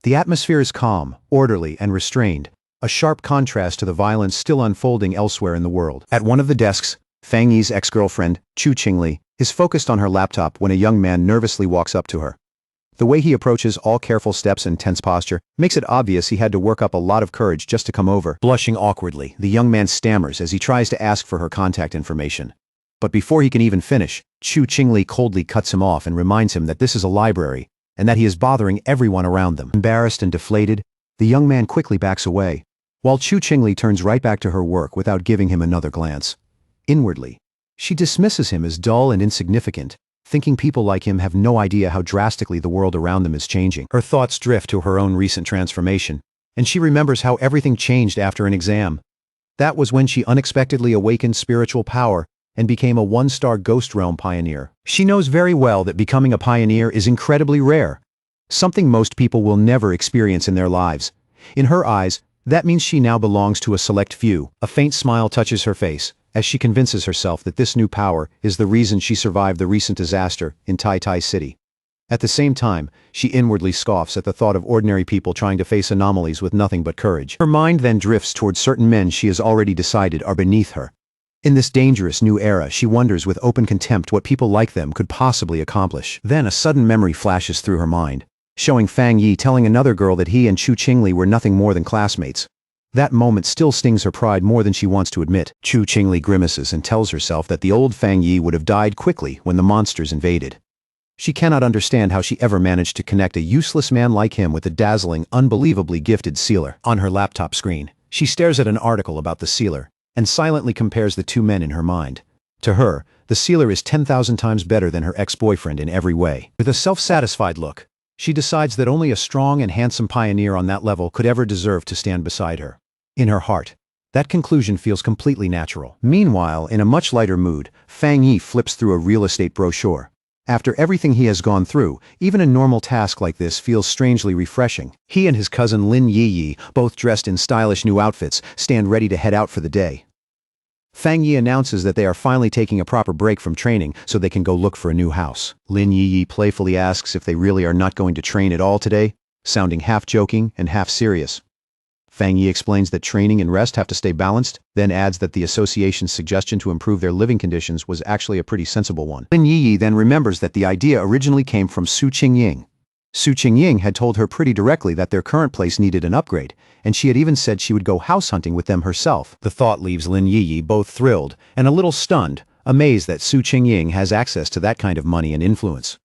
The atmosphere is calm, orderly, and restrained, a sharp contrast to the violence still unfolding elsewhere in the world. At one of the desks, Fang Yi's ex-girlfriend, Chu Qingli, is focused on her laptop when a young man nervously walks up to her. The way he approaches, all careful steps and tense posture, makes it obvious he had to work up a lot of courage just to come over. Blushing awkwardly, the young man stammers as he tries to ask for her contact information. But before he can even finish, Chu Qingli coldly cuts him off and reminds him that this is a library, and that he is bothering everyone around them. Embarrassed and deflated, the young man quickly backs away, while Chu Qingli turns right back to her work without giving him another glance. Inwardly, she dismisses him as dull and insignificant, thinking people like him have no idea how drastically the world around them is changing. Her thoughts drift to her own recent transformation, and she remembers how everything changed after an exam. That was when she unexpectedly awakened spiritual power and became a one-star Ghost Realm pioneer. She knows very well that becoming a pioneer is incredibly rare, something most people will never experience in their lives. In her eyes, that means she now belongs to a select few. A faint smile touches her face, as she convinces herself that this new power is the reason she survived the recent disaster in Tai City. At the same time, she inwardly scoffs at the thought of ordinary people trying to face anomalies with nothing but courage. Her mind then drifts towards certain men she has already decided are beneath her. In this dangerous new era, she wonders with open contempt what people like them could possibly accomplish. Then a sudden memory flashes through her mind, showing Fang Yi telling another girl that he and Chu Qingli were nothing more than classmates. That moment still stings her pride more than she wants to admit. Chu Qingli grimaces and tells herself that the old Fang Yi would have died quickly when the monsters invaded. She cannot understand how she ever managed to connect a useless man like him with a dazzling, unbelievably gifted sealer. On her laptop screen, she stares at an article about the sealer and silently compares the two men in her mind. To her, the sealer is 10,000 times better than her ex-boyfriend in every way. With a self-satisfied look, she decides that only a strong and handsome pioneer on that level could ever deserve to stand beside her. In her heart, that conclusion feels completely natural. Meanwhile, in a much lighter mood, Fang Yi flips through a real estate brochure. After everything he has gone through, even a normal task like this feels strangely refreshing. He and his cousin Lin Yi, both dressed in stylish new outfits, stand ready to head out for the day. Fang Yi announces that they are finally taking a proper break from training so they can go look for a new house. Lin Yi playfully asks if they really are not going to train at all today, sounding half joking and half serious. Fang Yi explains that training and rest have to stay balanced, then adds that the association's suggestion to improve their living conditions was actually a pretty sensible one. Lin Yi then remembers that the idea originally came from Su Qingying. Su Qingying had told her pretty directly that their current place needed an upgrade, and she had even said she would go house hunting with them herself. The thought leaves Lin Yi both thrilled and a little stunned, amazed that Su Qingying has access to that kind of money and influence.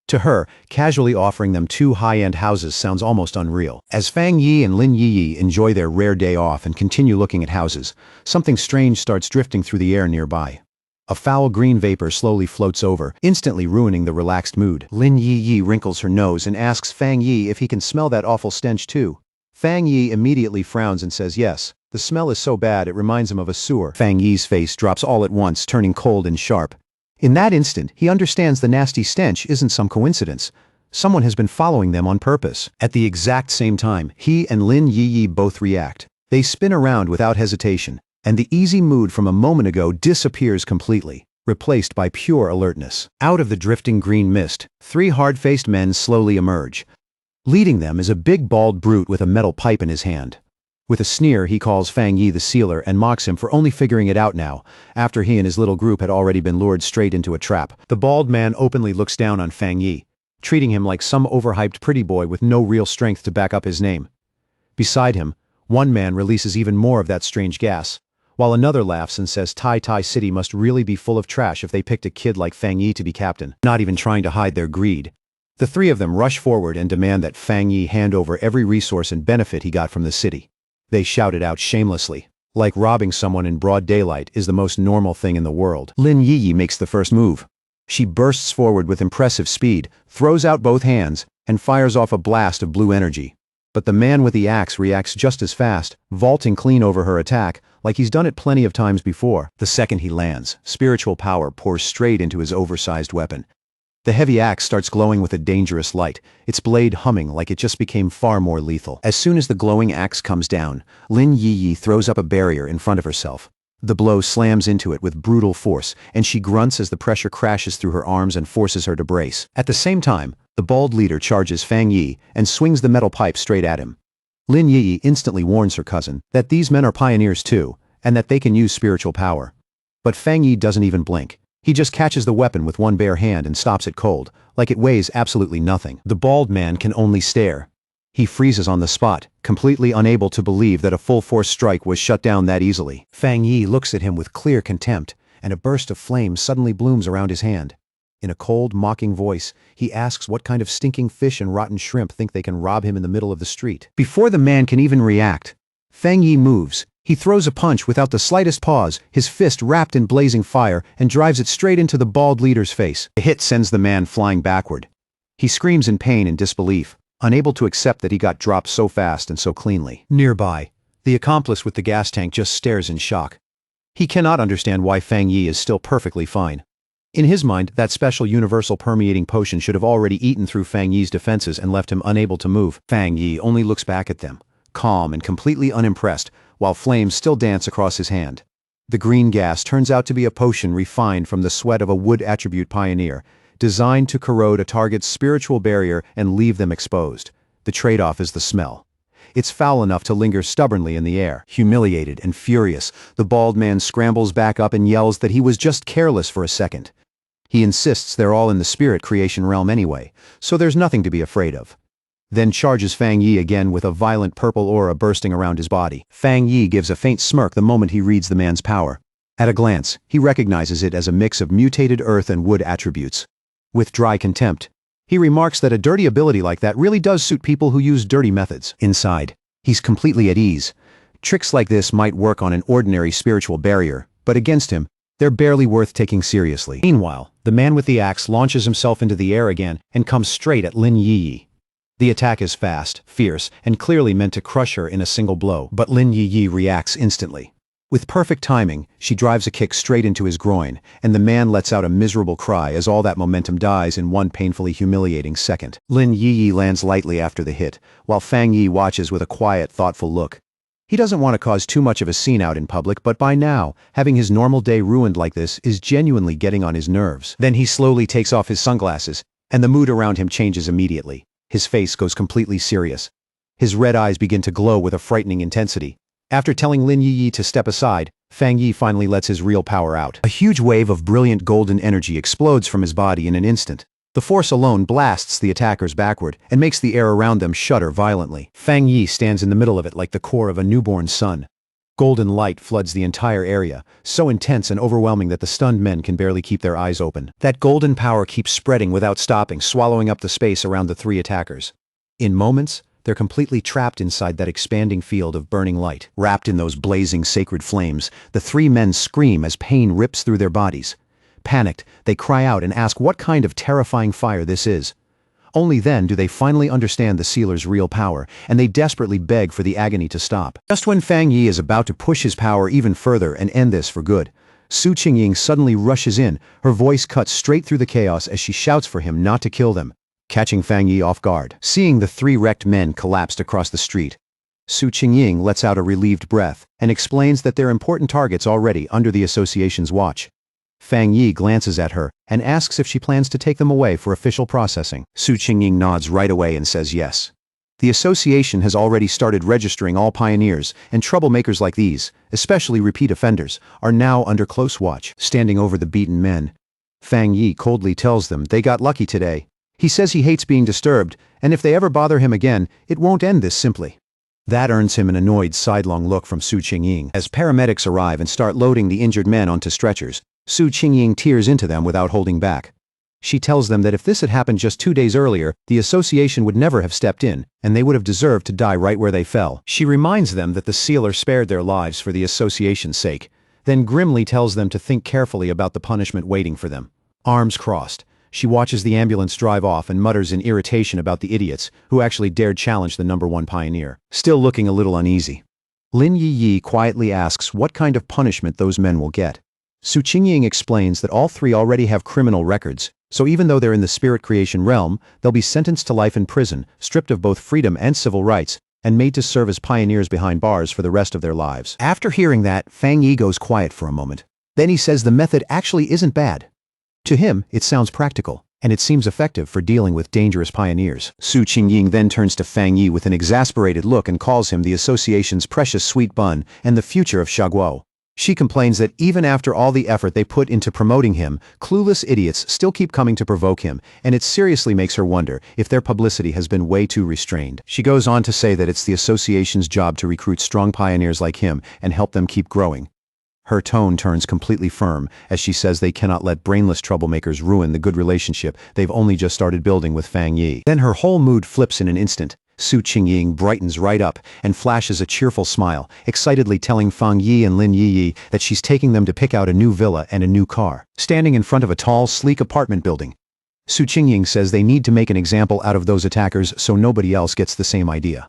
To her, casually offering them 2 high-end houses sounds almost unreal. As Fang Yi and Lin Yi enjoy their rare day off and continue looking at houses, something strange starts drifting through the air nearby. A foul green vapor slowly floats over, instantly ruining the relaxed mood. Lin Yi wrinkles her nose and asks Fang Yi if he can smell that awful stench too. Fang Yi immediately frowns and says yes. The smell is so bad it reminds him of a sewer. Fang Yi's face drops all at once, turning cold and sharp. In that instant, he understands the nasty stench isn't some coincidence. Someone has been following them on purpose. At the exact same time, he and Lin Yi both react. They spin around without hesitation, and the easy mood from a moment ago disappears completely, replaced by pure alertness. Out of the drifting green mist, 3 hard-faced men slowly emerge. Leading them is a big bald brute with a metal pipe in his hand. With a sneer, he calls Fang Yi the sealer and mocks him for only figuring it out now, after he and his little group had already been lured straight into a trap. The bald man openly looks down on Fang Yi, treating him like some overhyped pretty boy with no real strength to back up his name. Beside him, one man releases even more of that strange gas, while another laughs and says Tai City must really be full of trash if they picked a kid like Fang Yi to be captain, not even trying to hide their greed. The 3 of them rush forward and demand that Fang Yi hand over every resource and benefit he got from the city. They shout it out shamelessly, like robbing someone in broad daylight is the most normal thing in the world. Lin Yi makes the first move. She bursts forward with impressive speed, throws out both hands, and fires off a blast of blue energy. But the man with the axe reacts just as fast, vaulting clean over her attack, like he's done it plenty of times before. The second he lands, spiritual power pours straight into his oversized weapon. The heavy axe starts glowing with a dangerous light, its blade humming like it just became far more lethal. As soon as the glowing axe comes down, Lin Yi throws up a barrier in front of herself. The blow slams into it with brutal force, and she grunts as the pressure crashes through her arms and forces her to brace. At the same time, the bald leader charges Fang Yi and swings the metal pipe straight at him. Lin Yi instantly warns her cousin that these men are pioneers too, and that they can use spiritual power. But Fang Yi doesn't even blink. He just catches the weapon with one bare hand and stops it cold, like it weighs absolutely nothing. The bald man can only stare. He freezes on the spot, completely unable to believe that a full-force strike was shut down that easily. Fang Yi looks at him with clear contempt, and a burst of flame suddenly blooms around his hand. In a cold, mocking voice, he asks what kind of stinking fish and rotten shrimp think they can rob him in the middle of the street. Before the man can even react, Fang Yi moves. He throws a punch without the slightest pause, his fist wrapped in blazing fire, and drives it straight into the bald leader's face. The hit sends the man flying backward. He screams in pain and disbelief, unable to accept that he got dropped so fast and so cleanly. Nearby, the accomplice with the gas tank just stares in shock. He cannot understand why Fang Yi is still perfectly fine. In his mind, that special universal permeating potion should have already eaten through Fang Yi's defenses and left him unable to move. Fang Yi only looks back at them, calm and completely unimpressed, while flames still dance across his hand. The green gas turns out to be a potion refined from the sweat of a wood attribute pioneer, designed to corrode a target's spiritual barrier and leave them exposed. The trade-off is the smell. It's foul enough to linger stubbornly in the air. Humiliated and furious, the bald man scrambles back up and yells that he was just careless for a second. He insists they're all in the spirit creation realm anyway, so there's nothing to be afraid of. Then charges Fang Yi again with a violent purple aura bursting around his body. Fang Yi gives a faint smirk the moment he reads the man's power. At a glance, he recognizes it as a mix of mutated earth and wood attributes. With dry contempt, he remarks that a dirty ability like that really does suit people who use dirty methods. Inside, he's completely at ease. Tricks like this might work on an ordinary spiritual barrier, but against him, they're barely worth taking seriously. Meanwhile, the man with the axe launches himself into the air again and comes straight at Lin Yi. The attack is fast, fierce, and clearly meant to crush her in a single blow, but Lin Yi reacts instantly. With perfect timing, she drives a kick straight into his groin, and the man lets out a miserable cry as all that momentum dies in one painfully humiliating second. Lin Yi lands lightly after the hit, while Fang Yi watches with a quiet, thoughtful look. He doesn't want to cause too much of a scene out in public, but by now, having his normal day ruined like this is genuinely getting on his nerves. Then he slowly takes off his sunglasses, and the mood around him changes immediately. His face goes completely serious. His red eyes begin to glow with a frightening intensity. After telling Lin Yi to step aside, Fang Yi finally lets his real power out. A huge wave of brilliant golden energy explodes from his body in an instant. The force alone blasts the attackers backward and makes the air around them shudder violently. Fang Yi stands in the middle of it like the core of a newborn sun. Golden light floods the entire area, so intense and overwhelming that the stunned men can barely keep their eyes open. That golden power keeps spreading without stopping, swallowing up the space around the three attackers. In moments, they're completely trapped inside that expanding field of burning light. Wrapped in those blazing sacred flames, the three men scream as pain rips through their bodies. Panicked, they cry out and ask what kind of terrifying fire this is. Only then do they finally understand the sealer's real power, and they desperately beg for the agony to stop. Just when Fang Yi is about to push his power even further and end this for good, Su Qingying suddenly rushes in, her voice cuts straight through the chaos as she shouts for him not to kill them, catching Fang Yi off guard. Seeing the three wrecked men collapsed across the street, Su Qingying lets out a relieved breath and explains that they're important targets already under the association's watch. Fang Yi glances at her and asks if she plans to take them away for official processing. Su Qingying nods right away and says yes. The association has already started registering all pioneers, and troublemakers like these, especially repeat offenders, are now under close watch. Standing over the beaten men, Fang Yi coldly tells them they got lucky today. He says he hates being disturbed, and if they ever bother him again, it won't end this simply. That earns him an annoyed sidelong look from Su Qingying. As paramedics arrive and start loading the injured men onto stretchers, Su Qingying tears into them without holding back. She tells them that if this had happened just 2 days earlier, the association would never have stepped in, and they would have deserved to die right where they fell. She reminds them that the sealer spared their lives for the association's sake, then grimly tells them to think carefully about the punishment waiting for them. Arms crossed, she watches the ambulance drive off and mutters in irritation about the idiots who actually dared challenge the #1 pioneer. Still looking a little uneasy, Lin Yi quietly asks what kind of punishment those men will get. Su Qingying explains that all three already have criminal records, so even though they're in the spirit creation realm, they'll be sentenced to life in prison, stripped of both freedom and civil rights, and made to serve as pioneers behind bars for the rest of their lives. After hearing that, Fang Yi goes quiet for a moment. Then he says the method actually isn't bad. To him, it sounds practical, and it seems effective for dealing with dangerous pioneers. Su Qingying then turns to Fang Yi with an exasperated look and calls him the association's precious sweet bun and the future of Shaguo. She complains that even after all the effort they put into promoting him, clueless idiots still keep coming to provoke him, and it seriously makes her wonder if their publicity has been way too restrained. She goes on to say that it's the association's job to recruit strong pioneers like him and help them keep growing. Her tone turns completely firm as she says they cannot let brainless troublemakers ruin the good relationship they've only just started building with Fang Yi. Then her whole mood flips in an instant. Su Qingying brightens right up and flashes a cheerful smile, excitedly telling Fang Yi and Lin Yi that she's taking them to pick out a new villa and a new car. Standing in front of a tall, sleek apartment building, Su Qingying says they need to make an example out of those attackers so nobody else gets the same idea.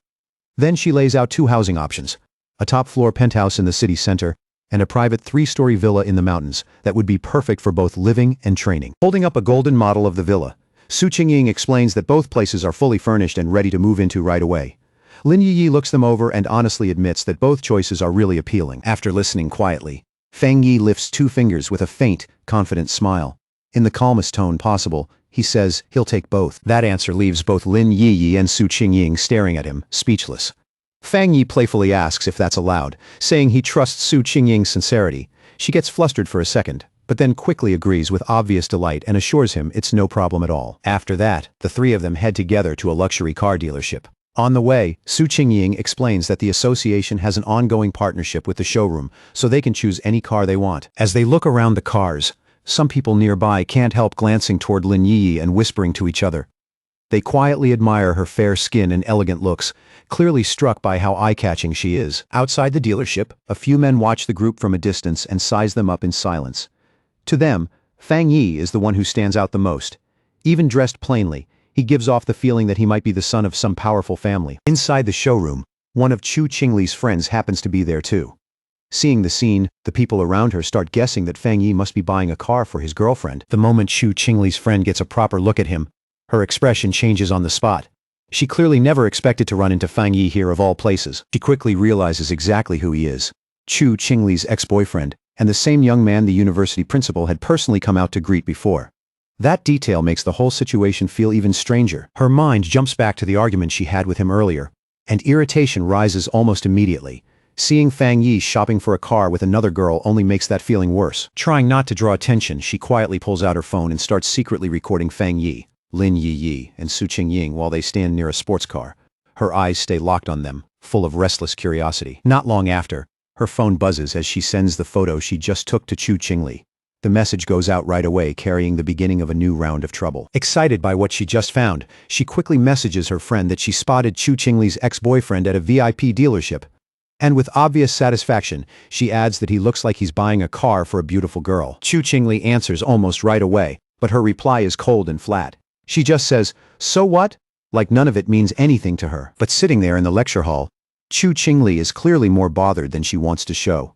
Then she lays out 2 housing options, a top-floor penthouse in the city center, and a private 3-story villa in the mountains that would be perfect for both living and training. Holding up a golden model of the villa, Su Qingying explains that both places are fully furnished and ready to move into right away. Lin Yi looks them over and honestly admits that both choices are really appealing. After listening quietly, Fang Yi lifts 2 fingers with a faint, confident smile. In the calmest tone possible, he says he'll take both. That answer leaves both Lin Yi and Su Qingying staring at him, speechless. Fang Yi playfully asks if that's allowed, saying he trusts Su Qingying's sincerity. She gets flustered for a second, but then quickly agrees with obvious delight and assures him it's no problem at all. After that, the 3 of them head together to a luxury car dealership. On the way, Su Qingying explains that the association has an ongoing partnership with the showroom, so they can choose any car they want. As they look around the cars, some people nearby can't help glancing toward Lin Yi and whispering to each other. They quietly admire her fair skin and elegant looks, clearly struck by how eye-catching she is. Outside the dealership, a few men watch the group from a distance and size them up in silence. To them, Fang Yi is the one who stands out the most. Even dressed plainly, he gives off the feeling that he might be the son of some powerful family. Inside the showroom, one of Chu Qingli's friends happens to be there too. Seeing the scene, the people around her start guessing that Fang Yi must be buying a car for his girlfriend. The moment Chu Qingli's friend gets a proper look at him, her expression changes on the spot. She clearly never expected to run into Fang Yi here of all places. She quickly realizes exactly who he is. Chu Qingli's ex-boyfriend, and the same young man the university principal had personally come out to greet before. That detail makes the whole situation feel even stranger. Her mind jumps back to the argument she had with him earlier, and irritation rises almost immediately. Seeing Fang Yi shopping for a car with another girl only makes that feeling worse. Trying not to draw attention, she quietly pulls out her phone and starts secretly recording Fang Yi, Lin Yi, and Su Qingying while they stand near a sports car. Her eyes stay locked on them, full of restless curiosity. Not long after, Her phone buzzes as she sends the photo she just took to Chu Qingli. The message goes out right away, carrying the beginning of a new round of trouble. Excited by what she just found, she quickly messages her friend that she spotted Chu Qingli's ex-boyfriend at a VIP dealership. And with obvious satisfaction, she adds that he looks like he's buying a car for a beautiful girl. Chu Qingli answers almost right away, but her reply is cold and flat. She just says, "So what?" like none of it means anything to her. But sitting there in the lecture hall, Chu Qingli is clearly more bothered than she wants to show.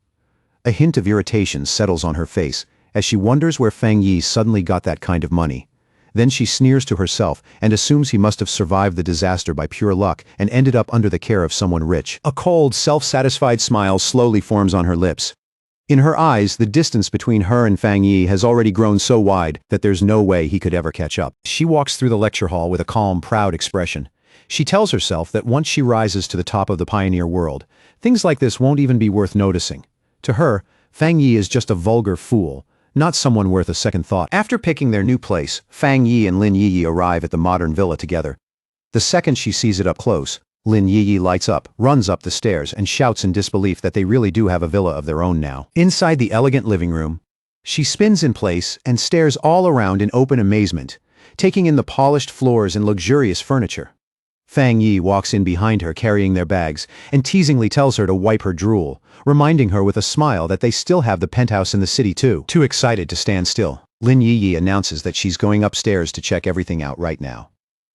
A hint of irritation settles on her face, as she wonders where Fang Yi suddenly got that kind of money. Then she sneers to herself and assumes he must have survived the disaster by pure luck and ended up under the care of someone rich. A cold, self-satisfied smile slowly forms on her lips. In her eyes, the distance between her and Fang Yi has already grown so wide that there's no way he could ever catch up. She walks through the lecture hall with a calm, proud expression. She tells herself that once she rises to the top of the pioneer world, things like this won't even be worth noticing. To her, Fang Yi is just a vulgar fool, not someone worth a second thought. After picking their new place, Fang Yi and Lin Yi arrive at the modern villa together. The second she sees it up close, Lin Yi lights up, runs up the stairs, and shouts in disbelief that they really do have a villa of their own now. Inside the elegant living room, she spins in place and stares all around in open amazement, taking in the polished floors and luxurious furniture. Fang Yi walks in behind her carrying their bags and teasingly tells her to wipe her drool, reminding her with a smile that they still have the penthouse in the city too. Too excited to stand still, Lin Yi announces that she's going upstairs to check everything out right now.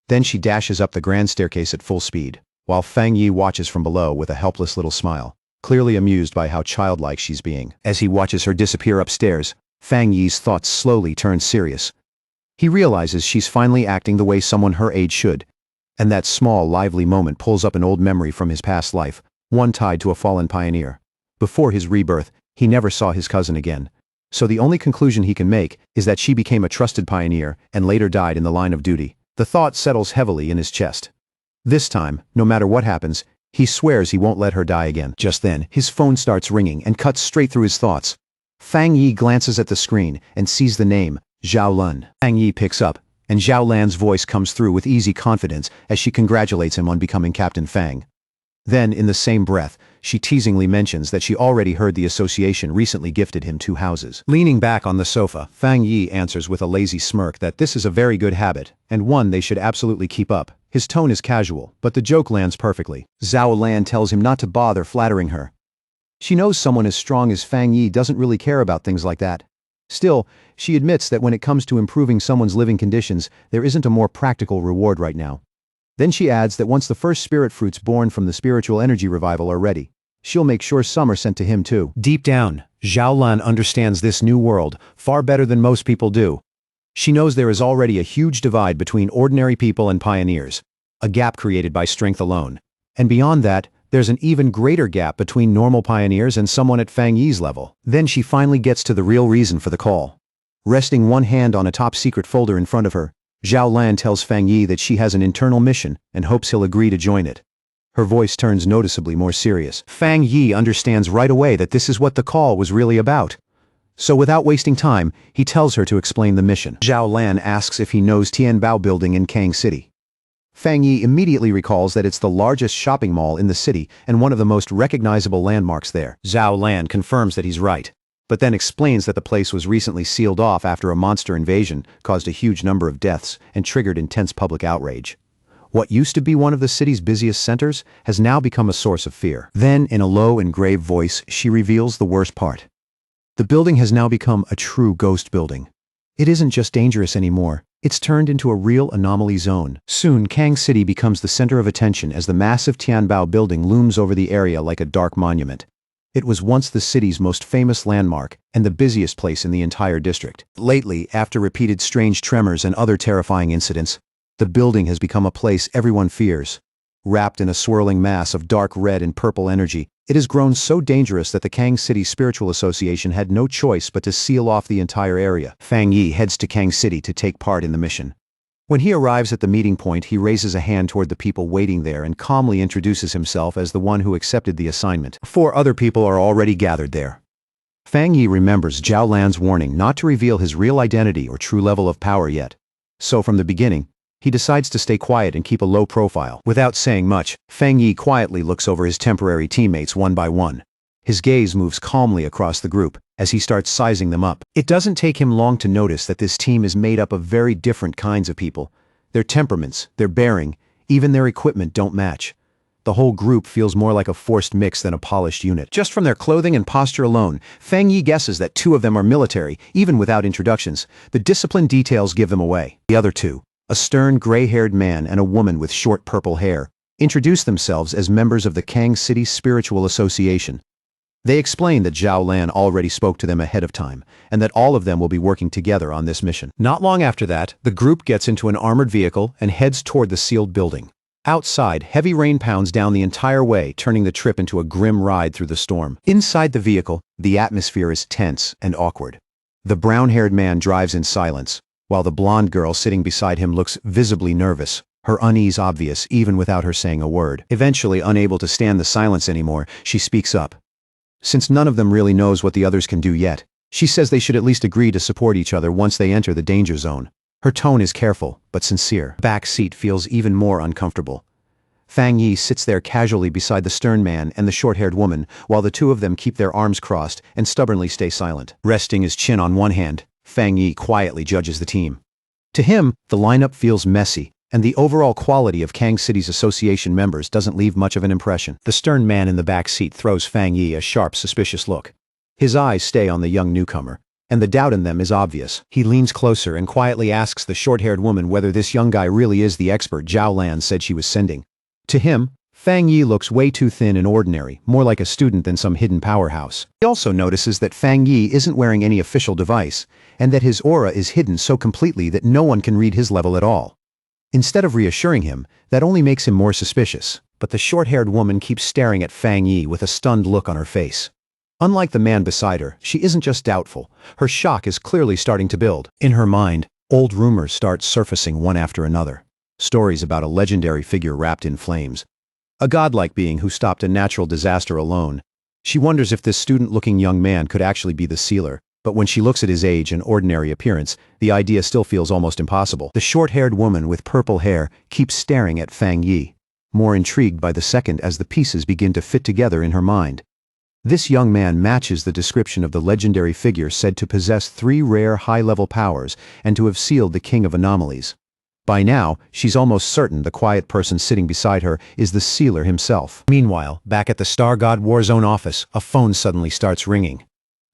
Then she dashes up the grand staircase at full speed, while Fang Yi watches from below with a helpless little smile, clearly amused by how childlike she's being. As he watches her disappear upstairs, Fang Yi's thoughts slowly turn serious. He realizes she's finally acting the way someone her age should, and that small, lively moment pulls up an old memory from his past life, one tied to a fallen pioneer. Before his rebirth, he never saw his cousin again. So the only conclusion he can make is that she became a trusted pioneer and later died in the line of duty. The thought settles heavily in his chest. This time, no matter what happens, he swears he won't let her die again. Just then, his phone starts ringing and cuts straight through his thoughts. Fang Yi glances at the screen and sees the name, Zhao Lun. Fang Yi picks up, and Zhao Lan's voice comes through with easy confidence as she congratulates him on becoming Captain Fang. Then, in the same breath, she teasingly mentions that she already heard the association recently gifted him 2 houses. Leaning back on the sofa, Fang Yi answers with a lazy smirk that this is a very good habit, and one they should absolutely keep up. His tone is casual, but the joke lands perfectly. Zhao Lan tells him not to bother flattering her. She knows someone as strong as Fang Yi doesn't really care about things like that. Still, she admits that when it comes to improving someone's living conditions, there isn't a more practical reward right now. Then she adds that once the first spirit fruits born from the spiritual energy revival are ready, she'll make sure some are sent to him too. Deep down, Zhao Lan understands this new world far better than most people do. She knows there is already a huge divide between ordinary people and pioneers, a gap created by strength alone. And beyond that, there's an even greater gap between normal pioneers and someone at Fang Yi's level. Then she finally gets to the real reason for the call. Resting one hand on a top-secret folder in front of her, Zhao Lan tells Fang Yi that she has an internal mission and hopes he'll agree to join it. Her voice turns noticeably more serious. Fang Yi understands right away that this is what the call was really about. So without wasting time, he tells her to explain the mission. Zhao Lan asks if he knows Tianbao Building in Kang City. Fang Yi immediately recalls that it's the largest shopping mall in the city and one of the most recognizable landmarks there. Zhao Lan confirms that he's right, but then explains that the place was recently sealed off after a monster invasion caused a huge number of deaths and triggered intense public outrage. What used to be one of the city's busiest centers has now become a source of fear. Then, in a low and grave voice, she reveals the worst part. The building has now become a true ghost building. It isn't just dangerous anymore. It's turned into a real anomaly zone. Soon, Kang City becomes the center of attention as the massive Tianbao building looms over the area like a dark monument. It was once the city's most famous landmark and the busiest place in the entire district. Lately, after repeated strange tremors and other terrifying incidents, the building has become a place everyone fears. Wrapped in a swirling mass of dark red and purple energy, it has grown so dangerous that the Kang City Spiritual Association had no choice but to seal off the entire area. Fang Yi heads to Kang City to take part in the mission. When he arrives at the meeting point, he raises a hand toward the people waiting there and calmly introduces himself as the one who accepted the assignment. 4 other people are already gathered there. Fang Yi remembers Zhao Lan's warning not to reveal his real identity or true level of power yet. So from the beginning, he decides to stay quiet and keep a low profile. Without saying much, Fang Yi quietly looks over his temporary teammates one by one. His gaze moves calmly across the group as he starts sizing them up. It doesn't take him long to notice that this team is made up of very different kinds of people. Their temperaments, their bearing, even their equipment don't match. The whole group feels more like a forced mix than a polished unit. Just from their clothing and posture alone, Fang Yi guesses that 2 of them are military, even without introductions. The discipline details give them away. The other 2, a stern gray-haired man and a woman with short purple hair, introduce themselves as members of the Kang City Spiritual Association. They explain that Zhao Lan already spoke to them ahead of time, and that all of them will be working together on this mission. Not long after that, the group gets into an armored vehicle and heads toward the sealed building. Outside, heavy rain pounds down the entire way, turning the trip into a grim ride through the storm. Inside the vehicle, the atmosphere is tense and awkward. The brown-haired man drives in silence, while the blonde girl sitting beside him looks visibly nervous, her unease obvious even without her saying a word. Eventually, unable to stand the silence anymore, she speaks up. Since none of them really knows what the others can do yet, she says they should at least agree to support each other once they enter the danger zone. Her tone is careful, but sincere. The back seat feels even more uncomfortable. Fang Yi sits there casually beside the stern man and the short-haired woman, while the 2 of them keep their arms crossed and stubbornly stay silent. Resting his chin on one hand, Fang Yi quietly judges the team. To him, the lineup feels messy, and the overall quality of Kang City's association members doesn't leave much of an impression. The stern man in the back seat throws Fang Yi a sharp, suspicious look. His eyes stay on the young newcomer, and the doubt in them is obvious. He leans closer and quietly asks the short-haired woman whether this young guy really is the expert Zhao Lan said she was sending. To him, Fang Yi looks way too thin and ordinary, more like a student than some hidden powerhouse. He also notices that Fang Yi isn't wearing any official device, and that his aura is hidden so completely that no one can read his level at all. Instead of reassuring him, that only makes him more suspicious, but the short-haired woman keeps staring at Fang Yi with a stunned look on her face. Unlike the man beside her, she isn't just doubtful. Her shock is clearly starting to build. In her mind, old rumors start surfacing one after another. Stories about a legendary figure wrapped in flames. A godlike being who stopped a natural disaster alone. She wonders if this student-looking young man could actually be the sealer, but when she looks at his age and ordinary appearance, the idea still feels almost impossible. The short-haired woman with purple hair keeps staring at Fang Yi, more intrigued by the second as the pieces begin to fit together in her mind. This young man matches the description of the legendary figure said to possess 3 rare high-level powers and to have sealed the king of anomalies. By now, she's almost certain the quiet person sitting beside her is the sealer himself. Meanwhile, back at the Star God Warzone office, a phone suddenly starts ringing.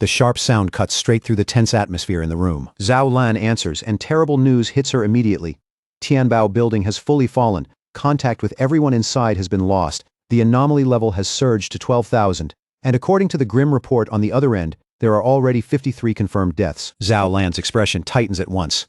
The sharp sound cuts straight through the tense atmosphere in the room. Zhao Lan answers, and terrible news hits her immediately. Tianbao building has fully fallen. Contact with everyone inside has been lost. The anomaly level has surged to 12,000. And according to the grim report on the other end, there are already 53 confirmed deaths. Zhao Lan's expression tightens at once.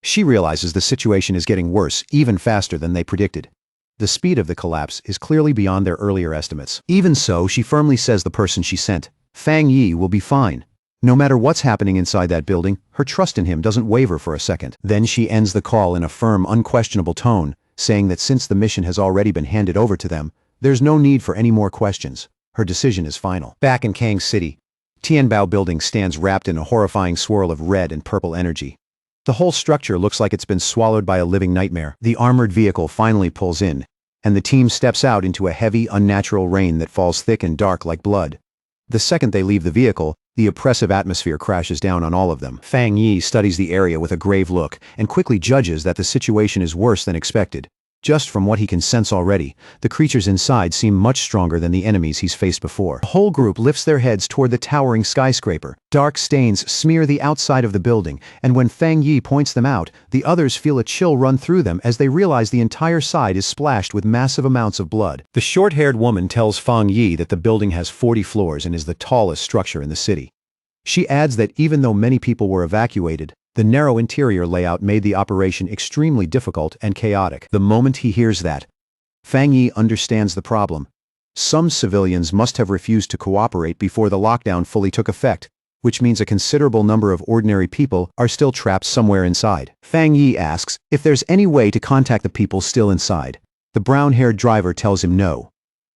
She realizes the situation is getting worse, even faster than they predicted. The speed of the collapse is clearly beyond their earlier estimates. Even so, she firmly says the person she sent, Fang Yi, will be fine. No matter what's happening inside that building, her trust in him doesn't waver for a second. Then she ends the call in a firm, unquestionable tone, saying that since the mission has already been handed over to them, there's no need for any more questions. Her decision is final. Back in Kang City, Tianbao building stands wrapped in a horrifying swirl of red and purple energy. The whole structure looks like it's been swallowed by a living nightmare. The armored vehicle finally pulls in, and the team steps out into a heavy, unnatural rain that falls thick and dark like blood. The second they leave the vehicle, the oppressive atmosphere crashes down on all of them. Fang Yi studies the area with a grave look and quickly judges that the situation is worse than expected. Just from what he can sense already, the creatures inside seem much stronger than the enemies he's faced before. The whole group lifts their heads toward the towering skyscraper. Dark stains smear the outside of the building, and when Fang Yi points them out, the others feel a chill run through them as they realize the entire side is splashed with massive amounts of blood. The short-haired woman tells Fang Yi that the building has 40 floors and is the tallest structure in the city. She adds that even though many people were evacuated, the narrow interior layout made the operation extremely difficult and chaotic. The moment he hears that, Fang Yi understands the problem. Some civilians must have refused to cooperate before the lockdown fully took effect, which means a considerable number of ordinary people are still trapped somewhere inside. Fang Yi asks if there's any way to contact the people still inside. The brown-haired driver tells him no.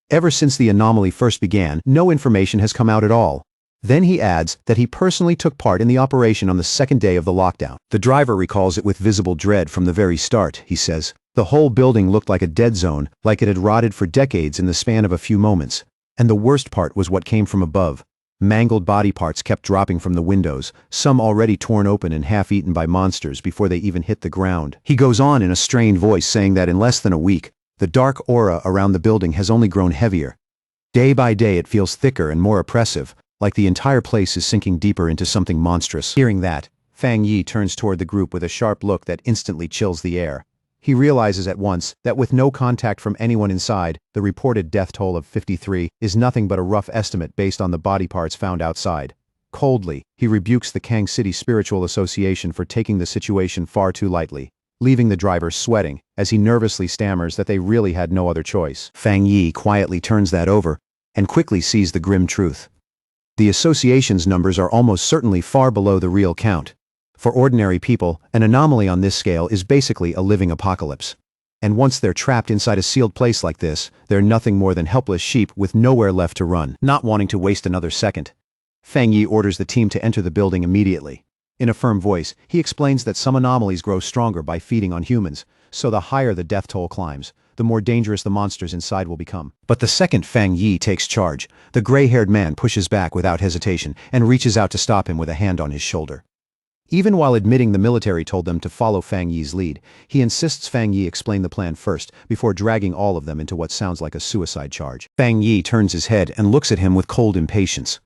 Ever since the anomaly first began, no information has come out at all. Then he adds that he personally took part in the operation on the second day of the lockdown. The driver recalls it with visible dread from the very start, he says. The whole building looked like a dead zone, like it had rotted for decades in the span of a few moments. And the worst part was what came from above. Mangled body parts kept dropping from the windows, some already torn open and half-eaten by monsters before they even hit the ground. He goes on in a strained voice saying that in less than a week, the dark aura around the building has only grown heavier. Day by day it feels thicker and more oppressive, like the entire place is sinking deeper into something monstrous. Hearing that, Fang Yi turns toward the group with a sharp look that instantly chills the air. He realizes at once that with no contact from anyone inside, the reported death toll of 53 is nothing but a rough estimate based on the body parts found outside. Coldly, he rebukes the Kang City Spiritual Association for taking the situation far too lightly, leaving the driver sweating as he nervously stammers that they really had no other choice. Fang Yi quietly turns that over and quickly sees the grim truth. The association's numbers are almost certainly far below the real count. For ordinary people, an anomaly on this scale is basically a living apocalypse. And once they're trapped inside a sealed place like this, they're nothing more than helpless sheep with nowhere left to run. Not wanting to waste another second, Fang Yi orders the team to enter the building immediately. In a firm voice, he explains that some anomalies grow stronger by feeding on humans, so the higher the death toll climbs, the more dangerous the monsters inside will become. But the second Fang Yi takes charge, the gray-haired man pushes back without hesitation and reaches out to stop him with a hand on his shoulder. Even while admitting the military told them to follow Fang Yi's lead, he insists Fang Yi explain the plan first before dragging all of them into what sounds like a suicide charge. Fang Yi turns his head and looks at him with cold impatience.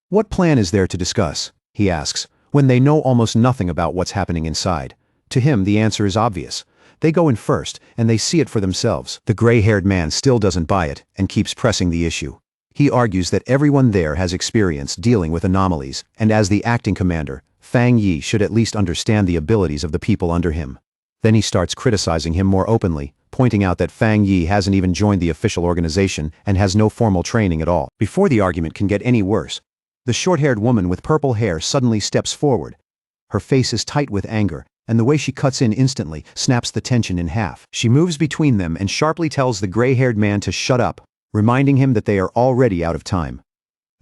"What plan is there to discuss?" he asks, when they know almost nothing about what's happening inside. To him, the answer is obvious. They go in first, and they see it for themselves. The gray-haired man still doesn't buy it and keeps pressing the issue. He argues that everyone there has experience dealing with anomalies, and as the acting commander, Fang Yi should at least understand the abilities of the people under him. Then he starts criticizing him more openly, pointing out that Fang Yi hasn't even joined the official organization and has no formal training at all. Before the argument can get any worse, the short-haired woman with purple hair suddenly steps forward. Her face is tight with anger, and the way she cuts in instantly snaps the tension in half. She moves between them and sharply tells the gray-haired man to shut up, reminding him that they are already out of time.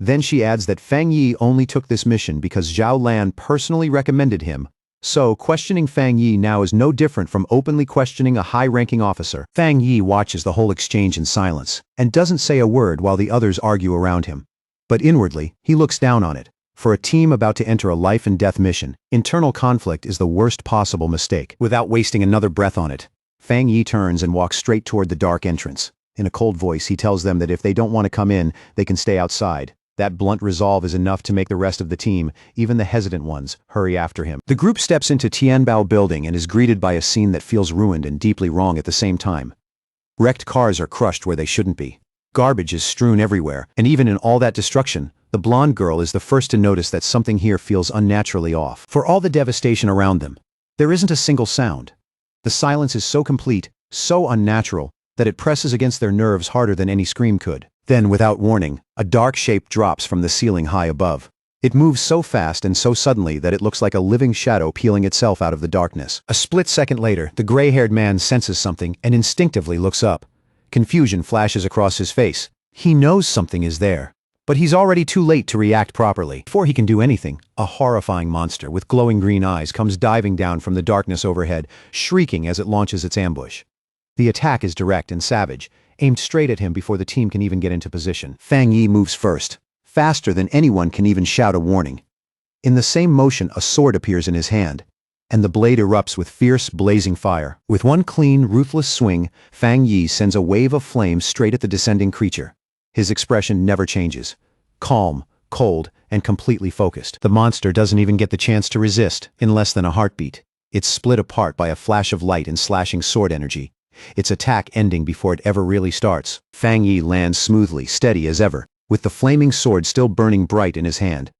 Then she adds that Fang Yi only took this mission because Zhao Lan personally recommended him, so questioning Fang Yi now is no different from openly questioning a high-ranking officer. Fang Yi watches the whole exchange in silence, and doesn't say a word while the others argue around him. But inwardly, he looks down on it. For a team about to enter a life-and-death mission, internal conflict is the worst possible mistake. Without wasting another breath on it, Fang Yi turns and walks straight toward the dark entrance. In a cold voice, he tells them that if they don't want to come in, they can stay outside. That blunt resolve is enough to make the rest of the team, even the hesitant ones, hurry after him. The group steps into Tianbao Building and is greeted by a scene that feels ruined and deeply wrong at the same time. Wrecked cars are crushed where they shouldn't be. Garbage is strewn everywhere, and even in all that destruction, the blonde girl is the first to notice that something here feels unnaturally off. For all the devastation around them, there isn't a single sound. The silence is so complete, so unnatural, that it presses against their nerves harder than any scream could. Then, without warning, a dark shape drops from the ceiling high above. It moves so fast and so suddenly that it looks like a living shadow peeling itself out of the darkness. A split second later, the gray-haired man senses something and instinctively looks up. Confusion flashes across his face. He knows something is there, but he's already too late to react properly. Before he can do anything, a horrifying monster with glowing green eyes comes diving down from the darkness overhead, shrieking as it launches its ambush. The attack is direct and savage, aimed straight at him before the team can even get into position. Fang Yi moves first, faster than anyone can even shout a warning. In the same motion, a sword appears in his hand, and the blade erupts with fierce, blazing fire. With one clean, ruthless swing, Fang Yi sends a wave of flame straight at the descending creature. His expression never changes. Calm, cold, and completely focused. The monster doesn't even get the chance to resist. In less than a heartbeat, it's split apart by a flash of light and slashing sword energy, its attack ending before it ever really starts. Fang Yi lands smoothly, steady as ever, with the flaming sword still burning bright in his hand.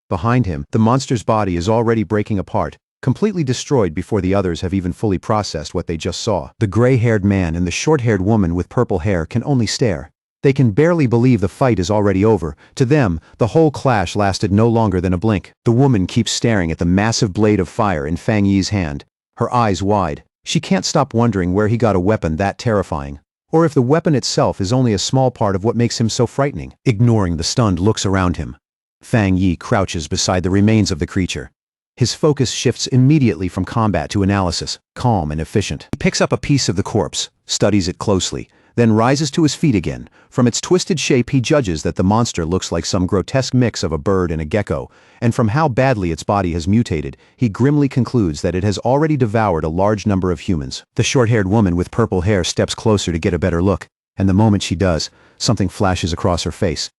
Behind him, the monster's body is already breaking apart, completely destroyed before the others have even fully processed what they just saw. The gray-haired man and the short-haired woman with purple hair can only stare. They can barely believe the fight is already over. To them, the whole clash lasted no longer than a blink. The woman keeps staring at the massive blade of fire in Fang Yi's hand, her eyes wide. She can't stop wondering where he got a weapon that terrifying, or if the weapon itself is only a small part of what makes him so frightening. Ignoring the stunned looks around him, Fang Yi crouches beside the remains of the creature. His focus shifts immediately from combat to analysis, calm and efficient. He picks up a piece of the corpse, studies it closely, then rises to his feet again. From its twisted shape he judges that the monster looks like some grotesque mix of a bird and a gecko, and from how badly its body has mutated, he grimly concludes that it has already devoured a large number of humans. The short-haired woman with purple hair steps closer to get a better look, and the moment she does, something flashes across her face.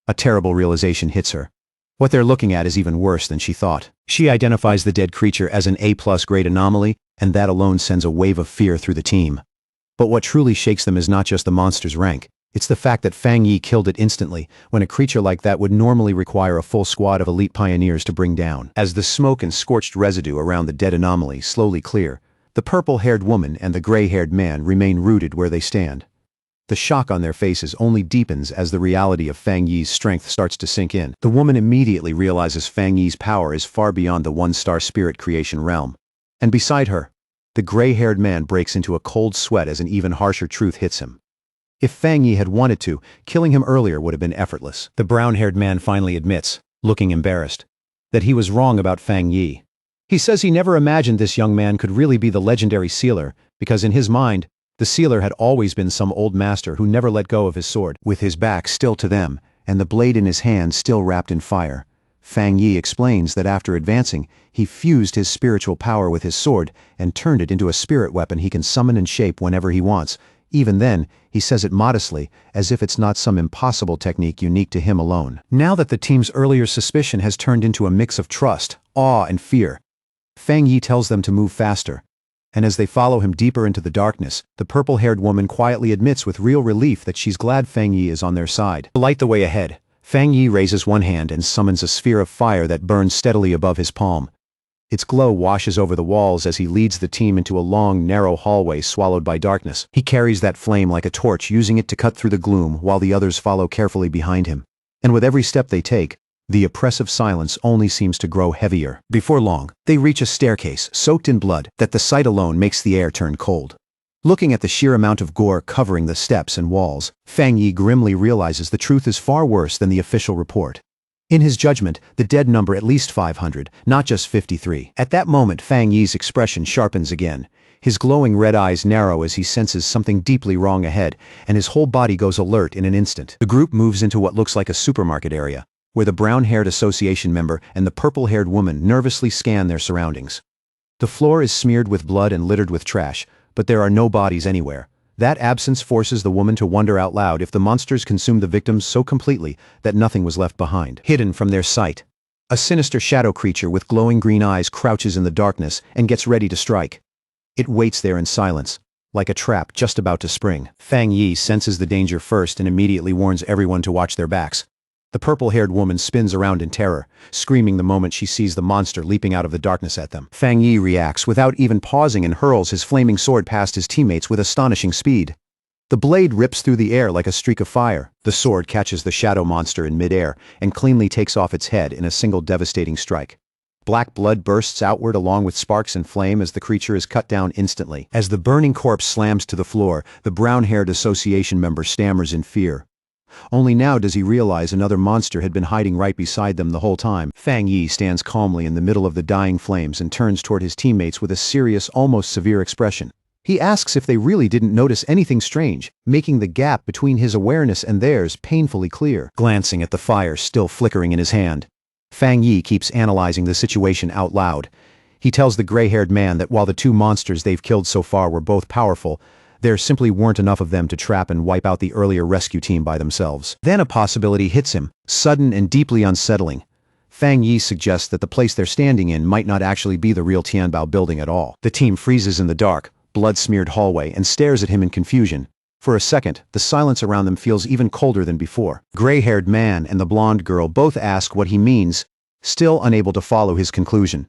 A terrible realization hits her. What they're looking at is even worse than she thought. She identifies the dead creature as an A+ grade anomaly, and that alone sends a wave of fear through the team. But what truly shakes them is not just the monster's rank. It's the fact that Fang Yi killed it instantly, when a creature like that would normally require a full squad of elite pioneers to bring down. As the smoke and scorched residue around the dead anomaly slowly clear, the purple-haired woman and the gray-haired man remain rooted where they stand. The shock on their faces only deepens as the reality of Fang Yi's strength starts to sink in. The woman immediately realizes Fang Yi's power is far beyond the one-star spirit creation realm. And beside her, the gray-haired man breaks into a cold sweat as an even harsher truth hits him. If Fang Yi had wanted to, killing him earlier would have been effortless. The brown-haired man finally admits, looking embarrassed, that he was wrong about Fang Yi. He says he never imagined this young man could really be the legendary sealer, because in his mind, the sealer had always been some old master who never let go of his sword. With his back still to them, and the blade in his hand still wrapped in fire, Fang Yi explains that after advancing, he fused his spiritual power with his sword and turned it into a spirit weapon he can summon and shape whenever he wants. Even then, he says it modestly, as if it's not some impossible technique unique to him alone. Now that the team's earlier suspicion has turned into a mix of trust, awe, and fear, Fang Yi tells them to move faster. And as they follow him deeper into the darkness, the purple-haired woman quietly admits with real relief that she's glad Fang Yi is on their side. To light the way ahead, Fang Yi raises one hand and summons a sphere of fire that burns steadily above his palm. Its glow washes over the walls as he leads the team into a long, narrow hallway swallowed by darkness. He carries that flame like a torch, using it to cut through the gloom while the others follow carefully behind him. And with every step they take, the oppressive silence only seems to grow heavier. Before long, they reach a staircase soaked in blood that the sight alone makes the air turn cold. Looking at the sheer amount of gore covering the steps and walls, Fang Yi grimly realizes the truth is far worse than the official report. In his judgment, the dead number at least 500, not just 53. At that moment, Fang Yi's expression sharpens again. His glowing red eyes narrow as he senses something deeply wrong ahead, and his whole body goes alert in an instant. The group moves into what looks like a supermarket area, where the brown-haired association member and the purple-haired woman nervously scan their surroundings. The floor is smeared with blood and littered with trash, but there are no bodies anywhere. That absence forces the woman to wonder out loud if the monsters consumed the victims so completely that nothing was left behind. Hidden from their sight, a sinister shadow creature with glowing green eyes crouches in the darkness and gets ready to strike. It waits there in silence, like a trap just about to spring. Fang Yi senses the danger first and immediately warns everyone to watch their backs. The purple-haired woman spins around in terror, screaming the moment she sees the monster leaping out of the darkness at them. Fang Yi reacts without even pausing and hurls his flaming sword past his teammates with astonishing speed. The blade rips through the air like a streak of fire. The sword catches the shadow monster in midair and cleanly takes off its head in a single devastating strike. Black blood bursts outward along with sparks and flame as the creature is cut down instantly. As the burning corpse slams to the floor, the brown-haired association member stammers in fear. Only now does he realize another monster had been hiding right beside them the whole time. Fang Yi stands calmly in the middle of the dying flames and turns toward his teammates with a serious, almost severe expression. He asks if they really didn't notice anything strange, making the gap between his awareness and theirs painfully clear. Glancing at the fire still flickering in his hand, Fang Yi keeps analyzing the situation out loud. He tells the gray-haired man that while the two monsters they've killed so far were both powerful, there simply weren't enough of them to trap and wipe out the earlier rescue team by themselves. Then a possibility hits him, sudden and deeply unsettling. Fang Yi suggests that the place they're standing in might not actually be the real Tianbao building at all. The team freezes in the dark, blood-smeared hallway and stares at him in confusion. For a second, the silence around them feels even colder than before. Gray-haired man and the blonde girl both ask what he means, still unable to follow his conclusion.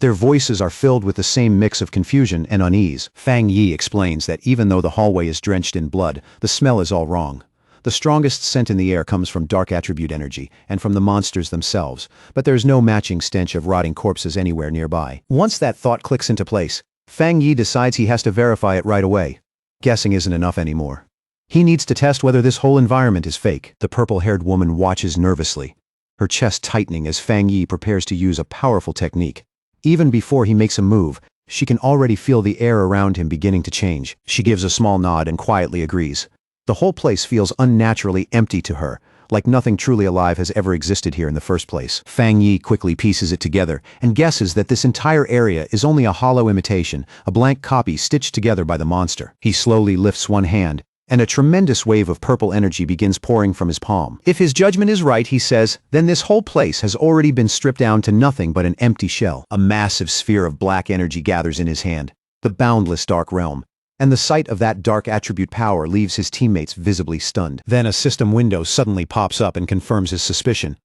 Their voices are filled with the same mix of confusion and unease. Fang Yi explains that even though the hallway is drenched in blood, the smell is all wrong. The strongest scent in the air comes from dark attribute energy and from the monsters themselves, but there's no matching stench of rotting corpses anywhere nearby. Once that thought clicks into place, Fang Yi decides he has to verify it right away. Guessing isn't enough anymore. He needs to test whether this whole environment is fake. The purple-haired woman watches nervously, her chest tightening as Fang Yi prepares to use a powerful technique. Even before he makes a move, she can already feel the air around him beginning to change. She gives a small nod and quietly agrees. The whole place feels unnaturally empty to her, like nothing truly alive has ever existed here in the first place. Fang Yi quickly pieces it together and guesses that this entire area is only a hollow imitation, a blank copy stitched together by the monster. He slowly lifts one hand, and a tremendous wave of purple energy begins pouring from his palm. If his judgment is right, he says, then this whole place has already been stripped down to nothing but an empty shell. A massive sphere of black energy gathers in his hand, the boundless dark realm, and the sight of that dark attribute power leaves his teammates visibly stunned. Then a system window suddenly pops up and confirms his suspicion.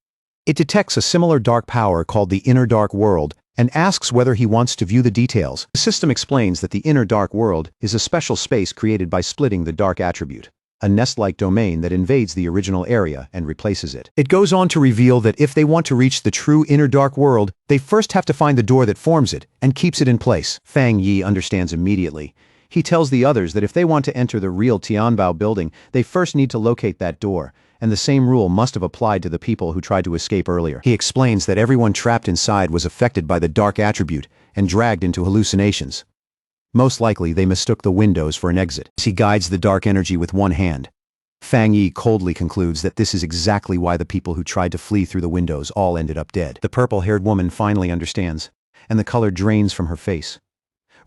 It detects a similar dark power called the Inner Dark World and asks whether he wants to view the details. The system explains that the Inner Dark World is a special space created by splitting the dark attribute, a nest-like domain that invades the original area and replaces it. It goes on to reveal that if they want to reach the true Inner Dark World, they first have to find the door that forms it and keeps it in place. Fang Yi understands immediately. He tells the others that if they want to enter the real Tianbao building, they first need to locate that door, and the same rule must have applied to the people who tried to escape earlier. He explains that everyone trapped inside was affected by the dark attribute and dragged into hallucinations. Most likely, they mistook the windows for an exit. He guides the dark energy with one hand. Fang Yi coldly concludes that this is exactly why the people who tried to flee through the windows all ended up dead. The purple-haired woman finally understands, and the color drains from her face.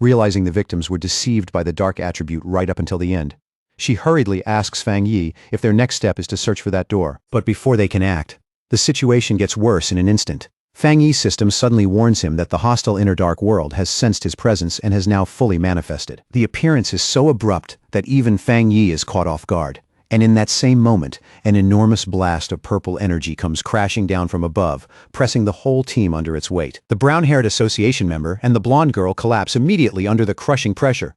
Realizing the victims were deceived by the dark attribute right up until the end, she hurriedly asks Fang Yi if their next step is to search for that door. But before they can act, the situation gets worse in an instant. Fang Yi's system suddenly warns him that the hostile Inner Dark World has sensed his presence and has now fully manifested. The appearance is so abrupt that even Fang Yi is caught off guard. And in that same moment, an enormous blast of purple energy comes crashing down from above, pressing the whole team under its weight. The brown-haired association member and the blonde girl collapse immediately under the crushing pressure.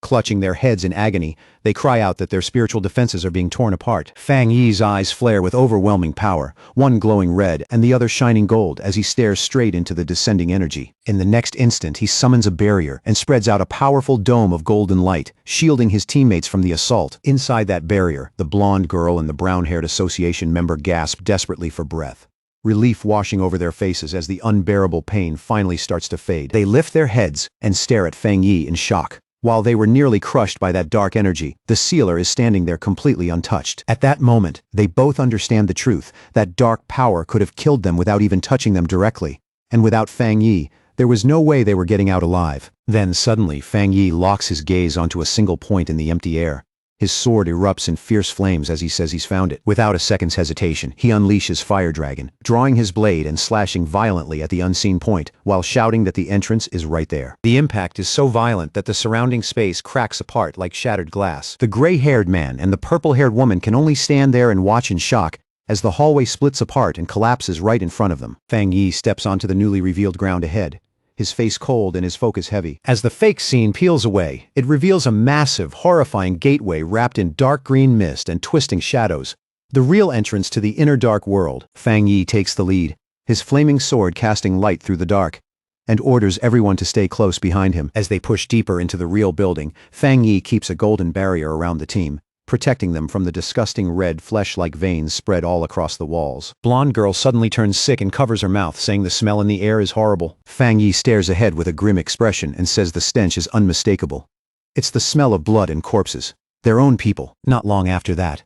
Clutching their heads in agony, they cry out that their spiritual defenses are being torn apart. Fang Yi's eyes flare with overwhelming power, one glowing red and the other shining gold as he stares straight into the descending energy. In the next instant, he summons a barrier and spreads out a powerful dome of golden light, shielding his teammates from the assault. Inside that barrier, the blonde girl and the brown-haired association member gasp desperately for breath, relief washing over their faces as the unbearable pain finally starts to fade. They lift their heads and stare at Fang Yi in shock. While they were nearly crushed by that dark energy, the sealer is standing there completely untouched. At that moment, they both understand the truth. That dark power could have killed them without even touching them directly. And without Fang Yi, there was no way they were getting out alive. Then suddenly, Fang Yi locks his gaze onto a single point in the empty air. His sword erupts in fierce flames as he says he's found it. Without a second's hesitation, he unleashes Fire Dragon, drawing his blade and slashing violently at the unseen point, while shouting that the entrance is right there. The impact is so violent that the surrounding space cracks apart like shattered glass. The gray-haired man and the purple-haired woman can only stand there and watch in shock as the hallway splits apart and collapses right in front of them. Fang Yi steps onto the newly revealed ground ahead, his face cold and his focus heavy. As the fake scene peels away, it reveals a massive, horrifying gateway wrapped in dark green mist and twisting shadows, the real entrance to the Inner Dark World. Fang Yi takes the lead, his flaming sword casting light through the dark, and orders everyone to stay close behind him. As they push deeper into the real building, Fang Yi keeps a golden barrier around the team, protecting them from the disgusting red flesh-like veins spread all across the walls. Blonde girl suddenly turns sick and covers her mouth, saying the smell in the air is horrible. Fang Yi stares ahead with a grim expression and says the stench is unmistakable. It's the smell of blood and corpses, their own people. Not long after that,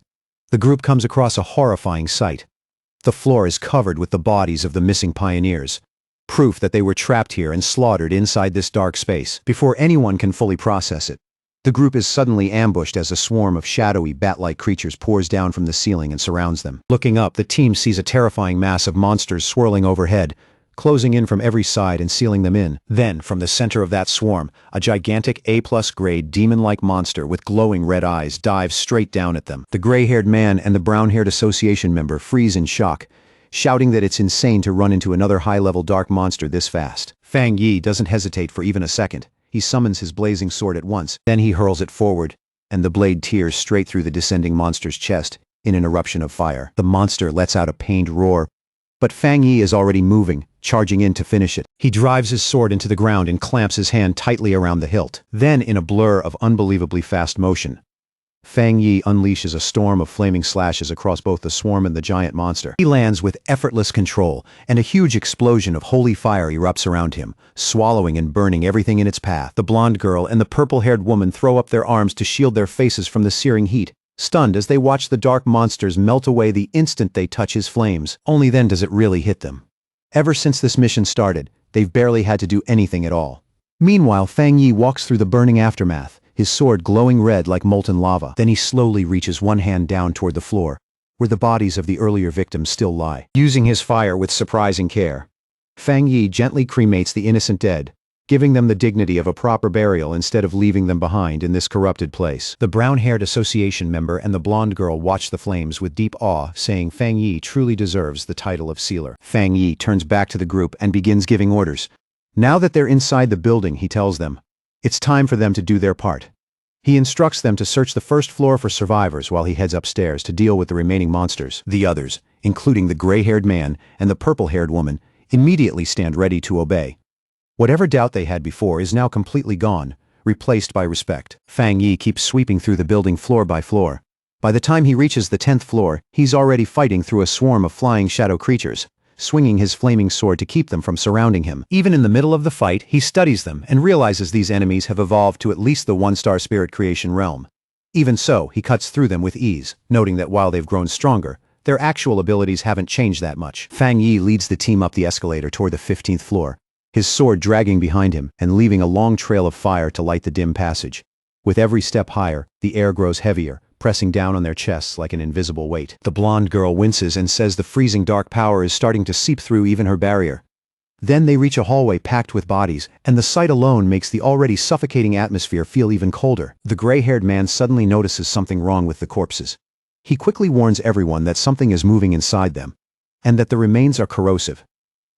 the group comes across a horrifying sight. The floor is covered with the bodies of the missing pioneers, proof that they were trapped here and slaughtered inside this dark space. Before anyone can fully process it, the group is suddenly ambushed as a swarm of shadowy, bat-like creatures pours down from the ceiling and surrounds them. Looking up, the team sees a terrifying mass of monsters swirling overhead, closing in from every side and sealing them in. Then, from the center of that swarm, a gigantic A+ grade demon-like monster with glowing red eyes dives straight down at them. The gray-haired man and the brown-haired association member freeze in shock, shouting that it's insane to run into another high-level dark monster this fast. Fang Yi doesn't hesitate for even a second. He summons his blazing sword at once, then he hurls it forward, and the blade tears straight through the descending monster's chest in an eruption of fire. The monster lets out a pained roar, but Fang Yi is already moving, charging in to finish it. He drives his sword into the ground and clamps his hand tightly around the hilt. Then, in a blur of unbelievably fast motion, Fang Yi unleashes a storm of flaming slashes across both the swarm and the giant monster. He lands with effortless control, and a huge explosion of holy fire erupts around him, swallowing and burning everything in its path. The blonde girl and the purple-haired woman throw up their arms to shield their faces from the searing heat, stunned as they watch the dark monsters melt away the instant they touch his flames. Only then does it really hit them. Ever since this mission started, they've barely had to do anything at all. Meanwhile, Fang Yi walks through the burning aftermath, his sword glowing red like molten lava. Then he slowly reaches one hand down toward the floor, where the bodies of the earlier victims still lie. Using his fire with surprising care, Fang Yi gently cremates the innocent dead, giving them the dignity of a proper burial instead of leaving them behind in this corrupted place. The brown-haired association member and the blonde girl watch the flames with deep awe, saying Fang Yi truly deserves the title of sealer. Fang Yi turns back to the group and begins giving orders. Now that they're inside the building, he tells them, it's time for them to do their part. He instructs them to search the first floor for survivors while he heads upstairs to deal with the remaining monsters. The others, including the gray-haired man and the purple-haired woman, immediately stand ready to obey. Whatever doubt they had before is now completely gone, replaced by respect. Fang Yi keeps sweeping through the building floor by floor. By the time he reaches the 10th floor, he's already fighting through a swarm of flying shadow creatures, swinging his flaming sword to keep them from surrounding him. Even in the middle of the fight, he studies them and realizes these enemies have evolved to at least the one-star spirit creation realm. Even so, he cuts through them with ease, noting that while they've grown stronger, their actual abilities haven't changed that much. Fang Yi leads the team up the escalator toward the 15th floor, his sword dragging behind him and leaving a long trail of fire to light the dim passage. With every step higher, the air grows heavier, pressing down on their chests like an invisible weight. The blonde girl winces and says the freezing dark power is starting to seep through even her barrier. Then they reach a hallway packed with bodies, and the sight alone makes the already suffocating atmosphere feel even colder. The gray-haired man suddenly notices something wrong with the corpses. He quickly warns everyone that something is moving inside them, and that the remains are corrosive.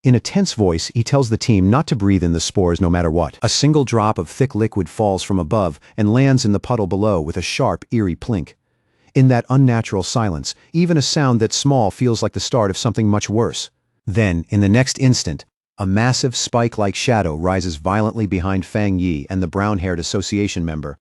In a tense voice, he tells the team not to breathe in the spores no matter what. A single drop of thick liquid falls from above and lands in the puddle below with a sharp, eerie plink. In that unnatural silence, even a sound that small feels like the start of something much worse. Then, in the next instant, a massive spike-like shadow rises violently behind Fang Yi and the brown-haired association member.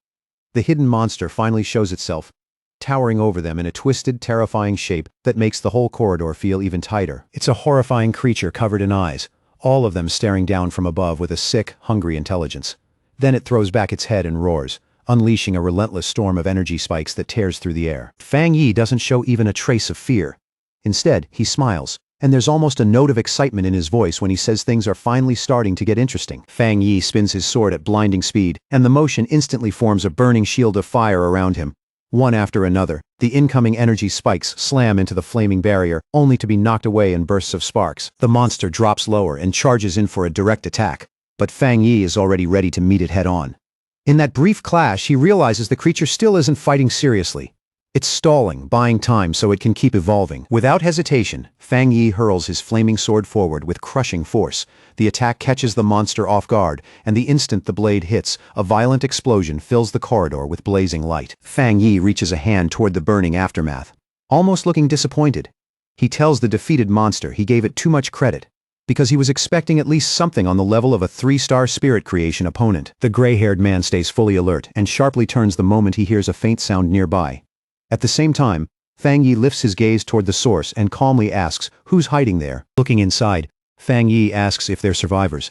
The hidden monster finally shows itself, towering over them in a twisted, terrifying shape that makes the whole corridor feel even tighter. It's a horrifying creature covered in eyes, all of them staring down from above with a sick, hungry intelligence. Then it throws back its head and roars, unleashing a relentless storm of energy spikes that tears through the air. Fang Yi doesn't show even a trace of fear. Instead, he smiles, and there's almost a note of excitement in his voice when he says things are finally starting to get interesting. Fang Yi spins his sword at blinding speed, and the motion instantly forms a burning shield of fire around him. One after another, the incoming energy spikes slam into the flaming barrier, only to be knocked away in bursts of sparks. The monster drops lower and charges in for a direct attack, but Fang Yi is already ready to meet it head-on. In that brief clash, he realizes the creature still isn't fighting seriously. It's stalling, buying time so it can keep evolving. Without hesitation, Fang Yi hurls his flaming sword forward with crushing force. The attack catches the monster off guard, and the instant the blade hits, a violent explosion fills the corridor with blazing light. Fang Yi reaches a hand toward the burning aftermath, almost looking disappointed. He tells the defeated monster he gave it too much credit, because he was expecting at least something on the level of a 3-star spirit creation opponent. The gray-haired man stays fully alert and sharply turns the moment he hears a faint sound nearby. At the same time, Fang Yi lifts his gaze toward the source and calmly asks, who's hiding there? Looking inside, Fang Yi asks if they're survivors.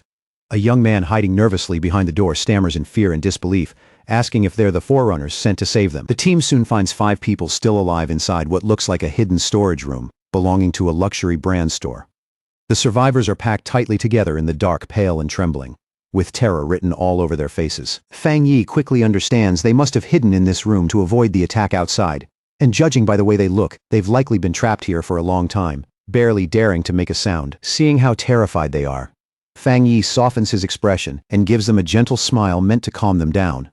A young man hiding nervously behind the door stammers in fear and disbelief, asking if they're the forerunners sent to save them. The team soon finds 5 people still alive inside what looks like a hidden storage room, belonging to a luxury brand store. The survivors are packed tightly together in the dark, pale and trembling, with terror written all over their faces. Fang Yi quickly understands they must have hidden in this room to avoid the attack outside, and judging by the way they look, they've likely been trapped here for a long time, barely daring to make a sound. Seeing how terrified they are, Fang Yi softens his expression and gives them a gentle smile meant to calm them down.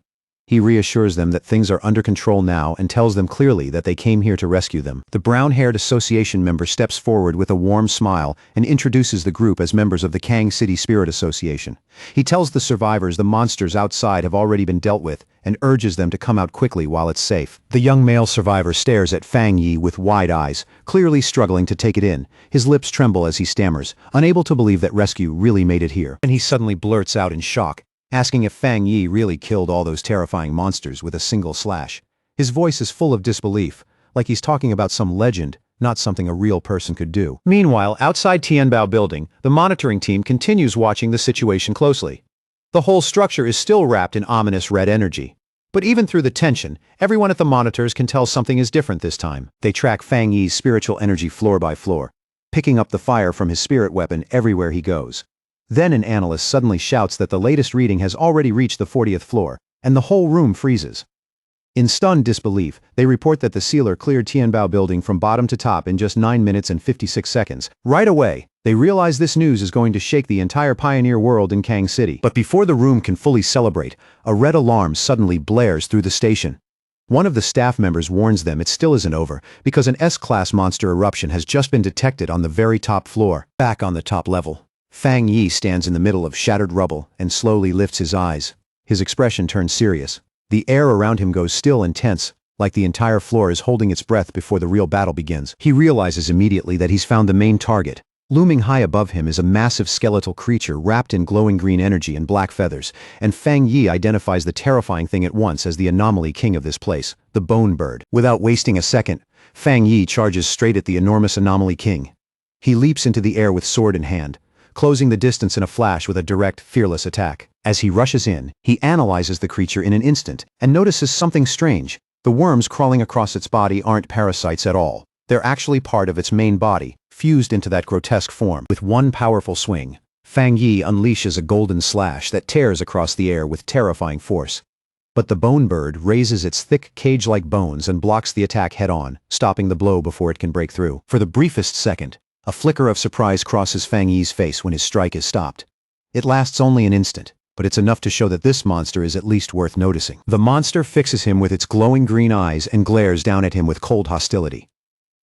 He reassures them that things are under control now and tells them clearly that they came here to rescue them. The brown-haired association member steps forward with a warm smile and introduces the group as members of the Kang City Spirit Association. He tells the survivors the monsters outside have already been dealt with and urges them to come out quickly while it's safe. The young male survivor stares at Fang Yi with wide eyes, clearly struggling to take it in. His lips tremble as he stammers, unable to believe that rescue really made it here. And he suddenly blurts out in shock, asking if Fang Yi really killed all those terrifying monsters with a single slash. His voice is full of disbelief, like he's talking about some legend, not something a real person could do. Meanwhile, outside Tianbao building, the monitoring team continues watching the situation closely. The whole structure is still wrapped in ominous red energy, But even through the tension, everyone at the monitors can tell something is different this time. They track Fang Yi's spiritual energy floor by floor, picking up the fire from his spirit weapon everywhere he goes. Then an analyst suddenly shouts that the latest reading has already reached the 40th floor, and the whole room freezes. In stunned disbelief, they report that the sealer cleared Tianbao building from bottom to top in just 9 minutes and 56 seconds. Right away, they realize this news is going to shake the entire pioneer world in Kang City. But before the room can fully celebrate, a red alarm suddenly blares through the station. One of the staff members warns them it still isn't over, because an S-class monster eruption has just been detected on the very top floor. Back on the top level, Fang Yi stands in the middle of shattered rubble and slowly lifts his eyes. His expression turns serious. The air around him goes still and tense, like the entire floor is holding its breath before the real battle begins. He realizes immediately that he's found the main target. Looming high above him is a massive skeletal creature wrapped in glowing green energy and black feathers, and Fang Yi identifies the terrifying thing at once as the anomaly king of this place, the Bone Bird. Without wasting a second, Fang Yi charges straight at the enormous anomaly king. He leaps into the air with sword in hand, closing the distance in a flash with a direct, fearless attack. As he rushes in, he analyzes the creature in an instant and notices something strange. The worms crawling across its body aren't parasites at all. They're actually part of its main body, fused into that grotesque form. With one powerful swing, Fang Yi unleashes a golden slash that tears across the air with terrifying force. But the Bone Bird raises its thick cage-like bones and blocks the attack head-on, stopping the blow before it can break through. For the briefest second, a flicker of surprise crosses Fang Yi's face when his strike is stopped. It lasts only an instant, but it's enough to show that this monster is at least worth noticing. The monster fixes him with its glowing green eyes and glares down at him with cold hostility.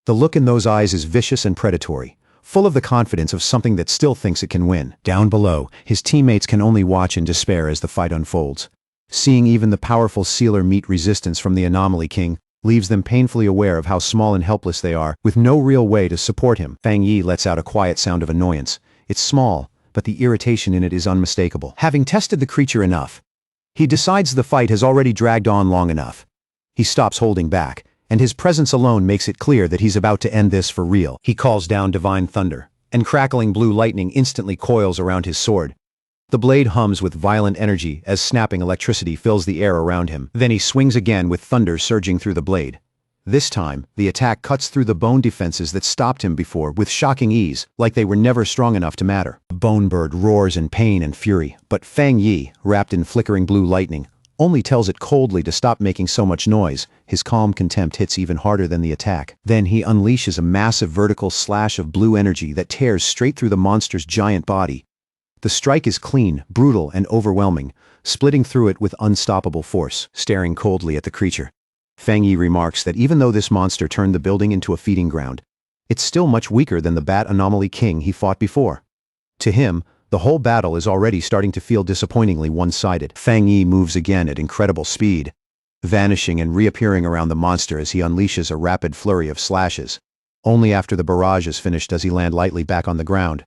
The look in those eyes is vicious and predatory, full of the confidence of something that still thinks it can win. Down below, his teammates can only watch in despair as the fight unfolds. Seeing even the powerful sealer meet resistance from the Anomaly King leaves them painfully aware of how small and helpless they are, with no real way to support him. Fang Yi lets out a quiet sound of annoyance. It's small, but the irritation in it is unmistakable. Having tested the creature enough, he decides the fight has already dragged on long enough. He stops holding back, and his presence alone makes it clear that he's about to end this for real. He calls down divine thunder, and crackling blue lightning instantly coils around his sword. The blade hums with violent energy as snapping electricity fills the air around him. Then he swings again with thunder surging through the blade. This time, the attack cuts through the bone defenses that stopped him before with shocking ease, like they were never strong enough to matter. The Bone Bird roars in pain and fury, but Fang Yi, wrapped in flickering blue lightning, only tells it coldly to stop making so much noise. His calm contempt hits even harder than the attack. Then he unleashes a massive vertical slash of blue energy that tears straight through the monster's giant body. The strike is clean, brutal, and overwhelming, splitting through it with unstoppable force. Staring coldly at the creature, Fang Yi remarks that even though this monster turned the building into a feeding ground, it's still much weaker than the Bat Anomaly King he fought before. To him, the whole battle is already starting to feel disappointingly one-sided. Fang Yi moves again at incredible speed, vanishing and reappearing around the monster as he unleashes a rapid flurry of slashes. Only after the barrage is finished does he land lightly back on the ground,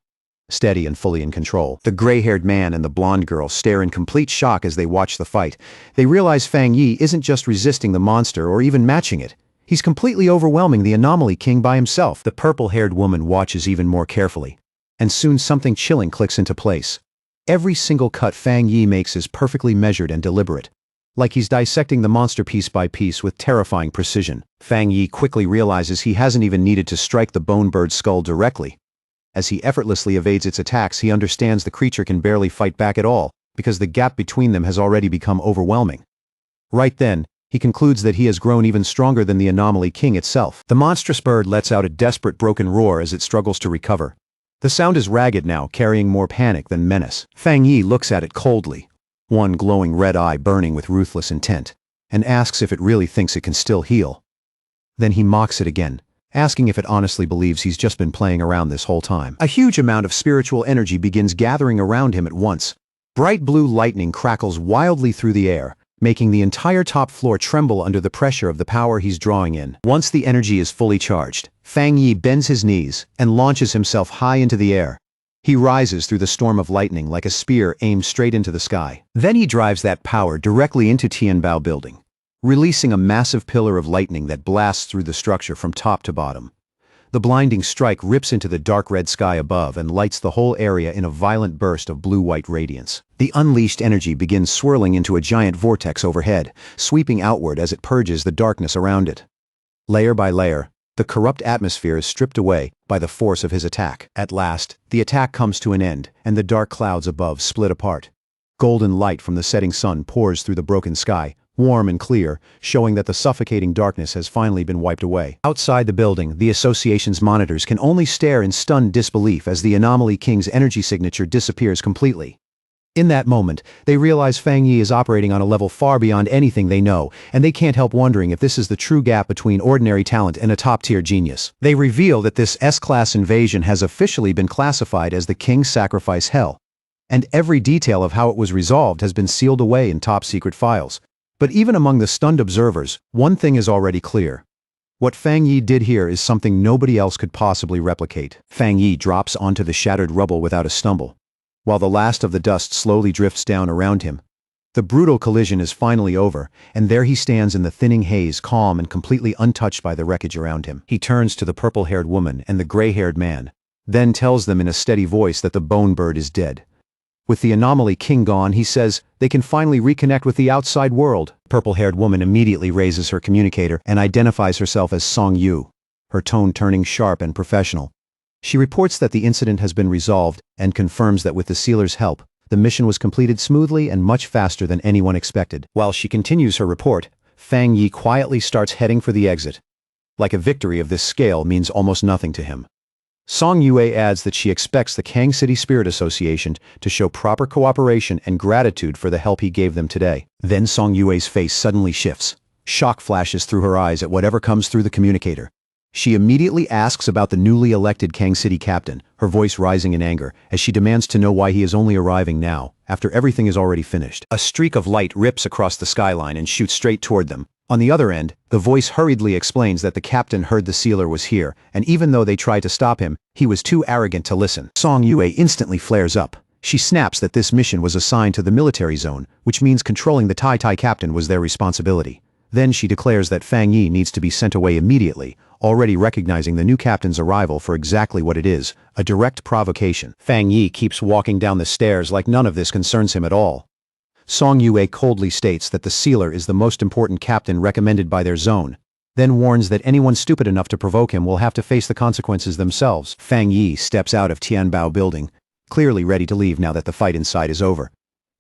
steady and fully in control. The gray-haired man and the blonde girl stare in complete shock as they watch the fight. They realize Fang Yi isn't just resisting the monster or even matching it. He's completely overwhelming the Anomaly King by himself. The purple-haired woman watches even more carefully, and soon something chilling clicks into place. Every single cut Fang Yi makes is perfectly measured and deliberate, like he's dissecting the monster piece by piece with terrifying precision. Fang Yi quickly realizes he hasn't even needed to strike the Bone Bird's skull directly. As he effortlessly evades its attacks, he understands the creature can barely fight back at all, because the gap between them has already become overwhelming. Right then, he concludes that he has grown even stronger than the Anomaly King itself. The monstrous bird lets out a desperate broken roar as it struggles to recover. The sound is ragged now, carrying more panic than menace. Fang Yi looks at it coldly, one glowing red eye burning with ruthless intent, and asks if it really thinks it can still heal. Then he mocks it again, asking if it honestly believes he's just been playing around this whole time. A huge amount of spiritual energy begins gathering around him at once. Bright blue lightning crackles wildly through the air, making the entire top floor tremble under the pressure of the power he's drawing in. Once the energy is fully charged, Fang Yi bends his knees and launches himself high into the air. He rises through the storm of lightning like a spear aimed straight into the sky. Then he drives that power directly into Tianbao building, releasing a massive pillar of lightning that blasts through the structure from top to bottom. The blinding strike rips into the dark red sky above and lights the whole area in a violent burst of blue-white radiance. The unleashed energy begins swirling into a giant vortex overhead, sweeping outward as it purges the darkness around it. Layer by layer, the corrupt atmosphere is stripped away by the force of his attack. At last, the attack comes to an end, and the dark clouds above split apart. Golden light from the setting sun pours through the broken sky, warm and clear, showing that the suffocating darkness has finally been wiped away. Outside the building, the association's monitors can only stare in stunned disbelief as the Anomaly King's energy signature disappears completely. In that moment, they realize Fang Yi is operating on a level far beyond anything they know, and they can't help wondering if this is the true gap between ordinary talent and a top-tier genius. They reveal that this S-class invasion has officially been classified as the King's Sacrifice Hell, and every detail of how it was resolved has been sealed away in top-secret files. But even among the stunned observers, one thing is already clear. What Fang Yi did here is something nobody else could possibly replicate. Fang Yi drops onto the shattered rubble without a stumble, while the last of the dust slowly drifts down around him. The brutal collision is finally over, and there he stands in the thinning haze, calm and completely untouched by the wreckage around him. He turns to the purple-haired woman and the gray-haired man, then tells them in a steady voice that the bone bird is dead. With the Anomaly King gone, he says, they can finally reconnect with the outside world. Purple-haired woman immediately raises her communicator and identifies herself as Fang Yi, her tone turning sharp and professional. She reports that the incident has been resolved and confirms that with the sealer's help, the mission was completed smoothly and much faster than anyone expected. While she continues her report, Fang Yi quietly starts heading for the exit. Like a victory of this scale means almost nothing to him. Song Yue adds that she expects the Kang City Spirit Association to show proper cooperation and gratitude for the help he gave them today. Then Song Yue's face suddenly shifts. Shock flashes through her eyes at whatever comes through the communicator. She immediately asks about the newly elected Kang City captain, her voice rising in anger, as she demands to know why he is only arriving now, after everything is already finished. A streak of light rips across the skyline and shoots straight toward them. On the other end, the voice hurriedly explains that the captain heard the sealer was here, and even though they tried to stop him, he was too arrogant to listen. Song Yue instantly flares up. She snaps that this mission was assigned to the military zone, which means controlling the Tai captain was their responsibility. Then she declares that Fang Yi needs to be sent away immediately, already recognizing the new captain's arrival for exactly what it is, a direct provocation. Fang Yi keeps walking down the stairs like none of this concerns him at all. Song Yue coldly states that the sealer is the most important captain recommended by their zone, then warns that anyone stupid enough to provoke him will have to face the consequences themselves. Fang Yi steps out of Tianbao building, clearly ready to leave now that the fight inside is over.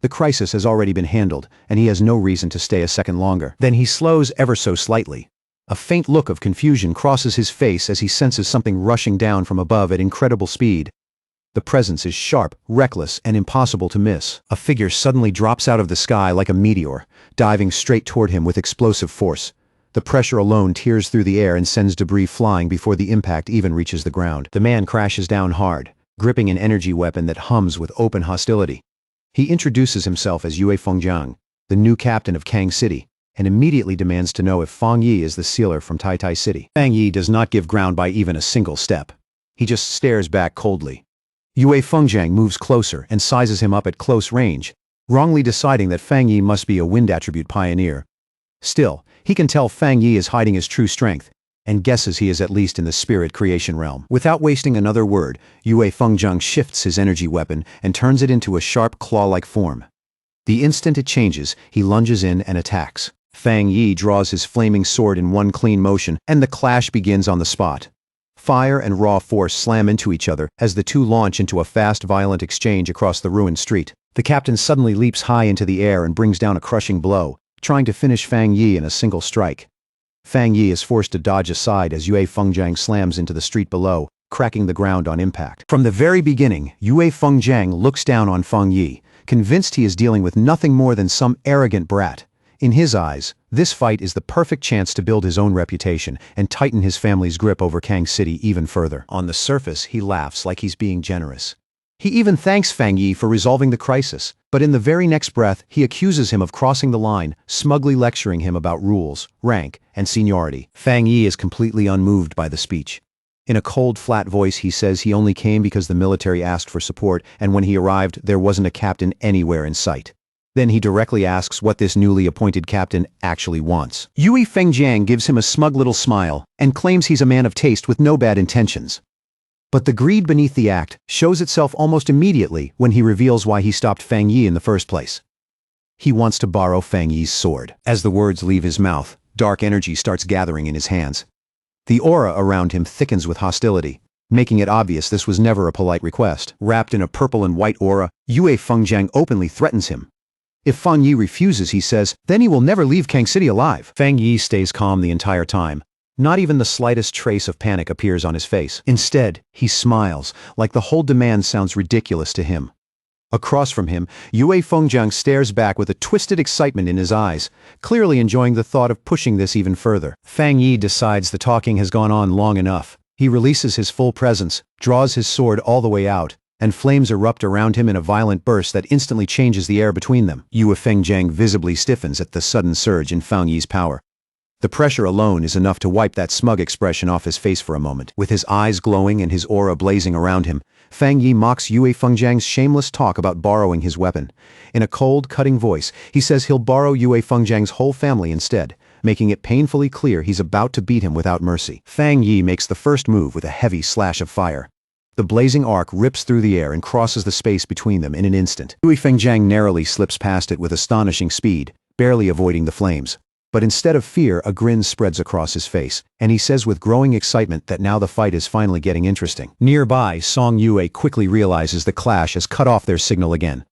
The crisis has already been handled, and he has no reason to stay a second longer. Then he slows ever so slightly. A faint look of confusion crosses his face as he senses something rushing down from above at incredible speed. The presence is sharp, reckless, and impossible to miss. A figure suddenly drops out of the sky like a meteor, diving straight toward him with explosive force. The pressure alone tears through the air and sends debris flying before the impact even reaches the ground. The man crashes down hard, gripping an energy weapon that hums with open hostility. He introduces himself as Yue Fengjiang, the new captain of Kang City, and immediately demands to know if Fang Yi is the sealer from Tai City. Fang Yi does not give ground by even a single step. He just stares back coldly. Yue Fengjiang moves closer and sizes him up at close range, wrongly deciding that Fang Yi must be a wind attribute pioneer. Still, he can tell Fang Yi is hiding his true strength, and guesses he is at least in the spirit creation realm. Without wasting another word, Yue Fengjiang shifts his energy weapon and turns it into a sharp claw-like form. The instant it changes, he lunges in and attacks. Fang Yi draws his flaming sword in one clean motion, and the clash begins on the spot. Fire and raw force slam into each other as the two launch into a fast, violent exchange across the ruined street. The captain suddenly leaps high into the air and brings down a crushing blow, trying to finish Fang Yi in a single strike. Fang Yi is forced to dodge aside as Yue Fengjiang slams into the street below, cracking the ground on impact. From the very beginning, Yue Fengjiang looks down on Fang Yi, convinced he is dealing with nothing more than some arrogant brat. In his eyes, this fight is the perfect chance to build his own reputation and tighten his family's grip over Kang City even further. On the surface, he laughs like he's being generous. He even thanks Fang Yi for resolving the crisis, but in the very next breath, he accuses him of crossing the line, smugly lecturing him about rules, rank, and seniority. Fang Yi is completely unmoved by the speech. In a cold, flat voice, he says he only came because the military asked for support, and when he arrived, there wasn't a captain anywhere in sight. Then he directly asks what this newly appointed captain actually wants. Yue Fengjiang gives him a smug little smile and claims he's a man of taste with no bad intentions. But the greed beneath the act shows itself almost immediately when he reveals why he stopped Fang Yi in the first place. He wants to borrow Fang Yi's sword. As the words leave his mouth, dark energy starts gathering in his hands. The aura around him thickens with hostility, making it obvious this was never a polite request. Wrapped in a purple and white aura, Yue Fengjiang openly threatens him. If Fang Yi refuses, he says, then he will never leave Kang City alive. Fang Yi stays calm the entire time. Not even the slightest trace of panic appears on his face. Instead, he smiles, like the whole demand sounds ridiculous to him. Across from him, Yue Fengjiang stares back with a twisted excitement in his eyes, clearly enjoying the thought of pushing this even further. Fang Yi decides the talking has gone on long enough. He releases his full presence, draws his sword all the way out, and flames erupt around him in a violent burst that instantly changes the air between them. Yue Fengjiang visibly stiffens at the sudden surge in Fang Yi's power. The pressure alone is enough to wipe that smug expression off his face for a moment. With his eyes glowing and his aura blazing around him, Fang Yi mocks Yue Fengjiang's shameless talk about borrowing his weapon. In a cold, cutting voice, he says he'll borrow Yue Fengjiang's whole family instead, making it painfully clear he's about to beat him without mercy. Fang Yi makes the first move with a heavy slash of fire. The blazing arc rips through the air and crosses the space between them in an instant. Yue Fengjiang narrowly slips past it with astonishing speed, barely avoiding the flames. But instead of fear, a grin spreads across his face, and he says with growing excitement that now the fight is finally getting interesting. Nearby, Song Yue quickly realizes the clash has cut off their signal again.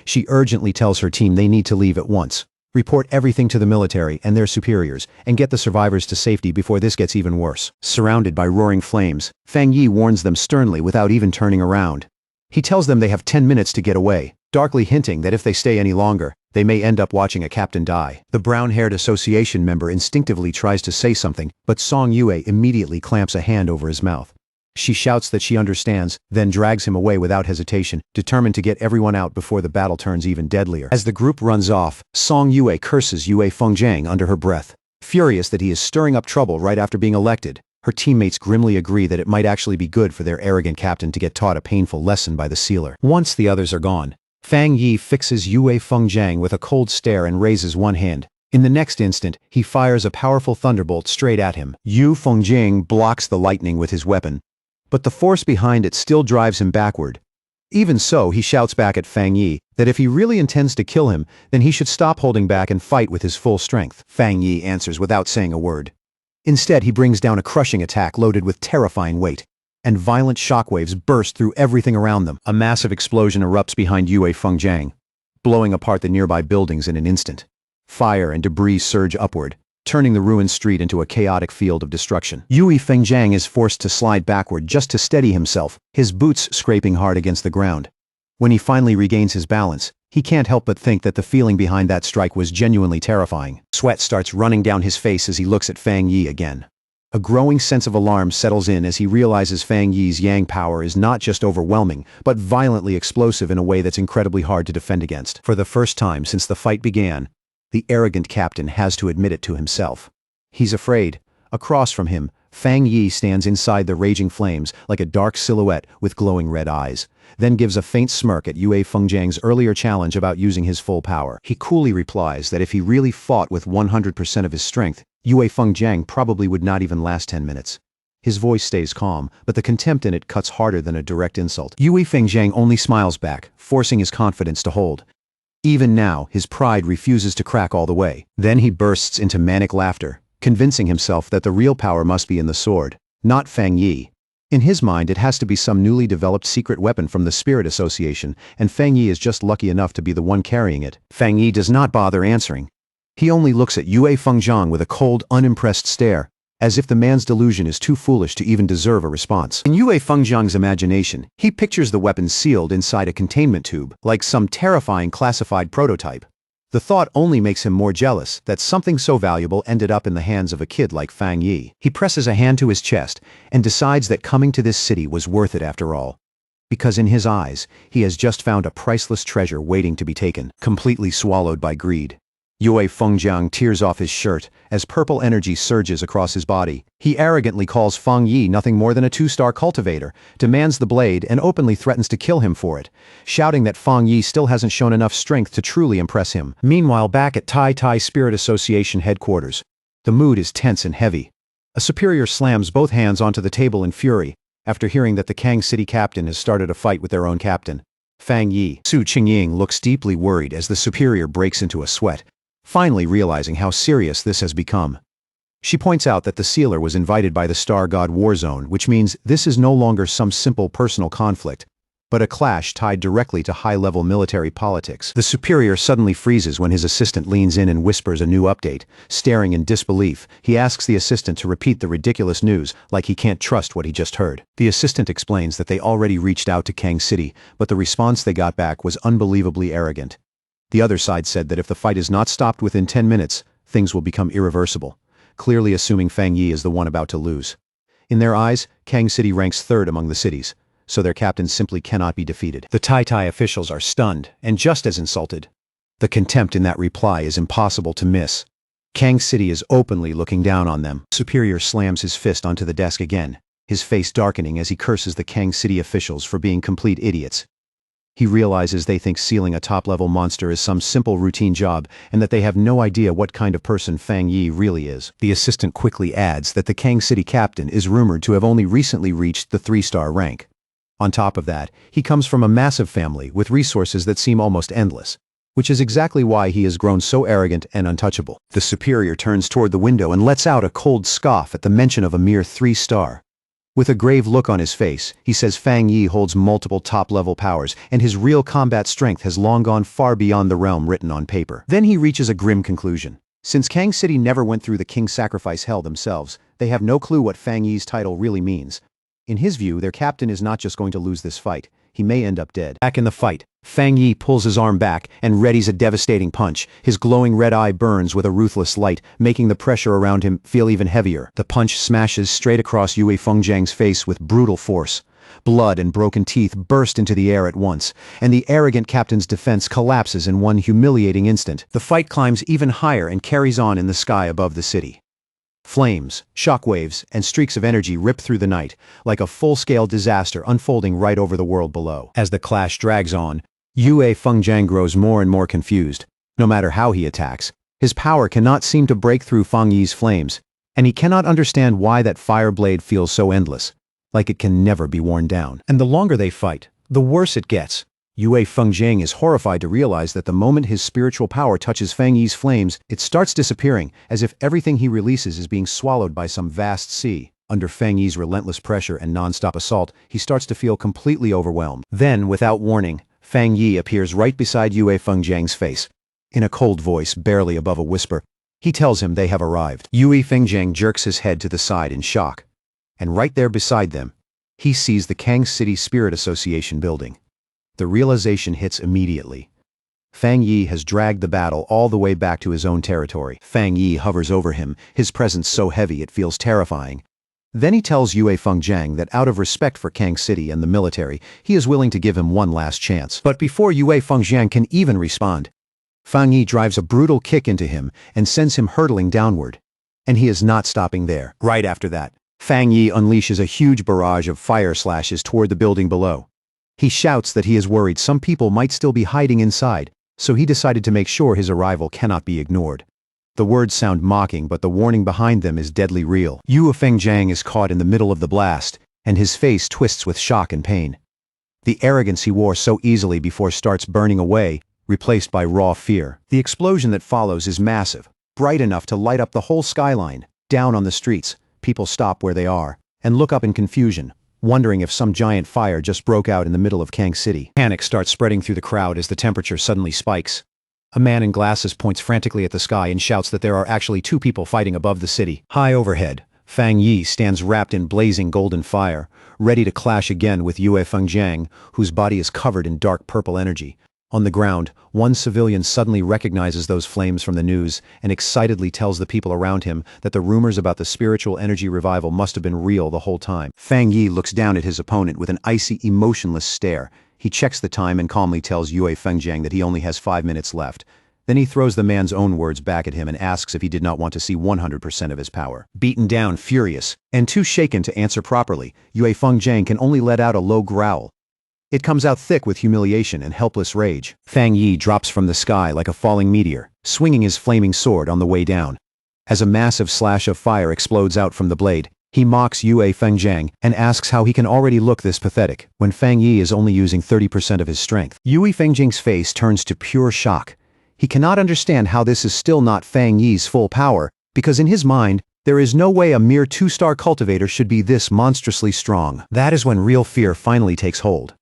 She urgently tells her team they need to leave at once, report everything to the military and their superiors, and get the survivors to safety before this gets even worse. Surrounded by roaring flames, Fang Yi warns them sternly without even turning around. He tells them they have 10 minutes to get away, darkly hinting that if they stay any longer, they may end up watching a captain die. The brown-haired association member instinctively tries to say something, but Song Yue immediately clamps a hand over his mouth. She shouts that she understands, then drags him away without hesitation, determined to get everyone out before the battle turns even deadlier. As the group runs off, Song Yue curses Yue Fengjiang under her breath. Furious that he is stirring up trouble right after being elected, her teammates grimly agree that it might actually be good for their arrogant captain to get taught a painful lesson by the sealer. Once the others are gone, Fang Yi fixes Yue Fengjiang with a cold stare and raises one hand. In the next instant, he fires a powerful thunderbolt straight at him. Yue Fengjiang blocks the lightning with his weapon, but the force behind it still drives him backward. Even so, he shouts back at Fang Yi that if he really intends to kill him, then he should stop holding back and fight with his full strength. Fang Yi answers without saying a word. Instead, he brings down a crushing attack loaded with terrifying weight, and violent shockwaves burst through everything around them. A massive explosion erupts behind Yue Fengjiang, blowing apart the nearby buildings in an instant. Fire and debris surge upward, turning the ruined street into a chaotic field of destruction. Yue Fengjiang is forced to slide backward just to steady himself, his boots scraping hard against the ground. When he finally regains his balance, he can't help but think that the feeling behind that strike was genuinely terrifying. Sweat starts running down his face as he looks at Fang Yi again. A growing sense of alarm settles in as he realizes Fang Yi's yang power is not just overwhelming, but violently explosive in a way that's incredibly hard to defend against. For the first time since the fight began, the arrogant captain has to admit it to himself. He's afraid. Across from him, Fang Yi stands inside the raging flames like a dark silhouette with glowing red eyes, then gives a faint smirk at Yue Fengjiang's earlier challenge about using his full power. He coolly replies that if he really fought with 100% of his strength, Yue Fengjiang probably would not even last 10 minutes. His voice stays calm, but the contempt in it cuts harder than a direct insult. Yue Fengjiang only smiles back, forcing his confidence to hold. Even now, his pride refuses to crack all the way. Then he bursts into manic laughter, convincing himself that the real power must be in the sword, not Fang Yi. In his mind, it has to be some newly developed secret weapon from the Spirit Association, and Fang Yi is just lucky enough to be the one carrying it. Fang Yi does not bother answering. He only looks at Yue Fengjiang with a cold, unimpressed stare, as if the man's delusion is too foolish to even deserve a response. In Yue Fengjiang's imagination, he pictures the weapon sealed inside a containment tube, like some terrifying classified prototype. The thought only makes him more jealous that something so valuable ended up in the hands of a kid like Fang Yi. He presses a hand to his chest and decides that coming to this city was worth it after all. Because in his eyes, he has just found a priceless treasure waiting to be taken, completely swallowed by greed. Yue Fengjiang tears off his shirt as purple energy surges across his body. He arrogantly calls Fang Yi nothing more than a two-star cultivator, demands the blade, and openly threatens to kill him for it, shouting that Fang Yi still hasn't shown enough strength to truly impress him. Meanwhile, back at Tai Spirit Association headquarters, the mood is tense and heavy. A superior slams both hands onto the table in fury after hearing that the Kang City captain has started a fight with their own captain, Fang Yi. Su Qingying looks deeply worried as the superior breaks into a sweat, finally realizing how serious this has become. She points out that the sealer was invited by the Star God Warzone, which means this is no longer some simple personal conflict, but a clash tied directly to high-level military politics. The superior suddenly freezes when his assistant leans in and whispers a new update. Staring in disbelief, he asks the assistant to repeat the ridiculous news, like he can't trust what he just heard. The assistant explains that they already reached out to Kang City, but the response they got back was unbelievably arrogant. The other side said that if the fight is not stopped within 10 minutes, things will become irreversible, clearly assuming Fang Yi is the one about to lose. In their eyes, Kang City ranks third among the cities, so their captain simply cannot be defeated. The Tai officials are stunned, and just as insulted. The contempt in that reply is impossible to miss. Kang City is openly looking down on them. Superior slams his fist onto the desk again, his face darkening as he curses the Kang City officials for being complete idiots. He realizes they think sealing a top-level monster is some simple routine job and that they have no idea what kind of person Fang Yi really is. The assistant quickly adds that the Kang City captain is rumored to have only recently reached the 3-star rank. On top of that, he comes from a massive family with resources that seem almost endless, which is exactly why he has grown so arrogant and untouchable. The superior turns toward the window and lets out a cold scoff at the mention of a mere 3-star. With a grave look on his face, he says Fang Yi holds multiple top-level powers, and his real combat strength has long gone far beyond the realm written on paper. Then he reaches a grim conclusion. Since Kang City never went through the King's Sacrifice hell themselves, they have no clue what Fang Yi's title really means. In his view, their captain is not just going to lose this fight, he may end up dead. Back in the fight, Fang Yi pulls his arm back and readies a devastating punch. His glowing red eye burns with a ruthless light, making the pressure around him feel even heavier. The punch smashes straight across Yue Fengjiang's face with brutal force. Blood and broken teeth burst into the air at once, and the arrogant captain's defense collapses in one humiliating instant. The fight climbs even higher and carries on in the sky above the city. Flames, shockwaves, and streaks of energy rip through the night, like a full-scale disaster unfolding right over the world below. As the clash drags on, Yue Fengjiang grows more and more confused. No matter how he attacks, his power cannot seem to break through Fang Yi's flames, and he cannot understand why that fire blade feels so endless, like it can never be worn down. And the longer they fight, the worse it gets. Yue Fengjiang is horrified to realize that the moment his spiritual power touches Fang Yi's flames, it starts disappearing, as if everything he releases is being swallowed by some vast sea. Under Fang Yi's relentless pressure and non-stop assault, he starts to feel completely overwhelmed. Then, without warning, Fang Yi appears right beside Yue Fengjiang's face. In a cold voice, barely above a whisper, he tells him they have arrived. Yue Fengjiang jerks his head to the side in shock. And right there beside them, he sees the Kang City Spirit Association building. The realization hits immediately. Fang Yi has dragged the battle all the way back to his own territory. Fang Yi hovers over him, his presence so heavy it feels terrifying. Then he tells Yue Fengjiang that out of respect for Kang City and the military, he is willing to give him one last chance. But before Yue Fengjiang can even respond, Fang Yi drives a brutal kick into him and sends him hurtling downward. And he is not stopping there. Right after that, Fang Yi unleashes a huge barrage of fire slashes toward the building below. He shouts that he is worried some people might still be hiding inside, so he decided to make sure his arrival cannot be ignored. The words sound mocking, but the warning behind them is deadly real. Yue Fengjiang is caught in the middle of the blast, and his face twists with shock and pain. The arrogance he wore so easily before starts burning away, replaced by raw fear. The explosion that follows is massive, bright enough to light up the whole skyline. Down on the streets, people stop where they are and look up in confusion, wondering if some giant fire just broke out in the middle of Kang City. Panic starts spreading through the crowd as the temperature suddenly spikes. A man in glasses points frantically at the sky and shouts that there are actually 2 people fighting above the city. High overhead, Fang Yi stands wrapped in blazing golden fire, ready to clash again with Yue Fengjiang, whose body is covered in dark purple energy. On the ground, one civilian suddenly recognizes those flames from the news and excitedly tells the people around him that the rumors about the spiritual energy revival must have been real the whole time. Fang Yi looks down at his opponent with an icy, emotionless stare. He checks the time and calmly tells Yue Fengjiang that he only has 5 minutes left. Then he throws the man's own words back at him and asks if he did not want to see 100% of his power. Beaten down, furious, and too shaken to answer properly, Yue Fengjiang can only let out a low growl. It comes out thick with humiliation and helpless rage. Fang Yi drops from the sky like a falling meteor, swinging his flaming sword on the way down. As a massive slash of fire explodes out from the blade, he mocks Yue Fengjiang and asks how he can already look this pathetic when Fang Yi is only using 30% of his strength. Yue Fengjiang's face turns to pure shock. He cannot understand how this is still not Fang Yi's full power, because in his mind, there is no way a mere 2-star cultivator should be this monstrously strong. That is when real fear finally takes hold.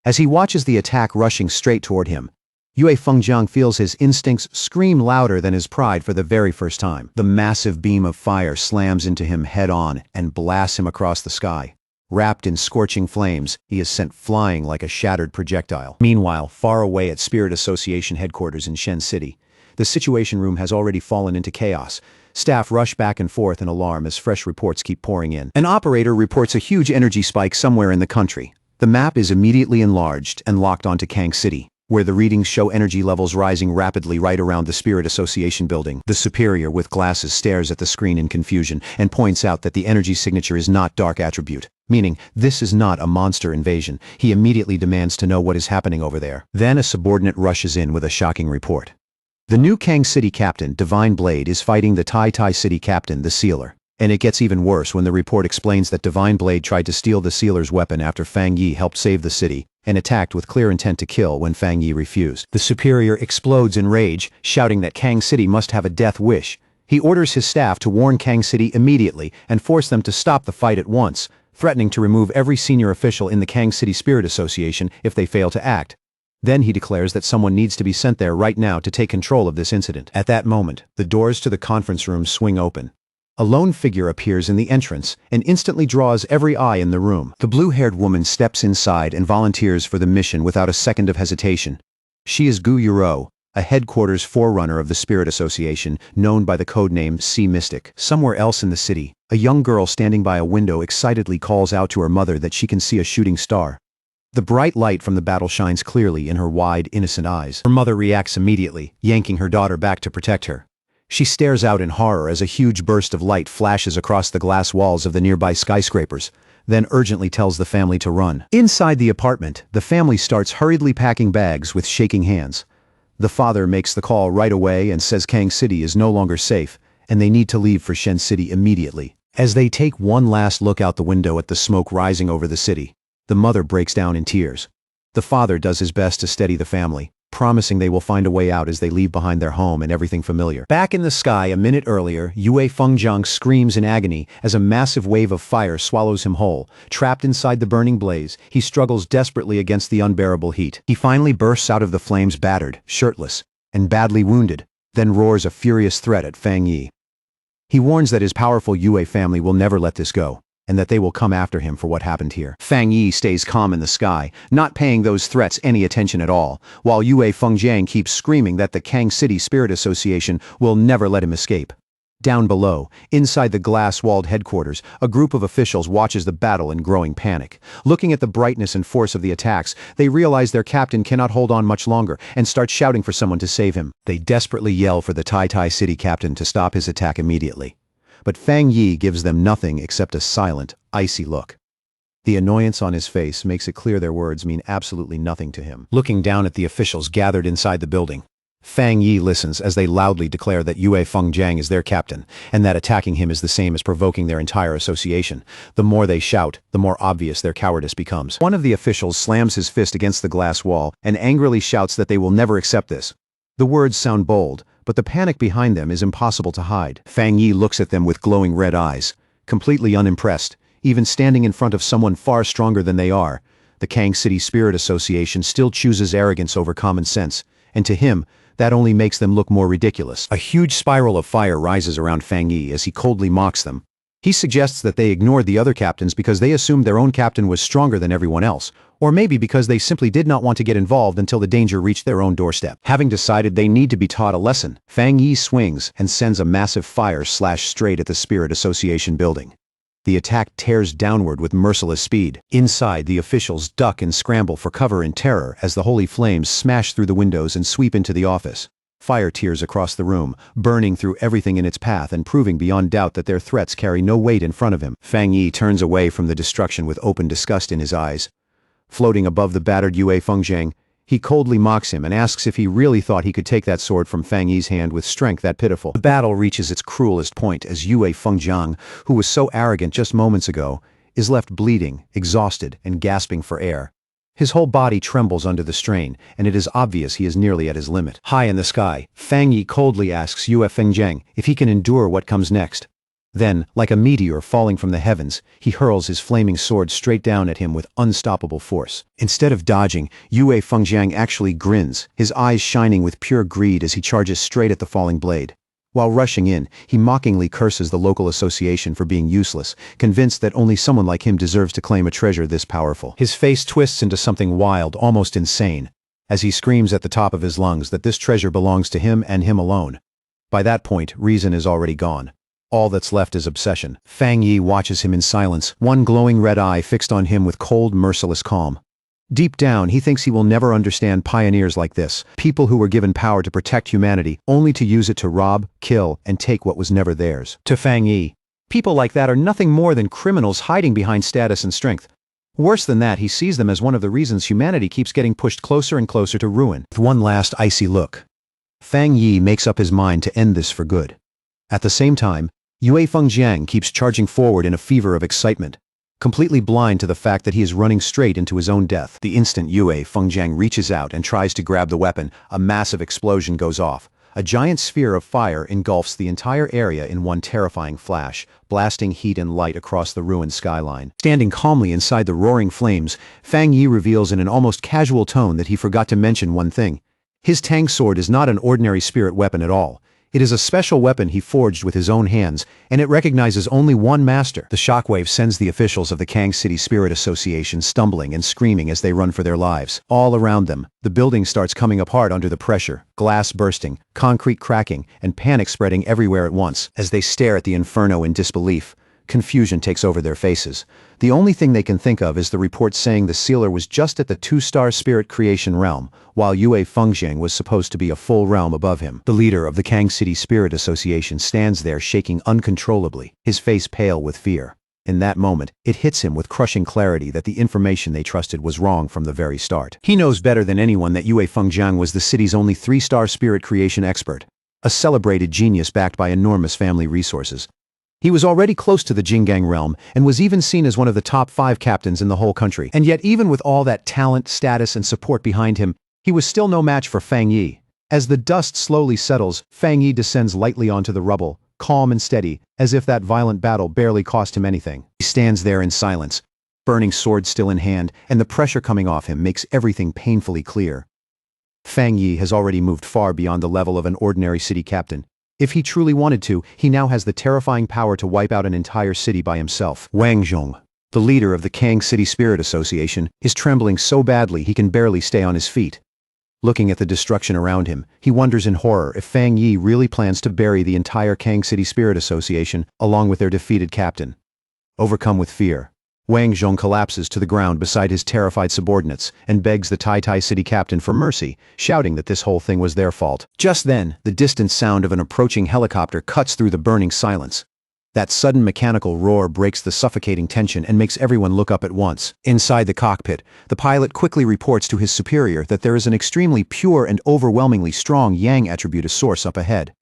As he watches the attack rushing straight toward him, Yue Fengjiang feels his instincts scream louder than his pride for the very first time. The massive beam of fire slams into him head-on and blasts him across the sky. Wrapped in scorching flames, he is sent flying like a shattered projectile. Meanwhile, far away at Spirit Association headquarters in Shen City, the Situation Room has already fallen into chaos. Staff rush back and forth in alarm as fresh reports keep pouring in. An operator reports a huge energy spike somewhere in the country. The map is immediately enlarged and locked onto Kang City, where the readings show energy levels rising rapidly right around the Spirit Association building. The superior with glasses stares at the screen in confusion and points out that the energy signature is not dark attribute, meaning this is not a monster invasion. He immediately demands to know what is happening over there. Then a subordinate rushes in with a shocking report. The new Kang City captain, Divine Blade, is fighting the Tai City captain, the Sealer. And it gets even worse when the report explains that Divine Blade tried to steal the Sealer's weapon after Fang Yi helped save the city, and attacked with clear intent to kill when Fang Yi refused. The superior explodes in rage, shouting that Kang City must have a death wish. He orders his staff to warn Kang City immediately and force them to stop the fight at once, threatening to remove every senior official in the Kang City Spirit Association if they fail to act. Then he declares that someone needs to be sent there right now to take control of this incident. At that moment, the doors to the conference room swing open. A lone figure appears in the entrance and instantly draws every eye in the room. The blue-haired woman steps inside and volunteers for the mission without a second of hesitation. She is Gu Yuro, a headquarters forerunner of the Spirit Association, known by the codename Sea Mystic. Somewhere else in the city, a young girl standing by a window excitedly calls out to her mother that she can see a shooting star. The bright light from the battle shines clearly in her wide, innocent eyes. Her mother reacts immediately, yanking her daughter back to protect her. She stares out in horror as a huge burst of light flashes across the glass walls of the nearby skyscrapers, then urgently tells the family to run. Inside the apartment, the family starts hurriedly packing bags with shaking hands. The father makes the call right away and says Kang City is no longer safe, and they need to leave for Shen City immediately. As they take one last look out the window at the smoke rising over the city, the mother breaks down in tears. The father does his best to steady the family, promising they will find a way out as they leave behind their home and everything familiar. Back in the sky a minute earlier, Yue Fengjiang screams in agony as a massive wave of fire swallows him whole. Trapped inside the burning blaze, he struggles desperately against the unbearable heat. He finally bursts out of the flames battered, shirtless, and badly wounded, then roars a furious threat at Fang Yi. He warns that his powerful Yue family will never let this go, and that they will come after him for what happened here. Fang Yi stays calm in the sky, not paying those threats any attention at all, while Yue Fengjiang keeps screaming that the Kang City Spirit Association will never let him escape. Down below, inside the glass-walled headquarters, a group of officials watches the battle in growing panic. Looking at the brightness and force of the attacks, they realize their captain cannot hold on much longer and start shouting for someone to save him. They desperately yell for the Tai City captain to stop his attack immediately. But Fang Yi gives them nothing except a silent, icy look. The annoyance on his face makes it clear their words mean absolutely nothing to him. Looking down at the officials gathered inside the building, Fang Yi listens as they loudly declare that Yue Fengjiang is their captain, and that attacking him is the same as provoking their entire association. The more they shout, the more obvious their cowardice becomes. One of the officials slams his fist against the glass wall and angrily shouts that they will never accept this. The words sound bold, but the panic behind them is impossible to hide. Fang Yi looks at them with glowing red eyes, completely unimpressed, even standing in front of someone far stronger than they are. The Kang City Spirit Association still chooses arrogance over common sense, and to him, that only makes them look more ridiculous. A huge spiral of fire rises around Fang Yi as he coldly mocks them. He suggests that they ignored the other captains because they assumed their own captain was stronger than everyone else, or maybe because they simply did not want to get involved until the danger reached their own doorstep. Having decided they need to be taught a lesson, Fang Yi swings and sends a massive fire slash straight at the Spirit Association building. The attack tears downward with merciless speed. Inside, the officials duck and scramble for cover in terror as the holy flames smash through the windows and sweep into the office. Fire tears across the room, burning through everything in its path and proving beyond doubt that their threats carry no weight in front of him. Fang Yi turns away from the destruction with open disgust in his eyes. Floating above the battered Yue Fengjiang, he coldly mocks him and asks if he really thought he could take that sword from Fang Yi's hand with strength that pitiful. The battle reaches its cruelest point as Yue Fengjiang, who was so arrogant just moments ago, is left bleeding, exhausted, and gasping for air. His whole body trembles under the strain, and it is obvious he is nearly at his limit. High in the sky, Fang Yi coldly asks Yue Fengjiang if he can endure what comes next. Then, like a meteor falling from the heavens, he hurls his flaming sword straight down at him with unstoppable force. Instead of dodging, Yue Fengjiang actually grins, his eyes shining with pure greed as he charges straight at the falling blade. While rushing in, he mockingly curses the local association for being useless, convinced that only someone like him deserves to claim a treasure this powerful. His face twists into something wild, almost insane, as he screams at the top of his lungs that this treasure belongs to him and him alone. By that point, reason is already gone. All that's left is obsession. Fang Yi watches him in silence, one glowing red eye fixed on him with cold, merciless calm. Deep down, he thinks he will never understand pioneers like this, people who were given power to protect humanity, only to use it to rob, kill, and take what was never theirs. To Fang Yi, people like that are nothing more than criminals hiding behind status and strength. Worse than that, he sees them as one of the reasons humanity keeps getting pushed closer and closer to ruin. With one last icy look, Fang Yi makes up his mind to end this for good. At the same time, Yue Fengjiang keeps charging forward in a fever of excitement, completely blind to the fact that he is running straight into his own death. The instant Yue Fengjiang reaches out and tries to grab the weapon, a massive explosion goes off. A giant sphere of fire engulfs the entire area in one terrifying flash, blasting heat and light across the ruined skyline. Standing calmly inside the roaring flames, Fang Yi reveals in an almost casual tone that he forgot to mention one thing. His Tang sword is not an ordinary spirit weapon at all. It is a special weapon he forged with his own hands, and it recognizes only one master. The shockwave sends the officials of the Kang City Spirit Association stumbling and screaming as they run for their lives. All around them, the building starts coming apart under the pressure, glass bursting, concrete cracking, and panic spreading everywhere at once. As they stare at the inferno in disbelief, confusion takes over their faces. The only thing they can think of is the report saying the sealer was just at the 2-star spirit creation realm, while Yue Fengjiang was supposed to be a full realm above him. The leader of the Kang City Spirit Association stands there shaking uncontrollably, his face pale with fear. In that moment, it hits him with crushing clarity that the information they trusted was wrong from the very start. He knows better than anyone that Yue Fengjiang was the city's only 3-star spirit creation expert, a celebrated genius backed by enormous family resources. He was already close to the Jinggang realm and was even seen as one of the top 5 captains in the whole country. And yet, even with all that talent, status, and support behind him, he was still no match for Fang Yi. As the dust slowly settles, Fang Yi descends lightly onto the rubble, calm and steady, as if that violent battle barely cost him anything. He stands there in silence, burning sword still in hand, and the pressure coming off him makes everything painfully clear. Fang Yi has already moved far beyond the level of an ordinary city captain. If he truly wanted to, he now has the terrifying power to wipe out an entire city by himself. Wang Zhong, the leader of the Kang City Spirit Association, is trembling so badly he can barely stay on his feet. Looking at the destruction around him, he wonders in horror if Fang Yi really plans to bury the entire Kang City Spirit Association along with their defeated captain. Overcome with fear, Wang Zhong collapses to the ground beside his terrified subordinates and begs the Tai City captain for mercy, shouting that this whole thing was their fault. Just then, the distant sound of an approaching helicopter cuts through the burning silence. That sudden mechanical roar breaks the suffocating tension and makes everyone look up at once. Inside the cockpit, the pilot quickly reports to his superior that there is an extremely pure and overwhelmingly strong Yang attribute source up ahead.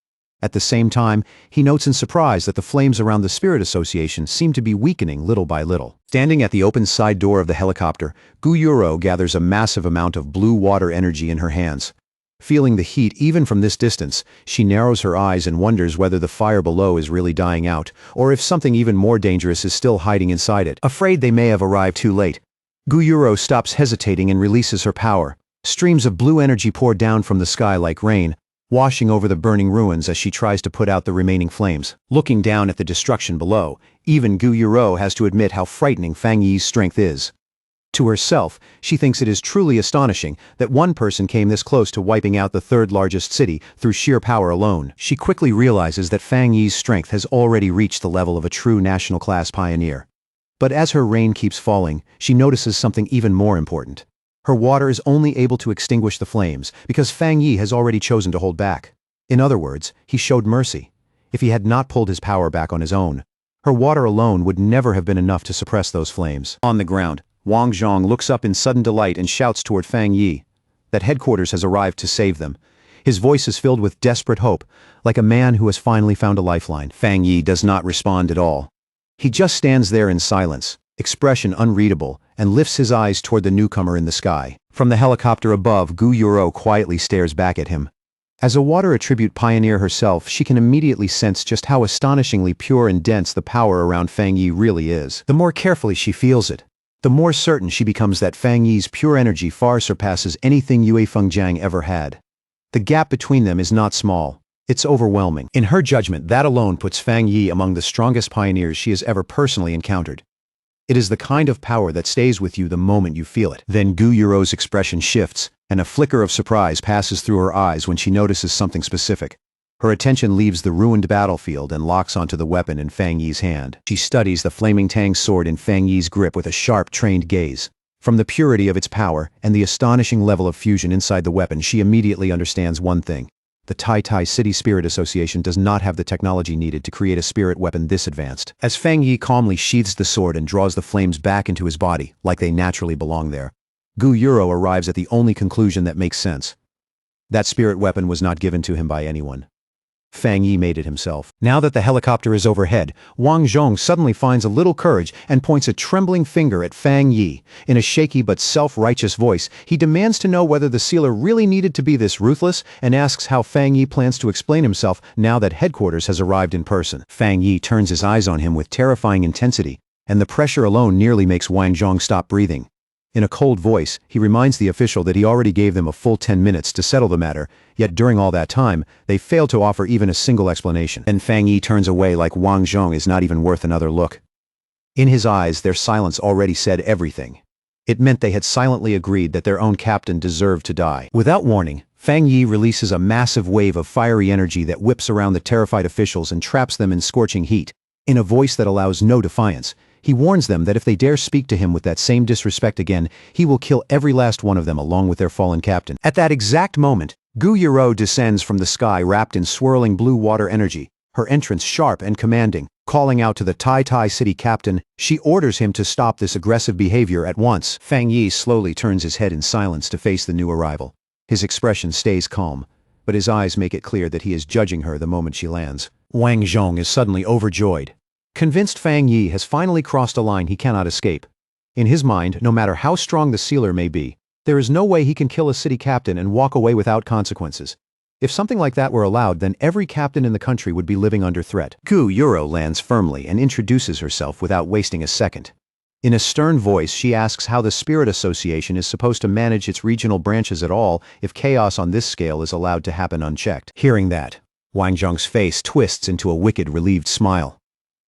At the same time, he notes in surprise that the flames around the Spirit Association seem to be weakening little by little. Standing at the open side door of the helicopter, Gu Yuro gathers a massive amount of blue water energy in her hands. Feeling the heat even from this distance, she narrows her eyes and wonders whether the fire below is really dying out, or if something even more dangerous is still hiding inside it. Afraid they may have arrived too late, Gu Yuro stops hesitating and releases her power. Streams of blue energy pour down from the sky like rain, washing over the burning ruins as she tries to put out the remaining flames. Looking down at the destruction below, even Gu Yuro has to admit how frightening Fang Yi's strength is. To herself, she thinks it is truly astonishing that one person came this close to wiping out the third largest city through sheer power alone. She quickly realizes that Fang Yi's strength has already reached the level of a true national-class pioneer. But as her rain keeps falling, she notices something even more important. Her water is only able to extinguish the flames because Fang Yi has already chosen to hold back. In other words, he showed mercy. If he had not pulled his power back on his own, her water alone would never have been enough to suppress those flames. On the ground, Wang Zhong looks up in sudden delight and shouts toward Fang Yi that headquarters has arrived to save them. His voice is filled with desperate hope, like a man who has finally found a lifeline. Fang Yi does not respond at all. He just stands there in silence, expression unreadable, and lifts his eyes toward the newcomer in the sky. From the helicopter above, Gu Yuro quietly stares back at him. As a water attribute pioneer herself, she can immediately sense just how astonishingly pure and dense the power around Fang Yi really is. The more carefully she feels it, the more certain she becomes that Fang Yi's pure energy far surpasses anything Yue Fengjiang ever had. The gap between them is not small. It's overwhelming. In her judgment, that alone puts Fang Yi among the strongest pioneers she has ever personally encountered. It is the kind of power that stays with you the moment you feel it. Then Gu Yuro's expression shifts, and a flicker of surprise passes through her eyes when she notices something specific. Her attention leaves the ruined battlefield and locks onto the weapon in Fang Yi's hand. She studies the flaming Tang sword in Fang Yi's grip with a sharp, trained gaze. From the purity of its power and the astonishing level of fusion inside the weapon, she immediately understands one thing. The Tai City Spirit Association does not have the technology needed to create a spirit weapon this advanced. As Fang Yi calmly sheathes the sword and draws the flames back into his body, like they naturally belong there, Gu Yuro arrives at the only conclusion that makes sense. That spirit weapon was not given to him by anyone. Fang Yi made it himself. Now that the helicopter is overhead, Wang Zhong suddenly finds a little courage and points a trembling finger at Fang Yi. In a shaky but self-righteous voice, he demands to know whether the sealer really needed to be this ruthless and asks how Fang Yi plans to explain himself now that headquarters has arrived in person. Fang Yi turns his eyes on him with terrifying intensity, and the pressure alone nearly makes Wang Zhong stop breathing. In a cold voice, he reminds the official that he already gave them a full 10 minutes to settle the matter, yet during all that time, they failed to offer even a single explanation. And Fang Yi turns away like Wang Zhong is not even worth another look. In his eyes, their silence already said everything. It meant they had silently agreed that their own captain deserved to die. Without warning, Fang Yi releases a massive wave of fiery energy that whips around the terrified officials and traps them in scorching heat. In a voice that allows no defiance, he warns them that if they dare speak to him with that same disrespect again, he will kill every last one of them along with their fallen captain. At that exact moment, Gu Yuro descends from the sky wrapped in swirling blue water energy, her entrance sharp and commanding. Calling out to the Tai City captain, she orders him to stop this aggressive behavior at once. Fang Yi slowly turns his head in silence to face the new arrival. His expression stays calm, but his eyes make it clear that he is judging her the moment she lands. Wang Zhong is suddenly overjoyed. Convinced Fang Yi has finally crossed a line he cannot escape. In his mind, no matter how strong the sealer may be, there is no way he can kill a city captain and walk away without consequences. If something like that were allowed, then every captain in the country would be living under threat. Gu Yuro lands firmly and introduces herself without wasting a second. In a stern voice, she asks how the Spirit Association is supposed to manage its regional branches at all if chaos on this scale is allowed to happen unchecked. Hearing that, Wang Zhong's face twists into a wicked, relieved smile.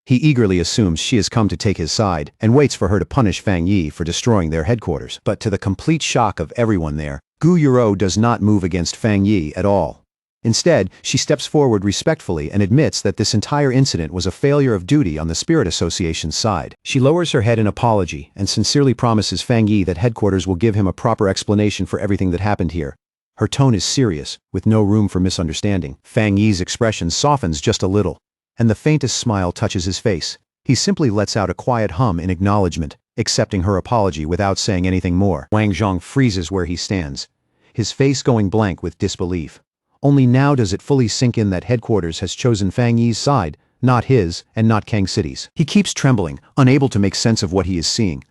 He eagerly assumes she has come to take his side and waits for her to punish Fang Yi for destroying their headquarters. But to the complete shock of everyone there, Gu Yuro does not move against Fang Yi at all. Instead, she steps forward respectfully and admits that this entire incident was a failure of duty on the Spirit Association's side. She lowers her head in apology and sincerely promises Fang Yi that headquarters will give him a proper explanation for everything that happened here. Her tone is serious, with no room for misunderstanding. Fang Yi's expression softens just a little, and the faintest smile touches his face. He simply lets out a quiet hum in acknowledgement, accepting her apology without saying anything more. Wang Zhong freezes where he stands, his face going blank with disbelief. Only now does it fully sink in that headquarters has chosen Fang Yi's side, not his and not Kang City's. He keeps trembling, unable to make sense of what he is seeing.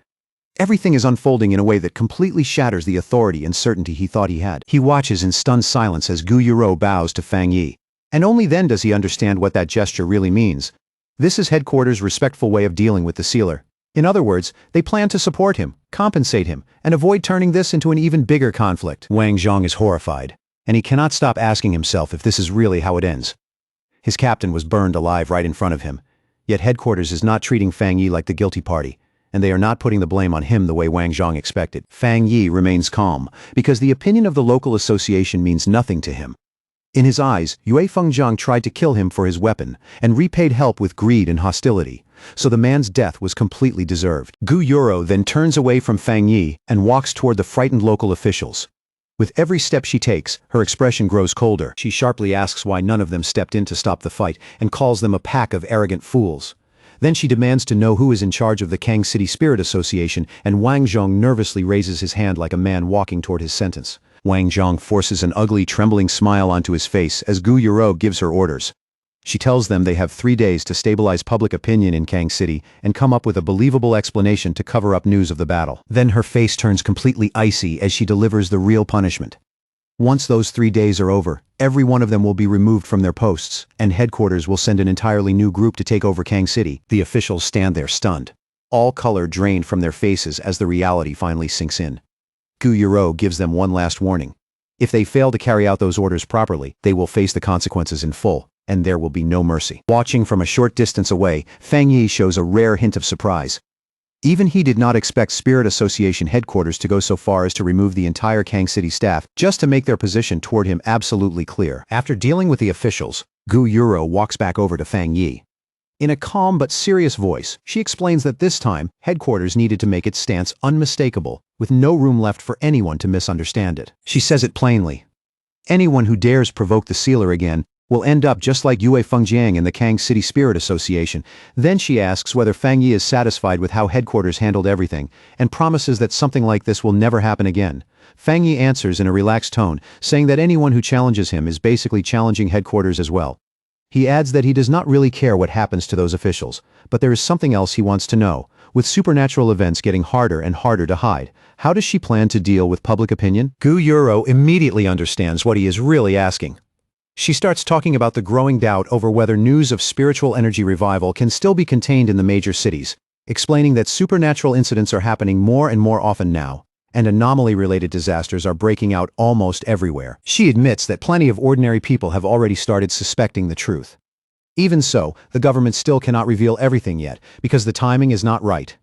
Everything is unfolding in a way that completely shatters the authority and certainty he thought he had. He watches in stunned silence as Gu Yuro bows to Fang Yi. And only then does he understand what that gesture really means. This is headquarters' respectful way of dealing with the sealer. In other words, they plan to support him, compensate him, and avoid turning this into an even bigger conflict. Wang Zhong is horrified, and he cannot stop asking himself if this is really how it ends. His captain was burned alive right in front of him, yet headquarters is not treating Fang Yi like the guilty party, and they are not putting the blame on him the way Wang Zhong expected. Fang Yi remains calm, because the opinion of the local association means nothing to him. In his eyes, Yue Fengjiang tried to kill him for his weapon, and repaid help with greed and hostility, so the man's death was completely deserved. Gu Yuro then turns away from Fang Yi and walks toward the frightened local officials. With every step she takes, her expression grows colder. She sharply asks why none of them stepped in to stop the fight and calls them a pack of arrogant fools. Then she demands to know who is in charge of the Kang City Spirit Association, and Wang Zhong nervously raises his hand like a man walking toward his sentence. Wang Zhong forces an ugly, trembling smile onto his face as Gu Yuro gives her orders. She tells them they have 3 days to stabilize public opinion in Kang City and come up with a believable explanation to cover up news of the battle. Then her face turns completely icy as she delivers the real punishment. Once those 3 days are over, every one of them will be removed from their posts, and headquarters will send an entirely new group to take over Kang City. The officials stand there stunned. All color drained from their faces as the reality finally sinks in. Gu Yuro gives them one last warning. If they fail to carry out those orders properly, they will face the consequences in full, and there will be no mercy. Watching from a short distance away, Fang Yi shows a rare hint of surprise. Even he did not expect Spirit Association headquarters to go so far as to remove the entire Kang City staff just to make their position toward him absolutely clear. After dealing with the officials, Gu Yuro walks back over to Fang Yi. In a calm but serious voice, she explains that this time, headquarters needed to make its stance unmistakable, with no room left for anyone to misunderstand it. She says it plainly. Anyone who dares provoke the sealer again will end up just like Yue Fengjiang in the Kang City Spirit Association. Then she asks whether Fang Yi is satisfied with how headquarters handled everything, and promises that something like this will never happen again. Fang Yi answers in a relaxed tone, saying that anyone who challenges him is basically challenging headquarters as well. He adds that he does not really care what happens to those officials, but there is something else he wants to know. With supernatural events getting harder and harder to hide, how does she plan to deal with public opinion? Gu Yuro immediately understands what he is really asking. She starts talking about the growing doubt over whether news of spiritual energy revival can still be contained in the major cities, explaining that supernatural incidents are happening more and more often now, and anomaly-related disasters are breaking out almost everywhere. She admits that plenty of ordinary people have already started suspecting the truth. Even so, the government still cannot reveal everything yet, because the timing is not right.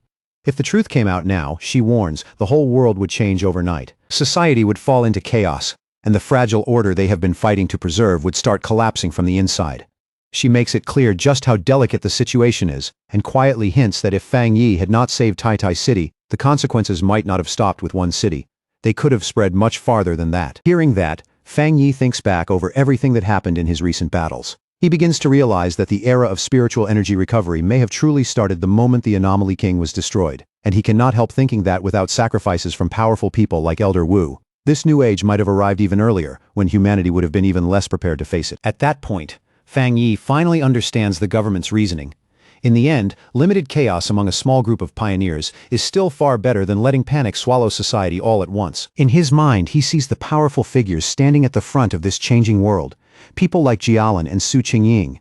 If the truth came out now, she warns, the whole world would change overnight. Society would fall into chaos, and the fragile order they have been fighting to preserve would start collapsing from the inside. She makes it clear just how delicate the situation is, and quietly hints that if Fang Yi had not saved Tai City, the consequences might not have stopped with one city. They could have spread much farther than that. Hearing that, Fang Yi thinks back over everything that happened in his recent battles. He begins to realize that the era of spiritual energy recovery may have truly started the moment the Anomaly King was destroyed, and he cannot help thinking that without sacrifices from powerful people like Elder Wu, this new age might have arrived even earlier, when humanity would have been even less prepared to face it. At that point, Fang Yi finally understands the government's reasoning. In the end, limited chaos among a small group of pioneers is still far better than letting panic swallow society all at once. In his mind, he sees the powerful figures standing at the front of this changing world, people like Jialan and Su Qingying.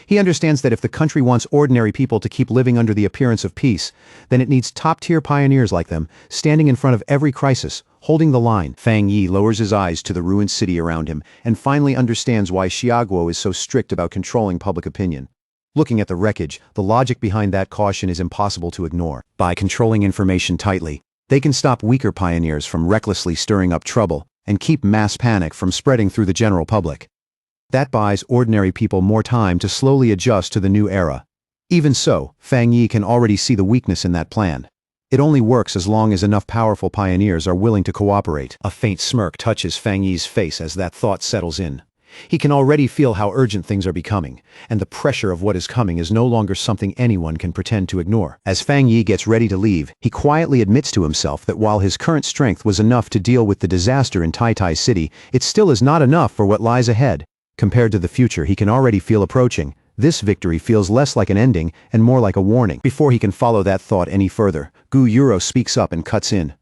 He understands that if the country wants ordinary people to keep living under the appearance of peace, then it needs top-tier pioneers like them, standing in front of every crisis, holding the line. Fang Yi lowers his eyes to the ruined city around him, and finally understands why Xiaoguo is so strict about controlling public opinion. Looking at the wreckage, the logic behind that caution is impossible to ignore. By controlling information tightly, they can stop weaker pioneers from recklessly stirring up trouble, and keep mass panic from spreading through the general public. That buys ordinary people more time to slowly adjust to the new era. Even so, Fang Yi can already see the weakness in that plan. It only works as long as enough powerful pioneers are willing to cooperate. A faint smirk touches Fang Yi's face as that thought settles in. He can already feel how urgent things are becoming, and the pressure of what is coming is no longer something anyone can pretend to ignore. As Fang Yi gets ready to leave, he quietly admits to himself that while his current strength was enough to deal with the disaster in Tai City, it still is not enough for what lies ahead. Compared to the future he can already feel approaching, this victory feels less like an ending and more like a warning. Before he can follow that thought any further, Gu Yuro speaks up and cuts in.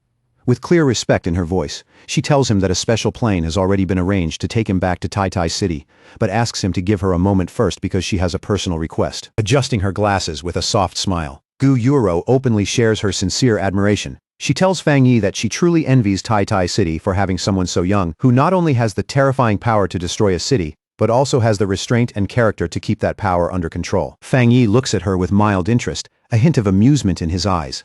With clear respect in her voice, she tells him that a special plane has already been arranged to take him back to Tai City, but asks him to give her a moment first because she has a personal request. Adjusting her glasses with a soft smile, Gu Yuro openly shares her sincere admiration. She tells Fang Yi that she truly envies Tai City for having someone so young who not only has the terrifying power to destroy a city, but also has the restraint and character to keep that power under control. Fang Yi looks at her with mild interest, a hint of amusement in his eyes.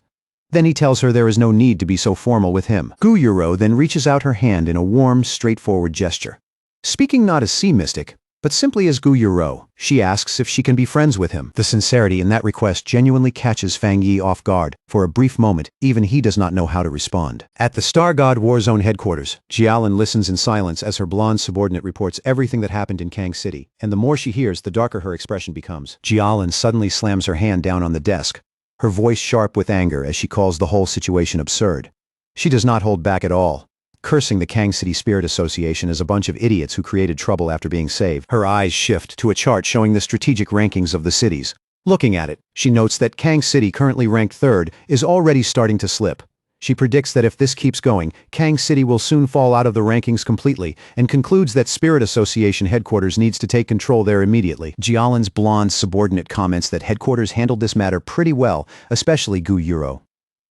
Then he tells her there is no need to be so formal with him. Gu Yuro then reaches out her hand in a warm, straightforward gesture. Speaking not as sea mystic, but simply as Gu Yuro. She asks if she can be friends with him. The sincerity in that request genuinely catches Fang Yi off guard. For a brief moment, even he does not know how to respond. At the Star God Warzone headquarters, Jialin listens in silence as her blonde subordinate reports everything that happened in Kang City, and the more she hears, the darker her expression becomes. Jialin suddenly slams her hand down on the desk, her voice sharp with anger as she calls the whole situation absurd. She does not hold back at all, cursing the Kang City Spirit Association as a bunch of idiots who created trouble after being saved. Her eyes shift to a chart showing the strategic rankings of the cities. Looking at it, she notes that Kang City, currently ranked 3rd, is already starting to slip. She predicts that if this keeps going, Kang City will soon fall out of the rankings completely, and concludes that Spirit Association headquarters needs to take control there immediately. Jialin's blonde subordinate comments that headquarters handled this matter pretty well, especially Gu Yuro.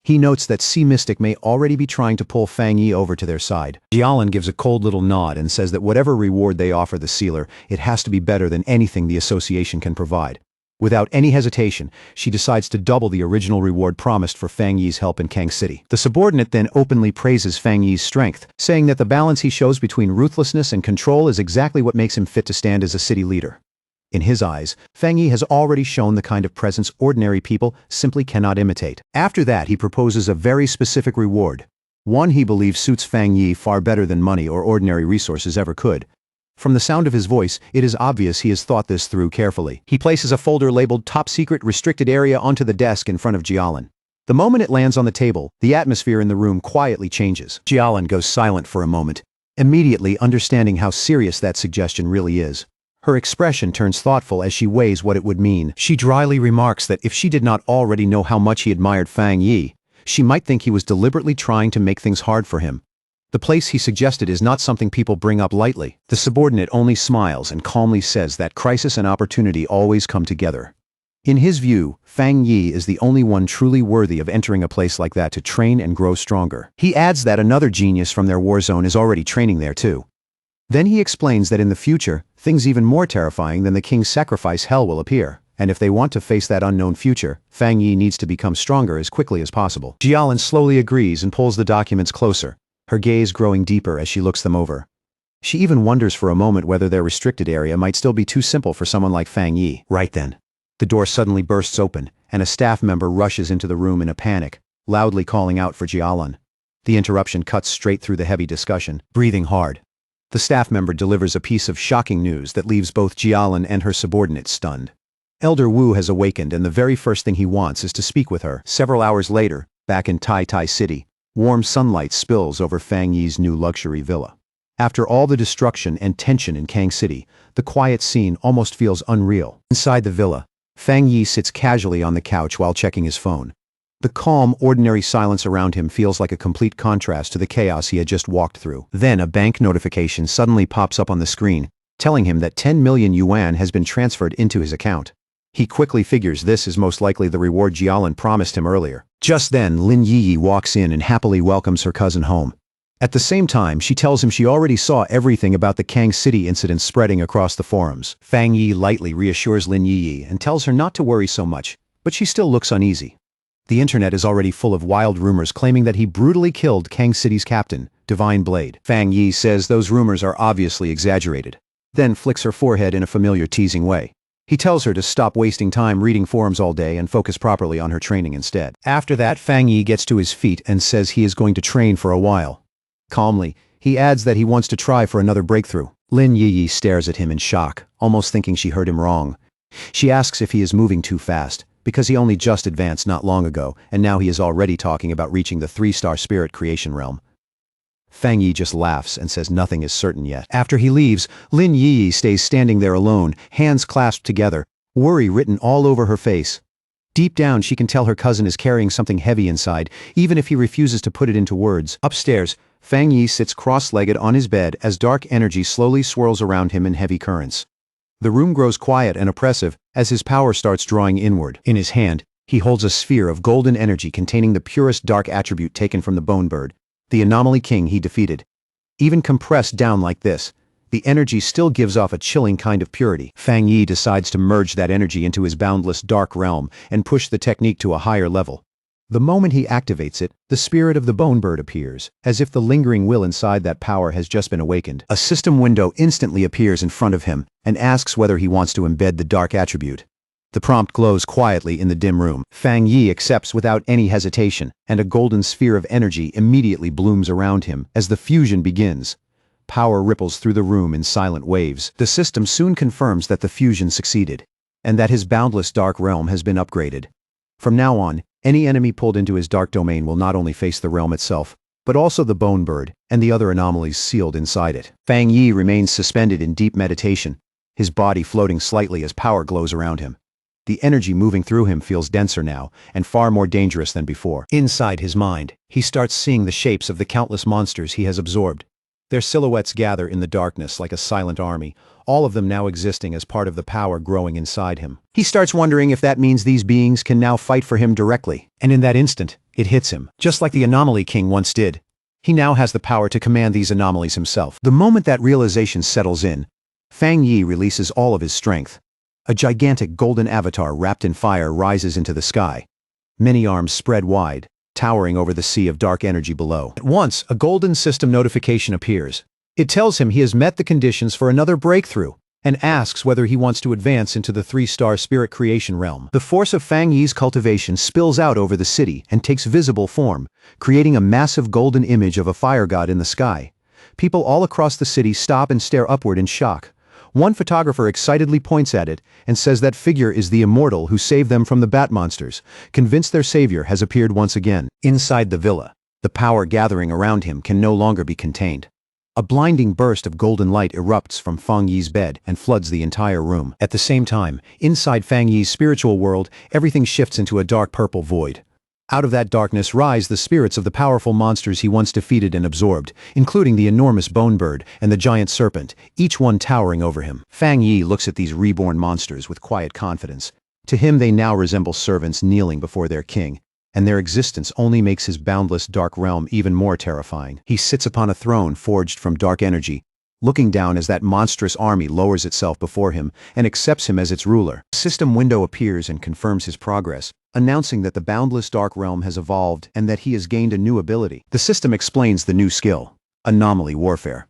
He notes that Sea Mystic may already be trying to pull Fang Yi over to their side. Jialin gives a cold little nod and says that whatever reward they offer the sealer, it has to be better than anything the association can provide. Without any hesitation, she decides to double the original reward promised for Fang Yi's help in Kang City. The subordinate then openly praises Fang Yi's strength, saying that the balance he shows between ruthlessness and control is exactly what makes him fit to stand as a city leader. In his eyes, Fang Yi has already shown the kind of presence ordinary people simply cannot imitate. After that, he proposes a very specific reward, one he believes suits Fang Yi far better than money or ordinary resources ever could. From the sound of his voice, it is obvious he has thought this through carefully. He places a folder labeled Top Secret Restricted Area onto the desk in front of Jialin. The moment it lands on the table, the atmosphere in the room quietly changes. Jialin goes silent for a moment, immediately understanding how serious that suggestion really is. Her expression turns thoughtful as she weighs what it would mean. She dryly remarks that if she did not already know how much he admired Fang Yi, she might think he was deliberately trying to make things hard for him. The place he suggested is not something people bring up lightly. The subordinate only smiles and calmly says that crisis and opportunity always come together. In his view, Fang Yi is the only one truly worthy of entering a place like that to train and grow stronger. He adds that another genius from their war zone is already training there too. Then he explains that in the future, things even more terrifying than the king's sacrifice hell will appear, and if they want to face that unknown future, Fang Yi needs to become stronger as quickly as possible. Jialin slowly agrees and pulls the documents closer, her gaze growing deeper as she looks them over. She even wonders for a moment whether their restricted area might still be too simple for someone like Fang Yi. Right then, the door suddenly bursts open, and a staff member rushes into the room in a panic, loudly calling out for Jialin. The interruption cuts straight through the heavy discussion. Breathing hard, the staff member delivers a piece of shocking news that leaves both Jialin and her subordinate stunned. Elder Wu has awakened, and the very first thing he wants is to speak with her. Several hours later, back in Tai Tai City, warm sunlight spills over Fang Yi's new luxury villa. After all the destruction and tension in Kang City, the quiet scene almost feels unreal. Inside the villa, Fang Yi sits casually on the couch while checking his phone. The calm, ordinary silence around him feels like a complete contrast to the chaos he had just walked through. Then a bank notification suddenly pops up on the screen, telling him that 10 million yuan has been transferred into his account. He quickly figures this is most likely the reward Jialin promised him earlier. Just then, Lin Yi walks in and happily welcomes her cousin home. At the same time, she tells him she already saw everything about the Kang City incident spreading across the forums. Fang Yi lightly reassures Lin Yi and tells her not to worry so much, but she still looks uneasy. The internet is already full of wild rumors claiming that he brutally killed Kang City's captain, Divine Blade. Fang Yi says those rumors are obviously exaggerated, then flicks her forehead in a familiar teasing way. He tells her to stop wasting time reading forums all day and focus properly on her training instead. After that, Fang Yi gets to his feet and says he is going to train for a while. Calmly, he adds that he wants to try for another breakthrough. Lin Yi stares at him in shock, almost thinking she heard him wrong. She asks if he is moving too fast, because he only just advanced not long ago, and now he is already talking about reaching the 3-star spirit creation realm. Fang Yi just laughs and says nothing is certain yet. After he leaves, Lin Yi stays standing there alone, hands clasped together, worry written all over her face. Deep down, she can tell her cousin is carrying something heavy inside, even if he refuses to put it into words. Upstairs, Fang Yi sits cross-legged on his bed as dark energy slowly swirls around him in heavy currents. The room grows quiet and oppressive as his power starts drawing inward. In his hand, he holds a sphere of golden energy containing the purest dark attribute taken from the Bone Bird, the Anomaly King he defeated. Even compressed down like this, the energy still gives off a chilling kind of purity. Fang Yi decides to merge that energy into his boundless dark realm and push the technique to a higher level. The moment he activates it, the spirit of the bone bird appears, as if the lingering will inside that power has just been awakened. A system window instantly appears in front of him and asks whether he wants to embed the dark attribute. The prompt glows quietly in the dim room. Fang Yi accepts without any hesitation, and a golden sphere of energy immediately blooms around him as the fusion begins. Power ripples through the room in silent waves. The system soon confirms that the fusion succeeded, and that his boundless dark realm has been upgraded. From now on, any enemy pulled into his dark domain will not only face the realm itself, but also the bone bird and the other anomalies sealed inside it. Fang Yi remains suspended in deep meditation, his body floating slightly as power glows around him. The energy moving through him feels denser now, and far more dangerous than before. Inside his mind, he starts seeing the shapes of the countless monsters he has absorbed. Their silhouettes gather in the darkness like a silent army, all of them now existing as part of the power growing inside him. He starts wondering if that means these beings can now fight for him directly. And in that instant, it hits him, just like the Anomaly King once did. He now has the power to command these anomalies himself. The moment that realization settles in, Fang Yi releases all of his strength. A gigantic golden avatar wrapped in fire rises into the sky. Many arms spread wide, towering over the sea of dark energy below. At once, a golden system notification appears. It tells him he has met the conditions for another breakthrough, and asks whether he wants to advance into the 3-star spirit creation realm. The force of Fang Yi's cultivation spills out over the city and takes visible form, creating a massive golden image of a fire god in the sky. People all across the city stop and stare upward in shock. One photographer excitedly points at it and says that figure is the immortal who saved them from the bat monsters, convinced their savior has appeared once again. Inside the villa, the power gathering around him can no longer be contained. A blinding burst of golden light erupts from Fang Yi's bed and floods the entire room. At the same time, inside Fang Yi's spiritual world, everything shifts into a dark purple void. Out of that darkness rise the spirits of the powerful monsters he once defeated and absorbed, including the enormous bone bird and the giant serpent, each one towering over him. Fang Yi looks at these reborn monsters with quiet confidence. To him they now resemble servants kneeling before their king, and their existence only makes his boundless dark realm even more terrifying. He sits upon a throne forged from dark energy, looking down as that monstrous army lowers itself before him and accepts him as its ruler. A system window appears and confirms his progress, announcing that the boundless dark realm has evolved and that he has gained a new ability. The system explains the new skill: anomaly warfare.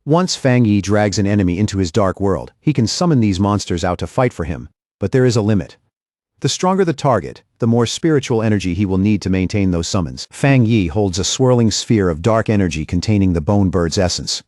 Once Fang Yi drags an enemy into his dark world, he can summon these monsters out to fight for him, but there is a limit. The stronger the target, the more spiritual energy he will need to maintain those summons. Fang Yi holds a swirling sphere of dark energy containing the bone bird's essence.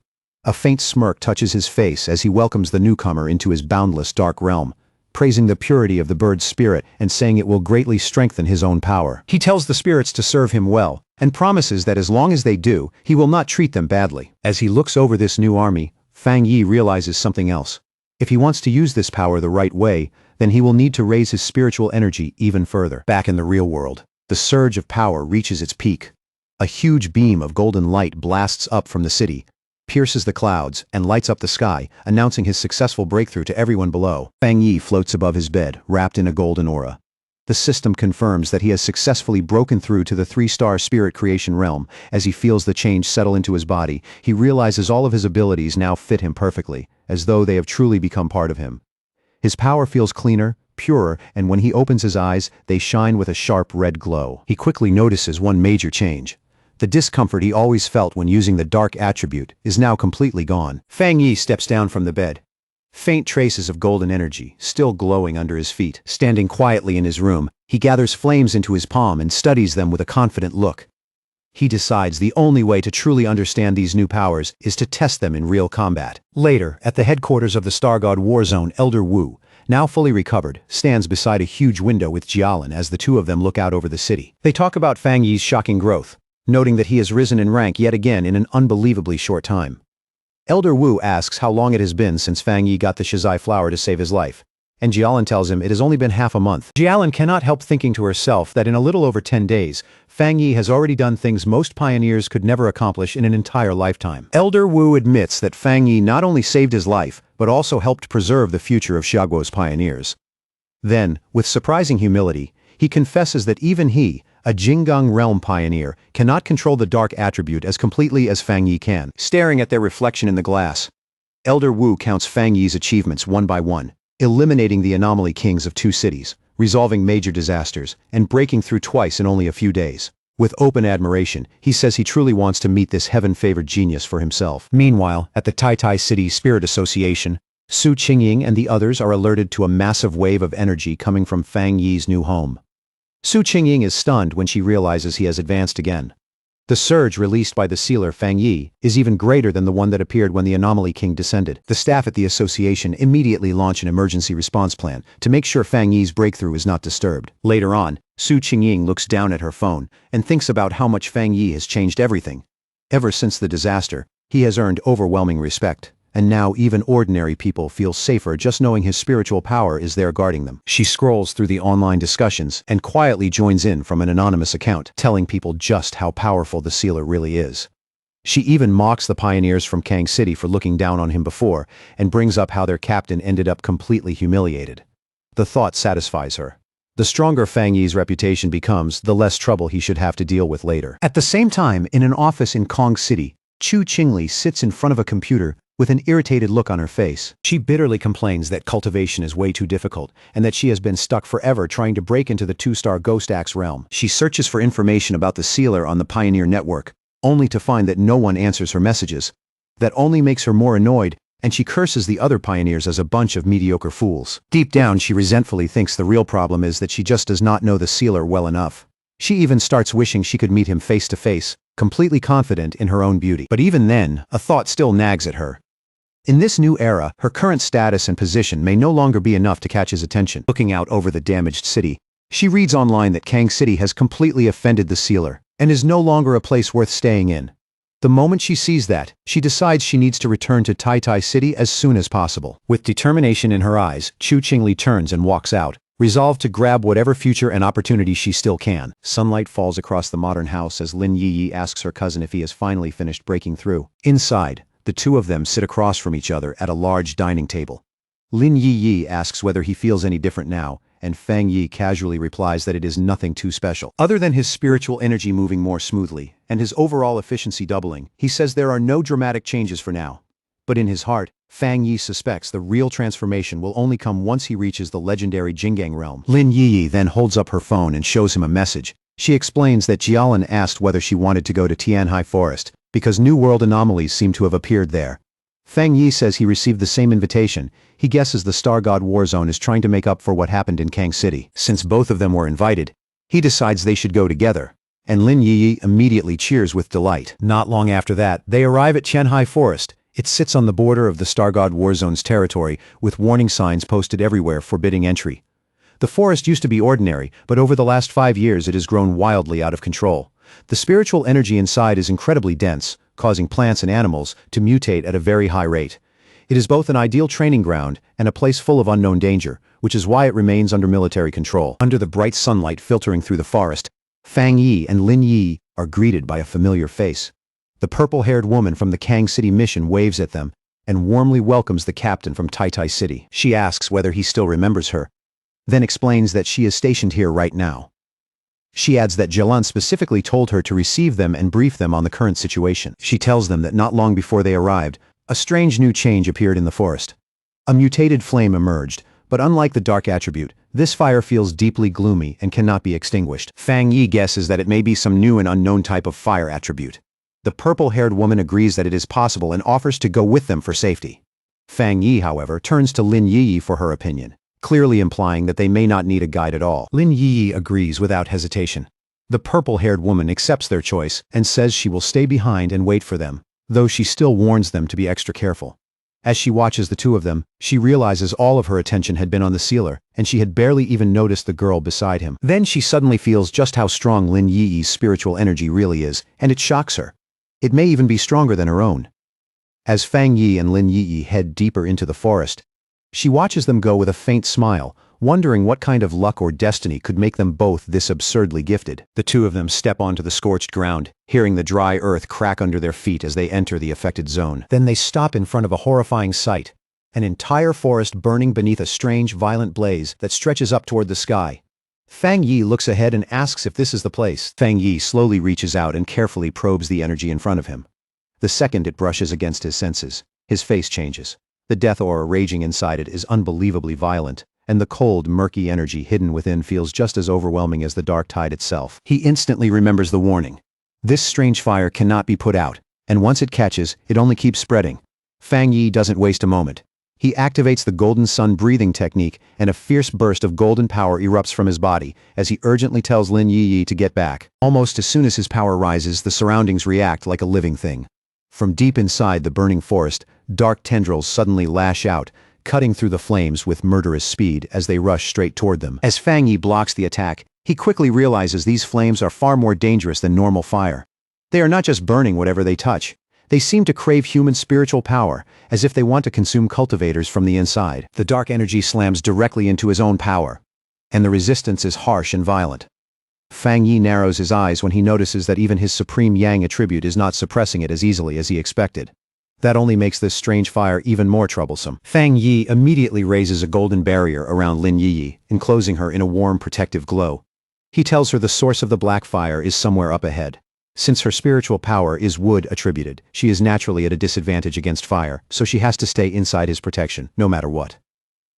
A faint smirk touches his face as he welcomes the newcomer into his boundless dark realm, praising the purity of the bird's spirit and saying it will greatly strengthen his own power. He tells the spirits to serve him well, and promises that as long as they do, he will not treat them badly. As he looks over this new army, Fang Yi realizes something else. If he wants to use this power the right way, then he will need to raise his spiritual energy even further. Back in the real world, the surge of power reaches its peak. A huge beam of golden light blasts up from the city, pierces the clouds, and lights up the sky, announcing his successful breakthrough to everyone below. Fang Yi floats above his bed, wrapped in a golden aura. The system confirms that he has successfully broken through to the 3-star spirit creation realm. As he feels the change settle into his body, he realizes all of his abilities now fit him perfectly, as though they have truly become part of him. His power feels cleaner, purer, and when he opens his eyes, they shine with a sharp red glow. He quickly notices one major change. The discomfort he always felt when using the dark attribute is now completely gone. Fang Yi steps down from the bed. Faint traces of golden energy, still glowing under his feet. Standing quietly in his room, he gathers flames into his palm and studies them with a confident look. He decides the only way to truly understand these new powers is to test them in real combat. Later, at the headquarters of the Star God Warzone, Elder Wu, now fully recovered, stands beside a huge window with Jialin as the two of them look out over the city. They talk about Fang Yi's shocking growth, noting that he has risen in rank yet again in an unbelievably short time. Elder Wu asks how long it has been since Fang Yi got the Shizai flower to save his life, and Jialin tells him it has only been half a month. Jialin cannot help thinking to herself that in a little over 10 days, Fang Yi has already done things most pioneers could never accomplish in an entire lifetime. Elder Wu admits that Fang Yi not only saved his life, but also helped preserve the future of Xiaoguo's pioneers. Then, with surprising humility, he confesses that even he, a Jinggang realm pioneer, cannot control the dark attribute as completely as Fang Yi can. Staring at their reflection in the glass, Elder Wu counts Fang Yi's achievements one by one, eliminating the anomaly kings of 2 cities, resolving major disasters, and breaking through twice in only a few days. With open admiration, he says he truly wants to meet this heaven-favored genius for himself. Meanwhile, at the Tai City Spirit Association, Su Qingying and the others are alerted to a massive wave of energy coming from Fang Yi's new home. Su Qingying is stunned when she realizes he has advanced again. The surge released by the sealer Fang Yi is even greater than the one that appeared when the Anomaly King descended. The staff at the association immediately launch an emergency response plan to make sure Fang Yi's breakthrough is not disturbed. Later on, Su Qingying looks down at her phone and thinks about how much Fang Yi has changed everything. Ever since the disaster, he has earned overwhelming respect. And now even ordinary people feel safer just knowing his spiritual power is there guarding them. She scrolls through the online discussions and quietly joins in from an anonymous account, telling people just how powerful the sealer really is. She even mocks the pioneers from Kang City for looking down on him before, and brings up how their captain ended up completely humiliated. The thought satisfies her. The stronger Fang Yi's reputation becomes, the less trouble he should have to deal with later. At the same time, in an office in Kong City, Chu Qingli sits in front of a computer with an irritated look on her face. She bitterly complains that cultivation is way too difficult, and that she has been stuck forever trying to break into the 2-star Ghost Axe realm. She searches for information about the sealer on the Pioneer network, only to find that no one answers her messages. That only makes her more annoyed, and she curses the other pioneers as a bunch of mediocre fools. Deep down, she resentfully thinks the real problem is that she just does not know the sealer well enough. She even starts wishing she could meet him face to face, completely confident in her own beauty. But even then, a thought still nags at her. In this new era, her current status and position may no longer be enough to catch his attention. Looking out over the damaged city, she reads online that Kang City has completely offended the sealer, and is no longer a place worth staying in. The moment she sees that, she decides she needs to return to Tai City as soon as possible. With determination in her eyes, Chu Qingli turns and walks out, resolved to grab whatever future and opportunity she still can. Sunlight falls across the modern house as Lin Yi asks her cousin if he has finally finished breaking through. Inside, the two of them sit across from each other at a large dining table. Lin Yi asks whether he feels any different now, and Fang Yi casually replies that it is nothing too special. Other than his spiritual energy moving more smoothly, and his overall efficiency doubling, he says there are no dramatic changes for now. But in his heart, Fang Yi suspects the real transformation will only come once he reaches the legendary Jinggang realm. Lin Yi then holds up her phone and shows him a message. She explains that Jialan asked whether she wanted to go to Tianhai Forest, because New World anomalies seem to have appeared there. Fang Yi says he received the same invitation. He guesses the Star God Warzone is trying to make up for what happened in Kang City. Since both of them were invited, he decides they should go together, and Lin Yi immediately cheers with delight. Not long after that, they arrive at Tianhai Forest. It sits on the border of the Star God Warzone's territory, with warning signs posted everywhere forbidding entry. The forest used to be ordinary, but over the last 5 years it has grown wildly out of control. The spiritual energy inside is incredibly dense, causing plants and animals to mutate at a very high rate. It is both an ideal training ground and a place full of unknown danger, which is why it remains under military control. Under the bright sunlight filtering through the forest, Fang Yi and Lin Yi are greeted by a familiar face. The purple-haired woman from the Kang City mission waves at them and warmly welcomes the captain from Tai City. She asks whether he still remembers her, then explains that she is stationed here right now. She adds that Jialan specifically told her to receive them and brief them on the current situation. She tells them that not long before they arrived, a strange new change appeared in the forest. A mutated flame emerged, but unlike the dark attribute, this fire feels deeply gloomy and cannot be extinguished. Fang Yi guesses that it may be some new and unknown type of fire attribute. The purple-haired woman agrees that it is possible and offers to go with them for safety. Fang Yi, however, turns to Lin Yi for her opinion, clearly implying that they may not need a guide at all. Lin Yi agrees without hesitation. The purple-haired woman accepts their choice and says she will stay behind and wait for them, though she still warns them to be extra careful. As she watches the two of them, she realizes all of her attention had been on the sealer, and she had barely even noticed the girl beside him. Then she suddenly feels just how strong Lin Yi's spiritual energy really is, and it shocks her. It may even be stronger than her own. As Fang Yi and Lin Yi head deeper into the forest, she watches them go with a faint smile, wondering what kind of luck or destiny could make them both this absurdly gifted. The two of them step onto the scorched ground, hearing the dry earth crack under their feet as they enter the affected zone. Then they stop in front of a horrifying sight, an entire forest burning beneath a strange, violent blaze that stretches up toward the sky. Fang Yi looks ahead and asks if this is the place. Fang Yi slowly reaches out and carefully probes the energy in front of him. The second it brushes against his senses, his face changes. The death aura raging inside it is unbelievably violent, and the cold, murky energy hidden within feels just as overwhelming as the dark tide itself. He instantly remembers the warning. This strange fire cannot be put out, and once it catches, it only keeps spreading. Fang Yi doesn't waste a moment. He activates the golden sun breathing technique, and a fierce burst of golden power erupts from his body as he urgently tells Lin Yi to get back. Almost as soon as his power rises, the surroundings react like a living thing. From deep inside the burning forest, dark tendrils suddenly lash out, cutting through the flames with murderous speed as they rush straight toward them. As Fang Yi blocks the attack, he quickly realizes these flames are far more dangerous than normal fire. They are not just burning whatever they touch. They seem to crave human spiritual power, as if they want to consume cultivators from the inside. The dark energy slams directly into his own power, and the resistance is harsh and violent. Fang Yi narrows his eyes when he notices that even his supreme yang attribute is not suppressing it as easily as he expected. That only makes this strange fire even more troublesome. Fang Yi immediately raises a golden barrier around Lin Yi, enclosing her in a warm, protective glow. He tells her the source of the black fire is somewhere up ahead. Since her spiritual power is wood attributed, she is naturally at a disadvantage against fire, so she has to stay inside his protection, no matter what.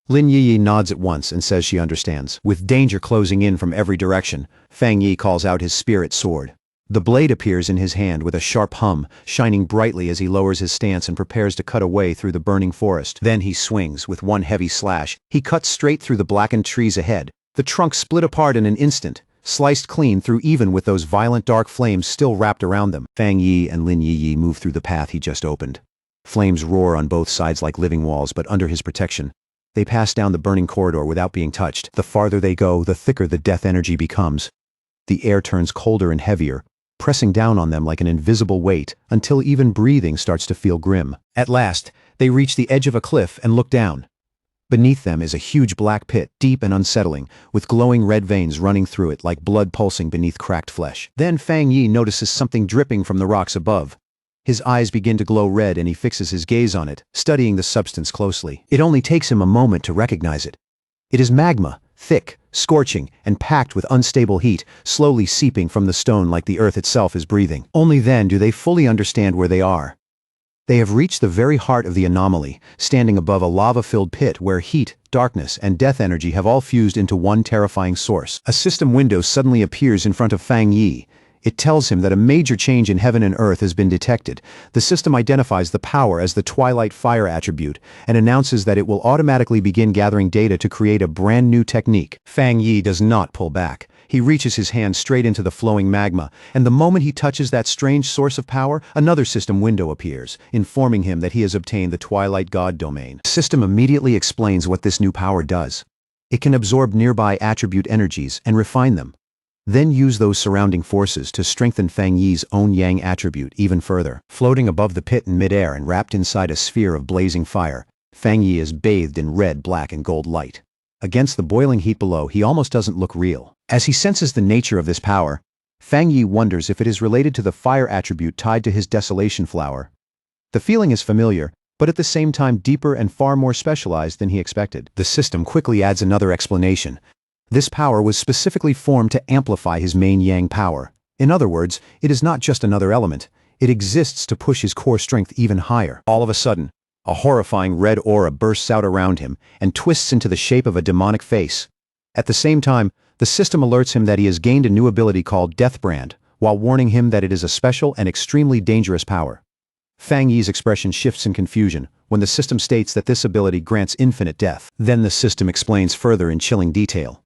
Lin Yi nods at once and says she understands. With danger closing in from every direction, Fang Yi calls out his spirit sword. The blade appears in his hand with a sharp hum, shining brightly as he lowers his stance and prepares to cut away through the burning forest. Then he swings with one heavy slash. He cuts straight through the blackened trees ahead. The trunk split apart in an instant, sliced clean through even with those violent dark flames still wrapped around them. Fang Yi and Lin Yi move through the path he just opened. Flames roar on both sides like living walls, but under his protection. They pass down the burning corridor without being touched. The farther they go, the thicker the death energy becomes. The air turns colder and heavier, pressing down on them like an invisible weight, until even breathing starts to feel grim. At last, they reach the edge of a cliff and look down. Beneath them is a huge black pit, deep and unsettling, with glowing red veins running through it like blood pulsing beneath cracked flesh. Then Fang Yi notices something dripping from the rocks above. His eyes begin to glow red and he fixes his gaze on it, studying the substance closely. It only takes him a moment to recognize it. It is magma, thick, scorching, and packed with unstable heat, slowly seeping from the stone like the earth itself is breathing. Only then do they fully understand where they are. They have reached the very heart of the anomaly, standing above a lava-filled pit where heat, darkness, and death energy have all fused into one terrifying source. A system window suddenly appears in front of Fang Yi. It tells him that a major change in heaven and earth has been detected. The system identifies the power as the twilight fire attribute and announces that it will automatically begin gathering data to create a brand new technique. Fang Yi does not pull back. He reaches his hand straight into the flowing magma, and the moment he touches that strange source of power, another system window appears, informing him that he has obtained the Twilight God domain. The system immediately explains what this new power does. It can absorb nearby attribute energies and refine them, then use those surrounding forces to strengthen Fang Yi's own yang attribute even further. Floating above the pit in midair and wrapped inside a sphere of blazing fire, Fang Yi is bathed in red, black, and gold light. Against the boiling heat below, he almost doesn't look real. As he senses the nature of this power, Fang Yi wonders if it is related to the fire attribute tied to his desolation flower. The feeling is familiar, but at the same time deeper and far more specialized than he expected. The system quickly adds another explanation. This power was specifically formed to amplify his main yang power. In other words, it is not just another element. It exists to push his core strength even higher. All of a sudden, a horrifying red aura bursts out around him and twists into the shape of a demonic face. At the same time, the system alerts him that he has gained a new ability called Death Brand, while warning him that it is a special and extremely dangerous power. Fang Yi's expression shifts in confusion when the system states that this ability grants infinite death. Then the system explains further in chilling detail.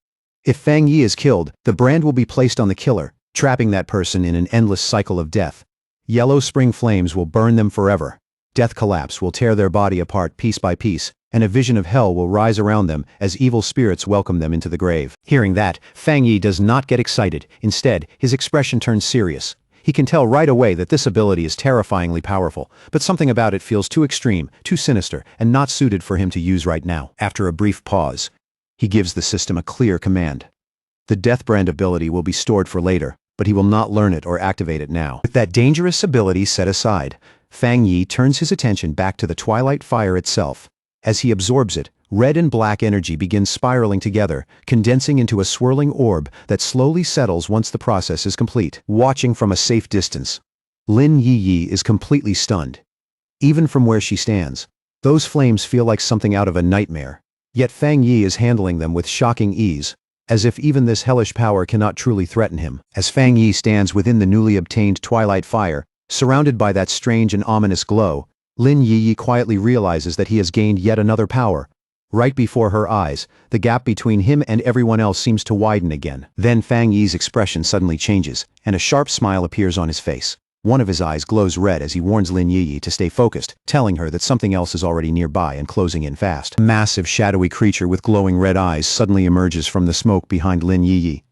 If Fang Yi is killed, the brand will be placed on the killer, trapping that person in an endless cycle of death. Yellow spring flames will burn them forever. Death collapse will tear their body apart piece by piece, and a vision of hell will rise around them as evil spirits welcome them into the grave. Hearing that, Fang Yi does not get excited. Instead, his expression turns serious. He can tell right away that this ability is terrifyingly powerful, but something about it feels too extreme, too sinister, and not suited for him to use right now. After a brief pause, he gives the system a clear command. The Death Brand ability will be stored for later, but he will not learn it or activate it now. With that dangerous ability set aside, Fang Yi turns his attention back to the Twilight Fire itself. As he absorbs it, red and black energy begins spiraling together, condensing into a swirling orb that slowly settles once the process is complete. Watching from a safe distance, Lin Yi is completely stunned. Even from where she stands, those flames feel like something out of a nightmare. Yet Fang Yi is handling them with shocking ease, as if even this hellish power cannot truly threaten him. As Fang Yi stands within the newly obtained twilight fire, surrounded by that strange and ominous glow, Lin Yi quietly realizes that he has gained yet another power. Right before her eyes, the gap between him and everyone else seems to widen again. Then Fang Yi's expression suddenly changes, and a sharp smile appears on his face. One of his eyes glows red as he warns Lin Yi to stay focused, telling her that something else is already nearby and closing in fast. A massive shadowy creature with glowing red eyes suddenly emerges from the smoke behind Lin Yi.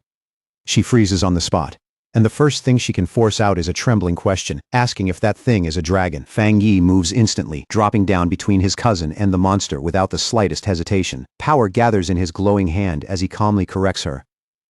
She freezes on the spot, and the first thing she can force out is a trembling question, asking if that thing is a dragon. Fang Yi moves instantly, dropping down between his cousin and the monster without the slightest hesitation. Power gathers in his glowing hand as he calmly corrects her.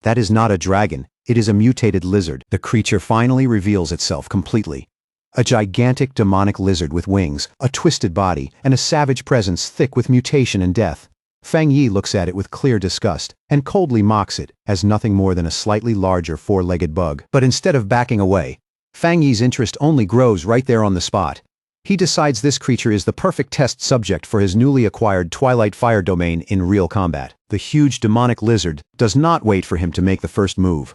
That is not a dragon, it is a mutated lizard. The creature finally reveals itself completely. A gigantic demonic lizard with wings, a twisted body, and a savage presence thick with mutation and death. Fang Yi looks at it with clear disgust, and coldly mocks it as nothing more than a slightly larger four-legged bug. But instead of backing away, Fang Yi's interest only grows right there on the spot. He decides this creature is the perfect test subject for his newly acquired Twilight Fire domain in real combat. The huge demonic lizard does not wait for him to make the first move.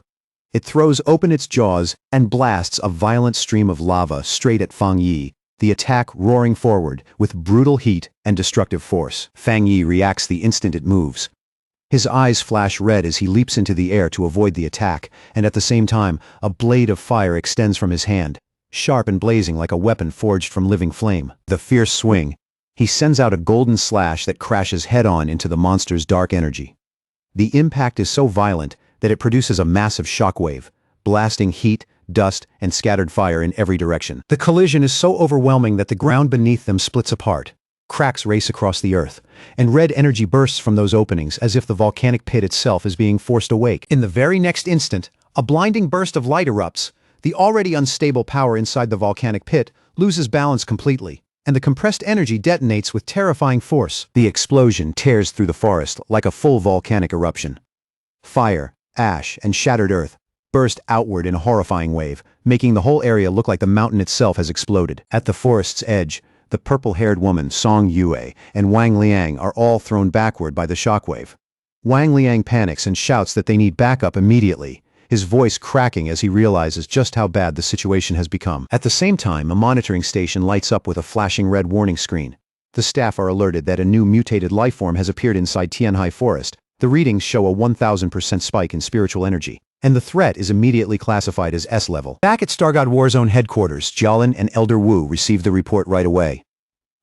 It throws open its jaws and blasts a violent stream of lava straight at Fang Yi, the attack roaring forward with brutal heat and destructive force. Fang Yi reacts the instant it moves. His eyes flash red as he leaps into the air to avoid the attack, and at the same time, a blade of fire extends from his hand, sharp and blazing like a weapon forged from living flame. The fierce swing, he sends out a golden slash that crashes head-on into the monster's dark energy. The impact is so violent that it produces a massive shockwave, blasting heat, dust, and scattered fire in every direction. The collision is so overwhelming that the ground beneath them splits apart. Cracks race across the earth, and red energy bursts from those openings as if the volcanic pit itself is being forced awake. In the very next instant, a blinding burst of light erupts. The already unstable power inside the volcanic pit loses balance completely, and the compressed energy detonates with terrifying force. The explosion tears through the forest like a full volcanic eruption. Fire, ash, and shattered earth burst outward in a horrifying wave, making the whole area look like the mountain itself has exploded. At the forest's edge, the purple-haired woman Song Yue and Wang Liang are all thrown backward by the shockwave. Wang Liang panics and shouts that they need backup immediately, his voice cracking as he realizes just how bad the situation has become. At the same time, a monitoring station lights up with a flashing red warning screen. The staff are alerted that a new mutated lifeform has appeared inside Tianhai Forest. The readings show a 1000% spike in spiritual energy, and the threat is immediately classified as S-level. Back at Stargod Warzone headquarters, Jialin and Elder Wu receive the report right away.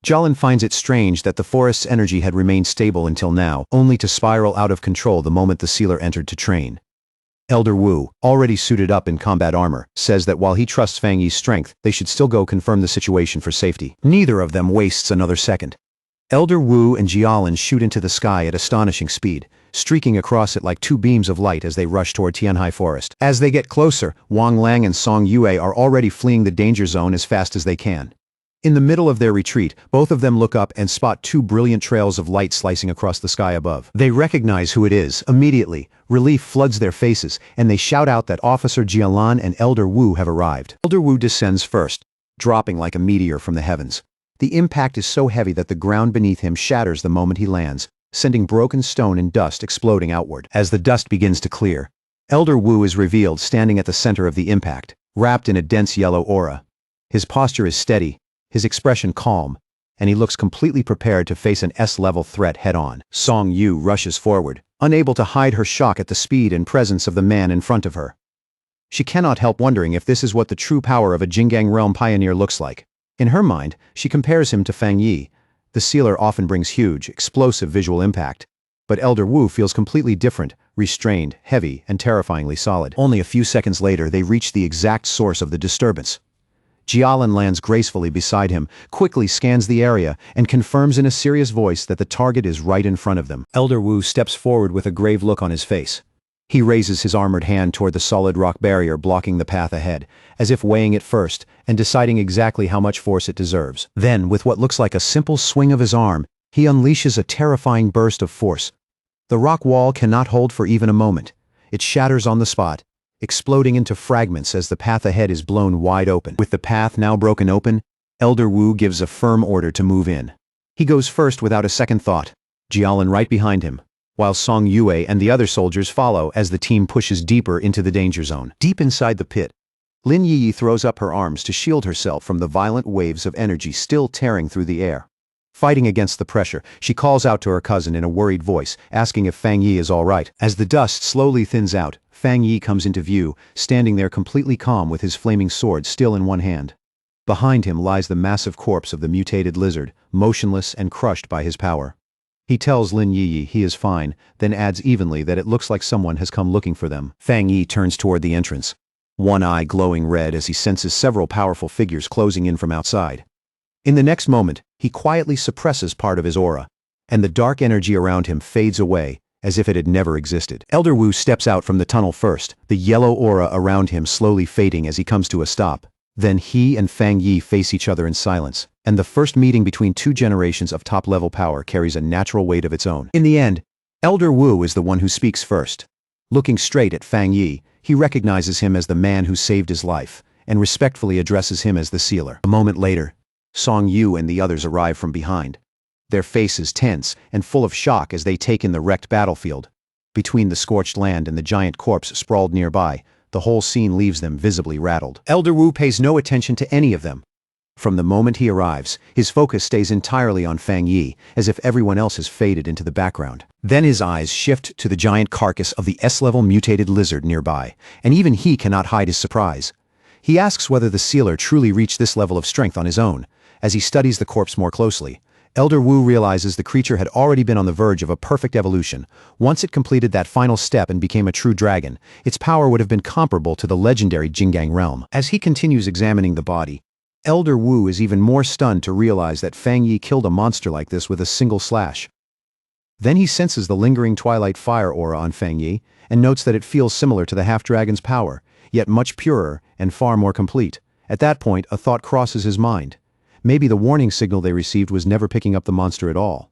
Jialin finds it strange that the forest's energy had remained stable until now, only to spiral out of control the moment the sealer entered to train. Elder Wu, already suited up in combat armor, says that while he trusts Fang Yi's strength, they should still go confirm the situation for safety. Neither of them wastes another second. Elder Wu and Jialin shoot into the sky at astonishing speed, streaking across it like two beams of light as they rush toward Tianhai Forest. As they get closer, Wang Lang and Song Yue are already fleeing the danger zone as fast as they can. In the middle of their retreat, both of them look up and spot two brilliant trails of light slicing across the sky above. They recognize who it is immediately. Relief floods their faces, and they shout out that Officer Jialan and Elder Wu have arrived. Elder Wu descends first, dropping like a meteor from the heavens. The impact is so heavy that the ground beneath him shatters the moment he lands, sending broken stone and dust exploding outward. As the dust begins to clear, Elder Wu is revealed standing at the center of the impact, wrapped in a dense yellow aura. His posture is steady, his expression calm, and he looks completely prepared to face an S-level threat head-on. Song Yu rushes forward, unable to hide her shock at the speed and presence of the man in front of her. She cannot help wondering if this is what the true power of a Jinggang realm pioneer looks like. In her mind, she compares him to Fang Yi. The sealer often brings huge, explosive visual impact, but Elder Wu feels completely different, restrained, heavy, and terrifyingly solid. Only a few seconds later, they reach the exact source of the disturbance. Jialin lands gracefully beside him, quickly scans the area, and confirms in a serious voice that the target is right in front of them. Elder Wu steps forward with a grave look on his face. He raises his armored hand toward the solid rock barrier blocking the path ahead, as if weighing it first and deciding exactly how much force it deserves. Then, with what looks like a simple swing of his arm, he unleashes a terrifying burst of force. The rock wall cannot hold for even a moment. It shatters on the spot, exploding into fragments as the path ahead is blown wide open. With the path now broken open, Elder Wu gives a firm order to move in. He goes first without a second thought, Jialan right behind him, while Song Yue and the other soldiers follow as the team pushes deeper into the danger zone. Deep inside the pit, Lin Yi throws up her arms to shield herself from the violent waves of energy still tearing through the air. Fighting against the pressure, she calls out to her cousin in a worried voice, asking if Fang Yi is all right. As the dust slowly thins out, Fang Yi comes into view, standing there completely calm with his flaming sword still in one hand. Behind him lies the massive corpse of the mutated lizard, motionless and crushed by his power. He tells Lin Yi he is fine, then adds evenly that it looks like someone has come looking for them. Fang Yi turns toward the entrance, one eye glowing red as he senses several powerful figures closing in from outside. In the next moment, he quietly suppresses part of his aura, and the dark energy around him fades away, as if it had never existed. Elder Wu steps out from the tunnel first, the yellow aura around him slowly fading as he comes to a stop. Then he and Fang Yi face each other in silence, and the first meeting between two generations of top-level power carries a natural weight of its own. In the end, Elder Wu is the one who speaks first. Looking straight at Fang Yi, he recognizes him as the man who saved his life, and respectfully addresses him as the sealer. A moment later, Song Yu and the others arrive from behind, their faces tense and full of shock as they take in the wrecked battlefield. Between the scorched land and the giant corpse sprawled nearby, the whole scene leaves them visibly rattled. Elder Wu pays no attention to any of them. From the moment he arrives, his focus stays entirely on Fang Yi, as if everyone else has faded into the background. Then his eyes shift to the giant carcass of the S-level mutated lizard nearby, and even he cannot hide his surprise. He asks whether the sealer truly reached this level of strength on his own. As he studies the corpse more closely, Elder Wu realizes the creature had already been on the verge of a perfect evolution. Once it completed that final step and became a true dragon, its power would have been comparable to the legendary Jinggang realm. As he continues examining the body, Elder Wu is even more stunned to realize that Fang Yi killed a monster like this with a single slash. Then he senses the lingering twilight fire aura on Fang Yi, and notes that it feels similar to the half-dragon's power, yet much purer and far more complete. At that point, a thought crosses his mind. Maybe the warning signal they received was never picking up the monster at all.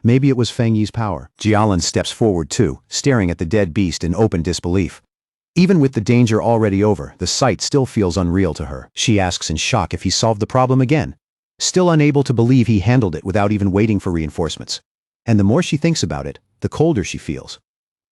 Maybe it was Fang Yi's power. Jialan steps forward too, staring at the dead beast in open disbelief. Even with the danger already over, the sight still feels unreal to her. She asks in shock if he solved the problem again, still unable to believe he handled it without even waiting for reinforcements. And the more she thinks about it, the colder she feels.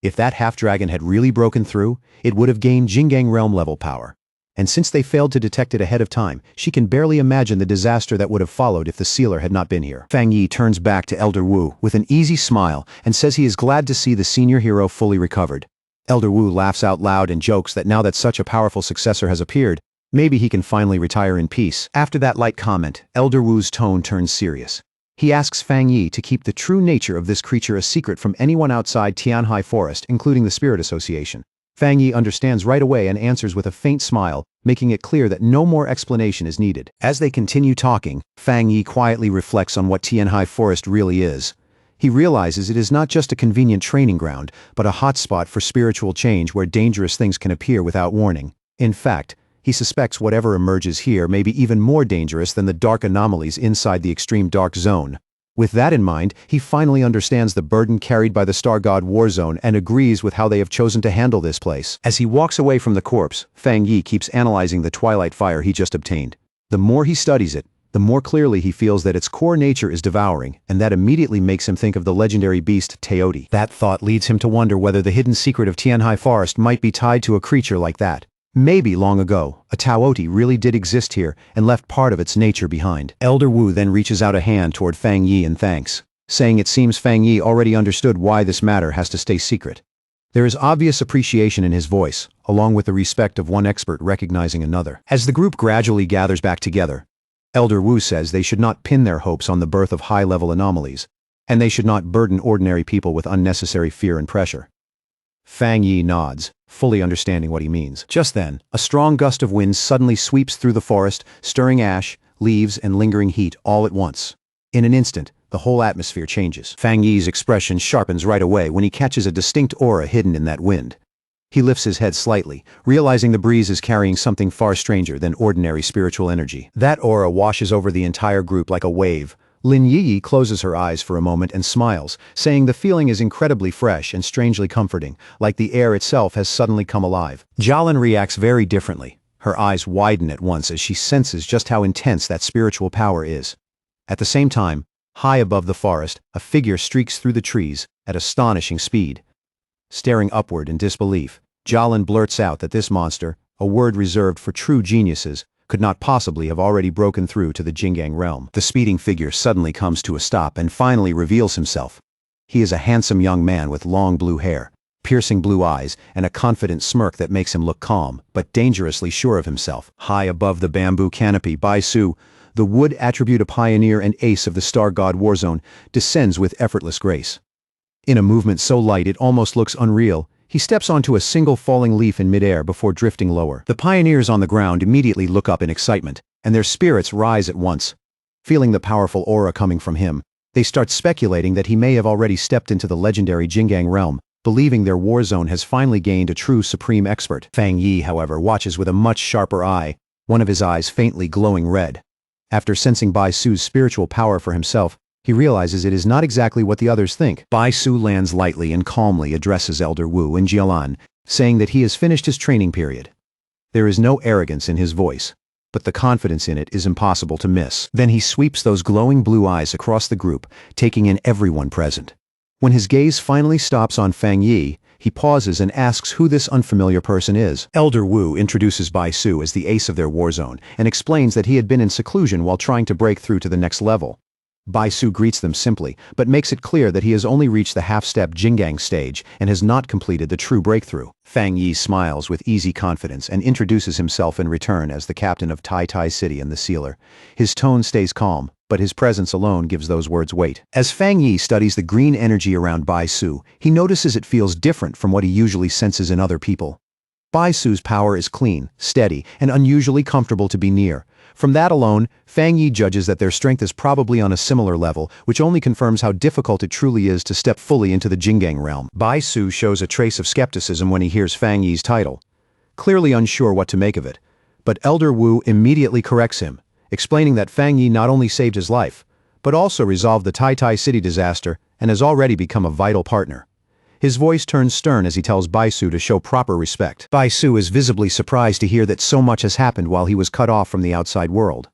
If that half-dragon had really broken through, it would have gained Jinggang realm-level power. And since they failed to detect it ahead of time, she can barely imagine the disaster that would have followed if the sealer had not been here. Fang Yi turns back to Elder Wu with an easy smile and says he is glad to see the senior hero fully recovered. Elder Wu laughs out loud and jokes that now that such a powerful successor has appeared, maybe he can finally retire in peace. After that light comment, Elder Wu's tone turns serious. He asks Fang Yi to keep the true nature of this creature a secret from anyone outside Tianhai Forest, including the Spirit Association. Fang Yi understands right away and answers with a faint smile, making it clear that no more explanation is needed. As they continue talking, Fang Yi quietly reflects on what Tianhai Forest really is. He realizes it is not just a convenient training ground, but a hotspot for spiritual change where dangerous things can appear without warning. In fact, he suspects whatever emerges here may be even more dangerous than the dark anomalies inside the extreme dark zone. With that in mind, he finally understands the burden carried by the Star God War Zone and agrees with how they have chosen to handle this place. As he walks away from the corpse, Fang Yi keeps analyzing the twilight fire he just obtained. The more he studies it, the more clearly he feels that its core nature is devouring, and that immediately makes him think of the legendary beast Teoti. That thought leads him to wonder whether the hidden secret of Tianhai Forest might be tied to a creature like that. Maybe long ago, a Teoti really did exist here and left part of its nature behind. Elder Wu then reaches out a hand toward Fang Yi in thanks, saying it seems Fang Yi already understood why this matter has to stay secret. There is obvious appreciation in his voice, along with the respect of one expert recognizing another. As the group gradually gathers back together, Elder Wu says they should not pin their hopes on the birth of high-level anomalies, and they should not burden ordinary people with unnecessary fear and pressure. Fang Yi nods, fully understanding what he means. Just then, a strong gust of wind suddenly sweeps through the forest, stirring ash, leaves, and lingering heat all at once. In an instant, the whole atmosphere changes. Fang Yi's expression sharpens right away when he catches a distinct aura hidden in that wind. He lifts his head slightly, realizing the breeze is carrying something far stranger than ordinary spiritual energy. That aura washes over the entire group like a wave. Lin Yi closes her eyes for a moment and smiles, saying the feeling is incredibly fresh and strangely comforting, like the air itself has suddenly come alive. Jialan reacts very differently. Her eyes widen at once as she senses just how intense that spiritual power is. At the same time, High above the forest, a figure streaks through the trees at astonishing speed. Staring upward in disbelief, Jolin blurts out that this monster, a word reserved for true geniuses, could not possibly have already broken through to the Jingang realm. The speeding figure suddenly comes to a stop and finally reveals himself. He is a handsome young man with long blue hair, piercing blue eyes, and a confident smirk that makes him look calm, but dangerously sure of himself. High above the bamboo canopy, Bai Su, the wood attribute a pioneer and ace of the Star God Warzone, descends with effortless grace. In a movement so light it almost looks unreal, he steps onto a single falling leaf in midair before drifting lower. The pioneers on the ground immediately look up in excitement, and their spirits rise at once. Feeling the powerful aura coming from him, they start speculating that he may have already stepped into the legendary Jingang realm, believing their war zone has finally gained a true supreme expert. Fang Yi, however, watches with a much sharper eye, one of his eyes faintly glowing red. After sensing Bai Su's spiritual power for himself, he realizes it is not exactly what the others think. Bai Su lands lightly and calmly addresses Elder Wu and Jialan, saying that he has finished his training period. There is no arrogance in his voice, but the confidence in it is impossible to miss. Then he sweeps those glowing blue eyes across the group, taking in everyone present. When his gaze finally stops on Fang Yi, he pauses and asks who this unfamiliar person is. Elder Wu introduces Bai Su as the ace of their war zone and explains that he had been in seclusion while trying to break through to the next level. Bai Su greets them simply, but makes it clear that he has only reached the half-step Jingang stage and has not completed the true breakthrough. Fang Yi smiles with easy confidence and introduces himself in return as the captain of Tai Tai City and the Sealer. His tone stays calm, but his presence alone gives those words weight. As Fang Yi studies the green energy around Bai Su, he notices it feels different from what he usually senses in other people. Bai Su's power is clean, steady, and unusually comfortable to be near. From that alone, Fang Yi judges that their strength is probably on a similar level, which only confirms how difficult it truly is to step fully into the Jingang realm. Bai Su shows a trace of skepticism when he hears Fang Yi's title, clearly unsure what to make of it. But Elder Wu immediately corrects him, explaining that Fang Yi not only saved his life, but also resolved the Tai Tai City disaster and has already become a vital partner. His voice turns stern as he tells Bai Su to show proper respect. Bai Su is visibly surprised to hear that so much has happened while he was cut off from the outside world.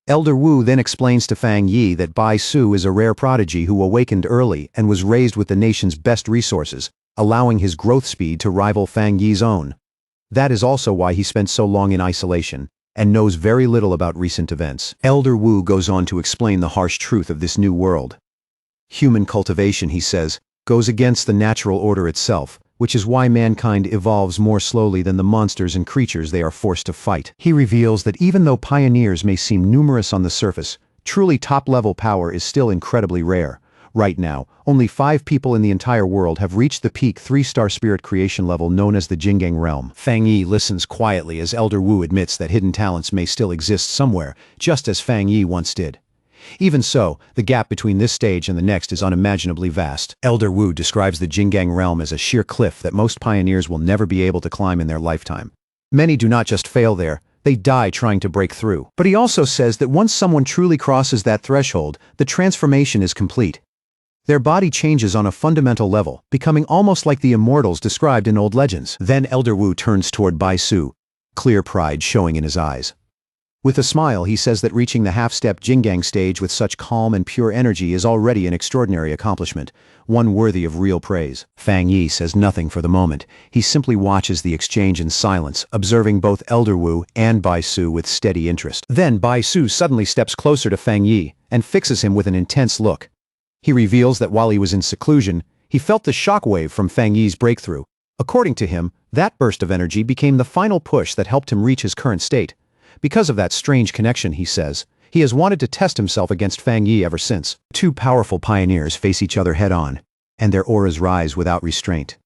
Elder Wu then explains to Fang Yi that Bai Su is a rare prodigy who awakened early and was raised with the nation's best resources, allowing his growth speed to rival Fang Yi's own. That is also why he spent so long in isolation, and knows very little about recent events. Elder Wu goes on to explain the harsh truth of this new world. Human cultivation, he says, goes against the natural order itself, which is why mankind evolves more slowly than the monsters and creatures they are forced to fight. He reveals that even though pioneers may seem numerous on the surface, truly top-level power is still incredibly rare. Right now, only 5 people in the entire world have reached the peak 3-star spirit creation level known as the Jingang realm. Fang Yi listens quietly as Elder Wu admits that hidden talents may still exist somewhere, just as Fang Yi once did. Even so, the gap between this stage and the next is unimaginably vast. Elder Wu describes the Jingang realm as a sheer cliff that most pioneers will never be able to climb in their lifetime. Many do not just fail there, they die trying to break through. But he also says that once someone truly crosses that threshold, the transformation is complete. Their body changes on a fundamental level, becoming almost like the immortals described in old legends. Then Elder Wu turns toward Bai Su, clear pride showing in his eyes. With a smile, he says that reaching the half-step Jingang stage with such calm and pure energy is already an extraordinary accomplishment, one worthy of real praise. Fang Yi says nothing for the moment. He simply watches the exchange in silence, observing both Elder Wu and Bai Su with steady interest. Then Bai Su suddenly steps closer to Fang Yi and fixes him with an intense look. He reveals that while he was in seclusion, he felt the shockwave from Fang Yi's breakthrough. According to him, that burst of energy became the final push that helped him reach his current state. Because of that strange connection, he says, he has wanted to test himself against Fang Yi ever since. 2 powerful pioneers face each other head-on, and their auras rise without restraint.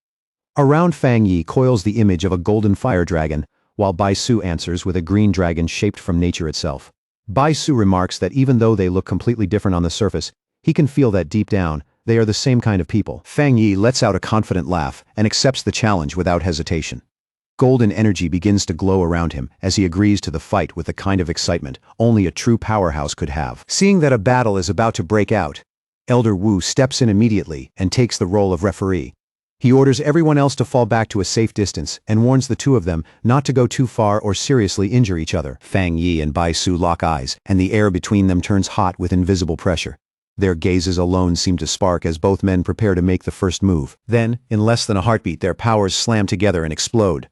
Around Fang Yi coils the image of a golden fire dragon, while Bai Su answers with a green dragon shaped from nature itself. Bai Su remarks that even though they look completely different on the surface, he can feel that deep down, they are the same kind of people. Fang Yi lets out a confident laugh and accepts the challenge without hesitation. Golden energy begins to glow around him as he agrees to the fight with the kind of excitement only a true powerhouse could have. Seeing that a battle is about to break out, Elder Wu steps in immediately and takes the role of referee. He orders everyone else to fall back to a safe distance and warns the 2 of them not to go too far or seriously injure each other. Fang Yi and Bai Su lock eyes, and the air between them turns hot with invisible pressure. Their gazes alone seem to spark as both men prepare to make the first move. Then, in less than a heartbeat, their powers slam together and explode.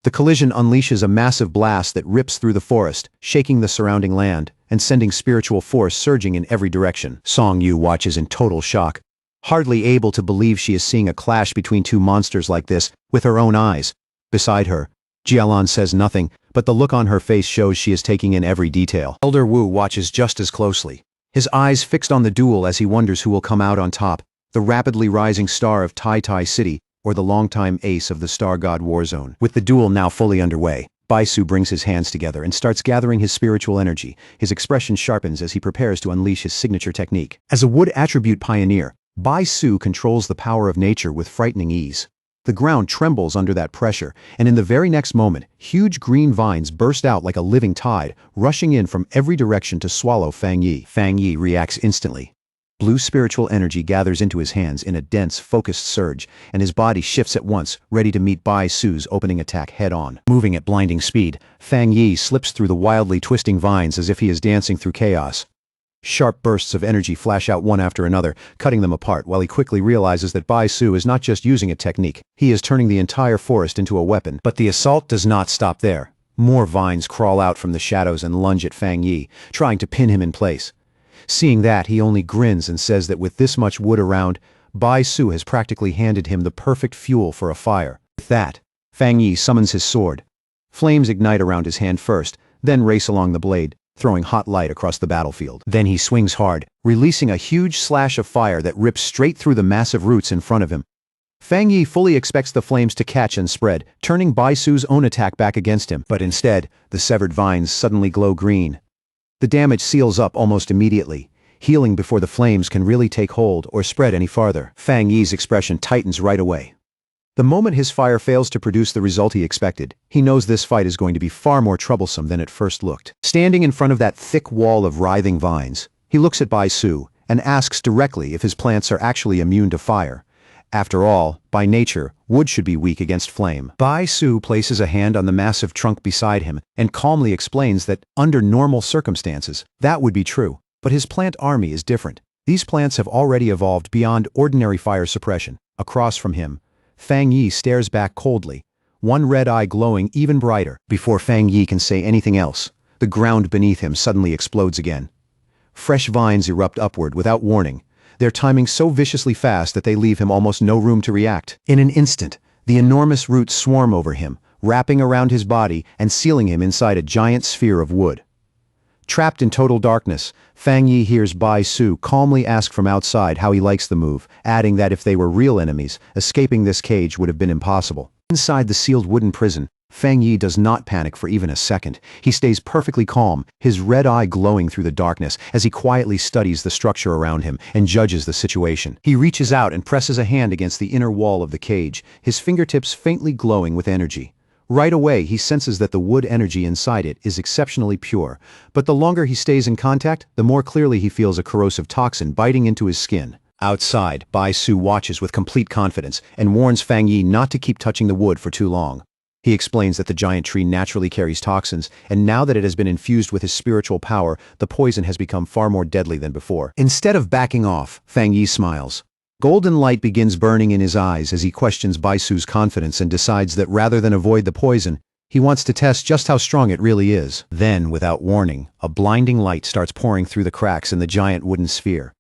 The collision unleashes a massive blast that rips through the forest, shaking the surrounding land, and sending spiritual force surging in every direction. Fang Yi watches in total shock, hardly able to believe she is seeing a clash between two monsters like this with her own eyes. Beside her, Jialan says nothing, but the look on her face shows she is taking in every detail. Elder Wu watches just as closely, his eyes fixed on the duel as he wonders who will come out on top, the rapidly rising star of Tai Tai City, or the longtime ace of the Star God Warzone. With the duel now fully underway, Baisu brings his hands together and starts gathering his spiritual energy. His expression sharpens as he prepares to unleash his signature technique. As a wood attribute pioneer, Baisu controls the power of nature with frightening ease. The ground trembles under that pressure, and in the very next moment, huge green vines burst out like a living tide, rushing in from every direction to swallow Fang Yi. Fang Yi reacts instantly. Blue spiritual energy gathers into his hands in a dense, focused surge, and his body shifts at once, ready to meet Bai Su's opening attack head-on. Moving at blinding speed, Fang Yi slips through the wildly twisting vines as if he is dancing through chaos. Sharp bursts of energy flash out one after another, cutting them apart, while he quickly realizes that Bai Su is not just using a technique, he is turning the entire forest into a weapon. But the assault does not stop there. More vines crawl out from the shadows and lunge at Fang Yi, trying to pin him in place. Seeing that, he only grins and says that with this much wood around, Bai Su has practically handed him the perfect fuel for a fire. With that, Fang Yi summons his sword. Flames ignite around his hand first, then race along the blade, throwing hot light across the battlefield. Then he swings hard, releasing a huge slash of fire that rips straight through the massive roots in front of him. Fang Yi fully expects the flames to catch and spread, turning Bai Su's own attack back against him. But instead, the severed vines suddenly glow green. The damage seals up almost immediately, healing before the flames can really take hold or spread any farther. Fang Yi's expression tightens right away. The moment his fire fails to produce the result he expected, he knows this fight is going to be far more troublesome than it first looked. Standing in front of that thick wall of writhing vines, he looks at Bai Su and asks directly if his plants are actually immune to fire. After all, by nature, wood should be weak against flame. Bai Su places a hand on the massive trunk beside him and calmly explains that, under normal circumstances, that would be true. But his plant army is different. These plants have already evolved beyond ordinary fire suppression. Across from him, Fang Yi stares back coldly, one red eye glowing even brighter. Before Fang Yi can say anything else, the ground beneath him suddenly explodes again. Fresh vines erupt upward without warning, their timing so viciously fast that they leave him almost no room to react. In an instant, the enormous roots swarm over him, wrapping around his body and sealing him inside a giant sphere of wood. Trapped in total darkness, Fang Yi hears Bai Su calmly ask from outside how he likes the move, adding that if they were real enemies, escaping this cage would have been impossible. Inside the sealed wooden prison, Fang Yi does not panic for even a second. He stays perfectly calm, his red eye glowing through the darkness as he quietly studies the structure around him and judges the situation. He reaches out and presses a hand against the inner wall of the cage, his fingertips faintly glowing with energy. Right away, he senses that the wood energy inside it is exceptionally pure, but the longer he stays in contact, the more clearly he feels a corrosive toxin biting into his skin. Outside, Bai Su watches with complete confidence and warns Fang Yi not to keep touching the wood for too long. He explains that the giant tree naturally carries toxins, and now that it has been infused with his spiritual power, the poison has become far more deadly than before. Instead of backing off, Fang Yi smiles. Golden light begins burning in his eyes as he questions Bai Su's confidence and decides that rather than avoid the poison, he wants to test just how strong it really is. Then, without warning, a blinding light starts pouring through the cracks in the giant wooden sphere.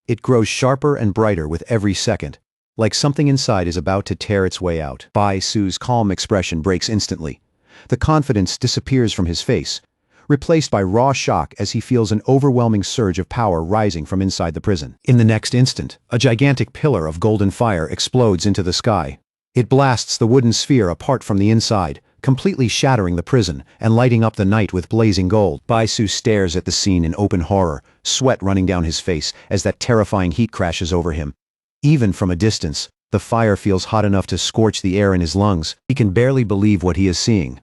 It grows sharper and brighter with every second, like something inside is about to tear its way out. Bai Su's calm expression breaks instantly. The confidence disappears from his face, replaced by raw shock as he feels an overwhelming surge of power rising from inside the prison. In the next instant, a gigantic pillar of golden fire explodes into the sky. It blasts the wooden sphere apart from the inside, completely shattering the prison and lighting up the night with blazing gold. Bai Su stares at the scene in open horror, sweat running down his face as that terrifying heat crashes over him. Even from a distance, the fire feels hot enough to scorch the air in his lungs. He can barely believe what he is seeing.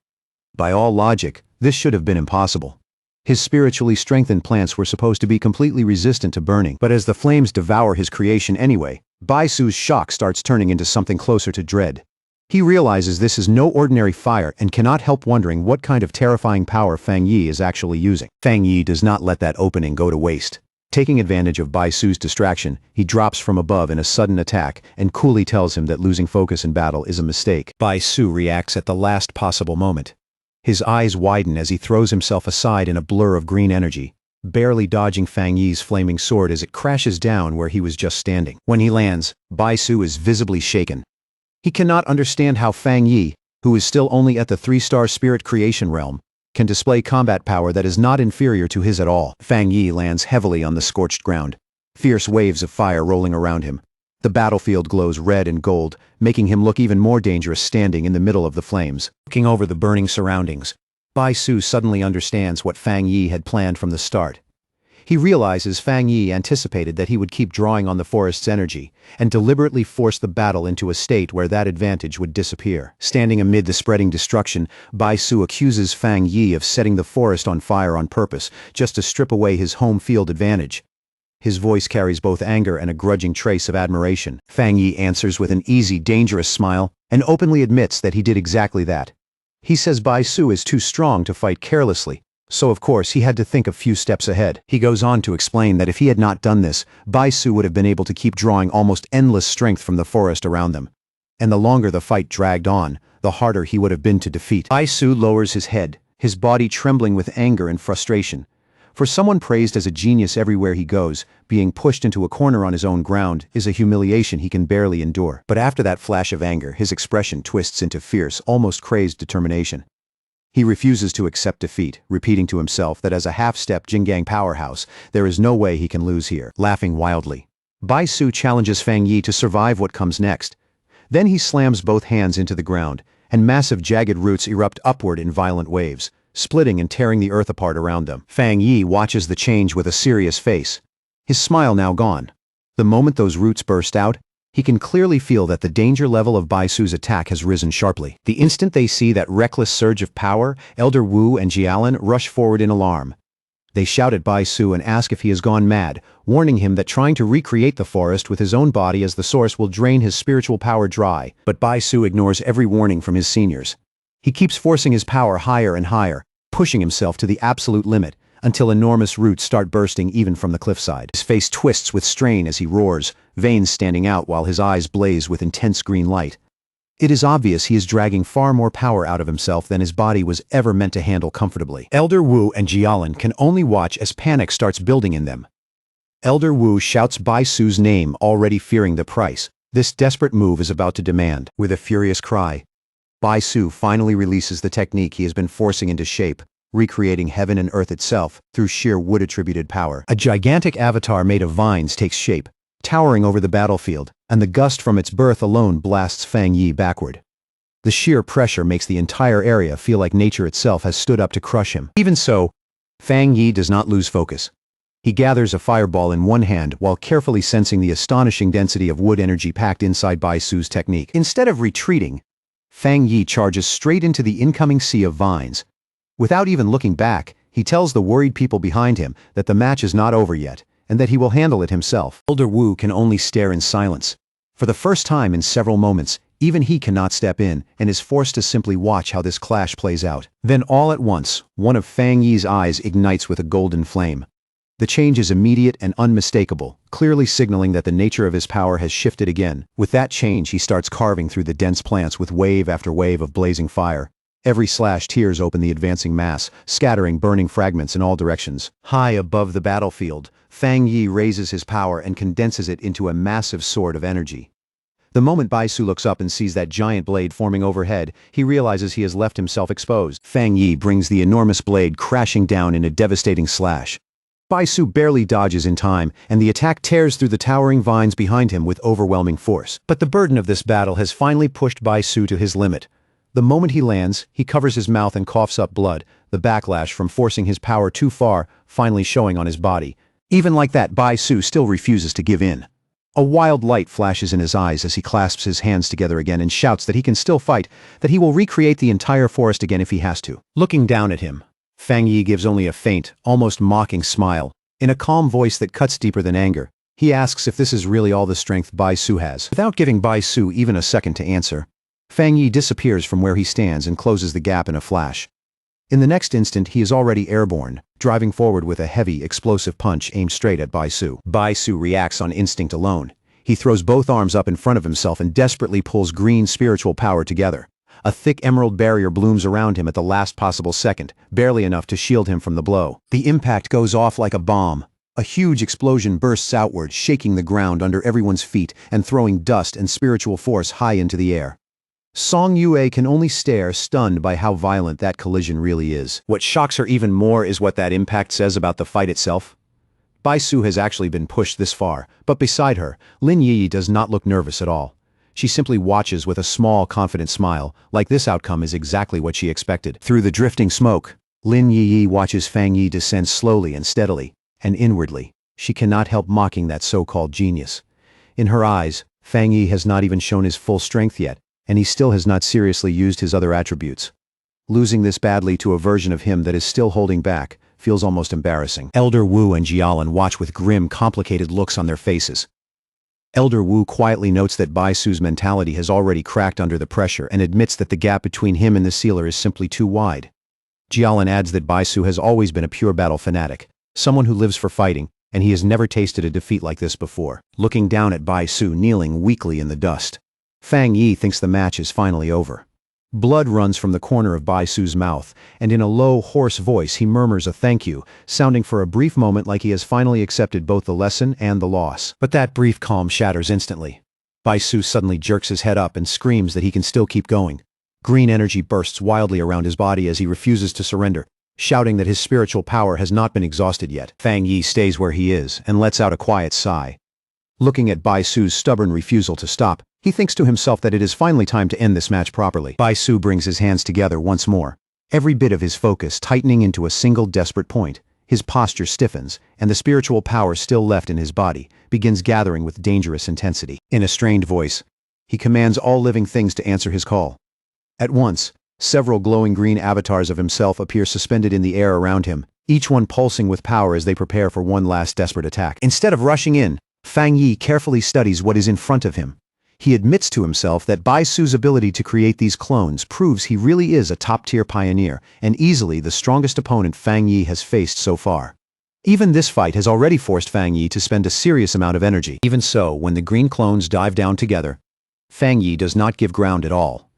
By all logic, this should have been impossible. His spiritually strengthened plants were supposed to be completely resistant to burning, but as the flames devour his creation anyway, Bai Su's shock starts turning into something closer to dread. He realizes this is no ordinary fire and cannot help wondering what kind of terrifying power Fang Yi is actually using. Fang Yi does not let that opening go to waste. Taking advantage of Bai Su's distraction, he drops from above in a sudden attack and coolly tells him that losing focus in battle is a mistake. Bai Su reacts at the last possible moment. His eyes widen as he throws himself aside in a blur of green energy, barely dodging Fang Yi's flaming sword as it crashes down where he was just standing. When he lands, Bai Su is visibly shaken. He cannot understand how Fang Yi, who is still only at the 3-star spirit creation realm, can display combat power that is not inferior to his at all. Fang Yi lands heavily on the scorched ground, fierce waves of fire rolling around him. The battlefield glows red and gold, making him look even more dangerous standing in the middle of the flames. Looking over the burning surroundings, Bai Su suddenly understands what Fang Yi had planned from the start. He realizes Fang Yi anticipated that he would keep drawing on the forest's energy, and deliberately force the battle into a state where that advantage would disappear. Standing amid the spreading destruction, Bai Su accuses Fang Yi of setting the forest on fire on purpose, just to strip away his home field advantage. His voice carries both anger and a grudging trace of admiration. Fang Yi answers with an easy, dangerous smile, and openly admits that he did exactly that. He says Bai Su is too strong to fight carelessly, so of course he had to think a few steps ahead. He goes on to explain that if he had not done this, Bai Su would have been able to keep drawing almost endless strength from the forest around them. And the longer the fight dragged on, the harder he would have been to defeat. Bai Su lowers his head, his body trembling with anger and frustration. For someone praised as a genius everywhere he goes, being pushed into a corner on his own ground is a humiliation he can barely endure. But after that flash of anger, his expression twists into fierce, almost crazed determination. He refuses to accept defeat, repeating to himself that as a half-step Jinggang powerhouse, there is no way he can lose here. Laughing wildly, Bai Su challenges Fang Yi to survive what comes next. Then he slams both hands into the ground, and massive jagged roots erupt upward in violent waves, splitting and tearing the earth apart around them. Fang Yi watches the change with a serious face, his smile now gone. The moment those roots burst out, he can clearly feel that the danger level of Bai Su's attack has risen sharply. The instant they see that reckless surge of power, Elder Wu and Jialan rush forward in alarm. They shout at Bai Su and ask if he has gone mad, warning him that trying to recreate the forest with his own body as the source will drain his spiritual power dry. But Bai Su ignores every warning from his seniors. He keeps forcing his power higher and higher, pushing himself to the absolute limit, until enormous roots start bursting even from the cliffside. His face twists with strain as he roars, veins standing out while his eyes blaze with intense green light. It is obvious he is dragging far more power out of himself than his body was ever meant to handle comfortably. Elder Wu and Jialan can only watch as panic starts building in them. Elder Wu shouts Bai Su's name, already fearing the price this desperate move is about to demand. With a furious cry, Bai Su finally releases the technique he has been forcing into shape, recreating heaven and earth itself through sheer wood-attributed power. A gigantic avatar made of vines takes shape, towering over the battlefield, and the gust from its birth alone blasts Fang Yi backward. The sheer pressure makes the entire area feel like nature itself has stood up to crush him. Even so, Fang Yi does not lose focus. He gathers a fireball in one hand while carefully sensing the astonishing density of wood energy packed inside Bai Su's technique. Instead of retreating, Fang Yi charges straight into the incoming sea of vines. Without even looking back, he tells the worried people behind him that the match is not over yet, and that he will handle it himself. Elder Wu can only stare in silence. For the first time in several moments, even he cannot step in, and is forced to simply watch how this clash plays out. Then all at once, one of Fang Yi's eyes ignites with a golden flame. The change is immediate and unmistakable, clearly signaling that the nature of his power has shifted again. With that change, he starts carving through the dense plants with wave after wave of blazing fire. Every slash tears open the advancing mass, scattering burning fragments in all directions. High above the battlefield, Fang Yi raises his power and condenses it into a massive sword of energy. The moment Bai Su looks up and sees that giant blade forming overhead, he realizes he has left himself exposed. Fang Yi brings the enormous blade crashing down in a devastating slash. Bai Su barely dodges in time, and the attack tears through the towering vines behind him with overwhelming force. But the burden of this battle has finally pushed Bai Su to his limit. The moment he lands, he covers his mouth and coughs up blood, the backlash from forcing his power too far finally showing on his body. Even like that, Bai Su still refuses to give in. A wild light flashes in his eyes as he clasps his hands together again and shouts that he can still fight, that he will recreate the entire forest again if he has to. Looking down at him, Fang Yi gives only a faint, almost mocking smile. In a calm voice that cuts deeper than anger, he asks if this is really all the strength Bai Su has. Without giving Bai Su even a second to answer, Fang Yi disappears from where he stands and closes the gap in a flash. In the next instant, he is already airborne, driving forward with a heavy, explosive punch aimed straight at Bai Su. Bai Su reacts on instinct alone. He throws both arms up in front of himself and desperately pulls green spiritual power together. A thick emerald barrier blooms around him at the last possible second, barely enough to shield him from the blow. The impact goes off like a bomb. A huge explosion bursts outward, shaking the ground under everyone's feet and throwing dust and spiritual force high into the air. Song Yue can only stare, stunned by how violent that collision really is. What shocks her even more is what that impact says about the fight itself. Bai Su has actually been pushed this far, but beside her, Lin Yi does not look nervous at all. She simply watches with a small, confident smile, like this outcome is exactly what she expected. Through the drifting smoke, Lin Yi watches Fang Yi descend slowly and steadily, and inwardly, she cannot help mocking that so-called genius. In her eyes, Fang Yi has not even shown his full strength yet, and he still has not seriously used his other attributes. Losing this badly to a version of him that is still holding back feels almost embarrassing. Elder Wu and Jialan watch with grim, complicated looks on their faces. Elder Wu quietly notes that Bai Su's mentality has already cracked under the pressure and admits that the gap between him and the sealer is simply too wide. Jialan adds that Bai Su has always been a pure battle fanatic, someone who lives for fighting, and he has never tasted a defeat like this before. Looking down at Bai Su kneeling weakly in the dust, Fang Yi thinks the match is finally over. Blood runs from the corner of Bai Su's mouth, and in a low, hoarse voice he murmurs a thank you, sounding for a brief moment like he has finally accepted both the lesson and the loss. But that brief calm shatters instantly. Bai Su suddenly jerks his head up and screams that he can still keep going. Green energy bursts wildly around his body as he refuses to surrender, shouting that his spiritual power has not been exhausted yet. Fang Yi stays where he is and lets out a quiet sigh. Looking at Bai Su's stubborn refusal to stop, he thinks to himself that it is finally time to end this match properly. Bai Su brings his hands together once more, every bit of his focus tightening into a single desperate point. His posture stiffens, and the spiritual power still left in his body begins gathering with dangerous intensity. In a strained voice, he commands all living things to answer his call. At once, several glowing green avatars of himself appear suspended in the air around him, each one pulsing with power as they prepare for one last desperate attack. Instead of rushing in, Fang Yi carefully studies what is in front of him. He admits to himself that Bai Su's ability to create these clones proves he really is a top-tier pioneer, and easily the strongest opponent Fang Yi has faced so far. Even this fight has already forced Fang Yi to spend a serious amount of energy. Even so, when the green clones dive down together, Fang Yi does not give ground at all.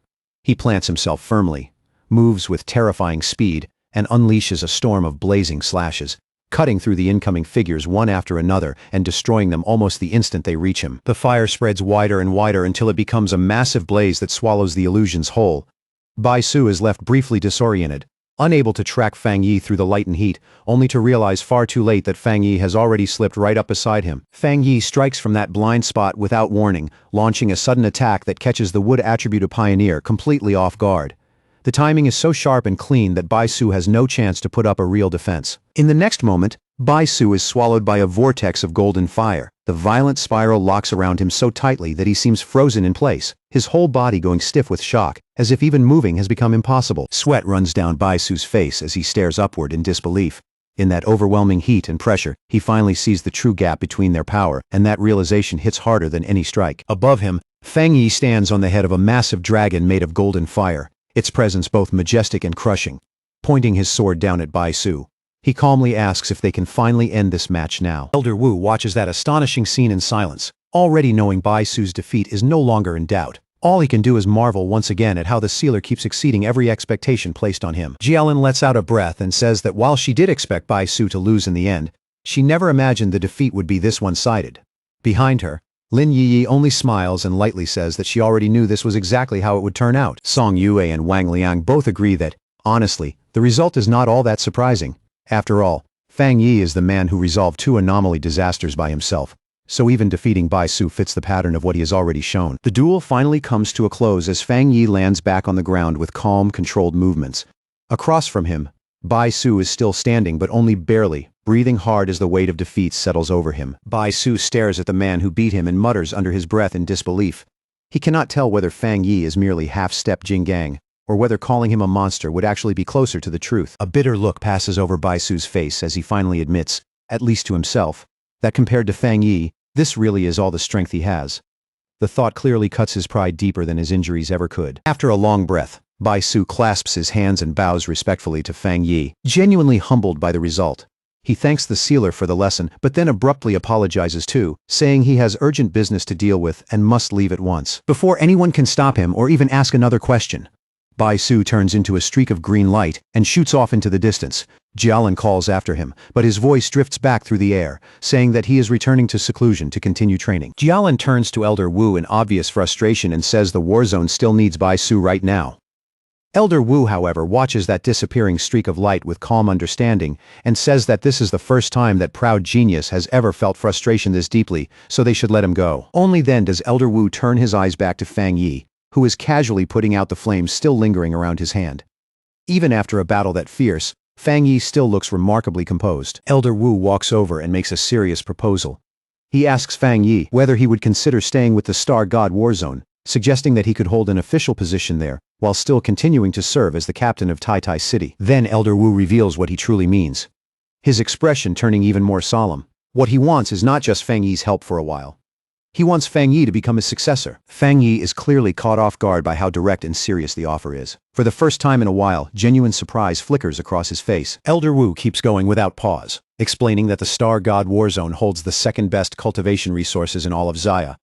He plants himself firmly, moves with terrifying speed, and unleashes a storm of blazing slashes, cutting through the incoming figures one after another and destroying them almost the instant they reach him. The fire spreads wider and wider until it becomes a massive blaze that swallows the illusions whole. Bai Su is left briefly disoriented, unable to track Fang Yi through the light and heat, only to realize far too late that Fang Yi has already slipped right up beside him. Fang Yi strikes from that blind spot without warning, launching a sudden attack that catches the wood attribute of Pioneer completely off guard. The timing is so sharp and clean that Bai Su has no chance to put up a real defense. In the next moment, Bai Su is swallowed by a vortex of golden fire. The violent spiral locks around him so tightly that he seems frozen in place, his whole body going stiff with shock, as if even moving has become impossible. Sweat runs down Bai Su's face as he stares upward in disbelief. In that overwhelming heat and pressure, he finally sees the true gap between their power, and that realization hits harder than any strike. Above him, Fang Yi stands on the head of a massive dragon made of golden fire, its presence both majestic and crushing. Pointing his sword down at Bai Su, he calmly asks if they can finally end this match now. Elder Wu watches that astonishing scene in silence, already knowing Bai Su's defeat is no longer in doubt. All he can do is marvel once again at how the sealer keeps exceeding every expectation placed on him. Jialan lets out a breath and says that while she did expect Bai Su to lose in the end, she never imagined the defeat would be this one-sided. Behind her, Lin Yi only smiles and lightly says that she already knew this was exactly how it would turn out. Song Yue and Wang Liang both agree that, honestly, the result is not all that surprising. After all, Fang Yi is the man who resolved 2 anomaly disasters by himself, so even defeating Bai Su fits the pattern of what he has already shown. The duel finally comes to a close as Fang Yi lands back on the ground with calm, controlled movements. Across from him, Bai Su is still standing but only barely, breathing hard as the weight of defeat settles over him. Bai Su stares at the man who beat him and mutters under his breath in disbelief. He cannot tell whether Fang Yi is merely half-step Jinggang, or whether calling him a monster would actually be closer to the truth. A bitter look passes over Bai Su's face as he finally admits, at least to himself, that compared to Fang Yi, this really is all the strength he has. The thought clearly cuts his pride deeper than his injuries ever could. After a long breath, Bai Su clasps his hands and bows respectfully to Fang Yi, genuinely humbled by the result. He thanks the sealer for the lesson, but then abruptly apologizes too, saying he has urgent business to deal with and must leave at once. Before anyone can stop him or even ask another question, Bai Su turns into a streak of green light and shoots off into the distance. Jialan calls after him, but his voice drifts back through the air, saying that he is returning to seclusion to continue training. Jialan turns to Elder Wu in obvious frustration and says the war zone still needs Bai Su right now. Elder Wu, however, watches that disappearing streak of light with calm understanding and says that this is the first time that proud genius has ever felt frustration this deeply, so they should let him go. Only then does Elder Wu turn his eyes back to Fang Yi, who is casually putting out the flames still lingering around his hand. Even after a battle that fierce, Fang Yi still looks remarkably composed. Elder Wu walks over and makes a serious proposal. He asks Fang Yi whether he would consider staying with the Star God War Zone, suggesting that he could hold an official position there, while still continuing to serve as the captain of Tai Tai City. Then Elder Wu reveals what he truly means, his expression turning even more solemn. What he wants is not just Fang Yi's help for a while. He wants Fang Yi to become his successor. Fang Yi is clearly caught off guard by how direct and serious the offer is. For the first time in a while, genuine surprise flickers across his face. Elder Wu keeps going without pause, explaining that the Star God War Zone holds the second best cultivation resources in all of Xia.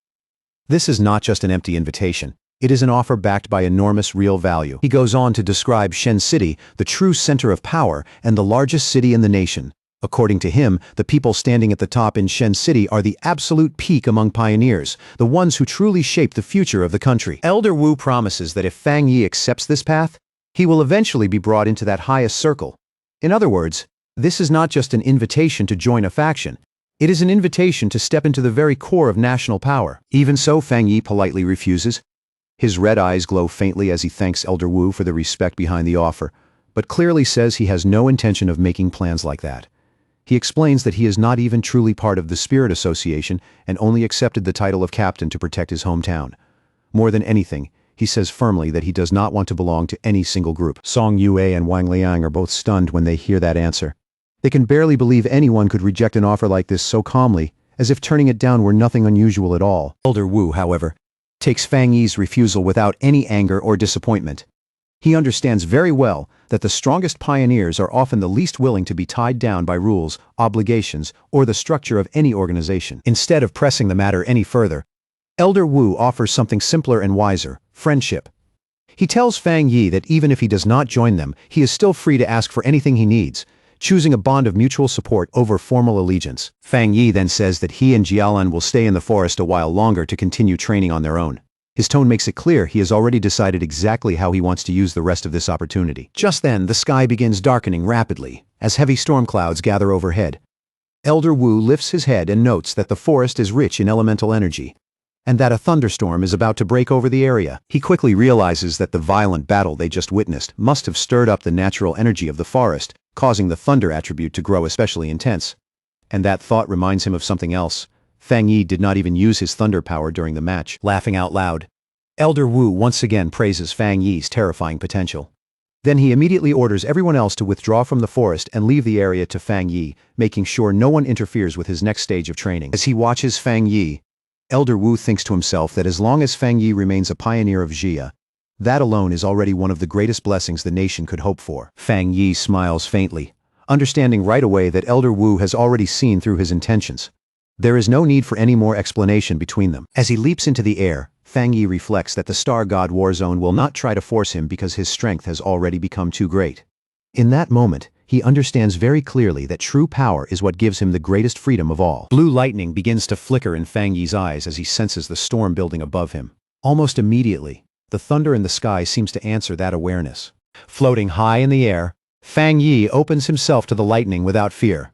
This is not just an empty invitation. It is an offer backed by enormous real value. He goes on to describe Shen City, the true center of power and the largest city in the nation. According to him, the people standing at the top in Shen City are the absolute peak among pioneers, the ones who truly shape the future of the country. Elder Wu promises that if Fang Yi accepts this path, he will eventually be brought into that highest circle. In other words, this is not just an invitation to join a faction. It is an invitation to step into the very core of national power. Even so, Fang Yi politely refuses. His red eyes glow faintly as he thanks Elder Wu for the respect behind the offer, but clearly says he has no intention of making plans like that. He explains that he is not even truly part of the Spirit Association and only accepted the title of captain to protect his hometown. More than anything, he says firmly that he does not want to belong to any single group. Song Yue and Wang Liang are both stunned when they hear that answer. They can barely believe anyone could reject an offer like this so calmly, as if turning it down were nothing unusual at all. Elder Wu, however, takes Fang Yi's refusal without any anger or disappointment. He understands very well that the strongest pioneers are often the least willing to be tied down by rules, obligations, or the structure of any organization. Instead of pressing the matter any further, Elder Wu offers something simpler and wiser: friendship. He tells Fang Yi that even if he does not join them, he is still free to ask for anything he needs, choosing a bond of mutual support over formal allegiance. Fang Yi then says that he and Jialan will stay in the forest a while longer to continue training on their own. His tone makes it clear he has already decided exactly how he wants to use the rest of this opportunity. Just then, the sky begins darkening rapidly, as heavy storm clouds gather overhead. Elder Wu lifts his head and notes that the forest is rich in elemental energy, and that a thunderstorm is about to break over the area. He quickly realizes that the violent battle they just witnessed must have stirred up the natural energy of the forest, causing the thunder attribute to grow especially intense. And that thought reminds him of something else. Fang Yi did not even use his thunder power during the match. Laughing out loud, Elder Wu once again praises Fang Yi's terrifying potential. Then he immediately orders everyone else to withdraw from the forest and leave the area to Fang Yi, making sure no one interferes with his next stage of training. As he watches Fang Yi, Elder Wu thinks to himself that as long as Fang Yi remains a pioneer of Xia, that alone is already one of the greatest blessings the nation could hope for. Fang Yi smiles faintly, understanding right away that Elder Wu has already seen through his intentions. There is no need for any more explanation between them. As he leaps into the air, Fang Yi reflects that the Star God War Zone will not try to force him because his strength has already become too great. In that moment, he understands very clearly that true power is what gives him the greatest freedom of all. Blue lightning begins to flicker in Fang Yi's eyes as he senses the storm building above him. Almost immediately, the thunder in the sky seems to answer that awareness. Floating high in the air, Fang Yi opens himself to the lightning without fear.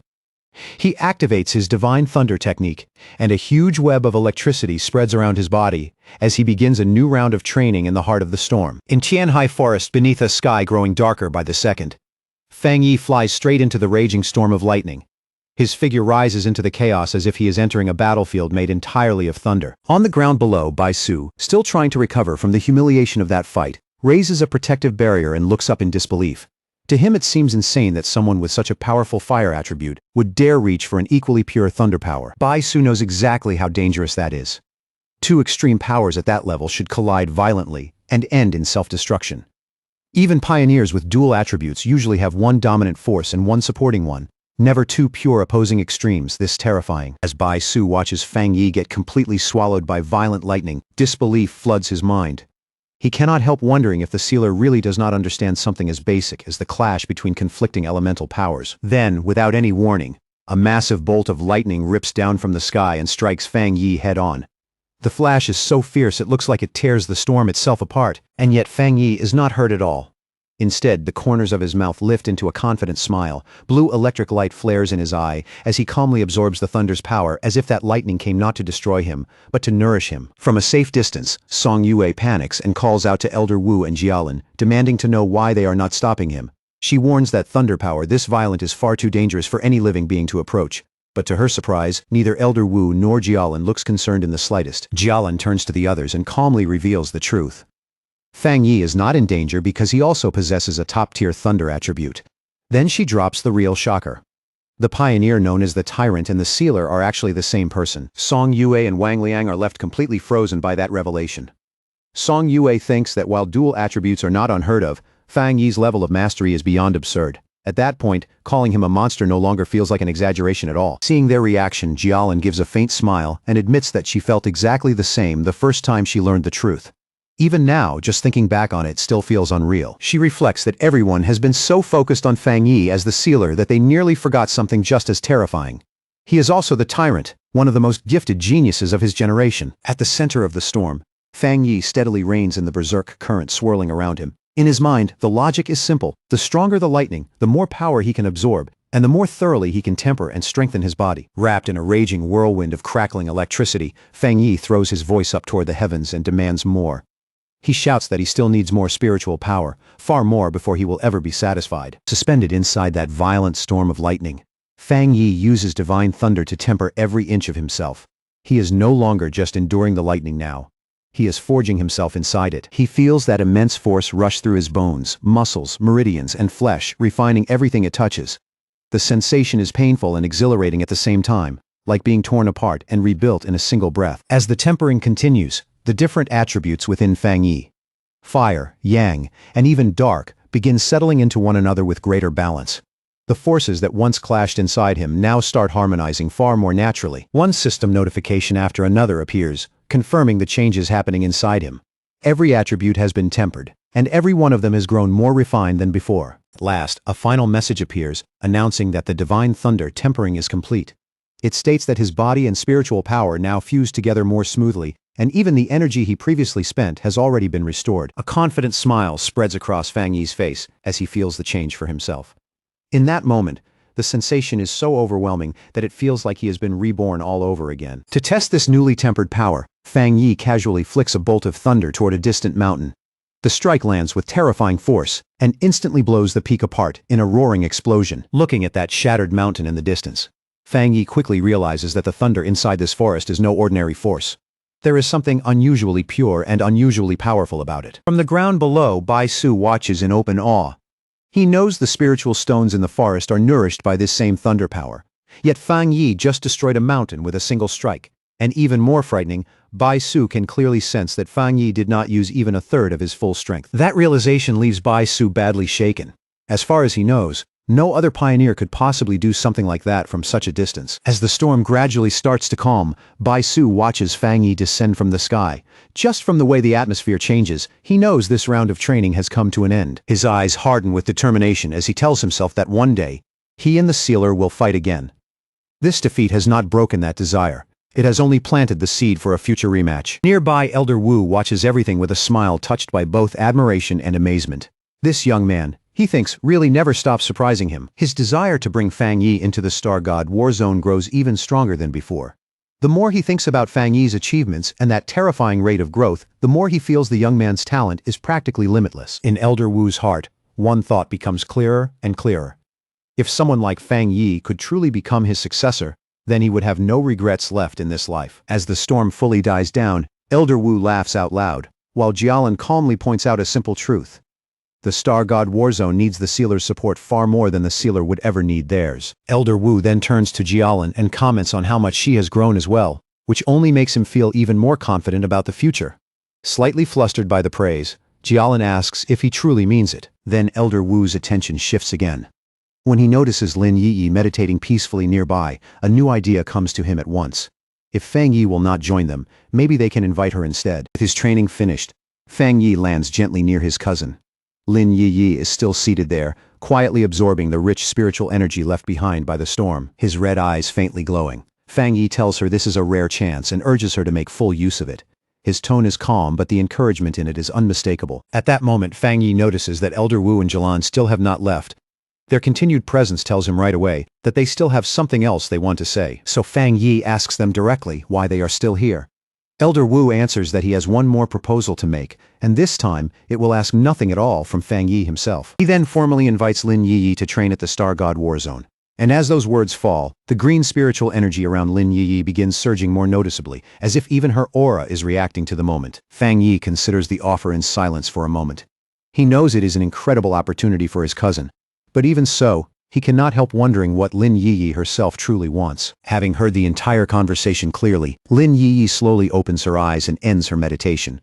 He activates his divine thunder technique, and a huge web of electricity spreads around his body as he begins a new round of training in the heart of the storm. In Tianhai Forest, beneath a sky growing darker by the second, Fang Yi flies straight into the raging storm of lightning. His figure rises into the chaos as if he is entering a battlefield made entirely of thunder. On the ground below, Bai Su, still trying to recover from the humiliation of that fight, raises a protective barrier and looks up in disbelief. To him it seems insane that someone with such a powerful fire attribute would dare reach for an equally pure thunder power. Bai Su knows exactly how dangerous that is. Two extreme powers at that level should collide violently and end in self-destruction. Even pioneers with dual attributes usually have one dominant force and one supporting one. Never two pure opposing extremes this terrifying. As Bai Su watches Fang Yi get completely swallowed by violent lightning, disbelief floods his mind. He cannot help wondering if the sealer really does not understand something as basic as the clash between conflicting elemental powers. Then, without any warning, a massive bolt of lightning rips down from the sky and strikes Fang Yi head-on. The flash is so fierce it looks like it tears the storm itself apart, and yet Fang Yi is not hurt at all. Instead, the corners of his mouth lift into a confident smile. Blue electric light flares in his eye as he calmly absorbs the thunder's power, as if that lightning came not to destroy him, but to nourish him. From a safe distance, Song Yue panics and calls out to Elder Wu and Jialin, demanding to know why they are not stopping him. She warns that thunder power this violent is far too dangerous for any living being to approach. But to her surprise, neither Elder Wu nor Jialin looks concerned in the slightest. Jialin turns to the others and calmly reveals the truth. Fang Yi is not in danger because he also possesses a top-tier thunder attribute. Then she drops the real shocker. The pioneer known as the Tyrant and the Sealer are actually the same person. Song Yue and Wang Liang are left completely frozen by that revelation. Song Yue thinks that while dual attributes are not unheard of, Fang Yi's level of mastery is beyond absurd. At that point, calling him a monster no longer feels like an exaggeration at all. Seeing their reaction, Jialin gives a faint smile and admits that she felt exactly the same the first time she learned the truth. Even now, just thinking back on it still feels unreal. She reflects that everyone has been so focused on Fang Yi as the Sealer that they nearly forgot something just as terrifying. He is also the Tyrant, one of the most gifted geniuses of his generation. At the center of the storm, Fang Yi steadily reigns in the berserk current swirling around him. In his mind, the logic is simple. The stronger the lightning, the more power he can absorb, and the more thoroughly he can temper and strengthen his body. Wrapped in a raging whirlwind of crackling electricity, Fang Yi throws his voice up toward the heavens and demands more. He shouts that he still needs more spiritual power, far more before he will ever be satisfied. Suspended inside that violent storm of lightning, Fang Yi uses divine thunder to temper every inch of himself. He is no longer just enduring the lightning now. He is forging himself inside it. He feels that immense force rush through his bones, muscles, meridians, and flesh, refining everything it touches. The sensation is painful and exhilarating at the same time, like being torn apart and rebuilt in a single breath. As the tempering continues, the different attributes within Fang Yi, fire, yang, and even dark, begin settling into one another with greater balance. The forces that once clashed inside him now start harmonizing far more naturally. One system notification after another appears, confirming the changes happening inside him. Every attribute has been tempered, and every one of them has grown more refined than before. At last, a final message appears, announcing that the divine thunder tempering is complete. It states that his body and spiritual power now fuse together more smoothly, and even the energy he previously spent has already been restored. A confident smile spreads across Fang Yi's face as he feels the change for himself. In that moment, the sensation is so overwhelming that it feels like he has been reborn all over again. To test this newly tempered power, Fang Yi casually flicks a bolt of thunder toward a distant mountain. The strike lands with terrifying force and instantly blows the peak apart in a roaring explosion. Looking at that shattered mountain in the distance, Fang Yi quickly realizes that the thunder inside this forest is no ordinary force. There is something unusually pure and unusually powerful about it. From the ground below, Bai Su watches in open awe. He knows the spiritual stones in the forest are nourished by this same thunder power. Yet Fang Yi just destroyed a mountain with a single strike. And even more frightening, Bai Su can clearly sense that Fang Yi did not use even a third of his full strength. That realization leaves Bai Su badly shaken. As far as he knows, no other pioneer could possibly do something like that from such a distance. As the storm gradually starts to calm, Bai Su watches Fang Yi descend from the sky. Just from the way the atmosphere changes, he knows this round of training has come to an end. His eyes harden with determination as he tells himself that one day, he and the Sealer will fight again. This defeat has not broken that desire. It has only planted the seed for a future rematch. Nearby, Elder Wu watches everything with a smile touched by both admiration and amazement. This young man, he thinks, really never stops surprising him. His desire to bring Fang Yi into the Star God War Zone grows even stronger than before. The more he thinks about Fang Yi's achievements and that terrifying rate of growth, the more he feels the young man's talent is practically limitless. In Elder Wu's heart, one thought becomes clearer and clearer. If someone like Fang Yi could truly become his successor, then he would have no regrets left in this life. As the storm fully dies down, Elder Wu laughs out loud, while Jialin calmly points out a simple truth. The Star God War Zone needs the Sealer's support far more than the Sealer would ever need theirs. Elder Wu then turns to Jialin and comments on how much she has grown as well, which only makes him feel even more confident about the future. Slightly flustered by the praise, Jialin asks if he truly means it. Then Elder Wu's attention shifts again. When he notices Lin Yi meditating peacefully nearby, a new idea comes to him at once. If Fang Yi will not join them, maybe they can invite her instead. With his training finished, Fang Yi lands gently near his cousin. Lin Yi is still seated there, quietly absorbing the rich spiritual energy left behind by the storm, his red eyes faintly glowing. Fang Yi tells her this is a rare chance and urges her to make full use of it. His tone is calm, but the encouragement in it is unmistakable. At that moment, Fang Yi notices that Elder Wu and Jialin still have not left. Their continued presence tells him right away that they still have something else they want to say, so Fang Yi asks them directly why they are still here. Elder Wu answers that he has one more proposal to make, and this time it will ask nothing at all from Fang Yi himself. He then formally invites Lin Yi to train at the Star God War Zone. And as those words fall, the green spiritual energy around Lin Yi begins surging more noticeably, as if even her aura is reacting to the moment. Fang Yi considers the offer in silence for a moment. He knows it is an incredible opportunity for his cousin. But even so, he cannot help wondering what Lin Yi herself truly wants. Having heard the entire conversation clearly, Lin Yi slowly opens her eyes and ends her meditation.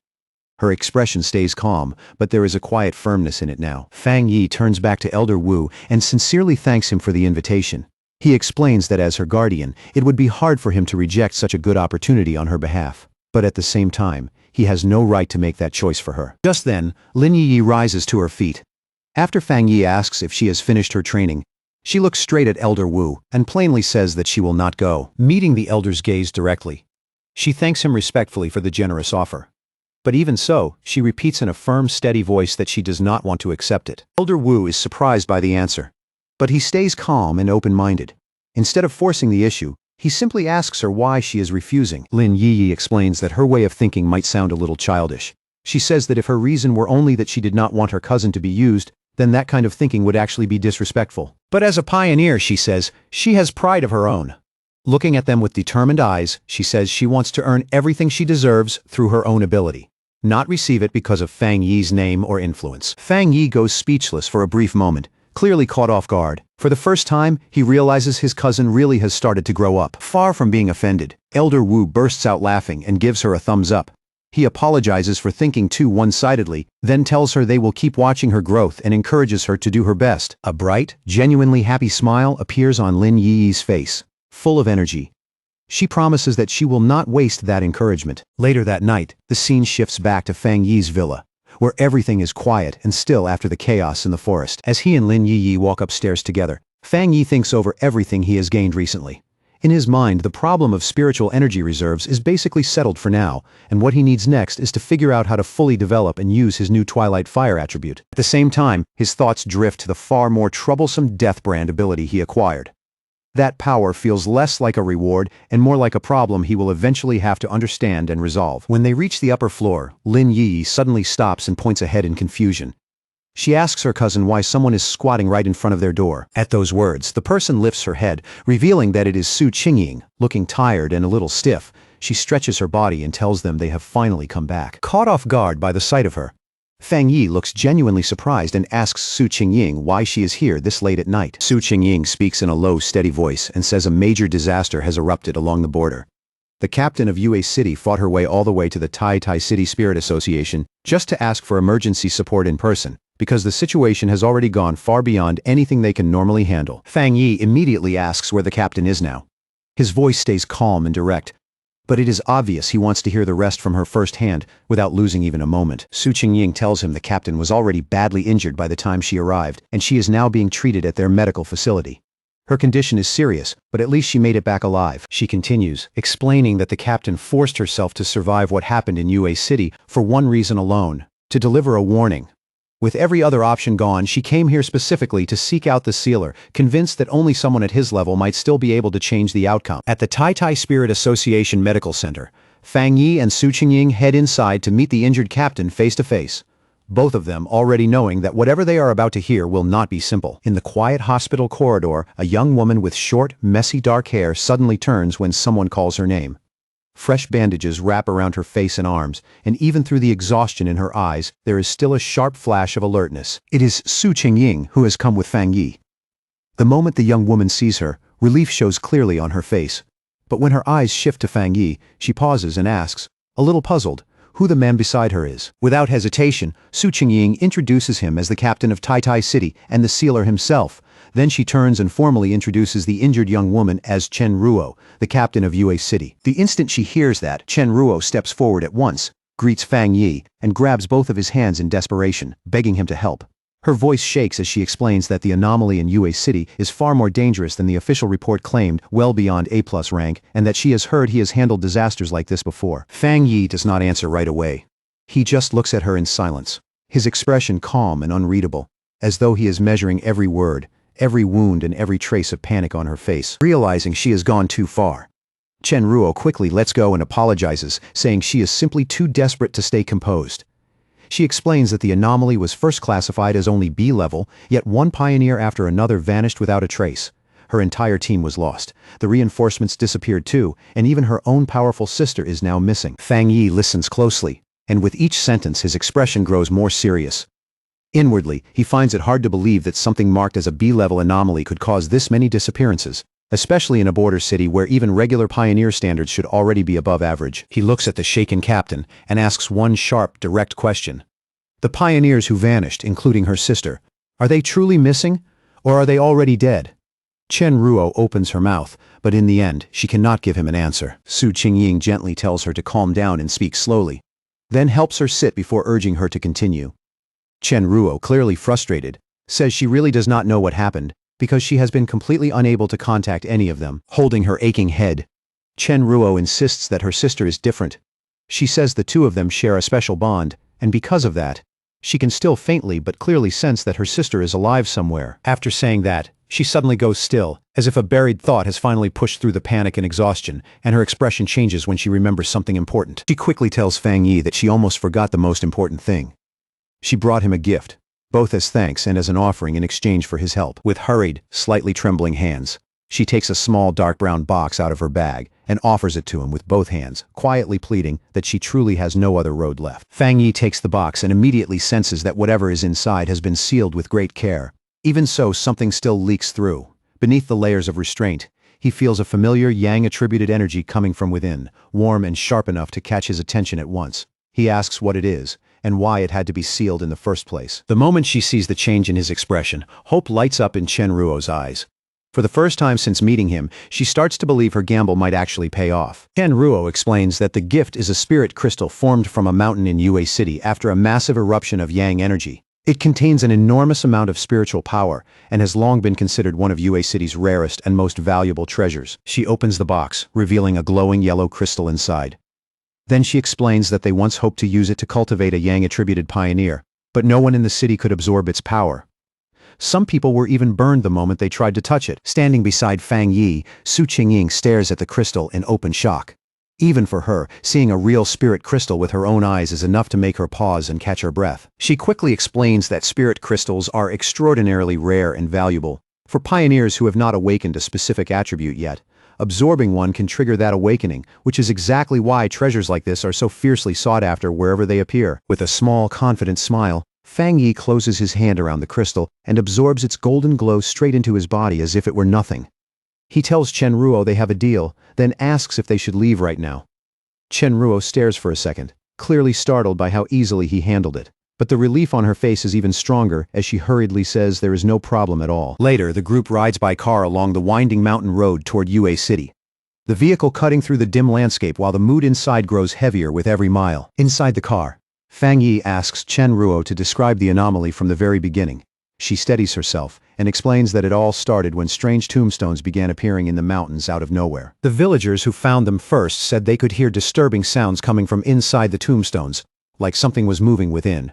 Her expression stays calm, but there is a quiet firmness in it now. Fang Yi turns back to Elder Wu and sincerely thanks him for the invitation. He explains that as her guardian, it would be hard for him to reject such a good opportunity on her behalf. But at the same time, he has no right to make that choice for her. Just then, Lin Yi rises to her feet. After Fang Yi asks if she has finished her training, she looks straight at Elder Wu and plainly says that she will not go. Meeting the elder's gaze directly, she thanks him respectfully for the generous offer. But even so, she repeats in a firm, steady voice that she does not want to accept it. Elder Wu is surprised by the answer, but he stays calm and open-minded. Instead of forcing the issue, he simply asks her why she is refusing. Lin Yi explains that her way of thinking might sound a little childish. She says that if her reason were only that she did not want her cousin to be used, then that kind of thinking would actually be disrespectful. But as a pioneer, she says, she has pride of her own. Looking at them with determined eyes, she says she wants to earn everything she deserves through her own ability, not receive it because of Fang Yi's name or influence. Fang Yi goes speechless for a brief moment, clearly caught off guard. For the first time, he realizes his cousin really has started to grow up. Far from being offended, Elder Wu bursts out laughing and gives her a thumbs up. He apologizes for thinking too one-sidedly, then tells her they will keep watching her growth and encourages her to do her best. A bright, genuinely happy smile appears on Lin Yi's face, full of energy. She promises that she will not waste that encouragement. Later that night, the scene shifts back to Fang Yi's villa, where everything is quiet and still after the chaos in the forest. As he and Lin Yi walk upstairs together, Fang Yi thinks over everything he has gained recently. In his mind, the problem of spiritual energy reserves is basically settled for now, and what he needs next is to figure out how to fully develop and use his new Twilight Fire attribute. At the same time, his thoughts drift to the far more troublesome Deathbrand ability he acquired. That power feels less like a reward and more like a problem he will eventually have to understand and resolve. When they reach the upper floor, Lin Yi suddenly stops and points ahead in confusion. She asks her cousin why someone is squatting right in front of their door. At those words, the person lifts her head, revealing that it is Su Qingying. Looking tired and a little stiff, she stretches her body and tells them they have finally come back. Caught off guard by the sight of her, Fang Yi looks genuinely surprised and asks Su Qingying why she is here this late at night. Su Qingying speaks in a low, steady voice and says a major disaster has erupted along the border. The captain of Yue City fought her way all the way to the Tai City Spirit Association just to ask for emergency support in person, because the situation has already gone far beyond anything they can normally handle. Fang Yi immediately asks where the captain is now. His voice stays calm and direct, but it is obvious he wants to hear the rest from her firsthand without losing even a moment. Su Qingying tells him the captain was already badly injured by the time she arrived, and she is now being treated at their medical facility. Her condition is serious, but at least she made it back alive. She continues, explaining that the captain forced herself to survive what happened in Yue City for one reason alone: to deliver a warning. With every other option gone, she came here specifically to seek out the sealer, convinced that only someone at his level might still be able to change the outcome. At the Tai Spirit Association Medical Center, Fang Yi and Su Qingying head inside to meet the injured captain face to face, both of them already knowing that whatever they are about to hear will not be simple. In the quiet hospital corridor, a young woman with short, messy dark hair suddenly turns when someone calls her name. Fresh bandages wrap around her face and arms, and even through the exhaustion in her eyes, there is still a sharp flash of alertness. It is Su Qingying who has come with Fang Yi. The moment the young woman sees her, relief shows clearly on her face. But when her eyes shift to Fang Yi, she pauses and asks, a little puzzled, who the man beside her is. Without hesitation, Su Qingying introduces him as the captain of Tai Tai City and the sealer himself. Then she turns and formally introduces the injured young woman as Chen Ruo, the captain of Yue City. The instant she hears that, Chen Ruo steps forward at once, greets Fang Yi, and grabs both of his hands in desperation, begging him to help. Her voice shakes as she explains that the anomaly in Yue City is far more dangerous than the official report claimed, well beyond A+ rank, and that she has heard he has handled disasters like this before. Fang Yi does not answer right away. He just looks at her in silence, his expression calm and unreadable, as though he is measuring every word, every wound and every trace of panic on her face. Realizing she has gone too far, Chen Ruo quickly lets go and apologizes, saying she is simply too desperate to stay composed. She explains that the anomaly was first classified as only B level, yet one pioneer after another vanished without a trace. Her entire team was lost. The reinforcements disappeared too, and even her own powerful sister is now missing. Fang Yi listens closely, and with each sentence his expression grows more serious. Inwardly, he finds it hard to believe that something marked as a B-level anomaly could cause this many disappearances, especially in a border city where even regular pioneer standards should already be above average. He looks at the shaken captain and asks one sharp, direct question. The pioneers who vanished, including her sister, are they truly missing, or are they already dead? Chen Ruo opens her mouth, but in the end, she cannot give him an answer. Su Qingying gently tells her to calm down and speak slowly, then helps her sit before urging her to continue. Chen Ruo, clearly frustrated, says she really does not know what happened, because she has been completely unable to contact any of them. Holding her aching head, Chen Ruo insists that her sister is different. She says the two of them share a special bond, and because of that, she can still faintly but clearly sense that her sister is alive somewhere. After saying that, she suddenly goes still, as if a buried thought has finally pushed through the panic and exhaustion, and her expression changes when she remembers something important. She quickly tells Fang Yi that she almost forgot the most important thing. She brought him a gift, both as thanks and as an offering in exchange for his help. With hurried, slightly trembling hands, she takes a small dark brown box out of her bag and offers it to him with both hands, quietly pleading that she truly has no other road left. Fang Yi takes the box and immediately senses that whatever is inside has been sealed with great care. Even so, something still leaks through. Beneath the layers of restraint, he feels a familiar Yang-attributed energy coming from within, warm and sharp enough to catch his attention at once. He asks what it is, and why it had to be sealed in the first place. The moment she sees the change in his expression, hope lights up in Chen Ruo's eyes. For the first time since meeting him, she starts to believe her gamble might actually pay off. Chen Ruo explains that the gift is a spirit crystal formed from a mountain in Yue City after a massive eruption of Yang energy. It contains an enormous amount of spiritual power, and has long been considered one of Yue City's rarest and most valuable treasures. She opens the box, revealing a glowing yellow crystal inside. Then she explains that they once hoped to use it to cultivate a Yang-attributed pioneer, but no one in the city could absorb its power. Some people were even burned the moment they tried to touch it. Standing beside Fang Yi, Su Qingying stares at the crystal in open shock. Even for her, seeing a real spirit crystal with her own eyes is enough to make her pause and catch her breath. She quickly explains that spirit crystals are extraordinarily rare and valuable. For pioneers who have not awakened a specific attribute yet, absorbing one can trigger that awakening, which is exactly why treasures like this are so fiercely sought after wherever they appear. With a small, confident smile, Fang Yi closes his hand around the crystal and absorbs its golden glow straight into his body as if it were nothing. He tells Chen Ruo they have a deal, then asks if they should leave right now. Chen Ruo stares for a second, clearly startled by how easily he handled it. But the relief on her face is even stronger as she hurriedly says there is no problem at all. Later, the group rides by car along the winding mountain road toward Yue City, the vehicle cutting through the dim landscape while the mood inside grows heavier with every mile. Inside the car, Fang Yi asks Chen Ruo to describe the anomaly from the very beginning. She steadies herself and explains that it all started when strange tombstones began appearing in the mountains out of nowhere. The villagers who found them first said they could hear disturbing sounds coming from inside the tombstones, like something was moving within.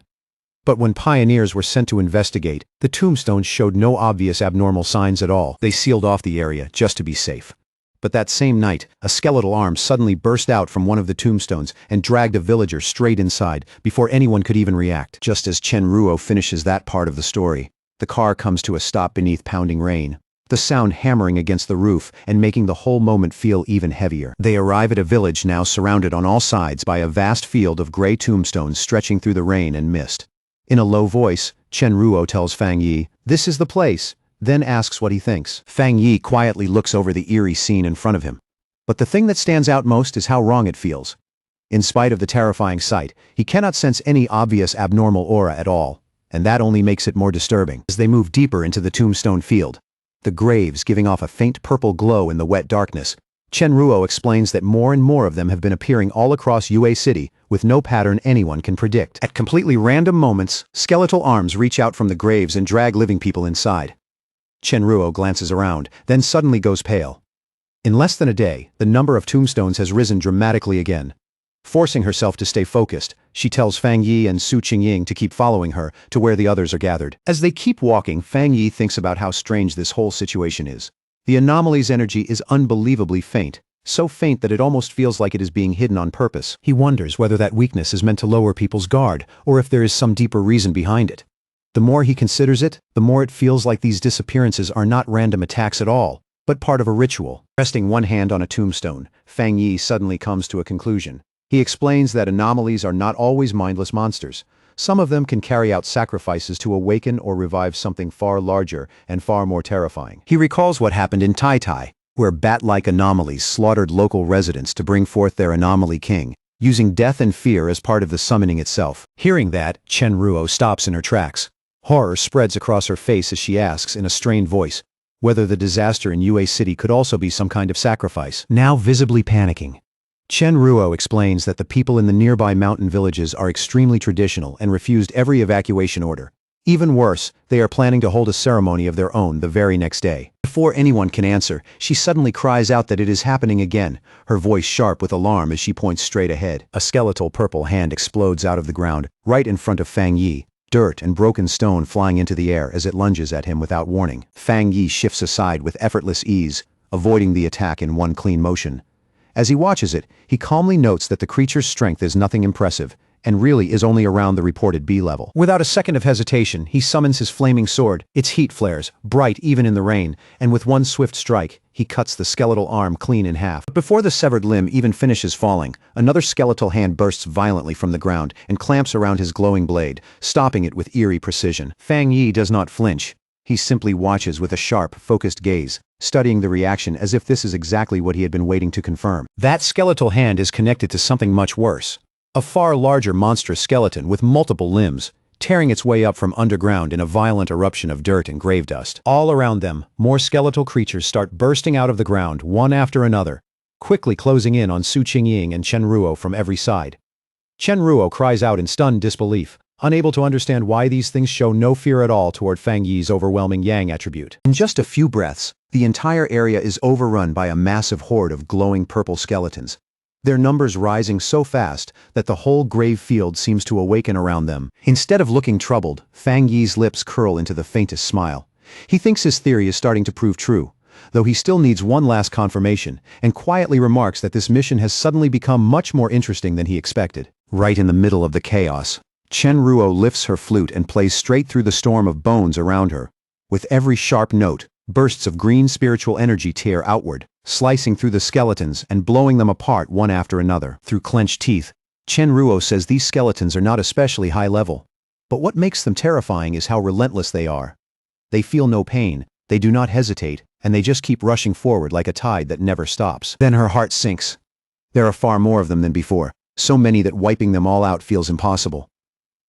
But when pioneers were sent to investigate, the tombstones showed no obvious abnormal signs at all. They sealed off the area just to be safe. But that same night, a skeletal arm suddenly burst out from one of the tombstones and dragged a villager straight inside before anyone could even react. Just as Chen Ruo finishes that part of the story, the car comes to a stop beneath pounding rain, the sound hammering against the roof and making the whole moment feel even heavier. They arrive at a village now surrounded on all sides by a vast field of gray tombstones stretching through the rain and mist. In a low voice, Chen Ruo tells Fang Yi, "This is the place," then asks what he thinks. Fang Yi quietly looks over the eerie scene in front of him. But the thing that stands out most is how wrong it feels. In spite of the terrifying sight, he cannot sense any obvious abnormal aura at all, and that only makes it more disturbing. As they move deeper into the tombstone field, the graves giving off a faint purple glow in the wet darkness, Ruo explains that more and more of them have been appearing all across UA City with no pattern anyone can predict. At completely random moments, skeletal arms reach out from the graves and drag living people inside. Ruo glances around, then suddenly goes pale. In less than a day, the number of tombstones has risen dramatically again. Forcing herself to stay focused, she tells Fang Yi and Su Qingying to keep following her to where the others are gathered. As they keep walking, Fang Yi thinks about how strange this whole situation is. The Anomalies' energy is unbelievably faint, so faint that it almost feels like it is being hidden on purpose. He wonders whether that weakness is meant to lower people's guard, or if there is some deeper reason behind it. The more he considers it, the more it feels like these disappearances are not random attacks at all, but part of a ritual. Resting one hand on a tombstone, Fang Yi suddenly comes to a conclusion. He explains that anomalies are not always mindless monsters. Some of them can carry out sacrifices to awaken or revive something far larger and far more terrifying. He recalls what happened in Tai Tai, where bat-like anomalies slaughtered local residents to bring forth their anomaly king, using death and fear as part of the summoning itself. Hearing that, Ruo stops in her tracks. Horror spreads across her face as she asks in a strained voice whether the disaster in UA City could also be some kind of sacrifice. Now visibly panicking, Ruo explains that the people in the nearby mountain villages are extremely traditional and refused every evacuation order. Even worse, they are planning to hold a ceremony of their own the very next day. Before anyone can answer, she suddenly cries out that it is happening again, her voice sharp with alarm as she points straight ahead. A skeletal purple hand explodes out of the ground, right in front of Fang Yi, dirt and broken stone flying into the air as it lunges at him without warning. Fang Yi shifts aside with effortless ease, avoiding the attack in one clean motion. As he watches it, he calmly notes that the creature's strength is nothing impressive, and really is only around the reported B level. Without a second of hesitation, he summons his flaming sword. Its heat flares, bright even in the rain, and with one swift strike, he cuts the skeletal arm clean in half. But before the severed limb even finishes falling, another skeletal hand bursts violently from the ground and clamps around his glowing blade, stopping it with eerie precision. Fang Yi does not flinch. He simply watches with a sharp, focused gaze, studying the reaction as if this is exactly what he had been waiting to confirm. That skeletal hand is connected to something much worse. A far larger monstrous skeleton with multiple limbs, tearing its way up from underground in a violent eruption of dirt and grave dust. All around them, more skeletal creatures start bursting out of the ground, one after another, quickly closing in on Su Qingying and Ruo from every side. Ruo cries out in stunned disbelief, unable to understand why these things show no fear at all toward Fang Yi's overwhelming yang attribute. In just a few breaths, the entire area is overrun by a massive horde of glowing purple skeletons, their numbers rising so fast that the whole grave field seems to awaken around them. Instead of looking troubled, Fang Yi's lips curl into the faintest smile. He thinks his theory is starting to prove true, though he still needs one last confirmation, and quietly remarks that this mission has suddenly become much more interesting than he expected. Right in the middle of the chaos, Ruo lifts her flute and plays straight through the storm of bones around her. With every sharp note, bursts of green spiritual energy tear outward, slicing through the skeletons and blowing them apart one after another. Through clenched teeth, Ruo says these skeletons are not especially high level. But what makes them terrifying is how relentless they are. They feel no pain, they do not hesitate, and they just keep rushing forward like a tide that never stops. Then her heart sinks. There are far more of them than before, so many that wiping them all out feels impossible.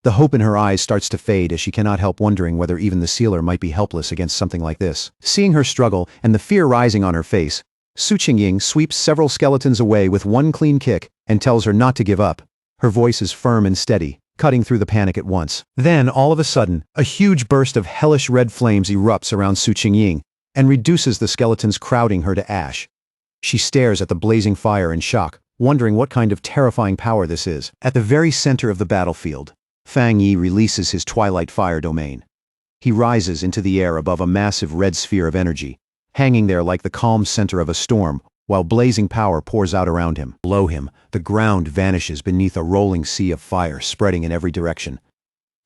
The hope in her eyes starts to fade as she cannot help wondering whether even the sealer might be helpless against something like this. Seeing her struggle and the fear rising on her face, Su Qingying sweeps several skeletons away with one clean kick and tells her not to give up. Her voice is firm and steady, cutting through the panic at once. Then, all of a sudden, a huge burst of hellish red flames erupts around Su Qingying and reduces the skeletons crowding her to ash. She stares at the blazing fire in shock, wondering what kind of terrifying power this is. At the very center of the battlefield, Fang Yi releases his twilight fire domain. He rises into the air above a massive red sphere of energy, hanging there like the calm center of a storm, while blazing power pours out around him. Below him, the ground vanishes beneath a rolling sea of fire spreading in every direction.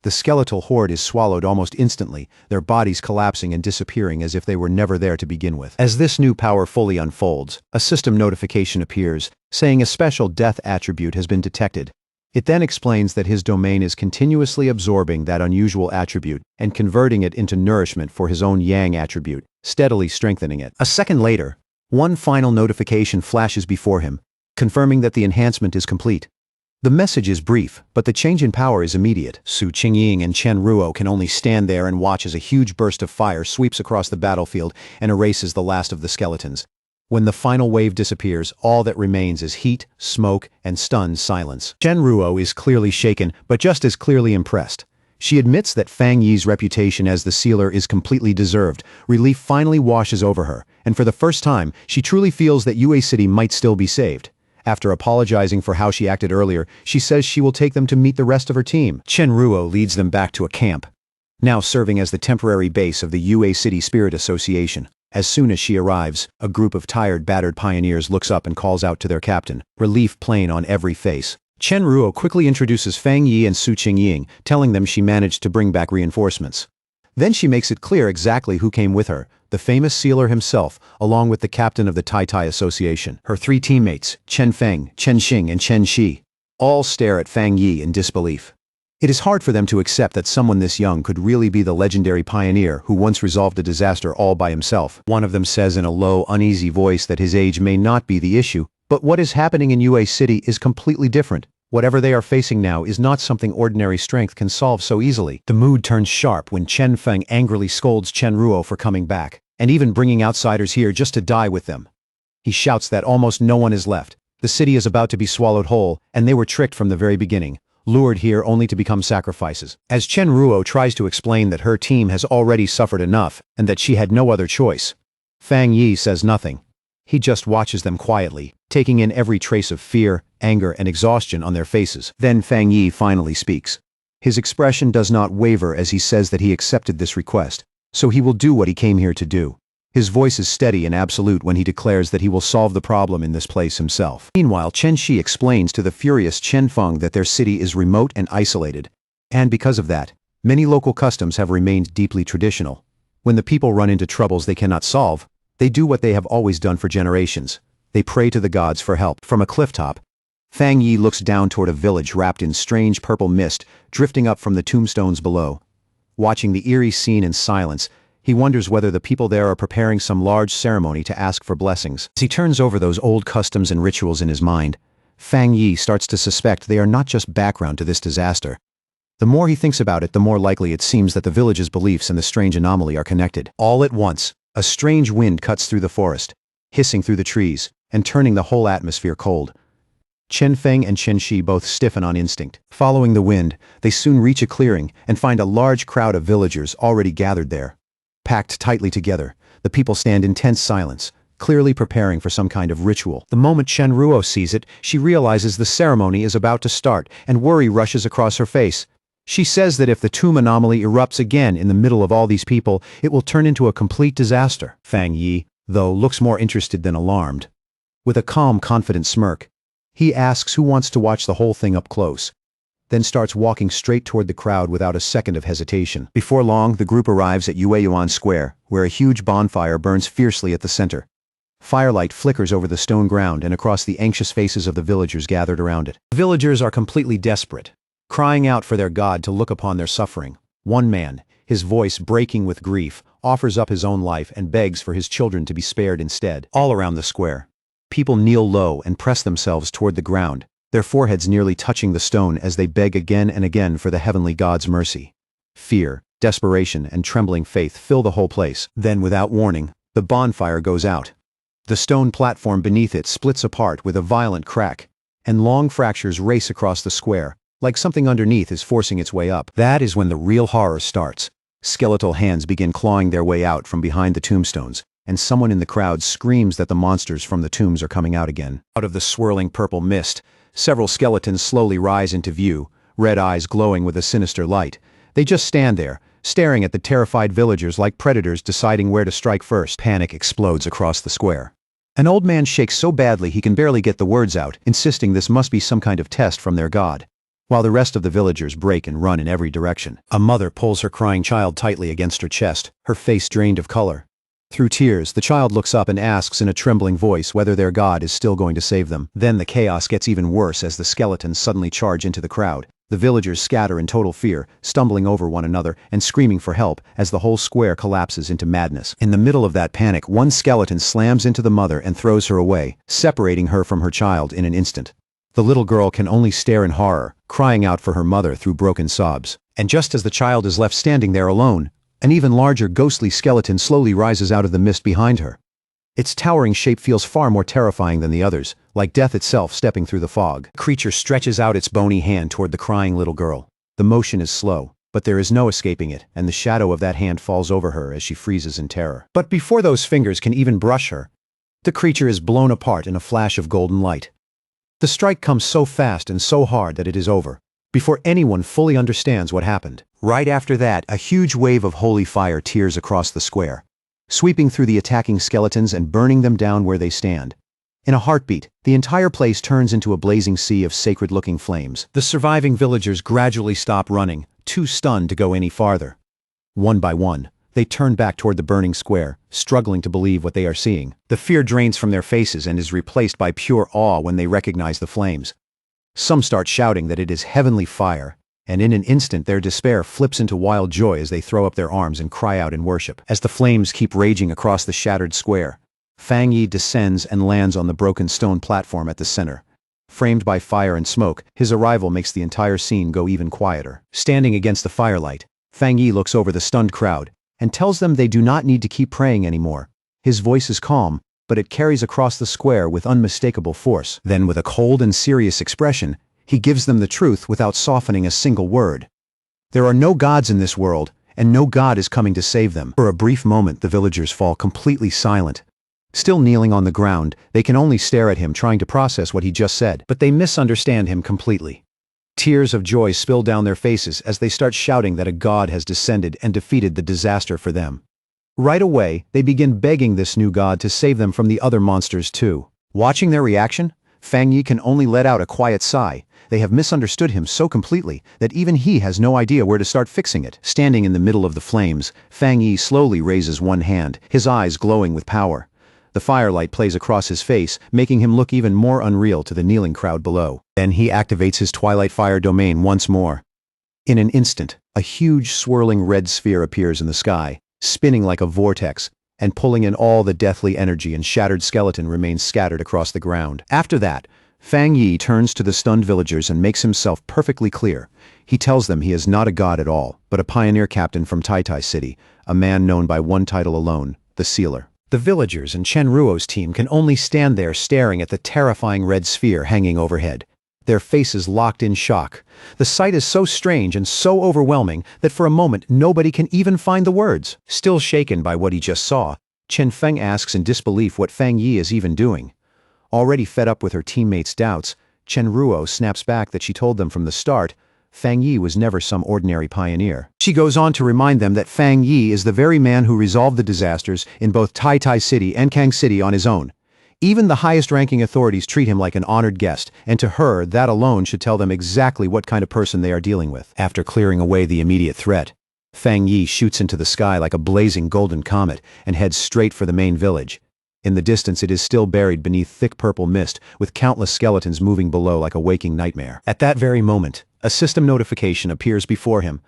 The skeletal horde is swallowed almost instantly, their bodies collapsing and disappearing as if they were never there to begin with. As this new power fully unfolds, a system notification appears, saying a special death attribute has been detected. It then explains that his domain is continuously absorbing that unusual attribute and converting it into nourishment for his own yang attribute, steadily strengthening it. A second later, one final notification flashes before him, confirming that the enhancement is complete. The message is brief, but the change in power is immediate. Su Qingying and Chen Ruo can only stand there and watch as a huge burst of fire sweeps across the battlefield and erases the last of the skeletons. When the final wave disappears, all that remains is heat, smoke, and stunned silence. Chen Ruo is clearly shaken, but just as clearly impressed. She admits that Fang Yi's reputation as the sealer is completely deserved. Relief finally washes over her, and for the first time, she truly feels that Yue City might still be saved. After apologizing for how she acted earlier, she says she will take them to meet the rest of her team. Chen Ruo leads them back to a camp, now serving as the temporary base of the Yue City Spirit Association. As soon as she arrives, a group of tired, battered pioneers looks up and calls out to their captain, relief plain on every face. Chen Ruo quickly introduces Fang Yi and Su Qingying, telling them she managed to bring back reinforcements. Then she makes it clear exactly who came with her, the famous sealer himself, along with the captain of the Tai Tai Association. Her three teammates, Chen Feng, Chen Xing and Chen Shi, all stare at Fang Yi in disbelief. It is hard for them to accept that someone this young could really be the legendary pioneer who once resolved a disaster all by himself. One of them says in a low, uneasy voice that his age may not be the issue, but what is happening in Yue City is completely different. Whatever they are facing now is not something ordinary strength can solve so easily. The mood turns sharp when Chen Feng angrily scolds Chen Ruo for coming back, and even bringing outsiders here just to die with them. He shouts that almost no one is left. The city is about to be swallowed whole, and they were tricked from the very beginning, lured here only to become sacrifices. As Chen Ruo tries to explain that her team has already suffered enough, and that she had no other choice, Fang Yi says nothing. He just watches them quietly, taking in every trace of fear, anger, and exhaustion on their faces. Then Fang Yi finally speaks. His expression does not waver as he says that he accepted this request, so he will do what he came here to do. His voice is steady and absolute when he declares that he will solve the problem in this place himself. Meanwhile, Chen Shi explains to the furious Chen Feng that their city is remote and isolated, and because of that, many local customs have remained deeply traditional. When the people run into troubles they cannot solve, they do what they have always done for generations. They pray to the gods for help. From a clifftop, Fang Yi looks down toward a village wrapped in strange purple mist drifting up from the tombstones below. Watching the eerie scene in silence, he wonders whether the people there are preparing some large ceremony to ask for blessings. As he turns over those old customs and rituals in his mind, Fang Yi starts to suspect they are not just background to this disaster. The more he thinks about it, the more likely it seems that the village's beliefs and the strange anomaly are connected. All at once, a strange wind cuts through the forest, hissing through the trees, and turning the whole atmosphere cold. Chen Feng and Chen Shi both stiffen on instinct. Following the wind, they soon reach a clearing and find a large crowd of villagers already gathered there. Packed tightly together, the people stand in tense silence, clearly preparing for some kind of ritual. The moment Chen Ruo sees it, she realizes the ceremony is about to start, and worry rushes across her face. She says that if the tomb anomaly erupts again in the middle of all these people, it will turn into a complete disaster. Fang Yi, though, looks more interested than alarmed. With a calm, confident smirk, he asks who wants to watch the whole thing up close, then starts walking straight toward the crowd without a second of hesitation. Before long, the group arrives at Yueyuan Square, where a huge bonfire burns fiercely at the center. Firelight flickers over the stone ground and across the anxious faces of the villagers gathered around it. The villagers are completely desperate, crying out for their god to look upon their suffering. One man, his voice breaking with grief, offers up his own life and begs for his children to be spared instead. All around the square, people kneel low and press themselves toward the ground, their foreheads nearly touching the stone as they beg again and again for the heavenly god's mercy. Fear, desperation, and trembling faith fill the whole place. Then, without warning, the bonfire goes out. The stone platform beneath it splits apart with a violent crack, and long fractures race across the square, like something underneath is forcing its way up. That is when the real horror starts. Skeletal hands begin clawing their way out from behind the tombstones, and someone in the crowd screams that the monsters from the tombs are coming out again. Out of the swirling purple mist, several skeletons slowly rise into view, red eyes glowing with a sinister light. They just stand there, staring at the terrified villagers like predators deciding where to strike first. Panic explodes across the square. An old man shakes so badly he can barely get the words out, insisting this must be some kind of test from their god, while the rest of the villagers break and run in every direction. A mother pulls her crying child tightly against her chest, her face drained of color. Through tears, the child looks up and asks in a trembling voice whether their god is still going to save them. Then the chaos gets even worse as the skeletons suddenly charge into the crowd. The villagers scatter in total fear, stumbling over one another and screaming for help as the whole square collapses into madness. In the middle of that panic, one skeleton slams into the mother and throws her away, separating her from her child in an instant. The little girl can only stare in horror, crying out for her mother through broken sobs. And just as the child is left standing there alone, an even larger ghostly skeleton slowly rises out of the mist behind her. Its towering shape feels far more terrifying than the others, like death itself stepping through the fog. The creature stretches out its bony hand toward the crying little girl. The motion is slow, but there is no escaping it, and the shadow of that hand falls over her as she freezes in terror. But before those fingers can even brush her, the creature is blown apart in a flash of golden light. The strike comes so fast and so hard that it is over, before anyone fully understands what happened. Right after that, a huge wave of holy fire tears across the square, sweeping through the attacking skeletons and burning them down where they stand. In a heartbeat, the entire place turns into a blazing sea of sacred-looking flames. The surviving villagers gradually stop running, too stunned to go any farther. One by one, they turn back toward the burning square, struggling to believe what they are seeing. The fear drains from their faces and is replaced by pure awe when they recognize the flames. Some start shouting that it is heavenly fire, and in an instant their despair flips into wild joy as they throw up their arms and cry out in worship. As the flames keep raging across the shattered square, Fang Yi descends and lands on the broken stone platform at the center. Framed by fire and smoke, his arrival makes the entire scene go even quieter. Standing against the firelight, Fang Yi looks over the stunned crowd and tells them they do not need to keep praying anymore. His voice is calm, but it carries across the square with unmistakable force. Then, with a cold and serious expression, he gives them the truth without softening a single word. There are no gods in this world, and no god is coming to save them. For a brief moment, the villagers fall completely silent. Still kneeling on the ground, they can only stare at him, trying to process what he just said, but they misunderstand him completely. Tears of joy spill down their faces as they start shouting that a god has descended and defeated the disaster for them. Right away, they begin begging this new god to save them from the other monsters too. Watching their reaction, Fang Yi can only let out a quiet sigh. They have misunderstood him so completely that even he has no idea where to start fixing it. Standing in the middle of the flames, Fang Yi slowly raises one hand, his eyes glowing with power. The firelight plays across his face, making him look even more unreal to the kneeling crowd below. Then he activates his Twilight Fire domain once more. In an instant, a huge swirling red sphere appears in the sky, spinning like a vortex, and pulling in all the deathly energy, and shattered skeleton remains scattered across the ground. After that, Fang Yi turns to the stunned villagers and makes himself perfectly clear. He tells them he is not a god at all, but a pioneer captain from Tai Tai City, a man known by one title alone, the Sealer. The villagers and Chen Ruo's team can only stand there staring at the terrifying red sphere hanging overhead, their faces locked in shock. The sight is so strange and so overwhelming that for a moment nobody can even find the words. Still shaken by what he just saw, Chen Feng asks in disbelief what Fang Yi is even doing. Already fed up with her teammates' doubts, Chen Ruo snaps back that she told them from the start Fang Yi was never some ordinary pioneer. She goes on to remind them that Fang Yi is the very man who resolved the disasters in both Tai Tai City and Kang City on his own. Even the highest-ranking authorities treat him like an honored guest, and to her, that alone should tell them exactly what kind of person they are dealing with. After clearing away the immediate threat, Fang Yi shoots into the sky like a blazing golden comet and heads straight for the main village. In the distance, it is still buried beneath thick purple mist, with countless skeletons moving below like a waking nightmare. At that very moment, a system notification appears before him,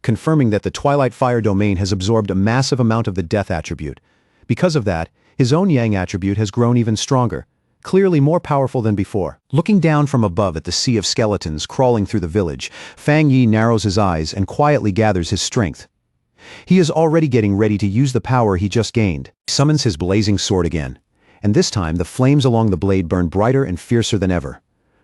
confirming that the Twilight Fire domain has absorbed a massive amount of the death attribute. Because of that, his own Yang attribute has grown even stronger, clearly more powerful than before. Looking down from above at the sea of skeletons crawling through the village, Fang Yi narrows his eyes and quietly gathers his strength. He is already getting ready to use the power he just gained. He summons his blazing sword again, and this time the flames along the blade burn brighter and fiercer than ever.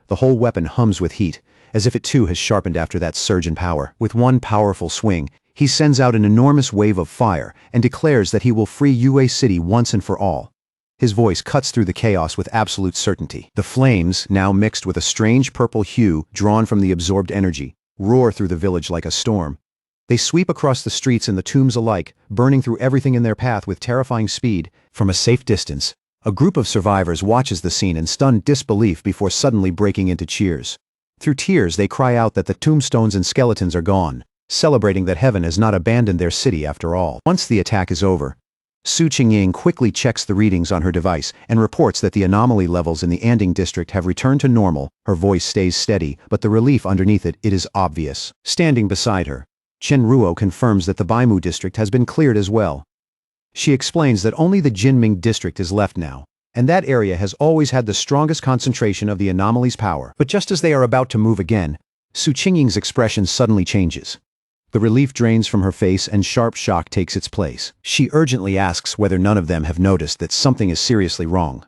The whole weapon hums with heat, as if it too has sharpened after that surge in power. With one powerful swing, he sends out an enormous wave of fire and declares that he will free Yue City once and for all. His voice cuts through the chaos with absolute certainty. The flames, now mixed with a strange purple hue drawn from the absorbed energy, roar through the village like a storm. They sweep across the streets and the tombs alike, burning through everything in their path with terrifying speed. From a safe distance, a group of survivors watches the scene in stunned disbelief before suddenly breaking into cheers. Through tears, they cry out that the tombstones and skeletons are gone, celebrating that heaven has not abandoned their city after all. Once the attack is over, Su Qingying quickly checks the readings on her device and reports that the anomaly levels in the Anding district have returned to normal. Her voice stays steady, but the relief underneath it is obvious. Standing beside her, Chen Ruo confirms that the Baimu district has been cleared as well. She explains that only the Jinming district is left now, and that area has always had the strongest concentration of the Anomalies' power. But just as they are about to move again, Su Qingying's expression suddenly changes. The relief drains from her face and sharp shock takes its place. She urgently asks whether none of them have noticed that something is seriously wrong.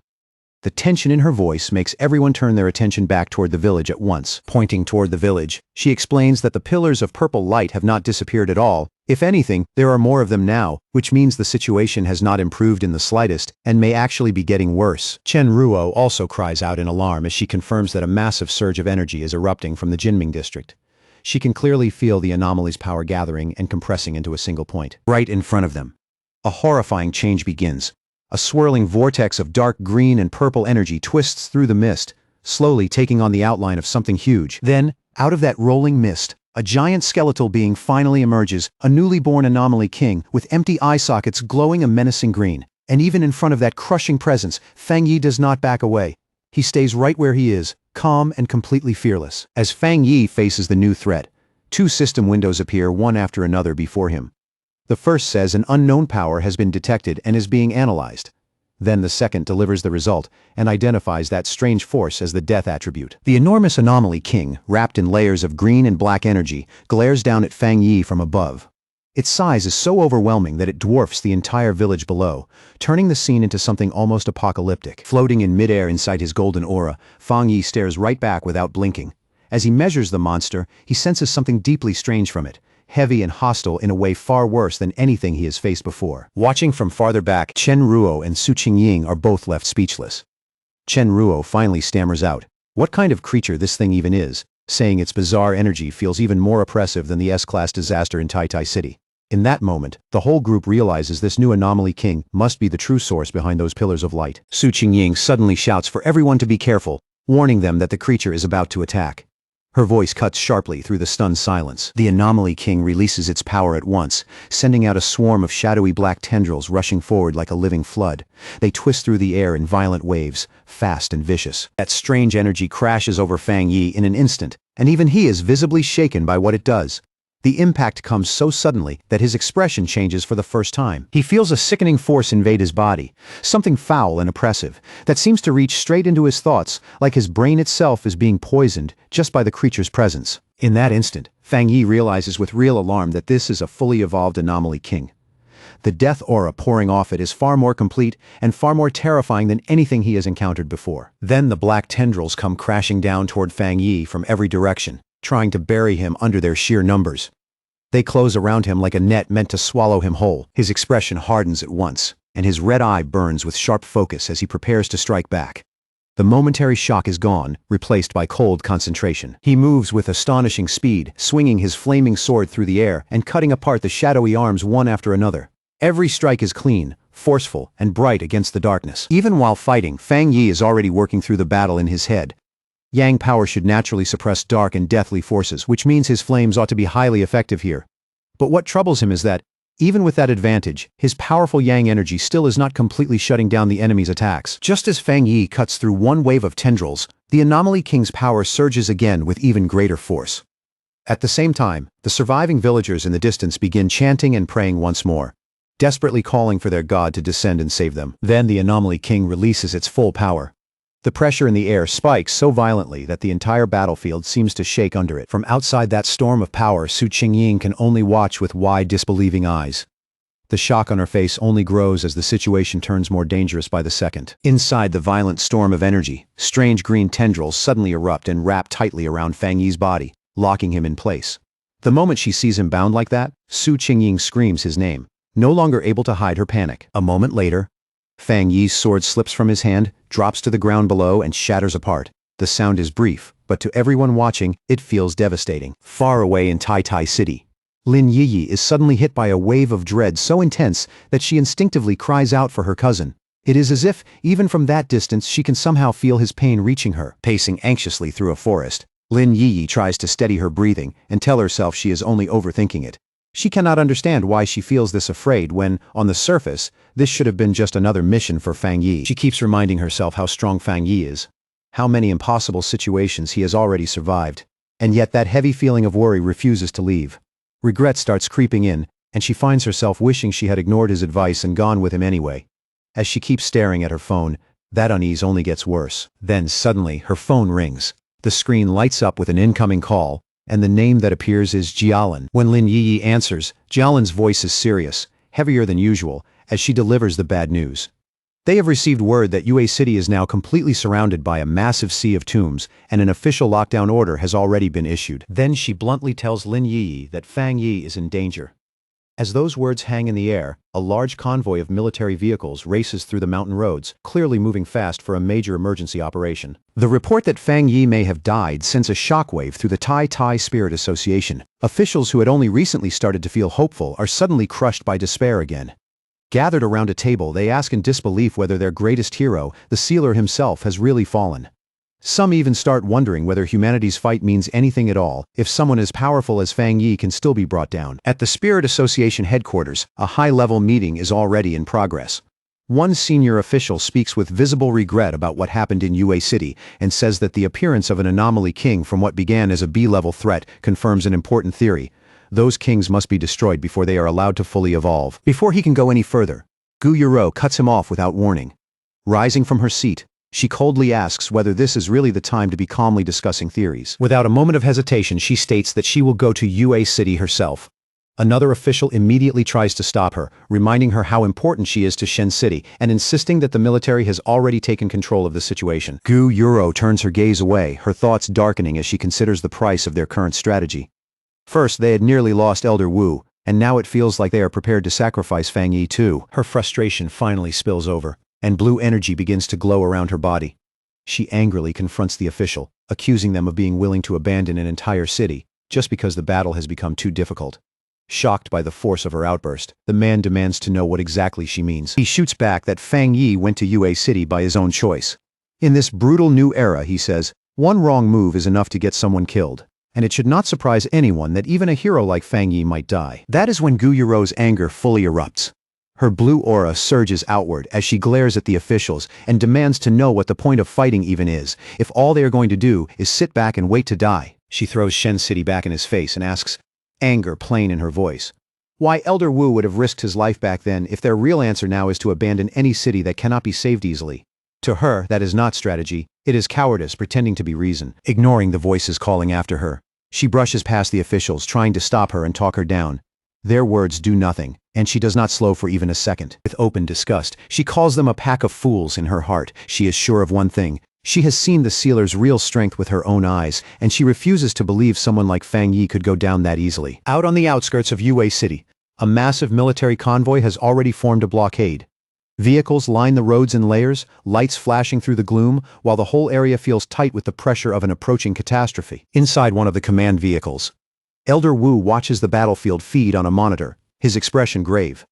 The tension in her voice makes everyone turn their attention back toward the village at once. Pointing toward the village, she explains that the pillars of purple light have not disappeared at all. If anything, there are more of them now, which means the situation has not improved in the slightest and may actually be getting worse. Chen Ruo also cries out in alarm as she confirms that a massive surge of energy is erupting from the Jinming district. She can clearly feel the Anomalies' power gathering and compressing into a single point. Right in front of them, a horrifying change begins. A swirling vortex of dark green and purple energy twists through the mist, slowly taking on the outline of something huge. Then, out of that rolling mist, a giant skeletal being finally emerges, a newly born anomaly king with empty eye sockets glowing a menacing green. And even in front of that crushing presence, Fang Yi does not back away. He stays right where he is, calm and completely fearless. As Fang Yi faces the new threat, two system windows appear one after another before him. The first says an unknown power has been detected and is being analyzed. Then the second delivers the result and identifies that strange force as the death attribute. The enormous anomaly king, wrapped in layers of green and black energy, glares down at Fang Yi from above. Its size is so overwhelming that it dwarfs the entire village below, turning the scene into something almost apocalyptic. Floating in midair inside his golden aura, Fang Yi stares right back without blinking. As he measures the monster, he senses something deeply strange from it, heavy and hostile in a way far worse than anything he has faced before. Watching from farther back, Chen Ruo and Su Qingying are both left speechless. Chen Ruo finally stammers out, "What kind of creature this thing even is?" saying its bizarre energy feels even more oppressive than the S-class disaster in Tai City. In that moment, the whole group realizes this new anomaly king must be the true source behind those pillars of light. Su Qingying suddenly shouts for everyone to be careful, warning them that the creature is about to attack. Her voice cuts sharply through the stunned silence. The Anomaly King releases its power at once, sending out a swarm of shadowy black tendrils rushing forward like a living flood. They twist through the air in violent waves, fast and vicious. That strange energy crashes over Fang Yi in an instant, and even he is visibly shaken by what it does. The impact comes so suddenly that his expression changes for the first time. He feels a sickening force invade his body, something foul and oppressive, that seems to reach straight into his thoughts, like his brain itself is being poisoned just by the creature's presence. In that instant, Fang Yi realizes with real alarm that this is a fully evolved Anomaly King. The death aura pouring off it is far more complete and far more terrifying than anything he has encountered before. Then the black tendrils come crashing down toward Fang Yi from every direction, trying to bury him under their sheer numbers. They close around him like a net meant to swallow him whole. His expression hardens at once, and his red eye burns with sharp focus as he prepares to strike back. The momentary shock is gone, replaced by cold concentration. He moves with astonishing speed, swinging his flaming sword through the air and cutting apart the shadowy arms one after another. Every strike is clean, forceful, and bright against the darkness. Even while fighting, Fang Yi is already working through the battle in his head. Yang power should naturally suppress dark and deathly forces, which means his flames ought to be highly effective here. But what troubles him is that, even with that advantage, his powerful Yang energy still is not completely shutting down the enemy's attacks. Just as Fang Yi cuts through one wave of tendrils, the Anomaly King's power surges again with even greater force. At the same time, the surviving villagers in the distance begin chanting and praying once more, desperately calling for their god to descend and save them. Then the Anomaly King releases its full power. The pressure in the air spikes so violently that the entire battlefield seems to shake under it. From outside that storm of power, Su Qingying can only watch with wide, disbelieving eyes. The shock on her face only grows as the situation turns more dangerous by the second. Inside the violent storm of energy, strange green tendrils suddenly erupt and wrap tightly around Fang Yi's body, locking him in place. The moment she sees him bound like that, Su Qingying screams his name, no longer able to hide her panic. A moment later, Fang Yi's sword slips from his hand, drops to the ground below, and shatters apart. The sound is brief, but to everyone watching, it feels devastating. Far away in Tai City, Lin Yi is suddenly hit by a wave of dread so intense that she instinctively cries out for her cousin. It is as if, even from that distance, she can somehow feel his pain reaching her. Pacing anxiously through a forest, Lin Yi tries to steady her breathing and tell herself she is only overthinking it. She cannot understand why she feels this afraid when, on the surface, this should have been just another mission for Fang Yi. She keeps reminding herself how strong Fang Yi is, how many impossible situations he has already survived. And yet that heavy feeling of worry refuses to leave. Regret starts creeping in, and she finds herself wishing she had ignored his advice and gone with him anyway. As she keeps staring at her phone, That unease only gets worse. Then suddenly, her phone rings. The screen lights up with an incoming call, and the name that appears is Jialan. When Lin Yi answers, Jialan's voice is serious, heavier than usual, as she delivers the bad news. They have received word that Yue City is now completely surrounded by a massive sea of tombs, and an official lockdown order has already been issued. Then she bluntly tells Lin Yi that Fang Yi is in danger. As those words hang in the air, a large convoy of military vehicles races through the mountain roads, clearly moving fast for a major emergency operation. The report that Fang Yi may have died sends a shockwave through the Tai Spirit Association. Officials who had only recently started to feel hopeful are suddenly crushed by despair again. Gathered around a table, they ask in disbelief whether their greatest hero, the sealer himself, has really fallen. Some even start wondering whether humanity's fight means anything at all, if someone as powerful as Fang Yi can still be brought down. At the Spirit Association headquarters, a high-level meeting is already in progress. One senior official speaks with visible regret about what happened in Yue City and says that the appearance of an anomaly king from what began as a B-level threat confirms an important theory. Those kings must be destroyed before they are allowed to fully evolve. Before he can go any further, Gu Yuro cuts him off without warning. Rising from her seat, she coldly asks whether this is really the time to be calmly discussing theories. Without a moment of hesitation, she states that she will go to Yue City herself. Another official immediately tries to stop her, reminding her how important she is to Shen City and insisting that the military has already taken control of the situation. Gu Yuro turns her gaze away, her thoughts darkening as she considers the price of their current strategy. First, they had nearly lost Elder Wu, and now it feels like they are prepared to sacrifice Fang Yi too. Her frustration finally spills over, and blue energy begins to glow around her body. She angrily confronts the official, accusing them of being willing to abandon an entire city, just because the battle has become too difficult. Shocked by the force of her outburst, the man demands to know what exactly she means. He shoots back that Fang Yi went to Yue City by his own choice. In this brutal new era, he says, one wrong move is enough to get someone killed. And it should not surprise anyone that even a hero like Fang Yi might die. That is when Gu Yuro's anger fully erupts. Her blue aura surges outward as she glares at the officials and demands to know what the point of fighting even is, if all they are going to do is sit back and wait to die. She throws Shen City back in his face and asks, anger plain in her voice, why Elder Wu would have risked his life back then if their real answer now is to abandon any city that cannot be saved easily. To her, that is not strategy, it is cowardice pretending to be reason. Ignoring the voices calling after her, she brushes past the officials, trying to stop her and talk her down. Their words do nothing, and she does not slow for even a second. With open disgust, she calls them a pack of fools in her heart. She is sure of one thing. She has seen the sealer's real strength with her own eyes, and she refuses to believe someone like Fang Yi could go down that easily. Out on the outskirts of Yue City, a massive military convoy has already formed a blockade. Vehicles line the roads in layers, lights flashing through the gloom, while the whole area feels tight with the pressure of an approaching catastrophe. Inside one of the command vehicles, Elder Wu watches the battlefield feed on a monitor, his expression grave.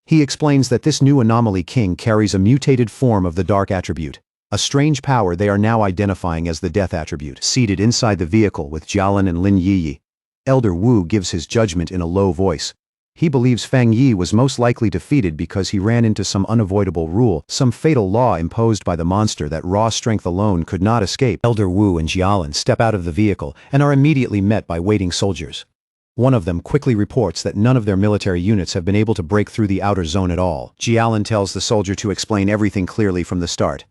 He explains that this new anomaly king carries a mutated form of the dark attribute, a strange power they are now identifying as the death attribute. Seated inside the vehicle with Jialan and Lin Yi, Elder Wu gives his judgment in a low voice. He believes Fang Yi was most likely defeated because he ran into some unavoidable rule, some fatal law imposed by the monster that raw strength alone could not escape. Elder Wu and Jialan step out of the vehicle and are immediately met by waiting soldiers. One of them quickly reports that none of their military units have been able to break through the outer zone at all. Jialan tells the soldier to explain everything clearly from the start.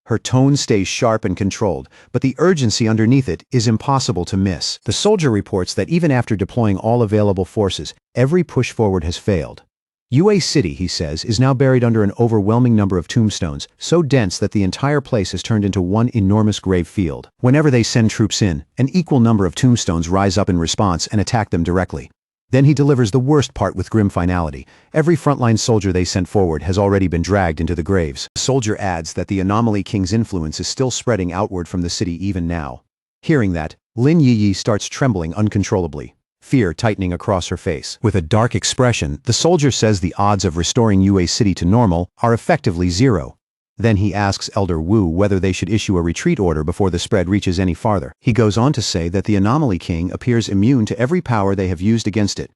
Her tone stays sharp and controlled, but the urgency underneath it is impossible to miss. The soldier reports that even after deploying all available forces, every push forward has failed. Yue City, he says, is now buried under an overwhelming number of tombstones, so dense that the entire place has turned into one enormous grave field. Whenever they send troops in, an equal number of tombstones rise up in response and attack them directly. Then he delivers the worst part with grim finality. Every frontline soldier they sent forward has already been dragged into the graves. The soldier adds that the Anomaly King's influence is still spreading outward from the city even now. Hearing that, Lin Yi starts trembling uncontrollably, fear tightening across her face. With a dark expression, the soldier says the odds of restoring Yue City to normal are effectively zero. Then he asks Elder Wu whether they should issue a retreat order before the spread reaches any farther. He goes on to say that the Anomaly King appears immune to every power they have used against it.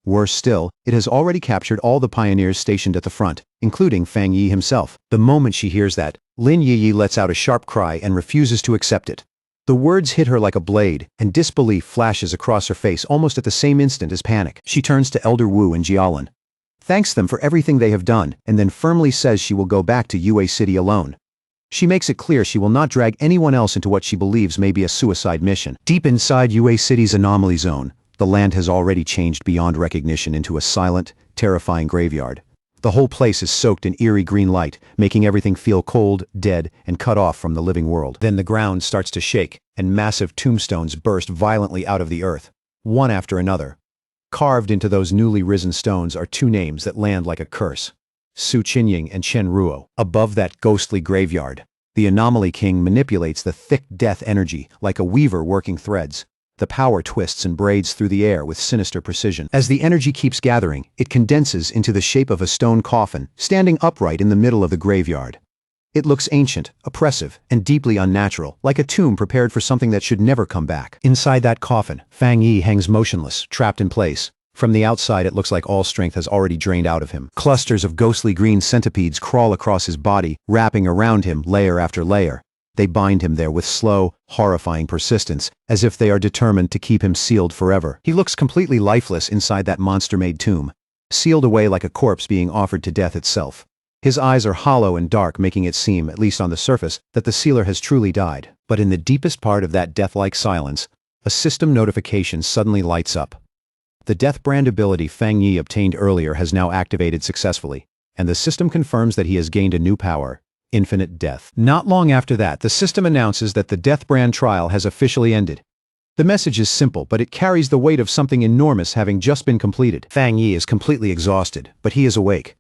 Worse still, it has already captured all the pioneers stationed at the front, including Fang Yi himself. The moment she hears that, Lin Yi lets out a sharp cry and refuses to accept it. The words hit her like a blade, and disbelief flashes across her face almost at the same instant as panic. She turns to Elder Wu and Jialan, thanks them for everything they have done, and then firmly says she will go back to Yue City alone. She makes it clear she will not drag anyone else into what she believes may be a suicide mission. Deep inside UA City's anomaly zone, the land has already changed beyond recognition into a silent, terrifying graveyard. The whole place is soaked in eerie green light, making everything feel cold, dead, and cut off from the living world. Then the ground starts to shake, and massive tombstones burst violently out of the earth, one after another. Carved into those newly risen stones are two names that land like a curse: Su Qinying and Chen Ruo. Above that ghostly graveyard, the Anomaly King manipulates the thick death energy like a weaver working threads. The power twists and braids through the air with sinister precision. As the energy keeps gathering, it condenses into the shape of a stone coffin, standing upright in the middle of the graveyard. It looks ancient, oppressive, and deeply unnatural, like a tomb prepared for something that should never come back. Inside that coffin, Fang Yi hangs motionless, trapped in place. From the outside, it looks like all strength has already drained out of him. Clusters of ghostly green centipedes crawl across his body, wrapping around him layer after layer. They bind him there with slow, horrifying persistence, as if they are determined to keep him sealed forever. He looks completely lifeless inside that monster-made tomb, sealed away like a corpse being offered to death itself. His eyes are hollow and dark, making it seem, at least on the surface, that the sealer has truly died. But in the deepest part of that death-like silence, a system notification suddenly lights up. The death brand ability Fang Yi obtained earlier has now activated successfully, and the system confirms that he has gained a new power: infinite death. Not long after that, the system announces that the death brand trial has officially ended. The message is simple, but it carries the weight of something enormous having just been completed. Fang Yi is completely exhausted, but he is awake.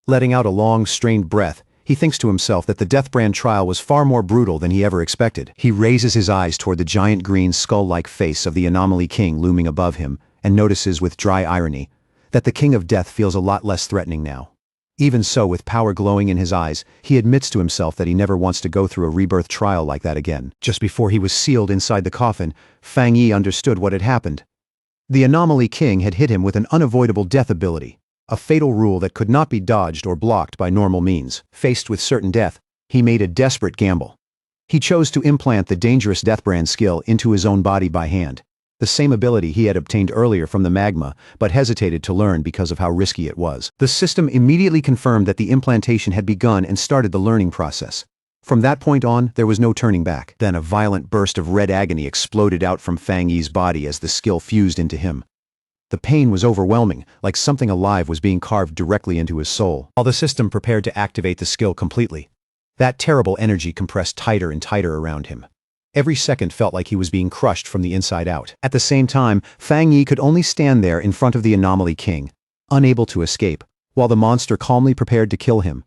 Letting out a long, strained breath, he thinks to himself that the death brand trial was far more brutal than he ever expected. He raises his eyes toward the giant green skull-like face of the Anomaly King looming above him, and notices with dry irony that the King of Death feels a lot less threatening now. Even so, with power glowing in his eyes, he admits to himself that he never wants to go through a rebirth trial like that again. Just before he was sealed inside the coffin, Fang Yi understood what had happened. The Anomaly King had hit him with an unavoidable death ability, a fatal rule that could not be dodged or blocked by normal means. Faced with certain death, he made a desperate gamble. He chose to implant the dangerous Deathbrand skill into his own body by hand, the same ability he had obtained earlier from the magma, but hesitated to learn because of how risky it was. The system immediately confirmed that the implantation had begun and started the learning process. From that point on, there was no turning back. Then a violent burst of red agony exploded out from Fang Yi's body as the skill fused into him. The pain was overwhelming, like something alive was being carved directly into his soul. While the system prepared to activate the skill completely, that terrible energy compressed tighter and tighter around him. Every second felt like he was being crushed from the inside out. At the same time, Fang Yi could only stand there in front of the Anomaly King, unable to escape, while the monster calmly prepared to kill him.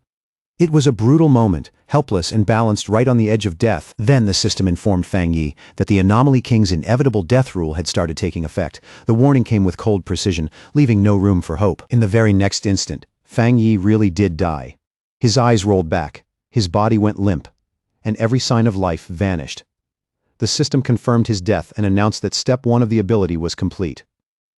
It was a brutal moment, helpless and balanced right on the edge of death. Then the system informed Fang Yi that the Anomaly King's inevitable death rule had started taking effect. The warning came with cold precision, leaving no room for hope. In the very next instant, Fang Yi really did die. His eyes rolled back, his body went limp, and every sign of life vanished. The system confirmed his death and announced that step 1 of the ability was complete.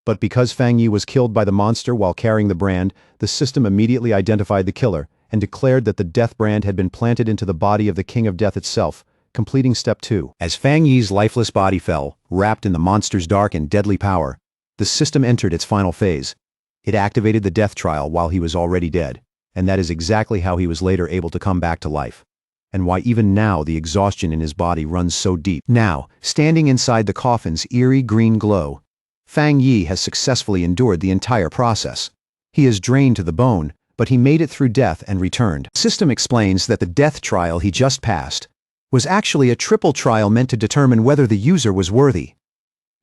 But because Fang Yi was killed by the monster while carrying the brand, the system immediately identified the killer and declared that the death brand had been planted into the body of the King of Death itself, completing step 2. As Fang Yi's lifeless body fell, wrapped in the monster's dark and deadly power, the system entered its final phase. It activated the death trial while he was already dead, and that is exactly how he was later able to come back to life, and why even now the exhaustion in his body runs so deep. Now, standing inside the coffin's eerie green glow, Fang Yi has successfully endured the entire process. He is drained to the bone, but he made it through death and returned. The system explains that the death trial he just passed was actually a triple trial meant to determine whether the user was worthy.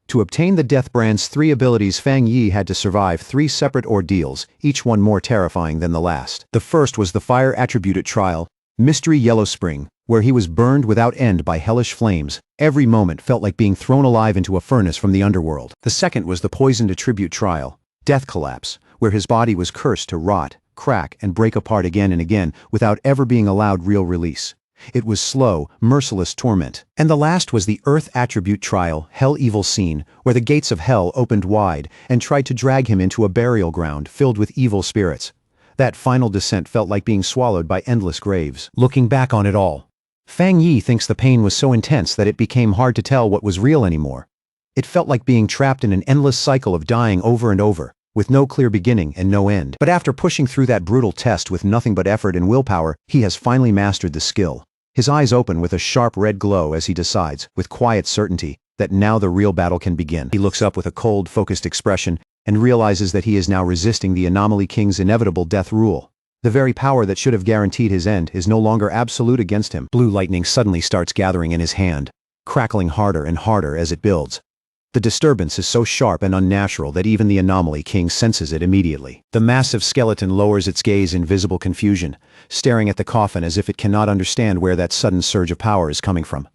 To obtain the Death Brand's 3 abilities, Fang Yi had to survive 3 separate ordeals, each one more terrifying than the last. The first was the fire attributed trial, Mystery Yellow Spring, where he was burned without end by hellish flames. Every moment felt like being thrown alive into a furnace from the underworld. The second was the poisoned attribute trial, Death Collapse, where his body was cursed to rot, crack, and break apart again and again without ever being allowed real release. It was slow, merciless torment. And the last was the Earth Attribute Trial, Hell Evil Scene, where the gates of hell opened wide and tried to drag him into a burial ground filled with evil spirits. That final descent felt like being swallowed by endless graves. Looking back on it all, Fang Yi thinks the pain was so intense that it became hard to tell what was real anymore. It felt like being trapped in an endless cycle of dying over and over, with no clear beginning and no end. But after pushing through that brutal test with nothing but effort and willpower, he has finally mastered the skill. His eyes open with a sharp red glow as he decides, with quiet certainty, that now the real battle can begin. He looks up with a cold, focused expression and realizes that he is now resisting the Anomaly King's inevitable death rule. The very power that should have guaranteed his end is no longer absolute against him. Blue lightning suddenly starts gathering in his hand, crackling harder and harder as it builds. The disturbance is so sharp and unnatural that even the Anomaly King senses it immediately. The massive skeleton lowers its gaze in visible confusion, staring at the coffin as if it cannot understand where that sudden surge of power is coming from.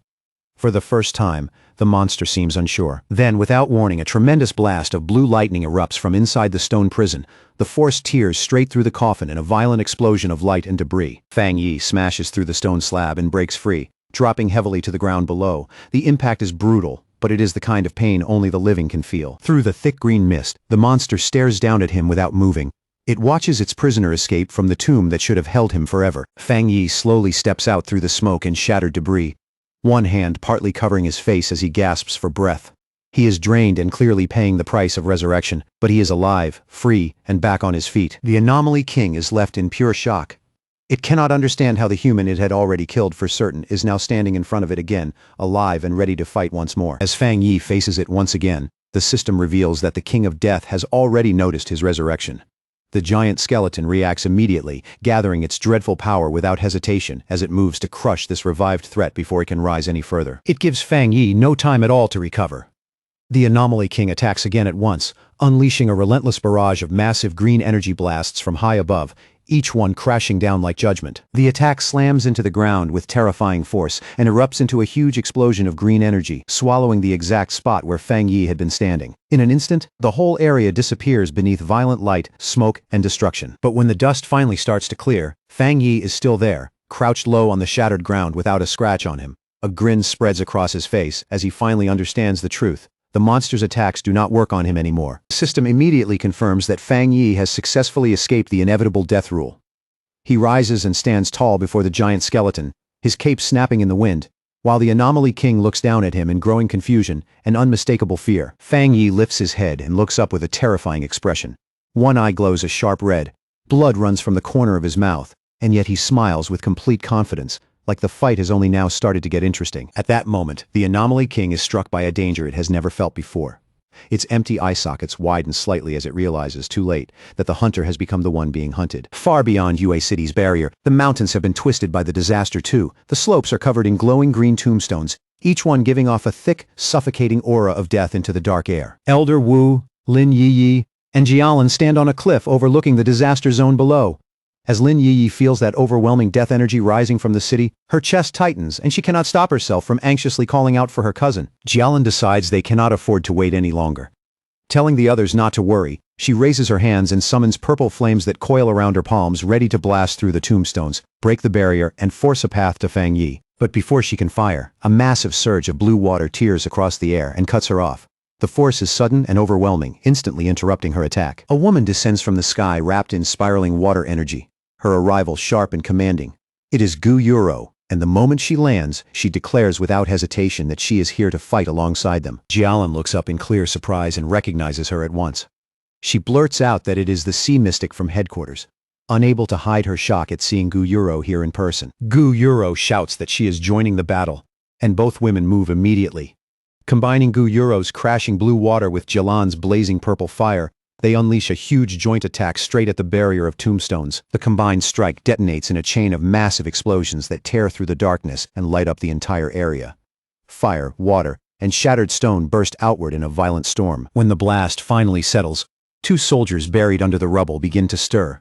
For the first time, the monster seems unsure. Then, without warning, a tremendous blast of blue lightning erupts from inside the stone prison. The force tears straight through the coffin in a violent explosion of light and debris. Fang Yi smashes through the stone slab and breaks free, dropping heavily to the ground below. The impact is brutal, but it is the kind of pain only the living can feel. Through the thick green mist, the monster stares down at him without moving. It watches its prisoner escape from the tomb that should have held him forever. Fang Yi slowly steps out through the smoke and shattered debris, one hand partly covering his face as he gasps for breath. He is drained and clearly paying the price of resurrection, but he is alive, free, and back on his feet. The Anomaly King is left in pure shock. It cannot understand how the human it had already killed for certain is now standing in front of it again, alive and ready to fight once more. As Fang Yi faces it once again, the system reveals that the King of Death has already noticed his resurrection. The giant skeleton reacts immediately, gathering its dreadful power without hesitation as it moves to crush this revived threat before it can rise any further. It gives Fang Yi no time at all to recover. The Anomaly King attacks again at once, unleashing a relentless barrage of massive green energy blasts from high above, each one crashing down like judgment. The attack slams into the ground with terrifying force and erupts into a huge explosion of green energy, swallowing the exact spot where Fang Yi had been standing. In an instant, the whole area disappears beneath violent light, smoke, and destruction. But when the dust finally starts to clear, Fang Yi is still there, crouched low on the shattered ground without a scratch on him. A grin spreads across his face as he finally understands the truth. The monster's attacks do not work on him anymore. The system immediately confirms that Fang Yi has successfully escaped the inevitable death rule. He rises and stands tall before the giant skeleton, his cape snapping in the wind, while the Anomaly King looks down at him in growing confusion and unmistakable fear. Fang Yi lifts his head and looks up with a terrifying expression. One eye glows a sharp red, blood runs from the corner of his mouth, and yet he smiles with complete confidence, like the fight has only now started to get interesting. At that moment, the Anomaly King is struck by a danger it has never felt before. Its empty eye sockets widen slightly as it realizes, too late, that the hunter has become the one being hunted. Far beyond Yue City's barrier, the mountains have been twisted by the disaster too. The slopes are covered in glowing green tombstones, each one giving off a thick, suffocating aura of death into the dark air. Elder Wu, Lin Yi, and Jialan stand on a cliff overlooking the disaster zone below. As Lin Yi feels that overwhelming death energy rising from the city, her chest tightens and she cannot stop herself from anxiously calling out for her cousin. Jialan decides they cannot afford to wait any longer. Telling the others not to worry, she raises her hands and summons purple flames that coil around her palms, ready to blast through the tombstones, break the barrier, and force a path to Fang Yi. But before she can fire, a massive surge of blue water tears across the air and cuts her off. The force is sudden and overwhelming, instantly interrupting her attack. A woman descends from the sky wrapped in spiraling water energy, her arrival sharp and commanding. It is Gu Yuro, and the moment she lands, she declares without hesitation that she is here to fight alongside them. Jialan looks up in clear surprise and recognizes her at once. She blurts out that it is the sea mystic from headquarters, unable to hide her shock at seeing Gu Yuro here in person. Gu Yuro shouts that she is joining the battle, and both women move immediately. Combining Gu Yuro's crashing blue water with Jialan's blazing purple fire, they unleash a huge joint attack straight at the barrier of tombstones. The combined strike detonates in a chain of massive explosions that tear through the darkness and light up the entire area. Fire, water, and shattered stone burst outward in a violent storm. When the blast finally settles, two soldiers buried under the rubble begin to stir.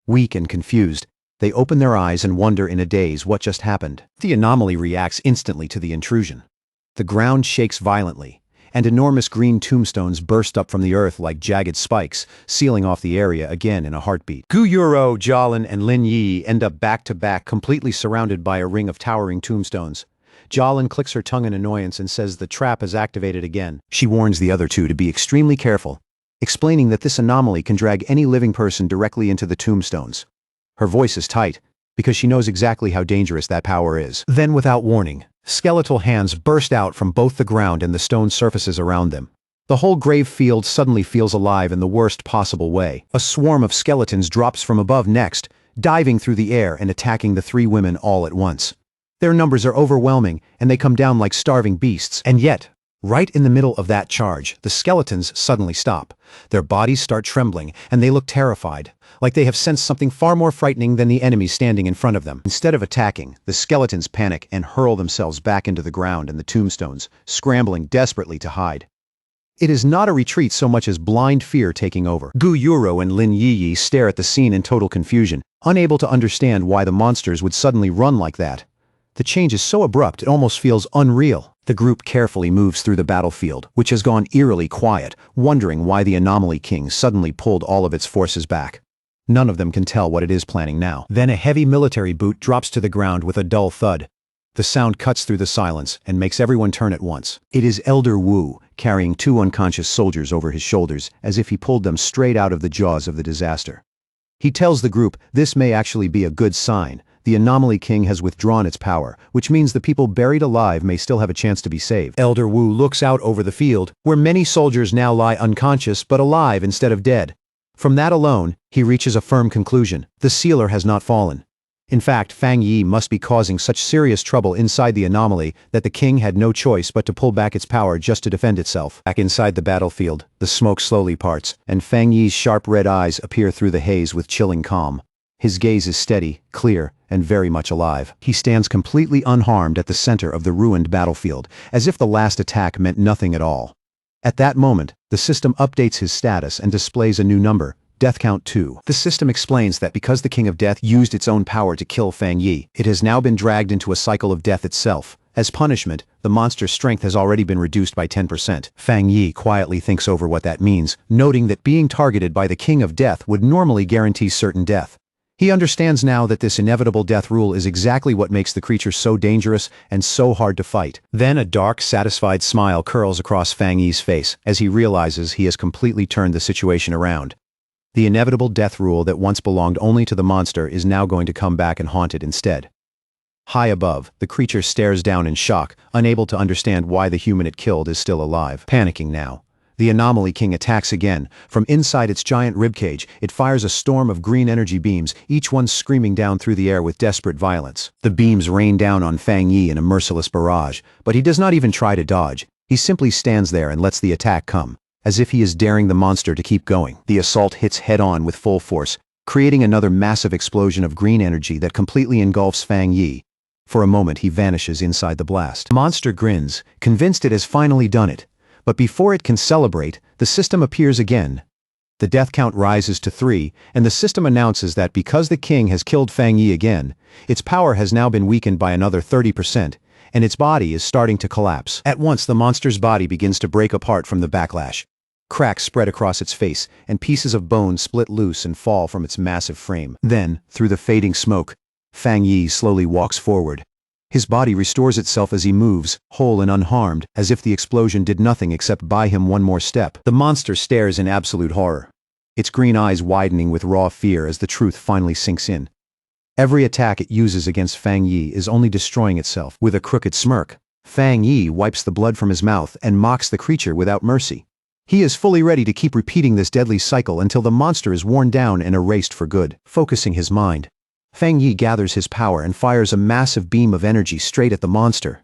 Weak and confused, they open their eyes and wonder in a daze what just happened. The anomaly reacts instantly to the intrusion. The ground shakes violently, and enormous green tombstones burst up from the earth like jagged spikes, sealing off the area again in a heartbeat. Gu Yuro, Jialan, and Lin Yi end up back-to-back, completely surrounded by a ring of towering tombstones. Jialan clicks her tongue in annoyance and says the trap is activated again. She warns the other two to be extremely careful, explaining that this anomaly can drag any living person directly into the tombstones. Her voice is tight, because she knows exactly how dangerous that power is. Then, without warning, skeletal hands burst out from both the ground and the stone surfaces around them. The whole grave field suddenly feels alive in the worst possible way. A swarm of skeletons drops from above next, diving through the air and attacking the three women all at once. Their numbers are overwhelming, and they come down like starving beasts. And yet, right in the middle of that charge, the skeletons suddenly stop. Their bodies start trembling, and they look terrified, like they have sensed something far more frightening than the enemy standing in front of them. Instead of attacking, the skeletons panic and hurl themselves back into the ground and the tombstones, scrambling desperately to hide. It is not a retreat so much as blind fear taking over. Gu Yuro and Lin Yi stare at the scene in total confusion, unable to understand why the monsters would suddenly run like that. The change is so abrupt it almost feels unreal. The group carefully moves through the battlefield, which has gone eerily quiet, wondering why the Anomaly King suddenly pulled all of its forces back. None of them can tell what it is planning now. Then a heavy military boot drops to the ground with a dull thud. The sound cuts through the silence and makes everyone turn at once. It is Elder Wu, carrying 2 unconscious soldiers over his shoulders, as if he pulled them straight out of the jaws of the disaster. He tells the group this may actually be a good sign. The Anomaly King has withdrawn its power, which means the people buried alive may still have a chance to be saved. Elder Wu looks out over the field, where many soldiers now lie unconscious but alive instead of dead. From that alone, he reaches a firm conclusion. The sealer has not fallen. In fact, Fang Yi must be causing such serious trouble inside the anomaly that the king had no choice but to pull back its power just to defend itself. Back inside the battlefield, the smoke slowly parts, and Fang Yi's sharp red eyes appear through the haze with chilling calm. His gaze is steady, clear, and very much alive. He stands completely unharmed at the center of the ruined battlefield, as if the last attack meant nothing at all. At that moment, the system updates his status and displays a new number, Death Count 2. The system explains that because the King of Death used its own power to kill Fang Yi, it has now been dragged into a cycle of death itself. As punishment, the monster's strength has already been reduced by 10%. Fang Yi quietly thinks over what that means, noting that being targeted by the King of Death would normally guarantee certain death. He understands now that this inevitable death rule is exactly what makes the creature so dangerous and so hard to fight. Then a dark, satisfied smile curls across Fang Yi's face as he realizes he has completely turned the situation around. The inevitable death rule that once belonged only to the monster is now going to come back and haunt it instead. High above, the creature stares down in shock, unable to understand why the human it killed is still alive. Panicking now, the Anomaly King attacks again. From inside its giant ribcage, it fires a storm of green energy beams, each one screaming down through the air with desperate violence. The beams rain down on Fang Yi in a merciless barrage, but he does not even try to dodge. He simply stands there and lets the attack come, as if he is daring the monster to keep going. The assault hits head-on with full force, creating another massive explosion of green energy that completely engulfs Fang Yi. For a moment he vanishes inside the blast. The monster grins, convinced it has finally done it. But before it can celebrate, the system appears again. The death count rises to 3, and the system announces that because the king has killed Fang Yi again, its power has now been weakened by another 30%, and its body is starting to collapse. At once the monster's body begins to break apart from the backlash. Cracks spread across its face, and pieces of bone split loose and fall from its massive frame. Then, through the fading smoke, Fang Yi slowly walks forward. His body restores itself as he moves, whole and unharmed, as if the explosion did nothing except buy him one more step. The monster stares in absolute horror, its green eyes widening with raw fear as the truth finally sinks in. Every attack it uses against Fang Yi is only destroying itself. With a crooked smirk, Fang Yi wipes the blood from his mouth and mocks the creature without mercy. He is fully ready to keep repeating this deadly cycle until the monster is worn down and erased for good. Focusing his mind, Fang Yi gathers his power and fires a massive beam of energy straight at the monster.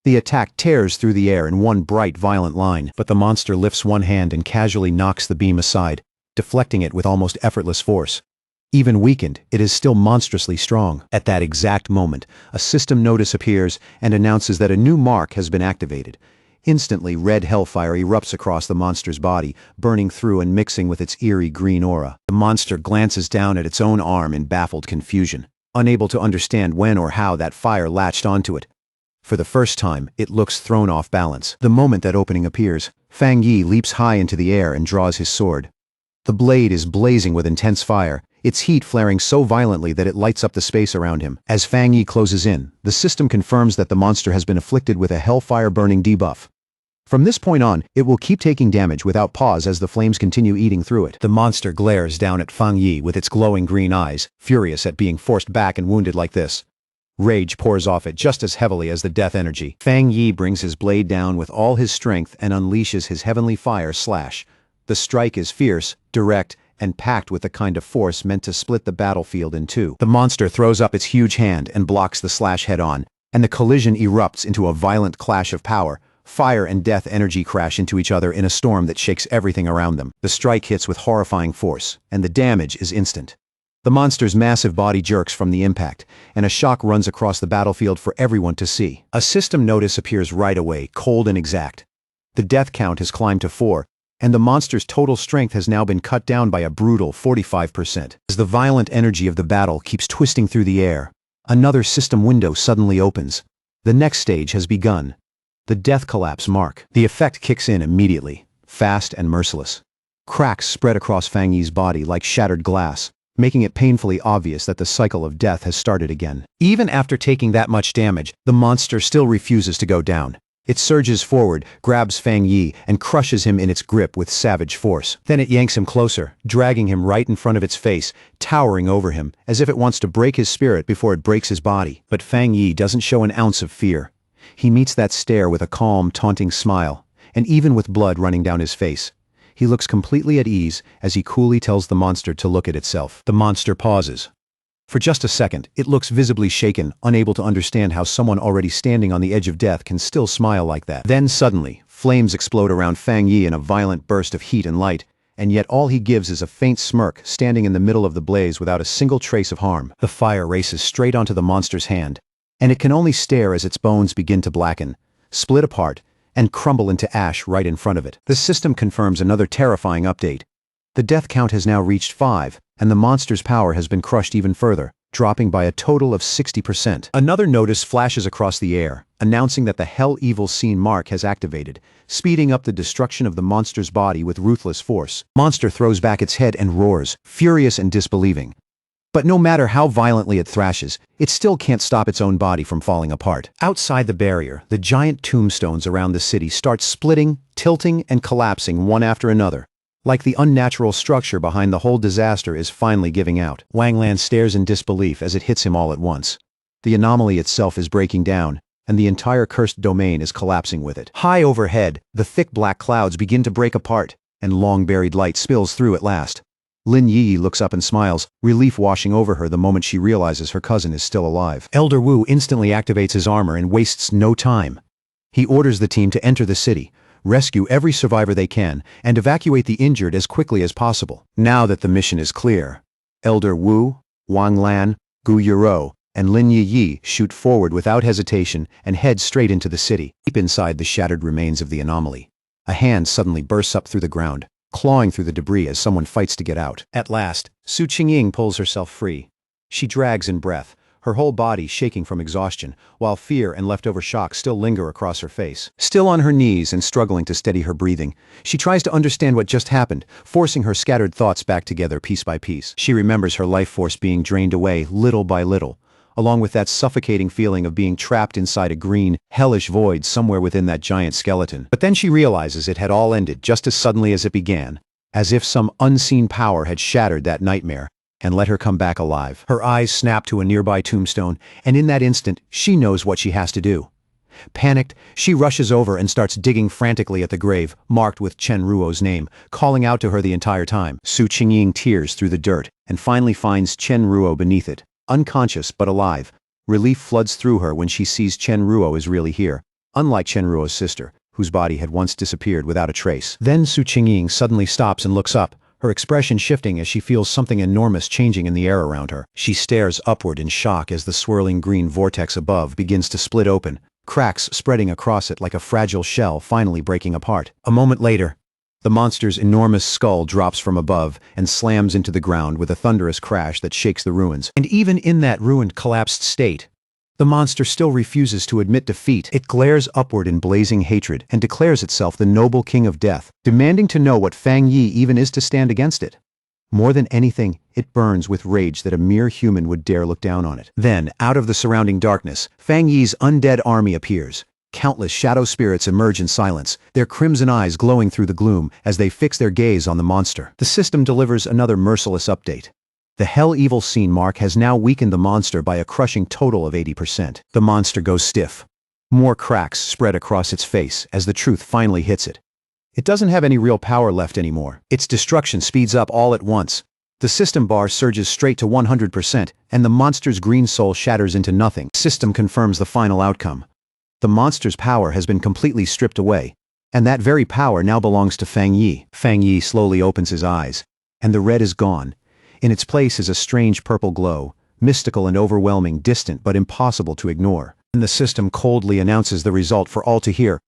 The attack tears through the air in one bright, violent line, but the monster lifts one hand and casually knocks the beam aside, deflecting it with almost effortless force. Even weakened, it is still monstrously strong. At that exact moment, a system notice appears and announces that a new mark has been activated. Instantly, red hellfire erupts across the monster's body, burning through and mixing with its eerie green aura. The monster glances down at its own arm in baffled confusion, unable to understand when or how that fire latched onto it. For the first time, it looks thrown off balance. The moment that opening appears, Fang Yi leaps high into the air and draws his sword. The blade is blazing with intense fire, its heat flaring so violently that it lights up the space around him. As Fang Yi closes in, the system confirms that the monster has been afflicted with a hellfire-burning debuff. From this point on, it will keep taking damage without pause as the flames continue eating through it. The monster glares down at Fang Yi with its glowing green eyes, furious at being forced back and wounded like this. Rage pours off it just as heavily as the death energy. Fang Yi brings his blade down with all his strength and unleashes his heavenly fire slash. The strike is fierce, direct, and packed with the kind of force meant to split the battlefield in two. The monster throws up its huge hand and blocks the slash head-on, and the collision erupts into a violent clash of power. Fire and death energy crash into each other in a storm that shakes everything around them. The strike hits with horrifying force, and the damage is instant. The monster's massive body jerks from the impact, and a shock runs across the battlefield for everyone to see. A system notice appears right away, cold and exact. The death count has climbed to 4, and the monster's total strength has now been cut down by a brutal 45%. As the violent energy of the battle keeps twisting through the air, another system window suddenly opens. The next stage has begun. The death collapse mark. The effect kicks in immediately, fast and merciless. Cracks spread across Fang Yi's body like shattered glass, making it painfully obvious that the cycle of death has started again. Even after taking that much damage, the monster still refuses to go down. It surges forward, grabs Fang Yi, and crushes him in its grip with savage force. Then it yanks him closer, dragging him right in front of its face, towering over him, as if it wants to break his spirit before it breaks his body. But Fang Yi doesn't show an ounce of fear. He meets that stare with a calm, taunting smile, and even with blood running down his face, he looks completely at ease as he coolly tells the monster to look at itself. The monster pauses. For just a second, it looks visibly shaken, unable to understand how someone already standing on the edge of death can still smile like that. Then suddenly, flames explode around Fang Yi in a violent burst of heat and light, and yet all he gives is a faint smirk, standing in the middle of the blaze without a single trace of harm. The fire races straight onto the monster's hand, and it can only stare as its bones begin to blacken, split apart, and crumble into ash right in front of it. The system confirms another terrifying update. The death count has now reached 5, and the monster's power has been crushed even further, dropping by a total of 60%. Another notice flashes across the air, announcing that the Hell Evil Scene mark has activated, speeding up the destruction of the monster's body with ruthless force. Monster throws back its head and roars, furious and disbelieving. But no matter how violently it thrashes, it still can't stop its own body from falling apart. Outside the barrier, the giant tombstones around the city start splitting, tilting, and collapsing one after another. Like the unnatural structure behind the whole disaster is finally giving out. Wang Lan stares in disbelief as it hits him all at once. The anomaly itself is breaking down, and the entire cursed domain is collapsing with it. High overhead, the thick black clouds begin to break apart, and long-buried light spills through at last. Lin Yi looks up and smiles, relief washing over her the moment she realizes her cousin is still alive. Elder Wu instantly activates his armor and wastes no time. He orders the team to enter the city, rescue every survivor they can, and evacuate the injured as quickly as possible. Now that the mission is clear, Elder Wu, Wang Lan, Gu Yuro, and Lin Yi shoot forward without hesitation and head straight into the city. Deep inside the shattered remains of the anomaly, a hand suddenly bursts up through the ground, clawing through the debris as someone fights to get out. At last, Su Qingying pulls herself free. She drags in breath, her whole body shaking from exhaustion, while fear and leftover shock still linger across her face. Still on her knees and struggling to steady her breathing, she tries to understand what just happened, forcing her scattered thoughts back together piece by piece. She remembers her life force being drained away little by little, along with that suffocating feeling of being trapped inside a green, hellish void somewhere within that giant skeleton. But then she realizes it had all ended just as suddenly as it began, as if some unseen power had shattered that nightmare and let her come back alive. Her eyes snap to a nearby tombstone, and in that instant, she knows what she has to do. Panicked, she rushes over and starts digging frantically at the grave, marked with Chen Ruo's name, calling out to her the entire time. Su Qingying tears through the dirt and finally finds Chen Ruo beneath it. Unconscious but alive, relief floods through her when she sees Chen Ruo is really here, unlike Chen Ruo's sister, whose body had once disappeared without a trace. Then Su Qingying suddenly stops and looks up, her expression shifting as she feels something enormous changing in the air around her. She stares upward in shock as the swirling green vortex above begins to split open, cracks spreading across it like a fragile shell finally breaking apart. A moment later, the monster's enormous skull drops from above and slams into the ground with a thunderous crash that shakes the ruins. And even in that ruined, collapsed state, the monster still refuses to admit defeat. It glares upward in blazing hatred and declares itself the noble king of death, demanding to know what Fang Yi even is to stand against it. More than anything, it burns with rage that a mere human would dare look down on it. Then, out of the surrounding darkness, Fang Yi's undead army appears. Countless shadow spirits emerge in silence, their crimson eyes glowing through the gloom as they fix their gaze on the monster. The system delivers another merciless update. The Hell Evil Scene mark has now weakened the monster by a crushing total of 80%. The monster goes stiff. More cracks spread across its face as the truth finally hits it. It doesn't have any real power left anymore. Its destruction speeds up all at once. The system bar surges straight to 100%, and the monster's green soul shatters into nothing. System confirms the final outcome. The monster's power has been completely stripped away, and that very power now belongs to Fang Yi. Fang Yi slowly opens his eyes, and the red is gone. In its place is a strange purple glow, mystical and overwhelming, distant but impossible to ignore. And the system coldly announces the result for all to hear.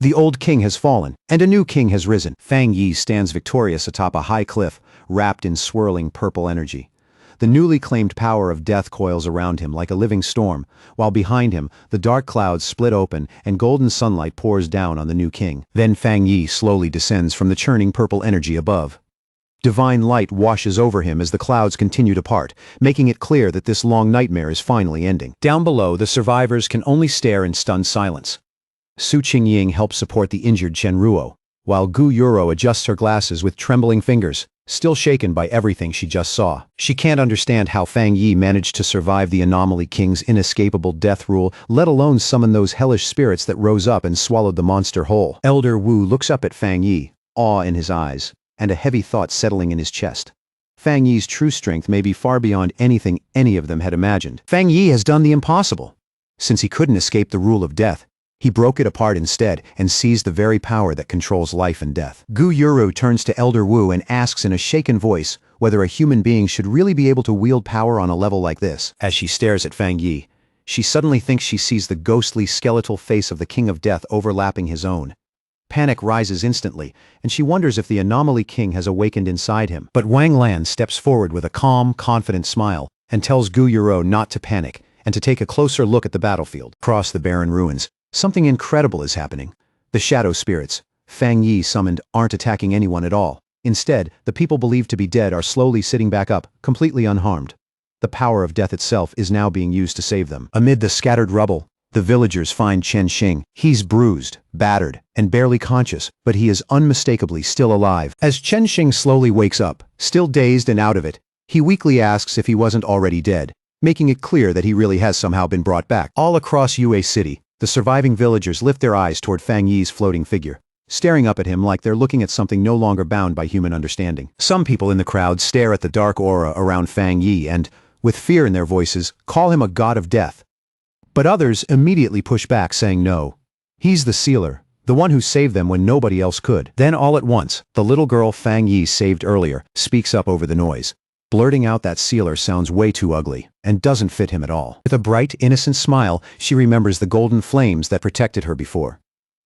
The old king has fallen, and a new king has risen. Fang Yi stands victorious atop a high cliff, wrapped in swirling purple energy. The newly claimed power of death coils around him like a living storm, while behind him, the dark clouds split open and golden sunlight pours down on the new king. Then Fang Yi slowly descends from the churning purple energy above. Divine light washes over him as the clouds continue to part, making it clear that this long nightmare is finally ending. Down below, the survivors can only stare in stunned silence. Su Qingying helps support the injured Chen Ruo, while Gu Yuro adjusts her glasses with trembling fingers, still shaken by everything she just saw. She can't understand how Fang Yi managed to survive the Anomaly King's inescapable death rule, let alone summon those hellish spirits that rose up and swallowed the monster whole. Elder Wu looks up at Fang Yi, awe in his eyes, and a heavy thought settling in his chest. Fang Yi's true strength may be far beyond anything any of them had imagined. Fang Yi has done the impossible. Since he couldn't escape the rule of death, he broke it apart instead and seized the very power that controls life and death. Gu Yuro turns to Elder Wu and asks in a shaken voice whether a human being should really be able to wield power on a level like this. As she stares at Fang Yi, she suddenly thinks she sees the ghostly skeletal face of the King of Death overlapping his own. Panic rises instantly, and she wonders if the Anomaly King has awakened inside him. But Wang Lan steps forward with a calm, confident smile and tells Gu Yuro not to panic and to take a closer look at the battlefield. Across the barren ruins, something incredible is happening. The shadow spirits, Fang Yi summoned, aren't attacking anyone at all. Instead, the people believed to be dead are slowly sitting back up, completely unharmed. The power of death itself is now being used to save them. Amid the scattered rubble, the villagers find Chen Xing. He's bruised, battered, and barely conscious, but he is unmistakably still alive. As Chen Xing slowly wakes up, still dazed and out of it, he weakly asks if he wasn't already dead, making it clear that he really has somehow been brought back. All across Yue City, the surviving villagers lift their eyes toward Fang Yi's floating figure, staring up at him like they're looking at something no longer bound by human understanding. Some people in the crowd stare at the dark aura around Fang Yi and, with fear in their voices, call him a god of death. But others immediately push back, saying no. He's the sealer, the one who saved them when nobody else could. Then all at once, the little girl Fang Yi saved earlier speaks up over the noise, blurting out that sealer sounds way too ugly and doesn't fit him at all. With a bright, innocent smile, she remembers the golden flames that protected her before.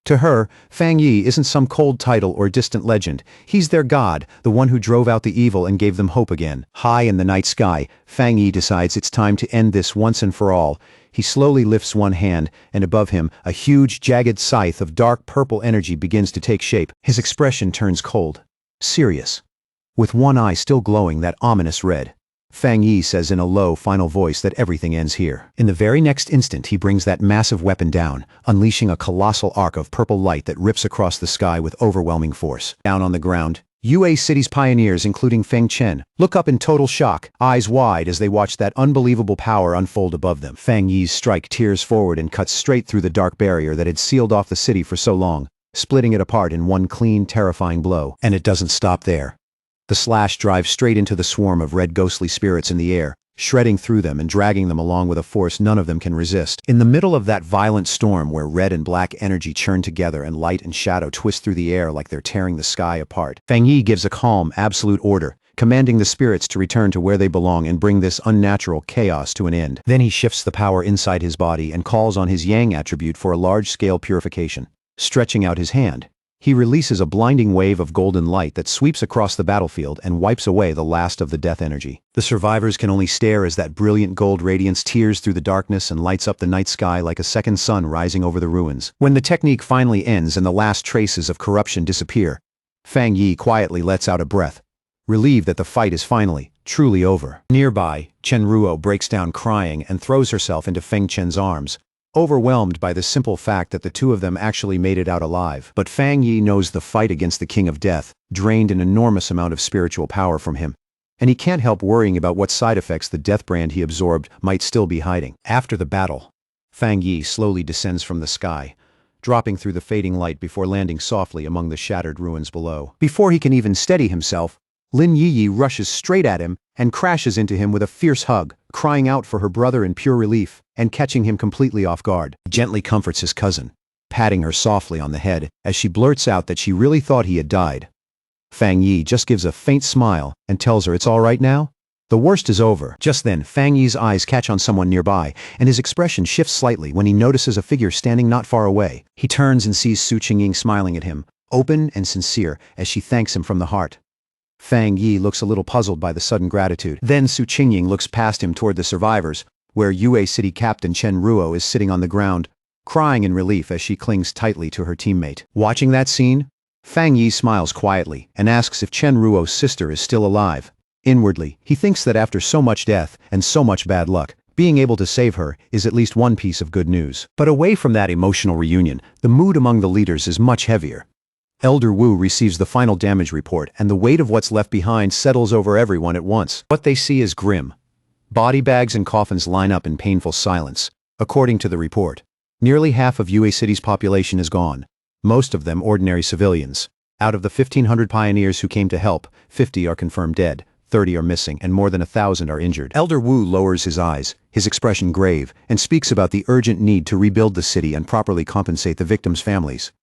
To her, Fang Yi isn't some cold title or distant legend. He's their god, the one who drove out the evil and gave them hope again. High in the night sky, Fang Yi decides it's time to end this once and for all. He slowly lifts one hand, and above him, a huge, jagged scythe of dark purple energy begins to take shape. His expression turns cold, serious, with one eye still glowing that ominous red. Fang Yi says in a low, final voice that everything ends here. In the very next instant, he brings that massive weapon down, unleashing a colossal arc of purple light that rips across the sky with overwhelming force. Down on the ground, Yue City's pioneers, including Feng Chen, look up in total shock, eyes wide as they watch that unbelievable power unfold above them. Fang Yi's strike tears forward and cuts straight through the dark barrier that had sealed off the city for so long, splitting it apart in one clean, terrifying blow. And it doesn't stop there. The slash drives straight into the swarm of red ghostly spirits in the air, shredding through them and dragging them along with a force none of them can resist. In the middle of that violent storm where red and black energy churn together and light and shadow twist through the air like they're tearing the sky apart, Fang Yi gives a calm, absolute order, commanding the spirits to return to where they belong and bring this unnatural chaos to an end. Then he shifts the power inside his body and calls on his Yang attribute for a large-scale purification. Stretching out his hand, he releases a blinding wave of golden light that sweeps across the battlefield and wipes away the last of the death energy. The survivors can only stare as that brilliant gold radiance tears through the darkness and lights up the night sky like a second sun rising over the ruins. When the technique finally ends and the last traces of corruption disappear, Fang Yi quietly lets out a breath, relieved that the fight is finally, truly over. Nearby, Chen Ruo breaks down crying and throws herself into Feng Chen's arms, overwhelmed by the simple fact that the two of them actually made it out alive. But Fang Yi knows the fight against the King of Death drained an enormous amount of spiritual power from him, and he can't help worrying about what side effects the death brand he absorbed might still be hiding. After the battle, Fang Yi slowly descends from the sky, dropping through the fading light before landing softly among the shattered ruins below. Before he can even steady himself, Lin Yi rushes straight at him and crashes into him with a fierce hug, crying out for her brother in pure relief and catching him completely off guard. He gently comforts his cousin, patting her softly on the head as she blurts out that she really thought he had died. Fang Yi just gives a faint smile and tells her it's all right now. The worst is over. Just then, Fang Yi's eyes catch on someone nearby, and his expression shifts slightly when he notices a figure standing not far away. He turns and sees Su Qingying smiling at him, open and sincere, as she thanks him from the heart. Fang Yi looks a little puzzled by the sudden gratitude. Then Su Qingying looks past him toward the survivors, where Yue City Captain Chen Ruo is sitting on the ground, crying in relief as she clings tightly to her teammate. Watching that scene, Fang Yi smiles quietly and asks if Chen Ruo's sister is still alive. Inwardly, he thinks that after so much death and so much bad luck, being able to save her is at least one piece of good news. But away from that emotional reunion, the mood among the leaders is much heavier. Elder Wu receives the final damage report, and the weight of what's left behind settles over everyone at once. What they see is grim. Body bags and coffins line up in painful silence. According to the report, nearly half of Yue City's population is gone, most of them ordinary civilians. Out of the 1,500 pioneers who came to help, 50 are confirmed dead, 30 are missing, and more than 1,000 are injured. Elder Wu lowers his eyes, his expression grave, and speaks about the urgent need to rebuild the city and properly compensate the victims' families.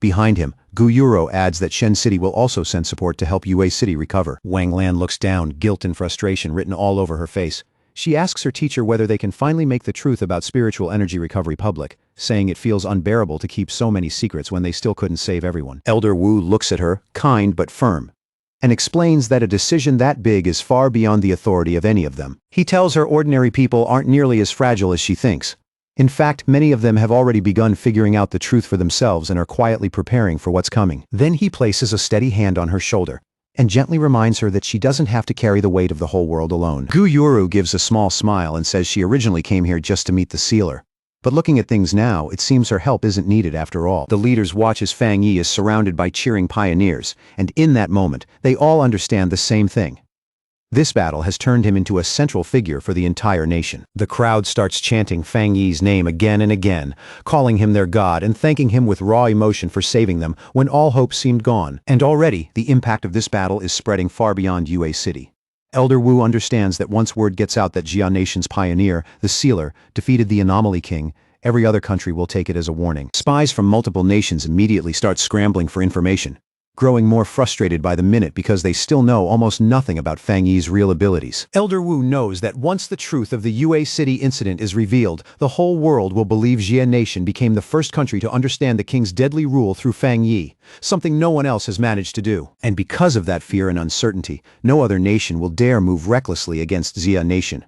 Behind him, Gu Yuro adds that Shen City will also send support to help Yue City recover. Wang Lan looks down, guilt and frustration written all over her face. She asks her teacher whether they can finally make the truth about spiritual energy recovery public, saying it feels unbearable to keep so many secrets when they still couldn't save everyone. Elder Wu looks at her, kind but firm, and explains that a decision that big is far beyond the authority of any of them. He tells her ordinary people aren't nearly as fragile as she thinks. In fact, many of them have already begun figuring out the truth for themselves and are quietly preparing for what's coming. Then he places a steady hand on her shoulder and gently reminds her that she doesn't have to carry the weight of the whole world alone. Gu Yuru gives a small smile and says she originally came here just to meet the sealer. But looking at things now, it seems her help isn't needed after all. The leaders watch as Fang Yi is surrounded by cheering pioneers, and in that moment, they all understand the same thing. This battle has turned him into a central figure for the entire nation. The crowd starts chanting Fang Yi's name again and again, calling him their god and thanking him with raw emotion for saving them when all hope seemed gone. And already, the impact of this battle is spreading far beyond Yue City. Elder Wu understands that once word gets out that Jia Nation's pioneer, the Sealer, defeated the Anomaly King, every other country will take it as a warning. Spies from multiple nations immediately start scrambling for information, growing more frustrated by the minute because they still know almost nothing about Fang Yi's real abilities. Elder Wu knows that once the truth of the Yue City incident is revealed, the whole world will believe Jia Nation became the first country to understand the king's deadly rule through Fang Yi, something no one else has managed to do. And because of that fear and uncertainty, no other nation will dare move recklessly against Jia Nation.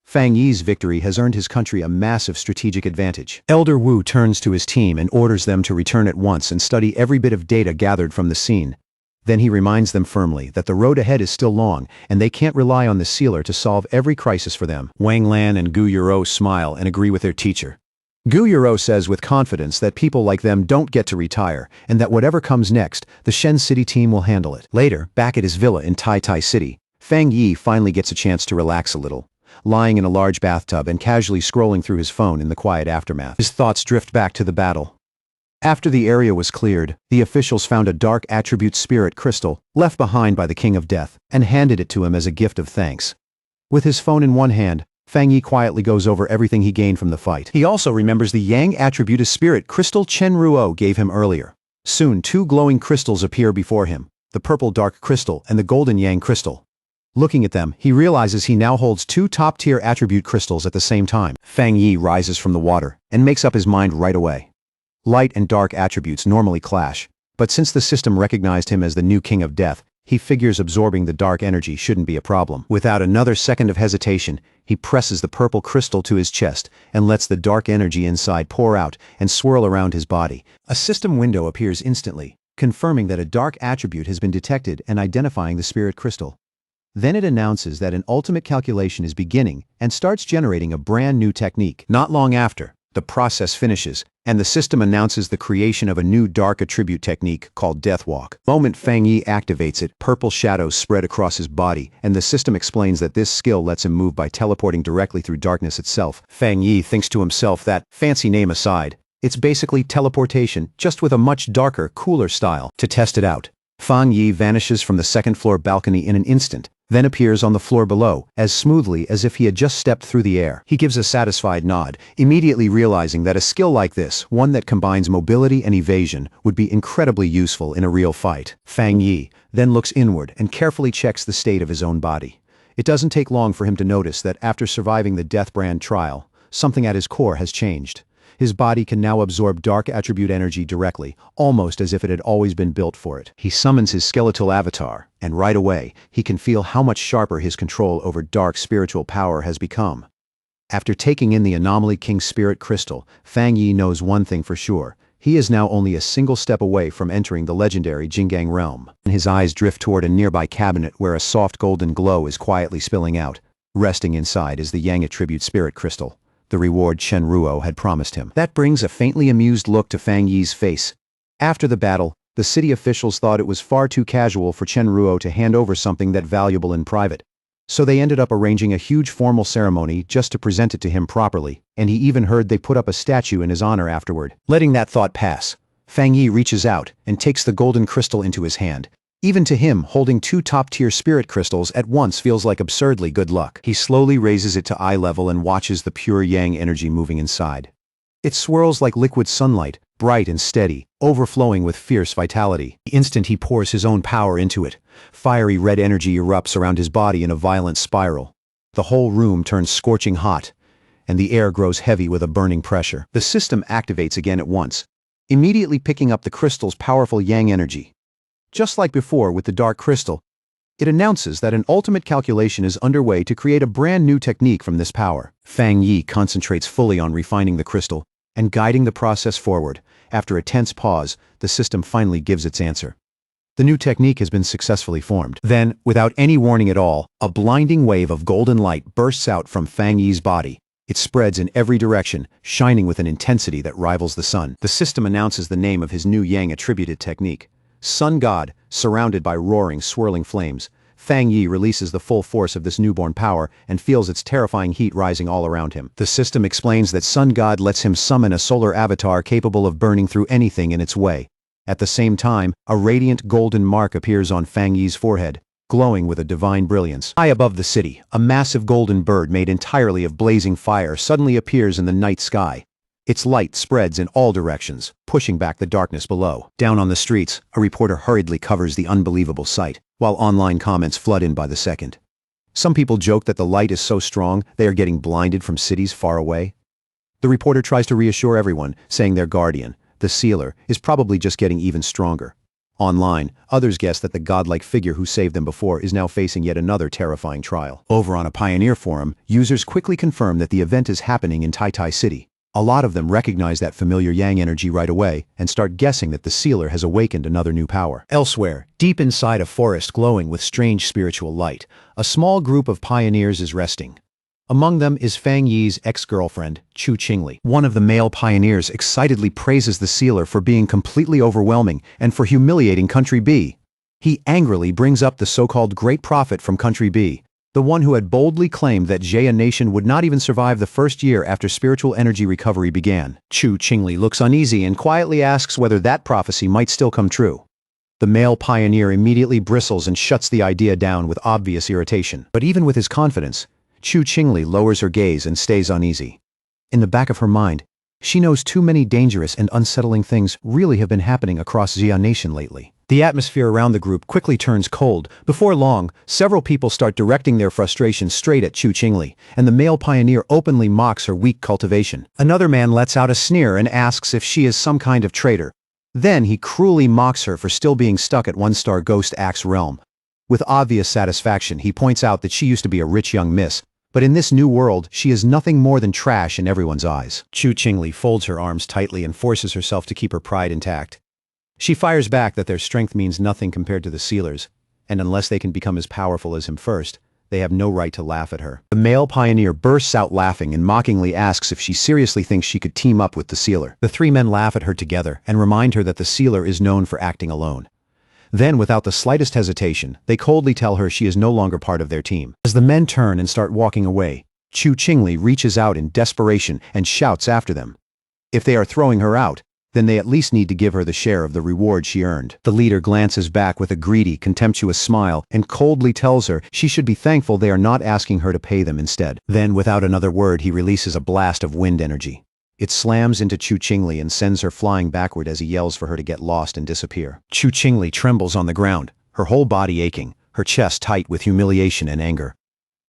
Fang Yi's victory has earned his country a massive strategic advantage. Elder Wu turns to his team and orders them to return at once and study every bit of data gathered from the scene. Then he reminds them firmly that the road ahead is still long, and they can't rely on the sealer to solve every crisis for them. Wang Lan and Gu Yuro smile and agree with their teacher. Gu Yuro says with confidence that people like them don't get to retire, and that whatever comes next, the Shen City team will handle it. Later, back at his villa in Tai Tai City, Fang Yi finally gets a chance to relax a little, lying in a large bathtub and casually scrolling through his phone in the quiet aftermath. His thoughts drift back to the battle. After the area was cleared, the officials found a dark attribute spirit crystal left behind by the King of Death and handed it to him as a gift of thanks. With his phone in one hand, Fang Yi quietly goes over everything he gained from the fight. He also remembers the Yang attribute spirit crystal Chen Ruo gave him earlier. Soon, two glowing crystals appear before him, the purple dark crystal and the golden Yang crystal. Looking at them, he realizes he now holds two top-tier attribute crystals at the same time. Fang Yi rises from the water and makes up his mind right away. Light and dark attributes normally clash, but since the system recognized him as the new King of Death, he figures absorbing the dark energy shouldn't be a problem. Without another second of hesitation, he presses the purple crystal to his chest and lets the dark energy inside pour out and swirl around his body. A system window appears instantly, confirming that a dark attribute has been detected and identifying the spirit crystal. Then it announces that an ultimate calculation is beginning and starts generating a brand new technique. Not long after, the process finishes, and the system announces the creation of a new dark attribute technique called Death Walk. The moment Fang Yi activates it, purple shadows spread across his body, and the system explains that this skill lets him move by teleporting directly through darkness itself. Fang Yi thinks to himself that, fancy name aside, it's basically teleportation, just with a much darker, cooler style. To test it out, Fang Yi vanishes from the second-floor balcony in an instant, then appears on the floor below, as smoothly as if he had just stepped through the air. He gives a satisfied nod, immediately realizing that a skill like this, one that combines mobility and evasion, would be incredibly useful in a real fight. Fang Yi then looks inward and carefully checks the state of his own body. It doesn't take long for him to notice that after surviving the Death Brand trial, something at his core has changed. His body can now absorb dark attribute energy directly, almost as if it had always been built for it. He summons his skeletal avatar, and right away, he can feel how much sharper his control over dark spiritual power has become. After taking in the Anomaly King Spirit Crystal, Fang Yi knows one thing for sure. He is now only a single step away from entering the legendary Jingang realm. His eyes drift toward a nearby cabinet where a soft golden glow is quietly spilling out. Resting inside is the Yang Attribute Spirit Crystal, the reward Chen Ruo had promised him. That brings a faintly amused look to Fang Yi's face. After the battle, the city officials thought it was far too casual for Chen Ruo to hand over something that valuable in private. So they ended up arranging a huge formal ceremony just to present it to him properly, and he even heard they put up a statue in his honor afterward. Letting that thought pass, Fang Yi reaches out and takes the golden crystal into his hand. Even to him, holding two top-tier spirit crystals at once feels like absurdly good luck. He slowly raises it to eye level and watches the pure yang energy moving inside. It swirls like liquid sunlight, bright and steady, overflowing with fierce vitality. The instant he pours his own power into it, fiery red energy erupts around his body in a violent spiral. The whole room turns scorching hot, and the air grows heavy with a burning pressure. The system activates again at once, immediately picking up the crystal's powerful yang energy. Just like before with the dark crystal, it announces that an ultimate calculation is underway to create a brand new technique from this power. Fang Yi concentrates fully on refining the crystal and guiding the process forward. After a tense pause, the system finally gives its answer. The new technique has been successfully formed. Then, without any warning at all, a blinding wave of golden light bursts out from Fang Yi's body. It spreads in every direction, shining with an intensity that rivals the sun. The system announces the name of his new Yang attributed technique. Sun God, surrounded by roaring, swirling flames. Fang Yi releases the full force of this newborn power and feels its terrifying heat rising all around him. The system explains that Sun God lets him summon a solar avatar capable of burning through anything in its way. At the same time, a radiant golden mark appears on Fang Yi's forehead, glowing with a divine brilliance. High above the city, a massive golden bird made entirely of blazing fire suddenly appears in the night sky. Its light spreads in all directions, pushing back the darkness below. Down on the streets, a reporter hurriedly covers the unbelievable sight, while online comments flood in by the second. Some people joke that the light is so strong they are getting blinded from cities far away. The reporter tries to reassure everyone, saying their guardian, the sealer, is probably just getting even stronger. Online, others guess that the godlike figure who saved them before is now facing yet another terrifying trial. Over on a Pioneer forum, users quickly confirm that the event is happening in Tai City. A lot of them recognize that familiar yang energy right away and start guessing that the sealer has awakened another new power. Elsewhere, deep inside a forest glowing with strange spiritual light, a small group of pioneers is resting. Among them is Fang Yi's ex-girlfriend, Chu Qingli. One of the male pioneers excitedly praises the sealer for being completely overwhelming and for humiliating Country B. He angrily brings up the so-called Great Prophet from Country B, the one who had boldly claimed that Jia Nation would not even survive the first year after spiritual energy recovery began. Chu Qingli looks uneasy and quietly asks whether that prophecy might still come true. The male pioneer immediately bristles and shuts the idea down with obvious irritation. But even with his confidence, Chu Qingli lowers her gaze and stays uneasy. In the back of her mind, she knows too many dangerous and unsettling things really have been happening across Jia Nation lately. The atmosphere around the group quickly turns cold. Before long, several people start directing their frustration straight at Chu Qingli, and the male pioneer openly mocks her weak cultivation. Another man lets out a sneer and asks if she is some kind of traitor. Then he cruelly mocks her for still being stuck at one-star Ghost Axe realm. With obvious satisfaction, he points out that she used to be a rich young miss, but in this new world, she is nothing more than trash in everyone's eyes. Chu Qingli folds her arms tightly and forces herself to keep her pride intact. She fires back that their strength means nothing compared to the sealers, and unless they can become as powerful as him first, they have no right to laugh at her. The male pioneer bursts out laughing and mockingly asks if she seriously thinks she could team up with the sealer. The three men laugh at her together and remind her that the sealer is known for acting alone. Then, without the slightest hesitation, they coldly tell her she is no longer part of their team. As the men turn and start walking away, Chu Qingli reaches out in desperation and shouts after them. If they are throwing her out, then they at least need to give her the share of the reward she earned. The leader glances back with a greedy, contemptuous smile and coldly tells her she should be thankful they are not asking her to pay them instead. Then, without another word, he releases a blast of wind energy. It slams into Chu Qingli and sends her flying backward as he yells for her to get lost and disappear. Chu Qingli trembles on the ground, her whole body aching, her chest tight with humiliation and anger.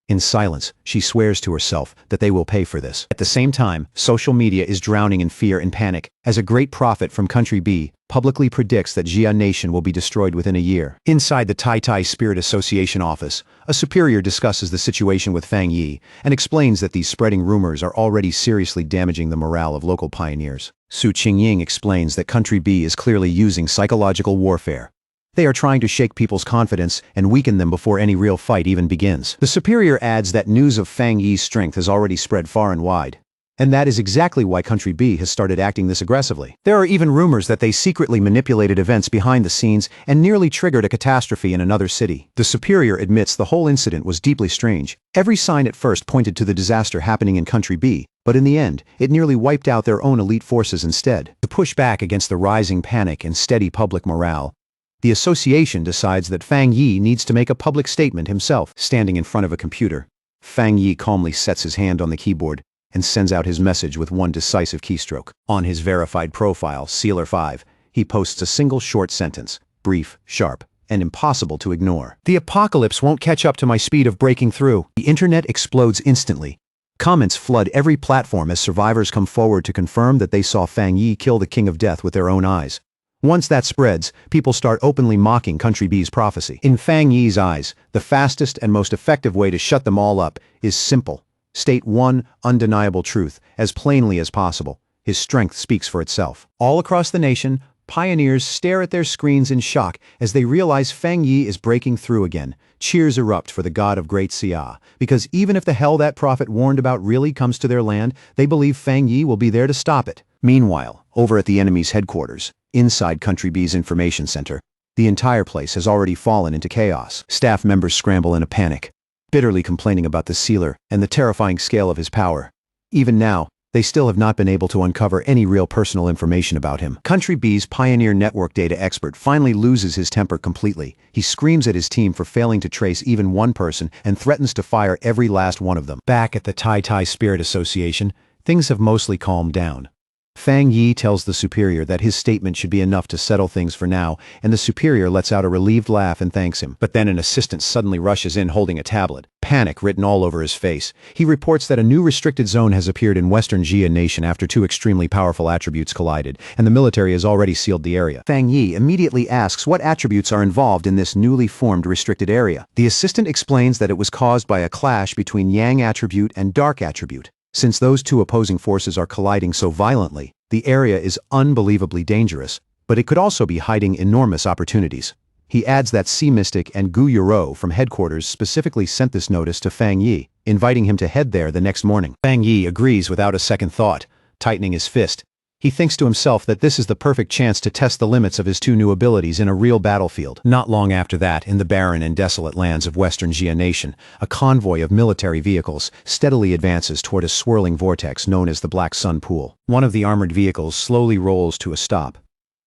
In silence, she swears to herself that they will pay for this. At the same time, social media is drowning in fear and panic, as a great prophet from Country B publicly predicts that Jia Nation will be destroyed within a year. Inside the Tai Tai Spirit Association office, a superior discusses the situation with Fang Yi and explains that these spreading rumors are already seriously damaging the morale of local pioneers. Su Qingying explains that Country B is clearly using psychological warfare. They are trying to shake people's confidence and weaken them before any real fight even begins. The superior adds that news of Fang Yi's strength has already spread far and wide. And that is exactly why Country B has started acting this aggressively. There are even rumors that they secretly manipulated events behind the scenes and nearly triggered a catastrophe in another city. The superior admits the whole incident was deeply strange. Every sign at first pointed to the disaster happening in Country B, but in the end, it nearly wiped out their own elite forces instead. To push back against the rising panic and steady public morale, the association decides that Fang Yi needs to make a public statement himself. Standing in front of a computer, Fang Yi calmly sets his hand on the keyboard and sends out his message with one decisive keystroke. On his verified profile, Sealer 5, he posts a single short sentence, brief, sharp, and impossible to ignore. The apocalypse won't catch up to my speed of breaking through. The internet explodes instantly. Comments flood every platform as survivors come forward to confirm that they saw Fang Yi kill the King of Death with their own eyes. Once that spreads, people start openly mocking Country B's prophecy. In Fang Yi's eyes, the fastest and most effective way to shut them all up is simple. State one undeniable truth as plainly as possible. His strength speaks for itself. All across the nation, pioneers stare at their screens in shock as they realize Fang Yi is breaking through again. Cheers erupt for the god of great Xia, because even if the hell that prophet warned about really comes to their land, they believe Fang Yi will be there to stop it. Meanwhile, over at the enemy's headquarters, inside Country B's information center, the entire place has already fallen into chaos. Staff members scramble in a panic, bitterly complaining about the sealer and the terrifying scale of his power. Even now, they still have not been able to uncover any real personal information about him. Country B's pioneer network data expert finally loses his temper completely. He screams at his team for failing to trace even one person and threatens to fire every last one of them. Back at the Tai Tai Spirit Association, things have mostly calmed down. Fang Yi tells the superior that his statement should be enough to settle things for now, and the superior lets out a relieved laugh and thanks him. But then an assistant suddenly rushes in holding a tablet, panic written all over his face. He reports that a new restricted zone has appeared in Western Jia Nation after two extremely powerful attributes collided, and the military has already sealed the area. Fang Yi immediately asks what attributes are involved in this newly formed restricted area. The assistant explains that it was caused by a clash between Yang attribute and Dark attribute. Since those two opposing forces are colliding so violently, the area is unbelievably dangerous, but it could also be hiding enormous opportunities. He adds that Sea Mystic and Gu Yuro from headquarters specifically sent this notice to Fang Yi, inviting him to head there the next morning. Fang Yi agrees without a second thought, tightening his fist. He thinks to himself that this is the perfect chance to test the limits of his two new abilities in a real battlefield. Not long after that, in the barren and desolate lands of Western Jia Nation, a convoy of military vehicles steadily advances toward a swirling vortex known as the Black Sun Pool. One of the armored vehicles slowly rolls to a stop.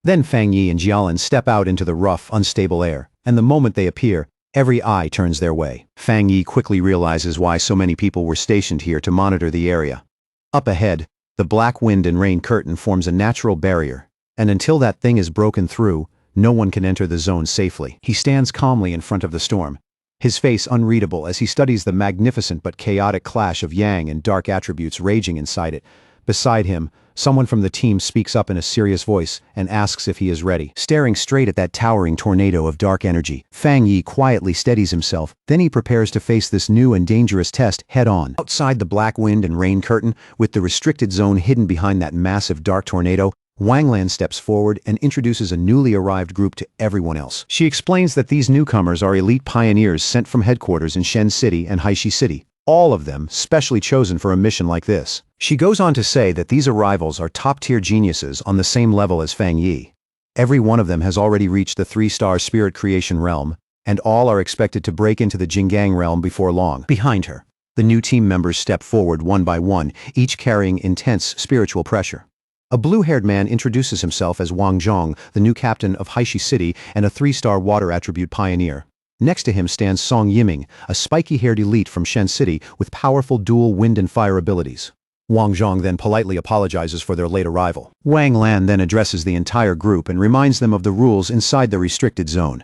Then Fang Yi and Jialin step out into the rough, unstable air, and the moment they appear, every eye turns their way. Fang Yi quickly realizes why so many people were stationed here to monitor the area. Up ahead, the black wind and rain curtain forms a natural barrier, and until that thing is broken through, no one can enter the zone safely. He stands calmly in front of the storm, his face unreadable as he studies the magnificent but chaotic clash of Yang and Dark attributes raging inside it. Beside him, someone from the team speaks up in a serious voice and asks if he is ready. Staring straight at that towering tornado of dark energy, Fang Yi quietly steadies himself, then he prepares to face this new and dangerous test head-on. Outside the black wind and rain curtain, with the restricted zone hidden behind that massive dark tornado, Wang Lan steps forward and introduces a newly arrived group to everyone else. She explains that these newcomers are elite pioneers sent from headquarters in Shen City and Haishi City, all of them specially chosen for a mission like this. She goes on to say that these arrivals are top-tier geniuses on the same level as Fang Yi. Every one of them has already reached the 3-star spirit creation realm, and all are expected to break into the Jinggang realm before long. Behind her, the new team members step forward one by one, each carrying intense spiritual pressure. A blue-haired man introduces himself as Wang Zhong, the new captain of Haishi City and a 3-star water attribute pioneer. Next to him stands Song Yiming, a spiky-haired elite from Shen City with powerful dual wind and fire abilities. Wang Zhong then politely apologizes for their late arrival. Wang Lan then addresses the entire group and reminds them of the rules inside the restricted zone.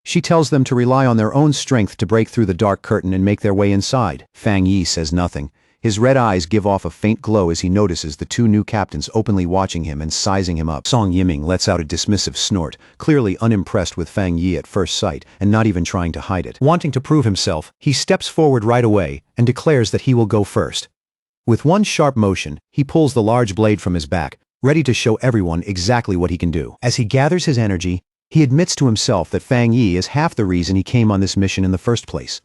She tells them to rely on their own strength to break through the dark curtain and make their way inside. Fang Yi says nothing. His red eyes give off a faint glow as he notices the 2 new captains openly watching him and sizing him up. Song Yiming lets out a dismissive snort, clearly unimpressed with Fang Yi at first sight and not even trying to hide it. Wanting to prove himself, he steps forward right away and declares that he will go first. With one sharp motion, he pulls the large blade from his back, ready to show everyone exactly what he can do. As he gathers his energy, he admits to himself that Fang Yi is half the reason he came on this mission in the first place.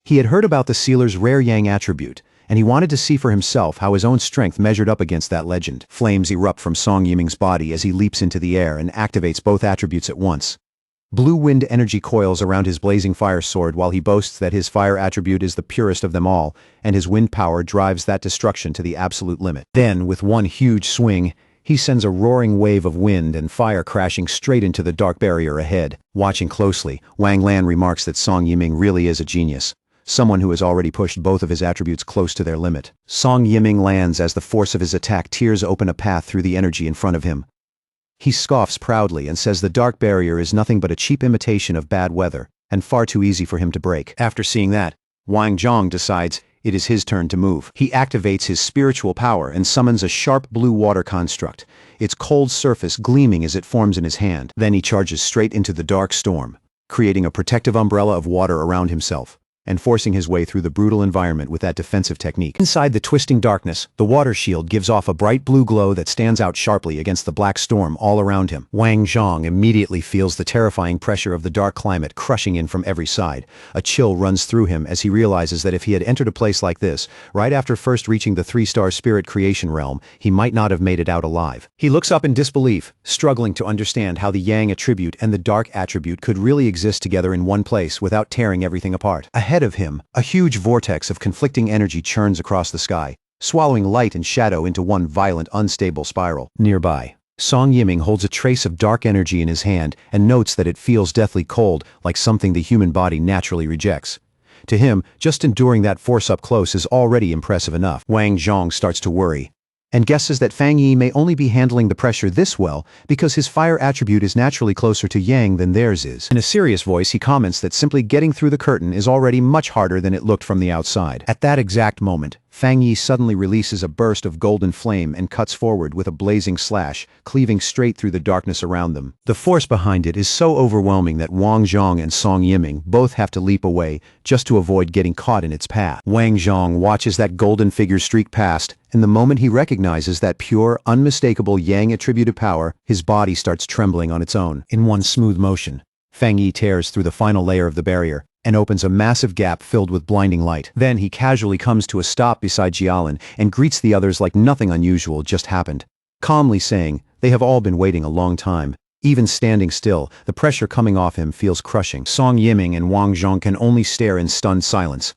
He had heard about the sealer's rare yang attribute, and he wanted to see for himself how his own strength measured up against that legend. Flames erupt from Song Yiming's body as he leaps into the air and activates both attributes at once. Blue wind energy coils around his blazing fire sword while he boasts that his fire attribute is the purest of them all, and his wind power drives that destruction to the absolute limit. Then, with one huge swing, he sends a roaring wave of wind and fire crashing straight into the dark barrier ahead. Watching closely, Wang Lan remarks that Song Yiming really is a genius. Someone who has already pushed both of his attributes close to their limit. Song Yiming lands as the force of his attack tears open a path through the energy in front of him. He scoffs proudly and says the dark barrier is nothing but a cheap imitation of bad weather, and far too easy for him to break. After seeing that, Wang Zhong decides it is his turn to move. He activates his spiritual power and summons a sharp blue water construct, its cold surface gleaming as it forms in his hand. Then he charges straight into the dark storm, creating a protective umbrella of water around himself, and forcing his way through the brutal environment with that defensive technique. Inside the twisting darkness, the water shield gives off a bright blue glow that stands out sharply against the black storm all around him. Wang Zhong immediately feels the terrifying pressure of the dark climate crushing in from every side. A chill runs through him as he realizes that if he had entered a place like this, right after first reaching the 3-star spirit creation realm, he might not have made it out alive. He looks up in disbelief, struggling to understand how the yang attribute and the dark attribute could really exist together in one place without tearing everything apart. Ahead of him, a huge vortex of conflicting energy churns across the sky, swallowing light and shadow into one violent, unstable spiral. Nearby, Song Yiming holds a trace of dark energy in his hand and notes that it feels deathly cold, like something the human body naturally rejects. To him, just enduring that force up close is already impressive enough. Wang Zhong starts to worry, and guesses that Fang Yi may only be handling the pressure this well because his fire attribute is naturally closer to yang than theirs is. In a serious voice, he comments that simply getting through the curtain is already much harder than it looked from the outside. At that exact moment, Fang Yi suddenly releases a burst of golden flame and cuts forward with a blazing slash, cleaving straight through the darkness around them. The force behind it is so overwhelming that Wang Zhong and Song Yiming both have to leap away just to avoid getting caught in its path. Wang Zhong watches that golden figure streak past, and the moment he recognizes that pure, unmistakable yang attributed power, his body starts trembling on its own. In one smooth motion, Fang Yi tears through the final layer of the barrier and opens a massive gap filled with blinding light. Then he casually comes to a stop beside Jialin and greets the others like nothing unusual just happened, calmly saying they have all been waiting a long time. Even standing still, the pressure coming off him feels crushing. Song Yiming and Wang Zhong can only stare in stunned silence.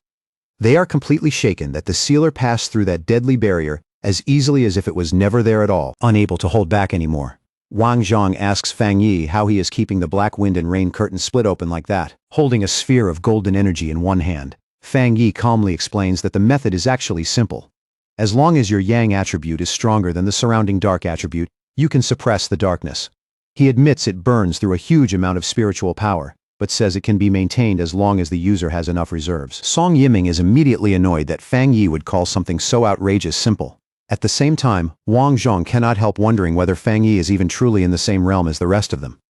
They are completely shaken that the sealer passed through that deadly barrier as easily as if it was never there at all, unable to hold back anymore. Wang Zhong asks Fang Yi how he is keeping the black wind and rain curtain split open like that. Holding a sphere of golden energy in one hand, Fang Yi calmly explains that the method is actually simple. As long as your yang attribute is stronger than the surrounding dark attribute, you can suppress the darkness. He admits it burns through a huge amount of spiritual power, but says it can be maintained as long as the user has enough reserves. Song Yiming is immediately annoyed that Fang Yi would call something so outrageous simple. At the same time, Wang Zhong cannot help wondering whether Fang Yi is even truly in the same realm as the rest of them.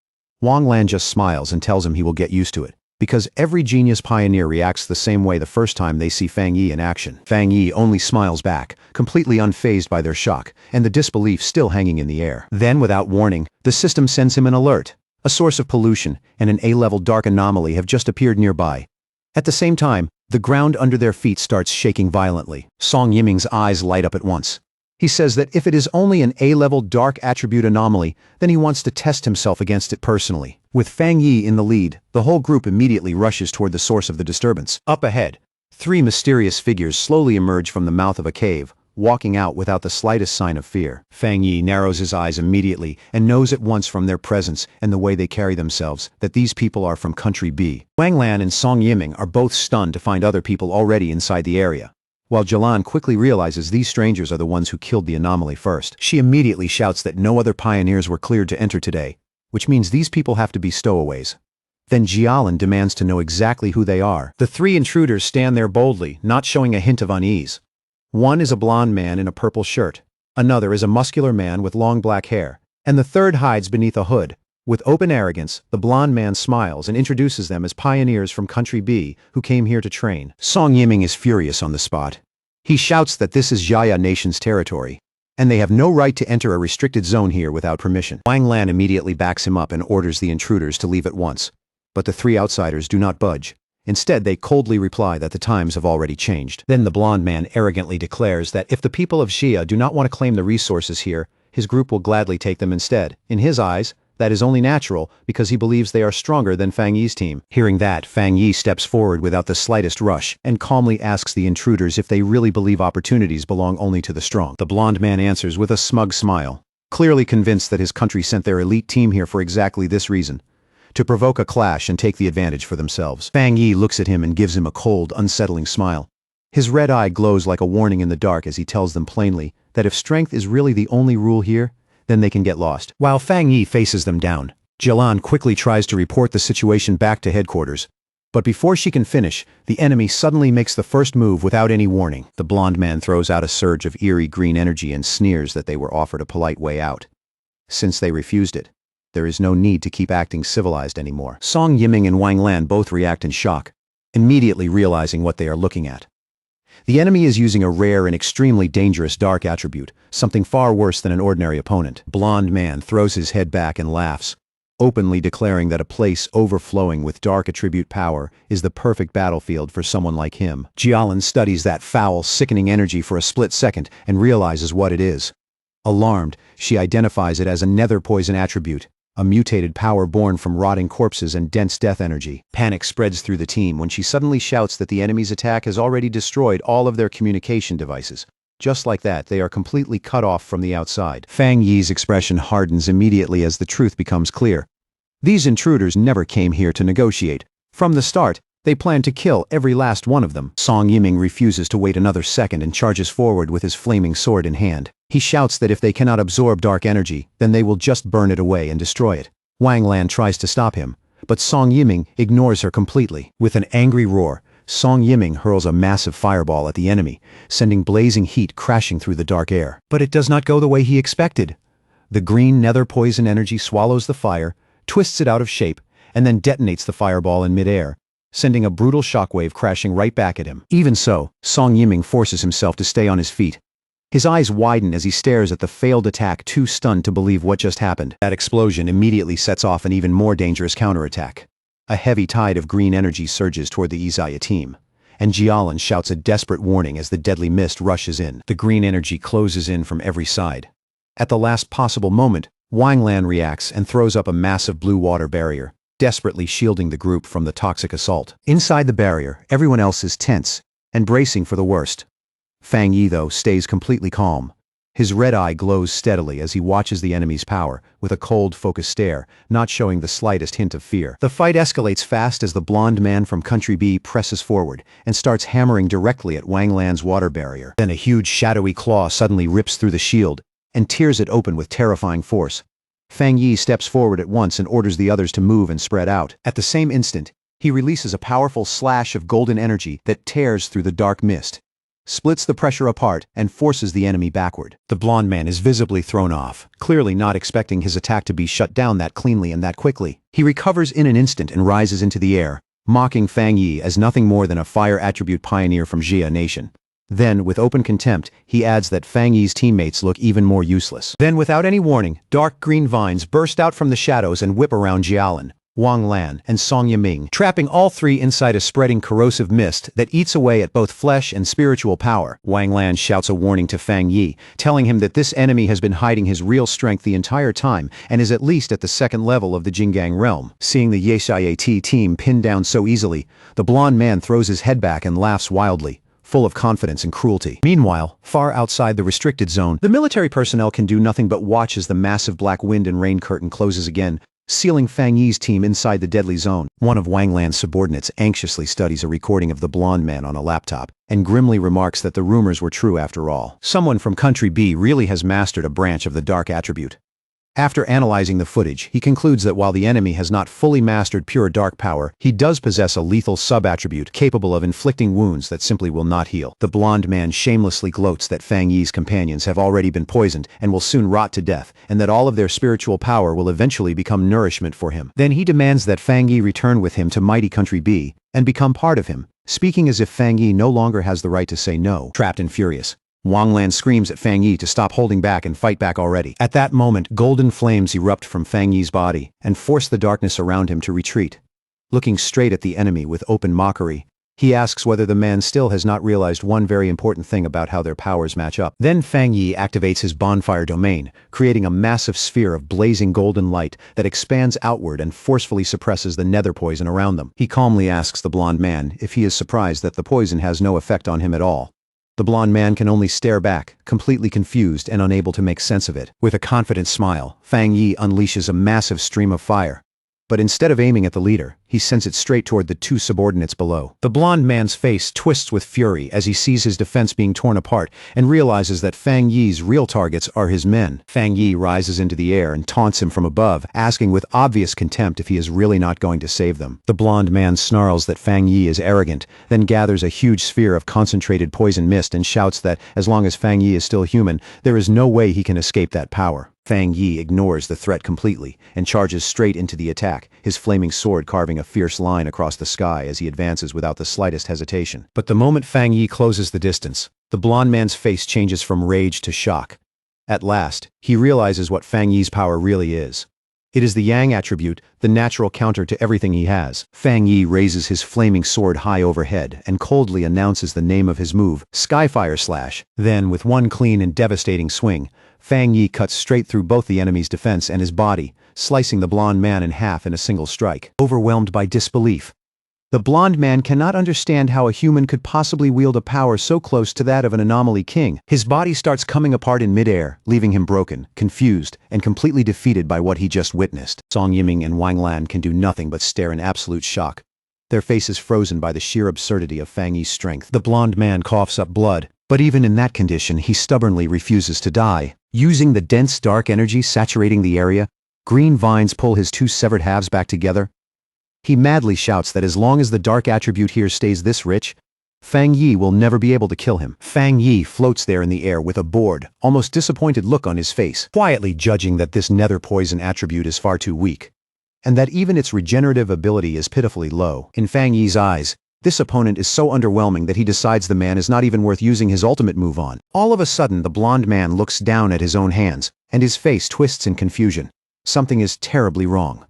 Wang Lan just smiles and tells him he will get used to it, because every genius pioneer reacts the same way the first time they see Fang Yi in action. Fang Yi only smiles back, completely unfazed by their shock, and the disbelief still hanging in the air. Then, without warning, the system sends him an alert. A source of pollution and an A-level dark anomaly have just appeared nearby. At the same time, the ground under their feet starts shaking violently. Song Yiming's eyes light up at once. He says that if it is only an A-level dark attribute anomaly, then he wants to test himself against it personally. With Fang Yi in the lead, the whole group immediately rushes toward the source of the disturbance. Up ahead, 3 mysterious figures slowly emerge from the mouth of a cave, walking out without the slightest sign of fear. Fang Yi narrows his eyes immediately and knows at once from their presence and the way they carry themselves that these people are from Country B. Wang Lan and Song Yiming are both stunned to find other people already inside the area. While Jilan quickly realizes these strangers are the ones who killed the anomaly first, she immediately shouts that no other pioneers were cleared to enter today, which means these people have to be stowaways. Then Jialan demands to know exactly who they are. The three intruders stand there boldly, not showing a hint of unease. One is a blond man in a purple shirt, another is a muscular man with long black hair, and the third hides beneath a hood. With open arrogance, the blond man smiles and introduces them as pioneers from Country B who came here to train. Song Yiming is furious on the spot. He shouts that this is Jaya Nation's territory, and they have no right to enter a restricted zone here without permission. Wang Lan immediately backs him up and orders the intruders to leave at once. But the three outsiders do not budge. Instead, they coldly reply that the times have already changed. Then the blond man arrogantly declares that if the people of Xia do not want to claim the resources here, his group will gladly take them instead. In his eyes, that is only natural because he believes they are stronger than Fang Yi's team. Hearing that, Fang Yi steps forward without the slightest rush and calmly asks the intruders if they really believe opportunities belong only to the strong. The blond man answers with a smug smile, clearly convinced that his country sent their elite team here for exactly this reason: to provoke a clash and take the advantage for themselves. Fang Yi looks at him and gives him a cold, unsettling smile. His red eye glows like a warning in the dark as he tells them plainly that if strength is really the only rule here, then they can get lost. While Fang Yi faces them down, Jilan quickly tries to report the situation back to headquarters. But before she can finish, the enemy suddenly makes the first move without any warning. The blond man throws out a surge of eerie green energy and sneers that they were offered a polite way out. Since they refused it, there is no need to keep acting civilized anymore. Song Yiming and Wang Lan both react in shock, immediately realizing what they are looking at. The enemy is using a rare and extremely dangerous dark attribute, something far worse than an ordinary opponent. Blond man throws his head back and laughs, openly declaring that a place overflowing with dark attribute power is the perfect battlefield for someone like him. Jialan studies that foul, sickening energy for a split second and realizes what it is. Alarmed, she identifies it as a nether poison attribute, a mutated power born from rotting corpses and dense death energy. Panic spreads through the team when she suddenly shouts that the enemy's attack has already destroyed all of their communication devices. Just like that, they are completely cut off from the outside. Fang Yi's expression hardens immediately as the truth becomes clear. These intruders never came here to negotiate. From the start, they planned to kill every last one of them. Song Yiming refuses to wait another second and charges forward with his flaming sword in hand. He shouts that if they cannot absorb dark energy, then they will just burn it away and destroy it. Wang Lan tries to stop him, but Song Yiming ignores her completely. With an angry roar, Song Yiming hurls a massive fireball at the enemy, sending blazing heat crashing through the dark air. But it does not go the way he expected. The green nether poison energy swallows the fire, twists it out of shape, and then detonates the fireball in midair, sending a brutal shockwave crashing right back at him. Even so, Song Yiming forces himself to stay on his feet. His eyes widen as he stares at the failed attack, too stunned to believe what just happened. That explosion immediately sets off an even more dangerous counterattack. A heavy tide of green energy surges toward the Izaya team, and Jialan shouts a desperate warning as the deadly mist rushes in. The green energy closes in from every side. At the last possible moment, Wang Lan reacts and throws up a massive blue water barrier, desperately shielding the group from the toxic assault. Inside the barrier, everyone else is tense and bracing for the worst. Fang Yi, though, stays completely calm. His red eye glows steadily as he watches the enemy's power, with a cold, focused stare, not showing the slightest hint of fear. The fight escalates fast as the blond man from Country B presses forward and starts hammering directly at Wang Lan's water barrier. Then a huge shadowy claw suddenly rips through the shield and tears it open with terrifying force. Fang Yi steps forward at once and orders the others to move and spread out. At the same instant, he releases a powerful slash of golden energy that tears through the dark mist, splits the pressure apart, and forces the enemy backward. The blond man is visibly thrown off, clearly not expecting his attack to be shut down that cleanly and that quickly. He recovers in an instant and rises into the air, mocking Fang Yi as nothing more than a fire attribute pioneer from Jia Nation. Then, with open contempt, he adds that Fang Yi's teammates look even more useless. Then, without any warning, dark green vines burst out from the shadows and whip around Jialan, Wang Lan, and Song Yiming, trapping all three inside a spreading corrosive mist that eats away at both flesh and spiritual power. Wang Lan shouts a warning to Fang Yi, telling him that this enemy has been hiding his real strength the entire time and is at least at the second level of the Jinggang realm. Seeing the Yeshayat team pinned down so easily, the blond man throws his head back and laughs wildly, full of confidence and cruelty. Meanwhile, far outside the restricted zone, the military personnel can do nothing but watch as the massive black wind and rain curtain closes again, sealing Fang Yi's team inside the deadly zone. One of Wang Lan's subordinates anxiously studies a recording of the blonde man on a laptop and grimly remarks that the rumors were true after all. Someone from Country B really has mastered a branch of the dark attribute. After analyzing the footage, he concludes that while the enemy has not fully mastered pure dark power, he does possess a lethal sub-attribute capable of inflicting wounds that simply will not heal. The blonde man shamelessly gloats that Fang Yi's companions have already been poisoned and will soon rot to death, and that all of their spiritual power will eventually become nourishment for him. Then he demands that Fang Yi return with him to mighty Country B and become part of him, speaking as if Fang Yi no longer has the right to say no. Trapped and furious, Wang Lan screams at Fang Yi to stop holding back and fight back already. At that moment, golden flames erupt from Fang Yi's body and force the darkness around him to retreat. Looking straight at the enemy with open mockery, he asks whether the man still has not realized one very important thing about how their powers match up. Then Fang Yi activates his bonfire domain, creating a massive sphere of blazing golden light that expands outward and forcefully suppresses the nether poison around them. He calmly asks the blonde man if he is surprised that the poison has no effect on him at all. The blonde man can only stare back, completely confused and unable to make sense of it. With a confident smile, Fang Yi unleashes a massive stream of fire. But instead of aiming at the leader, he sends it straight toward the two subordinates below. The blonde man's face twists with fury as he sees his defense being torn apart and realizes that Fang Yi's real targets are his men. Fang Yi rises into the air and taunts him from above, asking with obvious contempt if he is really not going to save them. The blonde man snarls that Fang Yi is arrogant, then gathers a huge sphere of concentrated poison mist and shouts that as long as Fang Yi is still human, there is no way he can escape that power. Fang Yi ignores the threat completely and charges straight into the attack, his flaming sword carving a fierce line across the sky as he advances without the slightest hesitation. But the moment Fang Yi closes the distance, the blonde man's face changes from rage to shock. At last, he realizes what Fang Yi's power really is. It is the Yang attribute, the natural counter to everything he has. Fang Yi raises his flaming sword high overhead and coldly announces the name of his move, Skyfire Slash. Then, with one clean and devastating swing, Fang Yi cuts straight through both the enemy's defense and his body, slicing the blonde man in half in a single strike. Overwhelmed by disbelief, the blonde man cannot understand how a human could possibly wield a power so close to that of an anomaly king. His body starts coming apart in midair, leaving him broken, confused, and completely defeated by what he just witnessed. Song Yiming and Wang Lan can do nothing but stare in absolute shock, their faces frozen by the sheer absurdity of Fang Yi's strength. The blonde man coughs up blood, but even in that condition, he stubbornly refuses to die. Using the dense dark energy saturating the area, green vines pull his two severed halves back together. He madly shouts that as long as the dark attribute here stays this rich, Fang Yi will never be able to kill him. Fang Yi floats there in the air with a bored, almost disappointed look on his face, quietly judging that this nether poison attribute is far too weak, and that even its regenerative ability is pitifully low. In Fang Yi's eyes, this opponent is so underwhelming that he decides the man is not even worth using his ultimate move on. All of a sudden, the blonde man looks down at his own hands, and his face twists in confusion. Something is terribly wrong.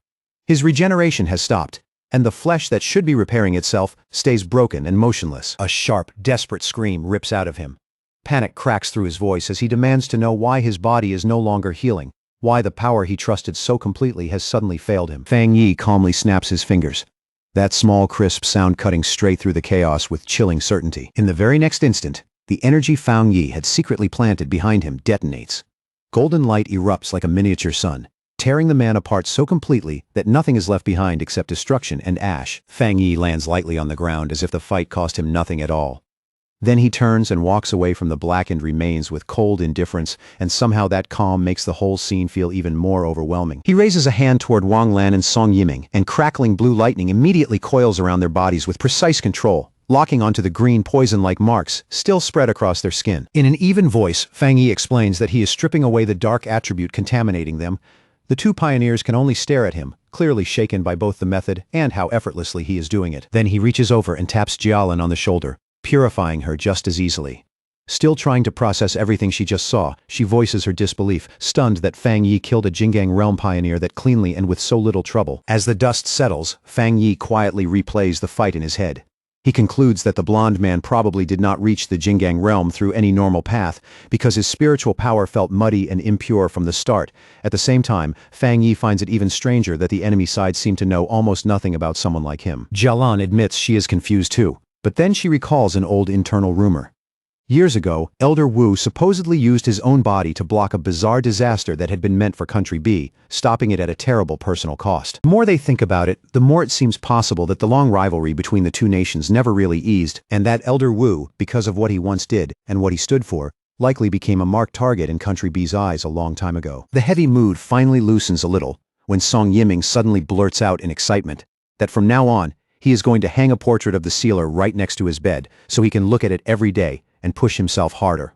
His regeneration has stopped, and the flesh that should be repairing itself stays broken and motionless. A sharp, desperate scream rips out of him. Panic cracks through his voice as he demands to know why his body is no longer healing, why the power he trusted so completely has suddenly failed him. Fang Yi calmly snaps his fingers, that small crisp sound cutting straight through the chaos with chilling certainty. In the very next instant, the energy Fang Yi had secretly planted behind him detonates. Golden light erupts like a miniature sun, tearing the man apart so completely that nothing is left behind except destruction and ash. Fang Yi lands lightly on the ground as if the fight cost him nothing at all. Then he turns and walks away from the blackened remains with cold indifference, and somehow that calm makes the whole scene feel even more overwhelming. He raises a hand toward Wang Lan and Song Yiming, and crackling blue lightning immediately coils around their bodies with precise control, locking onto the green poison-like marks still spread across their skin. In an even voice, Fang Yi explains that he is stripping away the dark attribute contaminating them. The two pioneers can only stare at him, clearly shaken by both the method and how effortlessly he is doing it. Then he reaches over and taps Jialin on the shoulder, purifying her just as easily. Still trying to process everything she just saw, she voices her disbelief, stunned that Fang Yi killed a Jinggang realm pioneer that cleanly and with so little trouble. As the dust settles, Fang Yi quietly replays the fight in his head. He concludes that the blonde man probably did not reach the Jinggang realm through any normal path because his spiritual power felt muddy and impure from the start. At the same time, Fang Yi finds it even stranger that the enemy side seemed to know almost nothing about someone like him. Jialan admits she is confused too. But then she recalls an old internal rumor. Years ago, Elder Wu supposedly used his own body to block a bizarre disaster that had been meant for Country B, stopping it at a terrible personal cost. The more they think about it, the more it seems possible that the long rivalry between the two nations never really eased, and that Elder Wu, because of what he once did and what he stood for, likely became a marked target in Country B's eyes a long time ago. The heavy mood finally loosens a little when Song Yiming suddenly blurts out in excitement that from now on, he is going to hang a portrait of the sealer right next to his bed so he can look at it every day and push himself harder.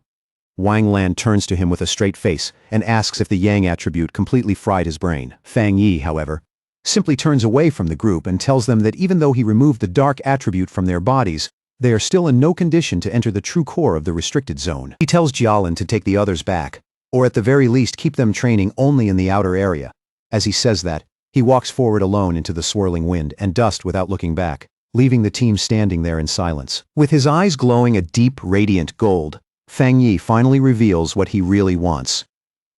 Wang Lan turns to him with a straight face and asks if the Yang attribute completely fried his brain. Fang Yi, however, simply turns away from the group and tells them that even though he removed the dark attribute from their bodies, they are still in no condition to enter the true core of the restricted zone. He tells Jialin to take the others back, or at the very least keep them training only in the outer area. As he says that, he walks forward alone into the swirling wind and dust without looking back, leaving the team standing there in silence. With his eyes glowing a deep, radiant gold, Fang Yi finally reveals what he really wants.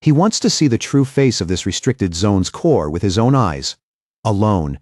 He wants to see the true face of this restricted zone's core with his own eyes. Alone.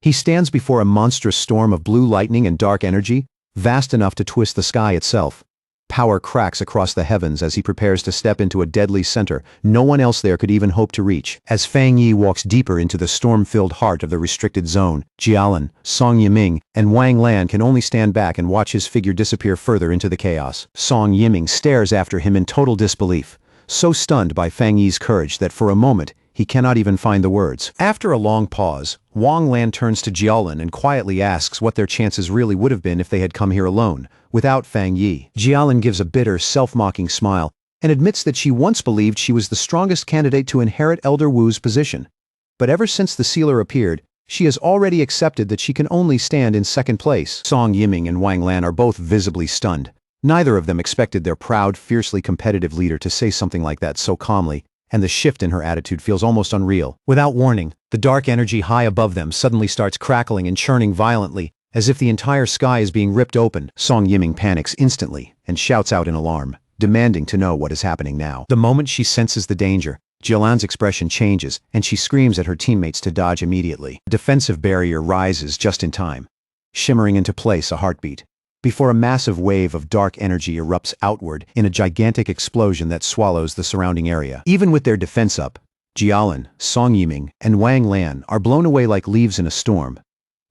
He stands before a monstrous storm of blue lightning and dark energy, vast enough to twist the sky itself. Power cracks across the heavens as he prepares to step into a deadly center no one else there could even hope to reach. As Fang Yi walks deeper into the storm-filled heart of the restricted zone, Jialin, Song Yiming, and Wang Lan can only stand back and watch his figure disappear further into the chaos. Song Yiming stares after him in total disbelief, so stunned by Fang Yi's courage that for a moment, he cannot even find the words. After a long pause, Wang Lan turns to Jialin and quietly asks what their chances really would have been if they had come here alone, without Fang Yi. Jialin gives a bitter, self-mocking smile and admits that she once believed she was the strongest candidate to inherit Elder Wu's position. But ever since the sealer appeared, she has already accepted that she can only stand in second place. Song Yiming and Wang Lan are both visibly stunned. Neither of them expected their proud, fiercely competitive leader to say something like that so calmly, and the shift in her attitude feels almost unreal. Without warning, the dark energy high above them suddenly starts crackling and churning violently, as if the entire sky is being ripped open. Song Yiming panics instantly and shouts out in alarm, demanding to know what is happening now. The moment she senses the danger, Jialan's expression changes and she screams at her teammates to dodge immediately. The defensive barrier rises just in time, shimmering into place a heartbeat, before a massive wave of dark energy erupts outward in a gigantic explosion that swallows the surrounding area. Even with their defense up, Jialin, Song Yiming, and Wang Lan are blown away like leaves in a storm,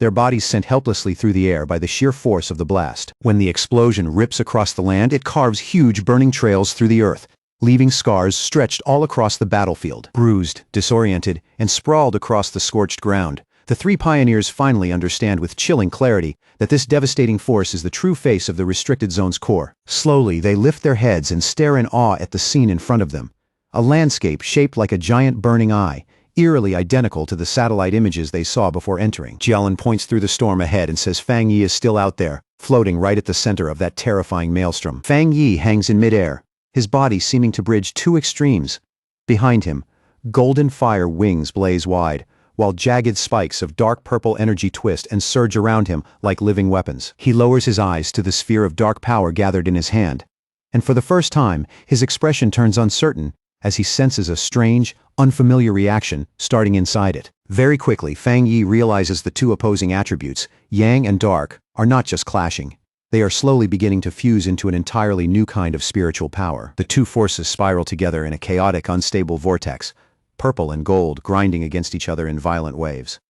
their bodies sent helplessly through the air by the sheer force of the blast. When the explosion rips across the land, it carves huge burning trails through the earth, leaving scars stretched all across the battlefield. Bruised, disoriented, and sprawled across the scorched ground, the three pioneers finally understand with chilling clarity that this devastating force is the true face of the restricted zone's core. Slowly, they lift their heads and stare in awe at the scene in front of them. A landscape shaped like a giant burning eye, eerily identical to the satellite images they saw before entering. Jialin points through the storm ahead and says Fang Yi is still out there, floating right at the center of that terrifying maelstrom. Fang Yi hangs in midair, his body seeming to bridge two extremes. Behind him, golden fire wings blaze wide, while jagged spikes of dark purple energy twist and surge around him like living weapons. He lowers his eyes to the sphere of dark power gathered in his hand, and for the first time, his expression turns uncertain as he senses a strange, unfamiliar reaction starting inside it. Very quickly, Fang Yi realizes the two opposing attributes, Yang and Dark, are not just clashing. They are slowly beginning to fuse into an entirely new kind of spiritual power. The two forces spiral together in a chaotic, unstable vortex, purple and gold grinding against each other in violent waves.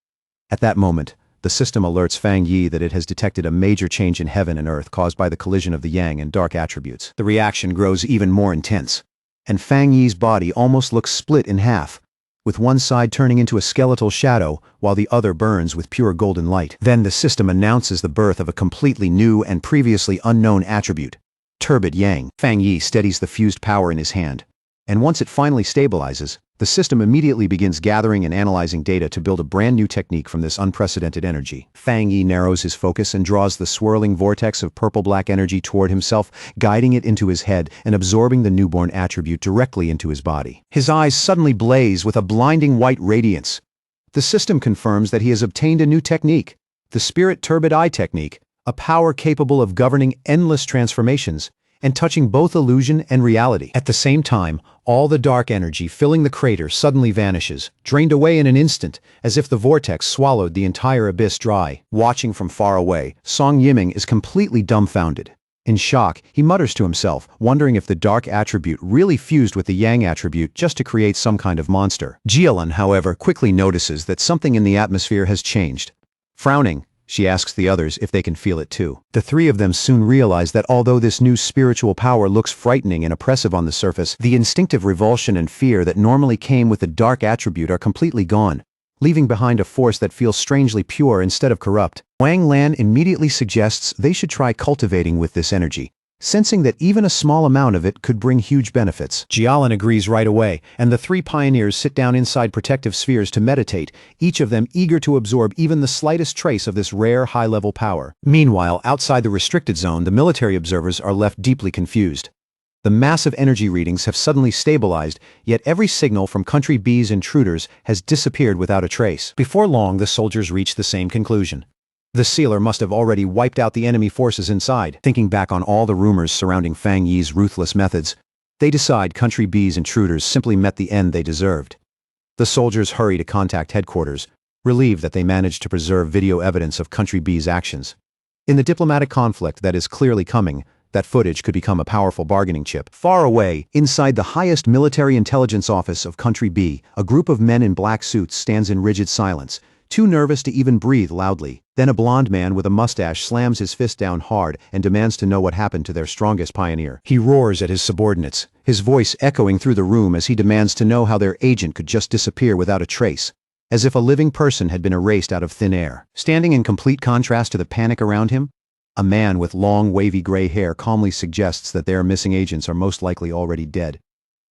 At that moment, the system alerts Fang Yi that it has detected a major change in heaven and earth caused by the collision of the Yang and Dark attributes. The reaction grows even more intense, and Fang Yi's body almost looks split in half, with one side turning into a skeletal shadow while the other burns with pure golden light. Then the system announces the birth of a completely new and previously unknown attribute, Turbid Yang. Fang Yi steadies the fused power in his hand, and once it finally stabilizes, the system immediately begins gathering and analyzing data to build a brand new technique from this unprecedented energy. Fang Yi narrows his focus and draws the swirling vortex of purple-black energy toward himself, guiding it into his head and absorbing the newborn attribute directly into his body. His eyes suddenly blaze with a blinding white radiance. The system confirms that he has obtained a new technique, the Spirit Turbid Eye technique, a power capable of governing endless transformations and touching both illusion and reality. At the same time, all the dark energy filling the crater suddenly vanishes, drained away in an instant, as if the vortex swallowed the entire abyss dry. Watching from far away, Song Yiming is completely dumbfounded. In shock, he mutters to himself, wondering if the dark attribute really fused with the yang attribute just to create some kind of monster. Jialin, however, quickly notices that something in the atmosphere has changed. Frowning, she asks the others if they can feel it too. The three of them soon realize that although this new spiritual power looks frightening and oppressive on the surface, the instinctive revulsion and fear that normally came with the dark attribute are completely gone, leaving behind a force that feels strangely pure instead of corrupt. Wang Lan immediately suggests they should try cultivating with this energy, sensing that even a small amount of it could bring huge benefits. Jialin agrees right away, and the three pioneers sit down inside protective spheres to meditate, each of them eager to absorb even the slightest trace of this rare high-level power. Meanwhile, outside the restricted zone, the military observers are left deeply confused. The massive energy readings have suddenly stabilized, yet every signal from Country B's intruders has disappeared without a trace. Before long, the soldiers reach the same conclusion. The sealer must have already wiped out the enemy forces inside. Thinking back on all the rumors surrounding Fang Yi's ruthless methods, they decide Country B's intruders simply met the end they deserved. The soldiers hurry to contact headquarters, relieved that they managed to preserve video evidence of Country B's actions. In the diplomatic conflict that is clearly coming, that footage could become a powerful bargaining chip. Far away, inside the highest military intelligence office of Country B, a group of men in black suits stands in rigid silence, too nervous to even breathe loudly. Then a blond man with a mustache slams his fist down hard and demands to know what happened to their strongest pioneer. He roars at his subordinates, his voice echoing through the room as he demands to know how their agent could just disappear without a trace, as if a living person had been erased out of thin air. Standing in complete contrast to the panic around him, a man with long, wavy gray hair calmly suggests that their missing agents are most likely already dead.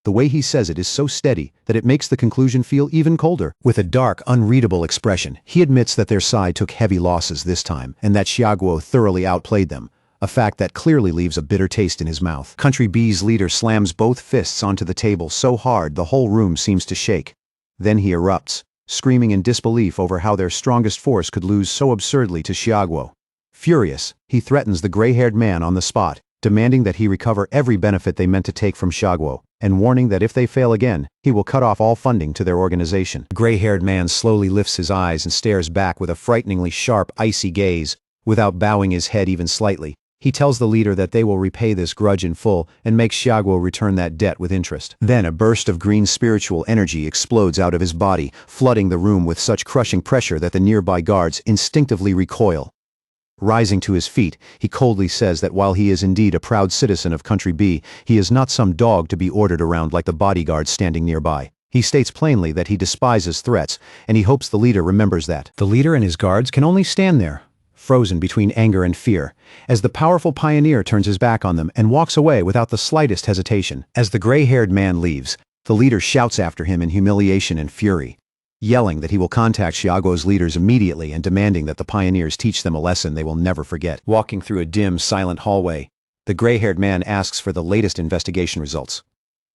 The way he says it is so steady that it makes the conclusion feel even colder. With a dark, unreadable expression, he admits that their side took heavy losses this time and that Xiaoguo thoroughly outplayed them, a fact that clearly leaves a bitter taste in his mouth. Country B's leader slams both fists onto the table so hard the whole room seems to shake. Then he erupts, screaming in disbelief over how their strongest force could lose so absurdly to Xiaoguo. Furious, he threatens the gray-haired man on the spot, demanding that he recover every benefit they meant to take from Xiaoguo, and warning that if they fail again, he will cut off all funding to their organization. The gray-haired man slowly lifts his eyes and stares back with a frighteningly sharp, icy gaze. Without bowing his head even slightly, he tells the leader that they will repay this grudge in full and make Xiaoguo return that debt with interest. Then a burst of green spiritual energy explodes out of his body, flooding the room with such crushing pressure that the nearby guards instinctively recoil. Rising to his feet, he coldly says that while he is indeed a proud citizen of Country B, he is not some dog to be ordered around like the bodyguards standing nearby. He states plainly that he despises threats, and he hopes the leader remembers that. The leader and his guards can only stand there, frozen between anger and fear, as the powerful pioneer turns his back on them and walks away without the slightest hesitation. As the gray-haired man leaves, the leader shouts after him in humiliation and fury, yelling that he will contact Xiaoguo's leaders immediately and demanding that the pioneers teach them a lesson they will never forget. Walking through a dim, silent hallway, the gray-haired man asks for the latest investigation results.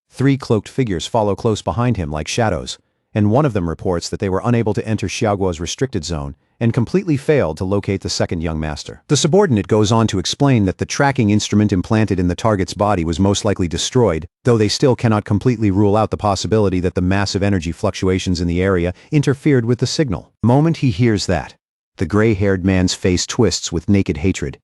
Three cloaked figures follow close behind him like shadows, and one of them reports that they were unable to enter Xiaoguo's restricted zone and completely failed to locate the second young master. The subordinate goes on to explain that the tracking instrument implanted in the target's body was most likely destroyed, though they still cannot completely rule out the possibility that the massive energy fluctuations in the area interfered with the signal. The moment he hears that, the gray-haired man's face twists with naked hatred.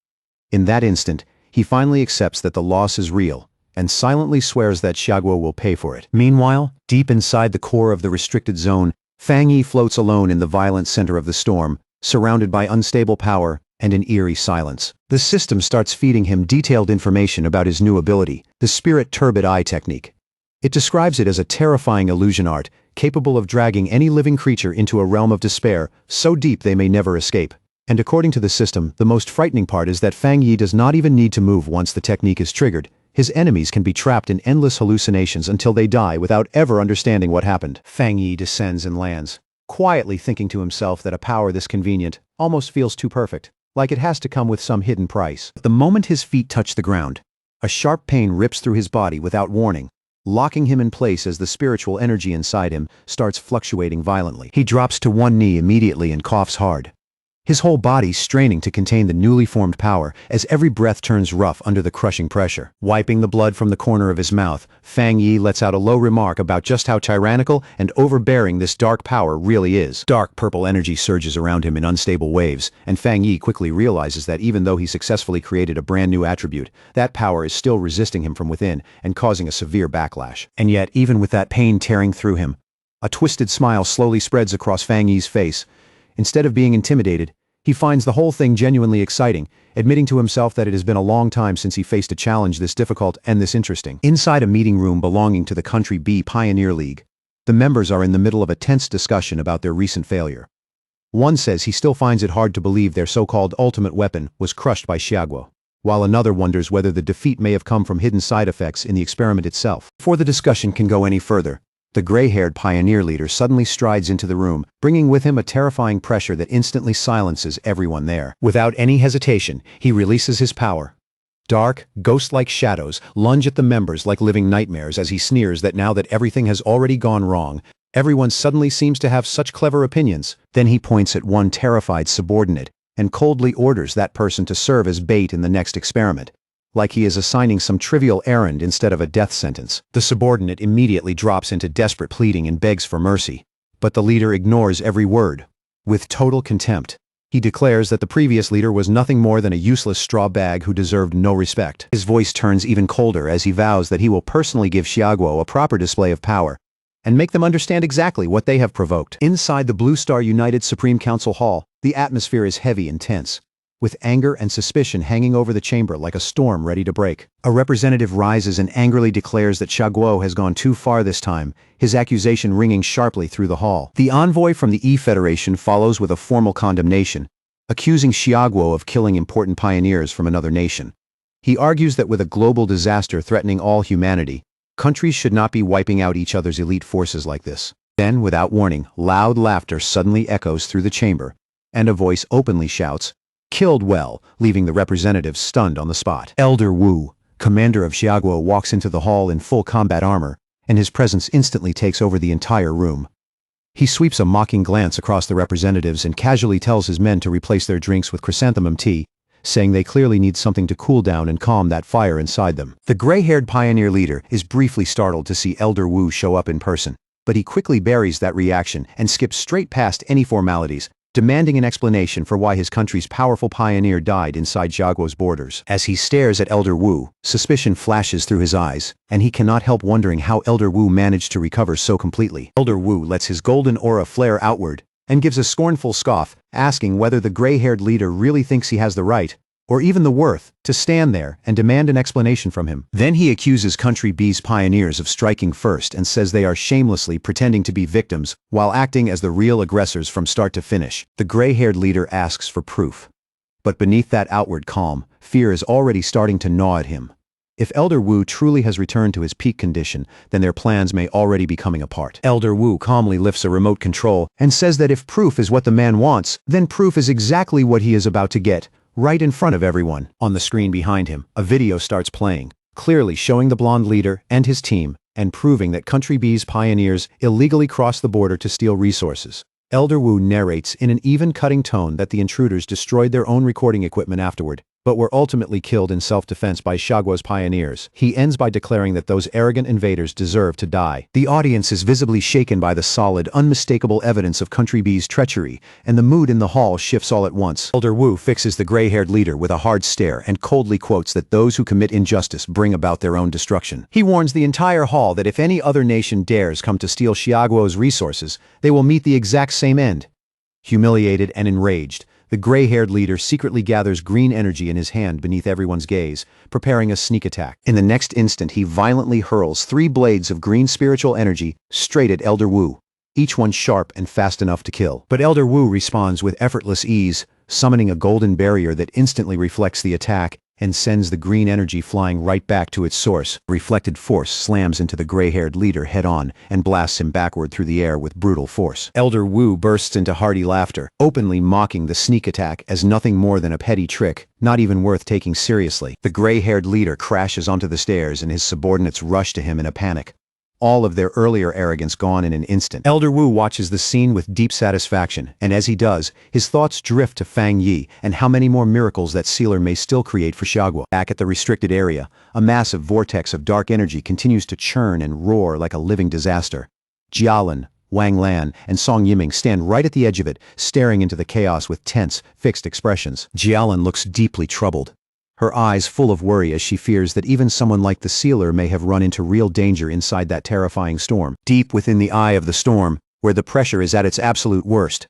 In that instant, he finally accepts that the loss is real, and silently swears that Xiaoguo will pay for it. Meanwhile, deep inside the core of the restricted zone, Fang Yi floats alone in the violent center of the storm, surrounded by unstable power and an eerie silence. The system starts feeding him detailed information about his new ability, the Spirit Turbid Eye technique. It describes it as a terrifying illusion art, capable of dragging any living creature into a realm of despair, so deep they may never escape. And according to the system, the most frightening part is that Fang Yi does not even need to move once the technique is triggered. His enemies can be trapped in endless hallucinations until they die without ever understanding what happened. Fang Yi descends and lands, quietly thinking to himself that a power this convenient almost feels too perfect, like it has to come with some hidden price. The moment his feet touch the ground, a sharp pain rips through his body without warning, locking him in place as the spiritual energy inside him starts fluctuating violently. He drops to one knee immediately and coughs hard. his whole body straining to contain the newly formed power as every breath turns rough under the crushing pressure. Wiping the blood from the corner of his mouth, Fang Yi lets out a low remark about just how tyrannical and overbearing this dark power really is. Dark purple energy surges around him in unstable waves, and Fang Yi quickly realizes that even though he successfully created a brand new attribute, that power is still resisting him from within and causing a severe backlash. And yet, even with that pain tearing through him, a twisted smile slowly spreads across Fang Yi's face. Instead of being intimidated, he finds the whole thing genuinely exciting, admitting to himself that it has been a long time since he faced a challenge this difficult and this interesting. Inside a meeting room belonging to the Country B Pioneer League, the members are in the middle of a tense discussion about their recent failure. One says he still finds it hard to believe their so-called ultimate weapon was crushed by Xiaoguo, while another wonders whether the defeat may have come from hidden side effects in the experiment itself. Before the discussion can go any further, the gray-haired pioneer leader suddenly strides into the room, bringing with him a terrifying pressure that instantly silences everyone there. Without any hesitation, he releases his power. Dark, ghost-like shadows lunge at the members like living nightmares as he sneers that now that everything has already gone wrong, everyone suddenly seems to have such clever opinions. Then he points at one terrified subordinate and coldly orders that person to serve as bait in the next experiment, like he is assigning some trivial errand instead of a death sentence. The subordinate immediately drops into desperate pleading and begs for mercy, but the leader ignores every word. With total contempt, he declares that the previous leader was nothing more than a useless straw bag who deserved no respect. His voice turns even colder as he vows that he will personally give Xiaoguo a proper display of power and make them understand exactly what they have provoked. Inside the Blue Star United Supreme Council Hall, the atmosphere is heavy and tense, with anger and suspicion hanging over the chamber like a storm ready to break. A representative rises and angrily declares that Xiaoguo has gone too far this time, his accusation ringing sharply through the hall. The envoy from the E-Federation follows with a formal condemnation, accusing Xiaoguo of killing important pioneers from another nation. He argues that with a global disaster threatening all humanity, countries should not be wiping out each other's elite forces like this. Then, without warning, loud laughter suddenly echoes through the chamber, and a voice openly shouts, "Killed well," leaving the representative stunned on the spot. Elder Wu, commander of Xiaoguo, walks into the hall in full combat armor, and his presence instantly takes over the entire room. He sweeps a mocking glance across the representatives and casually tells his men to replace their drinks with chrysanthemum tea, saying they clearly need something to cool down and calm that fire inside them. The gray-haired pioneer leader is briefly startled to see Elder Wu show up in person, but he quickly buries that reaction and skips straight past any formalities, demanding an explanation for why his country's powerful pioneer died inside Xiaoguo's borders. As he stares at Elder Wu, suspicion flashes through his eyes, and he cannot help wondering how Elder Wu managed to recover so completely. Elder Wu lets his golden aura flare outward and gives a scornful scoff, asking whether the gray-haired leader really thinks he has the right, or even the worth, to stand there and demand an explanation from him. Then he accuses Country B's pioneers of striking first and says they are shamelessly pretending to be victims while acting as the real aggressors from start to finish. The gray-haired leader asks for proof. But beneath that outward calm, fear is already starting to gnaw at him. If Elder Wu truly has returned to his peak condition, then their plans may already be coming apart. Elder Wu calmly lifts a remote control and says that if proof is what the man wants, then proof is exactly what he is about to get, right in front of everyone. On the screen behind him, a video starts playing, clearly showing the blonde leader and his team, and proving that Country B's pioneers illegally crossed the border to steal resources. Elder Wu narrates in an even cutting tone that the intruders destroyed their own recording equipment afterward, but were ultimately killed in self-defense by Xiaoguo's pioneers. He ends by declaring that those arrogant invaders deserve to die. The audience is visibly shaken by the solid, unmistakable evidence of Country B's treachery, and the mood in the hall shifts all at once. Elder Wu fixes the gray-haired leader with a hard stare and coldly quotes that those who commit injustice bring about their own destruction. He warns the entire hall that if any other nation dares come to steal Xiaoguo's resources, they will meet the exact same end. Humiliated and enraged, the gray-haired leader secretly gathers green energy in his hand beneath everyone's gaze, preparing a sneak attack. In the next instant, he violently hurls 3 blades of green spiritual energy straight at Elder Wu, each one sharp and fast enough to kill. But Elder Wu responds with effortless ease, summoning a golden barrier that instantly reflects the attack and sends the green energy flying right back to its source. Reflected force slams into the gray-haired leader head-on and blasts him backward through the air with brutal force. Elder Wu bursts into hearty laughter, openly mocking the sneak attack as nothing more than a petty trick, not even worth taking seriously. The gray-haired leader crashes onto the stairs and his subordinates rush to him in a panic. all of their earlier arrogance gone in an instant. Elder Wu watches the scene with deep satisfaction, and as he does, his thoughts drift to Fang Yi and how many more miracles that sealer may still create for Xiagua. Back at the restricted area, a massive vortex of dark energy continues to churn and roar like a living disaster. Jialin, Wang Lan, and Song Yiming stand right at the edge of it, staring into the chaos with tense, fixed expressions. Jialin looks deeply troubled, her eyes full of worry as she fears that even someone like the sealer may have run into real danger inside that terrifying storm. Deep within the eye of the storm, where the pressure is at its absolute worst,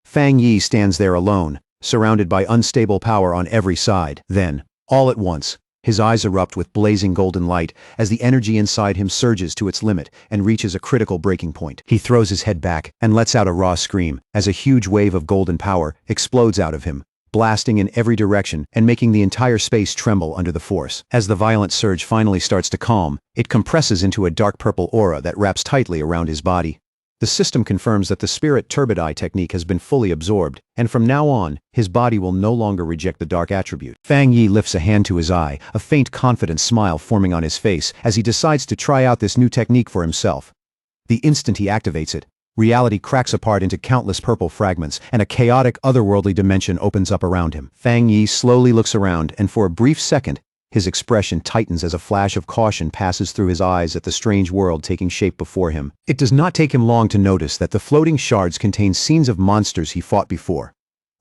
Fang Yi stands there alone, surrounded by unstable power on every side. Then, all at once, his eyes erupt with blazing golden light as the energy inside him surges to its limit and reaches a critical breaking point. He throws his head back and lets out a raw scream as a huge wave of golden power explodes out of him, blasting in every direction and making the entire space tremble under the force. As the violent surge finally starts to calm, it compresses into a dark purple aura that wraps tightly around his body. The system confirms that the spirit turbidite technique has been fully absorbed, and from now on, his body will no longer reject the dark attribute. Fang Yi lifts a hand to his eye, a faint confident smile forming on his face as he decides to try out this new technique for himself. The instant he activates it, reality cracks apart into countless purple fragments, and a chaotic, otherworldly dimension opens up around him. Fang Yi slowly looks around, and for a brief second, his expression tightens as a flash of caution passes through his eyes at the strange world taking shape before him. It does not take him long to notice that the floating shards contain scenes of monsters he fought before.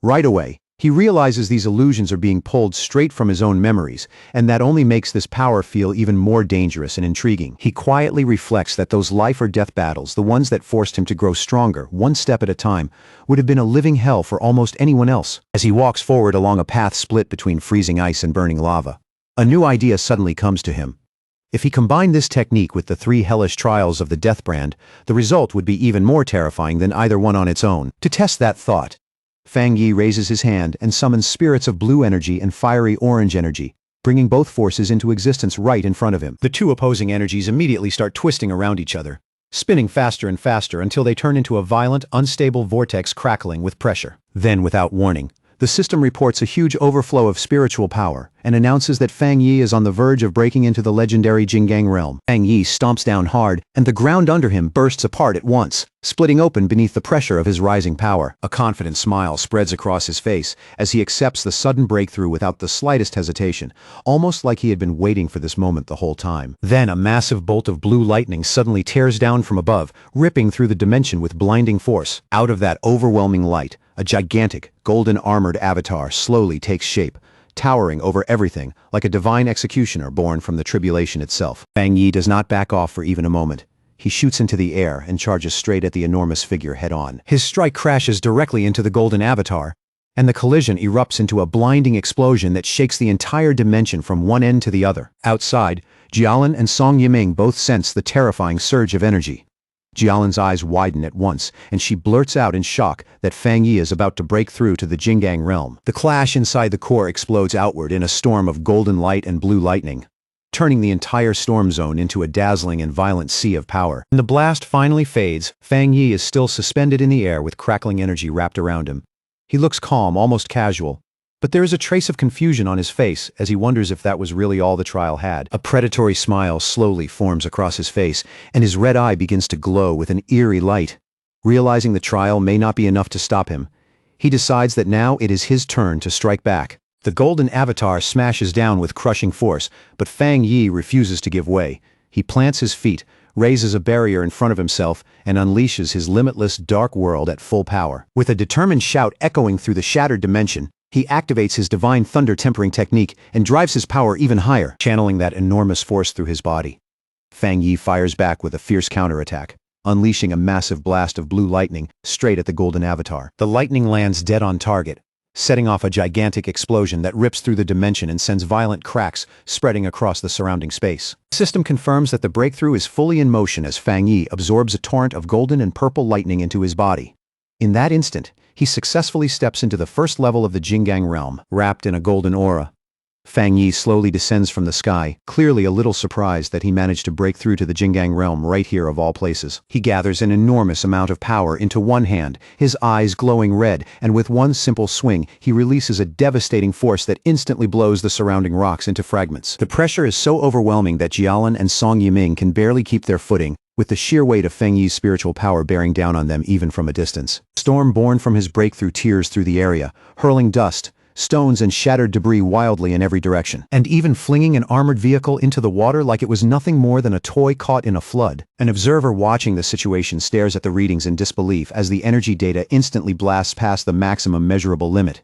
Right away, he realizes these illusions are being pulled straight from his own memories, and that only makes this power feel even more dangerous and intriguing. He quietly reflects that those life-or-death battles, the ones that forced him to grow stronger, one step at a time, would have been a living hell for almost anyone else. As he walks forward along a path split between freezing ice and burning lava, a new idea suddenly comes to him. If he combined this technique with the 3 hellish trials of the death brand, the result would be even more terrifying than either one on its own. To test that thought, Fang Yi raises his hand and summons spirits of blue energy and fiery orange energy, bringing both forces into existence right in front of him. The two opposing energies immediately start twisting around each other, spinning faster and faster until they turn into a violent, unstable vortex crackling with pressure. Then, without warning, the system reports a huge overflow of spiritual power and announces that Fang Yi is on the verge of breaking into the legendary Jinggang realm. Fang Yi stomps down hard, and the ground under him bursts apart at once, splitting open beneath the pressure of his rising power. A confident smile spreads across his face as he accepts the sudden breakthrough without the slightest hesitation, almost like he had been waiting for this moment the whole time. Then a massive bolt of blue lightning suddenly tears down from above, ripping through the dimension with blinding force. Out of that overwhelming light, a gigantic, golden-armored avatar slowly takes shape, towering over everything like a divine executioner born from the tribulation itself. Fang Yi does not back off for even a moment. He shoots into the air and charges straight at the enormous figure head-on. His strike crashes directly into the golden avatar, and the collision erupts into a blinding explosion that shakes the entire dimension from one end to the other. Outside, Jialin and Song Yiming both sense the terrifying surge of energy. Jialin's eyes widen at once, and she blurts out in shock that Fang Yi is about to break through to the Jinggang realm. The clash inside the core explodes outward in a storm of golden light and blue lightning, turning the entire storm zone into a dazzling and violent sea of power. When the blast finally fades, Fang Yi is still suspended in the air with crackling energy wrapped around him. He looks calm, almost casual, but there is a trace of confusion on his face as he wonders if that was really all the trial had. A predatory smile slowly forms across his face, and his red eye begins to glow with an eerie light. Realizing the trial may not be enough to stop him, he decides that now it is his turn to strike back. The golden avatar smashes down with crushing force, but Fang Yi refuses to give way. He plants his feet, raises a barrier in front of himself, and unleashes his limitless dark world at full power. With a determined shout echoing through the shattered dimension, he activates his divine thunder tempering technique and drives his power even higher, channeling that enormous force through his body. Fang Yi fires back with a fierce counterattack, unleashing a massive blast of blue lightning straight at the golden avatar. The lightning lands dead on target, setting off a gigantic explosion that rips through the dimension and sends violent cracks spreading across the surrounding space. The system confirms that the breakthrough is fully in motion as Fang Yi absorbs a torrent of golden and purple lightning into his body. In that instant, he successfully steps into the first level of the Jinggang realm, wrapped in a golden aura. Fang Yi slowly descends from the sky, clearly a little surprised that he managed to break through to the Jinggang realm right here of all places. He gathers an enormous amount of power into one hand, his eyes glowing red, and with one simple swing, he releases a devastating force that instantly blows the surrounding rocks into fragments. The pressure is so overwhelming that Jialin and Song Yiming can barely keep their footing, with the sheer weight of Fang Yi's spiritual power bearing down on them even from a distance. Storm born from his breakthrough tears through the area, hurling dust, stones and shattered debris wildly in every direction, and even flinging an armored vehicle into the water like it was nothing more than a toy caught in a flood. An observer watching the situation stares at the readings in disbelief as the energy data instantly blasts past the maximum measurable limit,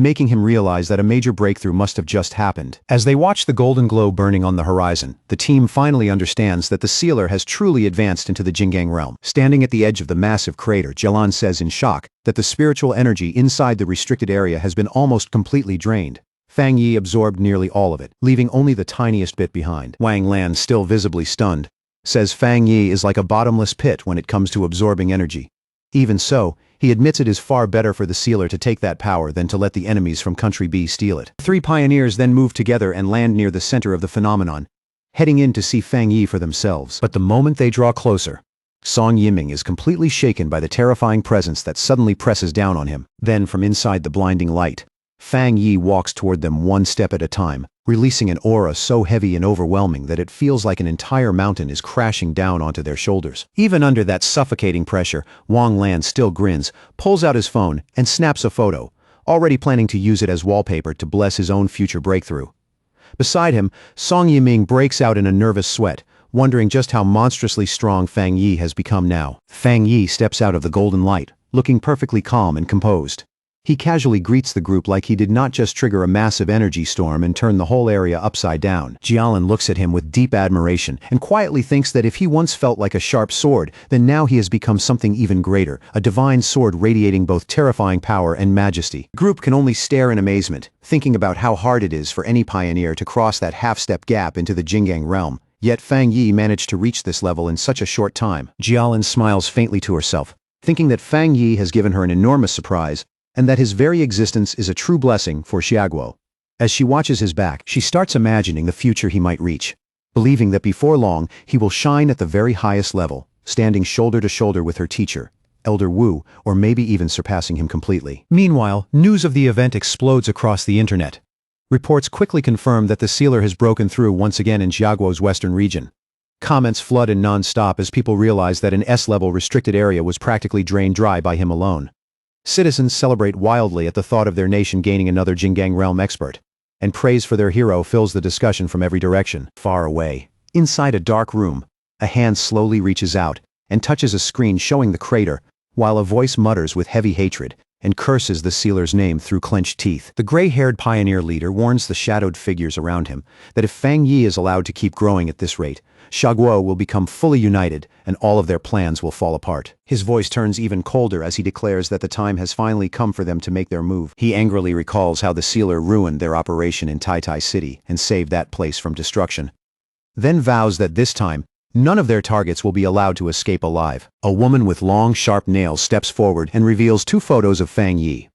making him realize that a major breakthrough must have just happened. As they watch the golden glow burning on the horizon, the team finally understands that the sealer has truly advanced into the Jingang realm. Standing at the edge of the massive crater, Jialan says in shock that the spiritual energy inside the restricted area has been almost completely drained. Fang Yi absorbed nearly all of it, leaving only the tiniest bit behind. Wang Lan, still visibly stunned, says Fang Yi is like a bottomless pit when it comes to absorbing energy. Even so, he admits it is far better for the sealer to take that power than to let the enemies from Country B steal it. The three pioneers then move together and land near the center of the phenomenon, heading in to see Fang Yi for themselves. But the moment they draw closer, Song Yiming is completely shaken by the terrifying presence that suddenly presses down on him. Then, from inside the blinding light, Fang Yi walks toward them one step at a time, releasing an aura so heavy and overwhelming that it feels like an entire mountain is crashing down onto their shoulders. Even under that suffocating pressure, Wang Lan still grins, pulls out his phone, and snaps a photo, already planning to use it as wallpaper to bless his own future breakthrough. Beside him, Song Yiming breaks out in a nervous sweat, wondering just how monstrously strong Fang Yi has become now. Fang Yi steps out of the golden light, looking perfectly calm and composed. He casually greets the group like he did not just trigger a massive energy storm and turn the whole area upside down. Jialan looks at him with deep admiration and quietly thinks that if he once felt like a sharp sword, then now he has become something even greater, a divine sword radiating both terrifying power and majesty. The group can only stare in amazement, thinking about how hard it is for any pioneer to cross that half-step gap into the Jingang realm. Yet Fang Yi managed to reach this level in such a short time. Jialan smiles faintly to herself, thinking that Fang Yi has given her an enormous surprise, and that his very existence is a true blessing for Xiaguo. As she watches his back, she starts imagining the future he might reach, believing that before long he will shine at the very highest level, standing shoulder to shoulder with her teacher, Elder Wu, or maybe even surpassing him completely. Meanwhile, news of the event explodes across the internet. Reports quickly confirm that the sealer has broken through once again in Xiaguo's western region. Comments flood in non-stop as people realize that an S-level restricted area was practically drained dry by him alone. Citizens celebrate wildly at the thought of their nation gaining another Jingang realm expert, and praise for their hero fills the discussion from every direction. Far away, inside a dark room, a hand slowly reaches out and touches a screen showing the crater, while a voice mutters with heavy hatred and curses the sealer's name through clenched teeth. The gray-haired pioneer leader warns the shadowed figures around him that if Fang Yi is allowed to keep growing at this rate, Xiaguo will become fully united and all of their plans will fall apart. His voice turns even colder as he declares that the time has finally come for them to make their move. He angrily recalls how the sealer ruined their operation in Tai Tai City and saved that place from destruction, then vows that this time, none of their targets will be allowed to escape alive. A woman with long, sharp nails steps forward and reveals two photos of Fang Yi.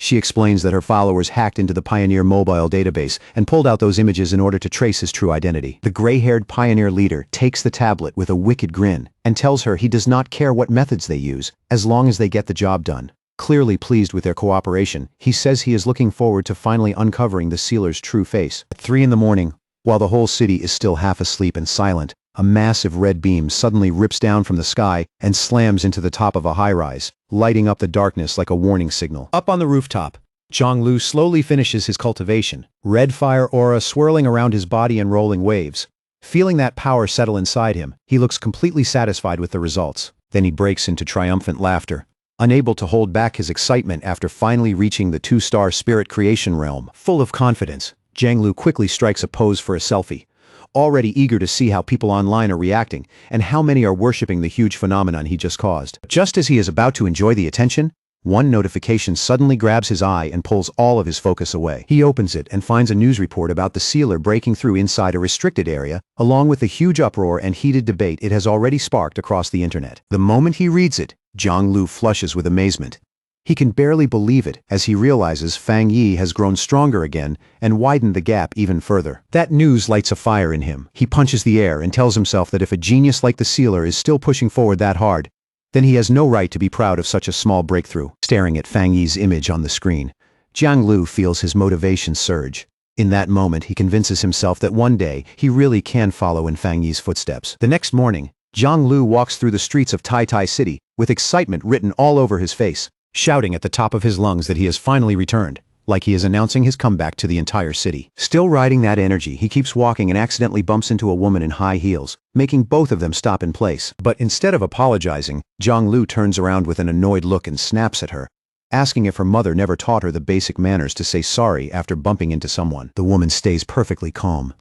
She explains that her followers hacked into the Pioneer mobile database and pulled out those images in order to trace his true identity. The gray-haired Pioneer leader takes the tablet with a wicked grin and tells her he does not care what methods they use, as long as they get the job done. Clearly pleased with their cooperation, he says he is looking forward to finally uncovering the sealer's true face. At 3 in the morning, while the whole city is still half asleep and silent, a massive red beam suddenly rips down from the sky and slams into the top of a high-rise, lighting up the darkness like a warning signal. Up on the rooftop, Zhonglu slowly finishes his cultivation, red fire aura swirling around his body and rolling waves. Feeling that power settle inside him, he looks completely satisfied with the results. Then he breaks into triumphant laughter, unable to hold back his excitement after finally reaching the 2-star spirit creation realm. Full of confidence, Zhonglu quickly strikes a pose for a selfie, already eager to see how people online are reacting and how many are worshipping the huge phenomenon he just caused. Just as he is about to enjoy the attention, one notification suddenly grabs his eye and pulls all of his focus away. He opens it and finds a news report about the sealer breaking through inside a restricted area, along with the huge uproar and heated debate it has already sparked across the internet. The moment he reads it, Zhonglu flushes with amazement. He can barely believe it as he realizes Fang Yi has grown stronger again and widened the gap even further. That news lights a fire in him. He punches the air and tells himself that if a genius like the sealer is still pushing forward that hard, then he has no right to be proud of such a small breakthrough. Staring at Fang Yi's image on the screen, Zhonglu feels his motivation surge. In that moment, he convinces himself that one day he really can follow in Fang Yi's footsteps. The next morning, Jiang Lu walks through the streets of Tai Tai City, with excitement written all over his face, shouting at the top of his lungs that he has finally returned, like he is announcing his comeback to the entire city. Still riding that energy, he keeps walking and accidentally bumps into a woman in high heels, making both of them stop in place. But instead of apologizing, Jiang Lu turns around with an annoyed look and snaps at her, asking if her mother never taught her the basic manners to say sorry after bumping into someone. The woman stays perfectly calm.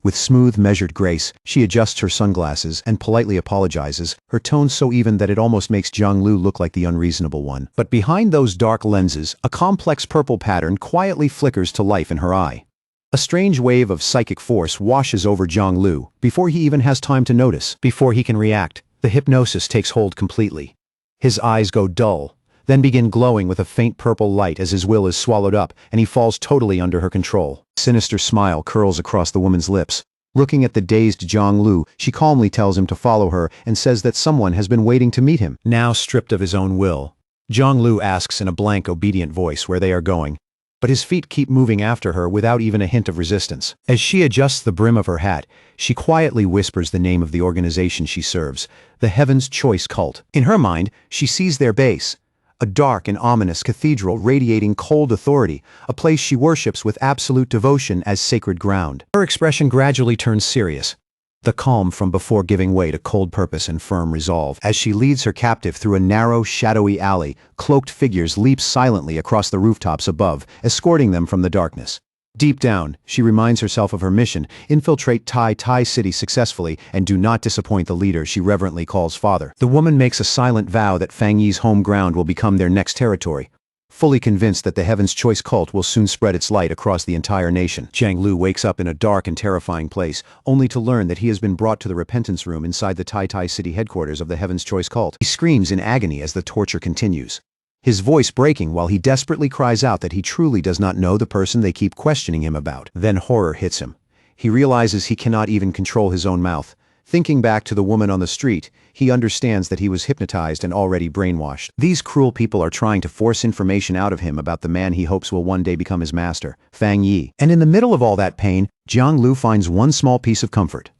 With smooth, measured grace, she adjusts her sunglasses and politely apologizes, her tone so even that it almost makes Jiang Lu look like the unreasonable one. But behind those dark lenses, a complex purple pattern quietly flickers to life in her eye. A strange wave of psychic force washes over Jiang Lu before he even has time to notice. Before he can react, the hypnosis takes hold completely. His eyes go dull, then begin glowing with a faint purple light as his will is swallowed up and he falls totally under her control. A sinister smile curls across the woman's lips. Looking at the dazed Jiang Lu, she calmly tells him to follow her and says that someone has been waiting to meet him. Now stripped of his own will, Jiang Lu asks in a blank, obedient voice where they are going, but his feet keep moving after her without even a hint of resistance. As she adjusts the brim of her hat, she quietly whispers the name of the organization she serves, the Heaven's Choice Cult. In her mind, she sees their base, a dark and ominous cathedral radiating cold authority, a place she worships with absolute devotion as sacred ground. Her expression gradually turns serious, the calm from before giving way to cold purpose and firm resolve. As she leads her captive through a narrow, shadowy alley, cloaked figures leap silently across the rooftops above, escorting them from the darkness. Deep down, she reminds herself of her mission: infiltrate Tai Tai City successfully and do not disappoint the leader she reverently calls father. The woman makes a silent vow that Fang Yi's home ground will become their next territory, fully convinced that the Heaven's Choice cult will soon spread its light across the entire nation. Jiang Lu wakes up in a dark and terrifying place, only to learn that he has been brought to the repentance room inside the Tai Tai City headquarters of the Heaven's Choice cult. He screams in agony as the torture continues, his voice breaking while he desperately cries out that he truly does not know the person they keep questioning him about. Then horror hits him. He realizes he cannot even control his own mouth. Thinking back to the woman on the street, he understands that he was hypnotized and already brainwashed. These cruel people are trying to force information out of him about the man he hopes will one day become his master, Fang Yi. And in the middle of all that pain, Jiang Lu finds one small piece of comfort.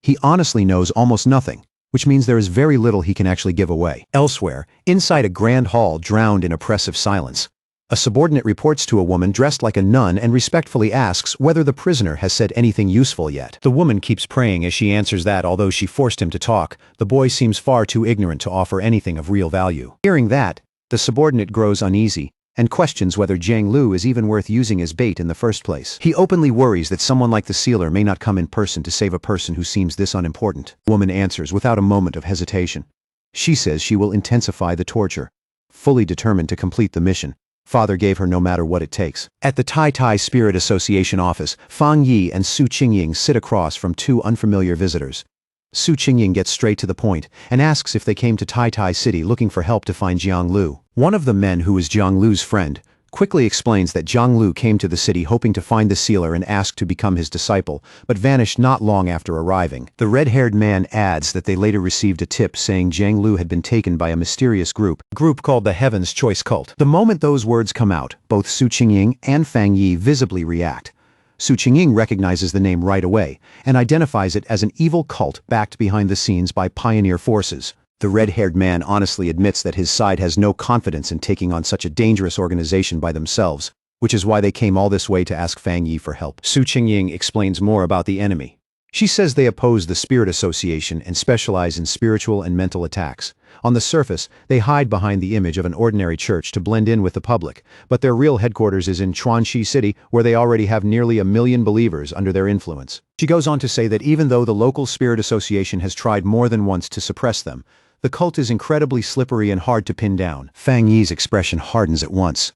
He honestly knows almost nothing, which means there is very little he can actually give away. Elsewhere, inside a grand hall drowned in oppressive silence, a subordinate reports to a woman dressed like a nun and respectfully asks whether the prisoner has said anything useful yet. The woman keeps praying as she answers that although she forced him to talk, the boy seems far too ignorant to offer anything of real value. Hearing that, the subordinate grows uneasy and questions whether Jiang Lu is even worth using as bait in the first place. He openly worries that someone like the sealer may not come in person to save a person who seems this unimportant. The woman answers without a moment of hesitation. She says she will intensify the torture, fully determined to complete the mission Father gave her no matter what it takes. At the Tai Tai Spirit Association office, Fang Yi and Su Qingying sit across from two unfamiliar visitors. Su Qingying gets straight to the point and asks if they came to Tai Tai City looking for help to find Jiang Lu. One of the men, who is Jiang Lu's friend, quickly explains that Jiang Lu came to the city hoping to find the sealer and ask to become his disciple, but vanished not long after arriving. The red-haired man adds that they later received a tip saying Jiang Lu had been taken by a mysterious group called the Heaven's Choice Cult. The moment those words come out, both Su Qingying and Fang Yi visibly react. Su Qingying recognizes the name right away and identifies it as an evil cult backed behind the scenes by pioneer forces. The red-haired man honestly admits that his side has no confidence in taking on such a dangerous organization by themselves, which is why they came all this way to ask Fang Yi for help. Su Qingying explains more about the enemy. She says they oppose the Spirit Association and specialize in spiritual and mental attacks. On the surface, they hide behind the image of an ordinary church to blend in with the public, but their real headquarters is in Chuanxi City, where they already have nearly 1 million believers under their influence. She goes on to say that even though the local Spirit Association has tried more than once to suppress them, the cult is incredibly slippery and hard to pin down. Fang Yi's expression hardens at once.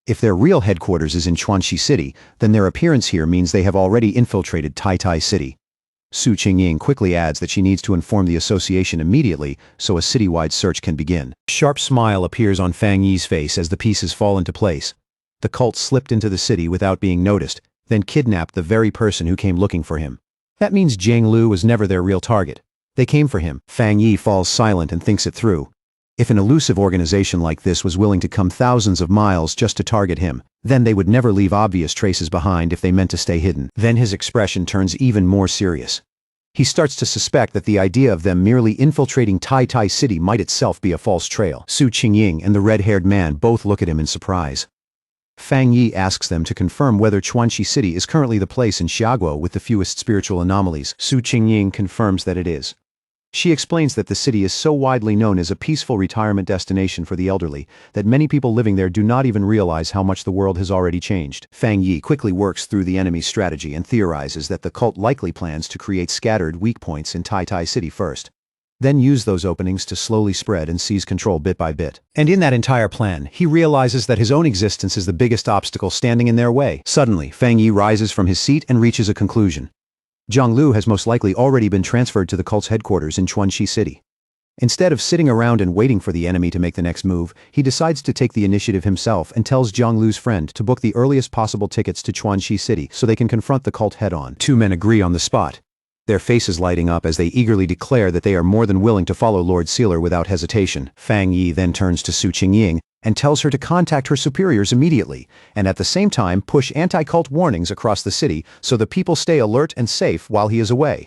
If their real headquarters is in Chuanxi City, then their appearance here means they have already infiltrated Tai Tai City. Su Qingying quickly adds that she needs to inform the association immediately so a citywide search can begin. A sharp smile appears on Fang Yi's face as the pieces fall into place. The cult slipped into the city without being noticed, then kidnapped the very person who came looking for him. That means Jiang Lu was never their real target. They came for him. Fang Yi falls silent and thinks it through. If an elusive organization like this was willing to come thousands of miles just to target him, then they would never leave obvious traces behind if they meant to stay hidden. Then his expression turns even more serious. He starts to suspect that the idea of them merely infiltrating Tai Tai City might itself be a false trail. Su Qingying and the red-haired man both look at him in surprise. Fang Yi asks them to confirm whether Chuanxi City is currently the place in Xiaguo with the fewest spiritual anomalies. Su Qingying confirms that it is. She explains that the city is so widely known as a peaceful retirement destination for the elderly that many people living there do not even realize how much the world has already changed. Fang Yi quickly works through the enemy's strategy and theorizes that the cult likely plans to create scattered weak points in Tai Tai City first, then use those openings to slowly spread and seize control bit by bit. And in that entire plan, he realizes that his own existence is the biggest obstacle standing in their way. Suddenly, Fang Yi rises from his seat and reaches a conclusion. Zhang Lu has most likely already been transferred to the cult's headquarters in Chuanxi City. Instead of sitting around and waiting for the enemy to make the next move, he decides to take the initiative himself and tells Zhang Lu's friend to book the earliest possible tickets to Chuanxi City so they can confront the cult head-on. Two men agree on the spot, their faces lighting up as they eagerly declare that they are more than willing to follow Lord Sealer without hesitation. Fang Yi then turns to Su Qingying and tells her to contact her superiors immediately, and at the same time push anti-cult warnings across the city so the people stay alert and safe while he is away.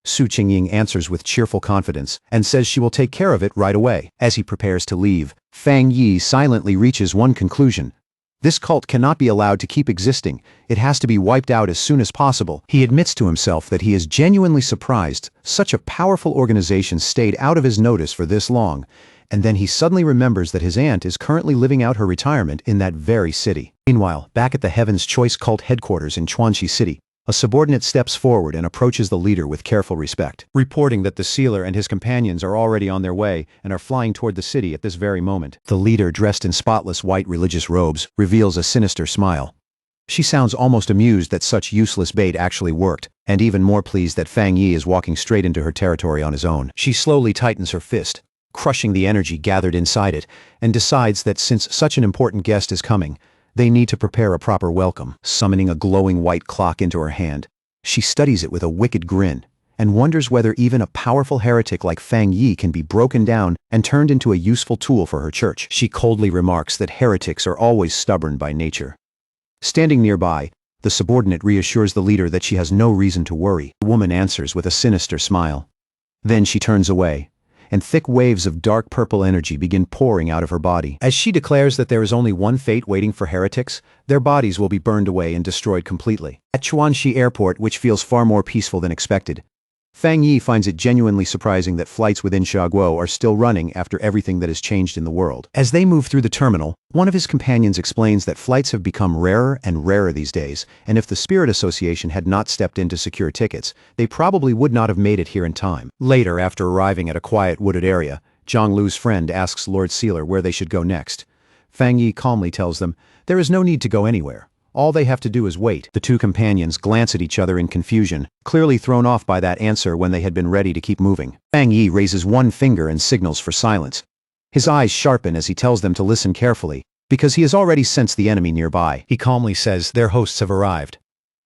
Su Qingying answers with cheerful confidence and says she will take care of it right away. As he prepares to leave, Fang Yi silently reaches one conclusion. This cult cannot be allowed to keep existing. It has to be wiped out as soon as possible. He admits to himself that he is genuinely surprised such a powerful organization stayed out of his notice for this long, and then he suddenly remembers that his aunt is currently living out her retirement in that very city. Meanwhile, back at the Heaven's Choice cult headquarters in Chuanxi City, a subordinate steps forward and approaches the leader with careful respect, reporting that the sealer and his companions are already on their way and are flying toward the city at this very moment. The leader, dressed in spotless white religious robes, reveals a sinister smile. She sounds almost amused that such useless bait actually worked, and even more pleased that Fang Yi is walking straight into her territory on his own. She slowly tightens her fist, crushing the energy gathered inside it, and decides that since such an important guest is coming, they need to prepare a proper welcome. Summoning a glowing white clock into her hand, she studies it with a wicked grin and wonders whether even a powerful heretic like Fang Yi can be broken down and turned into a useful tool for her church. She coldly remarks that heretics are always stubborn by nature. Standing nearby, the subordinate reassures the leader that she has no reason to worry. The woman answers with a sinister smile. Then she turns away, and thick waves of dark purple energy begin pouring out of her body. As she declares that there is only one fate waiting for heretics, their bodies will be burned away and destroyed completely. At Chuanxi Airport, which feels far more peaceful than expected, Fang Yi finds it genuinely surprising that flights within Xiaguo are still running after everything that has changed in the world. As they move through the terminal, one of his companions explains that flights have become rarer and rarer these days, and if the Spirit Association had not stepped in to secure tickets, they probably would not have made it here in time. Later, after arriving at a quiet wooded area, Zhang Lu's friend asks Lord Sealer where they should go next. Fang Yi calmly tells them, there is no need to go anywhere. All they have to do is wait. The two companions glance at each other in confusion, clearly thrown off by that answer when they had been ready to keep moving. Fang Yi raises one finger and signals for silence. His eyes sharpen as he tells them to listen carefully, because he has already sensed the enemy nearby. He calmly says their hosts have arrived.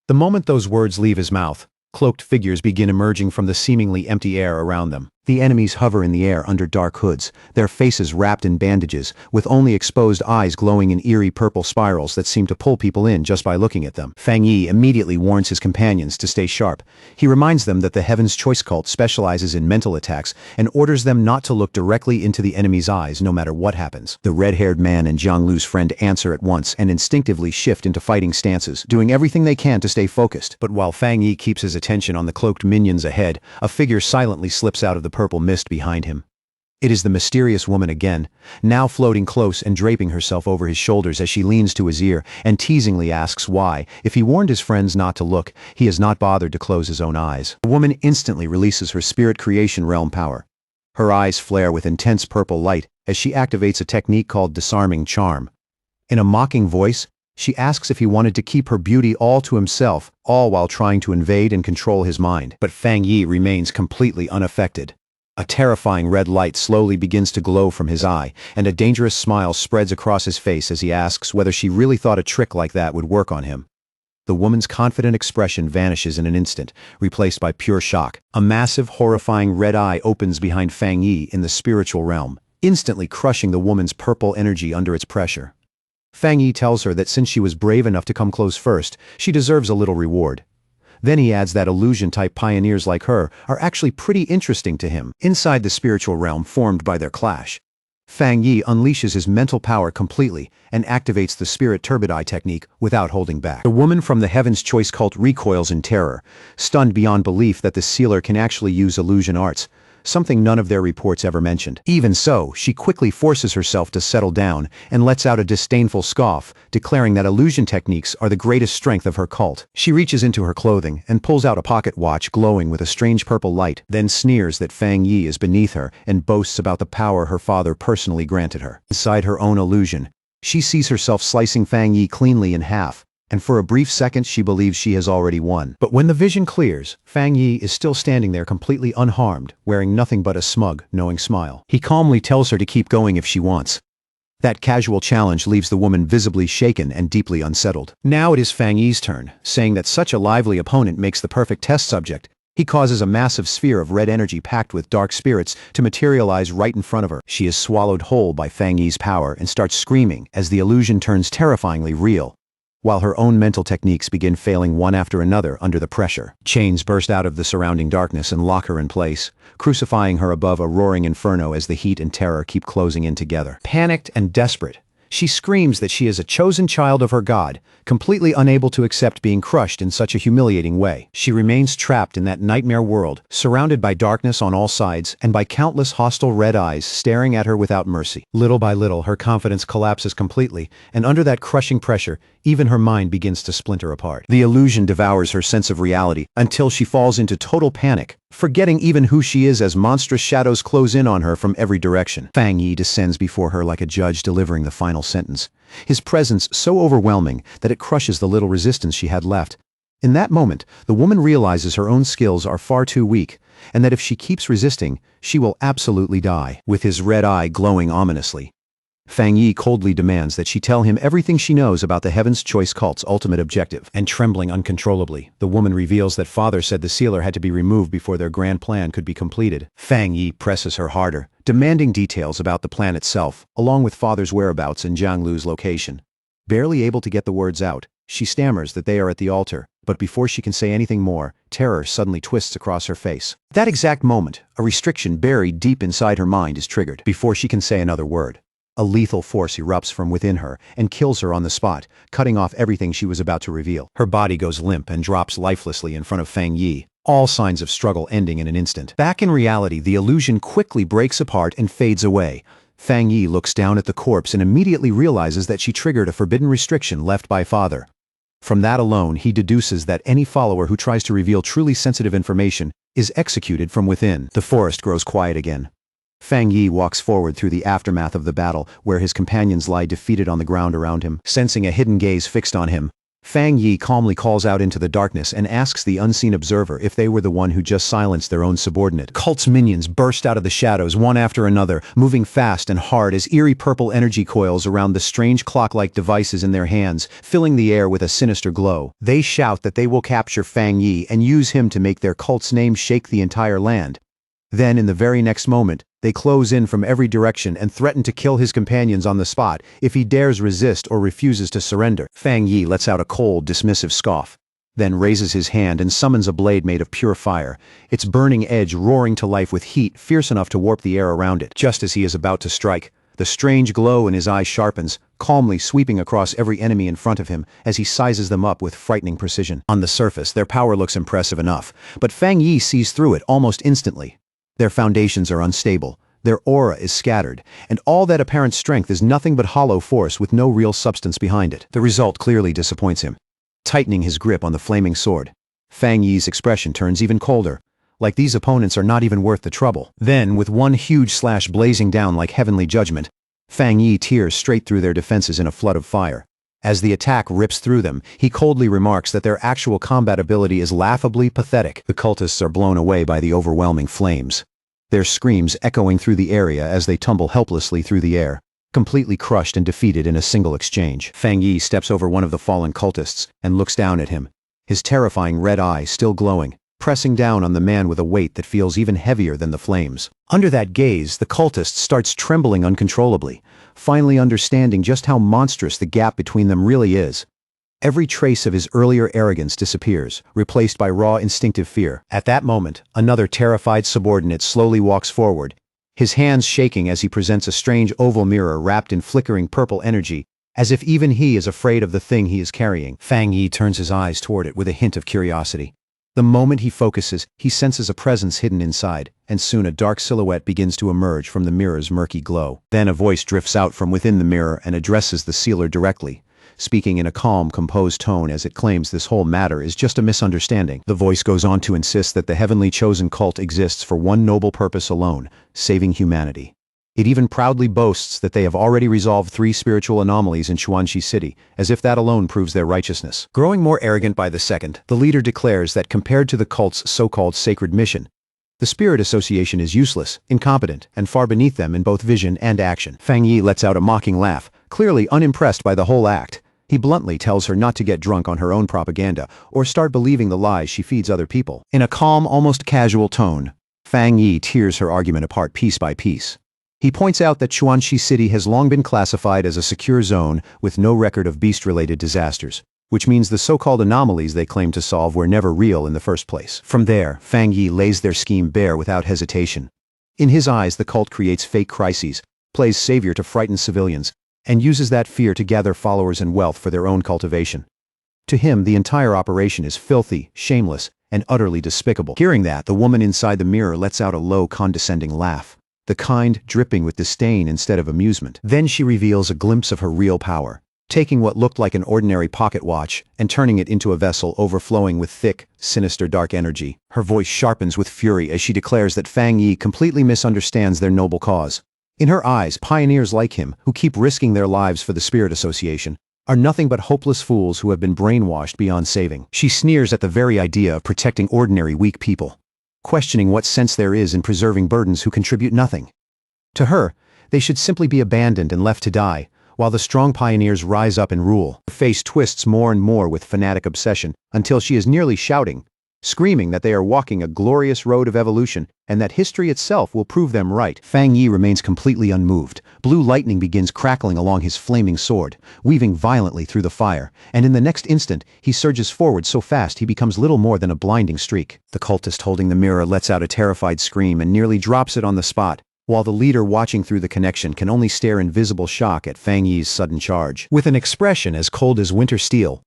The moment those words leave his mouth, cloaked figures begin emerging from the seemingly empty air around them. The enemies hover in the air under dark hoods, their faces wrapped in bandages, with only exposed eyes glowing in eerie purple spirals that seem to pull people in just by looking at them. Fang Yi immediately warns his companions to stay sharp. He reminds them that the Heaven's Choice cult specializes in mental attacks and orders them not to look directly into the enemy's eyes no matter what happens. The red-haired man and Zhang Lu's friend answer at once and instinctively shift into fighting stances, doing everything they can to stay focused. But while Fang Yi keeps his attention on the cloaked minions ahead, a figure silently slips out of the purple mist behind him. It is the mysterious woman again, now floating close and draping herself over his shoulders as she leans to his ear and teasingly asks why, if he warned his friends not to look, he has not bothered to close his own eyes. The woman instantly releases her spirit creation realm power. Her eyes flare with intense purple light as she activates a technique called disarming charm. In a mocking voice, she asks if he wanted to keep her beauty all to himself, all while trying to invade and control his mind. But Fang Yi remains completely unaffected. A terrifying red light slowly begins to glow from his eye, and a dangerous smile spreads across his face as he asks whether she really thought a trick like that would work on him. The woman's confident expression vanishes in an instant, replaced by pure shock. A massive, horrifying red eye opens behind Fang Yi in the spiritual realm, instantly crushing the woman's purple energy under its pressure. Fang Yi tells her that since she was brave enough to come close first, she deserves a little reward. Then he adds that illusion-type pioneers like her are actually pretty interesting to him, inside the spiritual realm formed by their clash. Fang Yi unleashes his mental power completely and activates the spirit turbideye technique without holding back. The woman from the Heaven's Choice cult recoils in terror, stunned beyond belief that the sealer can actually use illusion arts, something none of their reports ever mentioned. Even so, she quickly forces herself to settle down and lets out a disdainful scoff, declaring that illusion techniques are the greatest strength of her cult. She reaches into her clothing and pulls out a pocket watch glowing with a strange purple light, then sneers that Fang Yi is beneath her and boasts about the power her father personally granted her. Inside her own illusion, she sees herself slicing Fang Yi cleanly in half, and for a brief second she believes she has already won. But when the vision clears, Fang Yi is still standing there completely unharmed, wearing nothing but a smug, knowing smile. He calmly tells her to keep going if she wants. That casual challenge leaves the woman visibly shaken and deeply unsettled. Now it is Fang Yi's turn, saying that such a lively opponent makes the perfect test subject. He causes a massive sphere of red energy packed with dark spirits to materialize right in front of her. She is swallowed whole by Fang Yi's power and starts screaming as the illusion turns terrifyingly real, while her own mental techniques begin failing one after another under the pressure. Chains burst out of the surrounding darkness and lock her in place, crucifying her above a roaring inferno as the heat and terror keep closing in together. Panicked and desperate, she screams that she is a chosen child of her god, completely unable to accept being crushed in such a humiliating way. She remains trapped in that nightmare world, surrounded by darkness on all sides and by countless hostile red eyes staring at her without mercy. Little by little, her confidence collapses completely, and under that crushing pressure, even her mind begins to splinter apart. The illusion devours her sense of reality until she falls into total panic, forgetting even who she is as monstrous shadows close in on her from every direction. Fang Yi descends before her like a judge delivering the final sentence, his presence so overwhelming that it crushes the little resistance she had left. In that moment, the woman realizes her own skills are far too weak, and that if she keeps resisting, she will absolutely die. With his red eye glowing ominously, Fang Yi coldly demands that she tell him everything she knows about the Heaven's Choice cult's ultimate objective. And trembling uncontrollably, the woman reveals that father said the sealer had to be removed before their grand plan could be completed. Fang Yi presses her harder, demanding details about the plan itself, along with father's whereabouts and Jiang Lu's location. Barely able to get the words out, she stammers that they are at the altar, but before she can say anything more, terror suddenly twists across her face. At that exact moment, a restriction buried deep inside her mind is triggered. Before she can say another word, a lethal force erupts from within her and kills her on the spot, cutting off everything she was about to reveal. Her body goes limp and drops lifelessly in front of Fang Yi, all signs of struggle ending in an instant. Back in reality, the illusion quickly breaks apart and fades away. Fang Yi looks down at the corpse and immediately realizes that she triggered a forbidden restriction left by father. From that alone, he deduces that any follower who tries to reveal truly sensitive information is executed from within. The forest grows quiet again. Fang Yi walks forward through the aftermath of the battle, where his companions lie defeated on the ground around him. Sensing a hidden gaze fixed on him, Fang Yi calmly calls out into the darkness and asks the unseen observer if they were the one who just silenced their own subordinate. Cult's minions burst out of the shadows one after another, moving fast and hard as eerie purple energy coils around the strange clock-like devices in their hands, filling the air with a sinister glow. They shout that they will capture Fang Yi and use him to make their cult's name shake the entire land. Then, in the very next moment, they close in from every direction and threaten to kill his companions on the spot if he dares resist or refuses to surrender. Fang Yi lets out a cold, dismissive scoff, then raises his hand and summons a blade made of pure fire, its burning edge roaring to life with heat fierce enough to warp the air around it. Just as he is about to strike, the strange glow in his eyes sharpens, calmly sweeping across every enemy in front of him as he sizes them up with frightening precision. On the surface, their power looks impressive enough, but Fang Yi sees through it almost instantly. Their foundations are unstable, their aura is scattered, and all that apparent strength is nothing but hollow force with no real substance behind it. The result clearly disappoints him. Tightening his grip on the flaming sword, Fang Yi's expression turns even colder, like these opponents are not even worth the trouble. Then, with one huge slash blazing down like heavenly judgment, Fang Yi tears straight through their defenses in a flood of fire. As the attack rips through them, he coldly remarks that their actual combat ability is laughably pathetic. The cultists are blown away by the overwhelming flames, their screams echoing through the area as they tumble helplessly through the air, completely crushed and defeated in a single exchange. Fang Yi steps over one of the fallen cultists and looks down at him, his terrifying red eye still glowing, pressing down on the man with a weight that feels even heavier than the flames. Under that gaze, the cultist starts trembling uncontrollably, finally understanding just how monstrous the gap between them really is. Every trace of his earlier arrogance disappears, replaced by raw instinctive fear. At that moment, another terrified subordinate slowly walks forward, his hands shaking as he presents a strange oval mirror wrapped in flickering purple energy, as if even he is afraid of the thing he is carrying. Fang Yi turns his eyes toward it with a hint of curiosity. The moment he focuses, he senses a presence hidden inside, and soon a dark silhouette begins to emerge from the mirror's murky glow. Then a voice drifts out from within the mirror and addresses the sealer directly, speaking in a calm, composed tone as it claims this whole matter is just a misunderstanding. The voice goes on to insist that the heavenly chosen cult exists for one noble purpose alone: saving humanity. It even proudly boasts that they have already resolved 3 spiritual anomalies in Chuanxi City, as if that alone proves their righteousness. Growing more arrogant by the second, the leader declares that compared to the cult's so-called sacred mission, the Spirit Association is useless, incompetent, and far beneath them in both vision and action. Fang Yi lets out a mocking laugh, clearly unimpressed by the whole act. He bluntly tells her not to get drunk on her own propaganda or start believing the lies she feeds other people. In a calm, almost casual tone, Fang Yi tears her argument apart piece by piece. He points out that Chuanxi City has long been classified as a secure zone with no record of beast-related disasters, which means the so-called anomalies they claim to solve were never real in the first place. From there, Fang Yi lays their scheme bare without hesitation. In his eyes, the cult creates fake crises, plays savior to frighten civilians, and uses that fear to gather followers and wealth for their own cultivation. To him, the entire operation is filthy, shameless, and utterly despicable. Hearing that, the woman inside the mirror lets out a low, condescending laugh, the kind dripping with disdain instead of amusement. Then she reveals a glimpse of her real power, taking what looked like an ordinary pocket watch and turning it into a vessel overflowing with thick, sinister dark energy. Her voice sharpens with fury as she declares that Fang Yi completely misunderstands their noble cause. In her eyes, pioneers like him, who keep risking their lives for the Spirit Association, are nothing but hopeless fools who have been brainwashed beyond saving. She sneers at the very idea of protecting ordinary weak people, questioning what sense there is in preserving burdens who contribute nothing. To her, they should simply be abandoned and left to die, while the strong pioneers rise up and rule. Her face twists more and more with fanatic obsession until she is nearly shouting, screaming that they are walking a glorious road of evolution and that history itself will prove them right. Fang Yi remains completely unmoved. Blue lightning begins crackling along his flaming sword, weaving violently through the fire, and in the next instant he surges forward so fast he becomes little more than a blinding streak. The cultist holding the mirror lets out a terrified scream and nearly drops it on the spot, while the leader watching through the connection can only stare in visible shock at Fang Yi's sudden charge. With an expression as cold as winter steel,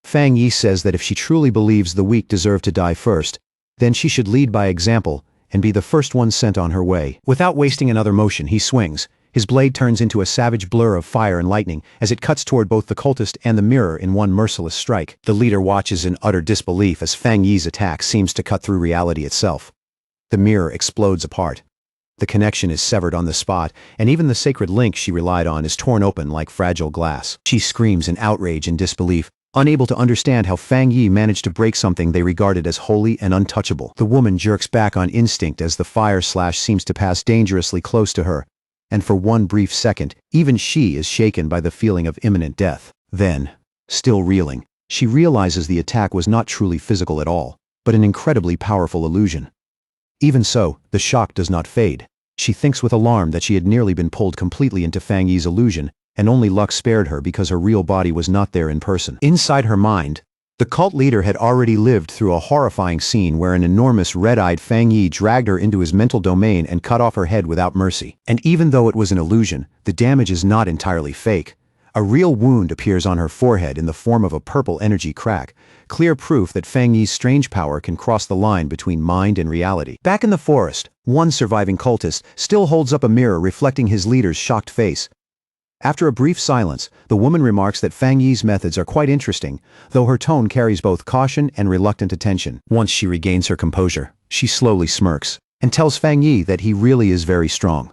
Fang Yi says that if she truly believes the weak deserve to die first, then she should lead by example and be the first one sent on her way. Without wasting another motion, he swings. His blade turns into a savage blur of fire and lightning as it cuts toward both the cultist and the mirror in one merciless strike. The leader watches in utter disbelief as Fang Yi's attack seems to cut through reality itself. The mirror explodes apart. The connection is severed on the spot, and even the sacred link she relied on is torn open like fragile glass. She screams in outrage and disbelief, unable to understand how Fang Yi managed to break something they regarded as holy and untouchable. The woman jerks back on instinct as the fire slash seems to pass dangerously close to her, and for one brief second, even she is shaken by the feeling of imminent death. Then, still reeling, she realizes the attack was not truly physical at all, but an incredibly powerful illusion. Even so, the shock does not fade. She thinks with alarm that she had nearly been pulled completely into Fang Yi's illusion, and only luck spared her because her real body was not there in person. Inside her mind, the cult leader had already lived through a horrifying scene where an enormous red-eyed Fang Yi dragged her into his mental domain and cut off her head without mercy. And even though it was an illusion, the damage is not entirely fake. A real wound appears on her forehead in the form of a purple energy crack, clear proof that Fang Yi's strange power can cross the line between mind and reality. Back in the forest, one surviving cultist still holds up a mirror reflecting his leader's shocked face. After a brief silence, the woman remarks that Fang Yi's methods are quite interesting, though her tone carries both caution and reluctant attention. Once she regains her composure, she slowly smirks and tells Fang Yi that he really is very strong.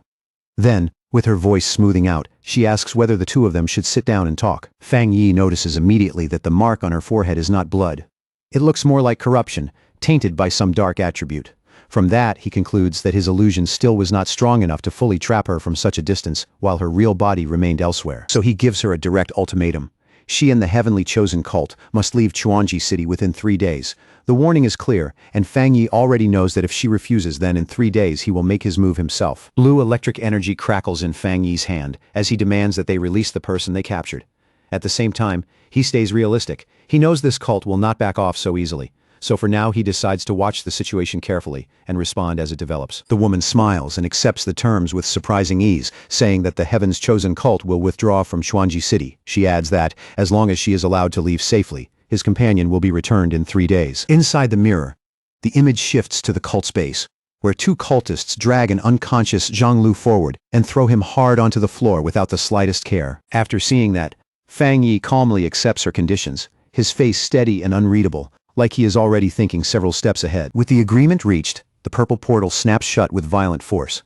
Then, with her voice smoothing out, she asks whether the two of them should sit down and talk. Fang Yi notices immediately that the mark on her forehead is not blood. It looks more like corruption, tainted by some dark attribute. From that, he concludes that his illusion still was not strong enough to fully trap her from such a distance, while her real body remained elsewhere. So he gives her a direct ultimatum. She and the heavenly chosen cult must leave Chuanxi City within 3 days. The warning is clear, and Fang Yi already knows that if she refuses, then in 3 days he will make his move himself. Blue electric energy crackles in Fang Yi's hand as he demands that they release the person they captured. At the same time, he stays realistic. He knows this cult will not back off so easily. So for now he decides to watch the situation carefully and respond as it develops. The woman smiles and accepts the terms with surprising ease, saying that the Heaven's chosen cult will withdraw from Xuanji City. She adds that, as long as she is allowed to leave safely, his companion will be returned in 3 days. Inside the mirror, the image shifts to the cult's base, where two cultists drag an unconscious Zhang Lu forward and throw him hard onto the floor without the slightest care. After seeing that, Fang Yi calmly accepts her conditions, his face steady and unreadable, like he is already thinking several steps ahead. With the agreement reached, the purple portal snaps shut with violent force.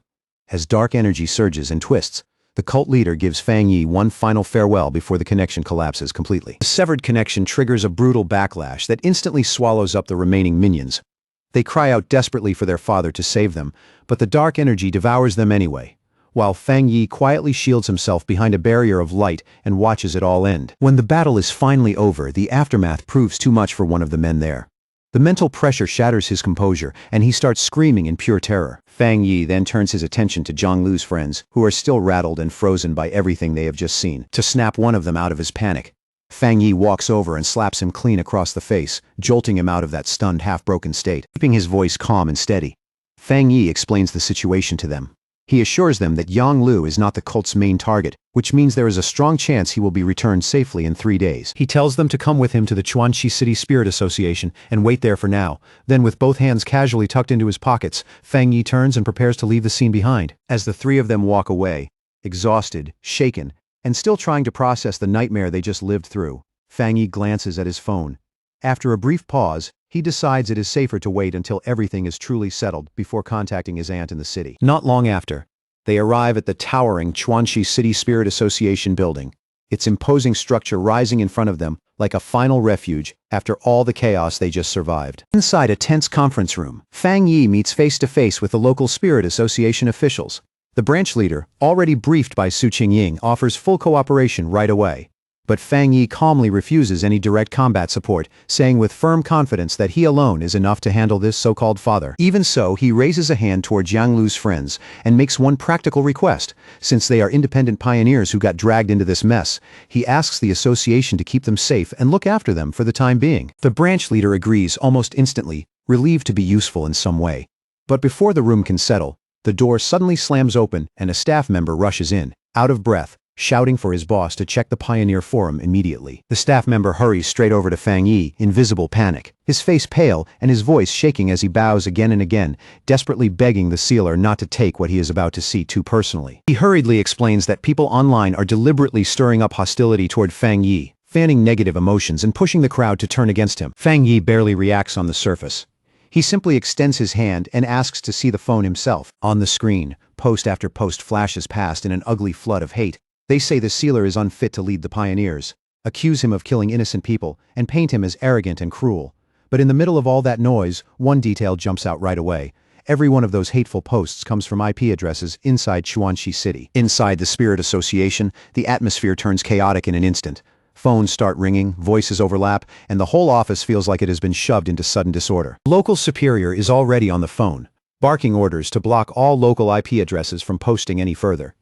As dark energy surges and twists, the cult leader gives Fang Yi one final farewell before the connection collapses completely. The severed connection triggers a brutal backlash that instantly swallows up the remaining minions. They cry out desperately for their father to save them, but the dark energy devours them anyway, while Fang Yi quietly shields himself behind a barrier of light and watches it all end. When the battle is finally over, the aftermath proves too much for one of the men there. The mental pressure shatters his composure, and he starts screaming in pure terror. Fang Yi then turns his attention to Zhang Lu's friends, who are still rattled and frozen by everything they have just seen. To snap one of them out of his panic, Fang Yi walks over and slaps him clean across the face, jolting him out of that stunned, half-broken state. Keeping his voice calm and steady, Fang Yi explains the situation to them. He assures them that Yang Lu is not the cult's main target, which means there is a strong chance he will be returned safely in 3 days. He tells them to come with him to the Xuanxi City Spirit Association and wait there for now. Then, with both hands casually tucked into his pockets, Fang Yi turns and prepares to leave the scene behind. As the three of them walk away, exhausted, shaken, and still trying to process the nightmare they just lived through, Fang Yi glances at his phone. After a brief pause, he decides it is safer to wait until everything is truly settled before contacting his aunt in the city. Not long after, they arrive at the towering Xuanxi City Spirit Association building, its imposing structure rising in front of them like a final refuge after all the chaos they just survived. Inside a tense conference room, Fang Yi meets face-to-face with the local Spirit Association officials. The branch leader, already briefed by Su Qingying, offers full cooperation right away. But Fang Yi calmly refuses any direct combat support, saying with firm confidence that he alone is enough to handle this so-called father. Even so, he raises a hand toward Yang Lu's friends and makes one practical request. Since they are independent pioneers who got dragged into this mess, he asks the association to keep them safe and look after them for the time being. The branch leader agrees almost instantly, relieved to be useful in some way. But before the room can settle, the door suddenly slams open and a staff member rushes in, out of breath, shouting for his boss to check the Pioneer Forum immediately. The staff member hurries straight over to Fang Yi in visible panic, his face pale and his voice shaking as he bows again and again, desperately begging the sealer not to take what he is about to see too personally. He hurriedly explains that people online are deliberately stirring up hostility toward Fang Yi, fanning negative emotions and pushing the crowd to turn against him. Fang Yi barely reacts on the surface. He simply extends his hand and asks to see the phone himself. On the screen, post after post flashes past in an ugly flood of hate. They say the sealer is unfit to lead the pioneers, accuse him of killing innocent people, and paint him as arrogant and cruel. But in the middle of all that noise, one detail jumps out right away. Every one of those hateful posts comes from IP addresses inside Xuanxi City. Inside the Spirit Association, the atmosphere turns chaotic in an instant. Phones start ringing, voices overlap, and the whole office feels like it has been shoved into sudden disorder. Local superior is already on the phone, barking orders to block all local IP addresses from posting any further.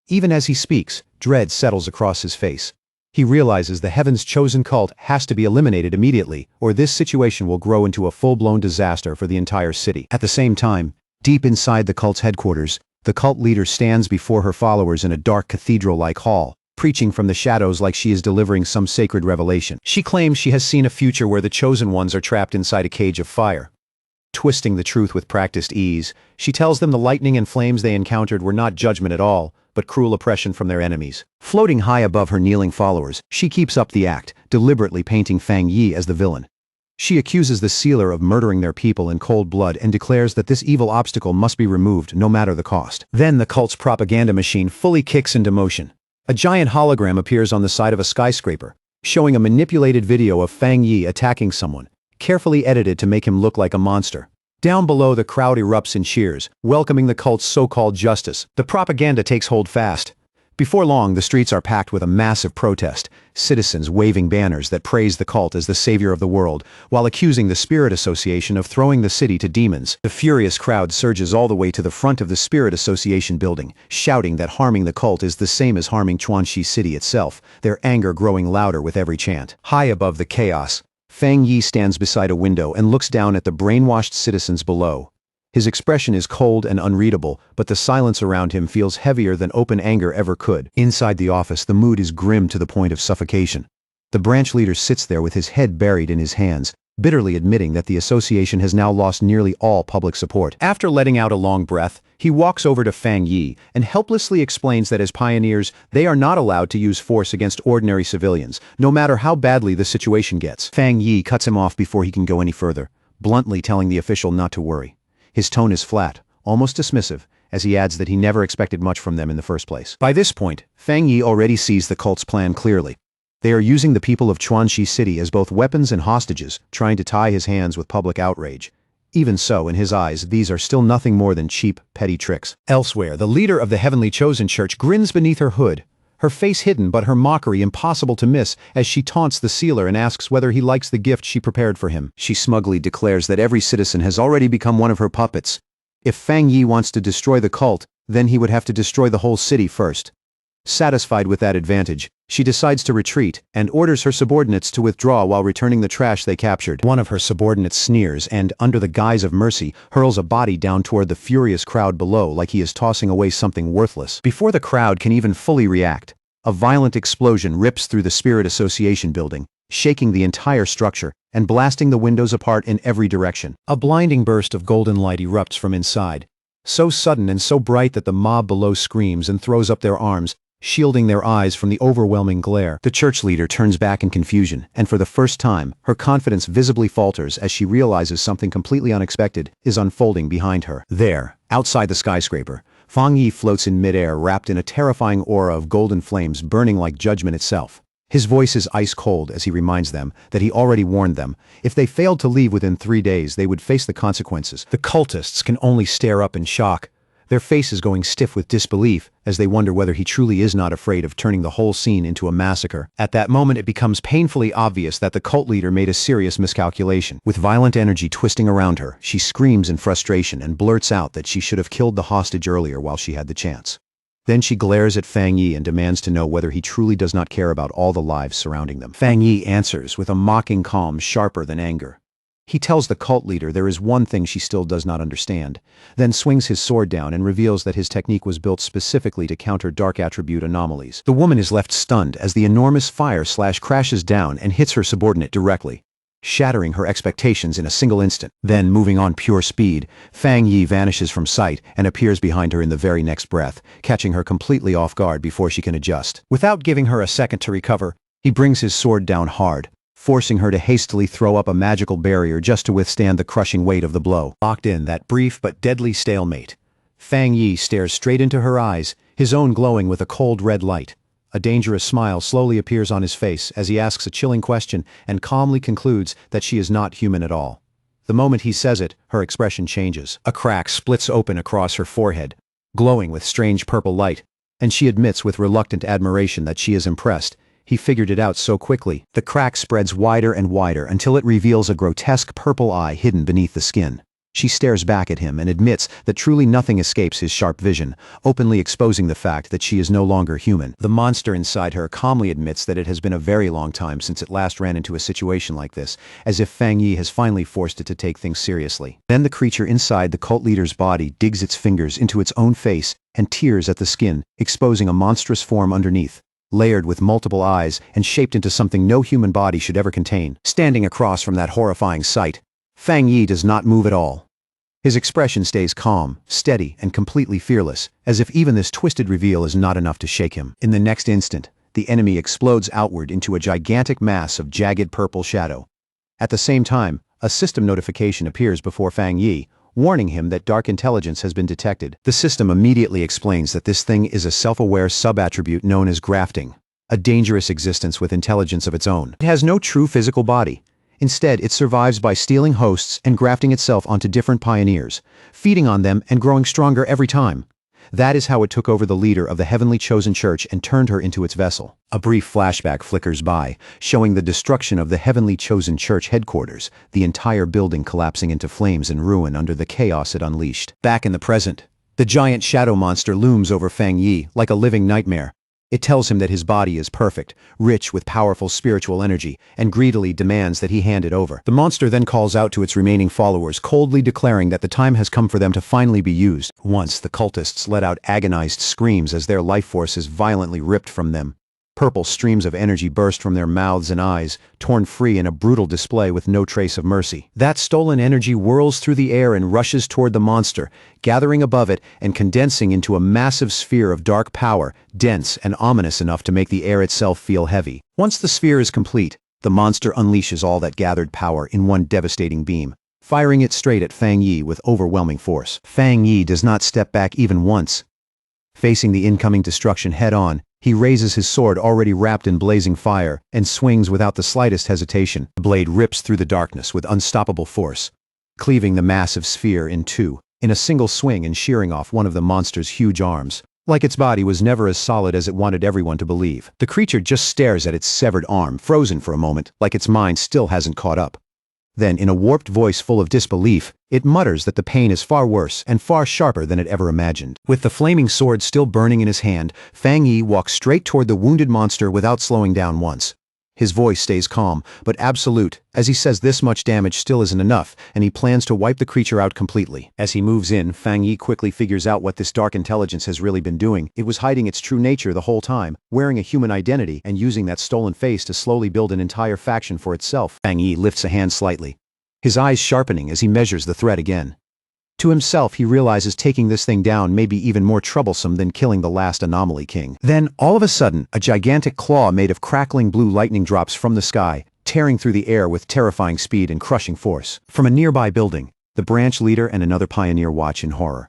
Even as he speaks, dread settles across his face. He realizes the Heaven's chosen cult has to be eliminated immediately, or this situation will grow into a full-blown disaster for the entire city. At the same time, deep inside the cult's headquarters, the cult leader stands before her followers in a dark cathedral-like hall, preaching from the shadows like she is delivering some sacred revelation. She claims she has seen a future where the chosen ones are trapped inside a cage of fire. Twisting the truth with practiced ease, she tells them the lightning and flames they encountered were not judgment at all, but cruel oppression from their enemies. Floating high above her kneeling followers, she keeps up the act, deliberately painting Fang Yi as the villain. She accuses the sealer of murdering their people in cold blood and declares that this evil obstacle must be removed no matter the cost. Then the cult's propaganda machine fully kicks into motion. A giant hologram appears on the side of a skyscraper, showing a manipulated video of Fang Yi attacking someone, carefully edited to make him look like a monster. Down below, the crowd erupts in cheers, welcoming the cult's so-called justice. The propaganda takes hold fast. Before long, the streets are packed with a massive protest, citizens waving banners that praise the cult as the savior of the world, while accusing the Spirit Association of throwing the city to demons. The furious crowd surges all the way to the front of the Spirit Association building, shouting that harming the cult is the same as harming Chuanxi City itself, their anger growing louder with every chant. High above the chaos, Fang Yi stands beside a window and looks down at the brainwashed citizens below. His expression is cold and unreadable, but the silence around him feels heavier than open anger ever could. Inside the office, the mood is grim to the point of suffocation. The branch leader sits there with his head buried in his hands, bitterly admitting that the association has now lost nearly all public support. After letting out a long breath, he walks over to Fang Yi and helplessly explains that as pioneers, they are not allowed to use force against ordinary civilians, no matter how badly the situation gets. Fang Yi cuts him off before he can go any further, bluntly telling the official not to worry. His tone is flat, almost dismissive, as he adds that he never expected much from them in the first place. By this point, Fang Yi already sees the cult's plan clearly. They are using the people of Chuanxi City as both weapons and hostages, trying to tie his hands with public outrage. Even so, in his eyes, these are still nothing more than cheap, petty tricks. Elsewhere, the leader of the Heavenly Chosen Church grins beneath her hood, her face hidden but her mockery impossible to miss as she taunts the sealer and asks whether he likes the gift she prepared for him. She smugly declares that every citizen has already become one of her puppets. If Fang Yi wants to destroy the cult, then he would have to destroy the whole city first. Satisfied with that advantage, she decides to retreat and orders her subordinates to withdraw while returning the trash they captured. One of her subordinates sneers and, under the guise of mercy, hurls a body down toward the furious crowd below like he is tossing away something worthless. Before the crowd can even fully react, a violent explosion rips through the Spirit Association building, shaking the entire structure and blasting the windows apart in every direction. A blinding burst of golden light erupts from inside, so sudden and so bright that the mob below screams and throws up their arms, shielding their eyes from the overwhelming glare. The church leader turns back in confusion, and for the first time, her confidence visibly falters as she realizes something completely unexpected is unfolding behind her. There, outside the skyscraper, Fang Yi floats in midair wrapped in a terrifying aura of golden flames burning like judgment itself. His voice is ice cold as he reminds them that he already warned them. If they failed to leave within 3 days, they would face the consequences. The cultists can only stare up in shock, their faces going stiff with disbelief as they wonder whether he truly is not afraid of turning the whole scene into a massacre. At that moment, it becomes painfully obvious that the cult leader made a serious miscalculation. With violent energy twisting around her, she screams in frustration and blurts out that she should have killed the hostage earlier while she had the chance. Then she glares at Fang Yi and demands to know whether he truly does not care about all the lives surrounding them. Fang Yi answers with a mocking calm sharper than anger. He tells the cult leader there is one thing she still does not understand, then swings his sword down and reveals that his technique was built specifically to counter dark attribute anomalies. The woman is left stunned as the enormous fire slash crashes down and hits her subordinate directly, shattering her expectations in a single instant. Then, moving on pure speed, Fang Yi vanishes from sight and appears behind her in the very next breath, catching her completely off guard before she can adjust. Without giving her a second to recover, he brings his sword down hard, forcing her to hastily throw up a magical barrier just to withstand the crushing weight of the blow. Locked in that brief but deadly stalemate, Fang Yi stares straight into her eyes, his own glowing with a cold red light. A dangerous smile slowly appears on his face as he asks a chilling question and calmly concludes that she is not human at all. The moment he says it, her expression changes. A crack splits open across her forehead, glowing with strange purple light, and she admits with reluctant admiration that she is impressed. He figured it out so quickly. The crack spreads wider and wider until it reveals a grotesque purple eye hidden beneath the skin. She stares back at him and admits that truly nothing escapes his sharp vision, openly exposing the fact that she is no longer human. The monster inside her calmly admits that it has been a very long time since it last ran into a situation like this, as if Fang Yi has finally forced it to take things seriously. Then the creature inside the cult leader's body digs its fingers into its own face and tears at the skin, exposing a monstrous form underneath, layered with multiple eyes and shaped into something no human body should ever contain. Standing across from that horrifying sight, Fang Yi does not move at all. His expression stays calm, steady, and completely fearless, as if even this twisted reveal is not enough to shake him. In the next instant, the enemy explodes outward into a gigantic mass of jagged purple shadow. At the same time, a system notification appears before Fang Yi, warning him that dark intelligence has been detected. The system immediately explains that this thing is a self-aware sub-attribute known as grafting, a dangerous existence with intelligence of its own. It has no true physical body. Instead, it survives by stealing hosts and grafting itself onto different pioneers, feeding on them and growing stronger every time. That is how it took over the leader of the heavenly chosen church and turned her into its vessel. A brief flashback flickers by, showing the destruction of the heavenly chosen church headquarters, the entire building collapsing into flames and ruin under the chaos it unleashed. Back in the present, the giant shadow monster looms over Fang Yi like a living nightmare. It tells him that his body is perfect, rich with powerful spiritual energy, and greedily demands that he hand it over. The monster then calls out to its remaining followers, coldly declaring that the time has come for them to finally be used. Once, the cultists let out agonized screams as their life force is violently ripped from them. Purple streams of energy burst from their mouths and eyes, torn free in a brutal display with no trace of mercy. That stolen energy whirls through the air and rushes toward the monster, gathering above it and condensing into a massive sphere of dark power, dense and ominous enough to make the air itself feel heavy. Once the sphere is complete, the monster unleashes all that gathered power in one devastating beam, firing it straight at Fang Yi with overwhelming force. Fang Yi does not step back even once. Facing the incoming destruction head-on, he raises his sword already wrapped in blazing fire and swings without the slightest hesitation. The blade rips through the darkness with unstoppable force, cleaving the massive sphere in two, in a single swing and shearing off one of the monster's huge arms. Like its body was never as solid as it wanted everyone to believe. The creature just stares at its severed arm, frozen for a moment, like its mind still hasn't caught up. Then, in a warped voice full of disbelief, it mutters that the pain is far worse and far sharper than it ever imagined. With the flaming sword still burning in his hand, Fang Yi walks straight toward the wounded monster without slowing down once. His voice stays calm, but absolute, as he says this much damage still isn't enough, and he plans to wipe the creature out completely. As he moves in, Fang Yi quickly figures out what this dark intelligence has really been doing. It was hiding its true nature the whole time, wearing a human identity and using that stolen face to slowly build an entire faction for itself. Fang Yi lifts a hand slightly, his eyes sharpening as he measures the threat again. To himself, he realizes taking this thing down may be even more troublesome than killing the last Anomaly King. Then, all of a sudden, a gigantic claw made of crackling blue lightning drops from the sky, tearing through the air with terrifying speed and crushing force. From a nearby building, the branch leader and another pioneer watch in horror.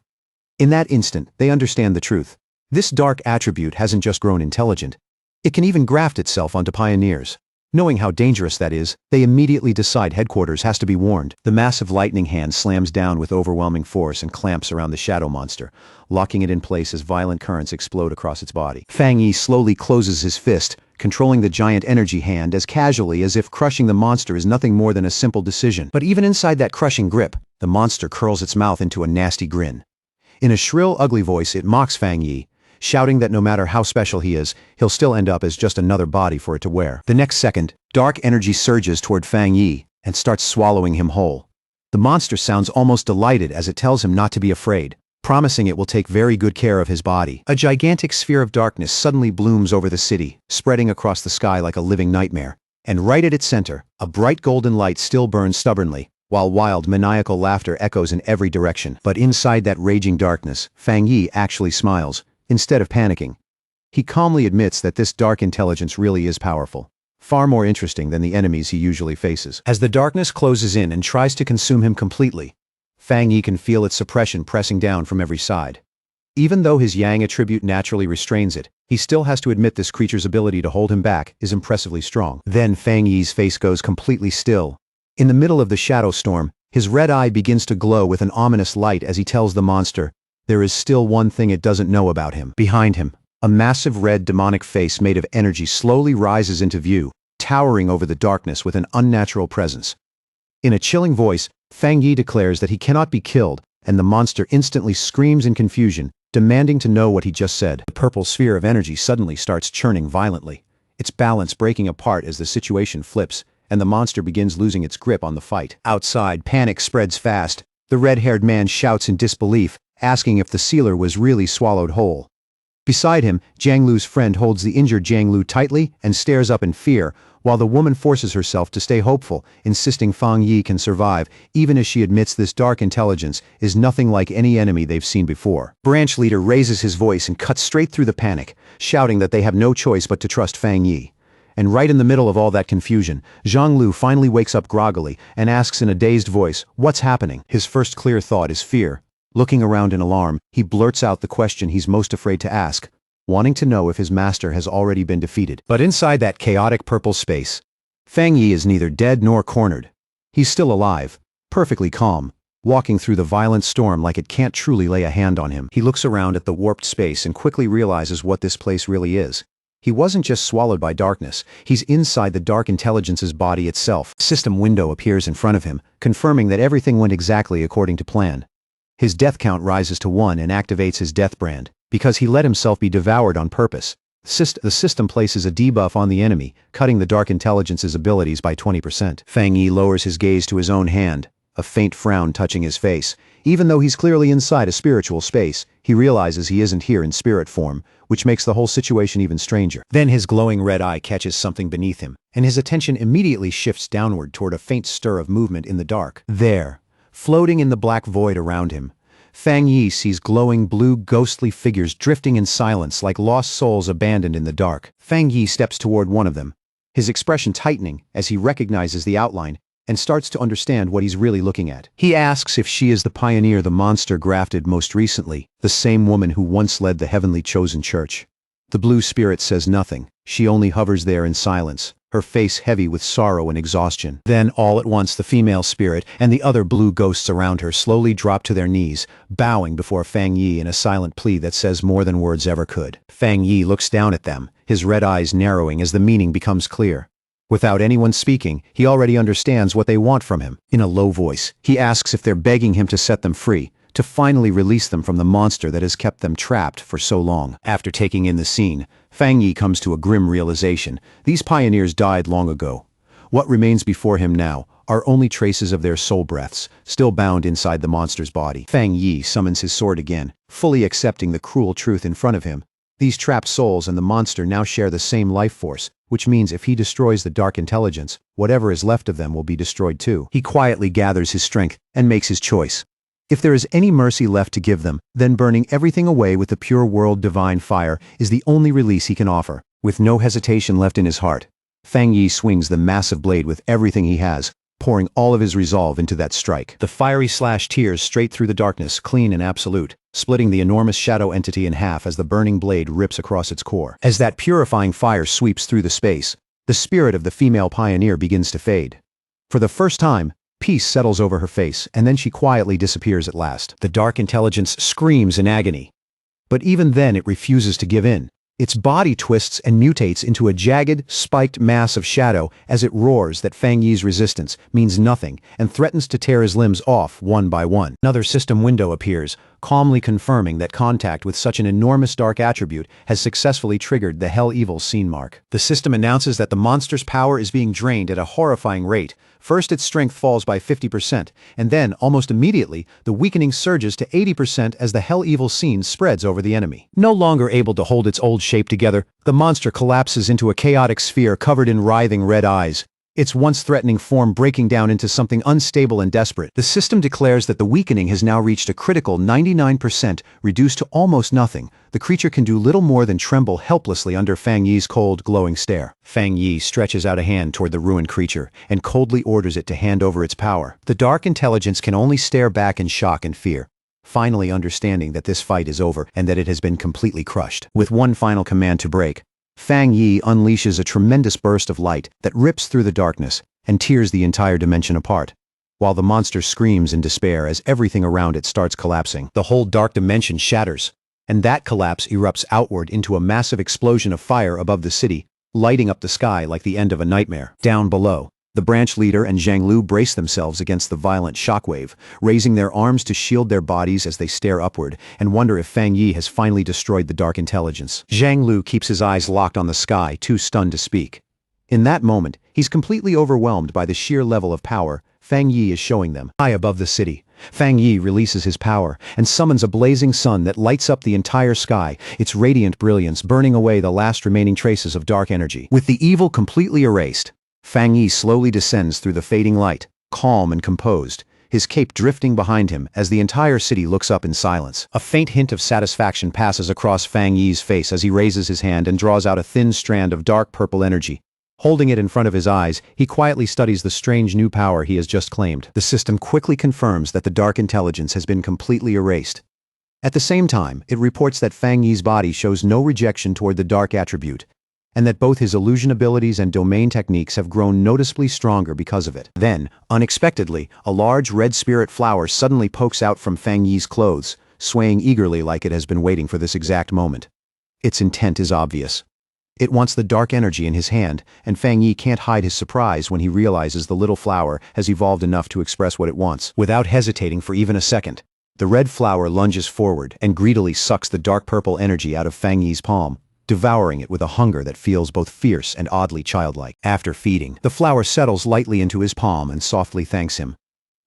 In that instant, they understand the truth. This dark attribute hasn't just grown intelligent. It can even graft itself onto pioneers. Knowing how dangerous that is, they immediately decide headquarters has to be warned. The massive lightning hand slams down with overwhelming force and clamps around the shadow monster, locking it in place as violent currents explode across its body. Fang Yi slowly closes his fist, controlling the giant energy hand as casually as if crushing the monster is nothing more than a simple decision. But even inside that crushing grip, the monster curls its mouth into a nasty grin. In a shrill, ugly voice, it mocks Fang Yi, shouting that no matter how special he is, he'll still end up as just another body for it to wear. The next second, dark energy surges toward Fang Yi and starts swallowing him whole. The monster sounds almost delighted as it tells him not to be afraid, promising it will take very good care of his body. A gigantic sphere of darkness suddenly blooms over the city, spreading across the sky like a living nightmare. And right at its center, a bright golden light still burns stubbornly, while wild, maniacal laughter echoes in every direction. But inside that raging darkness, Fang Yi actually smiles. Instead of panicking, he calmly admits that this dark intelligence really is powerful, far more interesting than the enemies he usually faces. As the darkness closes in and tries to consume him completely, Fang Yi can feel its suppression pressing down from every side. Even though his Yang attribute naturally restrains it, he still has to admit this creature's ability to hold him back is impressively strong. Then Fang Yi's face goes completely still. In the middle of the shadow storm, his red eye begins to glow with an ominous light as he tells the monster, there is still one thing it doesn't know about him. Behind him, a massive red demonic face made of energy slowly rises into view, towering over the darkness with an unnatural presence. In a chilling voice, Fang Yi declares that he cannot be killed, and the monster instantly screams in confusion, demanding to know what he just said. The purple sphere of energy suddenly starts churning violently, its balance breaking apart as the situation flips, and the monster begins losing its grip on the fight. Outside, panic spreads fast. The red-haired man shouts in disbelief, asking if the sealer was really swallowed whole. Beside him, Jiang Lu's friend holds the injured Jiang Lu tightly and stares up in fear, while the woman forces herself to stay hopeful, insisting Fang Yi can survive, even as she admits this dark intelligence is nothing like any enemy they've seen before. Branch leader raises his voice and cuts straight through the panic, shouting that they have no choice but to trust Fang Yi. And right in the middle of all that confusion, Jiang Lu finally wakes up groggily and asks in a dazed voice, "What's happening?" His first clear thought is fear. Looking around in alarm, he blurts out the question he's most afraid to ask, wanting to know if his master has already been defeated. But inside that chaotic purple space, Fang Yi is neither dead nor cornered. He's still alive, perfectly calm, walking through the violent storm like it can't truly lay a hand on him. He looks around at the warped space and quickly realizes what this place really is. He wasn't just swallowed by darkness, he's inside the dark intelligence's body itself. A system window appears in front of him, confirming that everything went exactly according to plan. His death count rises to 1 and activates his death brand, because he let himself be devoured on purpose. The system places a debuff on the enemy, cutting the dark intelligence's abilities by 20%. Fang Yi lowers his gaze to his own hand, a faint frown touching his face. Even though he's clearly inside a spiritual space, he realizes he isn't here in spirit form, which makes the whole situation even stranger. Then his glowing red eye catches something beneath him, and his attention immediately shifts downward toward a faint stir of movement in the dark. There, floating in the black void around him, Fang Yi sees glowing blue ghostly figures drifting in silence like lost souls abandoned in the dark. Fang Yi steps toward one of them, his expression tightening as he recognizes the outline and starts to understand what he's really looking at. He asks if she is the pioneer the monster grafted most recently, the same woman who once led the heavenly chosen church. The blue spirit says nothing. She only hovers there in silence, her face heavy with sorrow and exhaustion. Then, all at once, the female spirit and the other blue ghosts around her slowly drop to their knees, bowing before Fang Yi in a silent plea that says more than words ever could. Fang Yi looks down at them, his red eyes narrowing as the meaning becomes clear. Without anyone speaking, he already understands what they want from him. In a low voice, he asks if they're begging him to set them free, to finally release them from the monster that has kept them trapped for so long. After taking in the scene, Fang Yi comes to a grim realization. These pioneers died long ago. What remains before him now are only traces of their soul breaths, still bound inside the monster's body. Fang Yi summons his sword again, fully accepting the cruel truth in front of him. These trapped souls and the monster now share the same life force, which means if he destroys the dark intelligence, whatever is left of them will be destroyed too. He quietly gathers his strength and makes his choice. If there is any mercy left to give them, then burning everything away with the pure world divine fire is the only release he can offer. With no hesitation left in his heart, Fang Yi swings the massive blade with everything he has, pouring all of his resolve into that strike. The fiery slash tears straight through the darkness, clean and absolute, splitting the enormous shadow entity in half as the burning blade rips across its core. As that purifying fire sweeps through the space, the spirit of the female pioneer begins to fade. For the first time, peace settles over her face, and then she quietly disappears at last. The dark intelligence screams in agony. But even then it refuses to give in. Its body twists and mutates into a jagged, spiked mass of shadow as it roars that Fang Yi's resistance means nothing and threatens to tear his limbs off one by one. Another system window appears, calmly confirming that contact with such an enormous dark attribute has successfully triggered the Hell Evil scene mark. The system announces that the monster's power is being drained at a horrifying rate. First, its strength falls by 50%, and then, almost immediately, the weakening surges to 80% as the Hell Evil scene spreads over the enemy. No longer able to hold its old shape together, the monster collapses into a chaotic sphere covered in writhing red eyes, its once threatening form breaking down into something unstable and desperate. The system declares that the weakening has now reached a critical 99%, reduced to almost nothing. The creature can do little more than tremble helplessly under Fang Yi's cold, glowing stare. Fang Yi stretches out a hand toward the ruined creature and coldly orders it to hand over its power. The dark intelligence can only stare back in shock and fear, finally understanding that this fight is over and that it has been completely crushed. With one final command to break, Fang Yi unleashes a tremendous burst of light that rips through the darkness and tears the entire dimension apart, while the monster screams in despair as everything around it starts collapsing. The whole dark dimension shatters, and that collapse erupts outward into a massive explosion of fire above the city, lighting up the sky like the end of a nightmare. Down below, the branch leader and Zhang Lu brace themselves against the violent shockwave, raising their arms to shield their bodies as they stare upward and wonder if Fang Yi has finally destroyed the dark intelligence. Zhang Lu keeps his eyes locked on the sky, too stunned to speak. In that moment, he's completely overwhelmed by the sheer level of power Fang Yi is showing them. High above the city, Fang Yi releases his power and summons a blazing sun that lights up the entire sky, its radiant brilliance burning away the last remaining traces of dark energy. With the evil completely erased, Fang Yi slowly descends through the fading light, calm and composed, his cape drifting behind him as the entire city looks up in silence. A faint hint of satisfaction passes across Fang Yi's face as he raises his hand and draws out a thin strand of dark purple energy. Holding it in front of his eyes, he quietly studies the strange new power he has just claimed. The system quickly confirms that the dark intelligence has been completely erased. At the same time, it reports that Fang Yi's body shows no rejection toward the dark attribute. and that both his illusion abilities and domain techniques have grown noticeably stronger because of it. Then, unexpectedly, a large red spirit flower suddenly pokes out from Fang Yi's clothes, swaying eagerly like it has been waiting for this exact moment. Its intent is obvious. It wants the dark energy in his hand, and Fang Yi can't hide his surprise when he realizes the little flower has evolved enough to express what it wants. Without hesitating for even a second, the red flower lunges forward and greedily sucks the dark purple energy out of Fang Yi's palm, devouring it with a hunger that feels both fierce and oddly childlike. After feeding, the flower settles lightly into his palm and softly thanks him.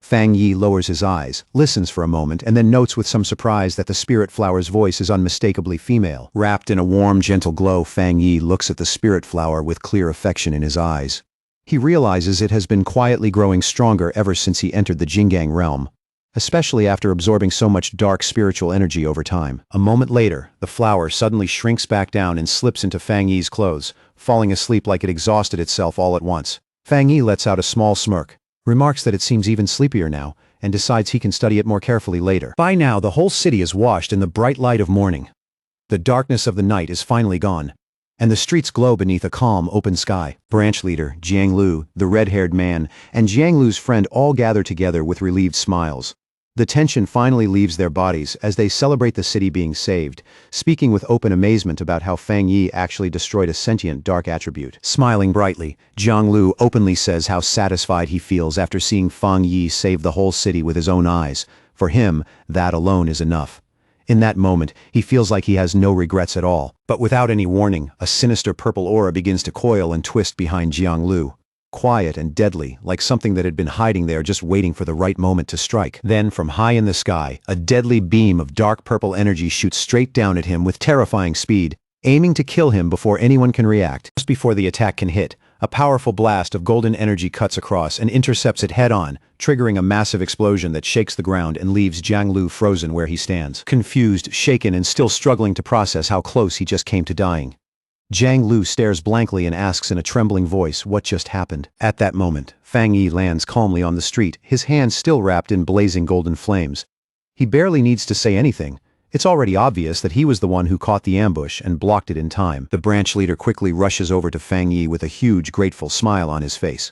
Fang Yi lowers his eyes, listens for a moment, and then notes with some surprise that the spirit flower's voice is unmistakably female. Wrapped in a warm, gentle glow, Fang Yi looks at the spirit flower with clear affection in his eyes. He realizes it has been quietly growing stronger ever since he entered the Jingang realm, especially after absorbing so much dark spiritual energy over time. A moment later, the flower suddenly shrinks back down and slips into Fang Yi's clothes, falling asleep like it exhausted itself all at once. Fang Yi lets out a small smirk, remarks that it seems even sleepier now, and decides he can study it more carefully later. By now, the whole city is washed in the bright light of morning. The darkness of the night is finally gone, and the streets glow beneath a calm, open sky. Branch leader, Jiang Lu, the red-haired man, and Jiang Lu's friend all gather together with relieved smiles. The tension finally leaves their bodies as they celebrate the city being saved, speaking with open amazement about how Fang Yi actually destroyed a sentient dark attribute. Smiling brightly, Jiang Lu openly says how satisfied he feels after seeing Fang Yi save the whole city with his own eyes. For him, that alone is enough. In that moment, he feels like he has no regrets at all. But without any warning, a sinister purple aura begins to coil and twist behind Jiang Lu. Quiet and deadly, like something that had been hiding there just waiting for the right moment to strike. Then, from high in the sky, a deadly beam of dark purple energy shoots straight down at him with terrifying speed, aiming to kill him before anyone can react. Just before the attack can hit, a powerful blast of golden energy cuts across and intercepts it head-on, triggering a massive explosion that shakes the ground and leaves Jiang Lu frozen where he stands. Confused, shaken, and still struggling to process how close he just came to dying. Jiang Lu stares blankly and asks in a trembling voice what just happened. At that moment, Fang Yi lands calmly on the street, his hands still wrapped in blazing golden flames. He barely needs to say anything. It's already obvious that he was the one who caught the ambush and blocked it in time. The branch leader quickly rushes over to Fang Yi with a huge, grateful smile on his face.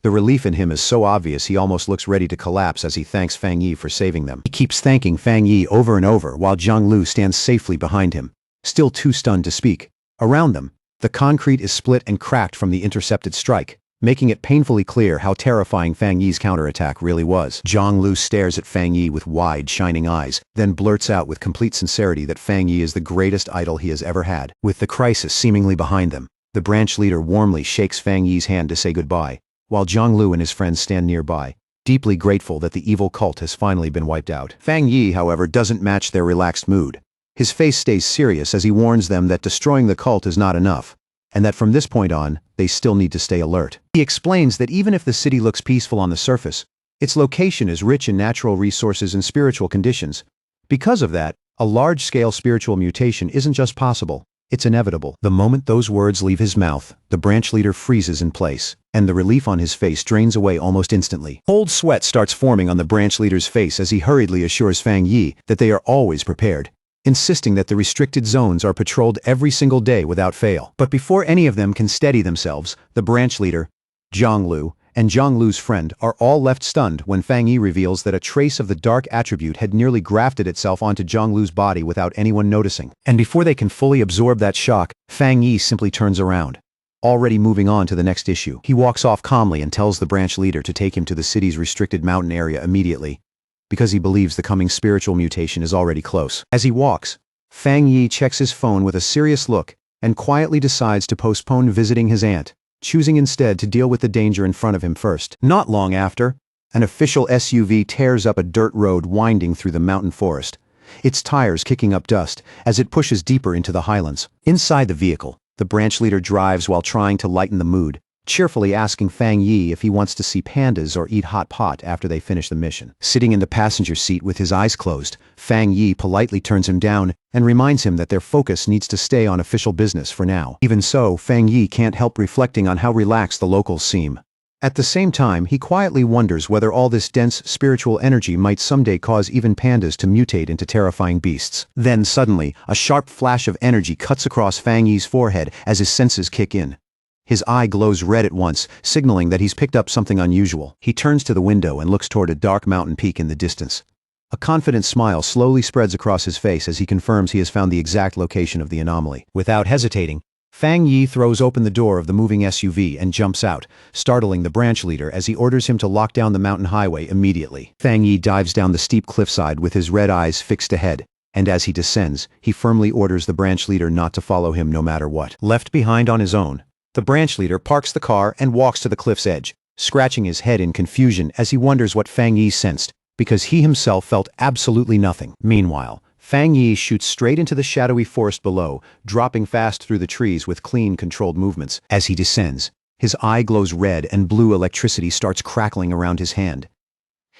The relief in him is so obvious he almost looks ready to collapse as he thanks Fang Yi for saving them. He keeps thanking Fang Yi over and over while Jiang Lu stands safely behind him, still too stunned to speak. Around them, the concrete is split and cracked from the intercepted strike, making it painfully clear how terrifying Fang Yi's counterattack really was. Jiang Lu stares at Fang Yi with wide, shining eyes, then blurts out with complete sincerity that Fang Yi is the greatest idol he has ever had. With the crisis seemingly behind them, the branch leader warmly shakes Fang Yi's hand to say goodbye, while Jiang Lu and his friends stand nearby, deeply grateful that the evil cult has finally been wiped out. Fang Yi, however, doesn't match their relaxed mood. His face stays serious as he warns them that destroying the cult is not enough, and that from this point on, they still need to stay alert. He explains that even if the city looks peaceful on the surface, its location is rich in natural resources and spiritual conditions. Because of that, a large-scale spiritual mutation isn't just possible, it's inevitable. The moment those words leave his mouth, the branch leader freezes in place, and the relief on his face drains away almost instantly. Cold sweat starts forming on the branch leader's face as he hurriedly assures Fang Yi that they are always prepared, insisting that the restricted zones are patrolled every single day without fail. But before any of them can steady themselves, the branch leader, Jiang Lu, and Jiang Lu's friend are all left stunned when Fang Yi reveals that a trace of the dark attribute had nearly grafted itself onto Jiang Lu's body without anyone noticing. And before they can fully absorb that shock, Fang Yi simply turns around, already moving on to the next issue. He walks off calmly and tells the branch leader to take him to the city's restricted mountain area immediately, because he believes the coming spiritual mutation is already close. As he walks, Fang Yi checks his phone with a serious look and quietly decides to postpone visiting his aunt, choosing instead to deal with the danger in front of him first. Not long after, an official SUV tears up a dirt road winding through the mountain forest, its tires kicking up dust as it pushes deeper into the highlands. Inside the vehicle, the branch leader drives while trying to lighten the mood, cheerfully asking Fang Yi if he wants to see pandas or eat hot pot after they finish the mission. Sitting in the passenger seat with his eyes closed, Fang Yi politely turns him down and reminds him that their focus needs to stay on official business for now. Even so, Fang Yi can't help reflecting on how relaxed the locals seem. At the same time, he quietly wonders whether all this dense spiritual energy might someday cause even pandas to mutate into terrifying beasts. Then suddenly, a sharp flash of energy cuts across Fang Yi's forehead as his senses kick in. His eye glows red at once, signaling that he's picked up something unusual. He turns to the window and looks toward a dark mountain peak in the distance. A confident smile slowly spreads across his face as he confirms he has found the exact location of the anomaly. Without hesitating, Fang Yi throws open the door of the moving SUV and jumps out, startling the branch leader as he orders him to lock down the mountain highway immediately. Fang Yi dives down the steep cliffside with his red eyes fixed ahead, and as he descends, he firmly orders the branch leader not to follow him no matter what. Left behind on his own, the branch leader parks the car and walks to the cliff's edge, scratching his head in confusion as he wonders what Fang Yi sensed, because he himself felt absolutely nothing. Meanwhile, Fang Yi shoots straight into the shadowy forest below, dropping fast through the trees with clean, controlled movements. As he descends, his eye glows red and blue electricity starts crackling around his hand.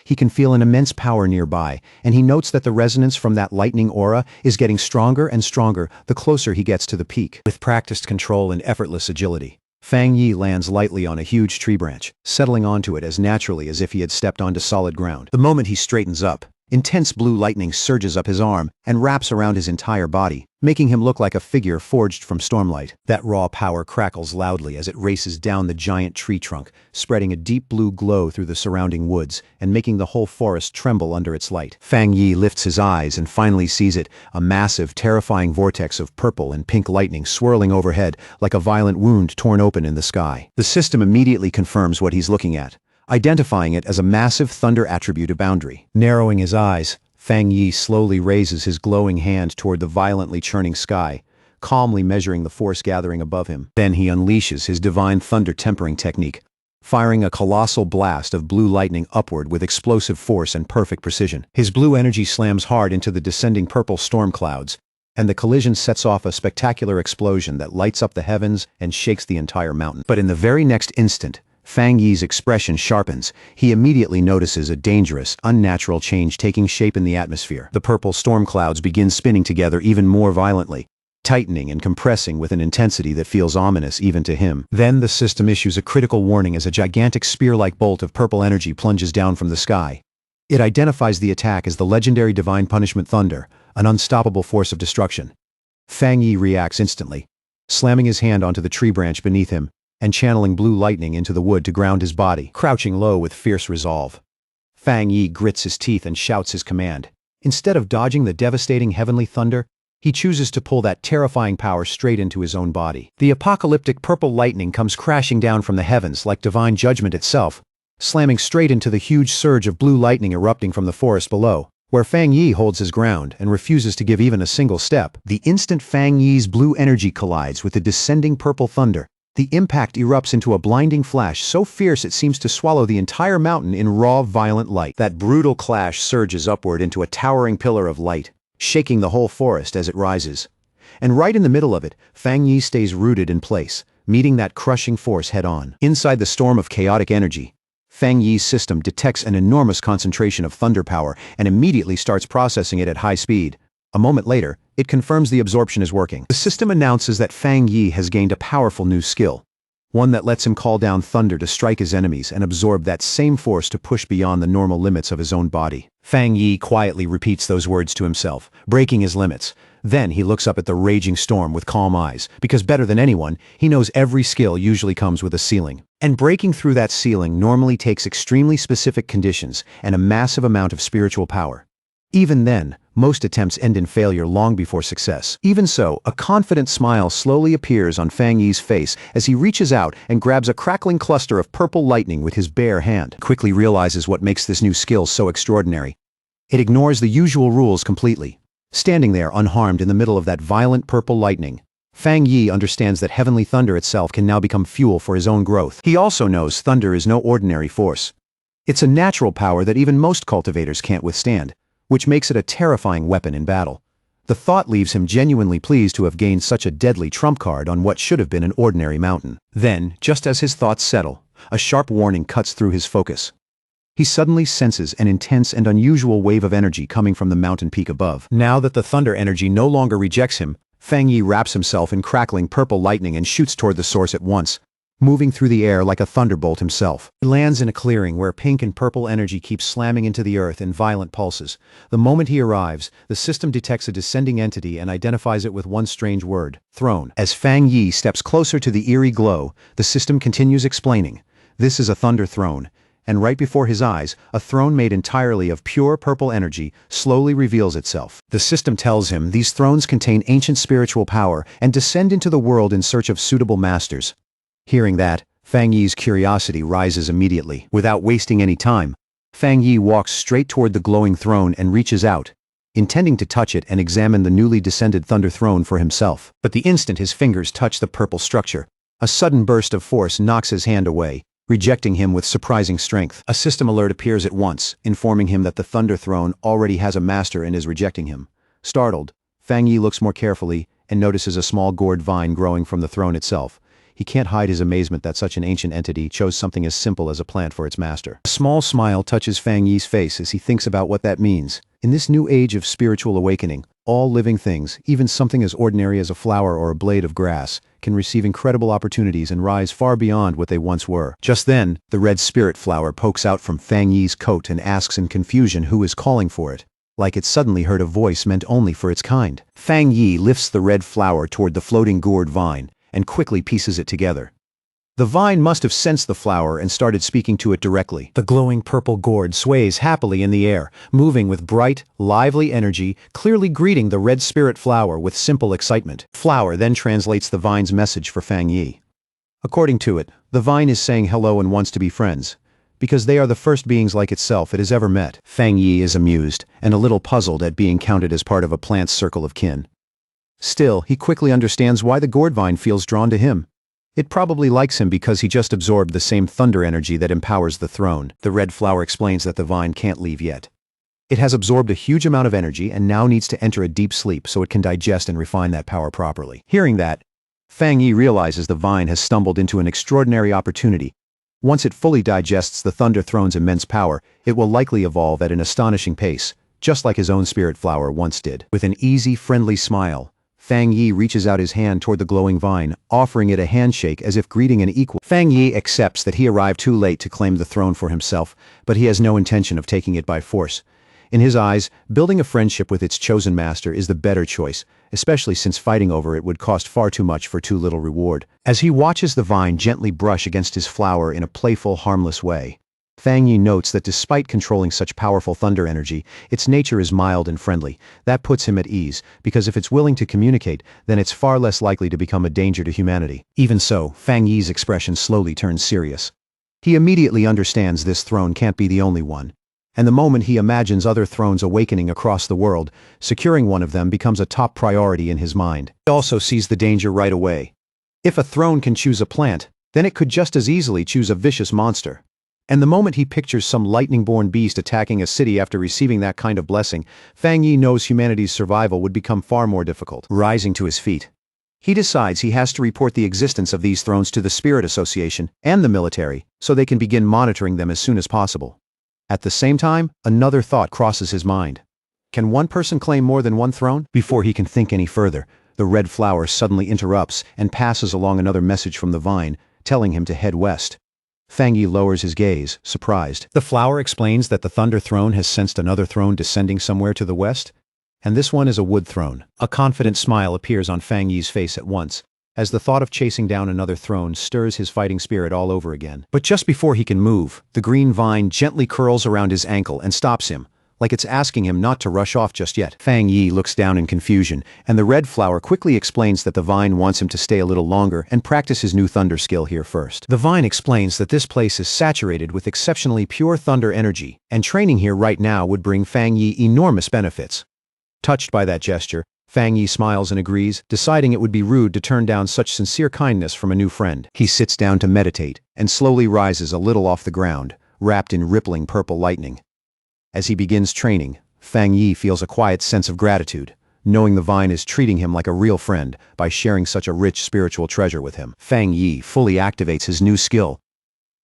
He can feel an immense power nearby, and he notes that the resonance from that lightning aura is getting stronger and stronger the closer he gets to the peak. With practiced control and effortless agility, Fang Yi lands lightly on a huge tree branch, settling onto it as naturally as if he had stepped onto solid ground. The moment he straightens up, intense blue lightning surges up his arm and wraps around his entire body, making him look like a figure forged from stormlight. That raw power crackles loudly as it races down the giant tree trunk, spreading a deep blue glow through the surrounding woods and making the whole forest tremble under its light. Fang Yi lifts his eyes and finally sees it, a massive, terrifying vortex of purple and pink lightning swirling overhead like a violent wound torn open in the sky. The system immediately confirms what he's looking at, identifying it as a massive thunder attribute boundary. Narrowing his eyes, Fang Yi slowly raises his glowing hand toward the violently churning sky, calmly measuring the force gathering above him. Then he unleashes his divine thunder tempering technique, firing a colossal blast of blue lightning upward with explosive force and perfect precision. His blue energy slams hard into the descending purple storm clouds, and the collision sets off a spectacular explosion that lights up the heavens and shakes the entire mountain. But in the very next instant, Fang Yi's expression sharpens. He immediately notices a dangerous, unnatural change taking shape in the atmosphere. The purple storm clouds begin spinning together even more violently, tightening and compressing with an intensity that feels ominous even to him. Then the system issues a critical warning as a gigantic spear-like bolt of purple energy plunges down from the sky. It identifies the attack as the legendary divine punishment thunder, an unstoppable force of destruction. Fang Yi reacts instantly, slamming his hand onto the tree branch beneath him and channeling blue lightning into the wood to ground his body. Crouching low with fierce resolve, Fang Yi grits his teeth and shouts his command. Instead of dodging the devastating heavenly thunder, he chooses to pull that terrifying power straight into his own body. The apocalyptic purple lightning comes crashing down from the heavens like divine judgment itself, slamming straight into the huge surge of blue lightning erupting from the forest below, where Fang Yi holds his ground and refuses to give even a single step. The instant Fang Yi's blue energy collides with the descending purple thunder, the impact erupts into a blinding flash so fierce it seems to swallow the entire mountain in raw, violent light. That brutal clash surges upward into a towering pillar of light, shaking the whole forest as it rises. And right in the middle of it, Fang Yi stays rooted in place, meeting that crushing force head-on. Inside the storm of chaotic energy, Fang Yi's system detects an enormous concentration of thunder power and immediately starts processing it at high speed. A moment later, it confirms the absorption is working. The system announces that Fang Yi has gained a powerful new skill, one that lets him call down thunder to strike his enemies and absorb that same force to push beyond the normal limits of his own body. Fang Yi quietly repeats those words to himself, breaking his limits. Then he looks up at the raging storm with calm eyes, because better than anyone, he knows every skill usually comes with a ceiling. And breaking through that ceiling normally takes extremely specific conditions and a massive amount of spiritual power. Even then, most attempts end in failure long before success. Even so, a confident smile slowly appears on Fang Yi's face as he reaches out and grabs a crackling cluster of purple lightning with his bare hand. Quickly realizes what makes this new skill so extraordinary. It ignores the usual rules completely. Standing there unharmed in the middle of that violent purple lightning, Fang Yi understands that heavenly thunder itself can now become fuel for his own growth. He also knows thunder is no ordinary force. It's a natural power that even most cultivators can't withstand, which makes it a terrifying weapon in battle. The thought leaves him genuinely pleased to have gained such a deadly trump card on what should have been an ordinary mountain. Then, just as his thoughts settle, a sharp warning cuts through his focus. He suddenly senses an intense and unusual wave of energy coming from the mountain peak above. Now that the thunder energy no longer rejects him, Fang Yi wraps himself in crackling purple lightning and shoots toward the source at once, moving through the air like a thunderbolt himself. He lands in a clearing where pink and purple energy keeps slamming into the earth in violent pulses. The moment he arrives, the system detects a descending entity and identifies it with one strange word: throne. As Fang Yi steps closer to the eerie glow, the system continues explaining, "This is a thunder throne." And right before his eyes, a throne made entirely of pure purple energy slowly reveals itself. The system tells him these thrones contain ancient spiritual power and descend into the world in search of suitable masters. Hearing that, Fang Yi's curiosity rises immediately. Without wasting any time, Fang Yi walks straight toward the glowing throne and reaches out, intending to touch it and examine the newly descended thunder throne for himself. But the instant his fingers touch the purple structure, a sudden burst of force knocks his hand away, rejecting him with surprising strength. A system alert appears at once, informing him that the Thunder Throne already has a master and is rejecting him. Startled, Fang Yi looks more carefully and notices a small gourd vine growing from the throne itself. He can't hide his amazement that such an ancient entity chose something as simple as a plant for its master. A small smile touches Fang Yi's face as he thinks about what that means. In this new age of spiritual awakening, all living things, even something as ordinary as a flower or a blade of grass, can receive incredible opportunities and rise far beyond what they once were. Just then, the red spirit flower pokes out from Fang Yi's coat and asks in confusion who is calling for it, like it suddenly heard a voice meant only for its kind. Fang Yi lifts the red flower toward the floating gourd vine and quickly pieces it together. The vine must have sensed the flower and started speaking to it directly. The glowing purple gourd sways happily in the air, moving with bright, lively energy, clearly greeting the red spirit flower with simple excitement. Flower then translates the vine's message for Fang Yi. According to it, the vine is saying hello and wants to be friends, because they are the first beings like itself it has ever met. Fang Yi is amused and a little puzzled at being counted as part of a plant's circle of kin. Still, he quickly understands why the gourd vine feels drawn to him. It probably likes him because he just absorbed the same thunder energy that empowers the throne. The red flower explains that the vine can't leave yet. It has absorbed a huge amount of energy and now needs to enter a deep sleep so it can digest and refine that power properly. Hearing that, Fang Yi realizes the vine has stumbled into an extraordinary opportunity. Once it fully digests the Thunder Throne's immense power, it will likely evolve at an astonishing pace, just like his own spirit flower once did. With an easy, friendly smile, Fang Yi reaches out his hand toward the glowing vine, offering it a handshake as if greeting an equal. Fang Yi accepts that he arrived too late to claim the throne for himself, but he has no intention of taking it by force. In his eyes, building a friendship with its chosen master is the better choice, especially since fighting over it would cost far too much for too little reward. As he watches the vine gently brush against his flower in a playful, harmless way, Fang Yi notes that despite controlling such powerful thunder energy, its nature is mild and friendly. That puts him at ease, because if it's willing to communicate, then it's far less likely to become a danger to humanity. Even so, Fang Yi's expression slowly turns serious. He immediately understands this throne can't be the only one. And the moment he imagines other thrones awakening across the world, securing one of them becomes a top priority in his mind. He also sees the danger right away. If a throne can choose a plant, then it could just as easily choose a vicious monster. And the moment he pictures some lightning-born beast attacking a city after receiving that kind of blessing, Fang Yi knows humanity's survival would become far more difficult. Rising to his feet, he decides he has to report the existence of these thrones to the Spirit Association and the military so they can begin monitoring them as soon as possible. At the same time, another thought crosses his mind. Can one person claim more than one throne? Before he can think any further, the red flower suddenly interrupts and passes along another message from the vine, telling him to head west. Fang Yi lowers his gaze, surprised. The flower explains that the Thunder Throne has sensed another throne descending somewhere to the west, and this one is a wood throne. A confident smile appears on Fang Yi's face at once, as the thought of chasing down another throne stirs his fighting spirit all over again. But just before he can move, the green vine gently curls around his ankle and stops him, like it's asking him not to rush off just yet. Fang Yi looks down in confusion, and the red flower quickly explains that the vine wants him to stay a little longer and practice his new thunder skill here first. The vine explains that this place is saturated with exceptionally pure thunder energy, and training here right now would bring Fang Yi enormous benefits. Touched by that gesture, Fang Yi smiles and agrees, deciding it would be rude to turn down such sincere kindness from a new friend. He sits down to meditate, and slowly rises a little off the ground, wrapped in rippling purple lightning. As he begins training, Fang Yi feels a quiet sense of gratitude, knowing the vine is treating him like a real friend by sharing such a rich spiritual treasure with him. Fang Yi fully activates his new skill,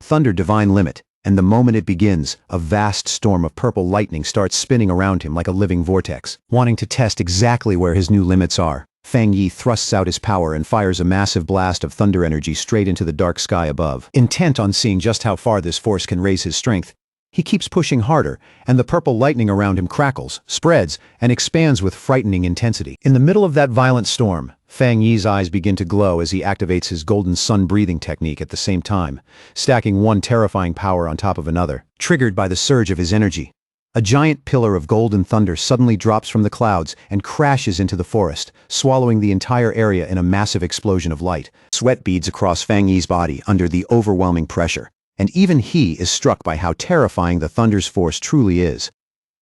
Thunder Divine Limit, and the moment it begins, a vast storm of purple lightning starts spinning around him like a living vortex. Wanting to test exactly where his new limits are, Fang Yi thrusts out his power and fires a massive blast of thunder energy straight into the dark sky above. Intent on seeing just how far this force can raise his strength, he keeps pushing harder, and the purple lightning around him crackles, spreads, and expands with frightening intensity. In the middle of that violent storm, Fang Yi's eyes begin to glow as he activates his golden sun breathing technique at the same time, stacking one terrifying power on top of another. Triggered by the surge of his energy, a giant pillar of golden thunder suddenly drops from the clouds and crashes into the forest, swallowing the entire area in a massive explosion of light. Sweat beads across Fang Yi's body under the overwhelming pressure, and even he is struck by how terrifying the thunder's force truly is.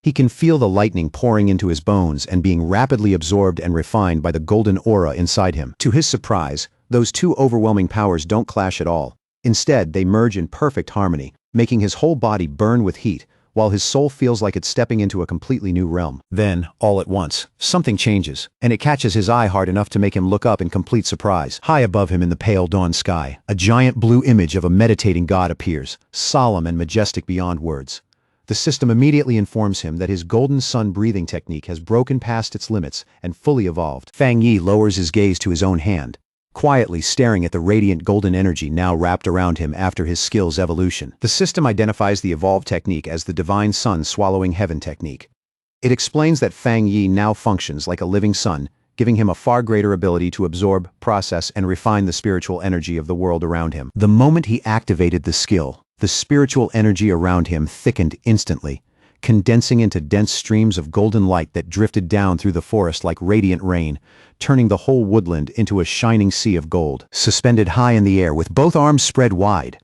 He can feel the lightning pouring into his bones and being rapidly absorbed and refined by the golden aura inside him. To his surprise, those two overwhelming powers don't clash at all. Instead, they merge in perfect harmony, making his whole body burn with heat, while his soul feels like it's stepping into a completely new realm. Then, all at once, something changes, and it catches his eye hard enough to make him look up in complete surprise. High above him in the pale dawn sky, a giant blue image of a meditating god appears, solemn and majestic beyond words. The system immediately informs him that his golden sun breathing technique has broken past its limits and fully evolved. Fang Yi lowers his gaze to his own hand, quietly staring at the radiant golden energy now wrapped around him after his skill's evolution. The system identifies the evolved technique as the divine sun swallowing heaven technique. It explains that Fang Yi now functions like a living sun, giving him a far greater ability to absorb, process, and refine the spiritual energy of the world around him. The moment he activated the skill, the spiritual energy around him thickened instantly, condensing into dense streams of golden light that drifted down through the forest like radiant rain, turning the whole woodland into a shining sea of gold. Suspended high in the air with both arms spread wide,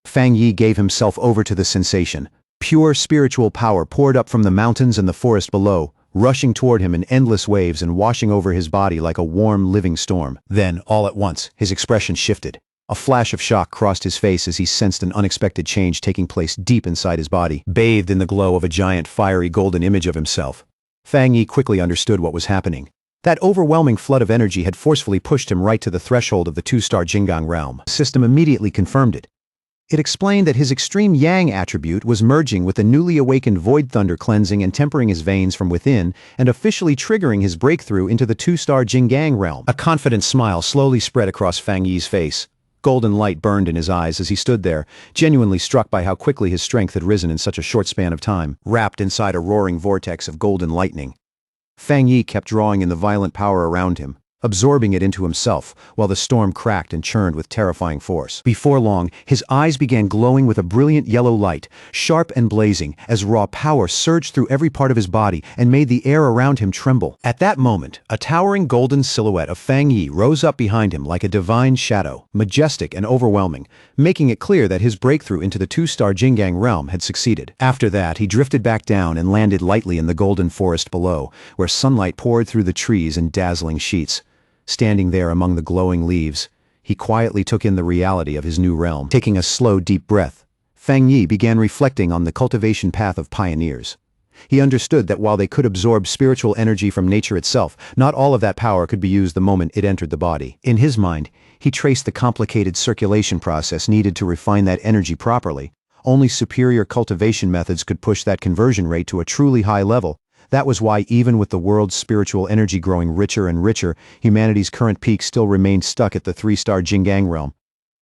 Fang Yi gave himself over to the sensation. Pure spiritual power poured up from the mountains and the forest below, rushing toward him in endless waves and washing over his body like a warm, living storm. Then, all at once, his expression shifted. A flash of shock crossed his face as he sensed an unexpected change taking place deep inside his body. Bathed in the glow of a giant fiery golden image of himself, Fang Yi quickly understood what was happening. That overwhelming flood of energy had forcefully pushed him right to the threshold of the two-star Jingang realm. The system immediately confirmed it. It explained that his extreme yang attribute was merging with the newly awakened void thunder, cleansing and tempering his veins from within and officially triggering his breakthrough into the two-star Jingang realm. A confident smile slowly spread across Fang Yi's face. Golden light burned in his eyes as he stood there, genuinely struck by how quickly his strength had risen in such a short span of time. Wrapped inside a roaring vortex of golden lightning, Fang Yi kept drawing in the violent power around him, absorbing it into himself, while the storm cracked and churned with terrifying force. Before long, his eyes began glowing with a brilliant yellow light, sharp and blazing, as raw power surged through every part of his body and made the air around him tremble. At that moment, a towering golden silhouette of Fang Yi rose up behind him like a divine shadow, majestic and overwhelming, making it clear that his breakthrough into the two-star Jingang realm had succeeded. After that, he drifted back down and landed lightly in the golden forest below, where sunlight poured through the trees in dazzling sheets. Standing there among the glowing leaves, he quietly took in the reality of his new realm. Taking a slow, deep breath, Fang Yi began reflecting on the cultivation path of pioneers. He understood that while they could absorb spiritual energy from nature itself, not all of that power could be used the moment it entered the body. In his mind, he traced the complicated circulation process needed to refine that energy properly. Only superior cultivation methods could push that conversion rate to a truly high level. That was why, even with the world's spiritual energy growing richer and richer, humanity's current peak still remained stuck at the three-star Jingang realm.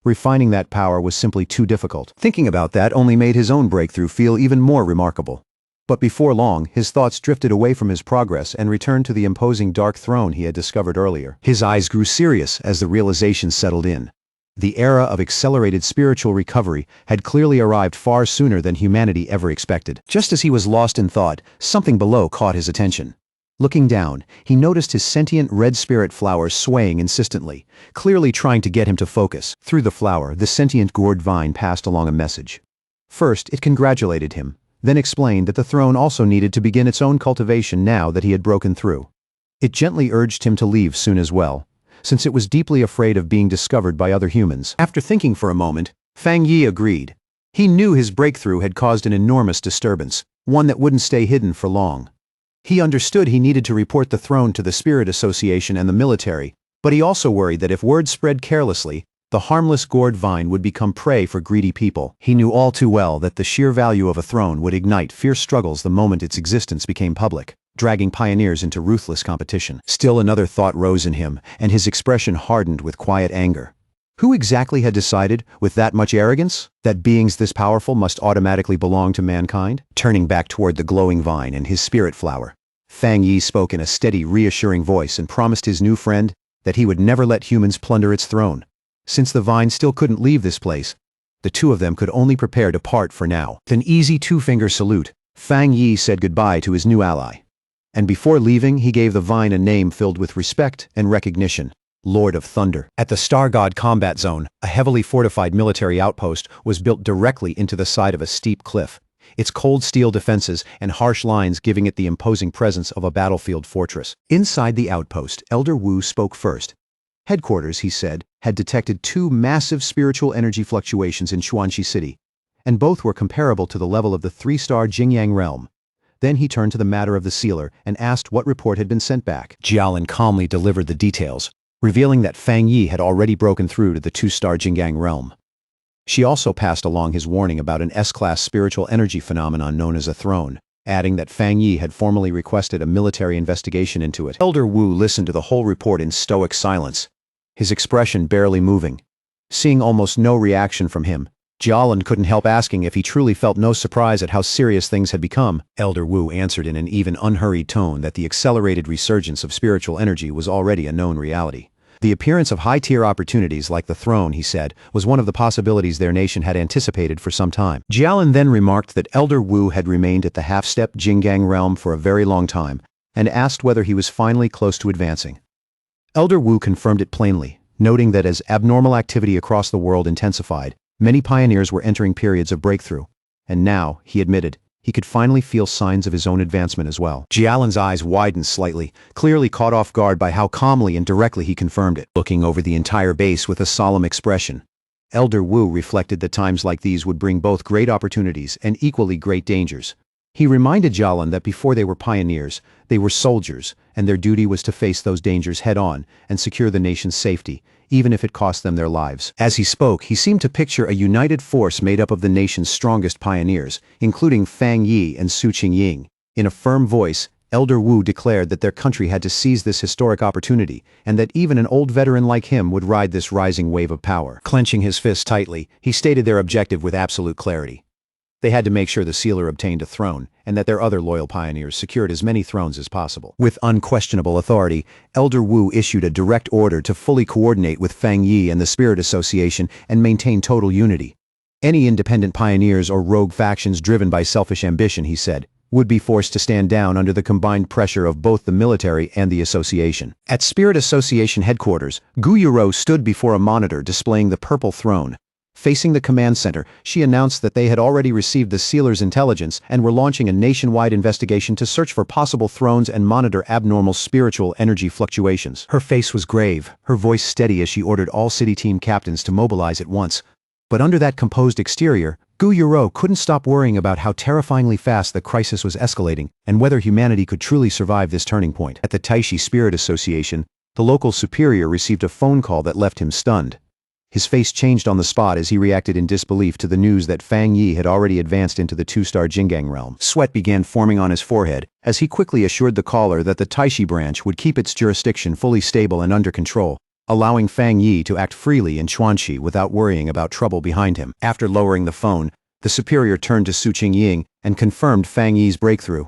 Refining that power was simply too difficult. Thinking about that only made his own breakthrough feel even more remarkable. But before long, his thoughts drifted away from his progress and returned to the imposing dark throne he had discovered earlier. His eyes grew serious as the realization settled in. The era of accelerated spiritual recovery had clearly arrived far sooner than humanity ever expected. Just as he was lost in thought, something below caught his attention. Looking down, he noticed his sentient red spirit flower swaying insistently, clearly trying to get him to focus. Through the flower, the sentient gourd vine passed along a message. First, it congratulated him, then explained that the throne also needed to begin its own cultivation now that he had broken through. It gently urged him to leave soon as well, since it was deeply afraid of being discovered by other humans. After thinking for a moment, Fang Yi agreed. He knew his breakthrough had caused an enormous disturbance, one that wouldn't stay hidden for long. He understood he needed to report the throne to the Spirit Association and the military, but he also worried that if word spread carelessly, the harmless gourd vine would become prey for greedy people. He knew all too well that the sheer value of a throne would ignite fierce struggles the moment its existence became public. dragging pioneers into ruthless competition. Still another thought rose in him, and his expression hardened with quiet anger. Who exactly had decided, with that much arrogance, that beings this powerful must automatically belong to mankind? Turning back toward the glowing vine and his spirit flower, Fang Yi spoke in a steady, reassuring voice and promised his new friend that he would never let humans plunder its throne. Since the vine still couldn't leave this place, the two of them could only prepare to part for now. With an easy two-finger salute, Fang Yi said goodbye to his new ally. And before leaving, he gave the vine a name filled with respect and recognition: Lord of Thunder. At the Star God Combat Zone, a heavily fortified military outpost was built directly into the side of a steep cliff, its cold steel defenses and harsh lines giving it the imposing presence of a battlefield fortress. Inside the outpost, Elder Wu spoke first. Headquarters, he said, had detected two massive spiritual energy fluctuations in Chuanxi City, and both were comparable to the level of the three-star Jingyang realm. Then he turned to the matter of the sealer and asked what report had been sent back. Jialin calmly delivered the details, revealing that Fang Yi had already broken through to the two-star Jingyang realm. She also passed along his warning about an S-class spiritual energy phenomenon known as a throne, adding that Fang Yi had formally requested a military investigation into it. Elder Wu listened to the whole report in stoic silence, his expression barely moving. Seeing almost no reaction from him, Jialin couldn't help asking if he truly felt no surprise at how serious things had become. Elder Wu answered in an even unhurried tone that the accelerated resurgence of spiritual energy was already a known reality. The appearance of high-tier opportunities like the throne, he said, was one of the possibilities their nation had anticipated for some time. Jialin then remarked that Elder Wu had remained at the half-step Jingyang realm for a very long time, and asked whether he was finally close to advancing. Elder Wu confirmed it plainly, noting that as abnormal activity across the world intensified, many pioneers were entering periods of breakthrough, and now, he admitted, he could finally feel signs of his own advancement as well. Jialin's eyes widened slightly, clearly caught off guard by how calmly and directly he confirmed it. Looking over the entire base with a solemn expression, Elder Wu reflected that times like these would bring both great opportunities and equally great dangers. He reminded Jialin that before they were pioneers, they were soldiers, and their duty was to face those dangers head-on and secure the nation's safety, even if it cost them their lives. As he spoke, he seemed to picture a united force made up of the nation's strongest pioneers, including Fang Yi and Su Qingying. In a firm voice, Elder Wu declared that their country had to seize this historic opportunity, and that even an old veteran like him would ride this rising wave of power. Clenching his fist tightly, he stated their objective with absolute clarity. They had to make sure the sealer obtained a throne, and that their other loyal pioneers secured as many thrones as possible. With unquestionable authority, Elder Wu issued a direct order to fully coordinate with Fang Yi and the Spirit Association and maintain total unity. Any independent pioneers or rogue factions driven by selfish ambition, he said, would be forced to stand down under the combined pressure of both the military and the association. At Spirit Association headquarters, Gu Yuro stood before a monitor displaying the purple throne. Facing the command center, she announced that they had already received the sealer's intelligence and were launching a nationwide investigation to search for possible thrones and monitor abnormal spiritual energy fluctuations. Her face was grave, her voice steady as she ordered all city team captains to mobilize at once. But under that composed exterior, Gu Yuro couldn't stop worrying about how terrifyingly fast the crisis was escalating and whether humanity could truly survive this turning point. At the Taishi Spirit Association, the local superior received a phone call that left him stunned. His face changed on the spot as he reacted in disbelief to the news that Fang Yi had already advanced into the two-star Jingyang realm. Sweat began forming on his forehead as he quickly assured the caller that the Taishi branch would keep its jurisdiction fully stable and under control, allowing Fang Yi to act freely in Chuanxi without worrying about trouble behind him. After lowering the phone, the superior turned to Su Qingying and confirmed Fang Yi's breakthrough.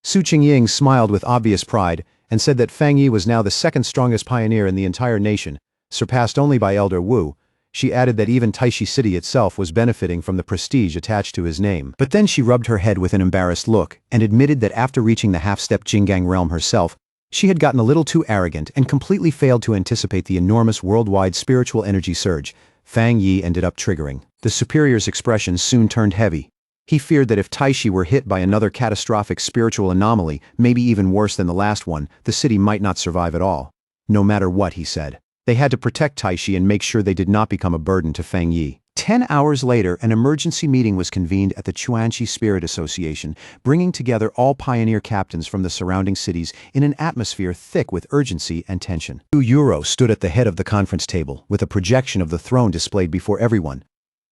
Su Qingying smiled with obvious pride and said that Fang Yi was now the second strongest pioneer in the entire nation, surpassed only by Elder Wu. She added that even Taishi City itself was benefiting from the prestige attached to his name. But then she rubbed her head with an embarrassed look and admitted that after reaching the half-step Jingyang realm herself, she had gotten a little too arrogant and completely failed to anticipate the enormous worldwide spiritual energy surge Fang Yi ended up triggering. The superior's expression soon turned heavy. He feared that if Taishi were hit by another catastrophic spiritual anomaly, maybe even worse than the last one, the city might not survive at all. No matter what, he said. They had to protect Taishi and make sure they did not become a burden to Fang Yi. 10 hours later, an emergency meeting was convened at the Chuanxi Spirit Association, bringing together all pioneer captains from the surrounding cities in an atmosphere thick with urgency and tension. Gu Yuro stood at the head of the conference table, with a projection of the throne displayed before everyone.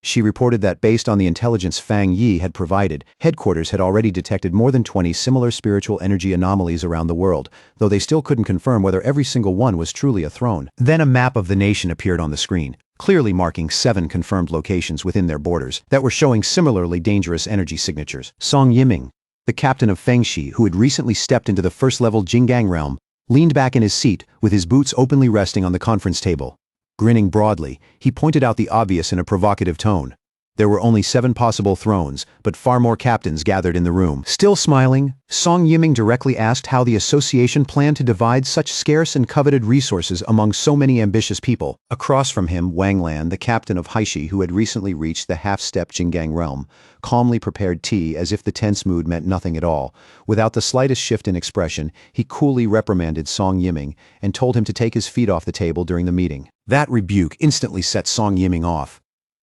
She reported that based on the intelligence Fang Yi had provided, headquarters had already detected more than 20 similar spiritual energy anomalies around the world, though they still couldn't confirm whether every single one was truly a throne. Then a map of the nation appeared on the screen, clearly marking 7 confirmed locations within their borders that were showing similarly dangerous energy signatures. Song Yiming, the captain of Feng Shi, who had recently stepped into the first-level Jinggang realm, leaned back in his seat with his boots openly resting on the conference table. Grinning broadly, he pointed out the obvious in a provocative tone. There were only 7 possible thrones, but far more captains gathered in the room. Still smiling, Song Yiming directly asked how the association planned to divide such scarce and coveted resources among so many ambitious people. Across from him, Wang Lan, the captain of Haishi who had recently reached the half-step Jinggang realm, calmly prepared tea as if the tense mood meant nothing at all. Without the slightest shift in expression, he coolly reprimanded Song Yiming and told him to take his feet off the table during the meeting. That rebuke instantly set Song Yiming off.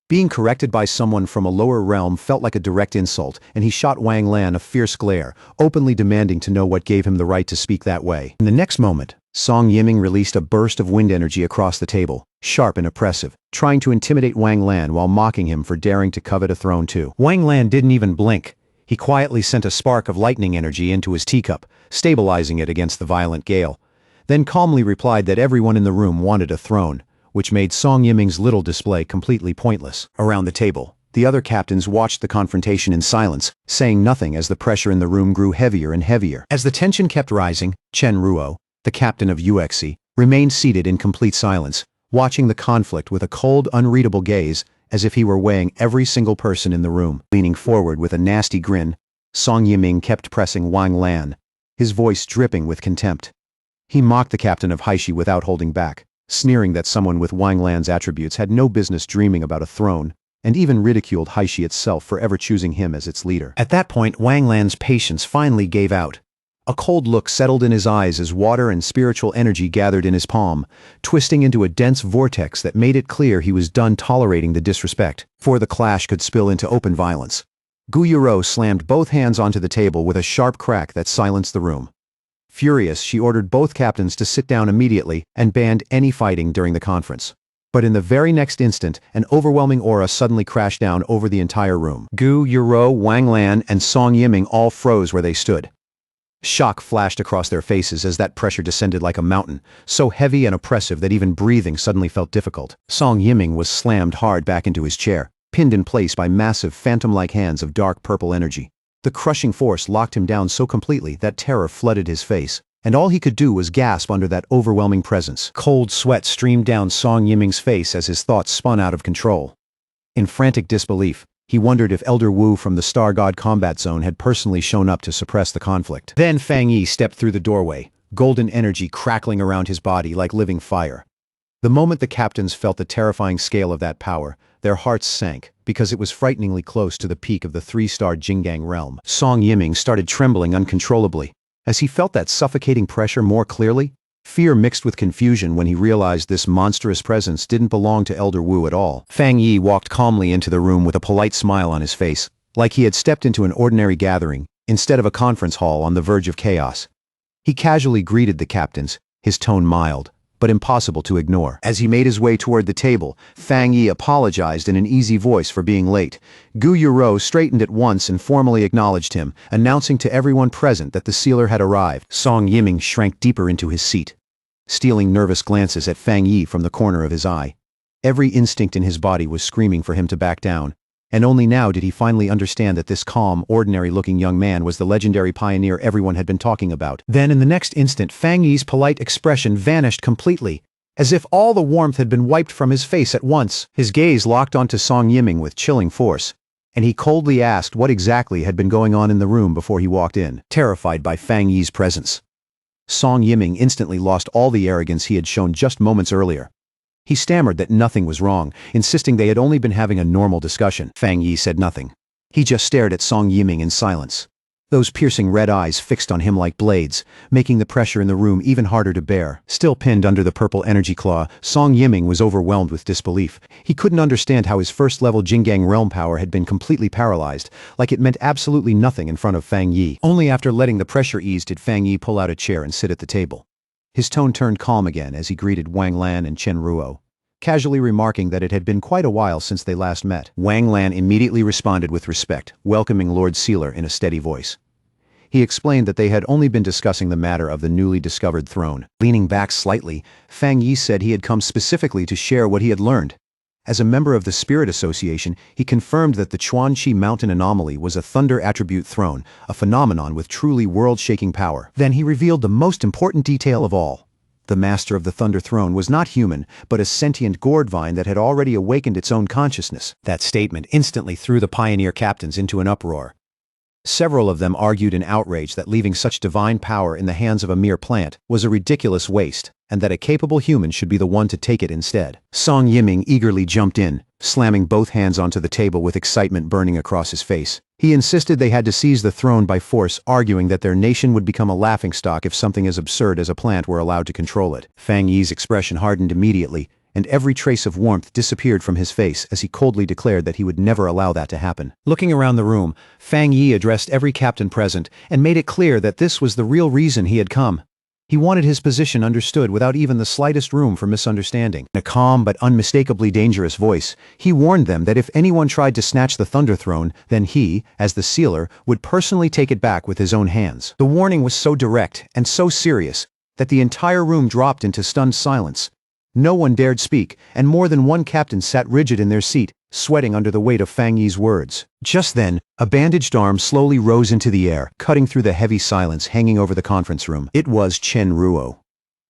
Being corrected by someone from a lower realm felt like a direct insult, and he shot Wang Lan a fierce glare, openly demanding to know what gave him the right to speak that way. In the next moment, Song Yiming released a burst of wind energy across the table, sharp and oppressive, trying to intimidate Wang Lan while mocking him for daring to covet a throne too. Wang Lan didn't even blink. He quietly sent a spark of lightning energy into his teacup, stabilizing it against the violent gale, then calmly replied that everyone in the room wanted a throne, which made Song Yiming's little display completely pointless. Around the table, the other captains watched the confrontation in silence, saying nothing as the pressure in the room grew heavier and heavier. As the tension kept rising, Chen Ruo, the captain of UXI, remained seated in complete silence, watching the conflict with a cold, unreadable gaze, as if he were weighing every single person in the room. Leaning forward with a nasty grin, Song Yiming kept pressing Wang Lan, his voice dripping with contempt. He mocked the captain of Haishi without holding back, sneering that someone with Wang Lan's attributes had no business dreaming about a throne, and even ridiculed Haishi itself for ever choosing him as its leader. At that point, Wang Lan's patience finally gave out. A cold look settled in his eyes as water and spiritual energy gathered in his palm, twisting into a dense vortex that made it clear he was done tolerating the disrespect, for the clash could spill into open violence. Gu Yuro slammed both hands onto the table with a sharp crack that silenced the room. Furious, she ordered both captains to sit down immediately and banned any fighting during the conference. But in the very next instant, an overwhelming aura suddenly crashed down over the entire room. Gu Yuro, Wang Lan, and Song Yiming all froze where they stood. Shock flashed across their faces as that pressure descended like a mountain, so heavy and oppressive that even breathing suddenly felt difficult. Song Yiming was slammed hard back into his chair, pinned in place by massive phantom-like hands of dark purple energy. The crushing force locked him down so completely that terror flooded his face, and all he could do was gasp under that overwhelming presence. Cold sweat streamed down Song Yiming's face as his thoughts spun out of control. In frantic disbelief, he wondered if Elder Wu from the Star God Combat Zone had personally shown up to suppress the conflict. Then Fang Yi stepped through the doorway, golden energy crackling around his body like living fire. The moment the captains felt the terrifying scale of that power, their hearts sank, because it was frighteningly close to the peak of the 3-star Jinggang realm. Song Yiming started trembling uncontrollably. As he felt that suffocating pressure more clearly, fear mixed with confusion when he realized this monstrous presence didn't belong to Elder Wu at all. Fang Yi walked calmly into the room with a polite smile on his face, like he had stepped into an ordinary gathering, instead of a conference hall on the verge of chaos. He casually greeted the captains, his tone mild, but impossible to ignore. As he made his way toward the table, Fang Yi apologized in an easy voice for being late. Gu Yuro straightened at once and formally acknowledged him, announcing to everyone present that the sealer had arrived. Song Yiming shrank deeper into his seat, stealing nervous glances at Fang Yi from the corner of his eye. Every instinct in his body was screaming for him to back down, and only now did he finally understand that this calm, ordinary-looking young man was the legendary pioneer everyone had been talking about. Then in the next instant, Fang Yi's polite expression vanished completely, as if all the warmth had been wiped from his face at once. His gaze locked onto Song Yiming with chilling force, and he coldly asked what exactly had been going on in the room before he walked in, terrified by Fang Yi's presence. Song Yiming instantly lost all the arrogance he had shown just moments earlier. He stammered that nothing was wrong, insisting they had only been having a normal discussion. Fang Yi said nothing. He just stared at Song Yiming in silence, those piercing red eyes fixed on him like blades, making the pressure in the room even harder to bear. Still pinned under the purple energy claw, Song Yiming was overwhelmed with disbelief. He couldn't understand how his first-level Jinggang realm power had been completely paralyzed, like it meant absolutely nothing in front of Fang Yi. Only after letting the pressure ease did Fang Yi pull out a chair and sit at the table. His tone turned calm again as he greeted Wang Lan and Chen Ruo. casually remarking that it had been quite a while since they last met. Wang Lan immediately responded with respect, welcoming Lord Sealer in a steady voice. He explained that they had only been discussing the matter of the newly discovered throne. Leaning back slightly, Fang Yi said he had come specifically to share what he had learned. As a member of the Spirit Association, he confirmed that the Chuanqi Mountain Anomaly was a thunder attribute throne, a phenomenon with truly world-shaking power. Then he revealed the most important detail of all. The master of the Thunder Throne was not human, but a sentient gourd vine that had already awakened its own consciousness. That statement instantly threw the pioneer captains into an uproar. Several of them argued in outrage that leaving such divine power in the hands of a mere plant was a ridiculous waste, and that a capable human should be the one to take it instead. Song Yiming eagerly jumped in, slamming both hands onto the table with excitement burning across his face. He insisted they had to seize the throne by force, arguing that their nation would become a laughingstock if something as absurd as a plant were allowed to control it. Fang Yi's expression hardened immediately, and every trace of warmth disappeared from his face as he coldly declared that he would never allow that to happen. Looking around the room, Fang Yi addressed every captain present and made it clear that this was the real reason he had come. He wanted his position understood without even the slightest room for misunderstanding. In a calm but unmistakably dangerous voice, he warned them that if anyone tried to snatch the Thunder Throne, then he, as the sealer, would personally take it back with his own hands. The warning was so direct and so serious that the entire room dropped into stunned silence. No one dared speak, and more than one captain sat rigid in their seat, sweating under the weight of Fang Yi's words. Just then, a bandaged arm slowly rose into the air, cutting through the heavy silence hanging over the conference room. It was Chen Ruo.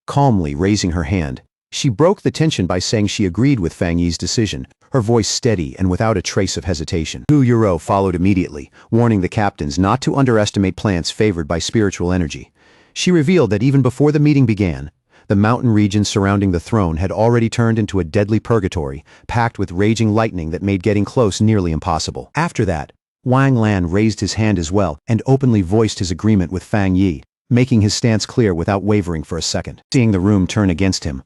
Calmly raising her hand, she broke the tension by saying she agreed with Fang Yi's decision, her voice steady and without a trace of hesitation. Gu Yuro followed immediately, warning the captains not to underestimate plants favored by spiritual energy. She revealed that even before the meeting began, the mountain region surrounding the throne had already turned into a deadly purgatory, packed with raging lightning that made getting close nearly impossible. After that, Wang Lan raised his hand as well and openly voiced his agreement with Fang Yi, making his stance clear without wavering for a second. Seeing the room turn against him,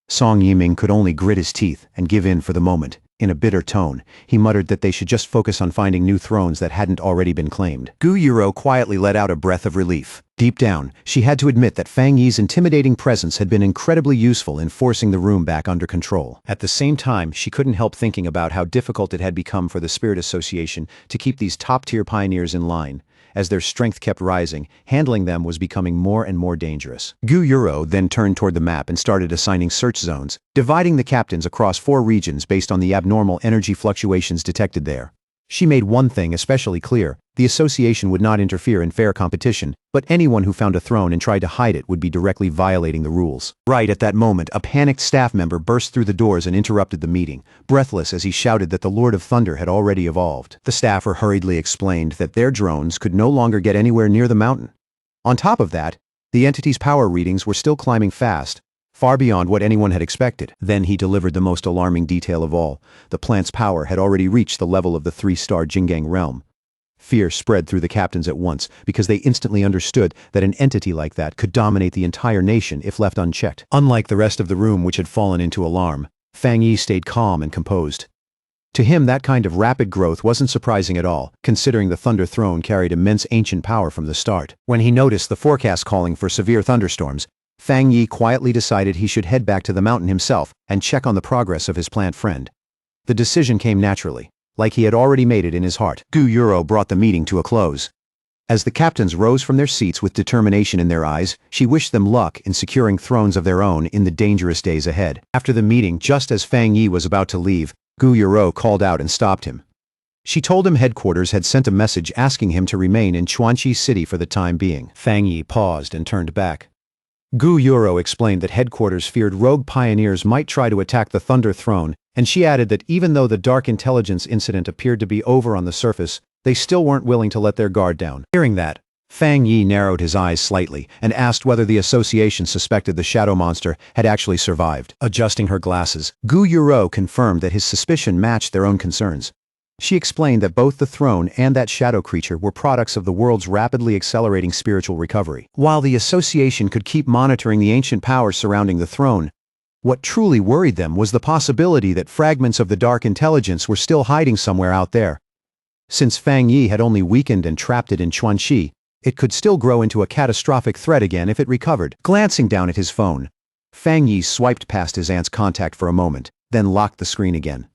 Song Yiming could only grit his teeth and give in for the moment. In a bitter tone, he muttered that they should just focus on finding new thrones that hadn't already been claimed. Gu Yuro quietly let out a breath of relief. Deep down, she had to admit that Fang Yi's intimidating presence had been incredibly useful in forcing the room back under control. At the same time, she couldn't help thinking about how difficult it had become for the Spirit Association to keep these top-tier pioneers in line. As their strength kept rising, handling them was becoming more and more dangerous. Gu Yuro then turned toward the map and started assigning search zones, dividing the captains across 4 regions based on the abnormal energy fluctuations detected there. She made one thing especially clear: the association would not interfere in fair competition, but anyone who found a throne and tried to hide it would be directly violating the rules. Right at that moment, a panicked staff member burst through the doors and interrupted the meeting, breathless as he shouted that the Lord of Thunder had already evolved. The staffer hurriedly explained that their drones could no longer get anywhere near the mountain. On top of that, the entity's power readings were still climbing fast, far beyond what anyone had expected. Then he delivered the most alarming detail of all. The plant's power had already reached the level of the 3-star Jingang realm. Fear spread through the captains at once, because they instantly understood that an entity like that could dominate the entire nation if left unchecked. Unlike the rest of the room, which had fallen into alarm, Fang Yi stayed calm and composed. To him, that kind of rapid growth wasn't surprising at all, considering the Thunder Throne carried immense ancient power from the start. When he noticed the forecast calling for severe thunderstorms, Fang Yi quietly decided he should head back to the mountain himself and check on the progress of his plant friend. The decision came naturally, like he had already made it in his heart. Gu Yuro brought the meeting to a close. As the captains rose from their seats with determination in their eyes, she wished them luck in securing thrones of their own in the dangerous days ahead. After the meeting, just as Fang Yi was about to leave, Gu Yuro called out and stopped him. She told him headquarters had sent a message asking him to remain in Chuanqi City for the time being. Fang Yi paused and turned back. Gu Yuro explained that headquarters feared rogue pioneers might try to attack the Thunder Throne, and she added that even though the Dark Intelligence incident appeared to be over on the surface, they still weren't willing to let their guard down. Hearing that, Fang Yi narrowed his eyes slightly and asked whether the association suspected the shadow monster had actually survived. Adjusting her glasses, Gu Yuro confirmed that his suspicion matched their own concerns. She explained that both the throne and that shadow creature were products of the world's rapidly accelerating spiritual recovery. While the association could keep monitoring the ancient powers surrounding the throne, what truly worried them was the possibility that fragments of the Dark Intelligence were still hiding somewhere out there. Since Fang Yi had only weakened and trapped it in Chuanqi, it could still grow into a catastrophic threat again if it recovered. Glancing down at his phone, Fang Yi swiped past his aunt's contact for a moment, then locked the screen again.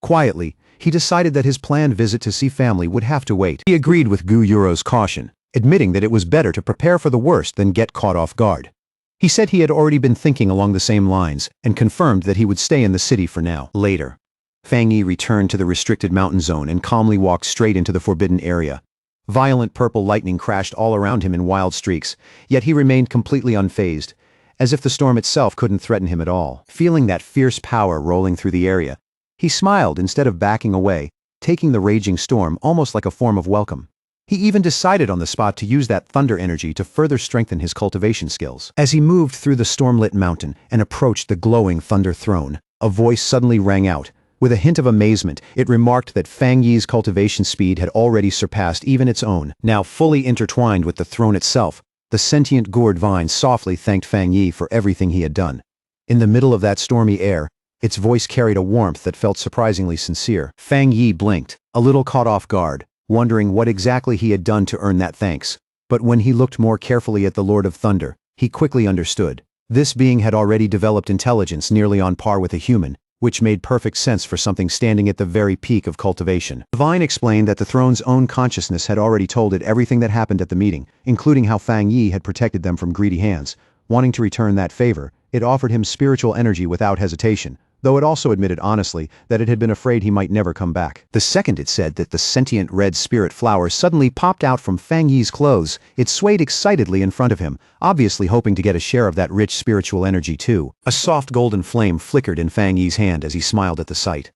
Quietly, he decided that his planned visit to see family would have to wait. He agreed with Gu Yuro's caution, admitting that it was better to prepare for the worst than get caught off guard. He said he had already been thinking along the same lines, and confirmed that he would stay in the city for now. Later, Fang Yi returned to the restricted mountain zone and calmly walked straight into the forbidden area. Violent purple lightning crashed all around him in wild streaks, yet he remained completely unfazed, as if the storm itself couldn't threaten him at all. Feeling that fierce power rolling through the area, he smiled instead of backing away, taking the raging storm almost like a form of welcome. He even decided on the spot to use that thunder energy to further strengthen his cultivation skills. As he moved through the storm-lit mountain and approached the glowing thunder throne, a voice suddenly rang out. With a hint of amazement, it remarked that Fang Yi's cultivation speed had already surpassed even its own. Now fully intertwined with the throne itself, the sentient gourd vine softly thanked Fang Yi for everything he had done. In the middle of that stormy air, its voice carried a warmth that felt surprisingly sincere. Fang Yi blinked, a little caught off guard, wondering what exactly he had done to earn that thanks. But when he looked more carefully at the Lord of Thunder, he quickly understood. This being had already developed intelligence nearly on par with a human, which made perfect sense for something standing at the very peak of cultivation. The vine explained that the throne's own consciousness had already told it everything that happened at the meeting, including how Fang Yi had protected them from greedy hands. Wanting to return that favor, it offered him spiritual energy without hesitation, though it also admitted honestly that it had been afraid he might never come back. The second it said that the sentient red spirit flower suddenly popped out from Fang Yi's clothes, it swayed excitedly in front of him, obviously hoping to get a share of that rich spiritual energy too. A soft golden flame flickered in Fang Yi's hand as he smiled at the sight.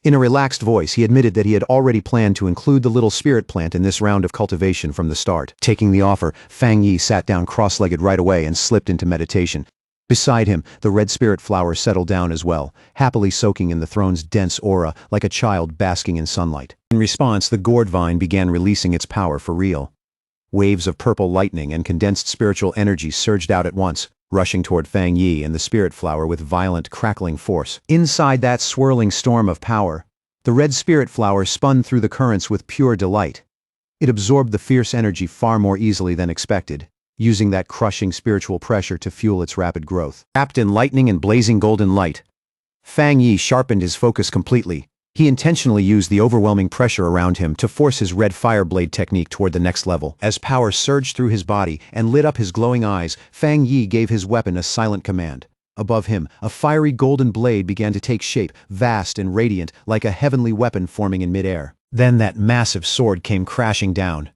In a relaxed voice, he admitted that he had already planned to include the little spirit plant in this round of cultivation from the start. Taking the offer, Fang Yi sat down cross-legged right away and slipped into meditation. Beside him, the red spirit flower settled down as well, happily soaking in the throne's dense aura like a child basking in sunlight. In response, the gourd vine began releasing its power for real. Waves of purple lightning and condensed spiritual energy surged out at once, rushing toward Fang Yi and the spirit flower with violent, crackling force. Inside that swirling storm of power, the red spirit flower spun through the currents with pure delight. It absorbed the fierce energy far more easily than expected, using that crushing spiritual pressure to fuel its rapid growth. Wrapped in lightning and blazing golden light, Fang Yi sharpened his focus completely. He intentionally used the overwhelming pressure around him to force his red fire blade technique toward the next level. As power surged through his body and lit up his glowing eyes, Fang Yi gave his weapon a silent command. Above him, a fiery golden blade began to take shape, vast and radiant, like a heavenly weapon forming in midair. Then that massive sword came crashing down.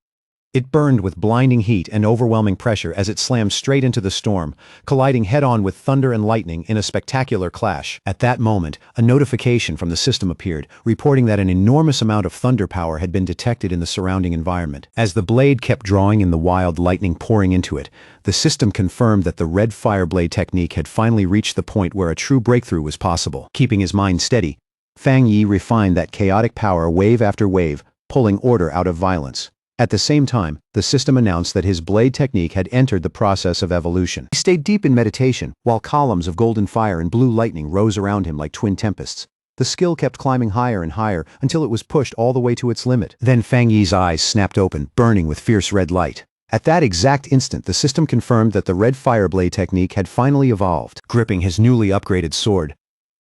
It burned with blinding heat and overwhelming pressure as it slammed straight into the storm, colliding head-on with thunder and lightning in a spectacular clash. At that moment, a notification from the system appeared, reporting that an enormous amount of thunder power had been detected in the surrounding environment. As the blade kept drawing in the wild lightning pouring into it, the system confirmed that the red fire blade technique had finally reached the point where a true breakthrough was possible. Keeping his mind steady, Fang Yi refined that chaotic power wave after wave, pulling order out of violence. At the same time, the system announced that his blade technique had entered the process of evolution. He stayed deep in meditation, while columns of golden fire and blue lightning rose around him like twin tempests. The skill kept climbing higher and higher until it was pushed all the way to its limit. Then Fang Yi's eyes snapped open, burning with fierce red light. At that exact instant, the system confirmed that the red fire blade technique had finally evolved. Gripping his newly upgraded sword,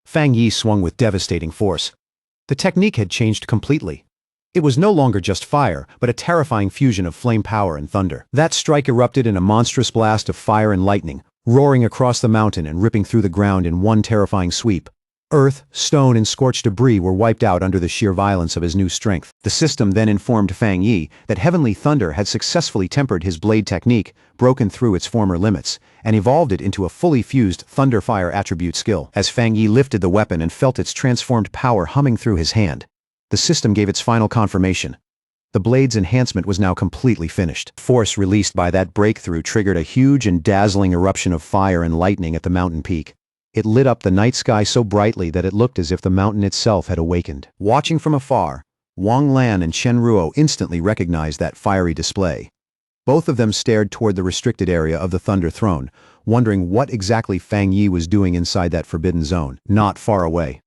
Fang Yi swung with devastating force. The technique had changed completely. It was no longer just fire, but a terrifying fusion of flame power and thunder. That strike erupted in a monstrous blast of fire and lightning, roaring across the mountain and ripping through the ground in one terrifying sweep. Earth, stone, and scorched debris were wiped out under the sheer violence of his new strength. The system then informed Fang Yi that heavenly thunder had successfully tempered his blade technique, broken through its former limits, and evolved it into a fully fused thunder fire attribute skill. As Fang Yi lifted the weapon and felt its transformed power humming through his hand, the system gave its final confirmation. The blade's enhancement was now completely finished. Force released by that breakthrough triggered a huge and dazzling eruption of fire and lightning at the mountain peak. It lit up the night sky so brightly that it looked as if the mountain itself had awakened. Watching from afar, Wang Lan and Chen Ruo instantly recognized that fiery display. Both of them stared toward the restricted area of the Thunder Throne, wondering what exactly Fang Yi was doing inside that forbidden zone, not far away.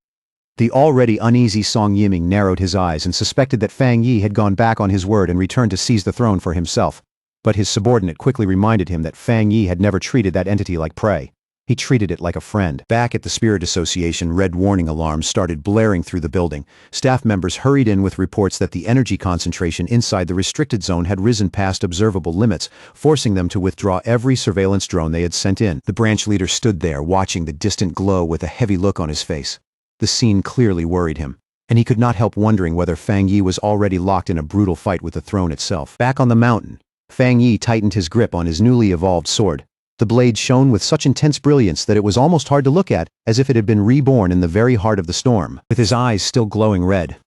The already uneasy Song Yiming narrowed his eyes and suspected that Fang Yi had gone back on his word and returned to seize the throne for himself. But his subordinate quickly reminded him that Fang Yi had never treated that entity like prey. He treated it like a friend. Back at the Spirit Association, red warning alarms started blaring through the building. Staff members hurried in with reports that the energy concentration inside the restricted zone had risen past observable limits, forcing them to withdraw every surveillance drone they had sent in. The branch leader stood there, watching the distant glow with a heavy look on his face. The scene clearly worried him, and he could not help wondering whether Fang Yi was already locked in a brutal fight with the throne itself. Back on the mountain, Fang Yi tightened his grip on his newly evolved sword. The blade shone with such intense brilliance that it was almost hard to look at, as if it had been reborn in the very heart of the storm. With his eyes still glowing red,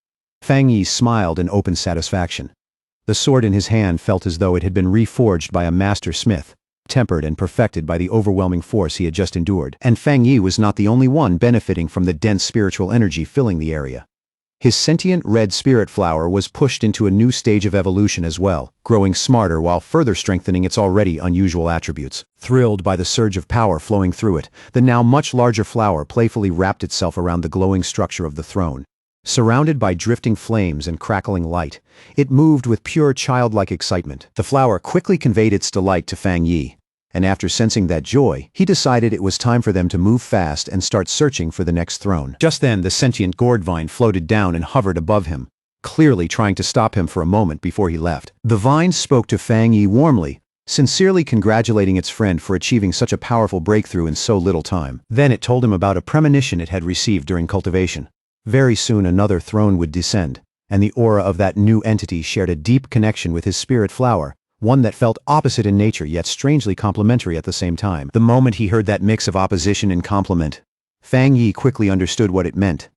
Fang Yi smiled in open satisfaction. The sword in his hand felt as though it had been reforged by a master smith, tempered and perfected by the overwhelming force he had just endured. And Fang Yi was not the only one benefiting from the dense spiritual energy filling the area. His sentient red spirit flower was pushed into a new stage of evolution as well, growing smarter while further strengthening its already unusual attributes. Thrilled by the surge of power flowing through it, the now much larger flower playfully wrapped itself around the glowing structure of the throne. Surrounded by drifting flames and crackling light, it moved with pure childlike excitement. The flower quickly conveyed its delight to Fang Yi, and after sensing that joy, he decided it was time for them to move fast and start searching for the next throne. Just then, the sentient gourd vine floated down and hovered above him, clearly trying to stop him for a moment before he left. The vine spoke to Fang Yi warmly, sincerely congratulating its friend for achieving such a powerful breakthrough in so little time. Then it told him about a premonition it had received during cultivation. Very soon another throne would descend, and the aura of that new entity shared a deep connection with his spirit flower, one that felt opposite in nature yet strangely complementary at the same time. The moment he heard that mix of opposition and complement, Fang Yi quickly understood what it meant.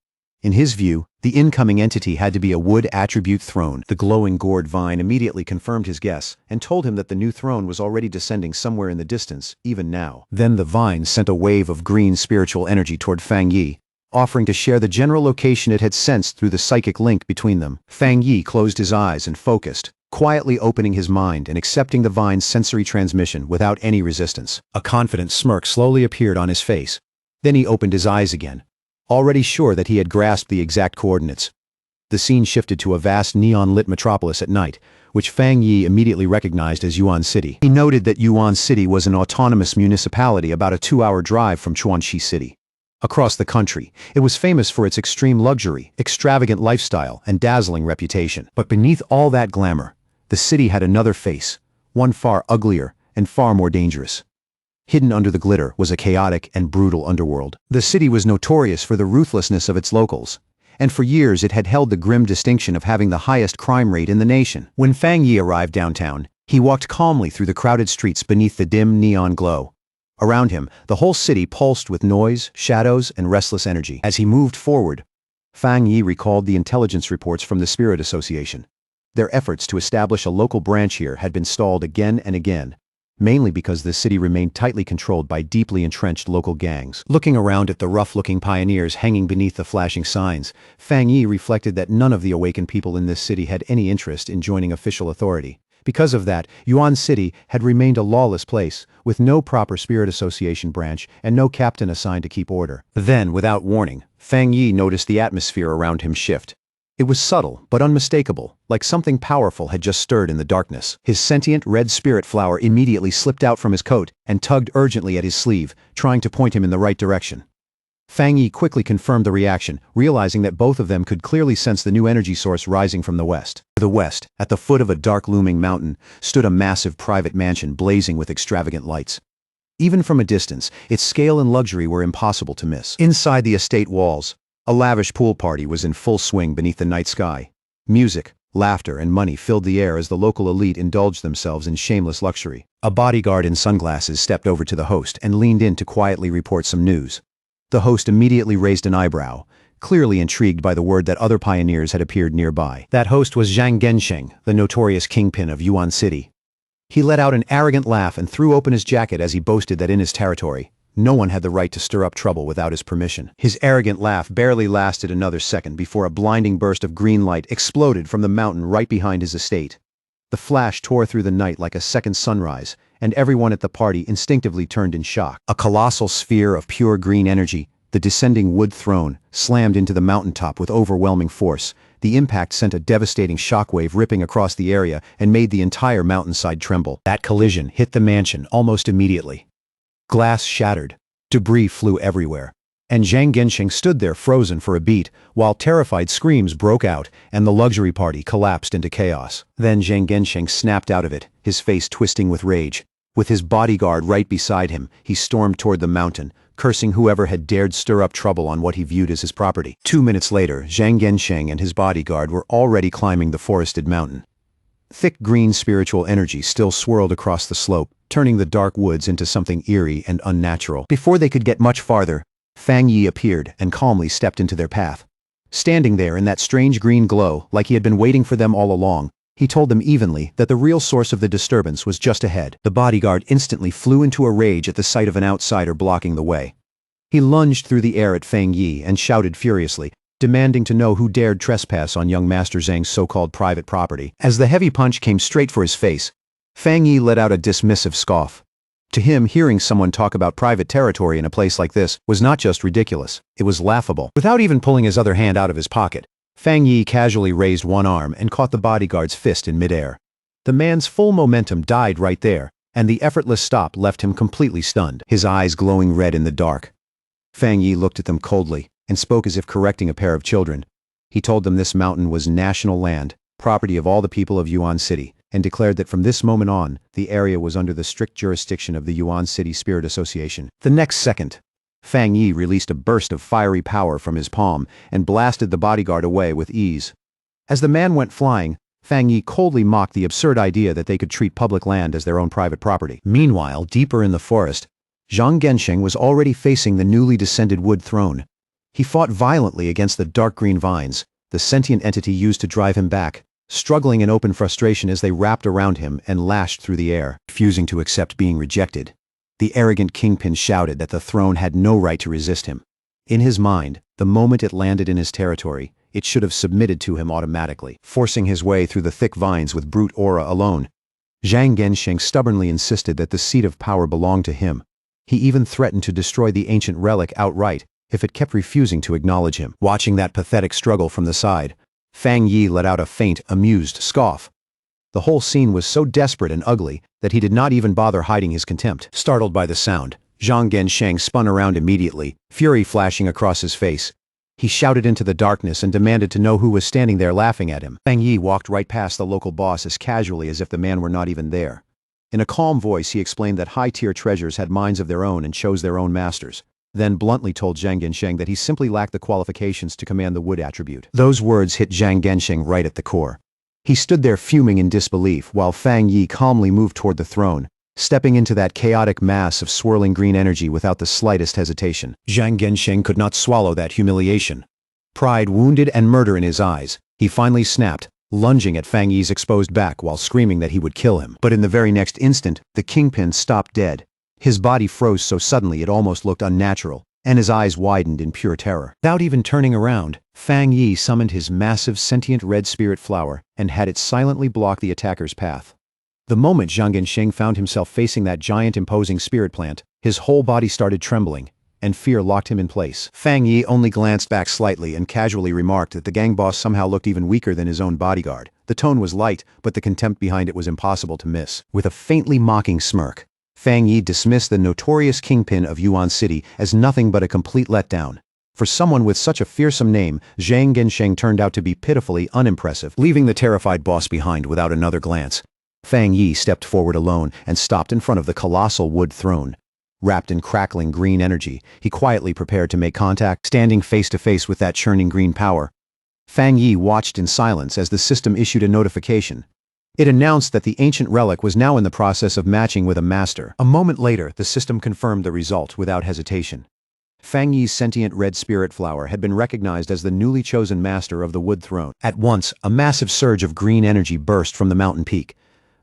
In his view, the incoming entity had to be a wood attribute throne. The glowing gourd vine immediately confirmed his guess and told him that the new throne was already descending somewhere in the distance, even now. Then the vine sent a wave of green spiritual energy toward Fang Yi, offering to share the general location it had sensed through the psychic link between them. Fang Yi closed his eyes and focused, quietly opening his mind and accepting the vine's sensory transmission without any resistance. A confident smirk slowly appeared on his face. Then he opened his eyes again, already sure that he had grasped the exact coordinates. The scene shifted to a vast neon-lit metropolis at night, which Fang Yi immediately recognized as Yuan City. He noted that Yuan City was an autonomous municipality about a 2-hour drive from Chuanxi City. Across the country, it was famous for its extreme luxury, extravagant lifestyle, and dazzling reputation. But beneath all that glamour, the city had another face, one far uglier and far more dangerous. Hidden under the glitter was a chaotic and brutal underworld. The city was notorious for the ruthlessness of its locals, and for years it had held the grim distinction of having the highest crime rate in the nation. When Fang Yi arrived downtown, he walked calmly through the crowded streets beneath the dim neon glow. Around him, the whole city pulsed with noise, shadows, and restless energy. As he moved forward, Fang Yi recalled the intelligence reports from the Spirit Association. Their efforts to establish a local branch here had been stalled again and again, mainly because the city remained tightly controlled by deeply entrenched local gangs. Looking around at the rough-looking pioneers hanging beneath the flashing signs, Fang Yi reflected that none of the awakened people in this city had any interest in joining official authority. Because of that, Yuan City had remained a lawless place, with no proper Spirit Association branch and no captain assigned to keep order. Then, without warning, Fang Yi noticed the atmosphere around him shift. It was subtle, but unmistakable, like something powerful had just stirred in the darkness. His sentient red spirit flower immediately slipped out from his coat and tugged urgently at his sleeve, trying to point him in the right direction. Fang Yi quickly confirmed the reaction, realizing that both of them could clearly sense the new energy source rising from the west. To the west, at the foot of a dark-looming mountain, stood a massive private mansion blazing with extravagant lights. Even from a distance, its scale and luxury were impossible to miss. Inside the estate walls, a lavish pool party was in full swing beneath the night sky. Music, laughter, and money filled the air as the local elite indulged themselves in shameless luxury. A bodyguard in sunglasses stepped over to the host and leaned in to quietly report some news. The host immediately raised an eyebrow, clearly intrigued by the word that other pioneers had appeared nearby. That host was Zhang Gensheng, the notorious kingpin of Yuan City. He let out an arrogant laugh and threw open his jacket as he boasted that in his territory, no one had the right to stir up trouble without his permission. His arrogant laugh barely lasted another second before a blinding burst of green light exploded from the mountain right behind his estate. The flash tore through the night like a second sunrise, and everyone at the party instinctively turned in shock. A colossal sphere of pure green energy, the descending wood throne, slammed into the mountaintop with overwhelming force. The impact sent a devastating shockwave ripping across the area and made the entire mountainside tremble. That collision hit the mansion almost immediately. Glass shattered, Debris flew everywhere, and Zhang Gensheng stood there frozen for a beat, while terrified screams broke out and the luxury party collapsed into chaos. Then Zhang Gensheng snapped out of it, his face twisting with rage. With his bodyguard right beside him, he stormed toward the mountain, cursing whoever had dared stir up trouble on what he viewed as his property. 2 minutes later, Zhang Gensheng and his bodyguard were already climbing the forested mountain. Thick green spiritual energy still swirled across the slope, turning the dark woods into something eerie and unnatural. Before they could get much farther, Fang Yi appeared and calmly stepped into their path. Standing there in that strange green glow, like he had been waiting for them all along, he told them evenly that the real source of the disturbance was just ahead. The bodyguard instantly flew into a rage at the sight of an outsider blocking the way. He lunged through the air at Fang Yi and shouted furiously, demanding to know who dared trespass on young Master Zhang's so-called private property. As the heavy punch came straight for his face, Fang Yi let out a dismissive scoff. To him, hearing someone talk about private territory in a place like this was not just ridiculous, it was laughable. Without even pulling his other hand out of his pocket, Fang Yi casually raised one arm and caught the bodyguard's fist in midair. The man's full momentum died right there, and the effortless stop left him completely stunned, his eyes glowing red in the dark. Fang Yi looked at them coldly and spoke as if correcting a pair of children. He told them this mountain was national land, property of all the people of Yuan City, and declared that from this moment on, the area was under the strict jurisdiction of the Yuan City Spirit Association. The next second, Fang Yi released a burst of fiery power from his palm and blasted the bodyguard away with ease. As the man went flying, Fang Yi coldly mocked the absurd idea that they could treat public land as their own private property. Meanwhile, deeper in the forest, Zhang Gensheng was already facing the newly descended wood throne. He fought violently against the dark green vines, the sentient entity used to drive him back, struggling in open frustration as they wrapped around him and lashed through the air, refusing to accept being rejected. The arrogant kingpin shouted that the throne had no right to resist him. In his mind, the moment it landed in his territory, it should have submitted to him automatically, forcing his way through the thick vines with brute aura alone. Zhang Gensheng stubbornly insisted that the seat of power belonged to him. He even threatened to destroy the ancient relic outright if it kept refusing to acknowledge him. Watching that pathetic struggle from the side, Fang Yi let out a faint, amused scoff. The whole scene was so desperate and ugly that he did not even bother hiding his contempt. Startled by the sound, Zhang Gensheng spun around immediately, fury flashing across his face. He shouted into the darkness and demanded to know who was standing there laughing at him. Fang Yi walked right past the local boss as casually as if the man were not even there. In a calm voice, he explained that high-tier treasures had minds of their own and chose their own masters, then bluntly told Zhang Gensheng that he simply lacked the qualifications to command the wood attribute. Those words hit Zhang Gensheng right at the core. He stood there fuming in disbelief while Fang Yi calmly moved toward the throne, stepping into that chaotic mass of swirling green energy without the slightest hesitation. Zhang Gensheng could not swallow that humiliation. Pride wounded and murder in his eyes, he finally snapped, lunging at Fang Yi's exposed back while screaming that he would kill him. But in the very next instant, the kingpin stopped dead. His body froze so suddenly it almost looked unnatural, and his eyes widened in pure terror. Without even turning around, Fang Yi summoned his massive sentient red spirit flower and had it silently block the attacker's path. The moment Zhang Gensheng found himself facing that giant imposing spirit plant, his whole body started trembling, and fear locked him in place. Fang Yi only glanced back slightly and casually remarked that the gang boss somehow looked even weaker than his own bodyguard. The tone was light, but the contempt behind it was impossible to miss. With a faintly mocking smirk, Fang Yi dismissed the notorious kingpin of Yuan City as nothing but a complete letdown. For someone with such a fearsome name, Zhang Gensheng turned out to be pitifully unimpressive. Leaving the terrified boss behind without another glance, Fang Yi stepped forward alone and stopped in front of the colossal wood throne. Wrapped in crackling green energy, he quietly prepared to make contact. Standing face to face with that churning green power, Fang Yi watched in silence as the system issued a notification. It announced that the ancient relic was now in the process of matching with a master. A moment later, the system confirmed the result without hesitation. Fang Yi's sentient red spirit flower had been recognized as the newly chosen master of the wood throne. At once, a massive surge of green energy burst from the mountain peak.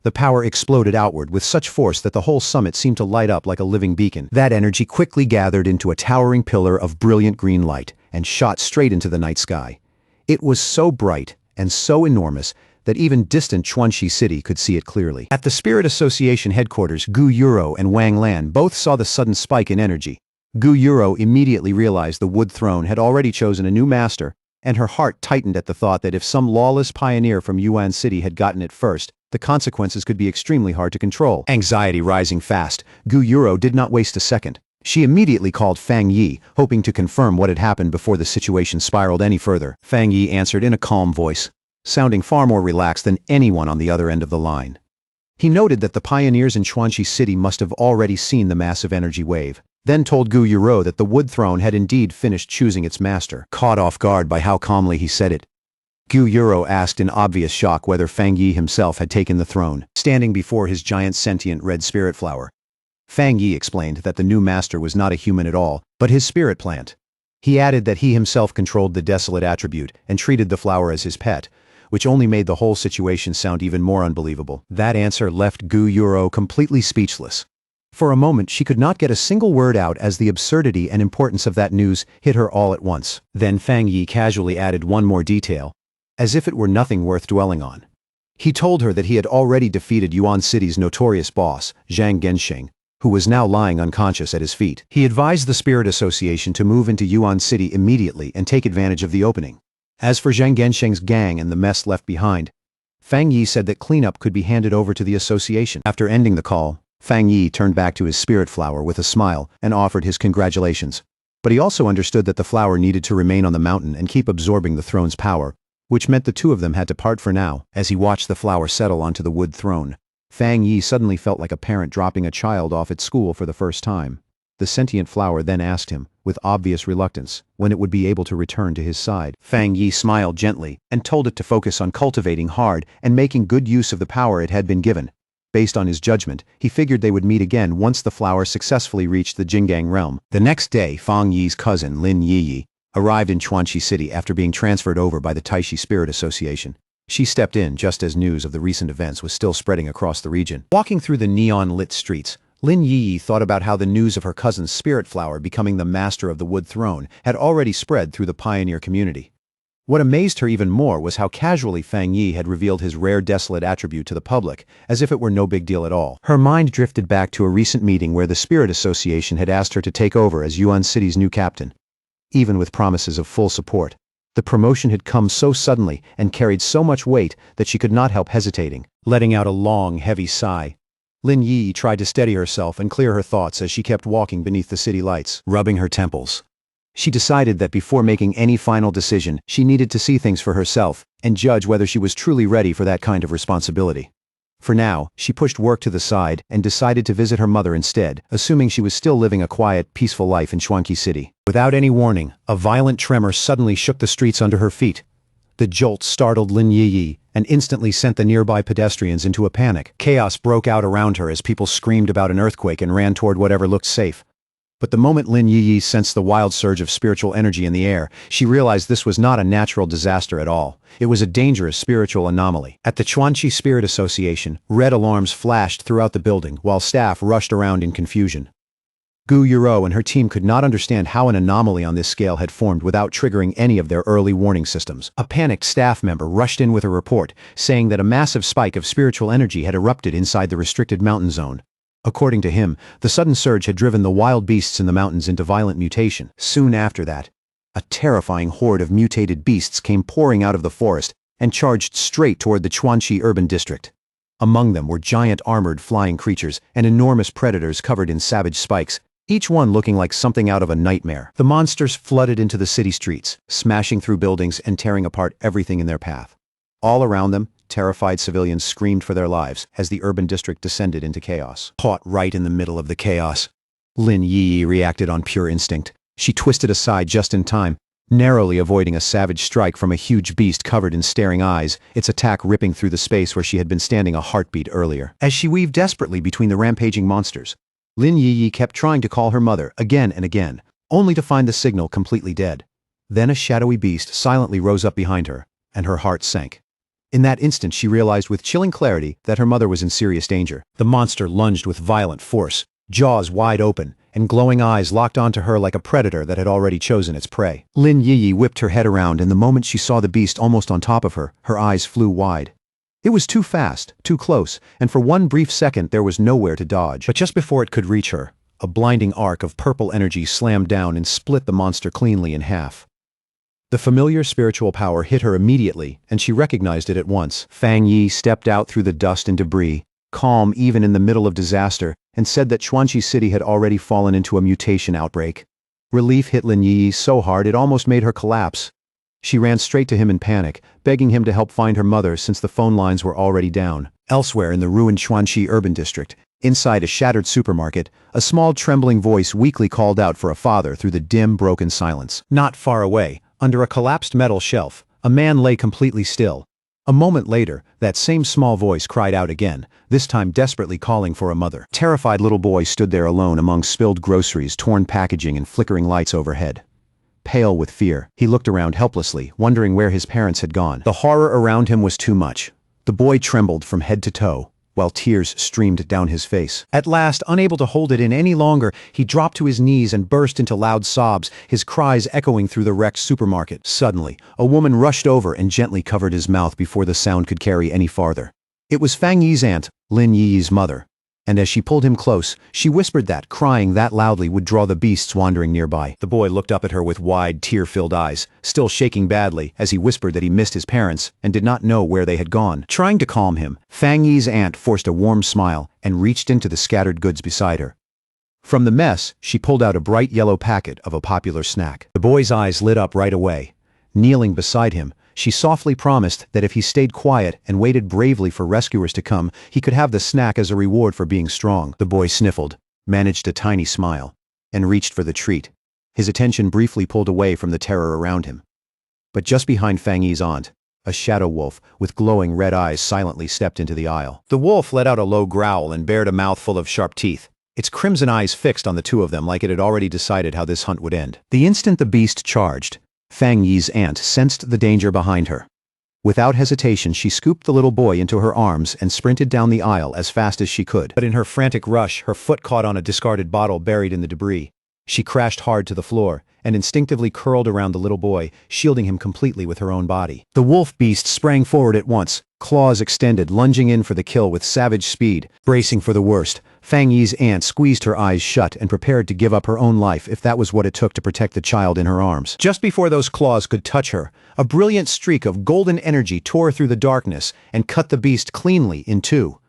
The power exploded outward with such force that the whole summit seemed to light up like a living beacon. That energy quickly gathered into a towering pillar of brilliant green light and shot straight into the night sky. It was so bright and so enormous that even distant Chuanxi City could see it clearly. At the Spirit Association headquarters, Gu Yuro and Wang Lan both saw the sudden spike in energy. Gu Yuro immediately realized the wood throne had already chosen a new master, and her heart tightened at the thought that if some lawless pioneer from Yuan City had gotten it first, the consequences could be extremely hard to control. Anxiety rising fast, Gu Yuro did not waste a second. She immediately called Fang Yi, hoping to confirm what had happened before the situation spiraled any further. Fang Yi answered in a calm voice, sounding far more relaxed than anyone on the other end of the line. He noted that the pioneers in Chuanxi City must have already seen the massive energy wave, then told Gu Yuro that the wood throne had indeed finished choosing its master. Caught off guard by how calmly he said it, Gu Yuro asked in obvious shock whether Fang Yi himself had taken the throne, standing before his giant sentient red spirit flower. Fang Yi explained that the new master was not a human at all, but his spirit plant. He added that he himself controlled the desolate attribute and treated the flower as his pet, which only made the whole situation sound even more unbelievable. That answer left Gu Yuro completely speechless. For a moment she could not get a single word out as the absurdity and importance of that news hit her all at once. Then Fang Yi casually added one more detail, as if it were nothing worth dwelling on. He told her that he had already defeated Yuan City's notorious boss, Zhang Gensheng, who was now lying unconscious at his feet. He advised the Spirit Association to move into Yuan City immediately and take advantage of the opening. As for Zhang Gensheng's gang and the mess left behind, Fang Yi said that cleanup could be handed over to the association. After ending the call, Fang Yi turned back to his spirit flower with a smile and offered his congratulations. But he also understood that the flower needed to remain on the mountain and keep absorbing the throne's power, which meant the two of them had to part for now. As he watched the flower settle onto the wood throne, Fang Yi suddenly felt like a parent dropping a child off at school for the first time. The sentient flower then asked him, with obvious reluctance, when it would be able to return to his side. Fang Yi smiled gently and told it to focus on cultivating hard and making good use of the power it had been given. Based on his judgment, he figured they would meet again once the flower successfully reached the Jinggang realm. The next day, Fang Yi's cousin, Lin Yi, arrived in Chuanxi City after being transferred over by the Taishi Spirit Association. She stepped in just as news of the recent events was still spreading across the region. Walking through the neon-lit streets, Lin Yi thought about how the news of her cousin's spirit flower becoming the master of the wood throne had already spread through the pioneer community. What amazed her even more was how casually Fang Yi had revealed his rare desolate attribute to the public, as if it were no big deal at all. Her mind drifted back to a recent meeting where the Spirit Association had asked her to take over as Yuan City's new captain. Even with promises of full support, the promotion had come so suddenly and carried so much weight that she could not help hesitating. Letting out a long, heavy sigh, Lin Yi tried to steady herself and clear her thoughts as she kept walking beneath the city lights, rubbing her temples. She decided that before making any final decision, she needed to see things for herself and judge whether she was truly ready for that kind of responsibility. For now, she pushed work to the side and decided to visit her mother instead, assuming she was still living a quiet, peaceful life in Chuanxi City. Without any warning, a violent tremor suddenly shook the streets under her feet. The jolt startled Lin Yi and instantly sent the nearby pedestrians into a panic. Chaos broke out around her as people screamed about an earthquake and ran toward whatever looked safe. But the moment Lin Yi sensed the wild surge of spiritual energy in the air, she realized this was not a natural disaster at all. It was a dangerous spiritual anomaly. At the Chuanxi Spirit Association, red alarms flashed throughout the building while staff rushed around in confusion. Gu Yuro and her team could not understand how an anomaly on this scale had formed without triggering any of their early warning systems. A panicked staff member rushed in with a report, saying that a massive spike of spiritual energy had erupted inside the restricted mountain zone. According to him, the sudden surge had driven the wild beasts in the mountains into violent mutation. Soon after that, a terrifying horde of mutated beasts came pouring out of the forest and charged straight toward the Chuanxi urban district. Among them were giant armored flying creatures and enormous predators covered in savage spikes, each one looking like something out of a nightmare. The monsters flooded into the city streets, smashing through buildings and tearing apart everything in their path. All around them, terrified civilians screamed for their lives as the urban district descended into chaos. Caught right in the middle of the chaos, Lin Yi reacted on pure instinct. She twisted aside just in time, narrowly avoiding a savage strike from a huge beast covered in staring eyes, its attack ripping through the space where she had been standing a heartbeat earlier. As she weaved desperately between the rampaging monsters, Lin Yi kept trying to call her mother again and again, only to find the signal completely dead. Then a shadowy beast silently rose up behind her, and her heart sank. In that instant she realized with chilling clarity that her mother was in serious danger. The monster lunged with violent force, jaws wide open, and glowing eyes locked onto her like a predator that had already chosen its prey. Lin Yi whipped her head around, and the moment she saw the beast almost on top of her, her eyes flew wide. It was too fast, too close, and for one brief second there was nowhere to dodge. But just before it could reach her, a blinding arc of purple energy slammed down and split the monster cleanly in half. The familiar spiritual power hit her immediately, and she recognized it at once. Fang Yi stepped out through the dust and debris, calm even in the middle of disaster, and said that Chuanchi City had already fallen into a mutation outbreak. Relief hit Lin Yi so hard it almost made her collapse. She ran straight to him in panic, begging him to help find her mother since the phone lines were already down. Elsewhere in the ruined Chuanchi urban district, inside a shattered supermarket, a small trembling voice weakly called out for a father through the dim, broken silence. Not far away, under a collapsed metal shelf, a man lay completely still. A moment later, that same small voice cried out again, this time desperately calling for a mother. Terrified little boy stood there alone among spilled groceries, torn packaging, and flickering lights overhead. Pale with fear, he looked around helplessly, wondering where his parents had gone. The horror around him was too much. The boy trembled from head to toe, while tears streamed down his face. At last, unable to hold it in any longer, he dropped to his knees and burst into loud sobs, his cries echoing through the wrecked supermarket. Suddenly, a woman rushed over and gently covered his mouth before the sound could carry any farther. It was Fang Yi's aunt, Lin Yi's mother. And as she pulled him close, she whispered that crying that loudly would draw the beasts wandering nearby. The boy looked up at her with wide, tear-filled eyes, still shaking badly, as he whispered that he missed his parents and did not know where they had gone. Trying to calm him, Fang Yi's aunt forced a warm smile and reached into the scattered goods beside her. From the mess, she pulled out a bright yellow packet of a popular snack. The boy's eyes lit up right away. Kneeling beside him, she softly promised that if he stayed quiet and waited bravely for rescuers to come, he could have the snack as a reward for being strong. The boy sniffled, managed a tiny smile, and reached for the treat, his attention briefly pulled away from the terror around him. But just behind Fang Yi's aunt, a shadow wolf with glowing red eyes silently stepped into the aisle. The wolf let out a low growl and bared a mouthful of sharp teeth, its crimson eyes fixed on the two of them like it had already decided how this hunt would end. The instant the beast charged, Fang Yi's aunt sensed the danger behind her. Without hesitation, she scooped the little boy into her arms and sprinted down the aisle as fast as she could. But in her frantic rush, her foot caught on a discarded bottle buried in the debris. She crashed hard to the floor and instinctively curled around the little boy, shielding him completely with her own body. The wolf beast sprang forward at once, claws extended, lunging in for the kill with savage speed. Bracing for the worst, Fang Yi's aunt squeezed her eyes shut and prepared to give up her own life if that was what it took to protect the child in her arms. Just before those claws could touch her, a brilliant streak of golden energy tore through the darkness and cut the beast cleanly in two.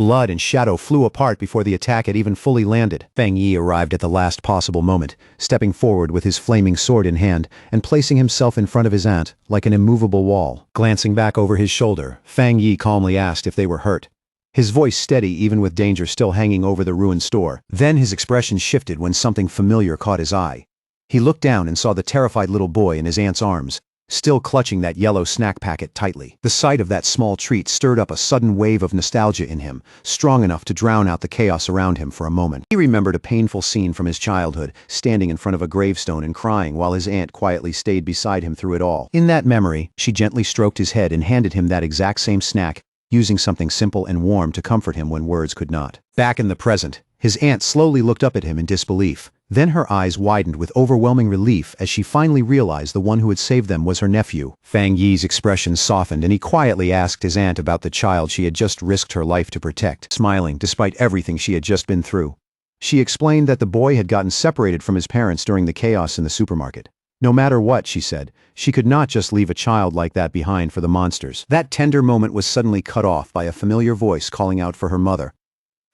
Blood and shadow flew apart before the attack had even fully landed. Fang Yi arrived at the last possible moment, stepping forward with his flaming sword in hand and placing himself in front of his aunt like an immovable wall. Glancing back over his shoulder, Fang Yi calmly asked if they were hurt, his voice steady even with danger still hanging over the ruined store. Then his expression shifted when something familiar caught his eye. He looked down and saw the terrified little boy in his aunt's arms, still clutching that yellow snack packet tightly. The sight of that small treat stirred up a sudden wave of nostalgia in him, strong enough to drown out the chaos around him for a moment. He remembered a painful scene from his childhood, standing in front of a gravestone and crying while his aunt quietly stayed beside him through it all. In that memory, she gently stroked his head and handed him that exact same snack, using something simple and warm to comfort him when words could not. Back in the present, his aunt slowly looked up at him in disbelief. Then her eyes widened with overwhelming relief as she finally realized the one who had saved them was her nephew. Fang Yi's expression softened and he quietly asked his aunt about the child she had just risked her life to protect, smiling despite everything she had just been through. She explained that the boy had gotten separated from his parents during the chaos in the supermarket. No matter what, she said, she could not just leave a child like that behind for the monsters. That tender moment was suddenly cut off by a familiar voice calling out for her mother.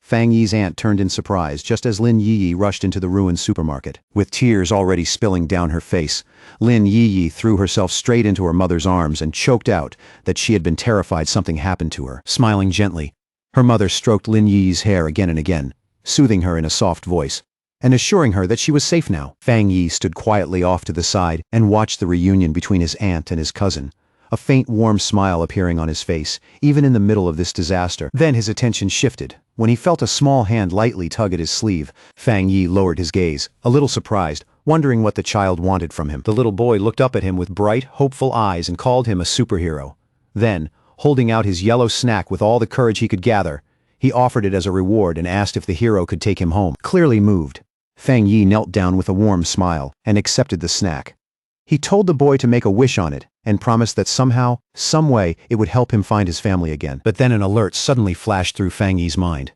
Fang Yi's aunt turned in surprise just as Lin Yi rushed into the ruined supermarket. With tears already spilling down her face, Lin Yi threw herself straight into her mother's arms and choked out that she had been terrified something happened to her. Smiling gently, her mother stroked Lin Yi's hair again and again, soothing her in a soft voice, and assuring her that she was safe now. Fang Yi stood quietly off to the side and watched the reunion between his aunt and his cousin, a faint warm smile appearing on his face, even in the middle of this disaster. Then his attention shifted. When he felt a small hand lightly tug at his sleeve, Fang Yi lowered his gaze, a little surprised, wondering what the child wanted from him. The little boy looked up at him with bright, hopeful eyes and called him a superhero. Then, holding out his yellow snack with all the courage he could gather, he offered it as a reward and asked if the hero could take him home. Clearly moved, Fang Yi knelt down with a warm smile and accepted the snack. He told the boy to make a wish on it and promised that somehow, some way, it would help him find his family again. But then an alert suddenly flashed through Fang Yi's mind.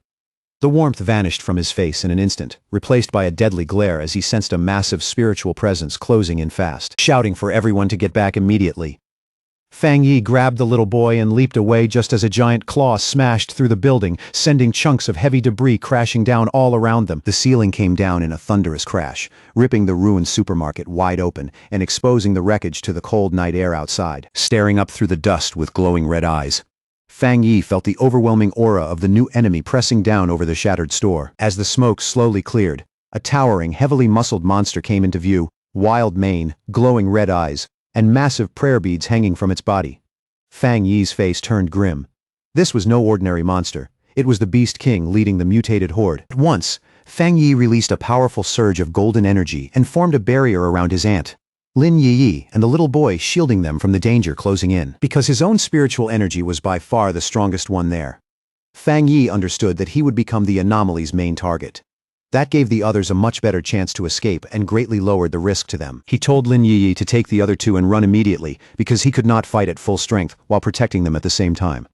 The warmth vanished from his face in an instant, replaced by a deadly glare as he sensed a massive spiritual presence closing in fast, shouting for everyone to get back immediately. Fang Yi grabbed the little boy and leaped away just as a giant claw smashed through the building, sending chunks of heavy debris crashing down all around them. The ceiling came down in a thunderous crash, ripping the ruined supermarket wide open and exposing the wreckage to the cold night air outside. Staring up through the dust with glowing red eyes, Fang Yi felt the overwhelming aura of the new enemy pressing down over the shattered store. As the smoke slowly cleared, a towering, heavily muscled monster came into view, wild mane, glowing red eyes, and massive prayer beads hanging from its body. Fang Yi's face turned grim. This was no ordinary monster. It was the Beast King leading the mutated horde. At once, Fang Yi released a powerful surge of golden energy and formed a barrier around his aunt, Lin Yi, and the little boy, shielding them from the danger closing in. Because his own spiritual energy was by far the strongest one there, Fang Yi understood that he would become the Anomalies' main target. That gave the others a much better chance to escape and greatly lowered the risk to them. He told Lin Yi to take the other two and run immediately, because he could not fight at full strength while protecting them at the same time.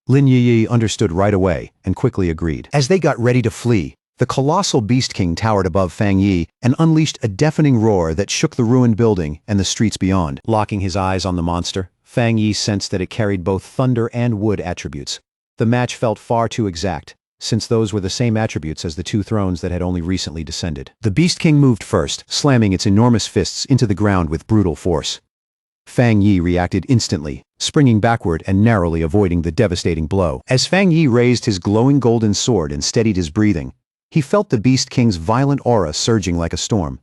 Lin Yi understood right away and quickly agreed. As they got ready to flee, the colossal Beast King towered above Fang Yi and unleashed a deafening roar that shook the ruined building and the streets beyond. Locking his eyes on the monster, Fang Yi sensed that it carried both thunder and wood attributes. The match felt far too exact, since those were the same attributes as the two thrones that had only recently descended. The Beast King moved first, slamming its enormous fists into the ground with brutal force. Fang Yi reacted instantly, springing backward and narrowly avoiding the devastating blow. As Fang Yi raised his glowing golden sword and steadied his breathing, he felt the Beast King's violent aura surging like a storm.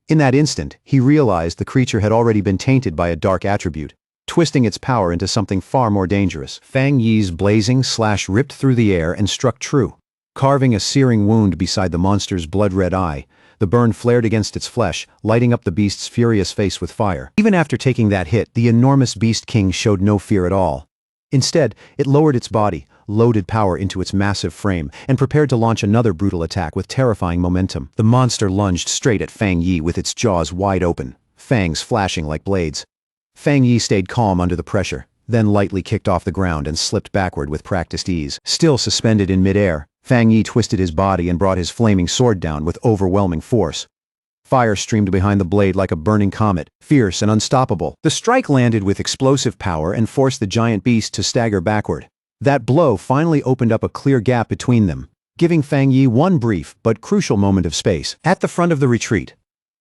In that instant, he realized the creature had already been tainted by a dark attribute, twisting its power into something far more dangerous. Fang Yi's blazing slash ripped through the air and struck true, carving a searing wound beside the monster's blood-red eye. The burn flared against its flesh, lighting up the beast's furious face with fire. Even after taking that hit, the enormous Beast King showed no fear at all. Instead, it lowered its body, loaded power into its massive frame, and prepared to launch another brutal attack with terrifying momentum. The monster lunged straight at Fang Yi with its jaws wide open, fangs flashing like blades. Fang Yi stayed calm under the pressure, then lightly kicked off the ground and slipped backward with practiced ease. Still suspended in midair, Fang Yi twisted his body and brought his flaming sword down with overwhelming force. Fire streamed behind the blade like a burning comet, fierce and unstoppable. The strike landed with explosive power and forced the giant beast to stagger backward. That blow finally opened up a clear gap between them, giving Fang Yi one brief but crucial moment of space. At the front of the retreat,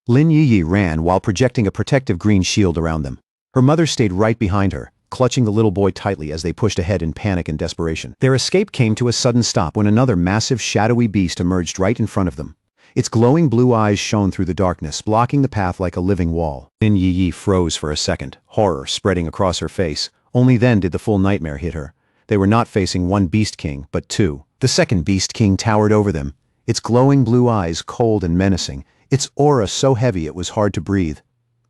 Lin Yi ran while projecting a protective green shield around them. Her mother stayed right behind her, clutching the little boy tightly as they pushed ahead in panic and desperation. Their escape came to a sudden stop when another massive shadowy beast emerged right in front of them. Its glowing blue eyes shone through the darkness, blocking the path like a living wall. Lin Yi froze for a second, horror spreading across her face. Only then did the full nightmare hit her. They were not facing one Beast King, but two. The second Beast King towered over them, its glowing blue eyes cold and menacing, its aura so heavy it was hard to breathe.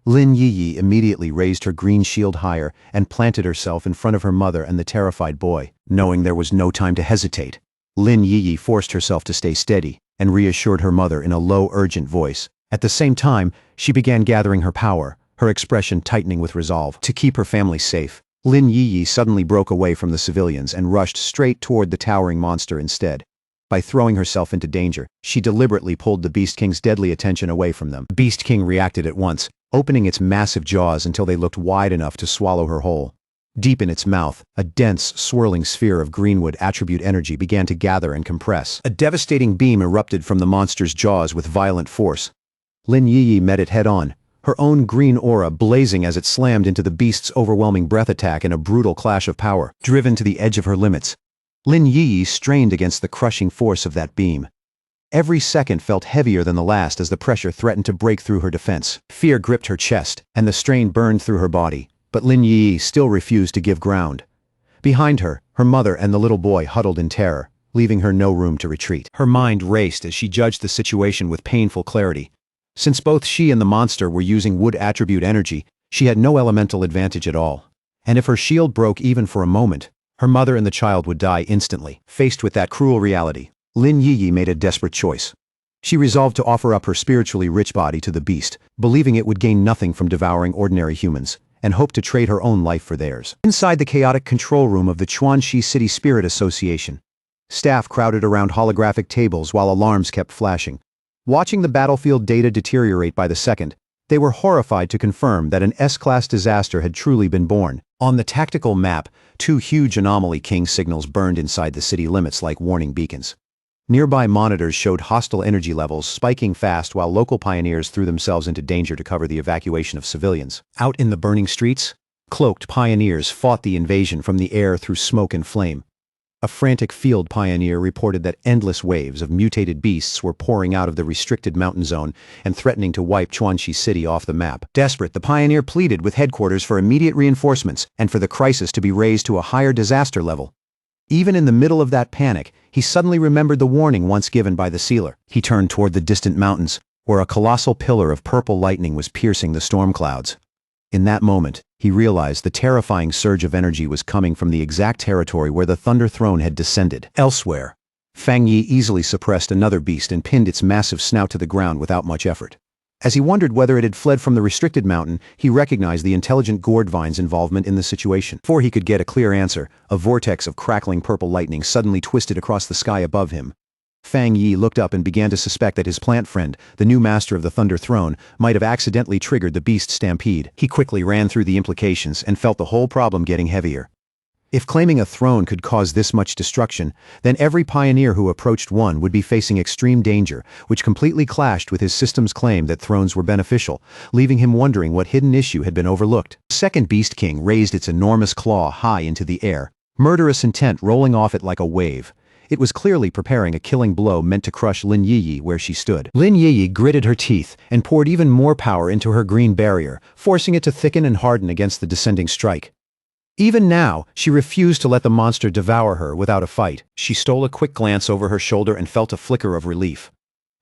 Lin Yi immediately raised her green shield higher and planted herself in front of her mother and the terrified boy. Knowing there was no time to hesitate, Lin Yi forced herself to stay steady and reassured her mother in a low, urgent voice. At the same time, she began gathering her power, her expression tightening with resolve. To keep her family safe, Lin Yi suddenly broke away from the civilians and rushed straight toward the towering monster instead. By throwing herself into danger, she deliberately pulled the Beast King's deadly attention away from them. The Beast King reacted at once, opening its massive jaws until they looked wide enough to swallow her whole. Deep in its mouth, a dense, swirling sphere of greenwood attribute energy began to gather and compress. A devastating beam erupted from the monster's jaws with violent force. Lin Yi met it head-on, her own green aura blazing as it slammed into the beast's overwhelming breath attack in a brutal clash of power. Driven to the edge of her limits, Lin Yi strained against the crushing force of that beam. Every second felt heavier than the last as the pressure threatened to break through her defense. Fear gripped her chest, and the strain burned through her body, but Lin Yi still refused to give ground. Behind her, her mother and the little boy huddled in terror, leaving her no room to retreat. Her mind raced as she judged the situation with painful clarity. Since both she and the monster were using wood attribute energy, she had no elemental advantage at all. And if her shield broke even for a moment, her mother and the child would die instantly. Faced with that cruel reality, Lin Yi made a desperate choice. She resolved to offer up her spiritually rich body to the beast, believing it would gain nothing from devouring ordinary humans, and hoped to trade her own life for theirs. Inside the chaotic control room of the Chuanxi City Spirit Association, staff crowded around holographic tables while alarms kept flashing. Watching the battlefield data deteriorate by the second, They were horrified to confirm that an S-class disaster had truly been born. On the tactical map, 2 huge anomaly king signals burned inside the city limits like warning beacons. Nearby monitors showed hostile energy levels spiking fast while local pioneers threw themselves into danger to cover the evacuation of civilians. Out in the burning streets, cloaked pioneers fought the invasion from the air through smoke and flame. A frantic field pioneer reported that endless waves of mutated beasts were pouring out of the restricted mountain zone and threatening to wipe Chuanxi City off the map. Desperate, the pioneer pleaded with headquarters for immediate reinforcements and for the crisis to be raised to a higher disaster level. Even in the middle of that panic, he suddenly remembered the warning once given by the sealer. He turned toward the distant mountains, where a colossal pillar of purple lightning was piercing the storm clouds. In that moment, he realized the terrifying surge of energy was coming from the exact territory where the Thunder Throne had descended. Elsewhere, Fang Yi easily suppressed another beast and pinned its massive snout to the ground without much effort. As he wondered whether it had fled from the restricted mountain, he recognized the intelligent gourd vine's involvement in the situation. Before he could get a clear answer, a vortex of crackling purple lightning suddenly twisted across the sky above him. Fang Yi looked up and began to suspect that his plant friend, the new master of the Thunder Throne, might have accidentally triggered the beast stampede. He quickly ran through the implications and felt the whole problem getting heavier. If claiming a throne could cause this much destruction, then every pioneer who approached one would be facing extreme danger, which completely clashed with his system's claim that thrones were beneficial, leaving him wondering what hidden issue had been overlooked. The second Beast King raised its enormous claw high into the air, murderous intent rolling off it like a wave. It was clearly preparing a killing blow meant to crush Lin Yi where she stood. Lin Yi gritted her teeth and poured even more power into her green barrier, forcing it to thicken and harden against the descending strike. Even now, she refused to let the monster devour her without a fight. She stole a quick glance over her shoulder and felt a flicker of relief.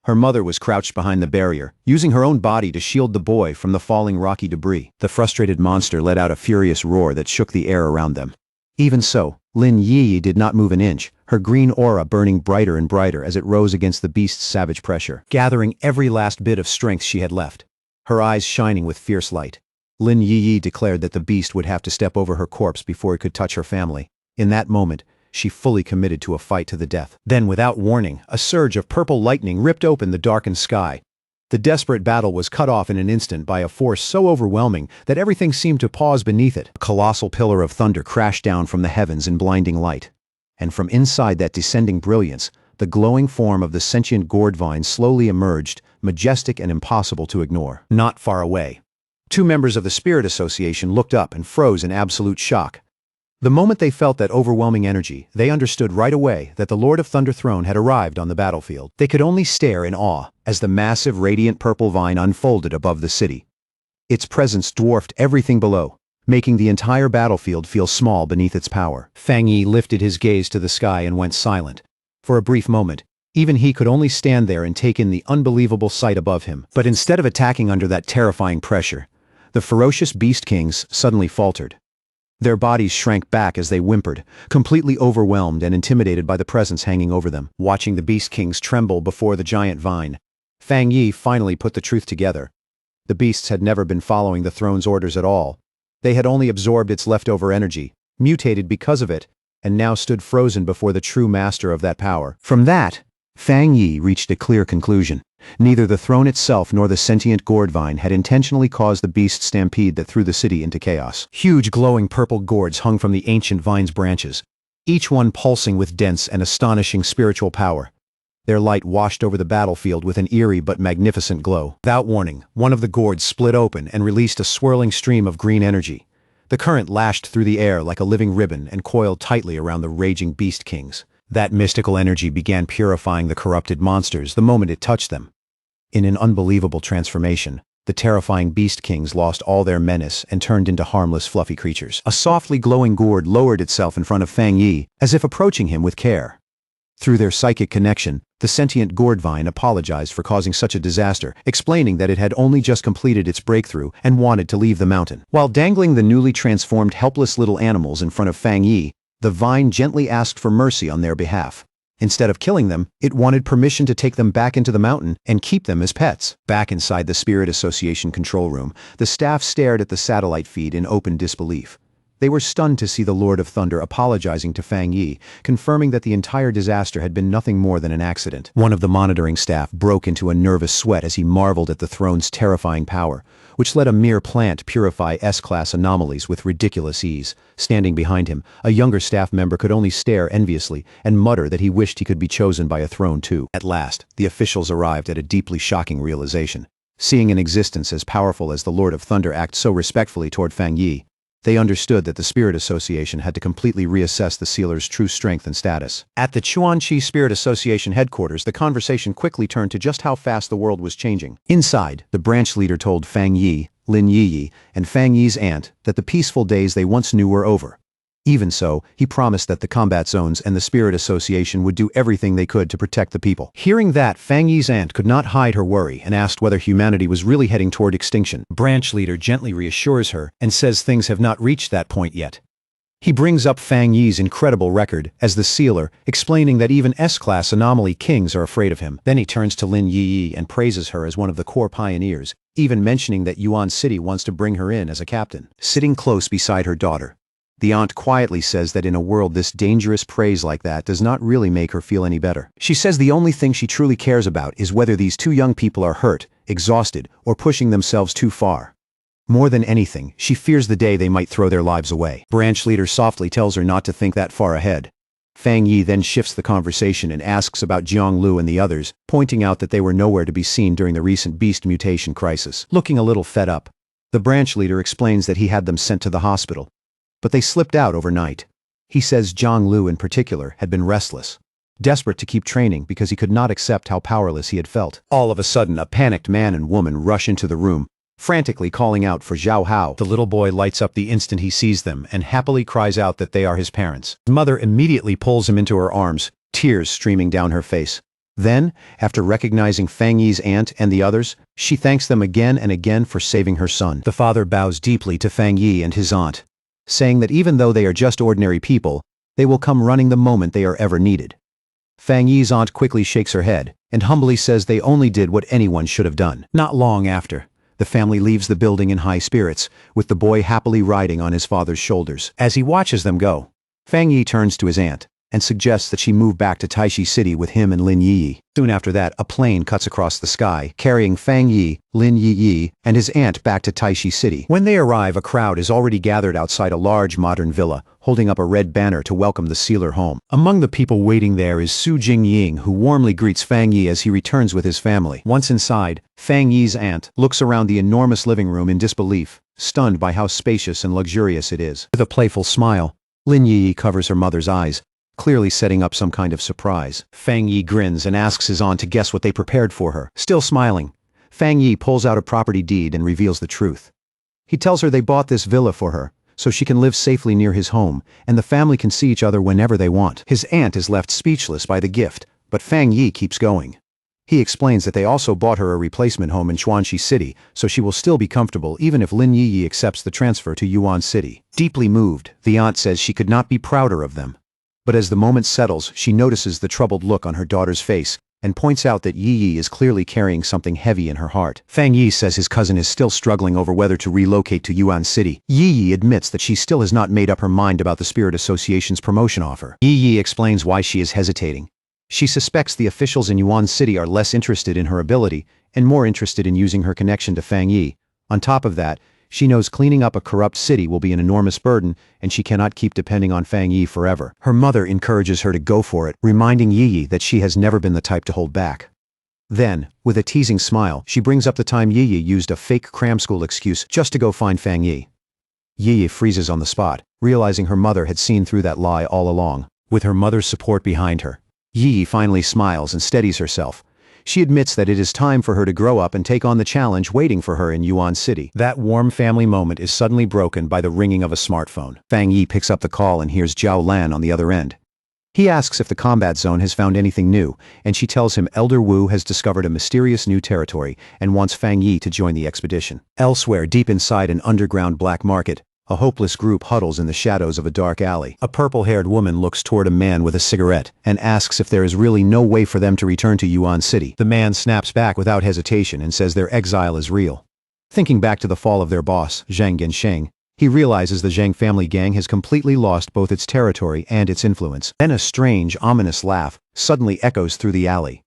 Her mother was crouched behind the barrier, using her own body to shield the boy from the falling rocky debris. The frustrated monster let out a furious roar that shook the air around them. Even so, Lin Yi did not move an inch, her green aura burning brighter and brighter as it rose against the beast's savage pressure, gathering every last bit of strength she had left. Her eyes shining with fierce light. Lin Yi declared that the beast would have to step over her corpse before it could touch her family. In that moment, she fully committed to a fight to the death. Then, without warning, a surge of purple lightning ripped open the darkened sky. The desperate battle was cut off in an instant by a force so overwhelming that everything seemed to pause beneath it. A colossal pillar of thunder crashed down from the heavens in blinding light. And from inside that descending brilliance, the glowing form of the sentient gourd vine slowly emerged, majestic and impossible to ignore. Not far away, 2 members of the Spirit Association looked up and froze in absolute shock. The moment they felt that overwhelming energy, they understood right away that the Lord of Thunder Throne had arrived on the battlefield. They could only stare in awe as the massive radiant purple vine unfolded above the city. Its presence dwarfed everything below, making the entire battlefield feel small beneath its power. Fang Yi lifted his gaze to the sky and went silent. For a brief moment, even he could only stand there and take in the unbelievable sight above him. But instead of attacking under that terrifying pressure, the ferocious Beast Kings suddenly faltered. Their bodies shrank back as they whimpered, completely overwhelmed and intimidated by the presence hanging over them. Watching the Beast Kings tremble before the giant vine, Fang Yi finally put the truth together. The beasts had never been following the throne's orders at all. They had only absorbed its leftover energy, mutated because of it, and now stood frozen before the true master of that power. From that, Fang Yi reached a clear conclusion. Neither the throne itself nor the sentient gourd vine had intentionally caused the beast stampede that threw the city into chaos. Huge glowing purple gourds hung from the ancient vine's branches, each one pulsing with dense and astonishing spiritual power. Their light washed over the battlefield with an eerie but magnificent glow. Without warning, one of the gourds split open and released a swirling stream of green energy. The current lashed through the air like a living ribbon and coiled tightly around the raging Beast Kings. That mystical energy began purifying the corrupted monsters the moment it touched them. In an unbelievable transformation, the terrifying Beast Kings lost all their menace and turned into harmless fluffy creatures. A softly glowing gourd lowered itself in front of Fang Yi, as if approaching him with care. Through their psychic connection, the sentient gourd vine apologized for causing such a disaster, explaining that it had only just completed its breakthrough and wanted to leave the mountain. While dangling the newly transformed helpless little animals in front of Fang Yi, the vine gently asked for mercy on their behalf. Instead of killing them, it wanted permission to take them back into the mountain and keep them as pets. Back inside the Spirit Association control room, the staff stared at the satellite feed in open disbelief. They were stunned to see the Lord of Thunder apologizing to Fang Yi, confirming that the entire disaster had been nothing more than an accident. One of the monitoring staff broke into a nervous sweat as he marveled at the throne's terrifying power, which let a mere plant purify S-class anomalies with ridiculous ease. Standing behind him, a younger staff member could only stare enviously and mutter that he wished he could be chosen by a throne too. At last, the officials arrived at a deeply shocking realization. Seeing an existence as powerful as the Lord of Thunder act so respectfully toward Fang Yi, they understood that the Spirit Association had to completely reassess the sealer's true strength and status. At the Chuanqi Spirit Association headquarters, the conversation quickly turned to just how fast the world was changing. Inside, the branch leader told Fang Yi, Lin Yi, and Fang Yi's aunt that the peaceful days they once knew were over. Even so, he promised that the combat zones and the Spirit Association would do everything they could to protect the people. Hearing that, Fang Yi's aunt could not hide her worry and asked whether humanity was really heading toward extinction. Branch leader gently reassures her and says things have not reached that point yet. He brings up Fang Yi's incredible record as the sealer, explaining that even S-class anomaly kings are afraid of him. Then he turns to Lin Yi and praises her as one of the core pioneers, even mentioning that Yuan City wants to bring her in as a captain. Sitting close beside her daughter, the aunt quietly says that in a world this dangerous praise like that does not really make her feel any better. She says the only thing she truly cares about is whether these two young people are hurt, exhausted, or pushing themselves too far. More than anything, she fears the day they might throw their lives away. Branch leader softly tells her not to think that far ahead. Fang Yi then shifts the conversation and asks about Jiang Lu and the others, pointing out that they were nowhere to be seen during the recent beast mutation crisis. Looking a little fed up, the branch leader explains that he had them sent to the hospital, but they slipped out overnight. He says Jiang Lu in particular had been restless, desperate to keep training because he could not accept how powerless he had felt. All of a sudden, a panicked man and woman rush into the room, frantically calling out for Zhao Hao. The little boy lights up the instant he sees them and happily cries out that they are his parents. His mother immediately pulls him into her arms, tears streaming down her face. Then, after recognizing Fang Yi's aunt and the others, she thanks them again and again for saving her son. The father bows deeply to Fang Yi and his aunt, saying that even though they are just ordinary people, they will come running the moment they are ever needed. Fang Yi's aunt quickly shakes her head and humbly says they only did what anyone should have done. Not long after, the family leaves the building in high spirits, with the boy happily riding on his father's shoulders. As he watches them go, Fang Yi turns to his aunt and suggests that she move back to Taishi City with him and Lin Yi. Soon after that, a plane cuts across the sky, carrying Fang Yi, Lin Yi, and his aunt back to Taishi City. When they arrive, a crowd is already gathered outside a large modern villa, holding up a red banner to welcome the sealer home. Among the people waiting there is Su Jingying, who warmly greets Fang Yi as he returns with his family. Once inside, Fang Yi's aunt looks around the enormous living room in disbelief, stunned by how spacious and luxurious it is. With a playful smile, Lin Yi covers her mother's eyes, clearly setting up some kind of surprise. Fang Yi grins and asks his aunt to guess what they prepared for her. Still smiling, Fang Yi pulls out a property deed and reveals the truth. He tells her they bought this villa for her, so she can live safely near his home, and the family can see each other whenever they want. His aunt is left speechless by the gift, but Fang Yi keeps going. He explains that they also bought her a replacement home in Chuanqi City, so she will still be comfortable even if Lin Yi accepts the transfer to Yuan City. Deeply moved, the aunt says she could not be prouder of them. But as the moment settles, she notices the troubled look on her daughter's face and points out that Yi is clearly carrying something heavy in her heart. Fang Yi says his cousin is still struggling over whether to relocate to Yuan City. Yi admits that she still has not made up her mind about the Spirit Association's promotion offer. Yi explains why she is hesitating. She suspects the officials in Yuan City are less interested in her ability and more interested in using her connection to Fang Yi. On top of that, she knows cleaning up a corrupt city will be an enormous burden, and she cannot keep depending on Fang Yi forever. Her mother encourages her to go for it, reminding Yi that she has never been the type to hold back. Then, with a teasing smile, she brings up the time Yi used a fake cram school excuse just to go find Fang Yi. Yi freezes on the spot, realizing her mother had seen through that lie all along. With her mother's support behind her, Yi finally smiles and steadies herself. She admits that it is time for her to grow up and take on the challenge waiting for her in Yuan City. That warm family moment is suddenly broken by the ringing of a smartphone. Fang Yi picks up the call and hears Zhao Lan on the other end. He asks if the combat zone has found anything new, and she tells him Elder Wu has discovered a mysterious new territory and wants Fang Yi to join the expedition. Elsewhere, deep inside an underground black market, a hopeless group huddles in the shadows of a dark alley. A purple-haired woman looks toward a man with a cigarette and asks if there is really no way for them to return to Yuan City. The man snaps back without hesitation and says their exile is real. Thinking back to the fall of their boss, Zhang Gensheng, He realizes the Zhang family gang has completely lost both its territory and its influence. Then a strange, ominous laugh suddenly echoes through the alley.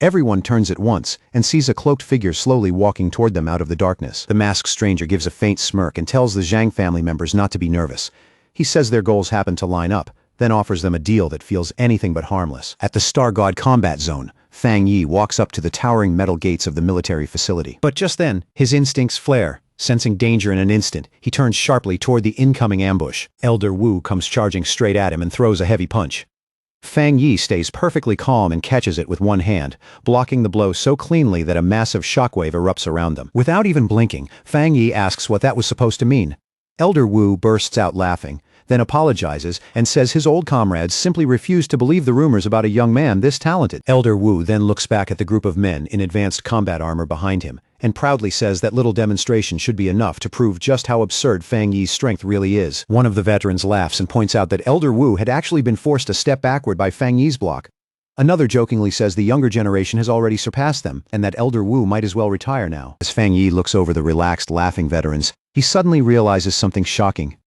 Everyone turns at once and sees a cloaked figure slowly walking toward them out of the darkness. The masked stranger gives a faint smirk and tells the Zhang family members not to be nervous. He says their goals happen to line up, then offers them a deal that feels anything but harmless. At the Star God combat zone, Fang Yi walks up to the towering metal gates of the military facility. But just then, his instincts flare. Sensing danger in an instant, he turns sharply toward the incoming ambush. Elder Wu comes charging straight at him and throws a heavy punch. Fang Yi stays perfectly calm and catches it with one hand, blocking the blow so cleanly that a massive shockwave erupts around them. Without even blinking, Fang Yi asks what that was supposed to mean. Elder Wu bursts out laughing, then apologizes and says his old comrades simply refused to believe the rumors about a young man this talented. Elder Wu then looks back at the group of men in advanced combat armor behind him, and proudly says that little demonstration should be enough to prove just how absurd Fang Yi's strength really is. One of the veterans laughs and points out that Elder Wu had actually been forced a step backward by Fang Yi's block. Another jokingly says the younger generation has already surpassed them, and that Elder Wu might as well retire now. As Fang Yi looks over the relaxed, laughing veterans, he suddenly realizes something shocking.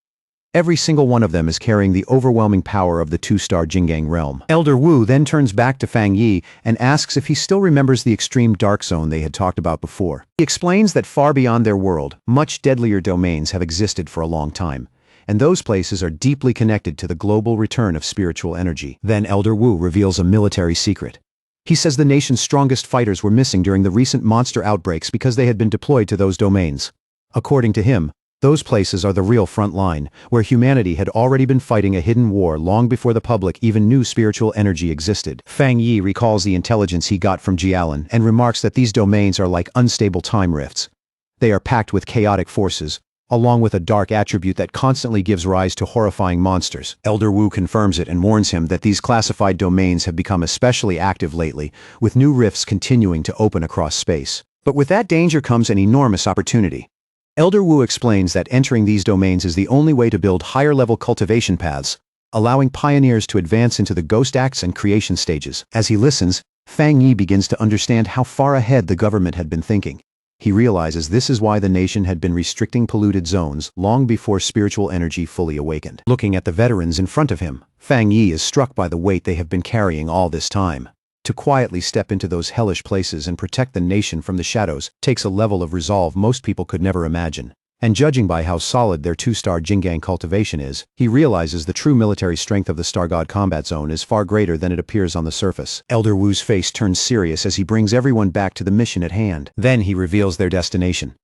Every single one of them is carrying the overwhelming power of the two-star Jingang realm. Elder Wu then turns back to Fang Yi and asks if he still remembers the extreme dark zone they had talked about before. He explains that far beyond their world, much deadlier domains have existed for a long time, and those places are deeply connected to the global return of spiritual energy. Then Elder Wu reveals a military secret. He says the nation's strongest fighters were missing during the recent monster outbreaks because they had been deployed to those domains. According to him, those places are the real front line, where humanity had already been fighting a hidden war long before the public even knew spiritual energy existed. Fang Yi recalls the intelligence he got from Jialan and remarks that these domains are like unstable time rifts. They are packed with chaotic forces, along with a dark attribute that constantly gives rise to horrifying monsters. Elder Wu confirms it and warns him that these classified domains have become especially active lately, with new rifts continuing to open across space. But with that danger comes an enormous opportunity. Elder Wu explains that entering these domains is the only way to build higher-level cultivation paths, allowing pioneers to advance into the ghost acts and creation stages. As he listens, Fang Yi begins to understand how far ahead the government had been thinking. He realizes this is why the nation had been restricting polluted zones long before spiritual energy fully awakened. Looking at the veterans in front of him, Fang Yi is struck by the weight they have been carrying all this time. To quietly step into those hellish places and protect the nation from the shadows takes a level of resolve most people could never imagine. And judging by how solid their two-star Jingang cultivation is, he realizes the true military strength of the Star God combat zone is far greater than it appears on the surface. Elder Wu's face turns serious as he brings everyone back to the mission at hand. Then he reveals their destination.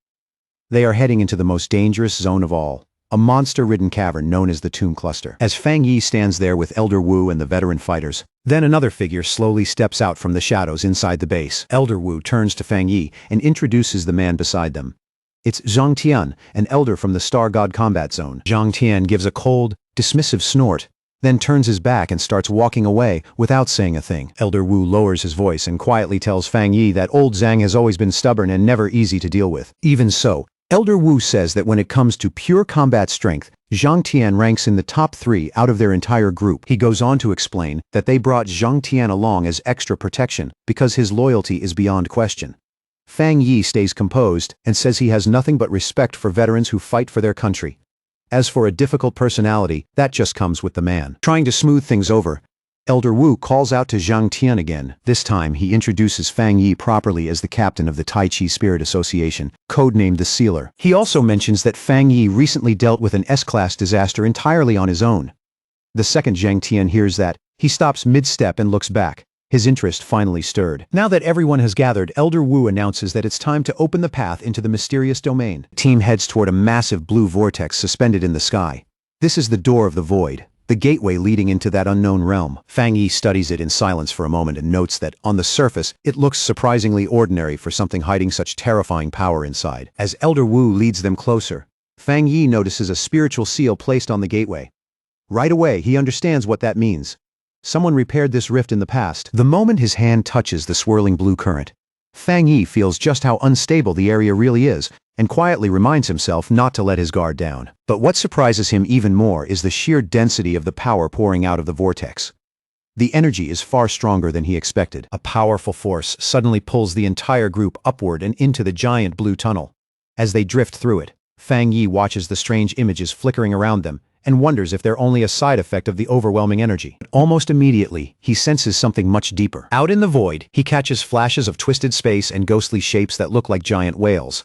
They are heading into the most dangerous zone of all, a monster-ridden cavern known as the Tomb Cluster. As Fang Yi stands there with Elder Wu and the veteran fighters, then another figure slowly steps out from the shadows inside the base. Elder Wu turns to Fang Yi and introduces the man beside them. It's Zhang Tian, an elder from the Star God combat zone. Zhang Tian gives a cold, dismissive snort, then turns his back and starts walking away without saying a thing. Elder Wu lowers his voice and quietly tells Fang Yi that old Zhang has always been stubborn and never easy to deal with. Even so, Elder Wu says that when it comes to pure combat strength, Zhang Tian ranks in the top 3 out of their entire group. He goes on to explain that they brought Zhang Tian along as extra protection because his loyalty is beyond question. Fang Yi stays composed and says he has nothing but respect for veterans who fight for their country. As for a difficult personality, that just comes with the man. Trying to smooth things over, Elder Wu calls out to Zhang Tian again. This time, he introduces Fang Yi properly as the captain of the Tai Chi Spirit Association, codenamed the Sealer. He also mentions that Fang Yi recently dealt with an S-class disaster entirely on his own. The second Zhang Tian hears that, he stops mid-step and looks back. His interest finally stirred. Now that everyone has gathered, Elder Wu announces that it's time to open the path into the mysterious domain. The team heads toward a massive blue vortex suspended in the sky. This is the door of the void, the gateway leading into that unknown realm. Fang Yi studies it in silence for a moment and notes that, on the surface, it looks surprisingly ordinary for something hiding such terrifying power inside. As Elder Wu leads them closer, Fang Yi notices a spiritual seal placed on the gateway. Right away, he understands what that means. Someone repaired this rift in the past. The moment his hand touches the swirling blue current, Fang Yi feels just how unstable the area really is, and quietly reminds himself not to let his guard down. But what surprises him even more is the sheer density of the power pouring out of the vortex. The energy is far stronger than he expected. A powerful force suddenly pulls the entire group upward and into the giant blue tunnel. As they drift through it, Fang Yi watches the strange images flickering around them and wonders if they're only a side effect of the overwhelming energy. But almost immediately, he senses something much deeper. Out in the void, he catches flashes of twisted space and ghostly shapes that look like giant whales.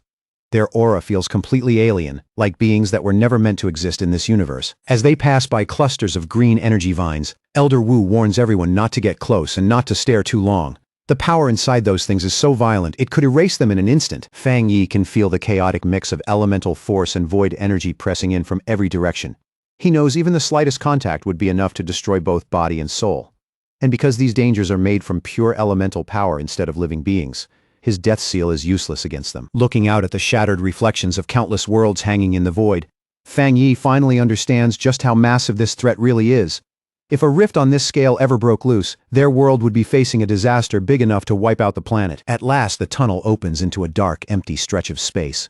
Their aura feels completely alien, like beings that were never meant to exist in this universe. As they pass by clusters of green energy vines, Elder Wu warns everyone not to get close and not to stare too long. The power inside those things is so violent, it could erase them in an instant. Fang Yi can feel the chaotic mix of elemental force and void energy pressing in from every direction. He knows even the slightest contact would be enough to destroy both body and soul. And because these dangers are made from pure elemental power instead of living beings, his death seal is useless against them. Looking out at the shattered reflections of countless worlds hanging in the void, Fang Yi finally understands just how massive this threat really is. If a rift on this scale ever broke loose, their world would be facing a disaster big enough to wipe out the planet. At last, the tunnel opens into a dark, empty stretch of space.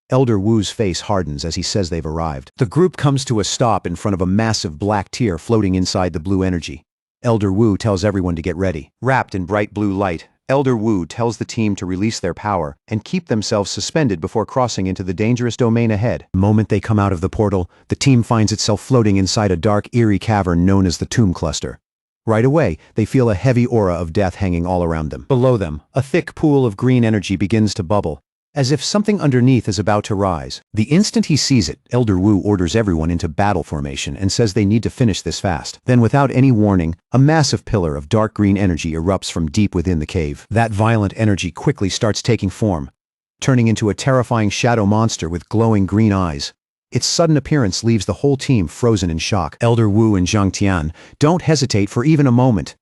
Elder Wu's face hardens as he says they've arrived. The group comes to a stop in front of a massive black tear floating inside the blue energy. Elder Wu tells everyone to get ready. Wrapped in bright blue light, Elder Wu tells the team to release their power and keep themselves suspended before crossing into the dangerous domain ahead. The moment they come out of the portal, the team finds itself floating inside a dark, eerie cavern known as the Tomb Cluster. Right away, they feel a heavy aura of death hanging all around them. Below them, a thick pool of green energy begins to bubble, as if something underneath is about to rise. The instant he sees it, Elder Wu orders everyone into battle formation and says they need to finish this fast. Then without any warning, a massive pillar of dark green energy erupts from deep within the cave. That violent energy quickly starts taking form, turning into a terrifying shadow monster with glowing green eyes. Its sudden appearance leaves the whole team frozen in shock. Elder Wu and Zhang Tian don't hesitate for even a moment.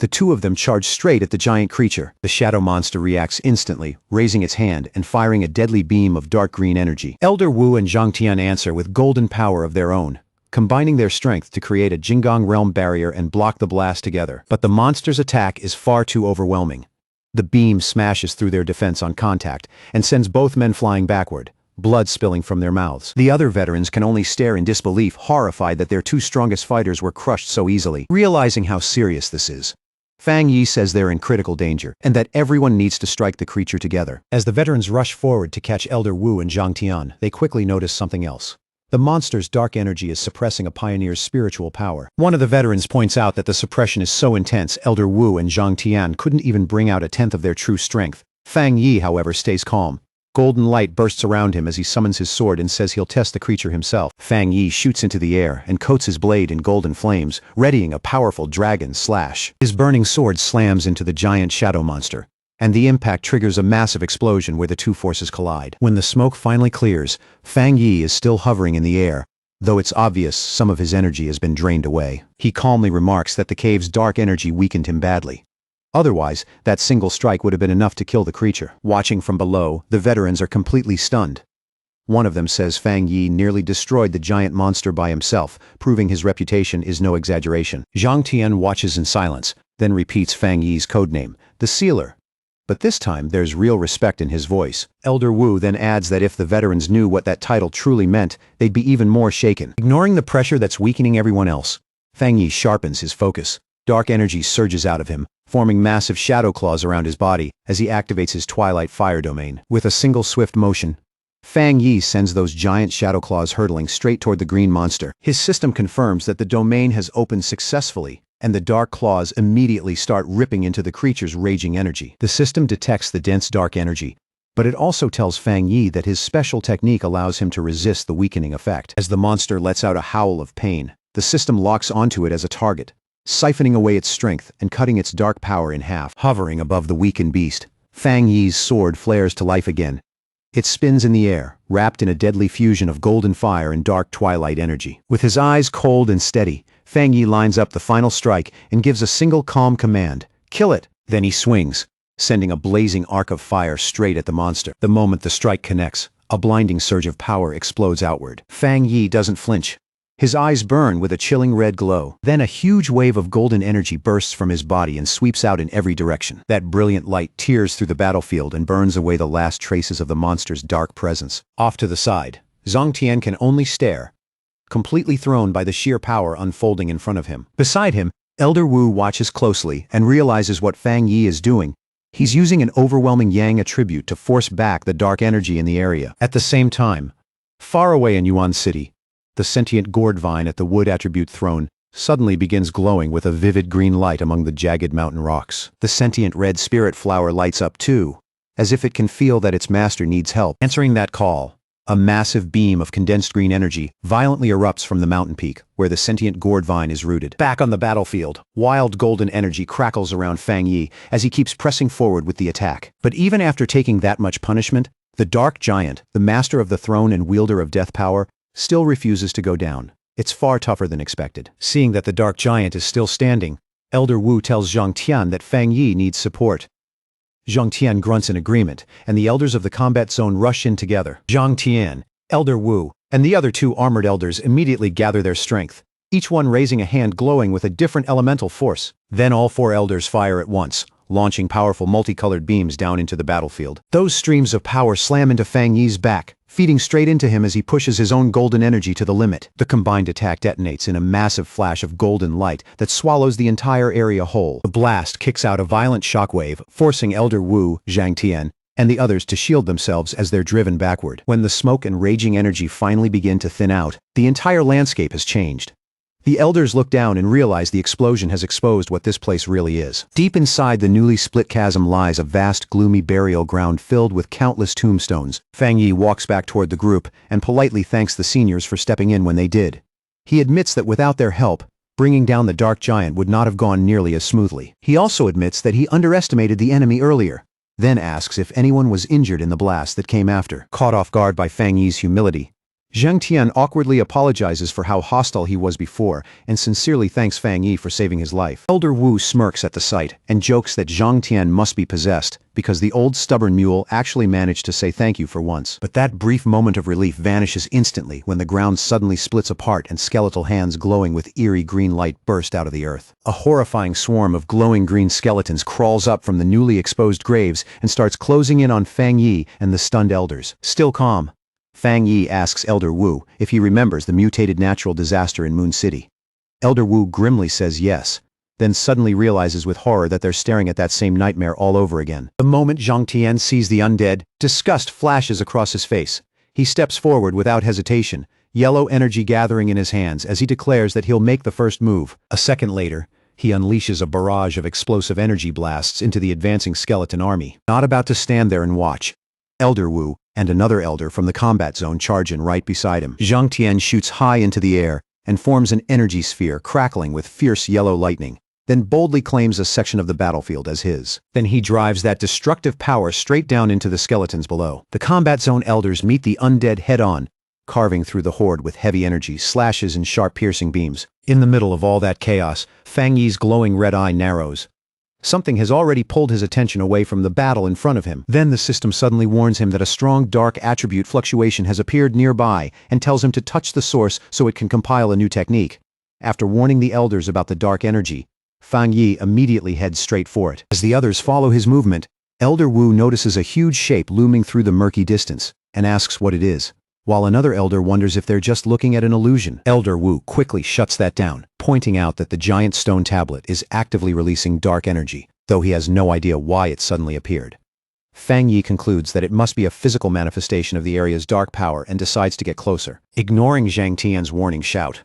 The two of them charge straight at the giant creature. The shadow monster reacts instantly, raising its hand and firing a deadly beam of dark green energy. Elder Wu and Zhang Tian answer with golden power of their own, combining their strength to create a Jinggang realm barrier and block the blast together. But the monster's attack is far too overwhelming. The beam smashes through their defense on contact and sends both men flying backward, blood spilling from their mouths. The other veterans can only stare in disbelief, horrified that their two strongest fighters were crushed so easily. Realizing how serious this is, Fang Yi says they're in critical danger, and that everyone needs to strike the creature together. As the veterans rush forward to catch Elder Wu and Zhang Tian, they quickly notice something else. The monster's dark energy is suppressing a pioneer's spiritual power. One of the veterans points out that the suppression is so intense, Elder Wu and Zhang Tian couldn't even bring out a tenth of their true strength. Fang Yi, however, stays calm. Golden light bursts around him as he summons his sword and says he'll test the creature himself. Fang Yi shoots into the air and coats his blade in golden flames, readying a powerful dragon slash. His burning sword slams into the giant shadow monster, and the impact triggers a massive explosion where the two forces collide. When the smoke finally clears, Fang Yi is still hovering in the air, though it's obvious some of his energy has been drained away. He calmly remarks that the cave's dark energy weakened him badly. Otherwise, that single strike would have been enough to kill the creature. Watching from below, the veterans are completely stunned. One of them says Fang Yi nearly destroyed the giant monster by himself, proving his reputation is no exaggeration. Zhang Tian watches in silence, then repeats Fang Yi's codename, the Sealer. But this time, there's real respect in his voice. Elder Wu then adds that if the veterans knew what that title truly meant, they'd be even more shaken. Ignoring the pressure that's weakening everyone else, Fang Yi sharpens his focus. Dark energy surges out of him, forming massive shadow claws around his body as he activates his Twilight Fire domain. With a single swift motion, Fang Yi sends those giant shadow claws hurtling straight toward the green monster. His system confirms that the domain has opened successfully, and the dark claws immediately start ripping into the creature's raging energy. The system detects the dense dark energy, but it also tells Fang Yi that his special technique allows him to resist the weakening effect. As the monster lets out a howl of pain, the system locks onto it as a target, siphoning away its strength and cutting its dark power in half. Hovering above the weakened beast, Fang Yi's sword flares to life again. It spins in the air, wrapped in a deadly fusion of golden fire and dark twilight energy. With his eyes cold and steady, Fang Yi lines up the final strike and gives a single calm command, "Kill it!" Then he swings, sending a blazing arc of fire straight at the monster. The moment the strike connects, a blinding surge of power explodes outward. Fang Yi doesn't flinch. His eyes burn with a chilling red glow. Then a huge wave of golden energy bursts from his body and sweeps out in every direction. That brilliant light tears through the battlefield and burns away the last traces of the monster's dark presence. Off to the side, Zhang Tian can only stare, completely thrown by the sheer power unfolding in front of him. Beside him, Elder Wu watches closely and realizes what Fang Yi is doing. He's using an overwhelming yang attribute to force back the dark energy in the area. At the same time, Far away in Yuan City, the sentient gourd vine at the wood attribute throne suddenly begins glowing with a vivid green light among the jagged mountain rocks. The sentient red spirit flower lights up too, as if it can feel that its master needs help. Answering that call, a massive beam of condensed green energy violently erupts from the mountain peak, where the sentient gourd vine is rooted. Back on the battlefield, wild golden energy crackles around Fang Yi as he keeps pressing forward with the attack. But even after taking that much punishment, the dark giant, the master of the throne and wielder of death power, still refuses to go down. It's far tougher than expected. Seeing that the dark giant is still standing, Elder Wu tells Zhang Tian that Fang Yi needs support. Zhang Tian grunts in agreement, and the elders of the combat zone rush in together. Zhang Tian, Elder Wu, and the other two armored elders immediately gather their strength, each one raising a hand glowing with a different elemental force. Then all four elders fire at once, launching powerful multicolored beams down into the battlefield. Those streams of power slam into Fang Yi's back, feeding straight into him as he pushes his own golden energy to the limit. The combined attack detonates in a massive flash of golden light that swallows the entire area whole. The blast kicks out a violent shockwave, forcing Elder Wu, Zhang Tian, and the others to shield themselves as they're driven backward. When the smoke and raging energy finally begin to thin out, the entire landscape has changed. The elders look down and realize the explosion has exposed what this place really is. Deep inside the newly split chasm lies a vast, gloomy burial ground filled with countless tombstones. Fang Yi walks back toward the group and politely thanks the seniors for stepping in when they did. He admits that without their help, bringing down the dark giant would not have gone nearly as smoothly. He also admits that he underestimated the enemy earlier, then asks if anyone was injured in the blast that came after. Caught off guard by Fang Yi's humility, Zhang Tian awkwardly apologizes for how hostile he was before and sincerely thanks Fang Yi for saving his life. Elder Wu smirks at the sight and jokes that Zhang Tian must be possessed because the old stubborn mule actually managed to say thank you for once. But that brief moment of relief vanishes instantly when the ground suddenly splits apart and skeletal hands glowing with eerie green light burst out of the earth. A horrifying swarm of glowing green skeletons crawls up from the newly exposed graves and starts closing in on Fang Yi and the stunned elders. Still calm, Fang Yi asks Elder Wu if he remembers the mutated natural disaster in Moon City. Elder Wu grimly says yes, then suddenly realizes with horror that they're staring at that same nightmare all over again. The moment Zhang Tian sees the undead, disgust flashes across his face. He steps forward without hesitation, yellow energy gathering in his hands as he declares that he'll make the first move. A second later, he unleashes a barrage of explosive energy blasts into the advancing skeleton army. Not about to stand there and watch, Elder Wu and another elder from the combat zone charge in right beside him. Zhang Tian shoots high into the air and forms an energy sphere crackling with fierce yellow lightning, then boldly claims a section of the battlefield as his. Then he drives that destructive power straight down into the skeletons below. The combat zone elders meet the undead head-on, carving through the horde with heavy energy, slashes and sharp piercing beams. In the middle of all that chaos, Fang Yi's glowing red eye narrows. Something has already pulled his attention away from the battle in front of him. Then the system suddenly warns him that a strong dark attribute fluctuation has appeared nearby and tells him to touch the source so it can compile a new technique. After warning the elders about the dark energy, Fang Yi immediately heads straight for it. As the others follow his movement, Elder Wu notices a huge shape looming through the murky distance and asks what it is, while another elder wonders if they're just looking at an illusion. Elder Wu quickly shuts that down, pointing out that the giant stone tablet is actively releasing dark energy, though he has no idea why it suddenly appeared. Fang Yi concludes that it must be a physical manifestation of the area's dark power and decides to get closer. Ignoring Zhang Tian's warning shout,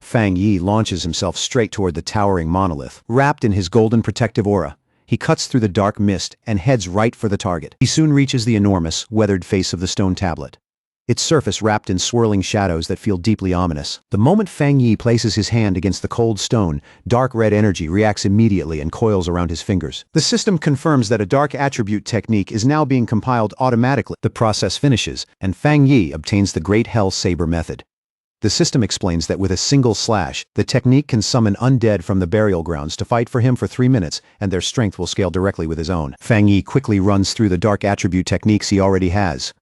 Fang Yi launches himself straight toward the towering monolith. Wrapped in his golden protective aura, he cuts through the dark mist and heads right for the target. He soon reaches the enormous, weathered face of the stone tablet, its surface wrapped in swirling shadows that feel deeply ominous. The moment Fang Yi places his hand against the cold stone, dark red energy reacts immediately and coils around his fingers. The system confirms that a dark attribute technique is now being compiled automatically. The process finishes, and Fang Yi obtains the Great Hell Saber method. The system explains that with a single slash, the technique can summon undead from the burial grounds to fight for him for 3 minutes, and their strength will scale directly with his own. Fang Yi quickly runs through the dark attribute techniques he already has.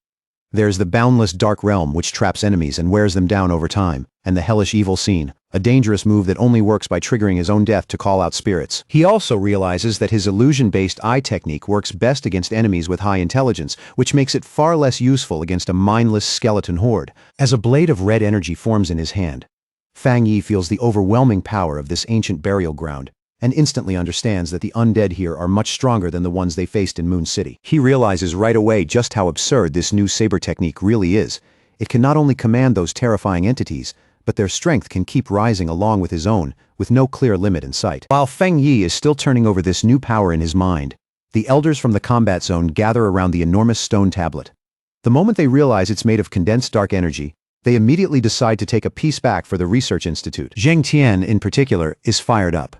There's the boundless dark realm which traps enemies and wears them down over time, and the hellish evil scene, a dangerous move that only works by triggering his own death to call out spirits. He also realizes that his illusion-based eye technique works best against enemies with high intelligence, which makes it far less useful against a mindless skeleton horde. As a blade of red energy forms in his hand, Fang Yi feels the overwhelming power of this ancient burial ground, and instantly understands that the undead here are much stronger than the ones they faced in Moon City. He realizes right away just how absurd this new saber technique really is. it can not only command those terrifying entities, but their strength can keep rising along with his own, with no clear limit in sight. While Fang Yi is still turning over this new power in his mind, the elders from the combat zone gather around the enormous stone tablet. The moment they realize it's made of condensed dark energy, they immediately decide to take a piece back for the research institute. Zhang Tian, in particular, is fired up.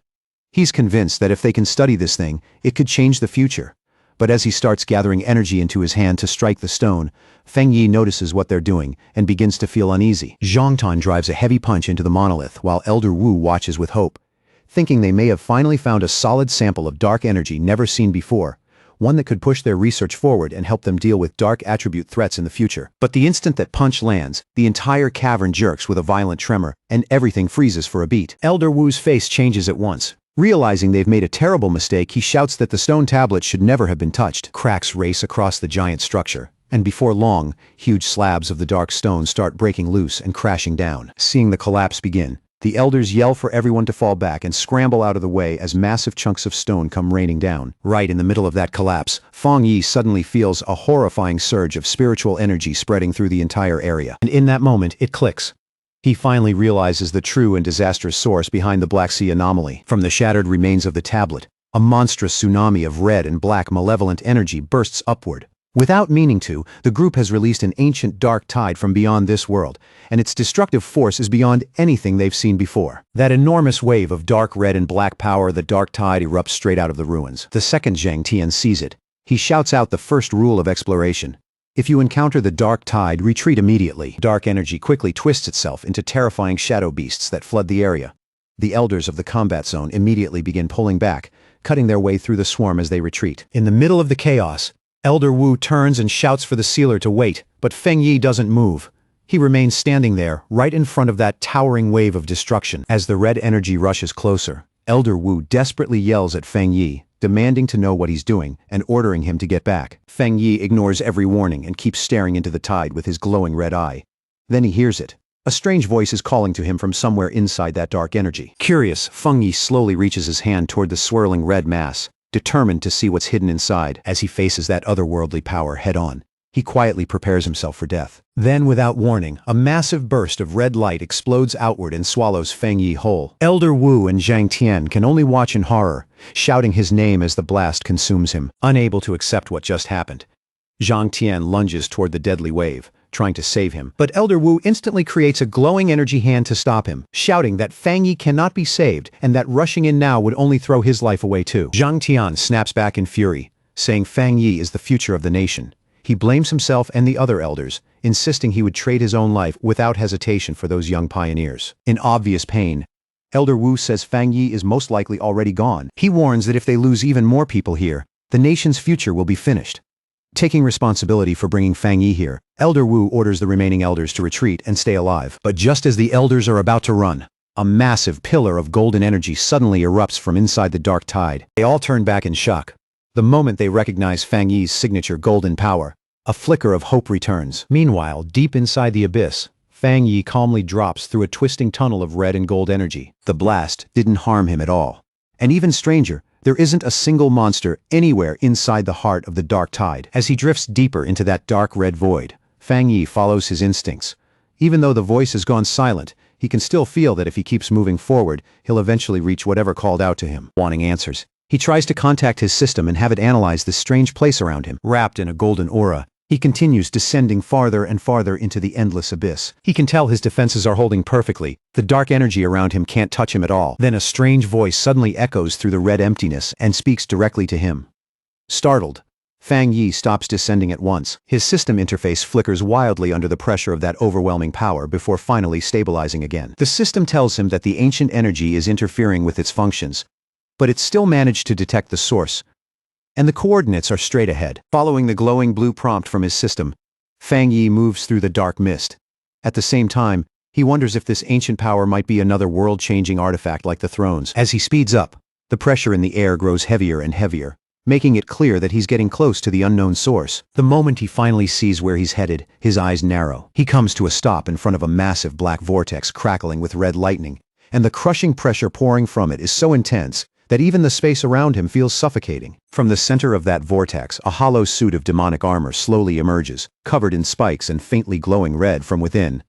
He's convinced that if they can study this thing, it could change the future. But as he starts gathering energy into his hand to strike the stone, Fang Yi notices what they're doing and begins to feel uneasy. Zhang Tan drives a heavy punch into the monolith while Elder Wu watches with hope, thinking they may have finally found a solid sample of dark energy never seen before, one that could push their research forward and help them deal with dark attribute threats in the future. But the instant that punch lands, the entire cavern jerks with a violent tremor, and everything freezes for a beat. Elder Wu's face changes at once. Realizing they've made a terrible mistake, he shouts that the stone tablet should never have been touched. Cracks race across the giant structure, and before long, huge slabs of the dark stone start breaking loose and crashing down. Seeing the collapse begin, the elders yell for everyone to fall back and scramble out of the way as massive chunks of stone come raining down. Right in the middle of that collapse, Fang Yi suddenly feels a horrifying surge of spiritual energy spreading through the entire area. And in that moment, it clicks. He finally realizes the true and disastrous source behind the Black Sea anomaly. From the shattered remains of the tablet, a monstrous tsunami of red and black malevolent energy bursts upward. Without meaning to, the group has released an ancient dark tide from beyond this world, and its destructive force is beyond anything they've seen before. That enormous wave of dark red and black power, the dark tide, erupts straight out of the ruins. The second Zhang Tian sees it. He shouts out the first rule of exploration. If you encounter the dark tide, retreat immediately. Dark energy quickly twists itself into terrifying shadow beasts that flood the area. The elders of the combat zone immediately begin pulling back, cutting their way through the swarm as they retreat. In the middle of the chaos, Elder Wu turns and shouts for the sealer to wait, but Fang Yi doesn't move. He remains standing there, right in front of that towering wave of destruction. As the red energy rushes closer, Elder Wu desperately yells at Fang Yi, demanding to know what he's doing and ordering him to get back. Fang Yi ignores every warning and keeps staring into the tide with his glowing red eye. Then he hears it. A strange voice is calling to him from somewhere inside that dark energy. Curious, Fang Yi slowly reaches his hand toward the swirling red mass, determined to see what's hidden inside. As he faces that otherworldly power head-on, he quietly prepares himself for death. Then, without warning, a massive burst of red light explodes outward and swallows Fang Yi whole. Elder Wu and Zhang Tian can only watch in horror, shouting his name as the blast consumes him, unable to accept what just happened. Zhang Tian lunges toward the deadly wave, trying to save him, but Elder Wu instantly creates a glowing energy hand to stop him, shouting that Fang Yi cannot be saved and that rushing in now would only throw his life away too. Zhang Tian snaps back in fury, saying Fang Yi is the future of the nation. He blames himself and the other elders, insisting he would trade his own life without hesitation for those young pioneers. In obvious pain, Elder Wu says Fang Yi is most likely already gone. He warns that if they lose even more people here, the nation's future will be finished. Taking responsibility for bringing Fang Yi here, Elder Wu orders the remaining elders to retreat and stay alive. But just as the elders are about to run, a massive pillar of golden energy suddenly erupts from inside the dark tide. They all turn back in shock. The moment they recognize Fang Yi's signature golden power, a flicker of hope returns. Meanwhile, deep inside the abyss, Fang Yi calmly drops through a twisting tunnel of red and gold energy. The blast didn't harm him at all. And even stranger, there isn't a single monster anywhere inside the heart of the dark tide. As he drifts deeper into that dark red void, Fang Yi follows his instincts. Even though the voice has gone silent, he can still feel that if he keeps moving forward, he'll eventually reach whatever called out to him. Wanting answers, he tries to contact his system and have it analyze this strange place around him. Wrapped in a golden aura, he continues descending farther and farther into the endless abyss. He can tell his defenses are holding perfectly. The dark energy around him can't touch him at all. Then a strange voice suddenly echoes through the red emptiness and speaks directly to him. Startled, Fang Yi stops descending at once. His system interface flickers wildly under the pressure of that overwhelming power before finally stabilizing again. The system tells him that the ancient energy is interfering with its functions, but it's still managed to detect the source, and the coordinates are straight ahead. Following the glowing blue prompt from his system, Fang Yi moves through the dark mist. At the same time, he wonders if this ancient power might be another world-changing artifact like the thrones. As he speeds up, the pressure in the air grows heavier and heavier, making it clear that he's getting close to the unknown source. The moment he finally sees where he's headed, his eyes narrow. He comes to a stop in front of a massive black vortex crackling with red lightning, and the crushing pressure pouring from it is so intense that even the space around him feels suffocating. From the center of that vortex, a hollow suit of demonic armor slowly emerges, covered in spikes and faintly glowing red from within.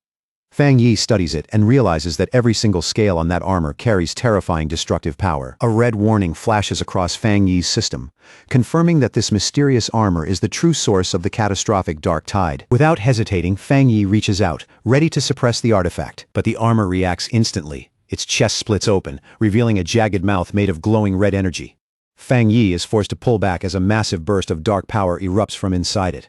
Fang Yi studies it and realizes that every single scale on that armor carries terrifying destructive power. A red warning flashes across Fang Yi's system, confirming that this mysterious armor is the true source of the catastrophic dark tide. Without hesitating, Fang Yi reaches out, ready to suppress the artifact, but the armor reacts instantly. Its chest splits open, revealing a jagged mouth made of glowing red energy. Fang Yi is forced to pull back as a massive burst of dark power erupts from inside it.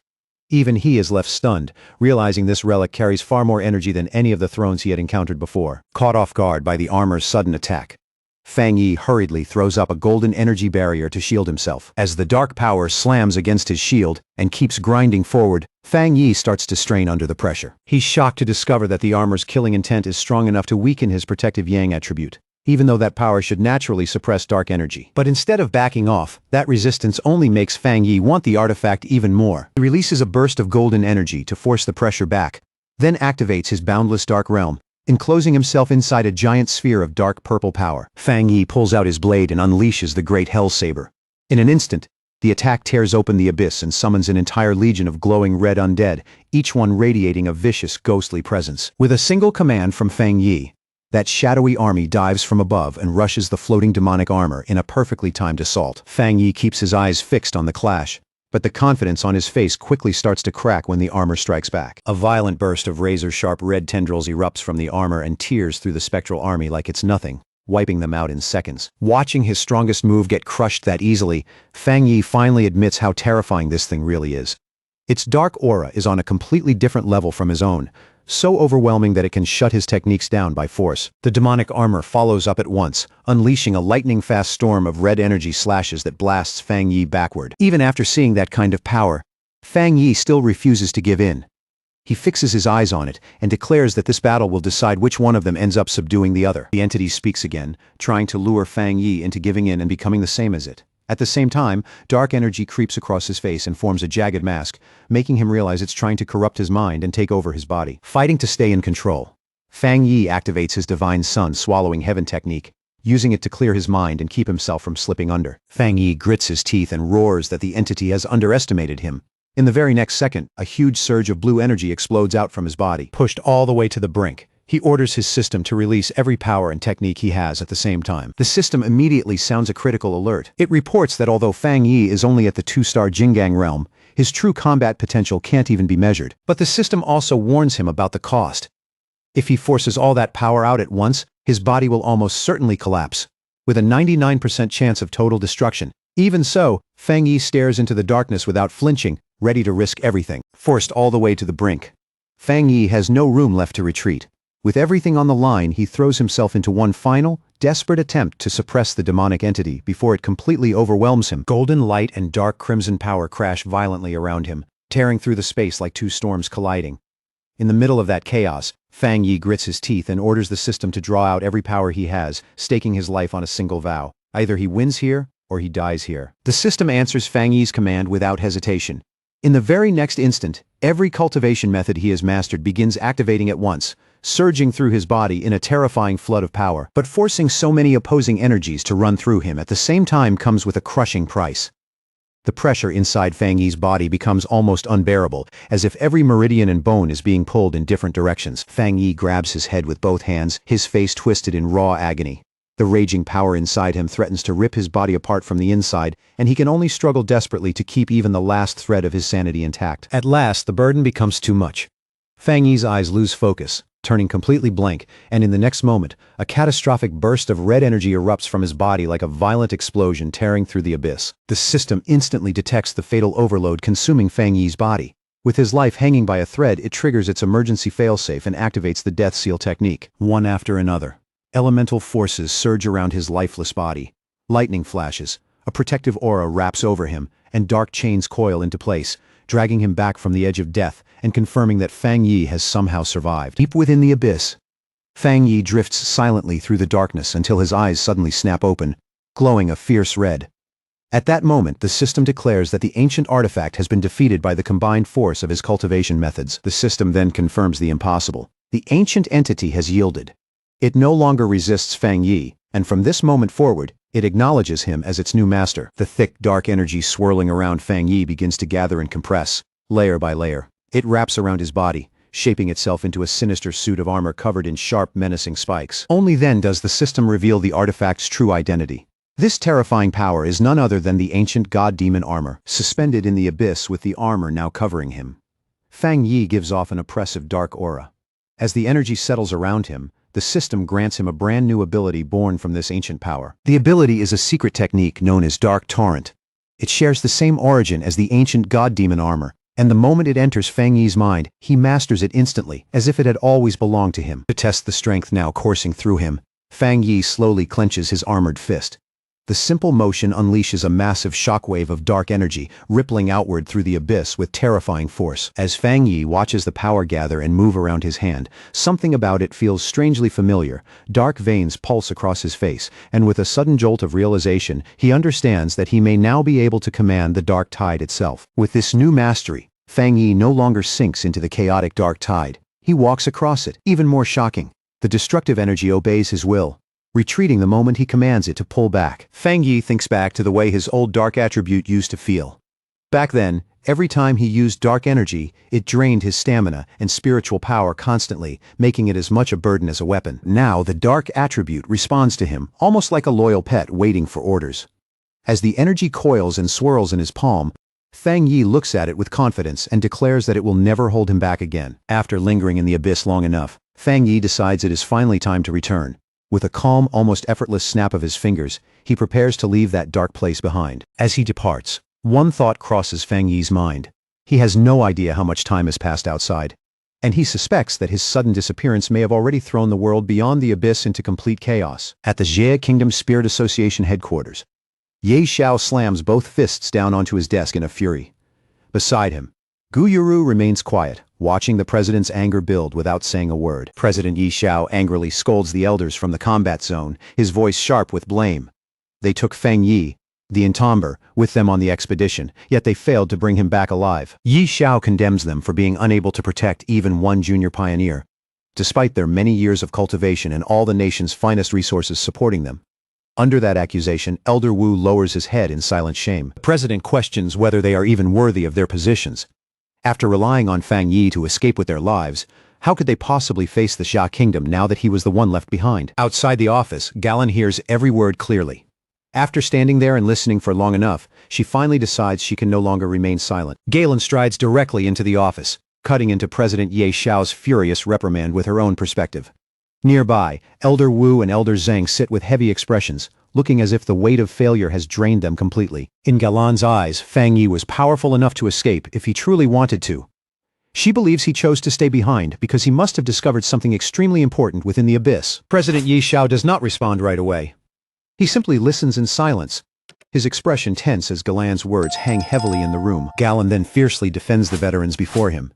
Even he is left stunned, realizing this relic carries far more energy than any of the thrones he had encountered before. Caught off guard by the armor's sudden attack, Fang Yi hurriedly throws up a golden energy barrier to shield himself. As the dark power slams against his shield and keeps grinding forward, Fang Yi starts to strain under the pressure. He's shocked to discover that the armor's killing intent is strong enough to weaken his protective yang attribute, even though that power should naturally suppress dark energy. But instead of backing off, that resistance only makes Fang Yi want the artifact even more. He releases a burst of golden energy to force the pressure back, then activates his boundless dark realm, enclosing himself inside a giant sphere of dark purple power. Fang Yi pulls out his blade and unleashes the great hell saber. In an instant, the attack tears open the abyss and summons an entire legion of glowing red undead, each one radiating a vicious, ghostly presence. With a single command from Fang Yi, that shadowy army dives from above and rushes the floating demonic armor in a perfectly timed assault. Fang Yi keeps his eyes fixed on the clash, but the confidence on his face quickly starts to crack when the armor strikes back. A violent burst of razor-sharp red tendrils erupts from the armor and tears through the spectral army like it's nothing, wiping them out in seconds. Watching his strongest move get crushed that easily, Fang Yi finally admits how terrifying this thing really is. Its dark aura is on a completely different level from his own, so overwhelming that it can shut his techniques down by force. The demonic armor follows up at once, unleashing a lightning-fast storm of red energy slashes that blasts Fang Yi backward. Even after seeing that kind of power, Fang Yi still refuses to give in. He fixes his eyes on it and declares that this battle will decide which one of them ends up subduing the other. The entity speaks again, trying to lure Fang Yi into giving in and becoming the same as it. At the same time, dark energy creeps across his face and forms a jagged mask, making him realize it's trying to corrupt his mind and take over his body. Fighting to stay in control, Fang Yi activates his divine sun swallowing heaven technique, using it to clear his mind and keep himself from slipping under. Fang Yi grits his teeth and roars that the entity has underestimated him. In the very next second, a huge surge of blue energy explodes out from his body. Pushed all the way to the brink, he orders his system to release every power and technique he has at the same time. The system immediately sounds a critical alert. It reports that although Fang Yi is only at the 2-star Jingang realm, his true combat potential can't even be measured. But the system also warns him about the cost. If he forces all that power out at once, his body will almost certainly collapse, with a 99% chance of total destruction. Even so, Fang Yi stares into the darkness without flinching, ready to risk everything. Forced all the way to the brink, Fang Yi has no room left to retreat. With everything on the line, he throws himself into one final, desperate attempt to suppress the demonic entity before it completely overwhelms him. Golden light and dark crimson power crash violently around him, tearing through the space like two storms colliding. In the middle of that chaos, Fang Yi grits his teeth and orders the system to draw out every power he has, staking his life on a single vow. Either he wins here, or he dies here. The system answers Fang Yi's command without hesitation. In the very next instant, every cultivation method he has mastered begins activating at once, surging through his body in a terrifying flood of power. But forcing so many opposing energies to run through him at the same time comes with a crushing price. The pressure inside Fang Yi's body becomes almost unbearable, as if every meridian and bone is being pulled in different directions. Fang Yi grabs his head with both hands, his face twisted in raw agony. The raging power inside him threatens to rip his body apart from the inside, and he can only struggle desperately to keep even the last thread of his sanity intact. At last, the burden becomes too much. Fang Yi's eyes lose focus, turning completely blank, and in the next moment, a catastrophic burst of red energy erupts from his body like a violent explosion tearing through the abyss. The system instantly detects the fatal overload consuming Fang Yi's body. With his life hanging by a thread, it triggers its emergency failsafe and activates the death seal technique. One after another, elemental forces surge around his lifeless body. Lightning flashes, a protective aura wraps over him, and dark chains coil into place, dragging him back from the edge of death and confirming that Fang Yi has somehow survived. Deep within the abyss, Fang Yi drifts silently through the darkness until his eyes suddenly snap open, glowing a fierce red. At that moment, the system declares that the ancient artifact has been defeated by the combined force of his cultivation methods. The system then confirms the impossible. The ancient entity has yielded. It no longer resists Fang Yi, and from this moment forward, It acknowledges him as its new master. The thick, dark energy swirling around Fang Yi begins to gather and compress, layer by layer. It wraps around his body, shaping itself into a sinister suit of armor covered in sharp, menacing spikes. Only then does the system reveal the artifact's true identity. This terrifying power is none other than the ancient god-demon armor, suspended in the abyss with the armor now covering him. Fang Yi gives off an oppressive dark aura. As the energy settles around him, the system grants him a brand new ability born from this ancient power. The ability is a secret technique known as Dark Torrent. It shares the same origin as the ancient god-demon armor, and the moment it enters Fang Yi's mind, he masters it instantly, as if it had always belonged to him. To test the strength now coursing through him, Fang Yi slowly clenches his armored fist. The simple motion unleashes a massive shockwave of dark energy, rippling outward through the abyss with terrifying force. As Fang Yi watches the power gather and move around his hand, something about it feels strangely familiar. Dark veins pulse across his face, and with a sudden jolt of realization, he understands that he may now be able to command the dark tide itself. With this new mastery, Fang Yi no longer sinks into the chaotic dark tide. He walks across it. Even more shocking, the destructive energy obeys his will, retreating the moment he commands it to pull back. Fang Yi thinks back to the way his old dark attribute used to feel. Back then, every time he used dark energy, it drained his stamina and spiritual power constantly, making it as much a burden as a weapon. Now the dark attribute responds to him, almost like a loyal pet waiting for orders. As the energy coils and swirls in his palm, Fang Yi looks at it with confidence and declares that it will never hold him back again. After lingering in the abyss long enough, Fang Yi decides it is finally time to return. With a calm, almost effortless snap of his fingers, he prepares to leave that dark place behind. As he departs, one thought crosses Fang Yi's mind. He has no idea how much time has passed outside, and he suspects that his sudden disappearance may have already thrown the world beyond the abyss into complete chaos. At the Jie Kingdom Spirit Association headquarters, Ye Xiao slams both fists down onto his desk in a fury. Beside him, Gu Yuru remains quiet, watching the president's anger build without saying a word. President Ye Xiao angrily scolds the elders from the combat zone, his voice sharp with blame. They took Fang Yi, the entomber, with them on the expedition, yet they failed to bring him back alive. Ye Xiao condemns them for being unable to protect even one junior pioneer, despite their many years of cultivation and all the nation's finest resources supporting them. Under that accusation, Elder Wu lowers his head in silent shame. The president questions whether they are even worthy of their positions. After relying on Fang Yi to escape with their lives, how could they possibly face the Xia Kingdom now that he was the one left behind? Outside the office, Galen hears every word clearly. After standing there and listening for long enough, she finally decides she can no longer remain silent. Galen strides directly into the office, cutting into President Ye Xiao's furious reprimand with her own perspective. Nearby, Elder Wu and Elder Zheng sit with heavy expressions, looking as if the weight of failure has drained them completely. In Galan's eyes, Fang Yi was powerful enough to escape if he truly wanted to. She believes he chose to stay behind because he must have discovered something extremely important within the abyss. President Ye Xiao does not respond right away. He simply listens in silence, his expression tense as Galan's words hang heavily in the room. Galen then fiercely defends the veterans before him.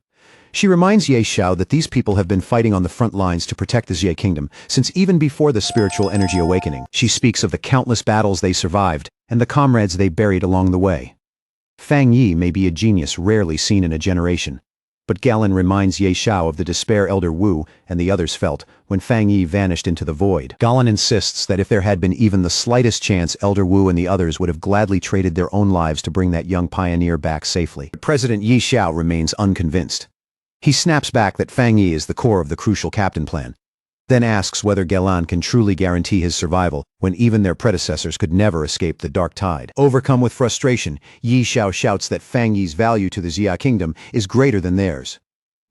She reminds Ye Xiao that these people have been fighting on the front lines to protect the Jie Kingdom since even before the spiritual energy awakening. She speaks of the countless battles they survived and the comrades they buried along the way. Fang Yi may be a genius rarely seen in a generation, but Galen reminds Ye Xiao of the despair Elder Wu and the others felt when Fang Yi vanished into the void. Galen insists that if there had been even the slightest chance, Elder Wu and the others would have gladly traded their own lives to bring that young pioneer back safely. But President Ye Xiao remains unconvinced. He snaps back that Fang Yi is the core of the crucial captain plan, then asks whether Galen can truly guarantee his survival when even their predecessors could never escape the dark tide. Overcome with frustration, Ye Xiao shouts that Fang Yi's value to the Jia Kingdom is greater than theirs.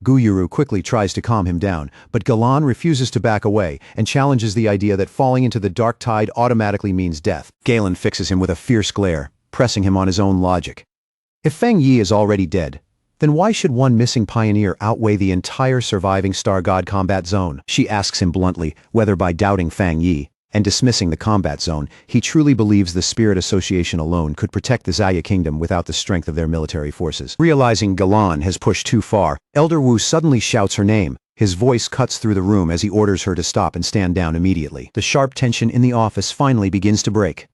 Gu Yuru quickly tries to calm him down, but Galen refuses to back away and challenges the idea that falling into the dark tide automatically means death. Galen fixes him with a fierce glare, pressing him on his own logic. If Fang Yi is already dead, then why should one missing pioneer outweigh the entire surviving Star God combat zone? She asks him bluntly whether by doubting Fang Yi and dismissing the combat zone, he truly believes the Spirit Association alone could protect the Xia Kingdom without the strength of their military forces. Realizing Galen has pushed too far, Elder Wu suddenly shouts her name. His voice cuts through the room as he orders her to stop and stand down immediately. The sharp tension in the office finally begins to break.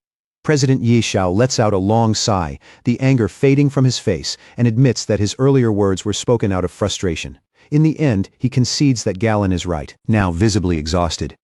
President Ye Xiao lets out a long sigh, the anger fading from his face, and admits that his earlier words were spoken out of frustration. In the end, he concedes that Galen is right. Now visibly exhausted,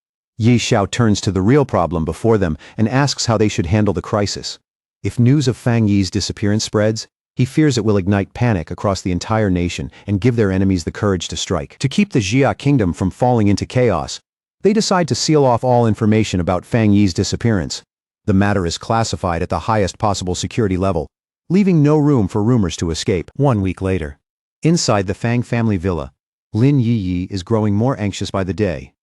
Yi Xiao turns to the real problem before them and asks how they should handle the crisis. If news of Fang Yi's disappearance spreads, he fears it will ignite panic across the entire nation and give their enemies the courage to strike. To keep the Jia kingdom from falling into chaos, they decide to seal off all information about Fang Yi's disappearance. The matter is classified at the highest possible security level, leaving no room for rumors to escape. 1 week later, inside the Fang family villa, Lin Yi is growing more anxious by the day.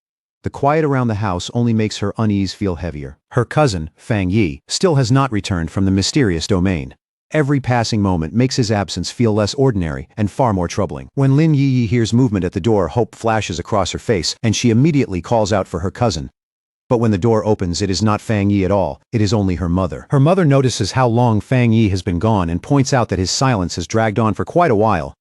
The quiet around the house only makes her unease feel heavier. Her cousin, Fang Yi, still has not returned from the mysterious domain. Every passing moment makes his absence feel less ordinary and far more troubling. When Lin Yi hears movement at the door, hope flashes across her face, and she immediately calls out for her cousin. But when the door opens, it is not Fang Yi at all, it is only her mother. Her mother notices how long Fang Yi has been gone and points out that his silence has dragged on for quite a while.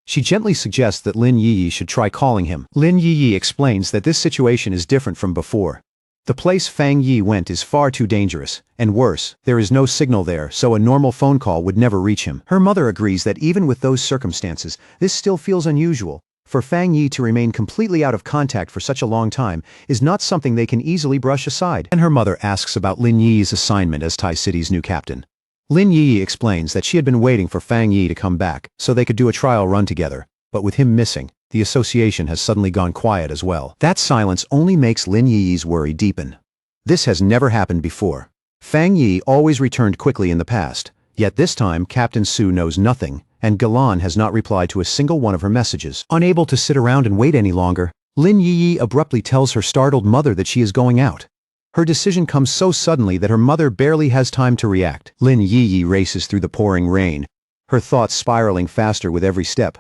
She gently suggests that Lin Yi should try calling him. Lin Yi explains that this situation is different from before. The place Fang Yi went is far too dangerous, and worse, there is no signal there, so a normal phone call would never reach him. Her mother agrees that even with those circumstances, this still feels unusual. For Fang Yi to remain completely out of contact for such a long time is not something they can easily brush aside. And her mother asks about Lin Yi's assignment as Tai City's new captain. Lin Yi explains that she had been waiting for Fang Yi to come back so they could do a trial run together, but with him missing, the association has suddenly gone quiet as well. That silence only makes Lin Yi's worry deepen. This has never happened before. Fang Yi always returned quickly in the past, yet this time Captain Su knows nothing, and Galan has not replied to a single one of her messages. Unable to sit around and wait any longer, Lin Yi abruptly tells her startled mother that she is going out. Her decision comes so suddenly that her mother barely has time to react. Lin Yi races through the pouring rain, her thoughts spiraling faster with every step.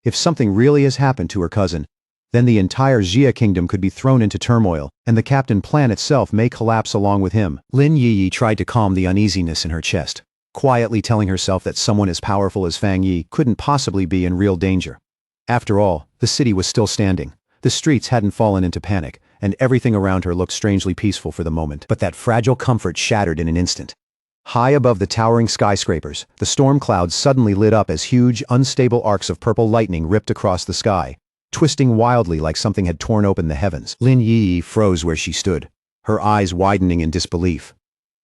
If something really has happened to her cousin, then the entire Jia kingdom could be thrown into turmoil, and the captain plan itself may collapse along with him. Lin Yi tried to calm the uneasiness in her chest, quietly telling herself that someone as powerful as Fang Yi couldn't possibly be in real danger. After all, the city was still standing. The streets hadn't fallen into panic, and everything around her looked strangely peaceful for the moment. But that fragile comfort shattered in an instant. High above the towering skyscrapers, the storm clouds suddenly lit up as huge, unstable arcs of purple lightning ripped across the sky, twisting wildly like something had torn open the heavens. Lin Yi froze where she stood, her eyes widening in disbelief.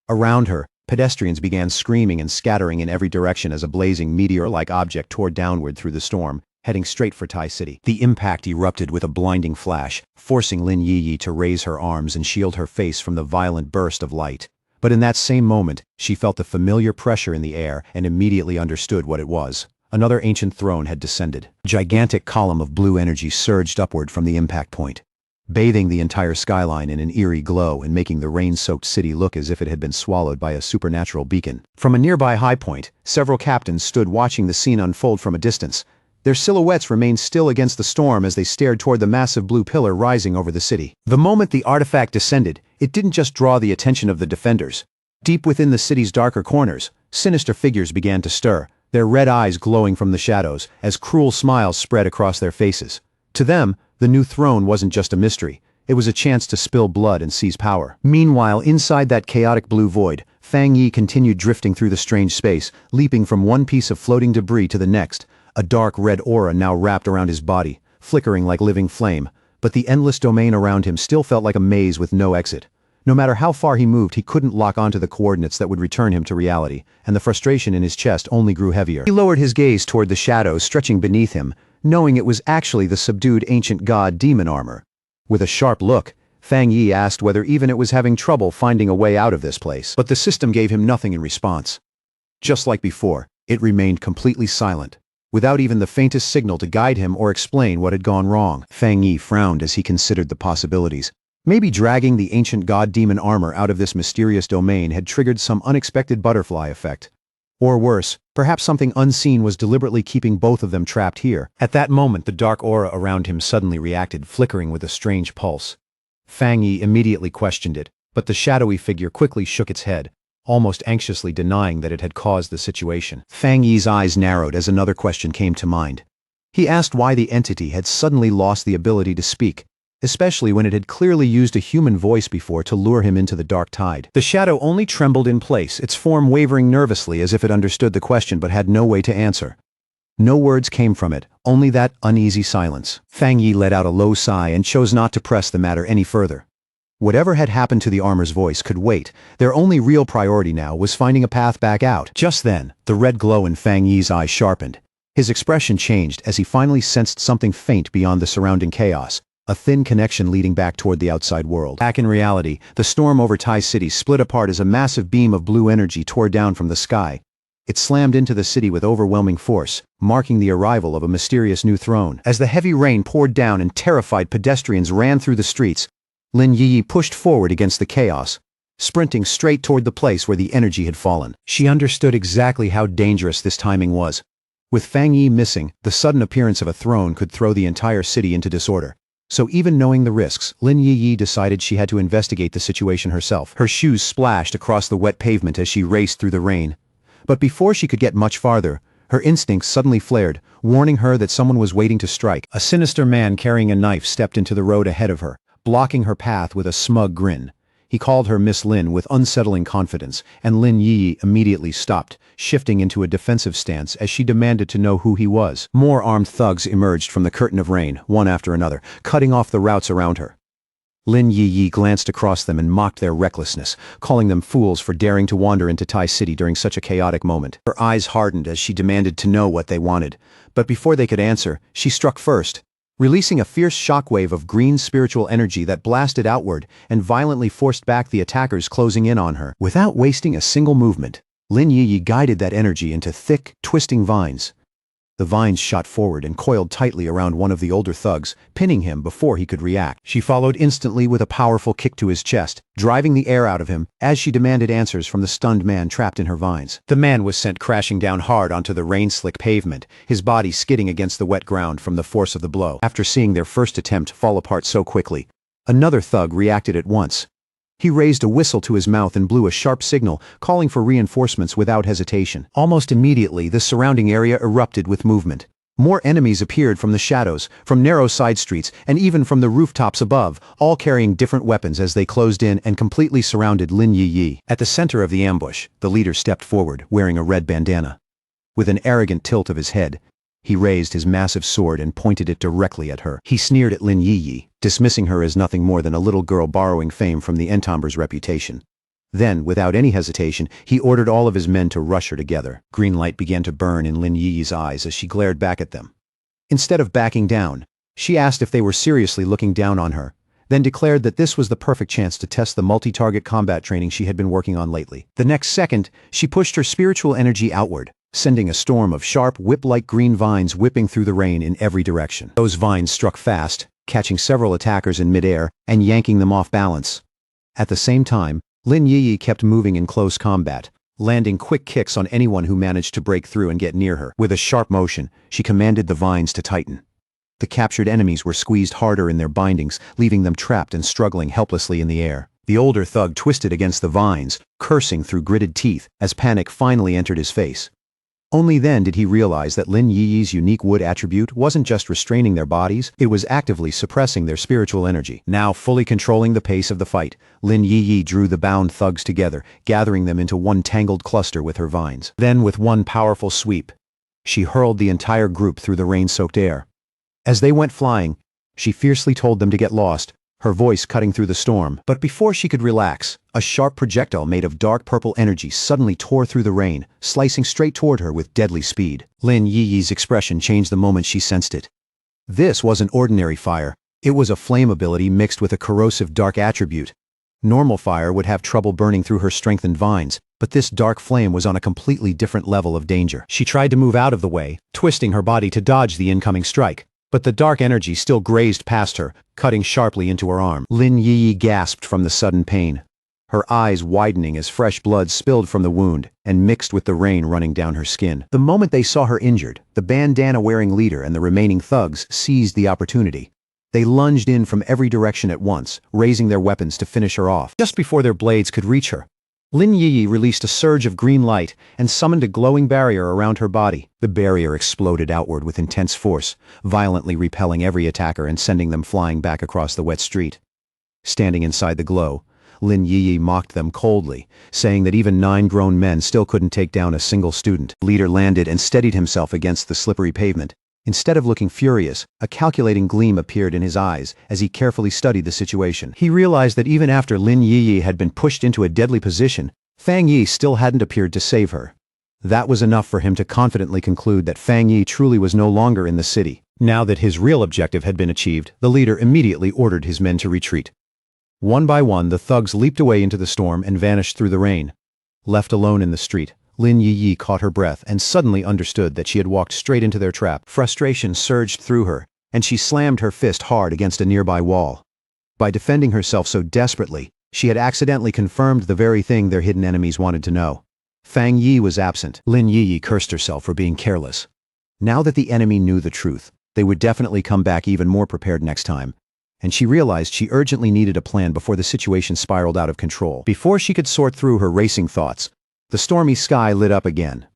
Around her, pedestrians began screaming and scattering in every direction as a blazing meteor-like object tore downward through the storm, heading straight for Tai City. The impact erupted with a blinding flash, forcing Lin Yi to raise her arms and shield her face from the violent burst of light. But in that same moment, she felt the familiar pressure in the air and immediately understood what it was. Another ancient throne had descended. A gigantic column of blue energy surged upward from the impact point, bathing the entire skyline in an eerie glow and making the rain-soaked city look as if it had been swallowed by a supernatural beacon. From a nearby high point, several captains stood watching the scene unfold from a distance. Their silhouettes remained still against the storm as they stared toward the massive blue pillar rising over the city. The moment the artifact descended, it didn't just draw the attention of the defenders. Deep within the city's darker corners, sinister figures began to stir, their red eyes glowing from the shadows as cruel smiles spread across their faces. To them, the new throne wasn't just a mystery. It was a chance to spill blood and seize power. Meanwhile, inside that chaotic blue void, Fang Yi continued drifting through the strange space, leaping from one piece of floating debris to the next. A dark red aura now wrapped around his body, flickering like living flame, but the endless domain around him still felt like a maze with no exit. No matter how far he moved, he couldn't lock onto the coordinates that would return him to reality, and the frustration in his chest only grew heavier. He lowered his gaze toward the shadows stretching beneath him, knowing it was actually the subdued ancient god demon armor. With a sharp look, Fang Yi asked whether even it was having trouble finding a way out of this place, but the system gave him nothing in response. Just like before, it remained completely silent, without even the faintest signal to guide him or explain what had gone wrong. Fang Yi frowned as he considered the possibilities. Maybe dragging the ancient god-demon armor out of this mysterious domain had triggered some unexpected butterfly effect. Or worse, perhaps something unseen was deliberately keeping both of them trapped here. At that moment, the dark aura around him suddenly reacted, flickering with a strange pulse. Fang Yi immediately questioned it, but the shadowy figure quickly shook its head, almost anxiously denying that it had caused the situation. Fang Yi's eyes narrowed as another question came to mind. He asked why the entity had suddenly lost the ability to speak, especially when it had clearly used a human voice before to lure him into the dark tide. The shadow only trembled in place, its form wavering nervously as if it understood the question but had no way to answer. No words came from it, only that uneasy silence. Fang Yi let out a low sigh and chose not to press the matter any further. Whatever had happened to the armor's voice could wait. Their only real priority now was finding a path back out. Just then, the red glow in Fang Yi's eyes sharpened. His expression changed as he finally sensed something faint beyond the surrounding chaos. A thin connection leading back toward the outside world. Back in reality, the storm over Tai City split apart as a massive beam of blue energy tore down from the sky. It slammed into the city with overwhelming force, marking the arrival of a mysterious new throne. As the heavy rain poured down and terrified pedestrians ran through the streets, Lin Yi pushed forward against the chaos, sprinting straight toward the place where the energy had fallen. She understood exactly how dangerous this timing was. With Fang Yi missing, the sudden appearance of a throne could throw the entire city into disorder. So even knowing the risks, Lin Yi decided she had to investigate the situation herself. Her shoes splashed across the wet pavement as she raced through the rain. But before she could get much farther, her instincts suddenly flared, warning her that someone was waiting to strike. A sinister man carrying a knife stepped into the road ahead of her, blocking her path with a smug grin. He called her Miss Lin with unsettling confidence, and Lin Yi immediately stopped, shifting into a defensive stance as she demanded to know who he was. More armed thugs emerged from the curtain of rain, one after another, cutting off the routes around her. Lin Yi glanced across them and mocked their recklessness, calling them fools for daring to wander into Tai City during such a chaotic moment. Her eyes hardened as she demanded to know what they wanted, but before they could answer, she struck first, releasing a fierce shockwave of green spiritual energy that blasted outward and violently forced back the attackers closing in on her. Without wasting a single movement, Lin Yi guided that energy into thick, twisting vines. The vines shot forward and coiled tightly around one of the older thugs, pinning him before he could react. She followed instantly with a powerful kick to his chest, driving the air out of him as she demanded answers from the stunned man trapped in her vines. The man was sent crashing down hard onto the rain-slick pavement, his body skidding against the wet ground from the force of the blow. After seeing their first attempt fall apart so quickly, another thug reacted at once. He raised a whistle to his mouth and blew a sharp signal, calling for reinforcements without hesitation. Almost immediately, the surrounding area erupted with movement. More enemies appeared from the shadows, from narrow side streets, and even from the rooftops above, all carrying different weapons as they closed in and completely surrounded Lin Yi. At the center of the ambush, the leader stepped forward, wearing a red bandana. With an arrogant tilt of his head, he raised his massive sword and pointed it directly at her. He sneered at Lin Yi, dismissing her as nothing more than a little girl borrowing fame from the Entombre's reputation. Then, without any hesitation, he ordered all of his men to rush her together. Green light began to burn in Lin Yi's eyes as she glared back at them. Instead of backing down, she asked if they were seriously looking down on her, then declared that this was the perfect chance to test the multi-target combat training she had been working on lately. The next second, she pushed her spiritual energy outward, sending a storm of sharp, whip-like green vines whipping through the rain in every direction. Those vines struck fast, catching several attackers in midair and yanking them off balance. At the same time, Lin Yi kept moving in close combat, landing quick kicks on anyone who managed to break through and get near her. With a sharp motion, she commanded the vines to tighten. The captured enemies were squeezed harder in their bindings, leaving them trapped and struggling helplessly in the air. The older thug twisted against the vines, cursing through gritted teeth as panic finally entered his face. Only then did he realize that Lin Yi's unique wood attribute wasn't just restraining their bodies, it was actively suppressing their spiritual energy. Now fully controlling the pace of the fight, Lin Yi drew the bound thugs together, gathering them into one tangled cluster with her vines. Then with one powerful sweep, she hurled the entire group through the rain-soaked air. As they went flying, she fiercely told them to get lost, her voice cutting through the storm. But before she could relax, a sharp projectile made of dark purple energy suddenly tore through the rain, slicing straight toward her with deadly speed. Lin Yi's expression changed the moment she sensed it. This wasn't ordinary fire. It was a flame ability mixed with a corrosive dark attribute. Normal fire would have trouble burning through her strengthened vines, but this dark flame was on a completely different level of danger. She tried to move out of the way, twisting her body to dodge the incoming strike. But the dark energy still grazed past her, cutting sharply into her arm. Lin Yi gasped from the sudden pain, her eyes widening as fresh blood spilled from the wound and mixed with the rain running down her skin. The moment they saw her injured, the bandana-wearing leader and the remaining thugs seized the opportunity. They lunged in from every direction at once, raising their weapons to finish her off. Just before their blades could reach her, Lin Yi released a surge of green light and summoned a glowing barrier around her body. The barrier exploded outward with intense force, violently repelling every attacker and sending them flying back across the wet street. Standing inside the glow, Lin Yi mocked them coldly, saying that even 9 grown men still couldn't take down a single student. The leader landed and steadied himself against the slippery pavement, Instead of looking furious, a calculating gleam appeared in his eyes as he carefully studied the situation. He realized that even after Lin Yi had been pushed into a deadly position, Fang Yi still hadn't appeared to save her. That was enough for him to confidently conclude that Fang Yi truly was no longer in the city. Now that his real objective had been achieved, the leader immediately ordered his men to retreat. One by one, the thugs leaped away into the storm and vanished through the rain. Left alone in the street, Lin Yi caught her breath and suddenly understood that she had walked straight into their trap. Frustration surged through her, and she slammed her fist hard against a nearby wall. By defending herself so desperately, she had accidentally confirmed the very thing their hidden enemies wanted to know. Fang Yi was absent. Lin Yi cursed herself for being careless. Now that the enemy knew the truth, they would definitely come back even more prepared next time. And she realized she urgently needed a plan before the situation spiraled out of control. Before she could sort through her racing thoughts, the stormy sky lit up again.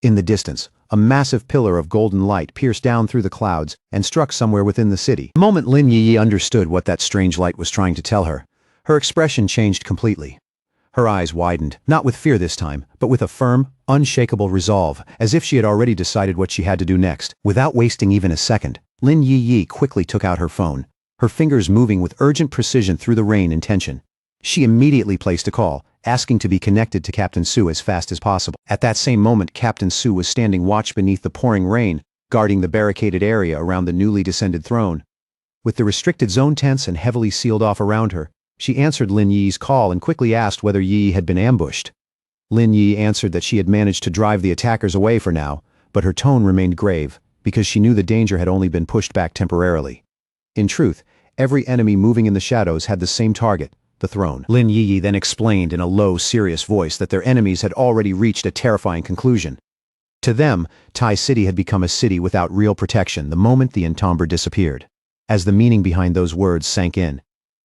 In the distance, a massive pillar of golden light pierced down through the clouds and struck somewhere within the city. The moment Lin Yi understood what that strange light was trying to tell her, her expression changed completely. Her eyes widened, not with fear this time, but with a firm, unshakable resolve, as if she had already decided what she had to do next. Without wasting even a second, Lin Yi quickly took out her phone, her fingers moving with urgent precision through the rain and tension. She immediately placed a call, asking to be connected to Captain Su as fast as possible. At that same moment, Captain Su was standing watch beneath the pouring rain, guarding the barricaded area around the newly descended throne. With the restricted zone tense and heavily sealed off around her, she answered Lin Yi's call and quickly asked whether Yi had been ambushed. Lin Yi answered that she had managed to drive the attackers away for now, but her tone remained grave, because she knew the danger had only been pushed back temporarily. In truth, every enemy moving in the shadows had the same target, the throne. Lin Yi then explained in a low, serious voice that their enemies had already reached a terrifying conclusion. To them, Tai City had become a city without real protection the moment the entomber disappeared. As the meaning behind those words sank in,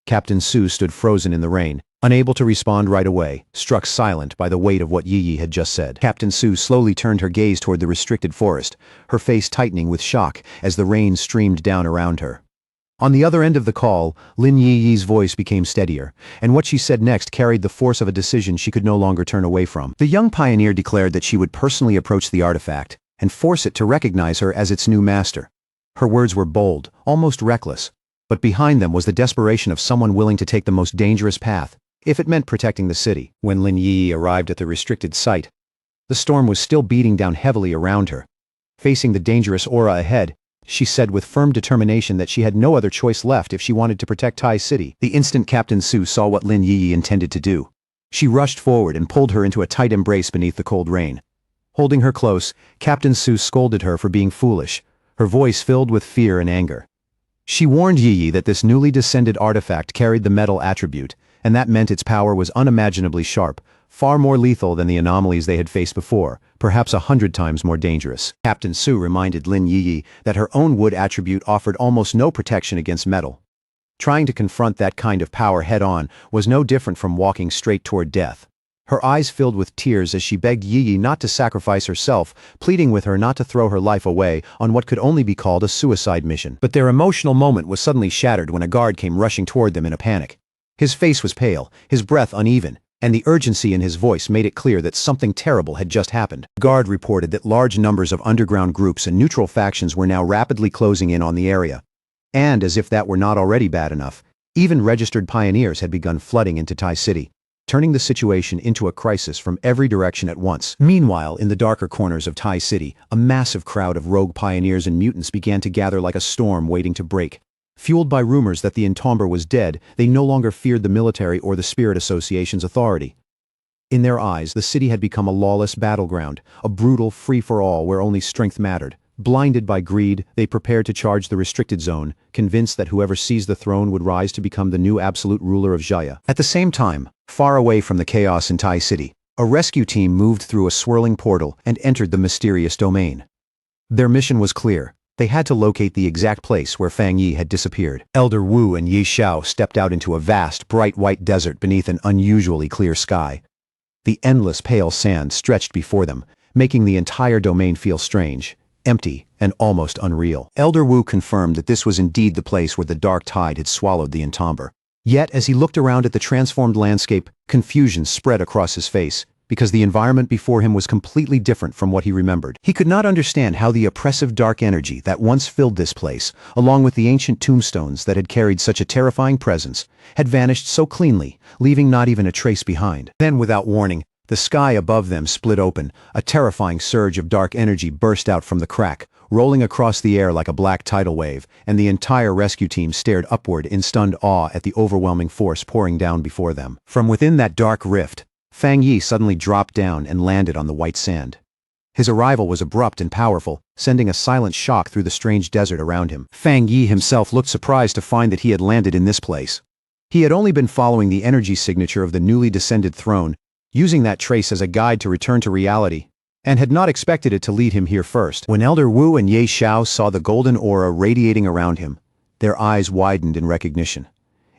Captain Su stood frozen in the rain, unable to respond right away, struck silent by the weight of what Yi had just said. Captain Su slowly turned her gaze toward the restricted forest, her face tightening with shock as the rain streamed down around her. On the other end of the call, Lin Yi's voice became steadier, and what she said next carried the force of a decision she could no longer turn away from. The young pioneer declared that she would personally approach the artifact and force it to recognize her as its new master. Her words were bold, almost reckless, but behind them was the desperation of someone willing to take the most dangerous path, if it meant protecting the city. When Lin Yi arrived at the restricted site, the storm was still beating down heavily around her. Facing the dangerous aura ahead, she said with firm determination that she had no other choice left if she wanted to protect Tai City. The instant Captain Su saw what Lin Yi intended to do, she rushed forward and pulled her into a tight embrace beneath the cold rain. Holding her close, Captain Su scolded her for being foolish, her voice filled with fear and anger. She warned Yi that this newly descended artifact carried the metal attribute, and that meant its power was unimaginably sharp, far more lethal than the anomalies they had faced before, perhaps 100 times more dangerous. Captain Su reminded Lin Yi that her own wood attribute offered almost no protection against metal. Trying to confront that kind of power head-on was no different from walking straight toward death. Her eyes filled with tears as she begged Yi not to sacrifice herself, pleading with her not to throw her life away on what could only be called a suicide mission. But their emotional moment was suddenly shattered when a guard came rushing toward them in a panic. His face was pale, his breath uneven, and the urgency in his voice made it clear that something terrible had just happened. The guard reported that large numbers of underground groups and neutral factions were now rapidly closing in on the area. And as if that were not already bad enough, even registered pioneers had begun flooding into Tai City, turning the situation into a crisis from every direction at once. Meanwhile, in the darker corners of Tai City, a massive crowd of rogue pioneers and mutants began to gather like a storm waiting to break. Fueled by rumors that the entomber was dead, they no longer feared the military or the Spirit Association's authority. In their eyes, the city had become a lawless battleground, a brutal free-for-all where only strength mattered. Blinded by greed, they prepared to charge the restricted zone, convinced that whoever seized the throne would rise to become the new absolute ruler of Jaya. At the same time, far away from the chaos in Tai City, a rescue team moved through a swirling portal and entered the mysterious domain. Their mission was clear. They had to locate the exact place where Fang Yi had disappeared. Elder Wu and Yi Xiao stepped out into a vast, bright white desert beneath an unusually clear sky. The endless pale sand stretched before them, making the entire domain feel strange, empty, and almost unreal. Elder Wu confirmed that this was indeed the place where the dark tide had swallowed the entomber. Yet, as he looked around at the transformed landscape, confusion spread across his face. because the environment before him was completely different from what he remembered. He could not understand how the oppressive dark energy that once filled this place, along with the ancient tombstones that had carried such a terrifying presence, had vanished so cleanly, leaving not even a trace behind. Then, without warning, the sky above them split open, a terrifying surge of dark energy burst out from the crack, rolling across the air like a black tidal wave, and the entire rescue team stared upward in stunned awe at the overwhelming force pouring down before them. From within that dark rift, Fang Yi suddenly dropped down and landed on the white sand. His arrival was abrupt and powerful, sending a silent shock through the strange desert around him. Fang Yi himself looked surprised to find that he had landed in this place. He had only been following the energy signature of the newly descended throne, using that trace as a guide to return to reality, and had not expected it to lead him here first. When Elder Wu and Ye Xiao saw the golden aura radiating around him, their eyes widened in recognition.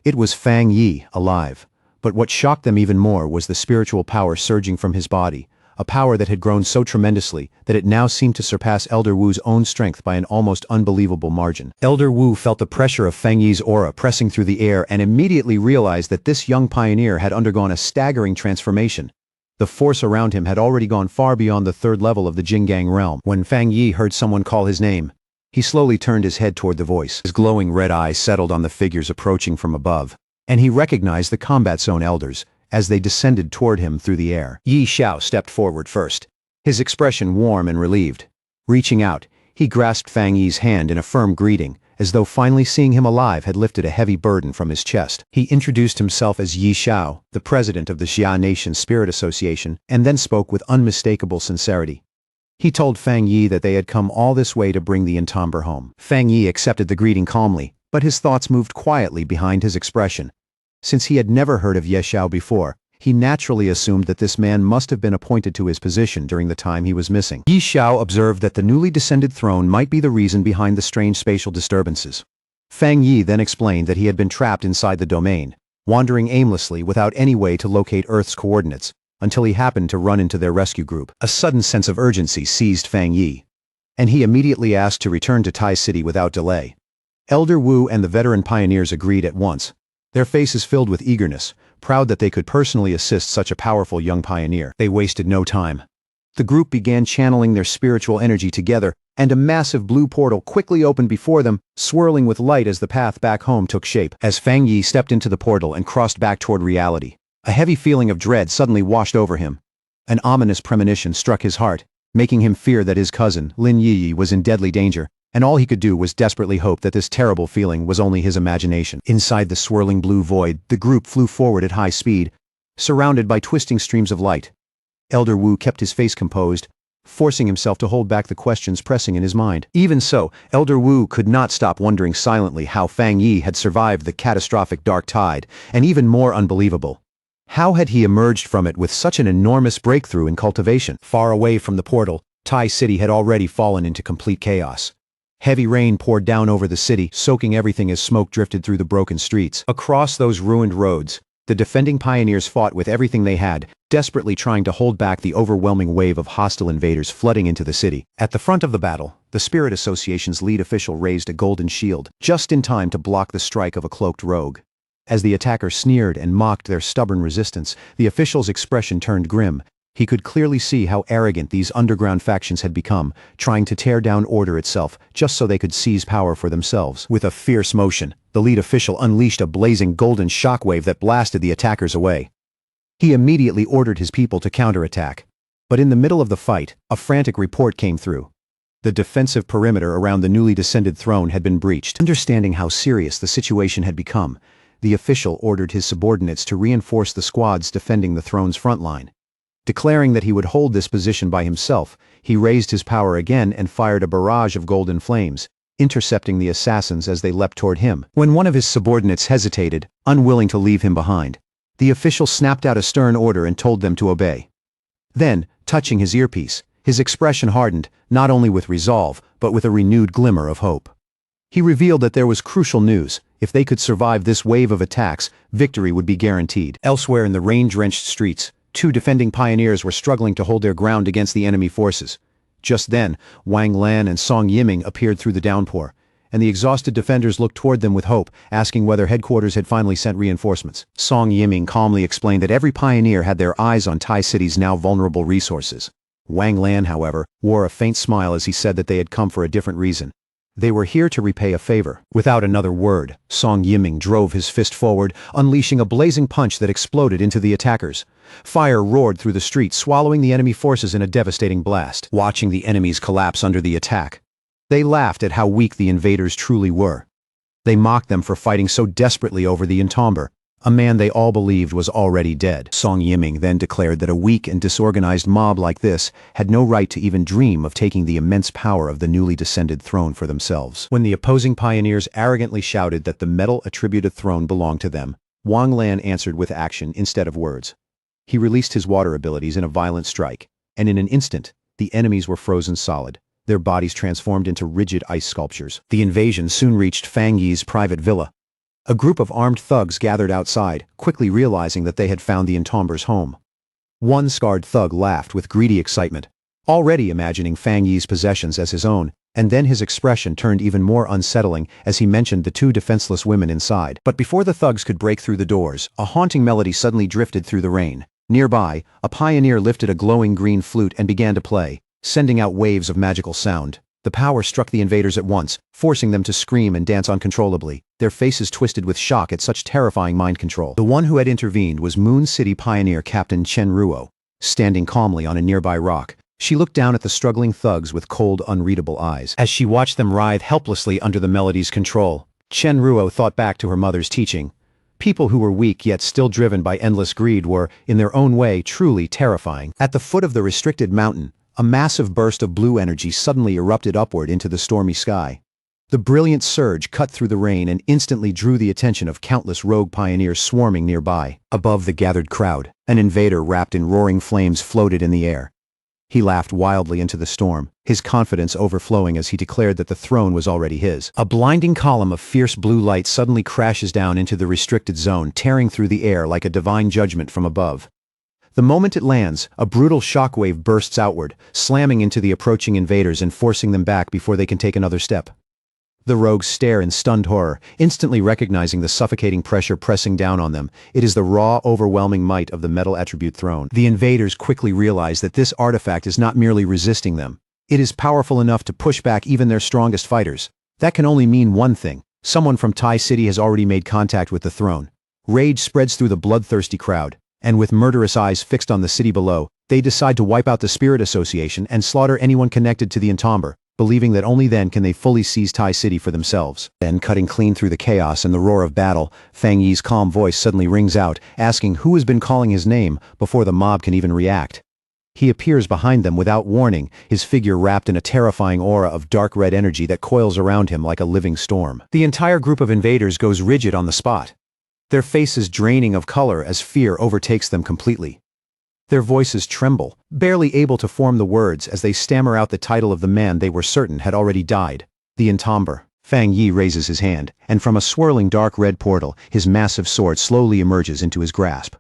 It was Fang Yi, alive. But what shocked them even more was the spiritual power surging from his body, a power that had grown so tremendously that it now seemed to surpass Elder Wu's own strength by an almost unbelievable margin. Elder Wu felt the pressure of Fang Yi's aura pressing through the air and immediately realized that this young pioneer had undergone a staggering transformation. The force around him had already gone far beyond the third level of the Jinggang realm. When Fang Yi heard someone call his name, he slowly turned his head toward the voice. His glowing red eyes settled on the figures approaching from above, and he recognized the combat zone elders as they descended toward him through the air. Ye Xiao stepped forward first, his expression warm and relieved. Reaching out, he grasped Fang Yi's hand in a firm greeting, as though finally seeing him alive had lifted a heavy burden from his chest. He introduced himself as Ye Xiao, the president of the Xia Nation Spirit Association, and then spoke with unmistakable sincerity. He told Fang Yi that they had come all this way to bring the entomber home. Fang Yi accepted the greeting calmly, but his thoughts moved quietly behind his expression. Since he had never heard of Ye Xiao before, he naturally assumed that this man must have been appointed to his position during the time he was missing. Ye Xiao observed that the newly descended throne might be the reason behind the strange spatial disturbances. Fang Yi then explained that he had been trapped inside the domain, wandering aimlessly without any way to locate Earth's coordinates, until he happened to run into their rescue group. A sudden sense of urgency seized Fang Yi, and he immediately asked to return to Tai City without delay. Elder Wu and the veteran pioneers agreed at once, their faces filled with eagerness, proud that they could personally assist such a powerful young pioneer. They wasted no time. The group began channeling their spiritual energy together, and a massive blue portal quickly opened before them, swirling with light as the path back home took shape. As Fang Yi stepped into the portal and crossed back toward reality, a heavy feeling of dread suddenly washed over him. An ominous premonition struck his heart, making him fear that his cousin, Lin Yi, was in deadly danger, and all he could do was desperately hope that this terrible feeling was only his imagination. Inside the swirling blue void, the group flew forward at high speed, surrounded by twisting streams of light. Elder Wu kept his face composed, forcing himself to hold back the questions pressing in his mind. Even so, Elder Wu could not stop wondering silently how Fang Yi had survived the catastrophic dark tide, and even more unbelievable, how had he emerged from it with such an enormous breakthrough in cultivation? Far away from the portal, Tai City had already fallen into complete chaos. Heavy rain poured down over the city, soaking everything as smoke drifted through the broken streets. Across those ruined roads, the defending pioneers fought with everything they had, desperately trying to hold back the overwhelming wave of hostile invaders flooding into the city. At the front of the battle, the Spirit Association's lead official raised a golden shield, just in time to block the strike of a cloaked rogue. As the attacker sneered and mocked their stubborn resistance, the official's expression turned grim. He could clearly see how arrogant these underground factions had become, trying to tear down order itself just so they could seize power for themselves. With a fierce motion, the lead official unleashed a blazing golden shockwave that blasted the attackers away. He immediately ordered his people to counterattack. But in the middle of the fight, a frantic report came through. The defensive perimeter around the newly descended throne had been breached. Understanding how serious the situation had become, the official ordered his subordinates to reinforce the squads defending the throne's front line. Declaring that he would hold this position by himself, he raised his power again and fired a barrage of golden flames, intercepting the assassins as they leapt toward him. When one of his subordinates hesitated, unwilling to leave him behind, the official snapped out a stern order and told them to obey. Then, touching his earpiece, his expression hardened, not only with resolve, but with a renewed glimmer of hope. He revealed that there was crucial news. If they could survive this wave of attacks, victory would be guaranteed. Elsewhere in the rain-drenched streets, two defending pioneers were struggling to hold their ground against the enemy forces. Just then, Wang Lan and Song Yiming appeared through the downpour, and the exhausted defenders looked toward them with hope, asking whether headquarters had finally sent reinforcements. Song Yiming calmly explained that every pioneer had their eyes on Tai City's now vulnerable resources. Wang Lan, however, wore a faint smile as he said that they had come for a different reason. They were here to repay a favor. Without another word, Song Yiming drove his fist forward, unleashing a blazing punch that exploded into the attackers. Fire roared through the street, swallowing the enemy forces in a devastating blast. Watching the enemies collapse under the attack, they laughed at how weak the invaders truly were. They mocked them for fighting so desperately over the entomber, a man they all believed was already dead. Song Yiming then declared that a weak and disorganized mob like this had no right to even dream of taking the immense power of the newly descended throne for themselves. When the opposing pioneers arrogantly shouted that the metal-attributed throne belonged to them, Wang Lan answered with action instead of words. He released his water abilities in a violent strike, and in an instant, the enemies were frozen solid, their bodies transformed into rigid ice sculptures. The invasion soon reached Fang Yi's private villa. A group of armed thugs gathered outside, quickly realizing that they had found the entomber's home. One scarred thug laughed with greedy excitement, already imagining Fang Yi's possessions as his own, and then his expression turned even more unsettling as he mentioned the two defenseless women inside. But before the thugs could break through the doors, a haunting melody suddenly drifted through the rain. Nearby, a pioneer lifted a glowing green flute and began to play, sending out waves of magical sound. The power struck the invaders at once, forcing them to scream and dance uncontrollably, their faces twisted with shock at such terrifying mind control. The one who had intervened was Moon City pioneer Captain Chen Ruo. Standing calmly on a nearby rock, she looked down at the struggling thugs with cold, unreadable eyes. As she watched them writhe helplessly under the melody's control, Chen Ruo thought back to her mother's teaching. People who were weak yet still driven by endless greed were, in their own way, truly terrifying. At the foot of the restricted mountain, a massive burst of blue energy suddenly erupted upward into the stormy sky. The brilliant surge cut through the rain and instantly drew the attention of countless rogue pioneers swarming nearby. Above the gathered crowd, an invader wrapped in roaring flames floated in the air. He laughed wildly into the storm, his confidence overflowing as he declared that the throne was already his. A blinding column of fierce blue light suddenly crashes down into the restricted zone, tearing through the air like a divine judgment from above. The moment it lands, a brutal shockwave bursts outward, slamming into the approaching invaders and forcing them back before they can take another step. The rogues stare in stunned horror, instantly recognizing the suffocating pressure pressing down on them. It is the raw, overwhelming might of the metal attribute throne. The invaders quickly realize that this artifact is not merely resisting them. It is powerful enough to push back even their strongest fighters. That can only mean one thing. Someone from Tai City has already made contact with the throne. Rage spreads through the bloodthirsty crowd, and with murderous eyes fixed on the city below, they decide to wipe out the Spirit Association and slaughter anyone connected to the entomber, believing that only then can they fully seize Tai City for themselves. Then, cutting clean through the chaos and the roar of battle, Fang Yi's calm voice suddenly rings out, asking who has been calling his name before the mob can even react. He appears behind them without warning, his figure wrapped in a terrifying aura of dark red energy that coils around him like a living storm. The entire group of invaders goes rigid on the spot, their faces draining of color as fear overtakes them completely. Their voices tremble, barely able to form the words as they stammer out the title of the man they were certain had already died. The entomber. Fang Yi raises his hand, and from a swirling dark red portal, his massive sword slowly emerges into his grasp.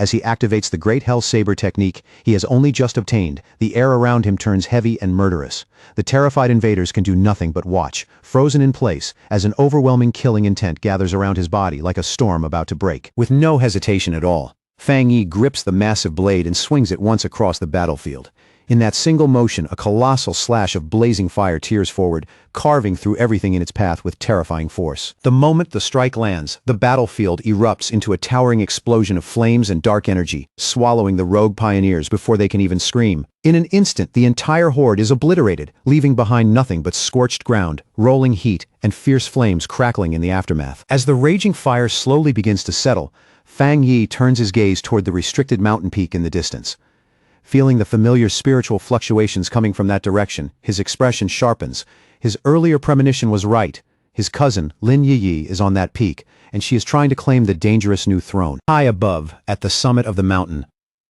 As he activates the Great Hell Saber technique he has only just obtained, the air around him turns heavy and murderous. The terrified invaders can do nothing but watch, frozen in place, as an overwhelming killing intent gathers around his body like a storm about to break. With no hesitation at all, Fang Yi grips the massive blade and swings it once across the battlefield. In that single motion, a colossal slash of blazing fire tears forward, carving through everything in its path with terrifying force. The moment the strike lands, the battlefield erupts into a towering explosion of flames and dark energy, swallowing the rogue pioneers before they can even scream. In an instant, the entire horde is obliterated, leaving behind nothing but scorched ground, rolling heat, and fierce flames crackling in the aftermath. As the raging fire slowly begins to settle, Fang Yi turns his gaze toward the restricted mountain peak in the distance. Feeling the familiar spiritual fluctuations coming from that direction, his expression sharpens. His earlier premonition was right. His cousin, Lin Yi, is on that peak, and she is trying to claim the dangerous new throne. High above, at the summit of the mountain,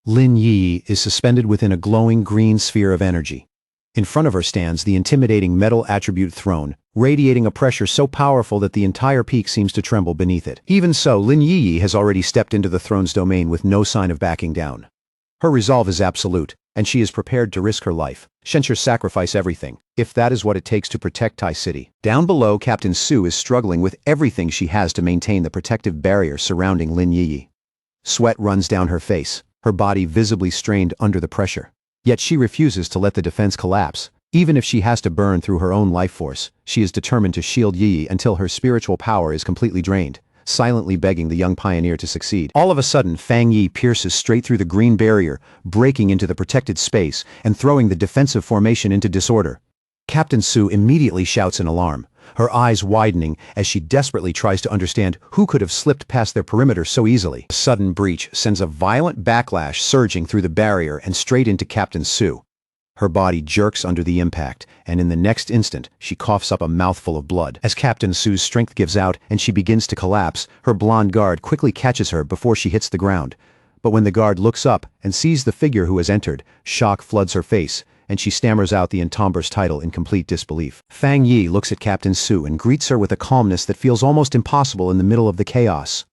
Lin Yi is suspended within a glowing green sphere of energy. In front of her stands the intimidating metal attribute throne, radiating a pressure so powerful that the entire peak seems to tremble beneath it. Even so, Lin Yi has already stepped into the throne's domain with no sign of backing down. Her resolve is absolute. and she is prepared to risk her life. Shencher sacrifice everything, if that is what it takes to protect Tai City. Down below, Captain Su is struggling with everything she has to maintain the protective barrier surrounding Lin Yi. Sweat runs down her face, her body visibly strained under the pressure. Yet she refuses to let the defense collapse. Even if she has to burn through her own life force, she is determined to shield Yi until her spiritual power is completely drained, silently begging the young pioneer to succeed. All of a sudden, Fang Yi pierces straight through the green barrier, breaking into the protected space and throwing the defensive formation into disorder. Captain Su immediately shouts in alarm, her eyes widening as she desperately tries to understand who could have slipped past their perimeter so easily. A sudden breach sends a violent backlash surging through the barrier and straight into Captain Su. Her body jerks under the impact, and in the next instant, she coughs up a mouthful of blood. As Captain Su's strength gives out and she begins to collapse, her blonde guard quickly catches her before she hits the ground. But when the guard looks up and sees the figure who has entered, shock floods her face, and she stammers out the entomber's title in complete disbelief. Fang Yi looks at Captain Su and greets her with a calmness that feels almost impossible in the middle of the chaos.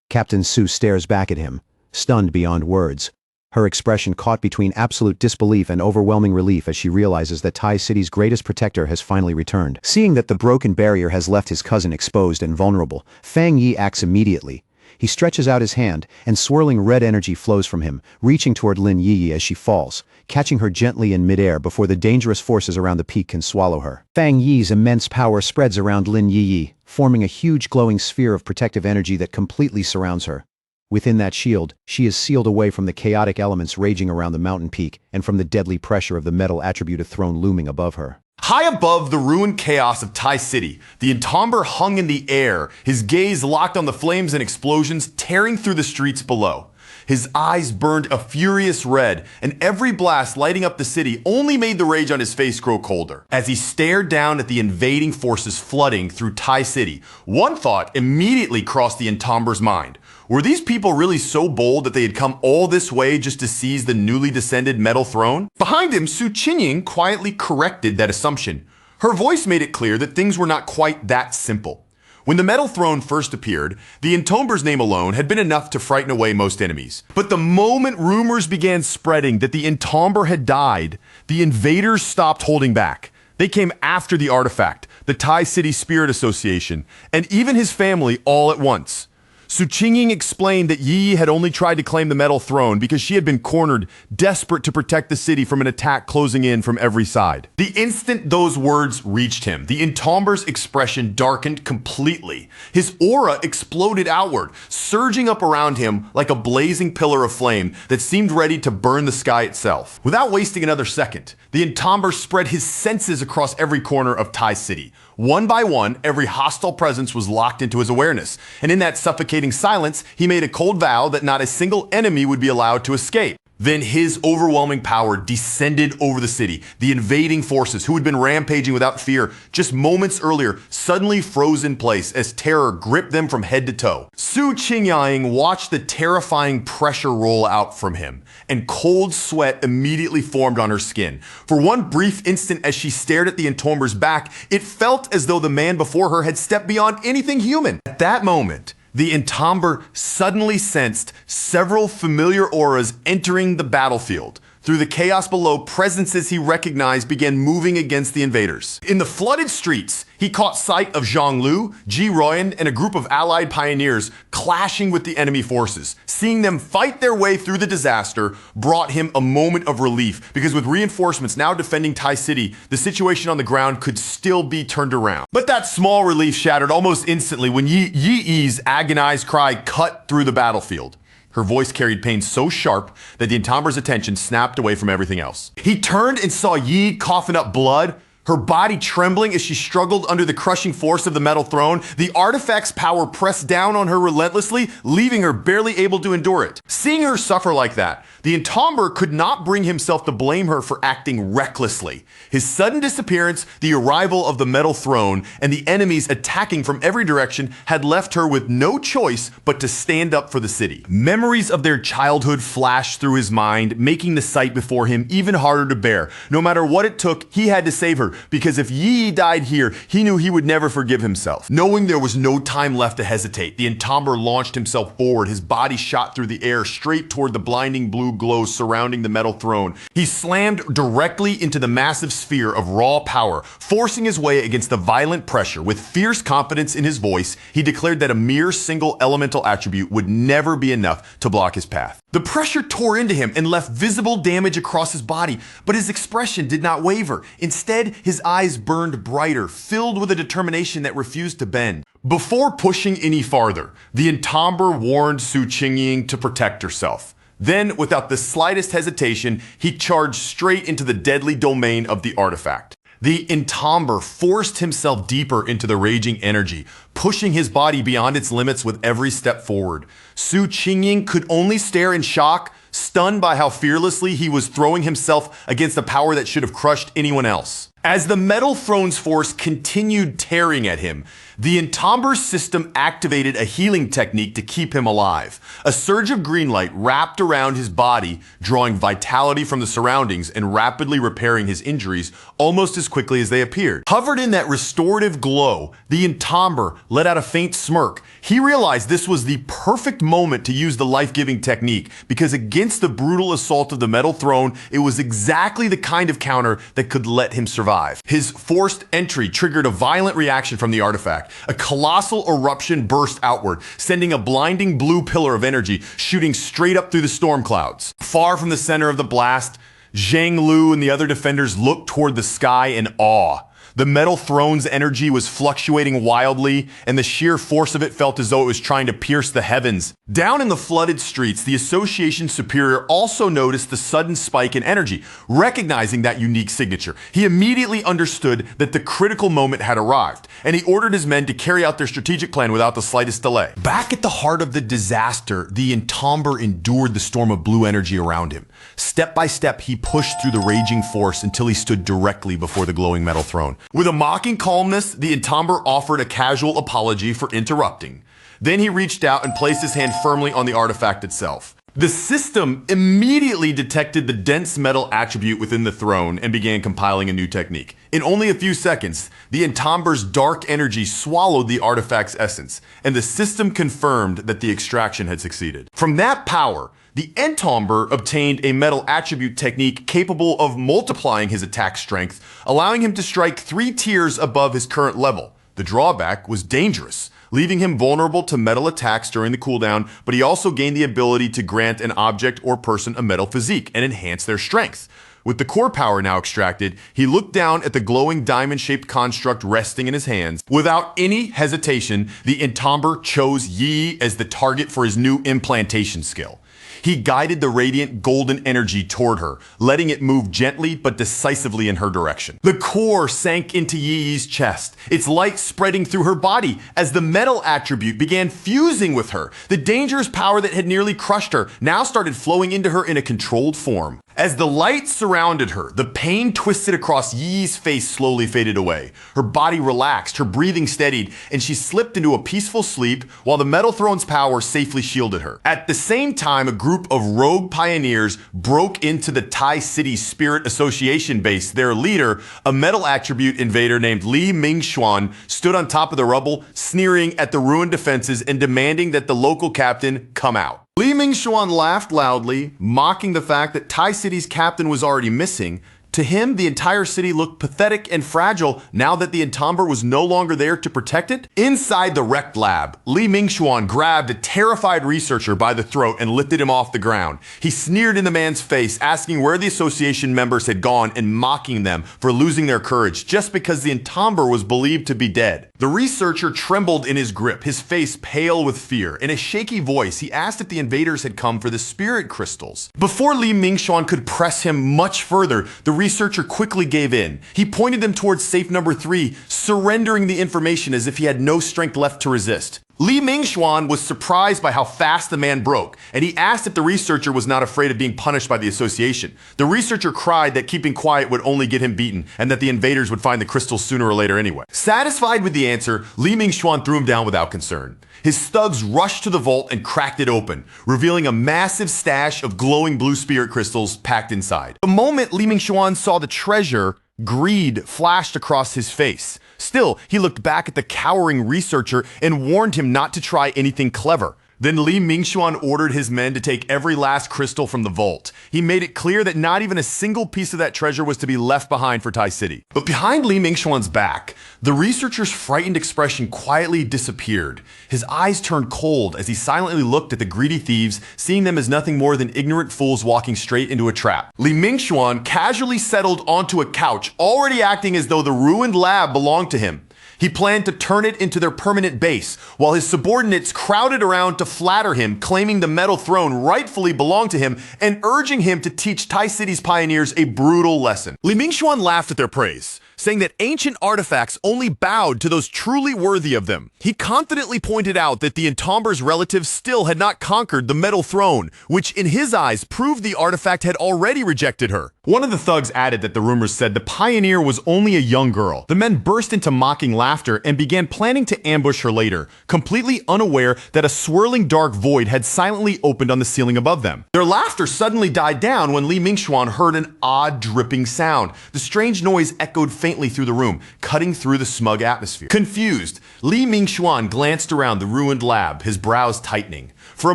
Captain Su stares back at him, stunned beyond words, her expression caught between absolute disbelief and overwhelming relief as she realizes that Tai City's greatest protector has finally returned. Seeing that the broken barrier has left his cousin exposed and vulnerable, Fang Yi acts immediately. He stretches out his hand, and swirling red energy flows from him, reaching toward Lin Yi as she falls, catching her gently in midair before the dangerous forces around the peak can swallow her. Fang Yi's immense power spreads around Lin Yi, forming a huge glowing sphere of protective energy that completely surrounds her. Within that shield, she is sealed away from the chaotic elements raging around the mountain peak and from the deadly pressure of the metal attributed throne looming above her. High above the ruined chaos of Tai City, the entomber hung in the air, his gaze locked on the flames and explosions tearing through the streets below. His eyes burned a furious red, and every blast lighting up the city only made the rage on his face grow colder. As he stared down at the invading forces flooding through Tai City, one thought immediately crossed the entomber's mind. Were these people really so bold that they had come all this way just to seize the newly descended metal throne? Behind him, Su Qinying quietly corrected that assumption. Her voice made it clear that things were not quite that simple. When the metal throne first appeared, the entomber's name alone had been enough to frighten away most enemies. But the moment rumors began spreading that the entomber had died, the invaders stopped holding back. They came after the artifact, the Tai City Spirit Association, and even his family all at once. Su Qinying explained that Yi had only tried to claim the metal throne because she had been cornered, desperate to protect the city from an attack closing in from every side. The instant those words reached him, the entomber's expression darkened completely. His aura exploded outward, surging up around him like a blazing pillar of flame that seemed ready to burn the sky itself. Without wasting another second, the entomber spread his senses across every corner of Tai City. One by one, every hostile presence was locked into his awareness, and in that suffocating silence, he made a cold vow that not a single enemy would be allowed to escape. Then his overwhelming power descended over the city. The invading forces, who had been rampaging without fear just moments earlier, suddenly froze in place as terror gripped them from head to toe. Su Qinying watched the terrifying pressure roll out from him, and cold sweat immediately formed on her skin. For one brief instant as she stared at the entomber's back, it felt as though the man before her had stepped beyond anything human. At that moment, the entomber suddenly sensed several familiar auras entering the battlefield. Through the chaos below, presences he recognized began moving against the invaders. In the flooded streets, he caught sight of Zhang Lu, Ji Ruoyan, and a group of allied pioneers clashing with the enemy forces. Seeing them fight their way through the disaster brought him a moment of relief, because with reinforcements now defending Tai City, the situation on the ground could still be turned around. But that small relief shattered almost instantly when Yi Yi's agonized cry cut through the battlefield. Her voice carried pain so sharp that the entomber's attention snapped away from everything else. He turned and saw Yi coughing up blood, her body trembling as she struggled under the crushing force of the metal throne. The artifact's power pressed down on her relentlessly, leaving her barely able to endure it. Seeing her suffer like that, the entomber could not bring himself to blame her for acting recklessly. His sudden disappearance, the arrival of the metal throne, and the enemies attacking from every direction had left her with no choice but to stand up for the city. Memories of their childhood flashed through his mind, making the sight before him even harder to bear. No matter what it took, he had to save her. further because if Yi died here, he knew he would never forgive himself. Knowing there was no time left to hesitate, the entomber launched himself forward, his body shot through the air straight toward the blinding blue glow surrounding the metal throne. He slammed directly into the massive sphere of raw power, forcing his way against the violent pressure. With fierce confidence in his voice, he declared that a mere single elemental attribute would never be enough to block his path. The pressure tore into him and left visible damage across his body, but his expression did not waver. Instead, his eyes burned brighter, filled with a determination that refused to bend. Before pushing any farther, the entomber warned Su Qingying to protect herself. Then, without the slightest hesitation, he charged straight into the deadly domain of the artifact. The entomber forced himself deeper into the raging energy, pushing his body beyond its limits with every step forward. Su Qingying could only stare in shock, stunned by how fearlessly he was throwing himself against a power that should have crushed anyone else. As the metal throne's force continued tearing at him, the entomber's system activated a healing technique to keep him alive. A surge of green light wrapped around his body, drawing vitality from the surroundings and rapidly repairing his injuries almost as quickly as they appeared. Covered in that restorative glow, the entomber let out a faint smirk. He realized this was the perfect moment to use the life-giving technique because against the brutal assault of the metal throne, it was exactly the kind of counter that could let him survive. His forced entry triggered a violent reaction from the artifact. A colossal eruption burst outward, sending a blinding blue pillar of energy shooting straight up through the storm clouds. Far from the center of the blast, Zhang Lu and the other defenders looked toward the sky in awe. The metal throne's energy was fluctuating wildly, and the sheer force of it felt as though it was trying to pierce the heavens. Down in the flooded streets, the Association Superior also noticed the sudden spike in energy. Recognizing that unique signature, he immediately understood that the critical moment had arrived, and he ordered his men to carry out their strategic plan without the slightest delay. Back at the heart of the disaster, the entomber endured the storm of blue energy around him. Step by step, he pushed through the raging force until he stood directly before the glowing metal throne. With a mocking calmness, the entomber offered a casual apology for interrupting. Then he reached out and placed his hand firmly on the artifact itself. The system immediately detected the dense metal attribute within the throne and began compiling a new technique. In only a few seconds, the entomber's dark energy swallowed the artifact's essence, and the system confirmed that the extraction had succeeded. From that power, the entomber obtained a metal attribute technique capable of multiplying his attack strength, allowing him to strike 3 tiers above his current level. The drawback was dangerous, leaving him vulnerable to metal attacks during the cooldown, but he also gained the ability to grant an object or person a metal physique and enhance their strength. With the core power now extracted, he looked down at the glowing diamond-shaped construct resting in his hands. Without any hesitation, the entomber chose Yi as the target for his new implantation skill. He guided the radiant golden energy toward her, letting it move gently but decisively in her direction. The core sank into Yi's chest, its light spreading through her body as the metal attribute began fusing with her. The dangerous power that had nearly crushed her now started flowing into her in a controlled form. As the light surrounded her, the pain twisted across Yi's face slowly faded away. Her body relaxed, her breathing steadied, and she slipped into a peaceful sleep while the metal throne's power safely shielded her. At the same time, a group of rogue pioneers broke into the Tai City Spirit Association base. Their leader, a metal attribute invader named Li Mingxuan, stood on top of the rubble, sneering at the ruined defenses and demanding that the local captain come out. Li Mingxuan laughed loudly, mocking the fact that Tai City's captain was already missing. To him, the entire city looked pathetic and fragile now that the entomber was no longer there to protect it. Inside the wrecked lab, Li Mingxuan grabbed a terrified researcher by the throat and lifted him off the ground. He sneered in the man's face, asking where the association members had gone and mocking them for losing their courage just because the entomber was believed to be dead. The researcher trembled in his grip, his face pale with fear. In a shaky voice, he asked if the invaders had come for the spirit crystals. Before Li Mingxuan could press him much further, the researcher quickly gave in. He pointed them towards safe number 3, surrendering the information as if he had no strength left to resist. Li Mingxuan was surprised by how fast the man broke, and he asked if the researcher was not afraid of being punished by the association. The researcher cried that keeping quiet would only get him beaten, and that the invaders would find the crystals sooner or later anyway. Satisfied with the answer, Li Mingxuan threw him down without concern. His thugs rushed to the vault and cracked it open, revealing a massive stash of glowing blue spirit crystals packed inside. The moment Li Mingxuan saw the treasure, Greed flashed across his face. Still, he looked back at the cowering researcher and warned him not to try anything clever. Then Li Mingxuan ordered his men to take every last crystal from the vault. He made it clear that not even a single piece of that treasure was to be left behind for Tai City. But behind Li Mingxuan's back, the researcher's frightened expression quietly disappeared. His eyes turned cold as he silently looked at the greedy thieves, seeing them as nothing more than ignorant fools walking straight into a trap. Li Mingxuan casually settled onto a couch, already acting as though the ruined lab belonged to him. He planned to turn it into their permanent base, while his subordinates crowded around to flatter him, claiming the metal throne rightfully belonged to him and urging him to teach Tai City's pioneers a brutal lesson. Li Mingxuan laughed at their praise, saying that ancient artifacts only bowed to those truly worthy of them. He confidently pointed out that the Entomber's relatives still had not conquered the metal throne, which in his eyes proved the artifact had already rejected her. One of the thugs added that the rumors said the pioneer was only a young girl. The men burst into mocking laughter and began planning to ambush her later, completely unaware that a swirling dark void had silently opened on the ceiling above them. Their laughter suddenly died down when Li Mingxuan heard an odd dripping sound. The strange noise echoed faintly through the room, cutting through the smug atmosphere. Confused, Li Mingxuan glanced around the ruined lab, his brows tightening. For a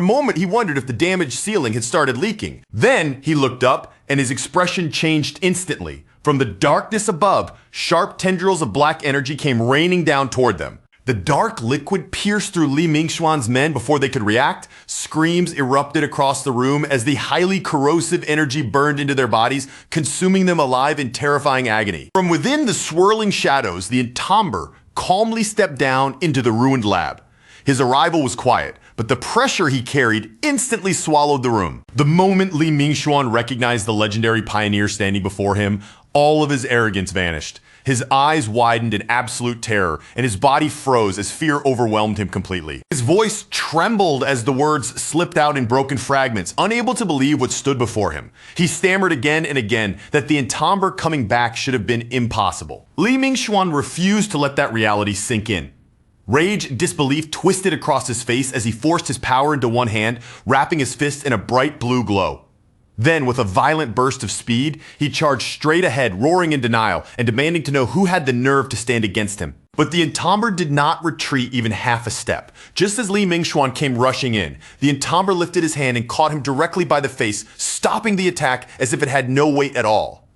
moment, he wondered if the damaged ceiling had started leaking. Then he looked up, and his expression changed instantly. From the darkness above, sharp tendrils of black energy came raining down toward them. The dark liquid pierced through Li Mingxuan's men before they could react. Screams erupted across the room as the highly corrosive energy burned into their bodies, consuming them alive in terrifying agony. From within the swirling shadows, the Entomber calmly stepped down into the ruined lab. His arrival was quiet, but the pressure he carried instantly swallowed the room. The moment Li Mingxuan recognized the legendary pioneer standing before him, all of his arrogance vanished. His eyes widened in absolute terror, and his body froze as fear overwhelmed him completely. His voice trembled as the words slipped out in broken fragments, unable to believe what stood before him. He stammered again and again that the Entomber coming back should have been impossible. Li Mingxuan refused to let that reality sink in. Rage and disbelief twisted across his face as he forced his power into one hand, wrapping his fist in a bright blue glow. Then, with a violent burst of speed, he charged straight ahead, roaring in denial and demanding to know who had the nerve to stand against him. But the Entomber did not retreat even half a step. Just as Li Mingxuan came rushing in, the Entomber lifted his hand and caught him directly by the face, stopping the attack as if it had no weight at all.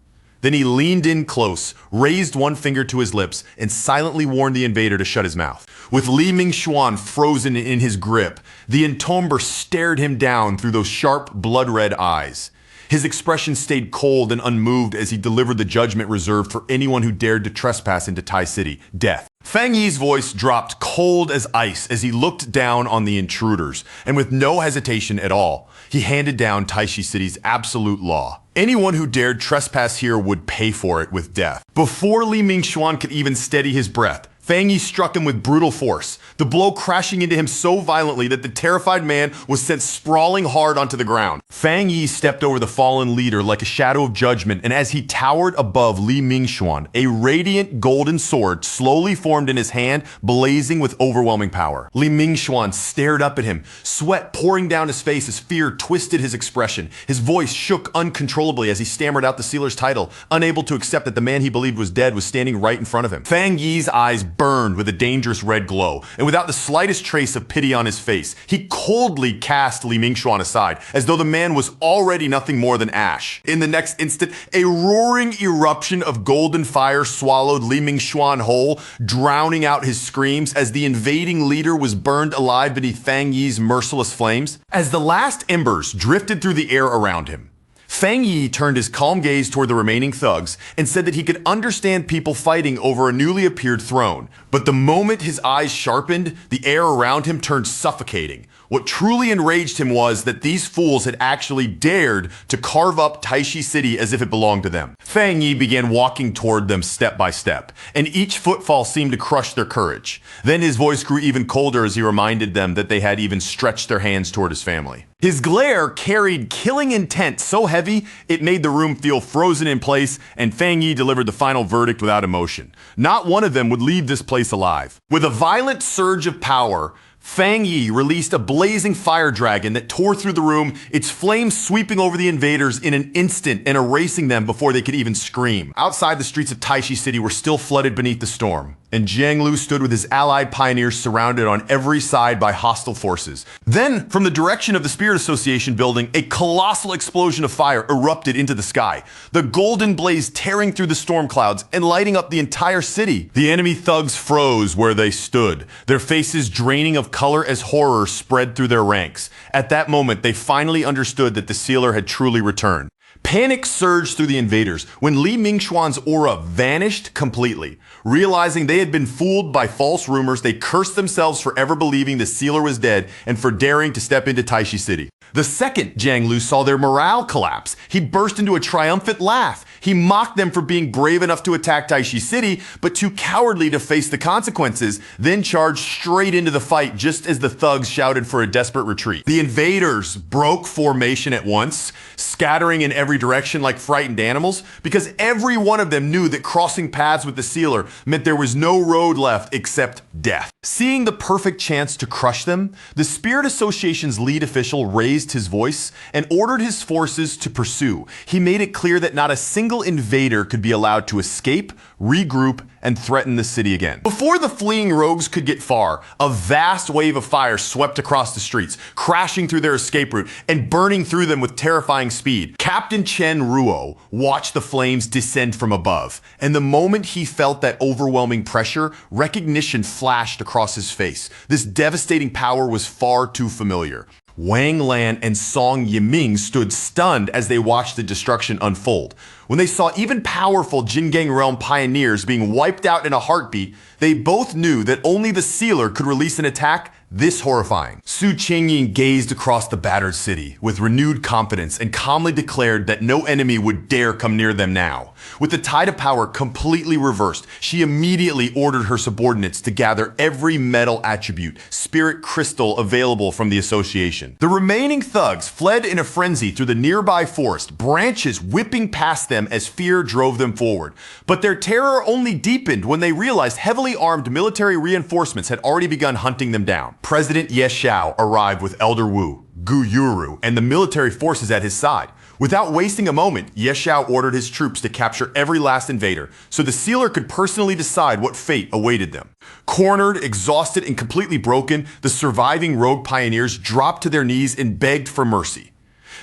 Then he leaned in close, raised one finger to his lips, and silently warned the invader to shut his mouth. With Li Mingxuan frozen in his grip, the Entomber stared him down through those sharp, blood-red eyes. His expression stayed cold and unmoved as he delivered the judgment reserved for anyone who dared to trespass into Tai City: death. Fang Yi's voice dropped cold as ice as he looked down on the intruders, and with no hesitation at all, he handed down Taishi City's absolute law. Anyone who dared trespass here would pay for it with death. Before Li Mingxuan could even steady his breath, Fang Yi struck him with brutal force, the blow crashing into him so violently that the terrified man was sent sprawling hard onto the ground. Fang Yi stepped over the fallen leader like a shadow of judgment, and as he towered above Li Mingxuan, a radiant golden sword slowly formed in his hand, blazing with overwhelming power. Li Mingxuan stared up at him, sweat pouring down his face as fear twisted his expression. His voice shook uncontrollably as he stammered out the sealer's title, unable to accept that the man he believed was dead was standing right in front of him. Fang Yi's eyes burned with a dangerous red glow, and without the slightest trace of pity on his face, he coldly cast Li Mingxuan aside, as though the man was already nothing more than ash. In the next instant, a roaring eruption of golden fire swallowed Li Mingxuan whole, drowning out his screams as the invading leader was burned alive beneath Fang Yi's merciless flames. As the last embers drifted through the air around him, Fang Yi turned his calm gaze toward the remaining thugs and said that he could understand people fighting over a newly appeared throne. But the moment his eyes sharpened, the air around him turned suffocating. What truly enraged him was that these fools had actually dared to carve up Taishi City as if it belonged to them. Fang Yi began walking toward them step by step, and each footfall seemed to crush their courage. Then his voice grew even colder as he reminded them that they had even stretched their hands toward his family. His glare carried killing intent so heavy it made the room feel frozen in place, and Fang Yi delivered the final verdict without emotion. Not one of them would leave this place alive. With a violent surge of power, Fang Yi released a blazing fire dragon that tore through the room, its flames sweeping over the invaders in an instant and erasing them before they could even scream. Outside, the streets of Taishi City were still flooded beneath the storm, and Jiang Lu stood with his allied pioneers surrounded on every side by hostile forces. Then, from the direction of the Spirit Association building, a colossal explosion of fire erupted into the sky, the golden blaze tearing through the storm clouds and lighting up the entire city. The enemy thugs froze where they stood, their faces draining of color as horror spread through their ranks. At that moment, they finally understood that the sealer had truly returned. Panic surged through the invaders when Li Mingxuan's aura vanished completely. Realizing they had been fooled by false rumors, they cursed themselves for ever believing the sealer was dead and for daring to step into Taishi City. The second Jiang Lu saw their morale collapse, he burst into a triumphant laugh. He mocked them for being brave enough to attack Taishi City, but too cowardly to face the consequences, then charged straight into the fight just as the thugs shouted for a desperate retreat. The invaders broke formation at once, scattering in every direction like frightened animals, because every one of them knew that crossing paths with the sealer meant there was no road left except death. Seeing the perfect chance to crush them, the Spirit Association's lead official raised his voice and ordered his forces to pursue. He made it clear that not a single invader could be allowed to escape, regroup, and threaten the city again. Before the fleeing rogues could get far, a vast wave of fire swept across the streets, crashing through their escape route and burning through them with terrifying speed. Captain Chen Ruo watched the flames descend from above, and the moment he felt that overwhelming pressure, recognition flashed across his face. This devastating power was far too familiar. Wang Lan and Song Yiming stood stunned as they watched the destruction unfold. When they saw even powerful Jingang realm pioneers being wiped out in a heartbeat, they both knew that only the sealer could release an attack this horrifying. Su Qingyin gazed across the battered city with renewed confidence and calmly declared that no enemy would dare come near them now. With the tide of power completely reversed, she immediately ordered her subordinates to gather every metal attribute, spirit crystal available from the association. The remaining thugs fled in a frenzy through the nearby forest, branches whipping past them as fear drove them forward. But their terror only deepened when they realized heavily armed military reinforcements had already begun hunting them down. President Ye Xiao arrived with Elder Wu, Gu Yuru, and the military forces at his side. Without wasting a moment, Ye Xiao ordered his troops to capture every last invader, so the sealer could personally decide what fate awaited them. Cornered, exhausted, and completely broken, the surviving rogue pioneers dropped to their knees and begged for mercy.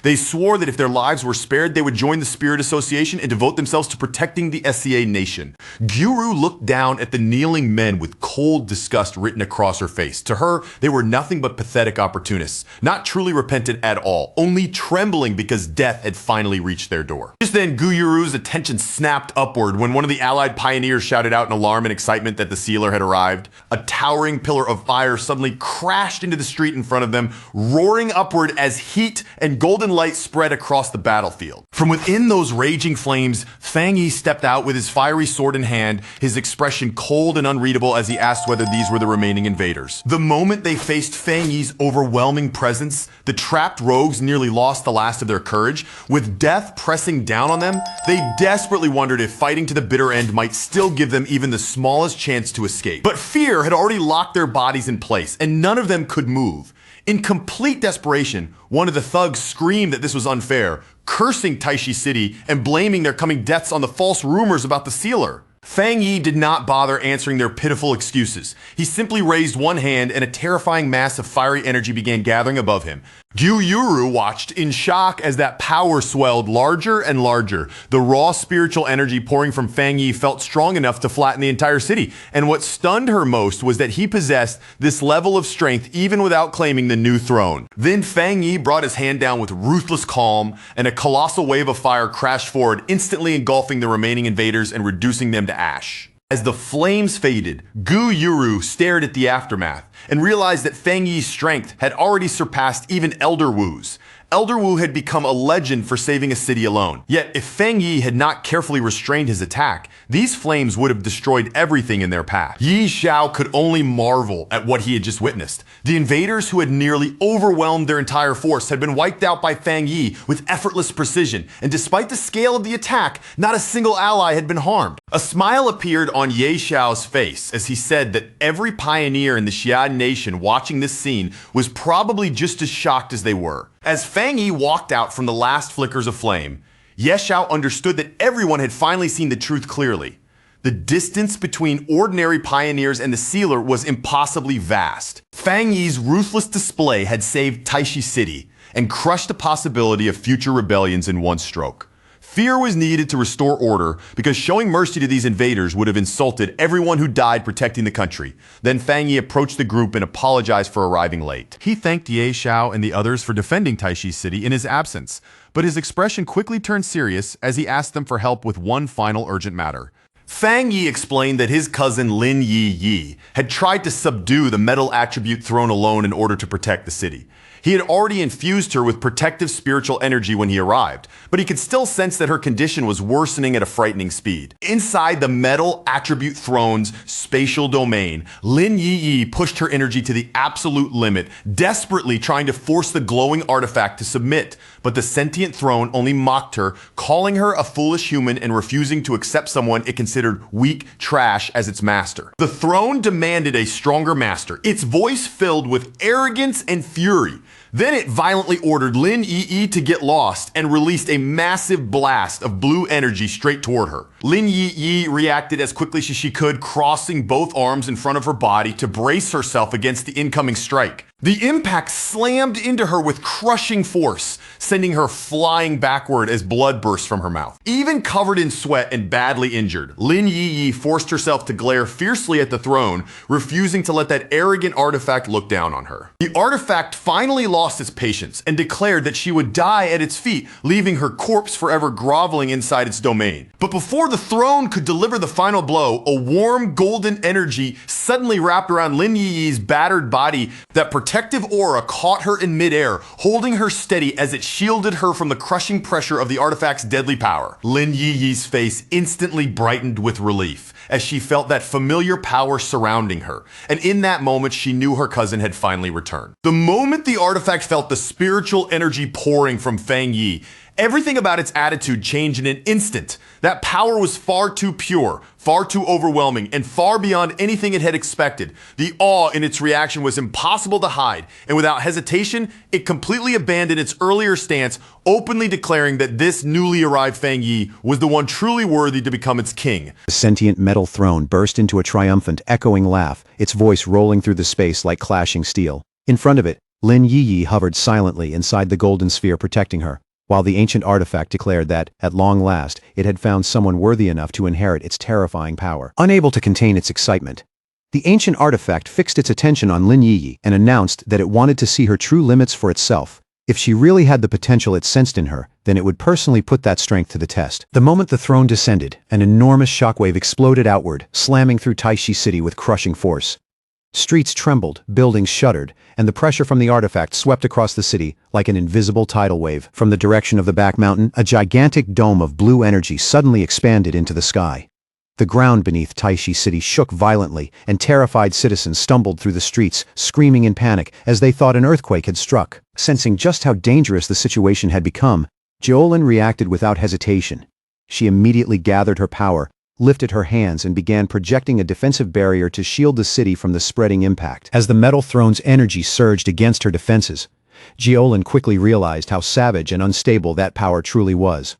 They swore that if their lives were spared, they would join the Spirit Association and devote themselves to protecting the SCA nation. Gyuru looked down at the kneeling men with cold disgust written across her face. To her, they were nothing but pathetic opportunists, not truly repentant at all, only trembling because death had finally reached their door. Just then, Gyuru's attention snapped upward when one of the allied pioneers shouted out in alarm and excitement that the sealer had arrived. A towering pillar of fire suddenly crashed into the street in front of them, roaring upward as heat and golden light spread across the battlefield. From within those raging flames, Fang Yi stepped out with his fiery sword in hand, his expression cold and unreadable as he asked whether these were the remaining invaders. The moment they faced Fang Yi's overwhelming presence, the trapped rogues nearly lost the last of their courage. With death pressing down on them, they desperately wondered if fighting to the bitter end might still give them even the smallest chance to escape. But fear had already locked their bodies in place, and none of them could move. In complete desperation, one of the thugs screamed that this was unfair, cursing Taishi City and blaming their coming deaths on the false rumors about the sealer. Fang Yi did not bother answering their pitiful excuses. He simply raised one hand and a terrifying mass of fiery energy began gathering above him. Gyu Yuru watched in shock as that power swelled larger and larger. The raw spiritual energy pouring from Fang Yi felt strong enough to flatten the entire city. And what stunned her most was that he possessed this level of strength even without claiming the new throne. Then Fang Yi brought his hand down with ruthless calm, and a colossal wave of fire crashed forward, instantly engulfing the remaining invaders and reducing them to ash. As the flames faded, Gu Yuru stared at the aftermath and realized that Fang Yi's strength had already surpassed even Elder Wu's. Elder Wu had become a legend for saving a city alone. Yet, if Fang Yi had not carefully restrained his attack, these flames would have destroyed everything in their path. Yi Xiao could only marvel at what he had just witnessed. The invaders who had nearly overwhelmed their entire force had been wiped out by Fang Yi with effortless precision, and despite the scale of the attack, not a single ally had been harmed. A smile appeared on Ye Xiao's face as he said that every pioneer in the Xi'an nation watching this scene was probably just as shocked as they were. As Fang Yi walked out from the last flickers of flame, Ye Xiao understood that everyone had finally seen the truth clearly. The distance between ordinary pioneers and the sealer was impossibly vast. Fang Yi's ruthless display had saved Taishi City and crushed the possibility of future rebellions in one stroke. Fear was needed to restore order because showing mercy to these invaders would have insulted everyone who died protecting the country. Then Fang Yi approached the group and apologized for arriving late. He thanked Ye Xiao and the others for defending Taishi City in his absence, but his expression quickly turned serious as he asked them for help with one final urgent matter. Fang Yi explained that his cousin Lin Yi had tried to subdue the metal attribute throne alone in order to protect the city. He had already infused her with protective spiritual energy when he arrived, but he could still sense that her condition was worsening at a frightening speed. Inside the metal attribute throne's spatial domain, Lin Yi pushed her energy to the absolute limit, desperately trying to force the glowing artifact to submit. But the sentient throne only mocked her, calling her a foolish human and refusing to accept someone it considered weak trash as its master. The throne demanded a stronger master, its voice filled with arrogance and fury. Then it violently ordered Lin Yi to get lost and released a massive blast of blue energy straight toward her. Lin Yi reacted as quickly as she could, crossing both arms in front of her body to brace herself against the incoming strike. The impact slammed into her with crushing force, sending her flying backward as blood burst from her mouth. Even covered in sweat and badly injured, Lin Yi forced herself to glare fiercely at the throne, refusing to let that arrogant artifact look down on her. The artifact finally lost its patience and declared that she would die at its feet, leaving her corpse forever groveling inside its domain. But before the throne could deliver the final blow, a warm golden energy suddenly wrapped around Lin Yi's battered body. That protective aura caught her in midair, holding her steady as it shielded her from the crushing pressure of the artifact's deadly power. Lin Yi's face instantly brightened with relief as she felt that familiar power surrounding her, and in that moment she knew her cousin had finally returned. The moment the artifact felt the spiritual energy pouring from Fang Yi, everything about its attitude changed in an instant. That power was far too pure, far too overwhelming, and far beyond anything it had expected. The awe in its reaction was impossible to hide, and without hesitation, it completely abandoned its earlier stance, openly declaring that this newly arrived Fang Yi was the one truly worthy to become its king. The sentient metal throne burst into a triumphant, echoing laugh, its voice rolling through the space like clashing steel. In front of it, Lin Yi hovered silently inside the golden sphere protecting her, while the ancient artifact declared that, at long last, it had found someone worthy enough to inherit its terrifying power. Unable to contain its excitement, the ancient artifact fixed its attention on Lin Yi and announced that it wanted to see her true limits for itself. If she really had the potential it sensed in her, then it would personally put that strength to the test. The moment the throne descended, an enormous shockwave exploded outward, slamming through Taishi City with crushing force. Streets trembled, buildings shuddered, and the pressure from the artifact swept across the city like an invisible tidal wave. From the direction of the back mountain, a gigantic dome of blue energy suddenly expanded into the sky. The ground beneath Taishi City shook violently, and terrified citizens stumbled through the streets, screaming in panic as they thought an earthquake had struck. Sensing just how dangerous the situation had become, Jiolin reacted without hesitation. She immediately gathered her power, lifted her hands and began projecting a defensive barrier to shield the city from the spreading impact. As the metal throne's energy surged against her defenses, Jiolin quickly realized how savage and unstable that power truly was.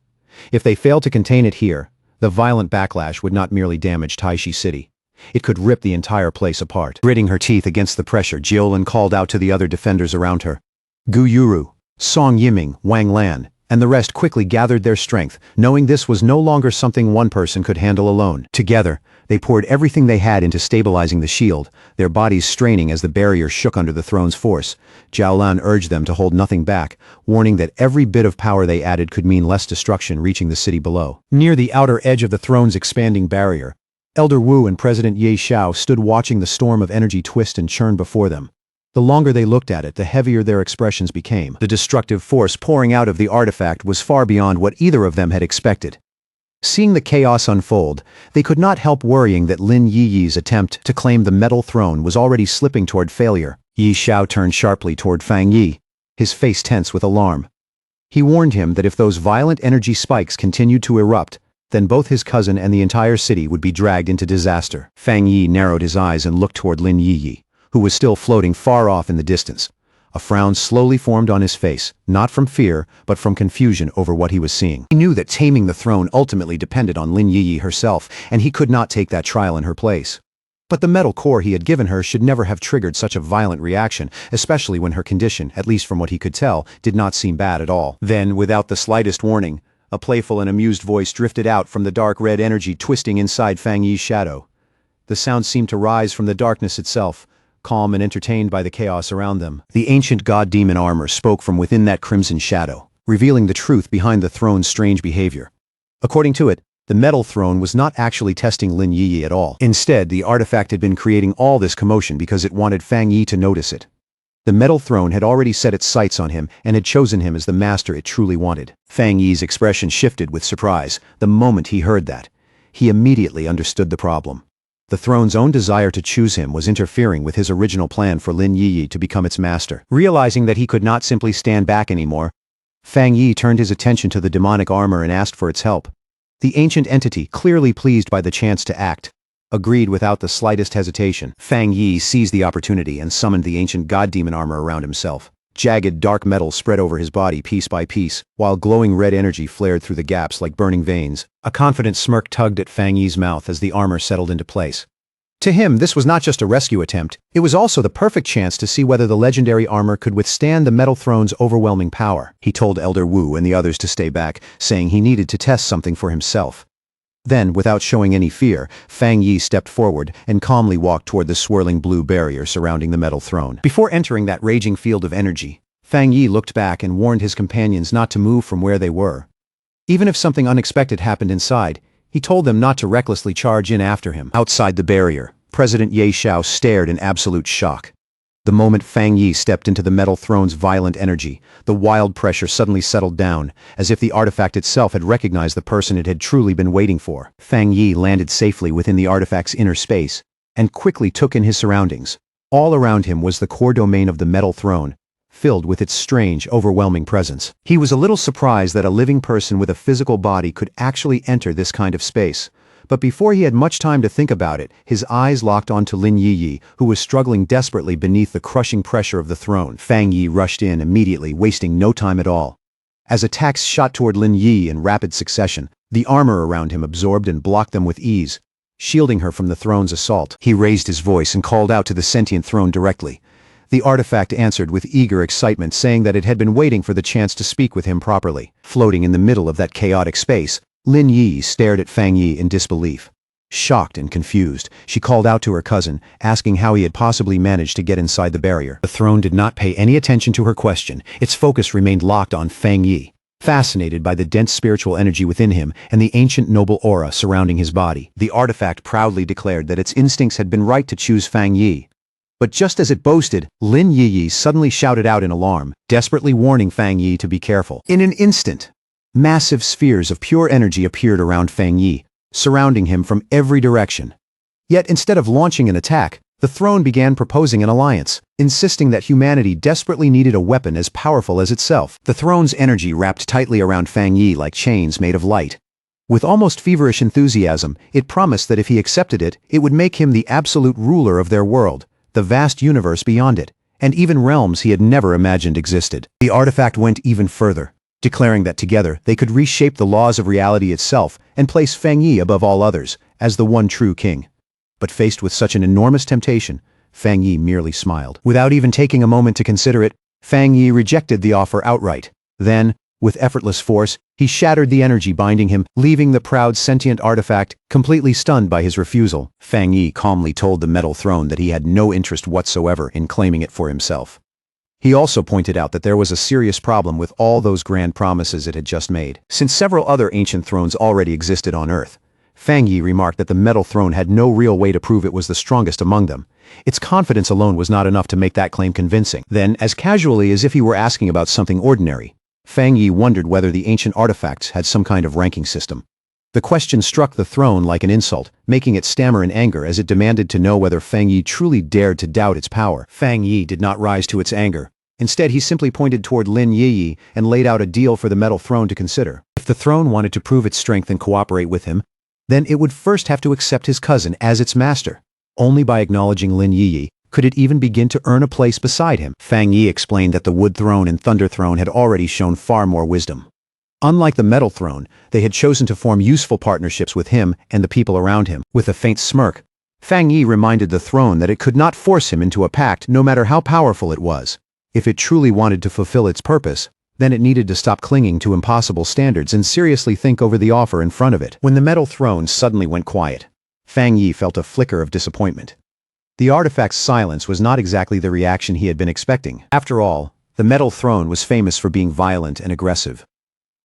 If they failed to contain it here, the violent backlash would not merely damage Taishi City. It could rip the entire place apart. Gritting her teeth against the pressure, Jiolin called out to the other defenders around her. Gu Yuru, Song Yiming, Wang Lan, and the rest quickly gathered their strength, knowing this was no longer something one person could handle alone. Together, they poured everything they had into stabilizing the shield, their bodies straining as the barrier shook under the throne's force. Jiaolan urged them to hold nothing back, warning that every bit of power they added could mean less destruction reaching the city below. Near the outer edge of the throne's expanding barrier, Elder Wu and President Ye Xiao stood watching the storm of energy twist and churn before them. The longer they looked at it, the heavier their expressions became. The destructive force pouring out of the artifact was far beyond what either of them had expected. Seeing the chaos unfold, they could not help worrying that Lin Yi's attempt to claim the metal throne was already slipping toward failure. Ye Xiao turned sharply toward Fang Yi, his face tense with alarm. He warned him that if those violent energy spikes continued to erupt, then both his cousin and the entire city would be dragged into disaster. Fang Yi narrowed his eyes and looked toward Lin Yi, who was still floating far off in the distance. A frown slowly formed on his face, not from fear, but from confusion over what he was seeing. He knew that taming the throne ultimately depended on Lin Yi herself, and he could not take that trial in her place. But the metal core he had given her should never have triggered such a violent reaction, especially when her condition, at least from what he could tell, did not seem bad at all. Then, without the slightest warning, a playful and amused voice drifted out from the dark red energy twisting inside Fang Yi's shadow. The sound seemed to rise from the darkness itself, calm and entertained by the chaos around them. The ancient god-demon armor spoke from within that crimson shadow, revealing the truth behind the throne's strange behavior. According to it, the metal throne was not actually testing Lin Yi at all. Instead, the artifact had been creating all this commotion because it wanted Fang Yi to notice it. The metal throne had already set its sights on him and had chosen him as the master it truly wanted. Fang Yi's expression shifted with surprise the moment he heard that. He immediately understood the problem. The throne's own desire to choose him was interfering with his original plan for Lin Yi to become its master. Realizing that he could not simply stand back anymore, Fang Yi turned his attention to the demonic armor and asked for its help. The ancient entity, clearly pleased by the chance to act, agreed without the slightest hesitation. Fang Yi seized the opportunity and summoned the ancient god-demon armor around himself. Jagged dark metal spread over his body piece by piece, while glowing red energy flared through the gaps like burning veins. A confident smirk tugged at Fang Yi's mouth as the armor settled into place. To him, this was not just a rescue attempt, it was also the perfect chance to see whether the legendary armor could withstand the metal throne's overwhelming power. He told Elder Wu and the others to stay back, saying he needed to test something for himself. Then, without showing any fear, Fang Yi stepped forward and calmly walked toward the swirling blue barrier surrounding the metal throne. Before entering that raging field of energy, Fang Yi looked back and warned his companions not to move from where they were. Even if something unexpected happened inside, he told them not to recklessly charge in after him. Outside the barrier, President Ye Xiao stared in absolute shock. The moment Fang Yi stepped into the metal throne's violent energy, the wild pressure suddenly settled down, as if the artifact itself had recognized the person it had truly been waiting for. Fang Yi landed safely within the artifact's inner space, and quickly took in his surroundings. All around him was the core domain of the metal throne, filled with its strange, overwhelming presence. He was a little surprised that a living person with a physical body could actually enter this kind of space. But before he had much time to think about it, his eyes locked onto Lin Yi, who was struggling desperately beneath the crushing pressure of the throne. Fang Yi rushed in immediately, wasting no time at all. As attacks shot toward Lin Yi in rapid succession, the armor around him absorbed and blocked them with ease, shielding her from the throne's assault. He raised his voice and called out to the sentient throne directly. The artifact answered with eager excitement, saying that it had been waiting for the chance to speak with him properly. Floating in the middle of that chaotic space, Lin Yi stared at Fang Yi in disbelief. Shocked and confused, she called out to her cousin, asking how he had possibly managed to get inside the barrier. The throne did not pay any attention to her question. Its focus remained locked on Fang Yi, fascinated by the dense spiritual energy within him and the ancient noble aura surrounding his body. The artifact proudly declared that its instincts had been right to choose Fang Yi. But just as it boasted, Lin Yi suddenly shouted out in alarm, desperately warning Fang Yi to be careful. In an instant, massive spheres of pure energy appeared around Fang Yi, surrounding him from every direction. Yet instead of launching an attack, the throne began proposing an alliance, insisting that humanity desperately needed a weapon as powerful as itself. The throne's energy wrapped tightly around Fang Yi like chains made of light. With almost feverish enthusiasm, it promised that if he accepted it, it would make him the absolute ruler of their world, the vast universe beyond it, and even realms he had never imagined existed. The artifact went even further, declaring that together they could reshape the laws of reality itself and place Fang Yi above all others, as the one true king. But faced with such an enormous temptation, Fang Yi merely smiled. Without even taking a moment to consider it, Fang Yi rejected the offer outright. Then, with effortless force, he shattered the energy binding him, leaving the proud sentient artifact completely stunned by his refusal. Fang Yi calmly told the metal throne that he had no interest whatsoever in claiming it for himself. He also pointed out that there was a serious problem with all those grand promises it had just made. Since several other ancient thrones already existed on Earth, Fang Yi remarked that the metal throne had no real way to prove it was the strongest among them. Its confidence alone was not enough to make that claim convincing. Then, as casually as if he were asking about something ordinary, Fang Yi wondered whether the ancient artifacts had some kind of ranking system. The question struck the throne like an insult, making it stammer in anger as it demanded to know whether Fang Yi truly dared to doubt its power. Fang Yi did not rise to its anger. Instead, he simply pointed toward Lin Yi and laid out a deal for the metal throne to consider. If the throne wanted to prove its strength and cooperate with him, then it would first have to accept his cousin as its master. Only by acknowledging Lin Yi could it even begin to earn a place beside him. Fang Yi explained that the wood throne and thunder throne had already shown far more wisdom. Unlike the metal throne, they had chosen to form useful partnerships with him and the people around him. With a faint smirk, Fang Yi reminded the throne that it could not force him into a pact no matter how powerful it was. If it truly wanted to fulfill its purpose, then it needed to stop clinging to impossible standards and seriously think over the offer in front of it. When the metal throne suddenly went quiet, Fang Yi felt a flicker of disappointment. The artifact's silence was not exactly the reaction he had been expecting. After all, the metal throne was famous for being violent and aggressive.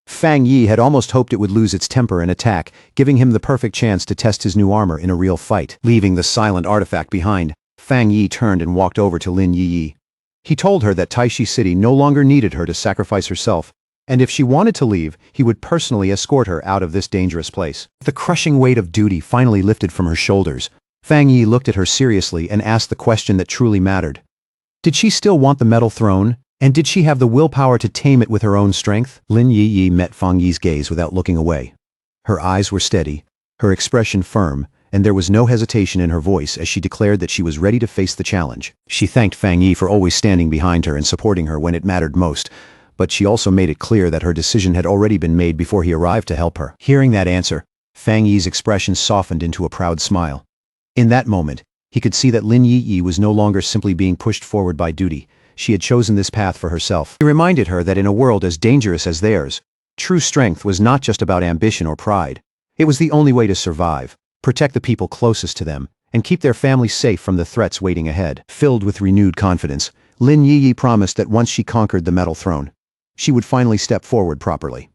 Fang Yi had almost hoped it would lose its temper and attack, giving him the perfect chance to test his new armor in a real fight. Leaving the silent artifact behind, Fang Yi turned and walked over to Lin Yi. He told her that Taishi City no longer needed her to sacrifice herself, and if she wanted to leave, he would personally escort her out of this dangerous place. The crushing weight of duty finally lifted from her shoulders. Fang Yi looked at her seriously and asked the question that truly mattered. Did she still want the metal throne? And did she have the willpower to tame it with her own strength? Lin Yi met Fang Yi's gaze without looking away. Her eyes were steady, her expression firm, and there was no hesitation in her voice as she declared that she was ready to face the challenge. She thanked Fang Yi for always standing behind her and supporting her when it mattered most, but she also made it clear that her decision had already been made before he arrived to help her. Hearing that answer, Fang Yi's expression softened into a proud smile. In that moment, he could see that Lin Yi was no longer simply being pushed forward by duty. She had chosen this path for herself. He reminded her that in a world as dangerous as theirs, true strength was not just about ambition or pride. It was the only way to survive, protect the people closest to them, and keep their family safe from the threats waiting ahead. Filled with renewed confidence, Lin Yi promised that once she conquered the metal throne, she would finally step forward properly.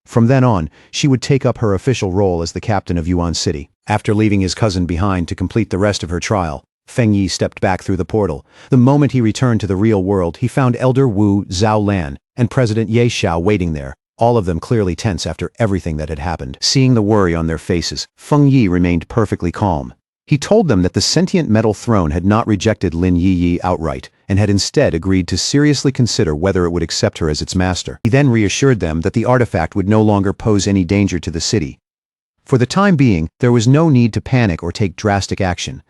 From then on, she would take up her official role as the captain of Yuan City. After leaving his cousin behind to complete the rest of her trial, Feng Yi stepped back through the portal. The moment he returned to the real world, he found Elder Wu Zhao Lan and President Ye Xiao waiting there, all of them clearly tense after everything that had happened. Seeing the worry on their faces, Feng Yi remained perfectly calm. He told them that the sentient metal throne had not rejected Lin Yi outright, and had instead agreed to seriously consider whether it would accept her as its master. He then reassured them that the artifact would no longer pose any danger to the city. For the time being, there was no need to panic or take drastic action.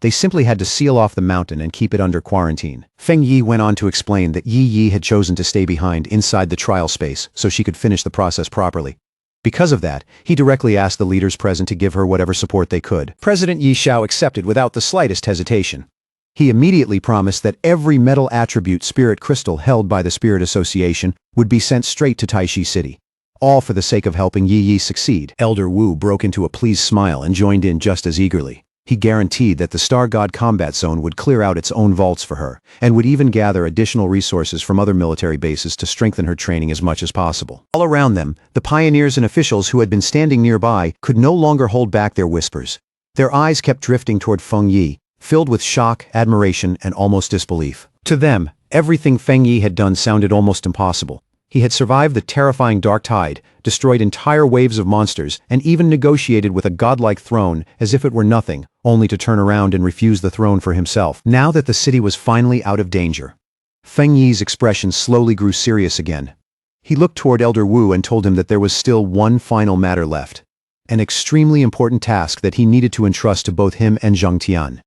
They simply had to seal off the mountain and keep it under quarantine. Feng Yi went on to explain that Yi had chosen to stay behind inside the trial space so she could finish the process properly. Because of that, he directly asked the leaders present to give her whatever support they could. President Ye Xiao accepted without the slightest hesitation. He immediately promised that every metal attribute spirit crystal held by the Spirit Association would be sent straight to Taishi City. All for the sake of helping Yi succeed. Elder Wu broke into a pleased smile and joined in just as eagerly. He guaranteed that the Star God Combat Zone would clear out its own vaults for her, and would even gather additional resources from other military bases to strengthen her training as much as possible. All around them, the pioneers and officials who had been standing nearby could no longer hold back their whispers. Their eyes kept drifting toward Feng Yi, filled with shock, admiration, and almost disbelief. To them, everything Feng Yi had done sounded almost impossible. He had survived the terrifying Dark Tide, destroyed entire waves of monsters, and even negotiated with a godlike throne as if it were nothing, only to turn around and refuse the throne for himself. Now that the city was finally out of danger, Feng Yi's expression slowly grew serious again. He looked toward Elder Wu and told him that there was still one final matter left. An extremely important task that he needed to entrust to both him and Zhang Tian.